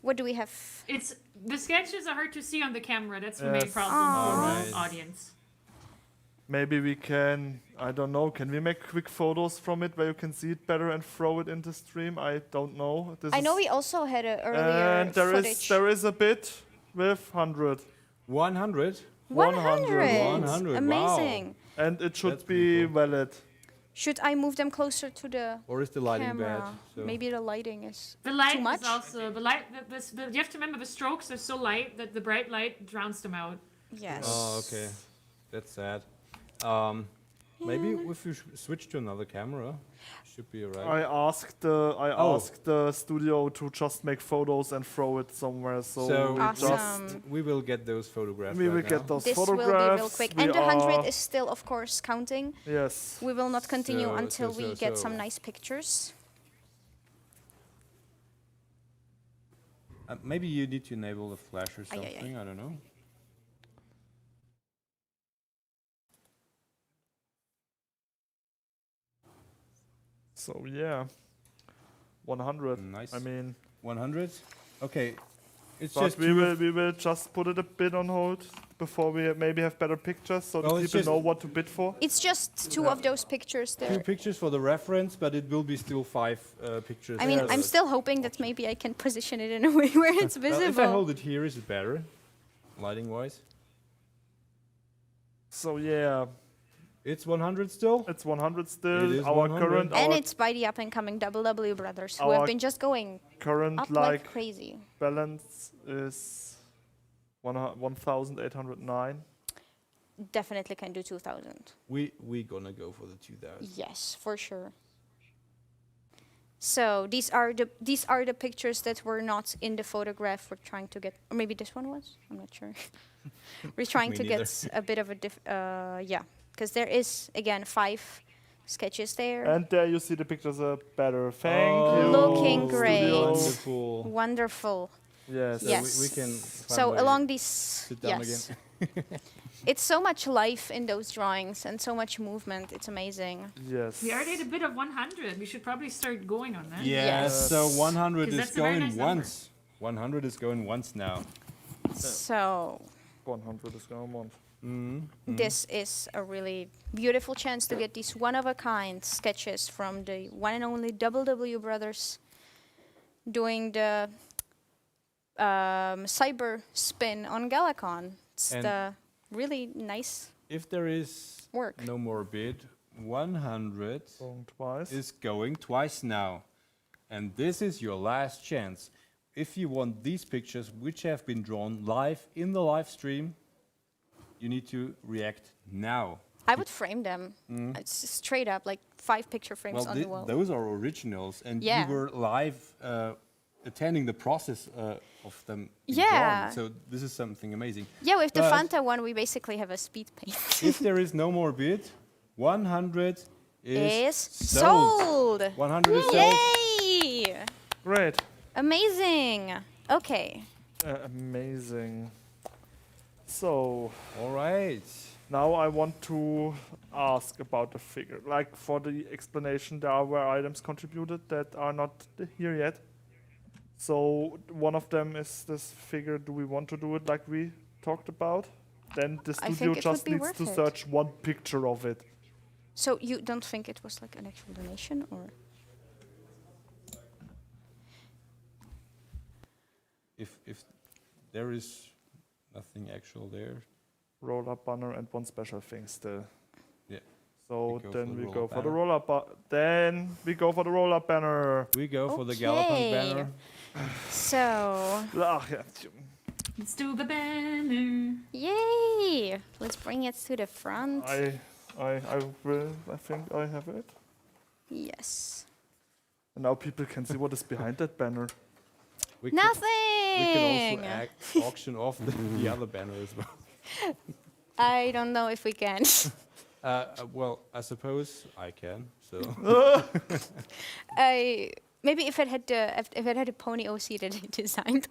What do we have? It's the sketches are hard to see on the camera. That's the Yes. main problem for Alright. the audience. Maybe we can, I don't know, can we make quick photos from it where you can see it better and throw it into stream? I don't know. I know we also had an earlier and there footage. there is a bit with 100. 100? 100. Amazing. Wow. And it should That's be valid. Should I move them closer to the Or is the lighting camera? bad? So- Maybe the lighting is The light too much. is also the light. You have to remember the strokes are so light that the bright light drowns them out. Yes. Oh, okay. That's sad. Maybe if you switch to another camera, should be alright. I asked the studio to just make photos and throw it somewhere. So, we will get those photographs. we right will now. get those This will photographs. be real quick. We And the 100 are- is still, of course, counting. Yes. We will not continue So- until so- we so- get so- some nice pictures. Maybe you need to enable the flash or Ay, ay, ay. something. I don't know. So yeah, 100. Nice. I mean, 100. Okay. It's but just we will just put it a bit on hold before we maybe have better pictures, so Well, that it's people just- know what to bid for. It's just 2 of those pictures two there. pictures for the reference, but it will be still 5 pictures. I mean, I'm afterwards. still hoping that maybe I can position it in a way where it's Well, visible. if I hold it here, is it better, lighting-wise? So yeah, it's 100 still. It's 100 still. It is Our 100. current, And our it's by the up-and-coming WW brothers, who Our have been just going current up like like crazy. balance is 1,809. Definitely can do 2,000. We gonna go for the 2000. Yes, for sure. So these are the pictures that were not in the photograph we're trying to get, or maybe this one was. I'm not sure. We're trying Me to neither. get a bit of a yeah, because there is again 5 sketches there. And there you see the pictures are better. Thank Oh, you. Looking great. Wonderful. Wonderful. Yes. So Yes. we can So finally along these, sit down yes. again. It's so much life in those drawings and so much movement. It's amazing. Yes. We already had a bit of 100. We should probably start going on that. Yes. So 100 'Cause is that's a very going nice number. once. 100 is going once now. So 100 is going on. this is a really beautiful chance to get these one-of-a-kind sketches from the one and only W brothers doing the cyber spin on GalaCon. It's And the really nice If there is work. no more bid, 100 Going twice. is going twice now. And this is your last chance. If you want these pictures, which have been drawn live in the live stream, you need to react now. I would frame them. It's straight up, like 5 picture frames Well, on the wall. those are originals, and Yeah. you were live attending the process of them being Yeah. drawn. So this is something amazing. Yeah, with the But Fanta one, we basically have a speed paint. if there is no more bid, 100 Is sold. sold. 100 is sold. Yay! Great. Amazing. Okay. Amazing. So, all right. Now I want to ask about the figure. Like for the explanation, there were items contributed that are not here yet. So one of them is this figure. Do we want to do it like we talked about? Then the I think studio it would just be needs worth to it. search one picture of it. So you don't think it was like an actual donation, or? If there is nothing actual there, Roll up banner and one special thing still. yeah. So go then for the we roll-up go for the banner. roll up. Then we go for the roll up banner. We go for the Galapunk banner. So. Ah, yeah. Let's do the banner. Yay! Let's bring it to the front. I will. I think I have it. Yes. And now people can see what is behind that banner. We Nothing. We can also auction off the other banner as well. I don't know if we can. Well, I suppose I can. So. Maybe if it had a pony OC that I designed.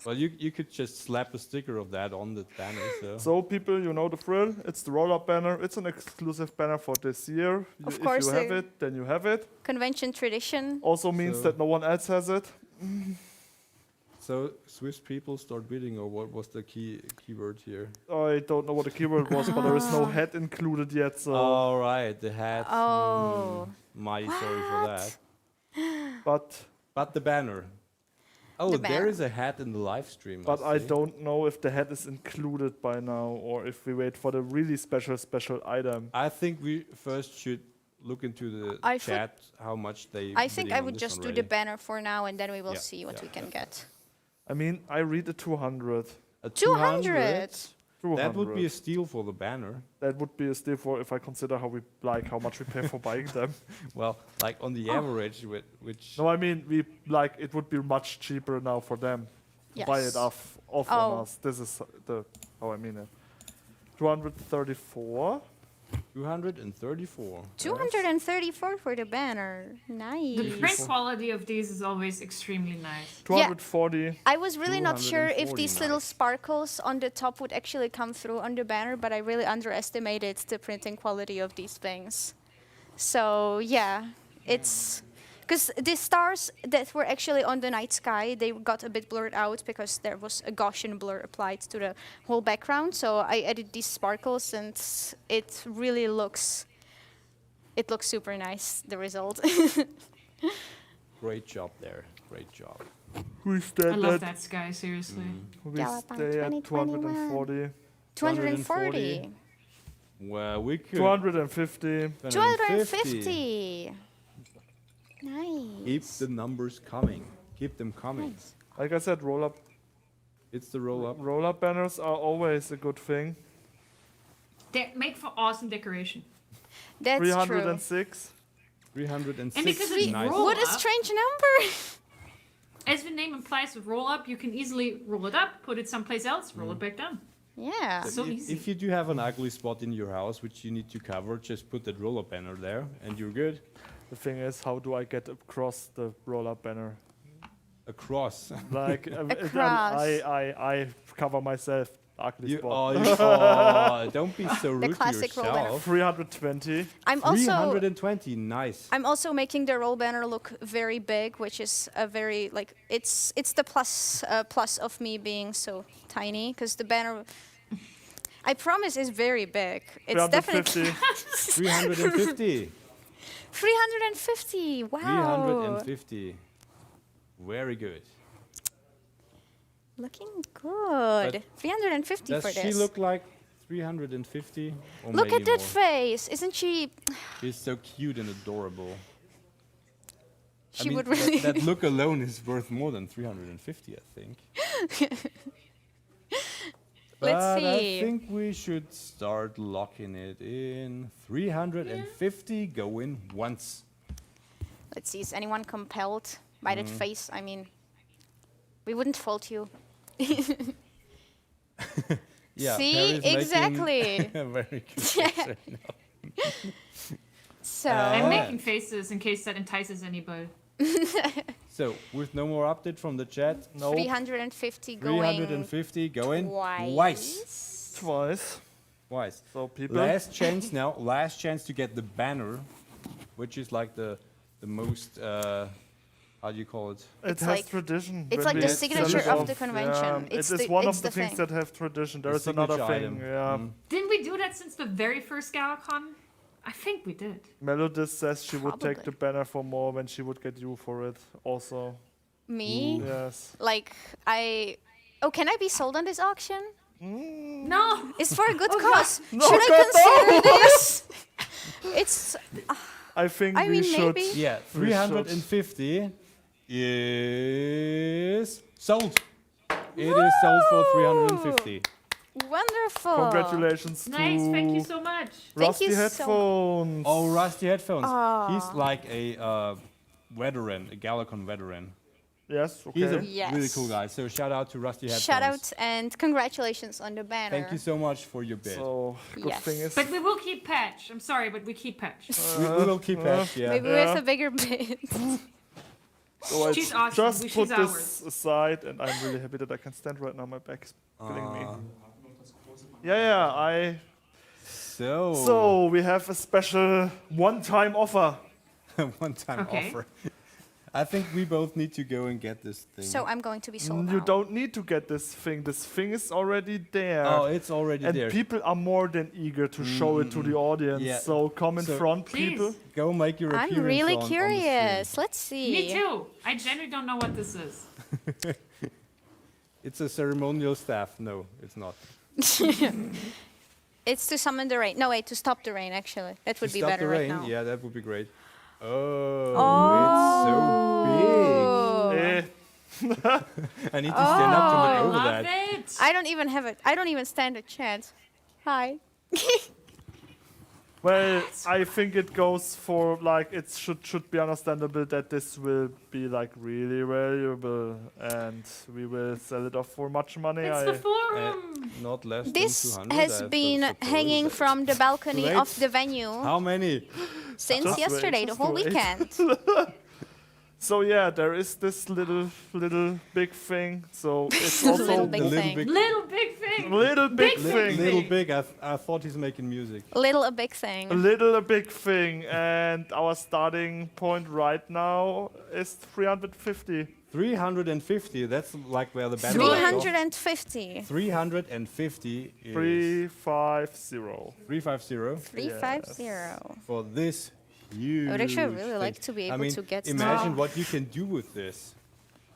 Well, you could just slap a sticker of that on the banner. So people, you know the drill. It's the roll-up banner. It's an exclusive banner for this year. Of If course, you have it, then you have it. Convention tradition. Also means So- that no one else has it. So Swiss people start bidding, or what was the keyword here? I don't know what the keyword was, but there is no head included yet. So. All right, the hat. Oh. Mighty sorry for that. But the banner. Oh, The there banner. is a hat in the live stream. But I see. don't know if the head is included by now, or if we wait for the really special item. I think we first should look into the I thi- chat how much they. I think bidding I on would this just one do already. the banner for now, and then we will Yeah, see what yeah, we can get. I mean, I read the 200. A 200. That would be a steal for the banner. That would be a steal for if I consider how much we pay for buying them. Well, like on the average, which. No, I mean it would be much cheaper now for them to buy it Yes. off Oh. on us. This is how I mean it. 234. 234. 234 for the banner. Nice. The print quality of these is always extremely nice. 240. I was really not sure if 240, these little sparkles on the top would actually come through on the banner, but I really underestimated the printing quality of these things. So yeah, it's because the stars that were actually on the night sky, they got a bit blurred out because there was a Gaussian blur applied to the whole background. So I added these sparkles, and it really looks super nice, the result. Great job there. Great job. We stay I love at that sky, seriously. we Galapunk stay at 2021. 240. 240. Well, we could. 250. 250. Nice. Keep the numbers coming. Keep them coming. Like I said, roll up. It's the roll up. Roll up banners are always a good thing. They make for awesome decoration. That's true. 306. 306. And because it's nice. roll What a up, strange number. as the name implies with roll up, you can easily roll it up, put it someplace else, roll it back down. Yeah. So So if, easy. if you do have an ugly spot in your house which you need to cover, just put that roll-up banner there, and you're good. The thing is, how do I get across the roll-up banner? Across. Like Across. I cover myself ugly You, spot. don't be so rude to classic roll banner. yourself. 320. I'm also 320, nice. I'm also making the roll banner look very big, which is a very like it's the plus of me being so tiny, because the banner, I promise, is very big. It's definitely 350. 350. Wow. 350. Very good. Looking good. But 350 Does for she this. look like 350? Or Look maybe at that more? face. Isn't she? She's so cute and adorable. She would really. That look alone is worth more than 350, I think. Let's But I see. think we should start locking it in. 350 going once. Let's see. Is anyone compelled by that face? I mean, we wouldn't fault you. Yeah, See? Perry's making Exactly. a very good face right now. So. I'm making faces in case that entices anybody. So, with no more update from the chat, no. 350 going 350 going twice. Twice. So people. Last chance now. Last chance to get the banner, which is like the most how do you call it? It It's has like- tradition. it's when like we the sell signature it of off. the convention. Yeah, It's it is the- one it's of the the things thing. that have tradition. There The is another signature thing. item. Yeah. Didn't we do that since the very first GalaCon? I think we did. Melodis says she would take Probably. the banner for more when she would get you for it. Also. Me? Yes. Like, Oh, can I be sold on this auction? No. It's for a good Oh, cause. No, Should I God, consider no. this? It's. I think I we mean, should. maybe. Yeah, We should. 350 is sold. It is sold for 350. Wonderful. Congratulations Nice. to Thank you so much. Thank Rusty you so- Headphones. Oh, Rusty Headphones. Aw. He's like a veteran, a GalaCon veteran. Yes, He's a okay. Yes. really cool guy. So shout out to Rusty Headphones. Shout out and congratulations on the banner. Thank you so much for your bid. So, good Yes. thing is. But we will keep Patch. I'm sorry, but we keep Patch. we will keep that, yeah. Maybe with a bigger bid. So I She's awesome. just She's put ours. this aside, and I'm really happy that I can stand right now. My back's killing me. Yeah, So we have a special one-time offer. one-time Okay. offer. I think we both need to go and get this thing. So I'm going to be sold You now. don't need to get this thing. This thing is already there. Oh, it's already and there. people are more than eager to show it to the audience. Yeah. So come in So- front, Please. people. Go make your appearance I'm really on the curious. Let's see. Me too. I genuinely don't know what this is. stream. It's a ceremonial staff. No, it's not. It's to summon the rain. No, wait, to stop the rain, actually. That would To be stop better the rain, right now. yeah, that would be great. Oh, Oh. Eh. it's so big. I need to stand up to I look over love that. it. I don't even have it. I don't even stand a chance. Hi. Well, I think it goes for like it should be understandable that this will be like really valuable, and we will sell it off for much money. It's the forum. Not less This than 200. I has been suppose. hanging from the balcony Wait. of the venue How many? since Just wait, yesterday, the just whole wait. weekend. So yeah, there is this little big thing. So it's Little also big The little thing. big, Little big thing. little big thing. little big. I thought he's making music. Little a big thing. A little a big thing, and our starting point right now is 350. 350. That's like where the battle is. 350. 350 is 350. 350 350. for this huge. I would actually really thing. like to be I able mean, to get imagine stuff. what you can do with this.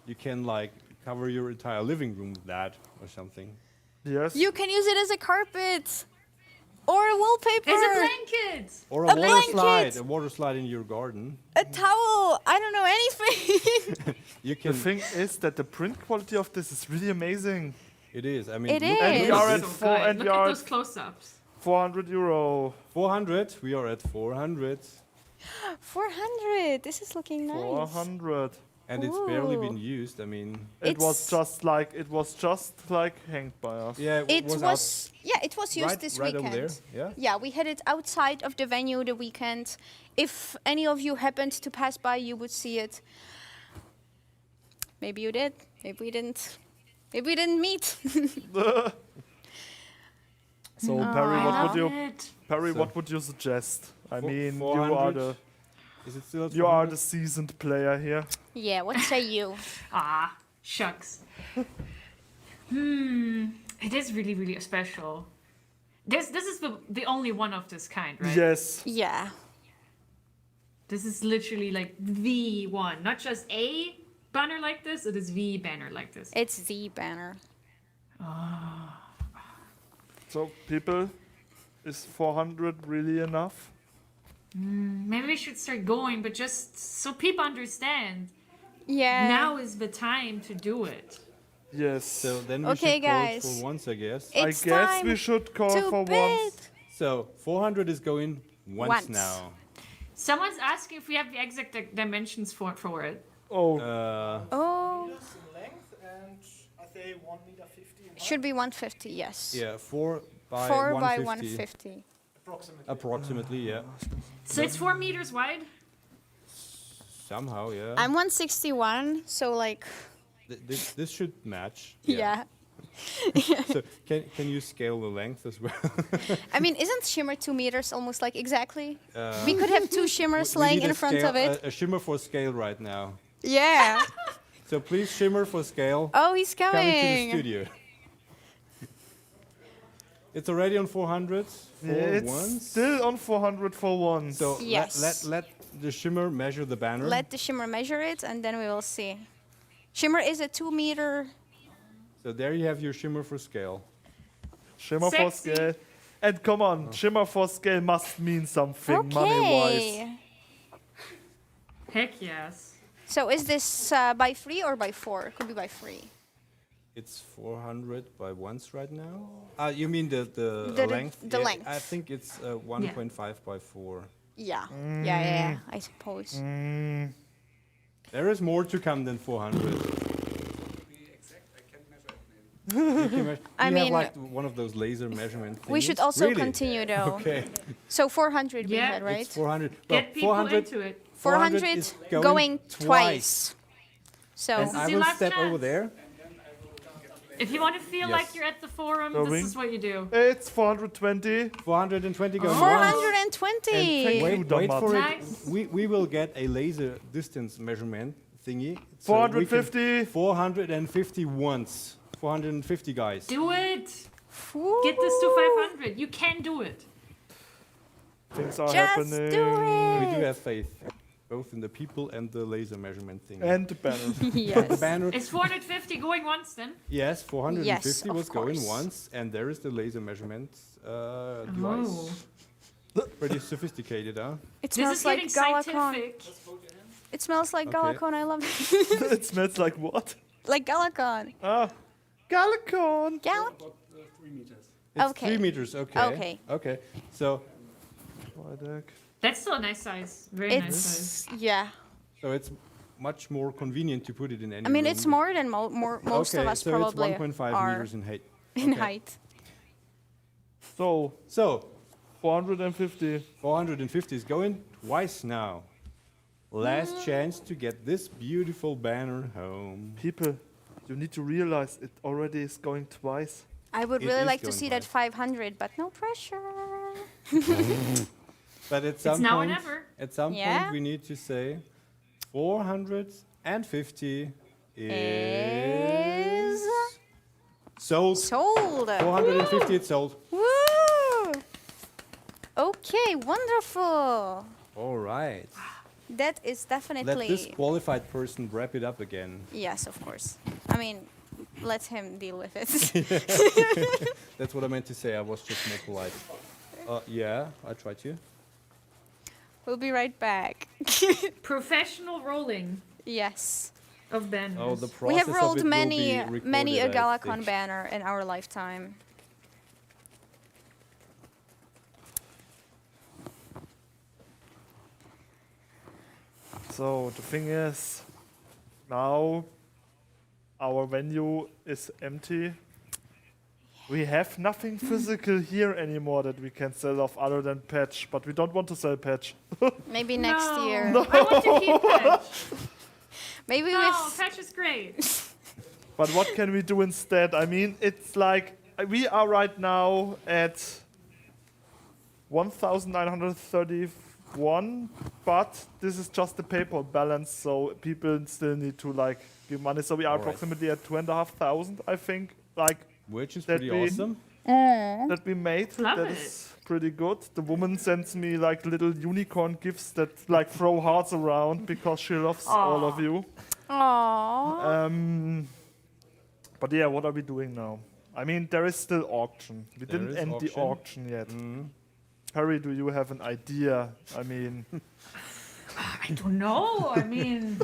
You can like cover your entire living room with that or something. Yes. You can use it as a carpet or a wallpaper. As a blanket. Or a A water blanket. slide. A water slide in your garden. A towel. I don't know anything. You The can. thing is that the print quality of this is really amazing. It is. I mean, It look is. at And we It's are this. at So four, good. and Look we at are those at close-ups. 400 euro. 400. We are at 400. 400. This is looking nice. 400. And it's barely Ooh. been used. I mean, It was It's- just like hanged by us. yeah, It was was yeah, it was used right- this right over weekend. there, yeah? Yeah, we had it outside of the venue the weekend. If any of you happened to pass by, you would see it. Maybe you did. Maybe we didn't. Maybe we didn't meet. So Oh, Perry, I what would love you it. Perry, So- what would you suggest? I mean, you 400? are the Is it still at you are 400? the seasoned player here. Yeah, what say you? Ah, shucks. It is really, really special. This is the only one of this kind, right? Yes. Yeah. This is literally like the one, not just a banner like this. It is the banner like this. It's the banner. So people, is 400 really enough? Maybe we should start going, but just so people understand. Yeah. Now is the time to do it. Yes. So then we Okay, should call it guys. for once, I guess. I It's guess time we should call to for bid. once. So 400 is going once, Once. now. Someone's asking if we have the exact dimensions for it. Oh. Oh, Meters in length and I say 1 meter 50 in height. should be 150. Yes. Yeah, 4 by 4 by 150. 150. Approximately. Approximately, yeah. So it's 4 meters wide. Somehow, yeah. I'm 161, so like, This should match. yeah. So can you scale the length as well? I mean, isn't Shimmer 2 meters almost like exactly? Uh, We could have two shimmers we laying need in a front scale- of it. A shimmer for scale right now. Yeah. So please shimmer for scale. Oh, he's Come into the coming. studio. It's already on 400 for Yeah, it's once. still on 400 for once. So Yes. let the shimmer measure the banner. Let the shimmer measure it, and then we will see. Shimmer is a 2 meter. So there you have your shimmer for scale. Shimmer for Sexy. scale. And come on, shimmer for scale must mean something money-wise. Okay. Heck yes. So is this by 3 or by 4? Could be by 3. It's 400 by once right now. You mean the The length? the Yeah, length. I think it's 1.5 by 4. Yeah. Yeah, I suppose. There is more to come than 400. You can measure- I you mean- have like one of those laser measurement things. We should also Really? continue though. Okay. So 400 we Yeah. had, right? It's 400. Get Well, people 400 into it. 400 is going twice. So And This I is will your last step over chance. there. If you want to feel Yes. like you're at the forum, Going. this is what you do. It's 420. 420 going once. 420. And Wait for it. Nice. We will get a laser distance measurement thingy. So 450. 450 once. 450 guys. Do it. Woo. Get this to 500. You can do it. Things are Just happening. do We do it. have faith, both in the people and the laser measurement thing. And the banner. The Yes. banner. Is 450 going once then? Yes, 450 Yes, of was going course. once, and there is the laser measurement device. Pretty sophisticated, huh? It This smells is like getting GalaCon. scientific. It smells like Okay. GalaCon. I love it. It smells like what? Like GalaCon. Ah, GalaCon. It's 3 Okay. meters, okay. Okay. Okay, so That's still a nice size. Very nice size. It's yeah. it's much more convenient to put it in any I mean, room. it's more than most okay, of us so probably it's 1.5 are meters in height. in Okay. height. So, 450. 450 is going twice now. Last chance to get this beautiful banner home. People, you need to realize it already is going twice. I would It really is like to going see that 500, but no pressure. But at some now or point, never. at some Yeah. point, we need to say 450 is sold. Sold. 450, it's sold. Woo! Okay, wonderful. All right. That is Let definitely. this qualified person wrap it up again. Yes, of course. I mean, let him deal with it. That's what I meant to say. I was just more polite. Yeah, I tried to. We'll be right back. Professional rolling Yes. of banners. Oh, the process We have of rolled it will many be recorded, a I GalaCon think. banner in our lifetime. So, the thing is, now our venue is empty. We have nothing physical here anymore that we can sell off other than patch, but we don't want to sell patch. Maybe next year. No. I want to keep Patch. Maybe No, with Patch is great. But what can we do instead? I mean, it's like we are right now at 1,931, but this is just the PayPal balance, so people still need to like give money. So we are All right. approximately at 2,500, I think. Like, Which is that pretty we- awesome. that we made. Love That it. is pretty good. The woman sends me like little unicorn gifts that like throw hearts around because she loves all of you. Aww. But yeah, what are we doing now? I mean, there is still auction. We There didn't is end the auction yet. Harry, do you have an idea? I mean, I don't know. I mean,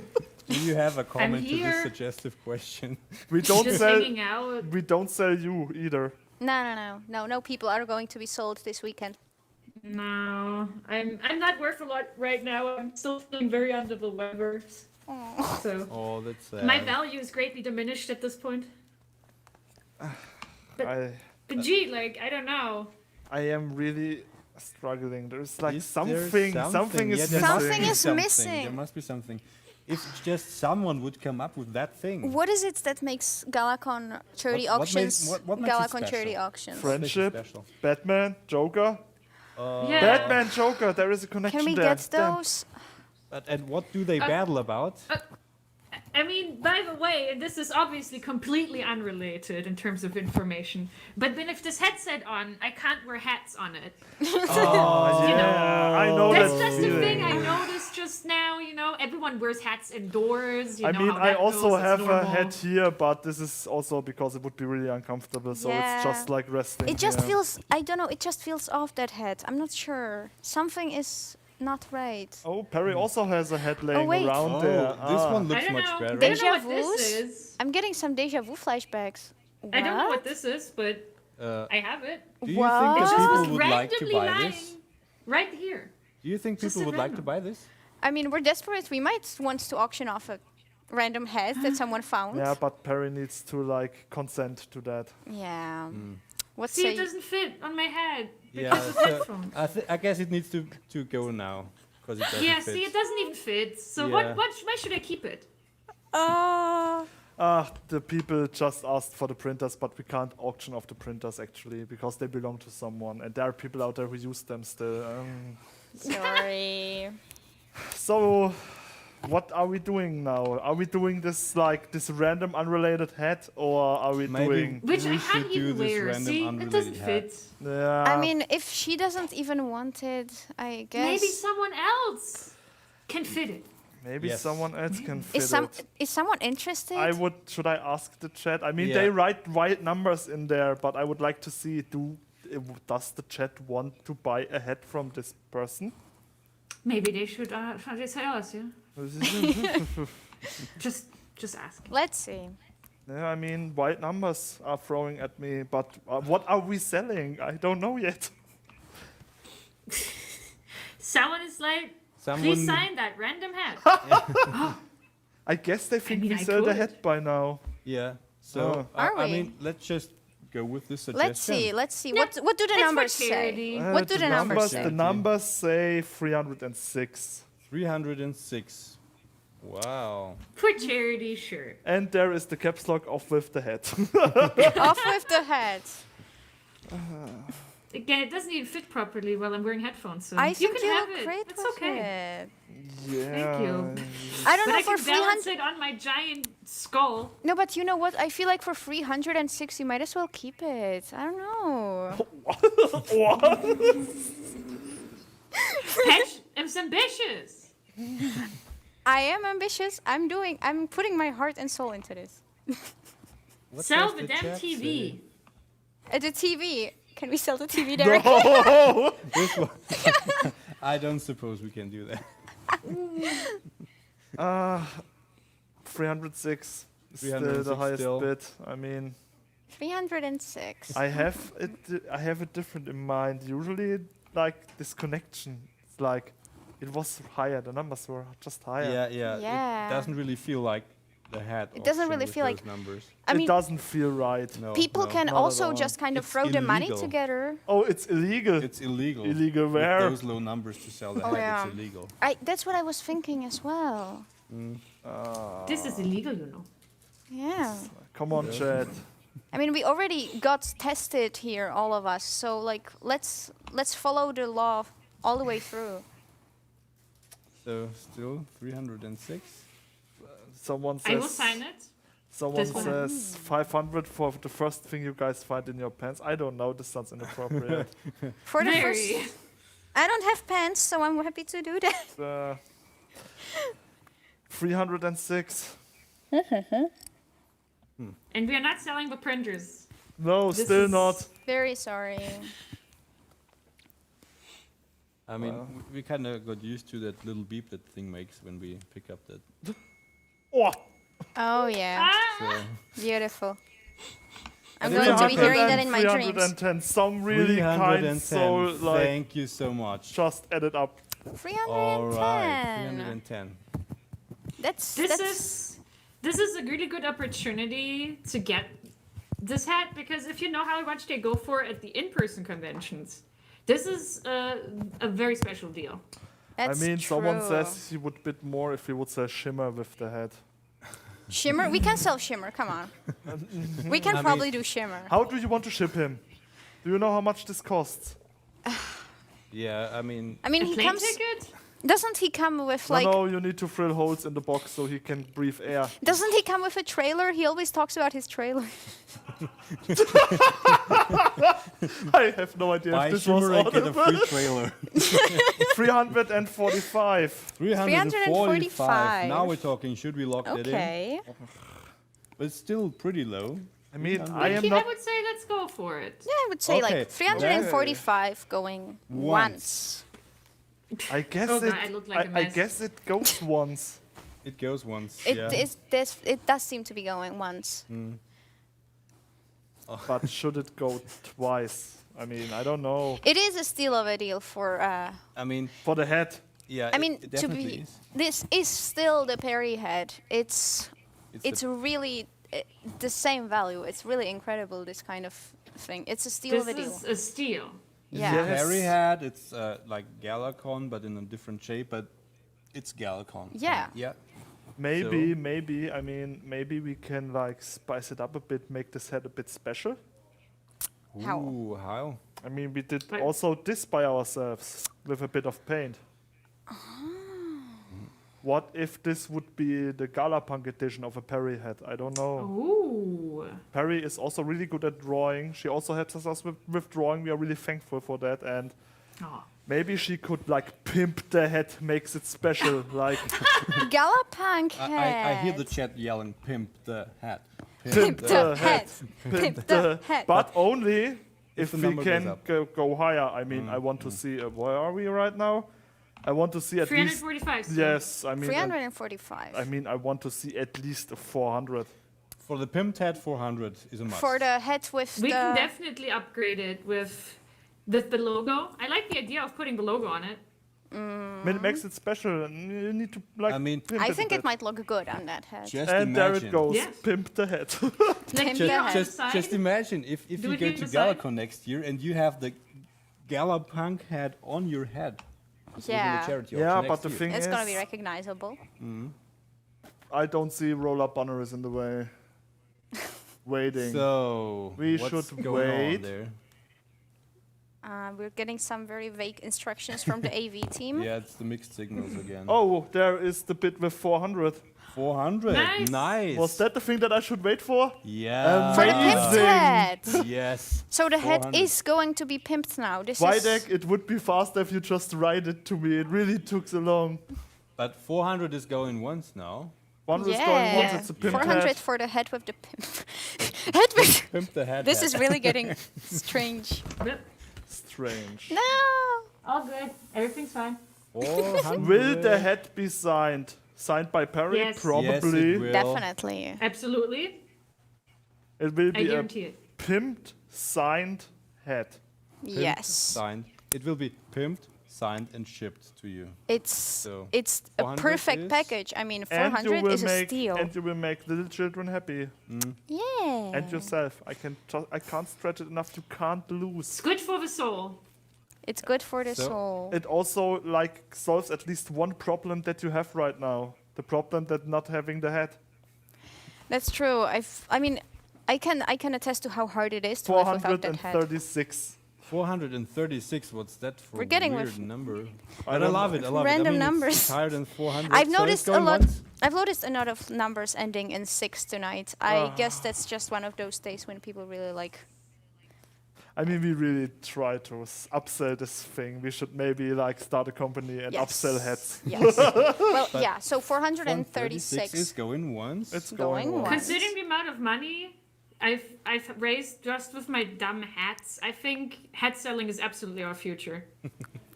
Do you have a comment to here. this suggestive question? we don't just sell. hanging out. We don't sell you either. No people are going to be sold this weekend. No, I'm not worth a lot right now. I'm still feeling very under the weather. So Oh, that's my value is greatly diminished at this point. I But like, I don't know. am really struggling. There's like Is there something is Yeah, there missing. must be Something is missing. There must be something. If just someone would come up with that thing. What is it that makes GalaCon charity What makes- auctions what makes it GalaCon special? charity auctions? Friendship, special? Batman, Joker. Yeah. Batman, Joker. There is a connection Can we there. get Damn. those? And what do they battle about? I mean, by the way, and this is obviously completely unrelated in terms of information, but then if this headset on, I can't wear hats on it. Oh, You know, yeah, I know That's that just a feeling. thing I noticed just now, everyone wears hats indoors, I know mean, how I that also goes, it's have a normal. hat here, but this is also because it would be really uncomfortable, so it's just like resting. It just here. feels, I don't know, it just feels off, that head. I'm not sure. Something is not right. Oh, Perry also has a hat laying wait. around Oh, there. this one looks I don't much know. better. I don't know Deja what this vus? is. I'm getting some deja vu flashbacks. I don't know What? what this is, but I have it. Do you What? think It's that just people would like to randomly buy lying this? right here. Do you think Just people a would like to random. buy this? I mean, we're desperate. We might want to auction off a random head that someone found. Yeah, but Perry needs to like consent to that. Yeah. What's See, it say? doesn't fit on my head Yeah, because of so headphones. I guess it needs to go now because it doesn't Yeah, fit. see, it doesn't even fit. So Yeah. why should I keep it? The people just asked for the printers, but we can't auction off the printers actually because they belong to someone, and there are people out there who use them still. Sorry. So, what are we doing now? Are we doing this like this random unrelated hat, or are we Maybe doing? Which we I should can't do even this wear. random See, it unrelated doesn't hat. fit. Yeah. I mean, if she doesn't even want it, I guess. Maybe someone else can fit it. maybe Yes. someone else can fit it. Is someone interested? Should I ask the chat? I mean, Yeah. they write right numbers in there, but I would like to see does the chat want to buy a hat from this person? Maybe they should say us, yeah. Just ask. Let's see. Yeah, I mean, white numbers are throwing at me, but what are we selling? I don't know yet. Someone is like, Someone- please sign that random hat. I guess they think mean, we I sell the could. hat by now. Yeah. So Oh. Are I we? mean, let's just go with this suggestion. Let's see. Let's see. Yeah, What do the it's for numbers charity. say? What do the numbers say? The numbers say 306. 306. Wow. For charity, sure. And there is the caps lock off with the hat. Off with the head. Again, it doesn't even fit properly while I'm wearing headphones. So I you think can you have look it. great It's with okay. it. Yeah. Thank you. I don't But know I for can balance 300. it on my giant skull. No, but you know what? I feel like for 306, you might as well keep it. I don't know. What? Patch, I'm ambitious. I am ambitious. I'm putting my heart and soul into this. What Sell does the the damn chat TV. The TV. Can we sell the TV directly? No! This one. I don't suppose we can do that. 306 is still 306 the highest still. bid. I mean, 306. I have it different in mind. Usually, like this connection, it's like it was higher. The numbers were just higher. Yeah, yeah. Yeah. It doesn't really feel like the hat. It doesn't option really with feel those like- numbers. I It mean, doesn't feel right. No, people no. can Not at also all. just kind of It's throw the money illegal. together. Oh, it's illegal. It's illegal. Illegal With where? those low numbers to sell the Oh, hat, yeah. it's illegal. That's what I was thinking as well. This is illegal, you know. Yeah. Come on, Chad. I mean, we already got tested here, all of us. So like, let's follow the law all the way through. So still 306. Someone I will says. sign it. Someone This one. says 500 for the first thing you guys find in your pants. I don't know. This sounds inappropriate. For the Very. first, I don't have pants, so I'm happy to do that. 306. And we are not selling the printers. No, This still is- not. Very sorry. I mean, we kind of got used to that little beep that thing makes when we pick up that. Oh, Oh yeah, So beautiful. I'm going to be hearing that in my dreams. 310. Some really kind 310. soul like Thank you so much. just added up. 310. All right, 310. That's This is a really good opportunity to get this hat, because if you know how much they go for at the in-person conventions, this is a very special deal. That's I mean, someone true. says he would bid more if he would say shimmer with the head. Shimmer. We can sell shimmer. Come on. We can I probably mean- do shimmer. How do you want to ship him? Do you know how much this costs? Yeah, I mean, I mean, A he plane comes. ticket? Doesn't he come with like? No, you need to drill holes in the box so he can breathe air. Doesn't he come with a trailer? He always talks about his trailer. I have no idea buy if this was shimmer and get a audible. free trailer. 345. 345. Now we're talking. Should we lock that in? Okay. But it's still pretty low. I mean, I I am not. would say let's go for it. Yeah, I would say Okay. like 345 going once. I guess Oh it. God, I look like a I mess. guess it goes once. It goes once. It yeah. is this. It does seem to be going once. But should it go twice? I mean, I don't know. It is a steal of a deal for. I mean, For the head. yeah. I mean, it to definitely be. is. This is still the Perry head. It's the- really the same value. It's really incredible. This kind of thing. It's a steal This of a deal. is a steal. Yeah. Yes. Harry hat. It's like GalaCon, but in a different shape. But it's GalaCon. Yeah. Yeah. Maybe, So- maybe. I mean, maybe we can like spice it up a bit, make this head a bit special. How? Ooh, how? I mean, we did But- also this by ourselves with a bit of paint. What if this would be the Galapunk edition of a Perry head? I don't know. Ooh. Perry is also really good at drawing. She also helps us with drawing. We are really thankful for that. And Oh. maybe she could like pimp the head, makes it special. Like Galapunk head. I hear the chat yelling, "Pimp the hat." pimp the head, Pimp the head. but only if the we number goes can up. go higher. I mean, I want to see where are we right now? I want to see at least 345. yes. I mean, 345. I mean, I want to see at least a 400. For the pimped hat, 400 is a must. For the head with We the. can definitely upgrade it with the logo. I like the idea of putting the logo on it. I mean, it makes it special. And you need to like. I mean, pimp I a think bit. it might look good on that head. just And there imagine. it goes. Yes. Pimp the head. Like here on the side. Just imagine if Do you it go here to on the side. GalaCon next year and you have the Galapunk hat on your head. within the Yeah. charity Yeah, auction but next the year. thing It's is, gonna be recognizable. I don't see roller banners in the way. Waiting. So We what's should going on wait. there? We're getting some very vague instructions from the AV team. Yeah, it's the mixed signals again. Oh, there is the bit with 400. 400. Nice. Nice. Was that the thing that I should wait for? Yeah. For the pimped Amazing. head. Yes. So the head 400. is going to be pimped now. This Wydek, is. it would be faster if you just write it to me. It really took so long. But 400 is going once now. One is going once, Yeah. it's a pimp 400 head. for the head with the pimp. Head with. Pimp the hat. This hat. is really getting strange. Yep. Strange. No. All good. Everything's fine. 400. Will the head be signed? Signed by Perry? Yes. Probably. Yes, it will. Definitely. Absolutely. It will I be a guarantee it. pimped, signed head. Pimped, Yes. Signed. It will be pimped, signed and shipped to you. It's So it's a 400 perfect is- package. I mean, And you 400 will is a make steal. and you will make little children happy. Yeah. And yourself. I can't stretch it enough. You can't lose. It's good for the soul. It's good for the So- soul. It also like solves at least one problem that you have right now. The problem that not having the head. That's true. I can attest to how hard it is to live without that head. 436. 436. What's that for? We're getting a weird with- number. I But I don't love know. it. I love Random it. I mean, numbers. It's higher than 400. I've so it's noticed a going lot. once. I've noticed a lot of numbers ending in 6 tonight. I guess that's just one of those days when people really like. I mean, we really try to upsell this thing. We should maybe like start a company and upsell heads. Yes. Well, But yeah. So 436 436. is going once. It's Going going once. Considering the amount of money I've raised just with my dumb hats, I think hat selling is absolutely our future.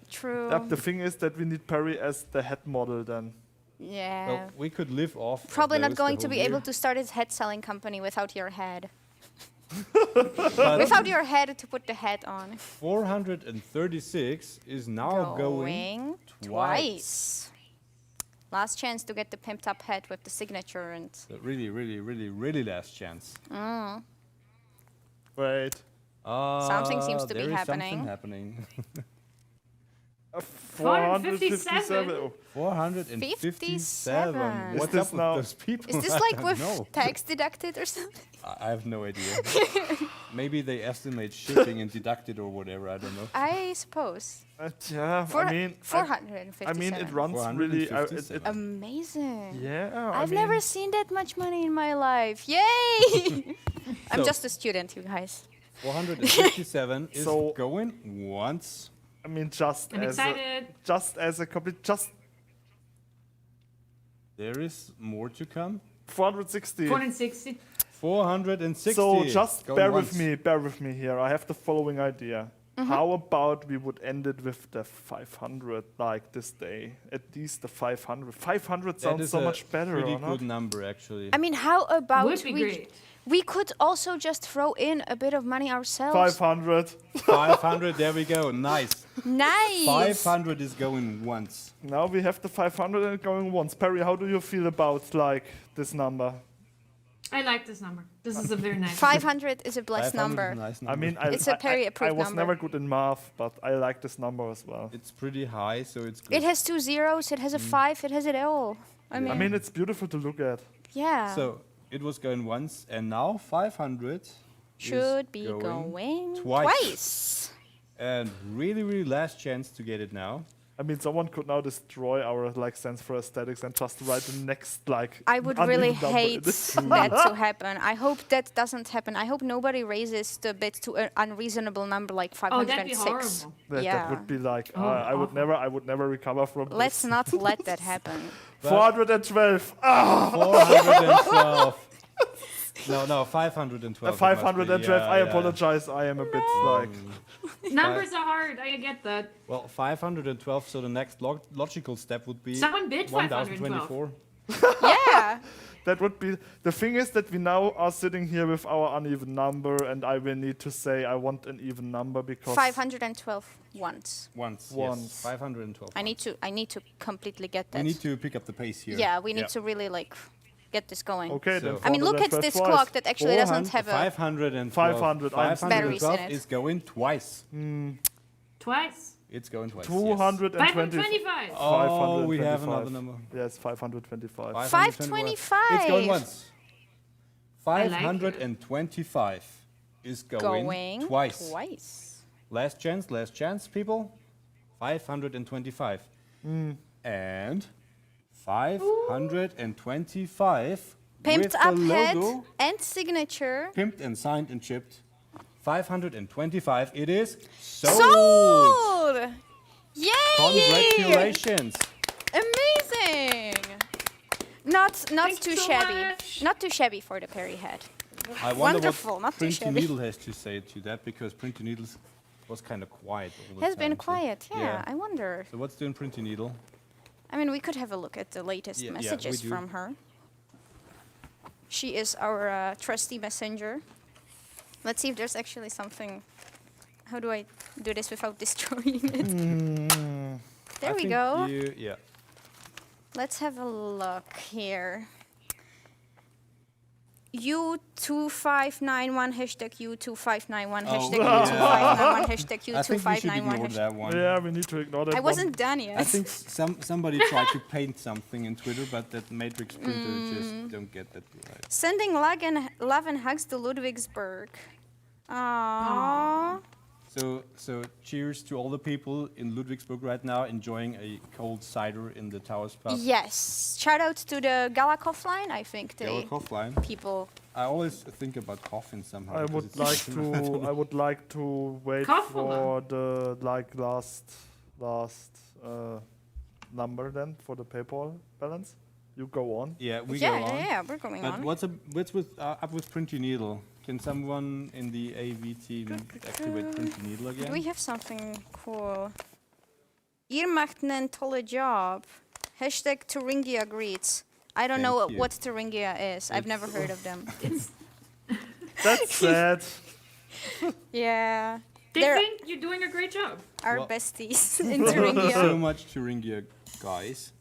True. The thing is that we need Perry as the head model then. Yeah. Well, we could live off. of Probably not those the going to whole be year. able to start his head selling company without your head. But Without your head to put the head on. 436 is now going twice. Last chance to get the pimped up head with the signature and. So really last chance. Mm. Wait. Something seems to be there is happening. Something happening. 457. Oh. 457. Is What's this up now- with those people? Is this I like don't with know. tax deducted or something? I have no idea. Maybe they estimate shipping and deduct it or whatever. I don't know. I suppose. Yeah, I mean, 457. I mean, it runs really. Amazing. Yeah, I've never seen that much money in my life. Yay! I'm So- just a student, you guys. 457 is So- going once. I mean, just I'm as excited. a complete, just There is more to come. 460. 460. 460. So just going bear once. with me here. I have the following idea. How about we would end it with the 500 like this day? At least the 500. 500 That sounds is so a much better, pretty or good not? number, actually. I mean, how about Would be great. we could also just throw in a bit of money ourselves? 500. 500. There we go. Nice. Nice. 500 is going once. Now we have the 500 and going once. Perry, how do you feel about like this number? I like this number. This is a very nice 500 is a blessed 500 is number. a nice I number. mean, It's a Perry I approved was number. never good in math, but I like this number as well. It's pretty high, so it's good. It has 2 zeros, it has a 5, it has it all. I mean, I mean, it's beautiful to look at. yeah. So it was going once, and now 500 should is be going twice. And really last chance to get it now. I mean, someone could now destroy our like sense for aesthetics and just write the next like. I would really uneven number in hate this. that to happen. I hope that doesn't happen. I hope nobody raises the bid to an unreasonable number like Oh, that'd be 506. horrible. That, yeah. that would be like Oh, I would awful. never recover from Let's this. not let that happen. 412. Ah! 412. No, 512. 512. I Yeah. apologize. I am a bit like. Numbers are hard. I get that. Well, 512, so the next logical step would be Someone bid 1024. Yeah. That would be the thing is that we now are sitting here with our uneven number, and I will need to say I want an even number because 512 once. Once. Once. Yes, 512. I need to completely get We that. need to pick up the pace here. Yeah, we need to really like get this going. Okay, So- then. I mean, look at 412 this twice. clock that actually doesn't have a 512. 500, I'm Batteries in it. is going twice. Twice. It's going twice. 220. 525. Oh, we have another number. Yes, 525. 525. It's going once. I like it. 525 is going, twice. Last chance, people. 525. And 525 Pimped with up the head logo, and signature. pimped and signed and shipped. 525. It is sold. Sold! Yay! Congratulations. Amazing! Not Thank too you so shabby. much. Not too shabby for the Perry head. I wonder Wonderful, what not too Printy shabby. Needle has to say to that, because Printy Needles was kind of quiet all the Has time. been so- quiet, yeah, I wonder. So what's doing Printy Needle? I mean, we could have a look at the latest Yeah, we messages do. from her. She is our trusty messenger. Let's see if there's actually something. How do I do this without destroying it? There I we think go. Yeah. Let's have a look here. U2591 hashtag U2591 hashtag U2591 hashtag I think we should ignore U2591 that one. Yeah, we need to ignore that I one. wasn't done yet. I think somebody tried to paint something in Twitter, but that matrix printer just don't get that right. Sending love and hugs to Ludwigsburg. Aww. So cheers to all the people in Ludwigsburg right now enjoying a cold cider in the Towers pub. Yes. Shout out to the GalaCon line. I think they GalaCon line. people. I always think about coffin somehow. I because would it's like so- to. I would like to wait Cough for the last number then for the PayPal balance. You go on. Yeah, we Yeah, go on. yeah, we're going But on. what's up with Printy Needle? Can someone in the AV team activate Printy Needle again? Do we have something cool? Ihr macht einen tolle Job. Hashtag Thuringia greets. I don't know Thank you. what Thuringia is. I've never heard of them. That's sad. Yeah. They They're think you're doing a great job. our Well, besties in Thank you so Thuringia. much, Thuringia guys.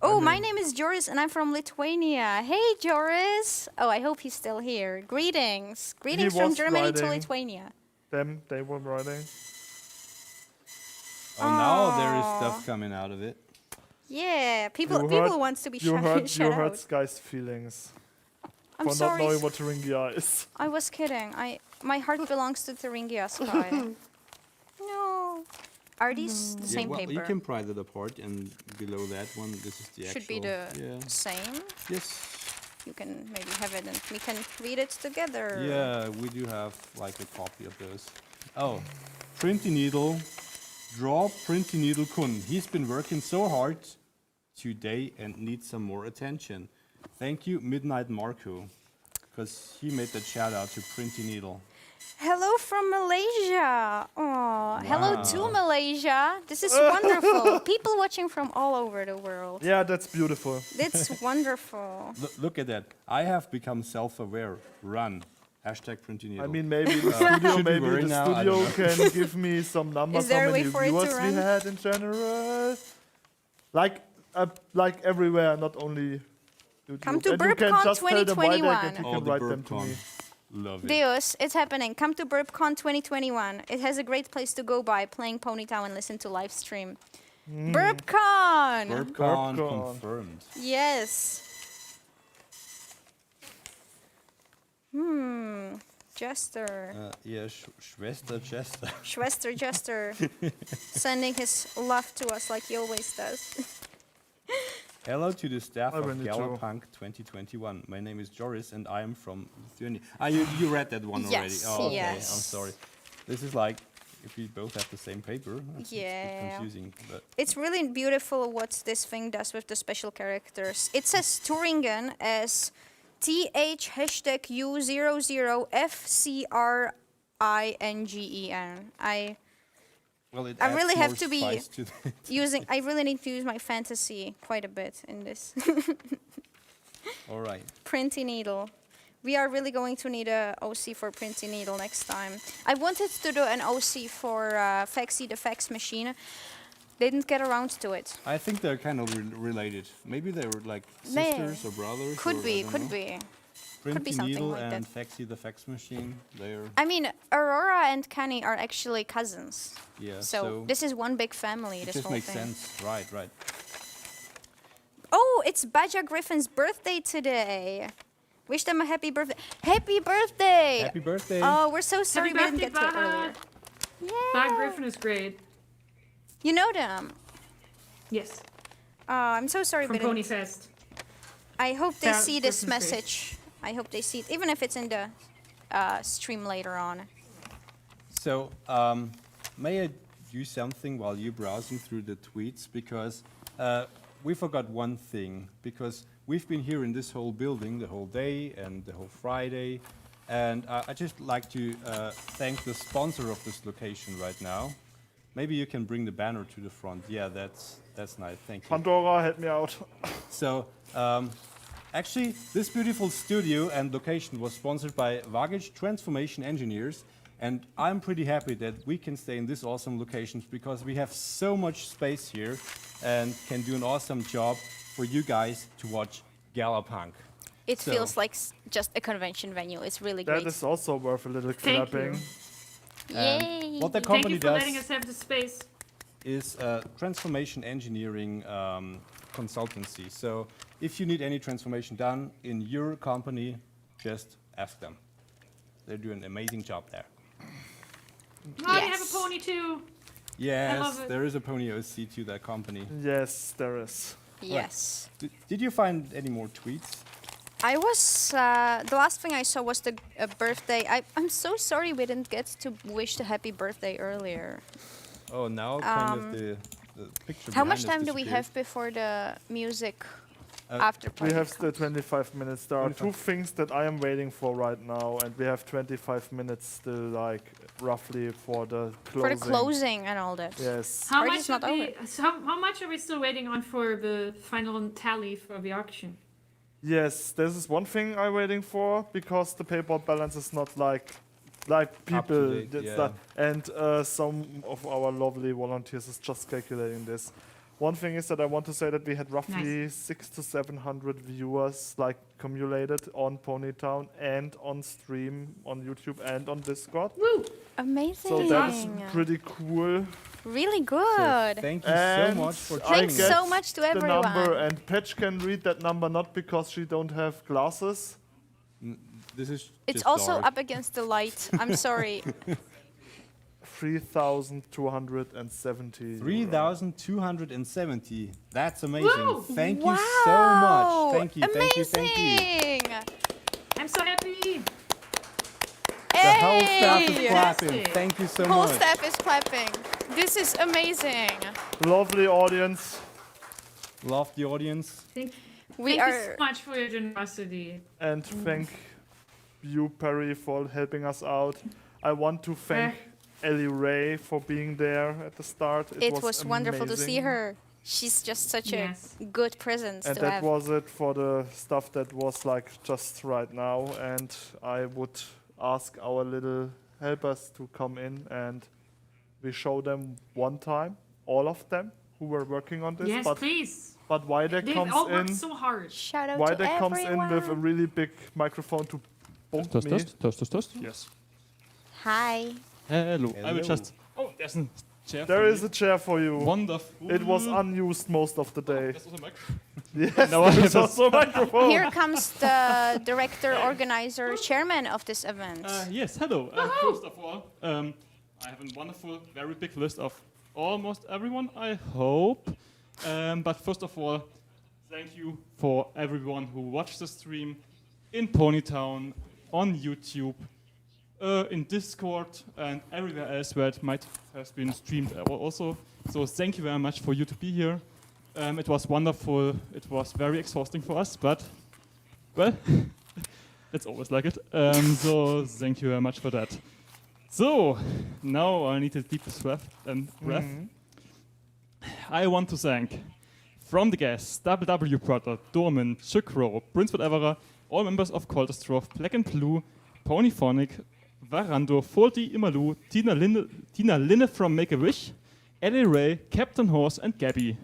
Oh, my name is Joris and I'm from Lithuania. Hey, Joris. Oh, I hope he's still here. Greetings. Greetings from was Germany to riding. Lithuania. Them, they were writing. Oh, now there is stuff coming out of it. Yeah, people You people hurt- wants to be You shout hurt out. Sky's feelings I'm for sorry. not knowing what Thuringia is. I was kidding. My heart belongs to Thuringia Sky. No. Are these the same well, paper? you can pry that apart, and below that one, this is the Should actual. be the Yeah. same. Yes. You can maybe have it and we can read it together. Yeah, we do have like a copy of those. Oh, Printy Needle, draw Printy Needle Kun. He's been working so hard today and needs some more attention. Thank you, Midnight Marco, because he made that shout out to Printy Needle. Hello from Malaysia. Oh, hello Wow. to Malaysia. This is wonderful. People watching from all over the world. Yeah, that's beautiful. It's wonderful. Look at that. I have become self-aware. Run. Hashtag Printy Needle. I mean, maybe the studio, should we maybe worry the now? I studio don't know. can give me some numbers. Is there how a way many for it to viewers we run? had in general? Like everywhere, not only YouTube. Come to And you can BurpCon just tell them why they 2021. can, you Oh, can the write them to BurpCon. me. Love it. Deus, it's happening. Come to BurpCon 2021. It has a great place to go by, playing Ponytown and listen to live stream. BurpCon! BurpCon BurpCon. confirmed. Yes. Jester. Yeah, Schwester Chester. Schwester Jester. Sending his love to us like he always does. Hello to the staff I of really do. Galapunk 2021. My name is Joris and I am from Lithuania. You read that one already? Yes, Oh, okay. yes. I'm sorry. This is like, if we both have the same paper, it's a bit Yeah. confusing. But It's really beautiful what this thing does with the special characters. It says Thuringen as TH hashtag U00FCRINGEN. well, it I adds really more have to be spice to it. I really need to use my fantasy quite a bit in this. All right. Printy Needle. We are really going to need a OC for Printy Needle next time. I wanted to do an OC for Faxi the fax machine. Didn't get around to it. I think they're kind of related. Maybe they were like May- sisters or brothers. Could or, be, I don't could know. be. Printy something Needle like and that. Faxi the fax machine. They're I mean, Aurora and Kenny are actually cousins. yeah. So this is one big family, it this just whole makes thing. sense. Right, right. Oh, it's Baja Griffin's birthday today. Wish them a happy birthday. Happy birthday! Happy birthday. Oh, we're so sorry Happy we didn't birthday, get to it Baja. earlier. Bob Yeah. Griffin is great. You know them. Yes. I'm so sorry From we didn't. Ponyfest. I hope they That see this Christmas face. message. I hope they see it, even if it's in the stream later on. So, may I do something while you're browsing through the tweets? Because we forgot one thing. Because we've been here in this whole building the whole day and the whole Friday. And I'd just like to thank the sponsor of this location right now. Maybe you can bring the banner to the front. Yeah, that's nice. Thank you. Pandora, help me out. So, actually, this beautiful studio and location was sponsored by Vagic Transformation Engineers, And I'm pretty happy that we can stay in these awesome locations because we have so much space here and can do an awesome job for you guys to watch Galapunk. It feels like just a convention venue. It's really great. That is also worth a little Thank clapping. Yay! What the Thank company you for does letting us have the space. is transformation engineering consultancy. So if you need any transformation done in your company, just ask them. They do an amazing job there. Oh, you have a pony too. Yes, love it. there is a Pony OC to that company. Yes, there is. Yes. Did you find any more tweets? I was the last thing I saw was the birthday. I'm so sorry we didn't get to wish the happy birthday earlier. Oh, now kind of the picture. How behind much us time do we disappeared. have before the music after We party have comes? still 25 minutes. There are two things that I am waiting for right now, and we have 25 minutes still, like roughly for the closing. For the closing and all that. Yes. How Party's much, not over. how much are we still waiting on for the final tally for the auction? Yes, this is one thing I'm waiting for because the paper balance is not like people. date, That's yeah. that. And some of our lovely volunteers is just calculating this. One thing is that I want to say that we had roughly 600 to 700 viewers like cumulated on Ponytown and on stream on YouTube and on Discord. Woo! Amazing. So that is pretty cool. Really good. Thank you so much for joining Thanks us. so much to the everyone. number, and Patch can read that number not because she don't have glasses. This is It's just also dark. up against the light. I'm sorry. 3,270. 3,270. That's amazing. Woo! Thank you so much. Thank you. Amazing. Thank you. Thank you. I'm so happy. The whole staff is Hey! clapping. Thank you so Whole much. staff is clapping. This is amazing. Lovely audience. Love the audience. Thank We you are. so much for your generosity. And thank you, Perry, for helping us out. I want to thank Ellie Ray for being there at the start. It was wonderful to see amazing. her. She's just such Yes. a good presence And to that have. was it for the stuff that was like just right now. And I would ask our little helpers to come in and we show them one time, all of them who were working on this. Yes, but, please. but why they They've comes all in, worked so hard. Shout out why to they comes everyone. in with a really big microphone to bump me. Test. Yes. Hi. Hello. I will Hello. just. Oh, there's a chair. There for is me. a chair for you. Wonderful. It was unused most of the day. There's also a mic. Yes, Now I there's have a- also a microphone. Here comes the director, organizer, chairman of this event. Yes, hello. First of all, I have a wonderful, very big list of almost everyone, I hope. But first of all, thank you for everyone who watched the stream in Ponytown, on YouTube, in Discord, and everywhere else where it might have been streamed also. So thank you very much for you to be here. It was wonderful. It was very exhausting for us, but, well, it's always like it. So thank you very much for that. So now I need a deep breath. I want to thank from the guests, WW Brother, Dorman, Chukro, Prince Whatever, all members of Coltestroff, Black and Blue, Ponyphonic, Varando, Forty, Imalu, Tina Linne from Make-A-Wish, Ellie Ray, Captain Horse, and Gabby.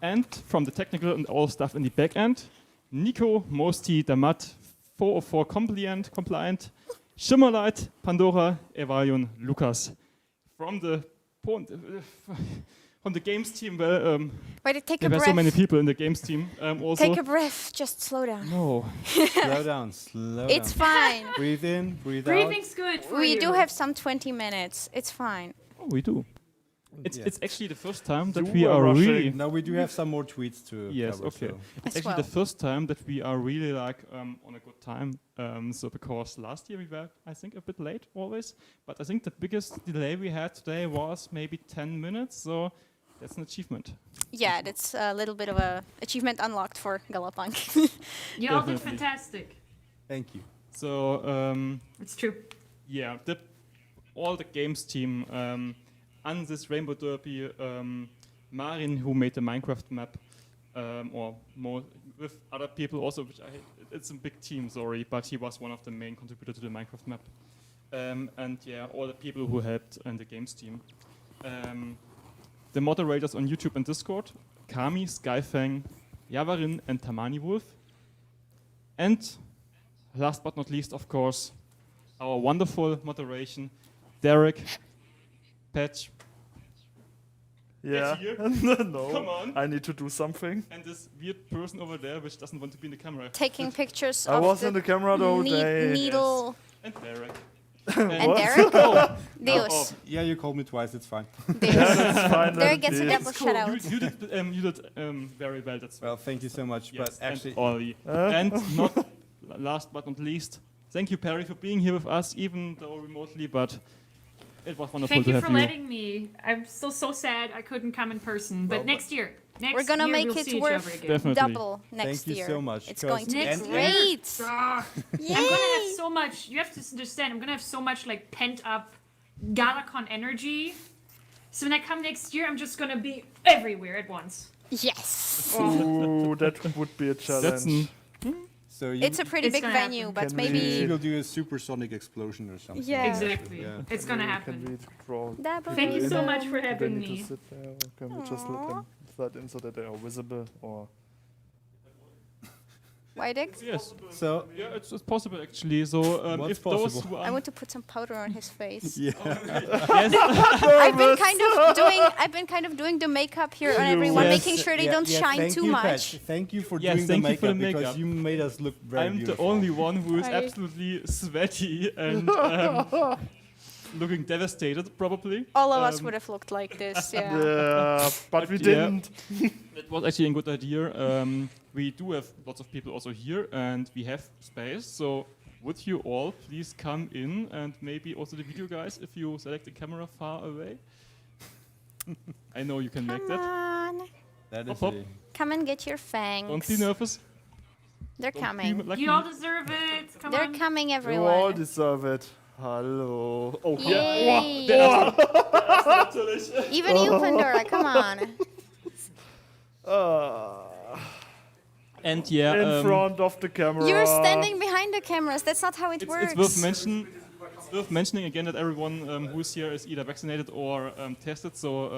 And from the technical and all stuff in the back end, Nico, Mosty, Damat, 404 compliant, Shimmerlight, Pandora, Evalion, Lucas. From the games team, well, Wait, take there a were breath. so many people in the games team. Also, Take a breath. Just slow down. no. Slow down, slow down. It's fine. Breathe in, breathe out. Breathing's good for We you. do have some 20 minutes. It's fine. Oh, we do. Yeah. It's actually the first time that You we were are rushing. really. No, we do have some more tweets to Yes, cover, okay. so. It's As actually well. the first time that we are really like on a good time. So because last year we were, I think, a bit late always. But I think the biggest delay we had today was maybe 10 minutes. So that's an achievement. Yeah, that's a little bit of a achievement unlocked for Galapunk. You all did Definitely. fantastic. Thank you. So It's true. yeah, all the games team on this Rainbow Derby, Marin, who made the Minecraft map, or more with other people also, which it's a big team, sorry, but he was one of the main contributors to the Minecraft map. and yeah, all the people who helped in the games team. The moderators on YouTube and Discord, Kami, Skyfang, Yavarin, and Tamani Wolf. And last but not least, of course, our wonderful moderation, Derek, Patch. Yeah. Here. No. Come on. I need to do something. And this weird person over there, which doesn't want to be in the camera. Taking pictures I of was the in the camera the whole day. needle. And Derek. And Derek? Oh. Deus. Yeah, you called me twice. It's fine. Yeah, that's fine. Derek gets a Deus. double shout out. You did very well. That's well, thank you so much. yes, But actually, and Ollie. And not last but not least, thank you, Perry, for being here with us, even though remotely. But it was wonderful Thank to you have for you. letting me. I'm still so sad I couldn't come in person. But next year. We're gonna year make we'll it see each worth other again. Definitely. double next Thank you year. so much, It's 'cause going to be Next great. Yay! I'm gonna have so much. You have to understand. I'm gonna have so much like pent up GalaCon energy. So when I come next year, I'm just gonna be everywhere at once. Yes. Ooh, that would be a challenge. so you, It's a pretty big gonna venue, happen. but Can maybe you will do a supersonic explosion or something. Yeah. Exactly. Yeah. It's gonna Can happen. we draw? Double Thank you so rainbow. much for Do they having need me. to sit there, or can we just let them slide in so that they are visible? Or Why, Dick? Yes. So Yeah, it's possible actually. So What's if those possible? who I are want to put some powder on his face. yeah. yes, I've been kind of doing the makeup here on everyone, Yes. making sure they don't shine thank too you, much. Patch. Thank you for Yes, doing the thank you for makeup, the because makeup. you made us look very I'm beautiful. the only one who is Right. absolutely sweaty and looking devastated, probably. All of us would have looked like this, yeah. yeah, but we Yeah. didn't. It was actually a good idea. We do have lots of people also here, and we have space. So would you all please come in, and maybe also the video guys, if you select the camera far away? I know you can make Come that. on. That is Hop, hop. a- Come and get your fangs. Don't be nervous. They're Don't be coming. like You me. all deserve it. Come They're on. coming, You all everyone. deserve it. Hello. Oh, Yay. Even you, Pandora, come on. And yeah, in front of the camera. You're standing behind the cameras. That's not how it works. It's worth mentioning again that everyone who's here is either vaccinated or tested. So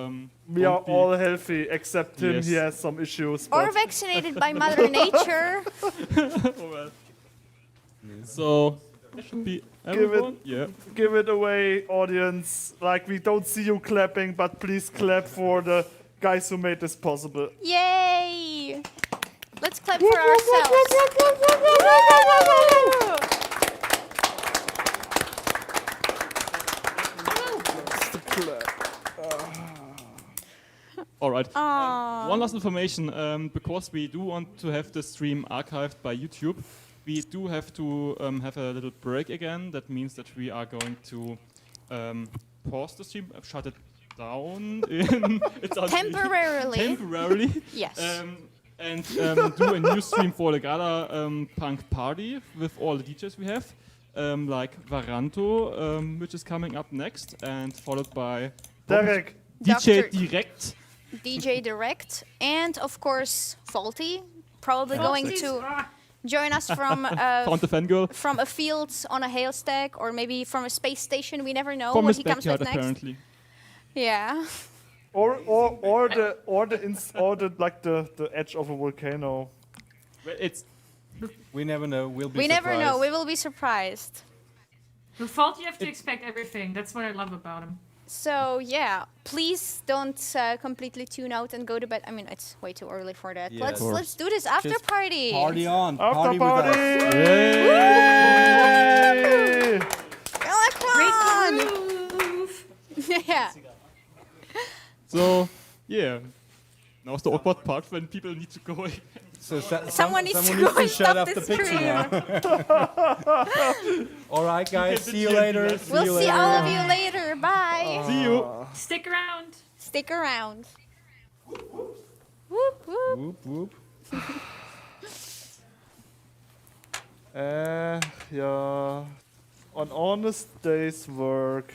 We are all healthy, except him. Yes. He has some issues. Or but vaccinated by Mother Nature. Oh, well. So that should be give everyone. it, give it away, audience. Like, we don't see you clapping, but please clap for the guys who made this possible. Yay! Let's clap for ourselves. All right. Aw. One last information, because we do want to have the stream archived by YouTube, we do have to have a little break again. That means that we are going to pause the stream, shut it down it's Temporarily. temporarily. Yes. And do a new stream for the Galapunk party with all the DJs we have, like Varanto, which is coming up next, and followed by Derek. DJ Dr. Direct. DJ Direct, and of course Faulty, probably going to join us from Found the fangirl. from a field on a hailstack, or maybe from a space station. We never know From what his he comes with backyard, next. apparently. Yeah. Or the edge of a volcano. Well, it's We never know. We'll be We never know. surprised. We will be surprised. The fault you have to expect everything. That's what I love about him. So yeah, please don't completely tune out and go to bed. I mean, it's way too early for that. Yeah, of course. Let's do this after Just party. Party on. After Party with us. Yay! GalaCon! Yeah. so, yeah. Now's the awkward part when people need to go. So Someone needs to go and shut stop off the the picture stream. now. All right, guys. See you later. We'll see all of you later. Bye. See you. Stick around. Stick around. Whoop, whoop. Whoop whoop. Yeah. An honest day's work.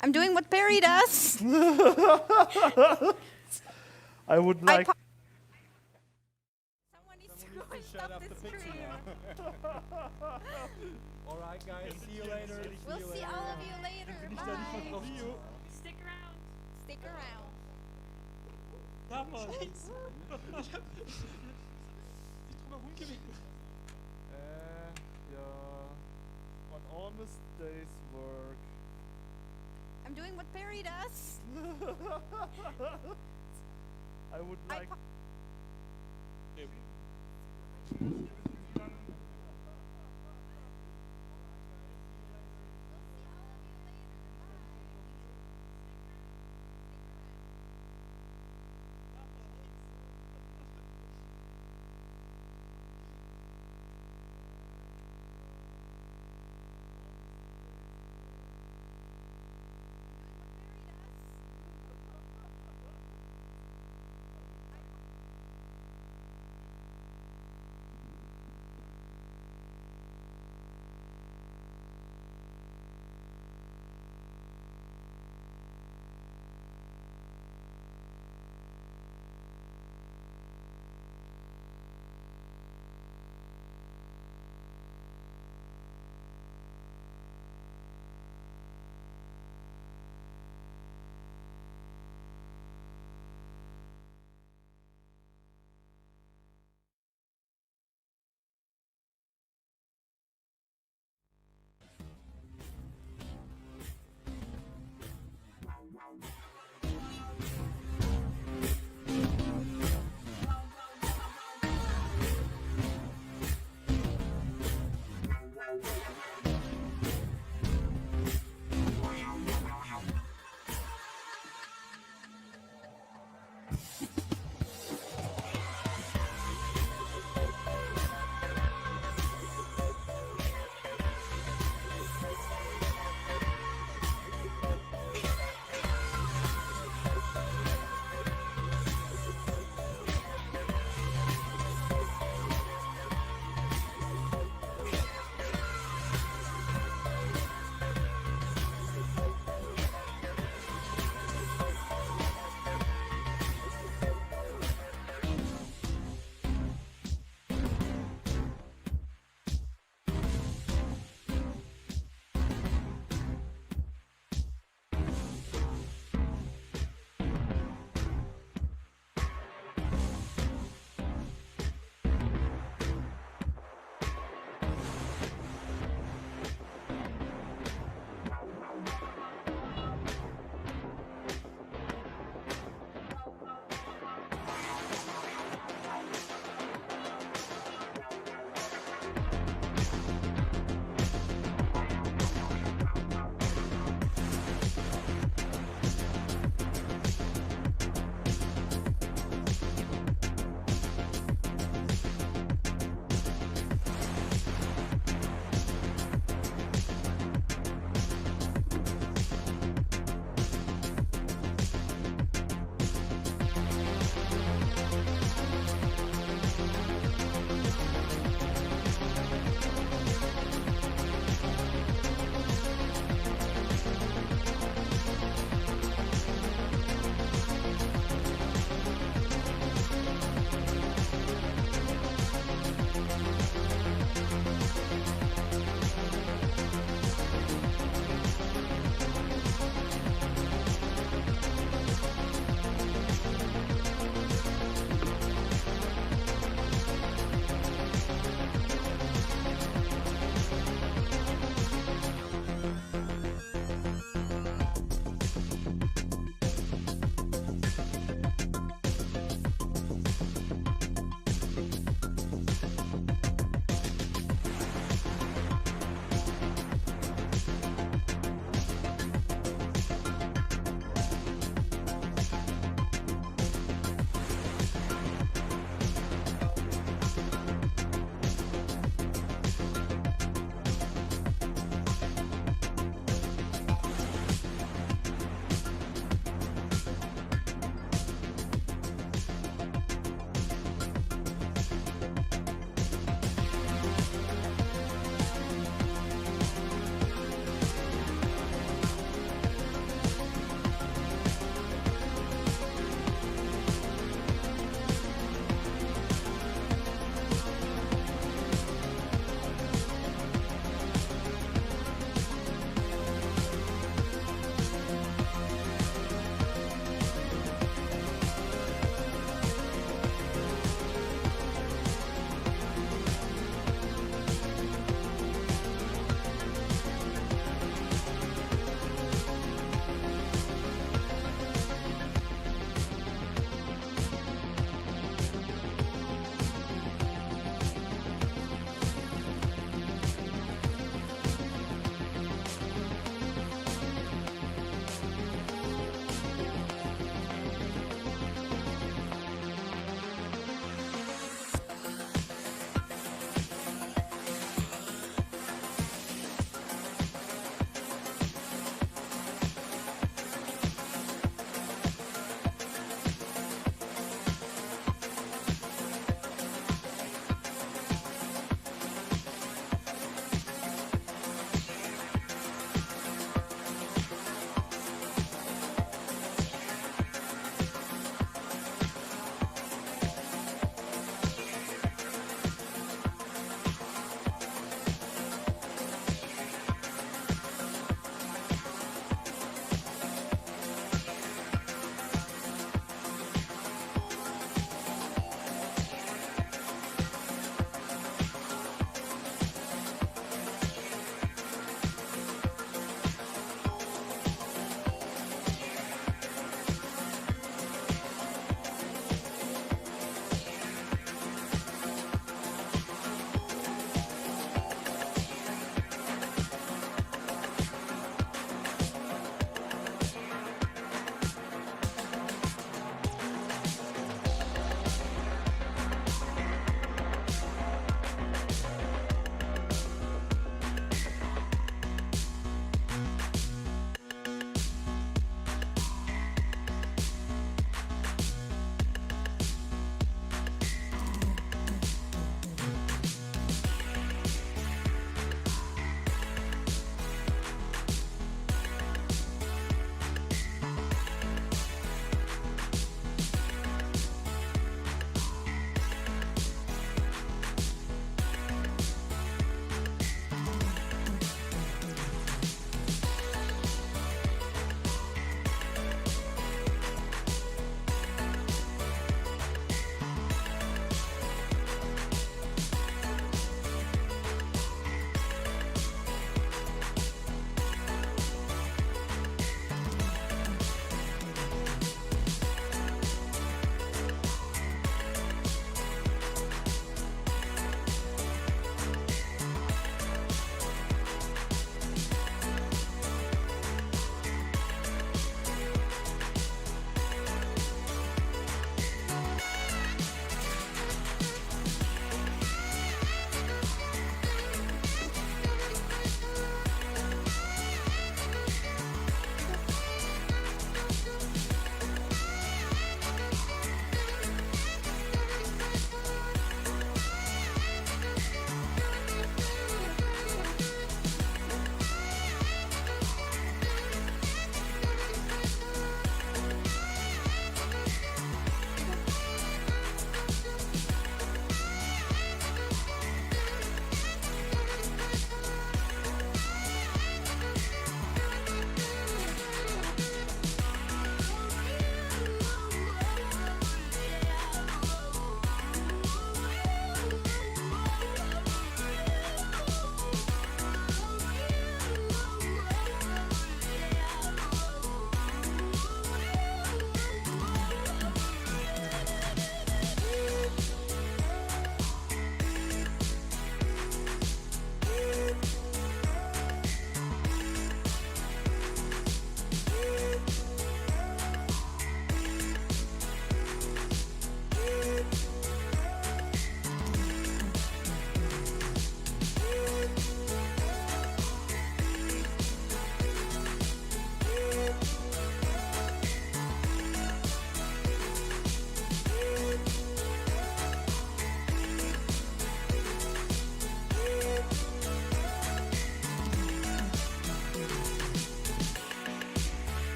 I'm doing what Perry does. I would like. Someone needs to go and stop the stream. All right, guys. See you later. We'll see all of you later. Bye. Stick around. Stick around. Yeah, an honest day's work. I'm doing what Perry does. I would like.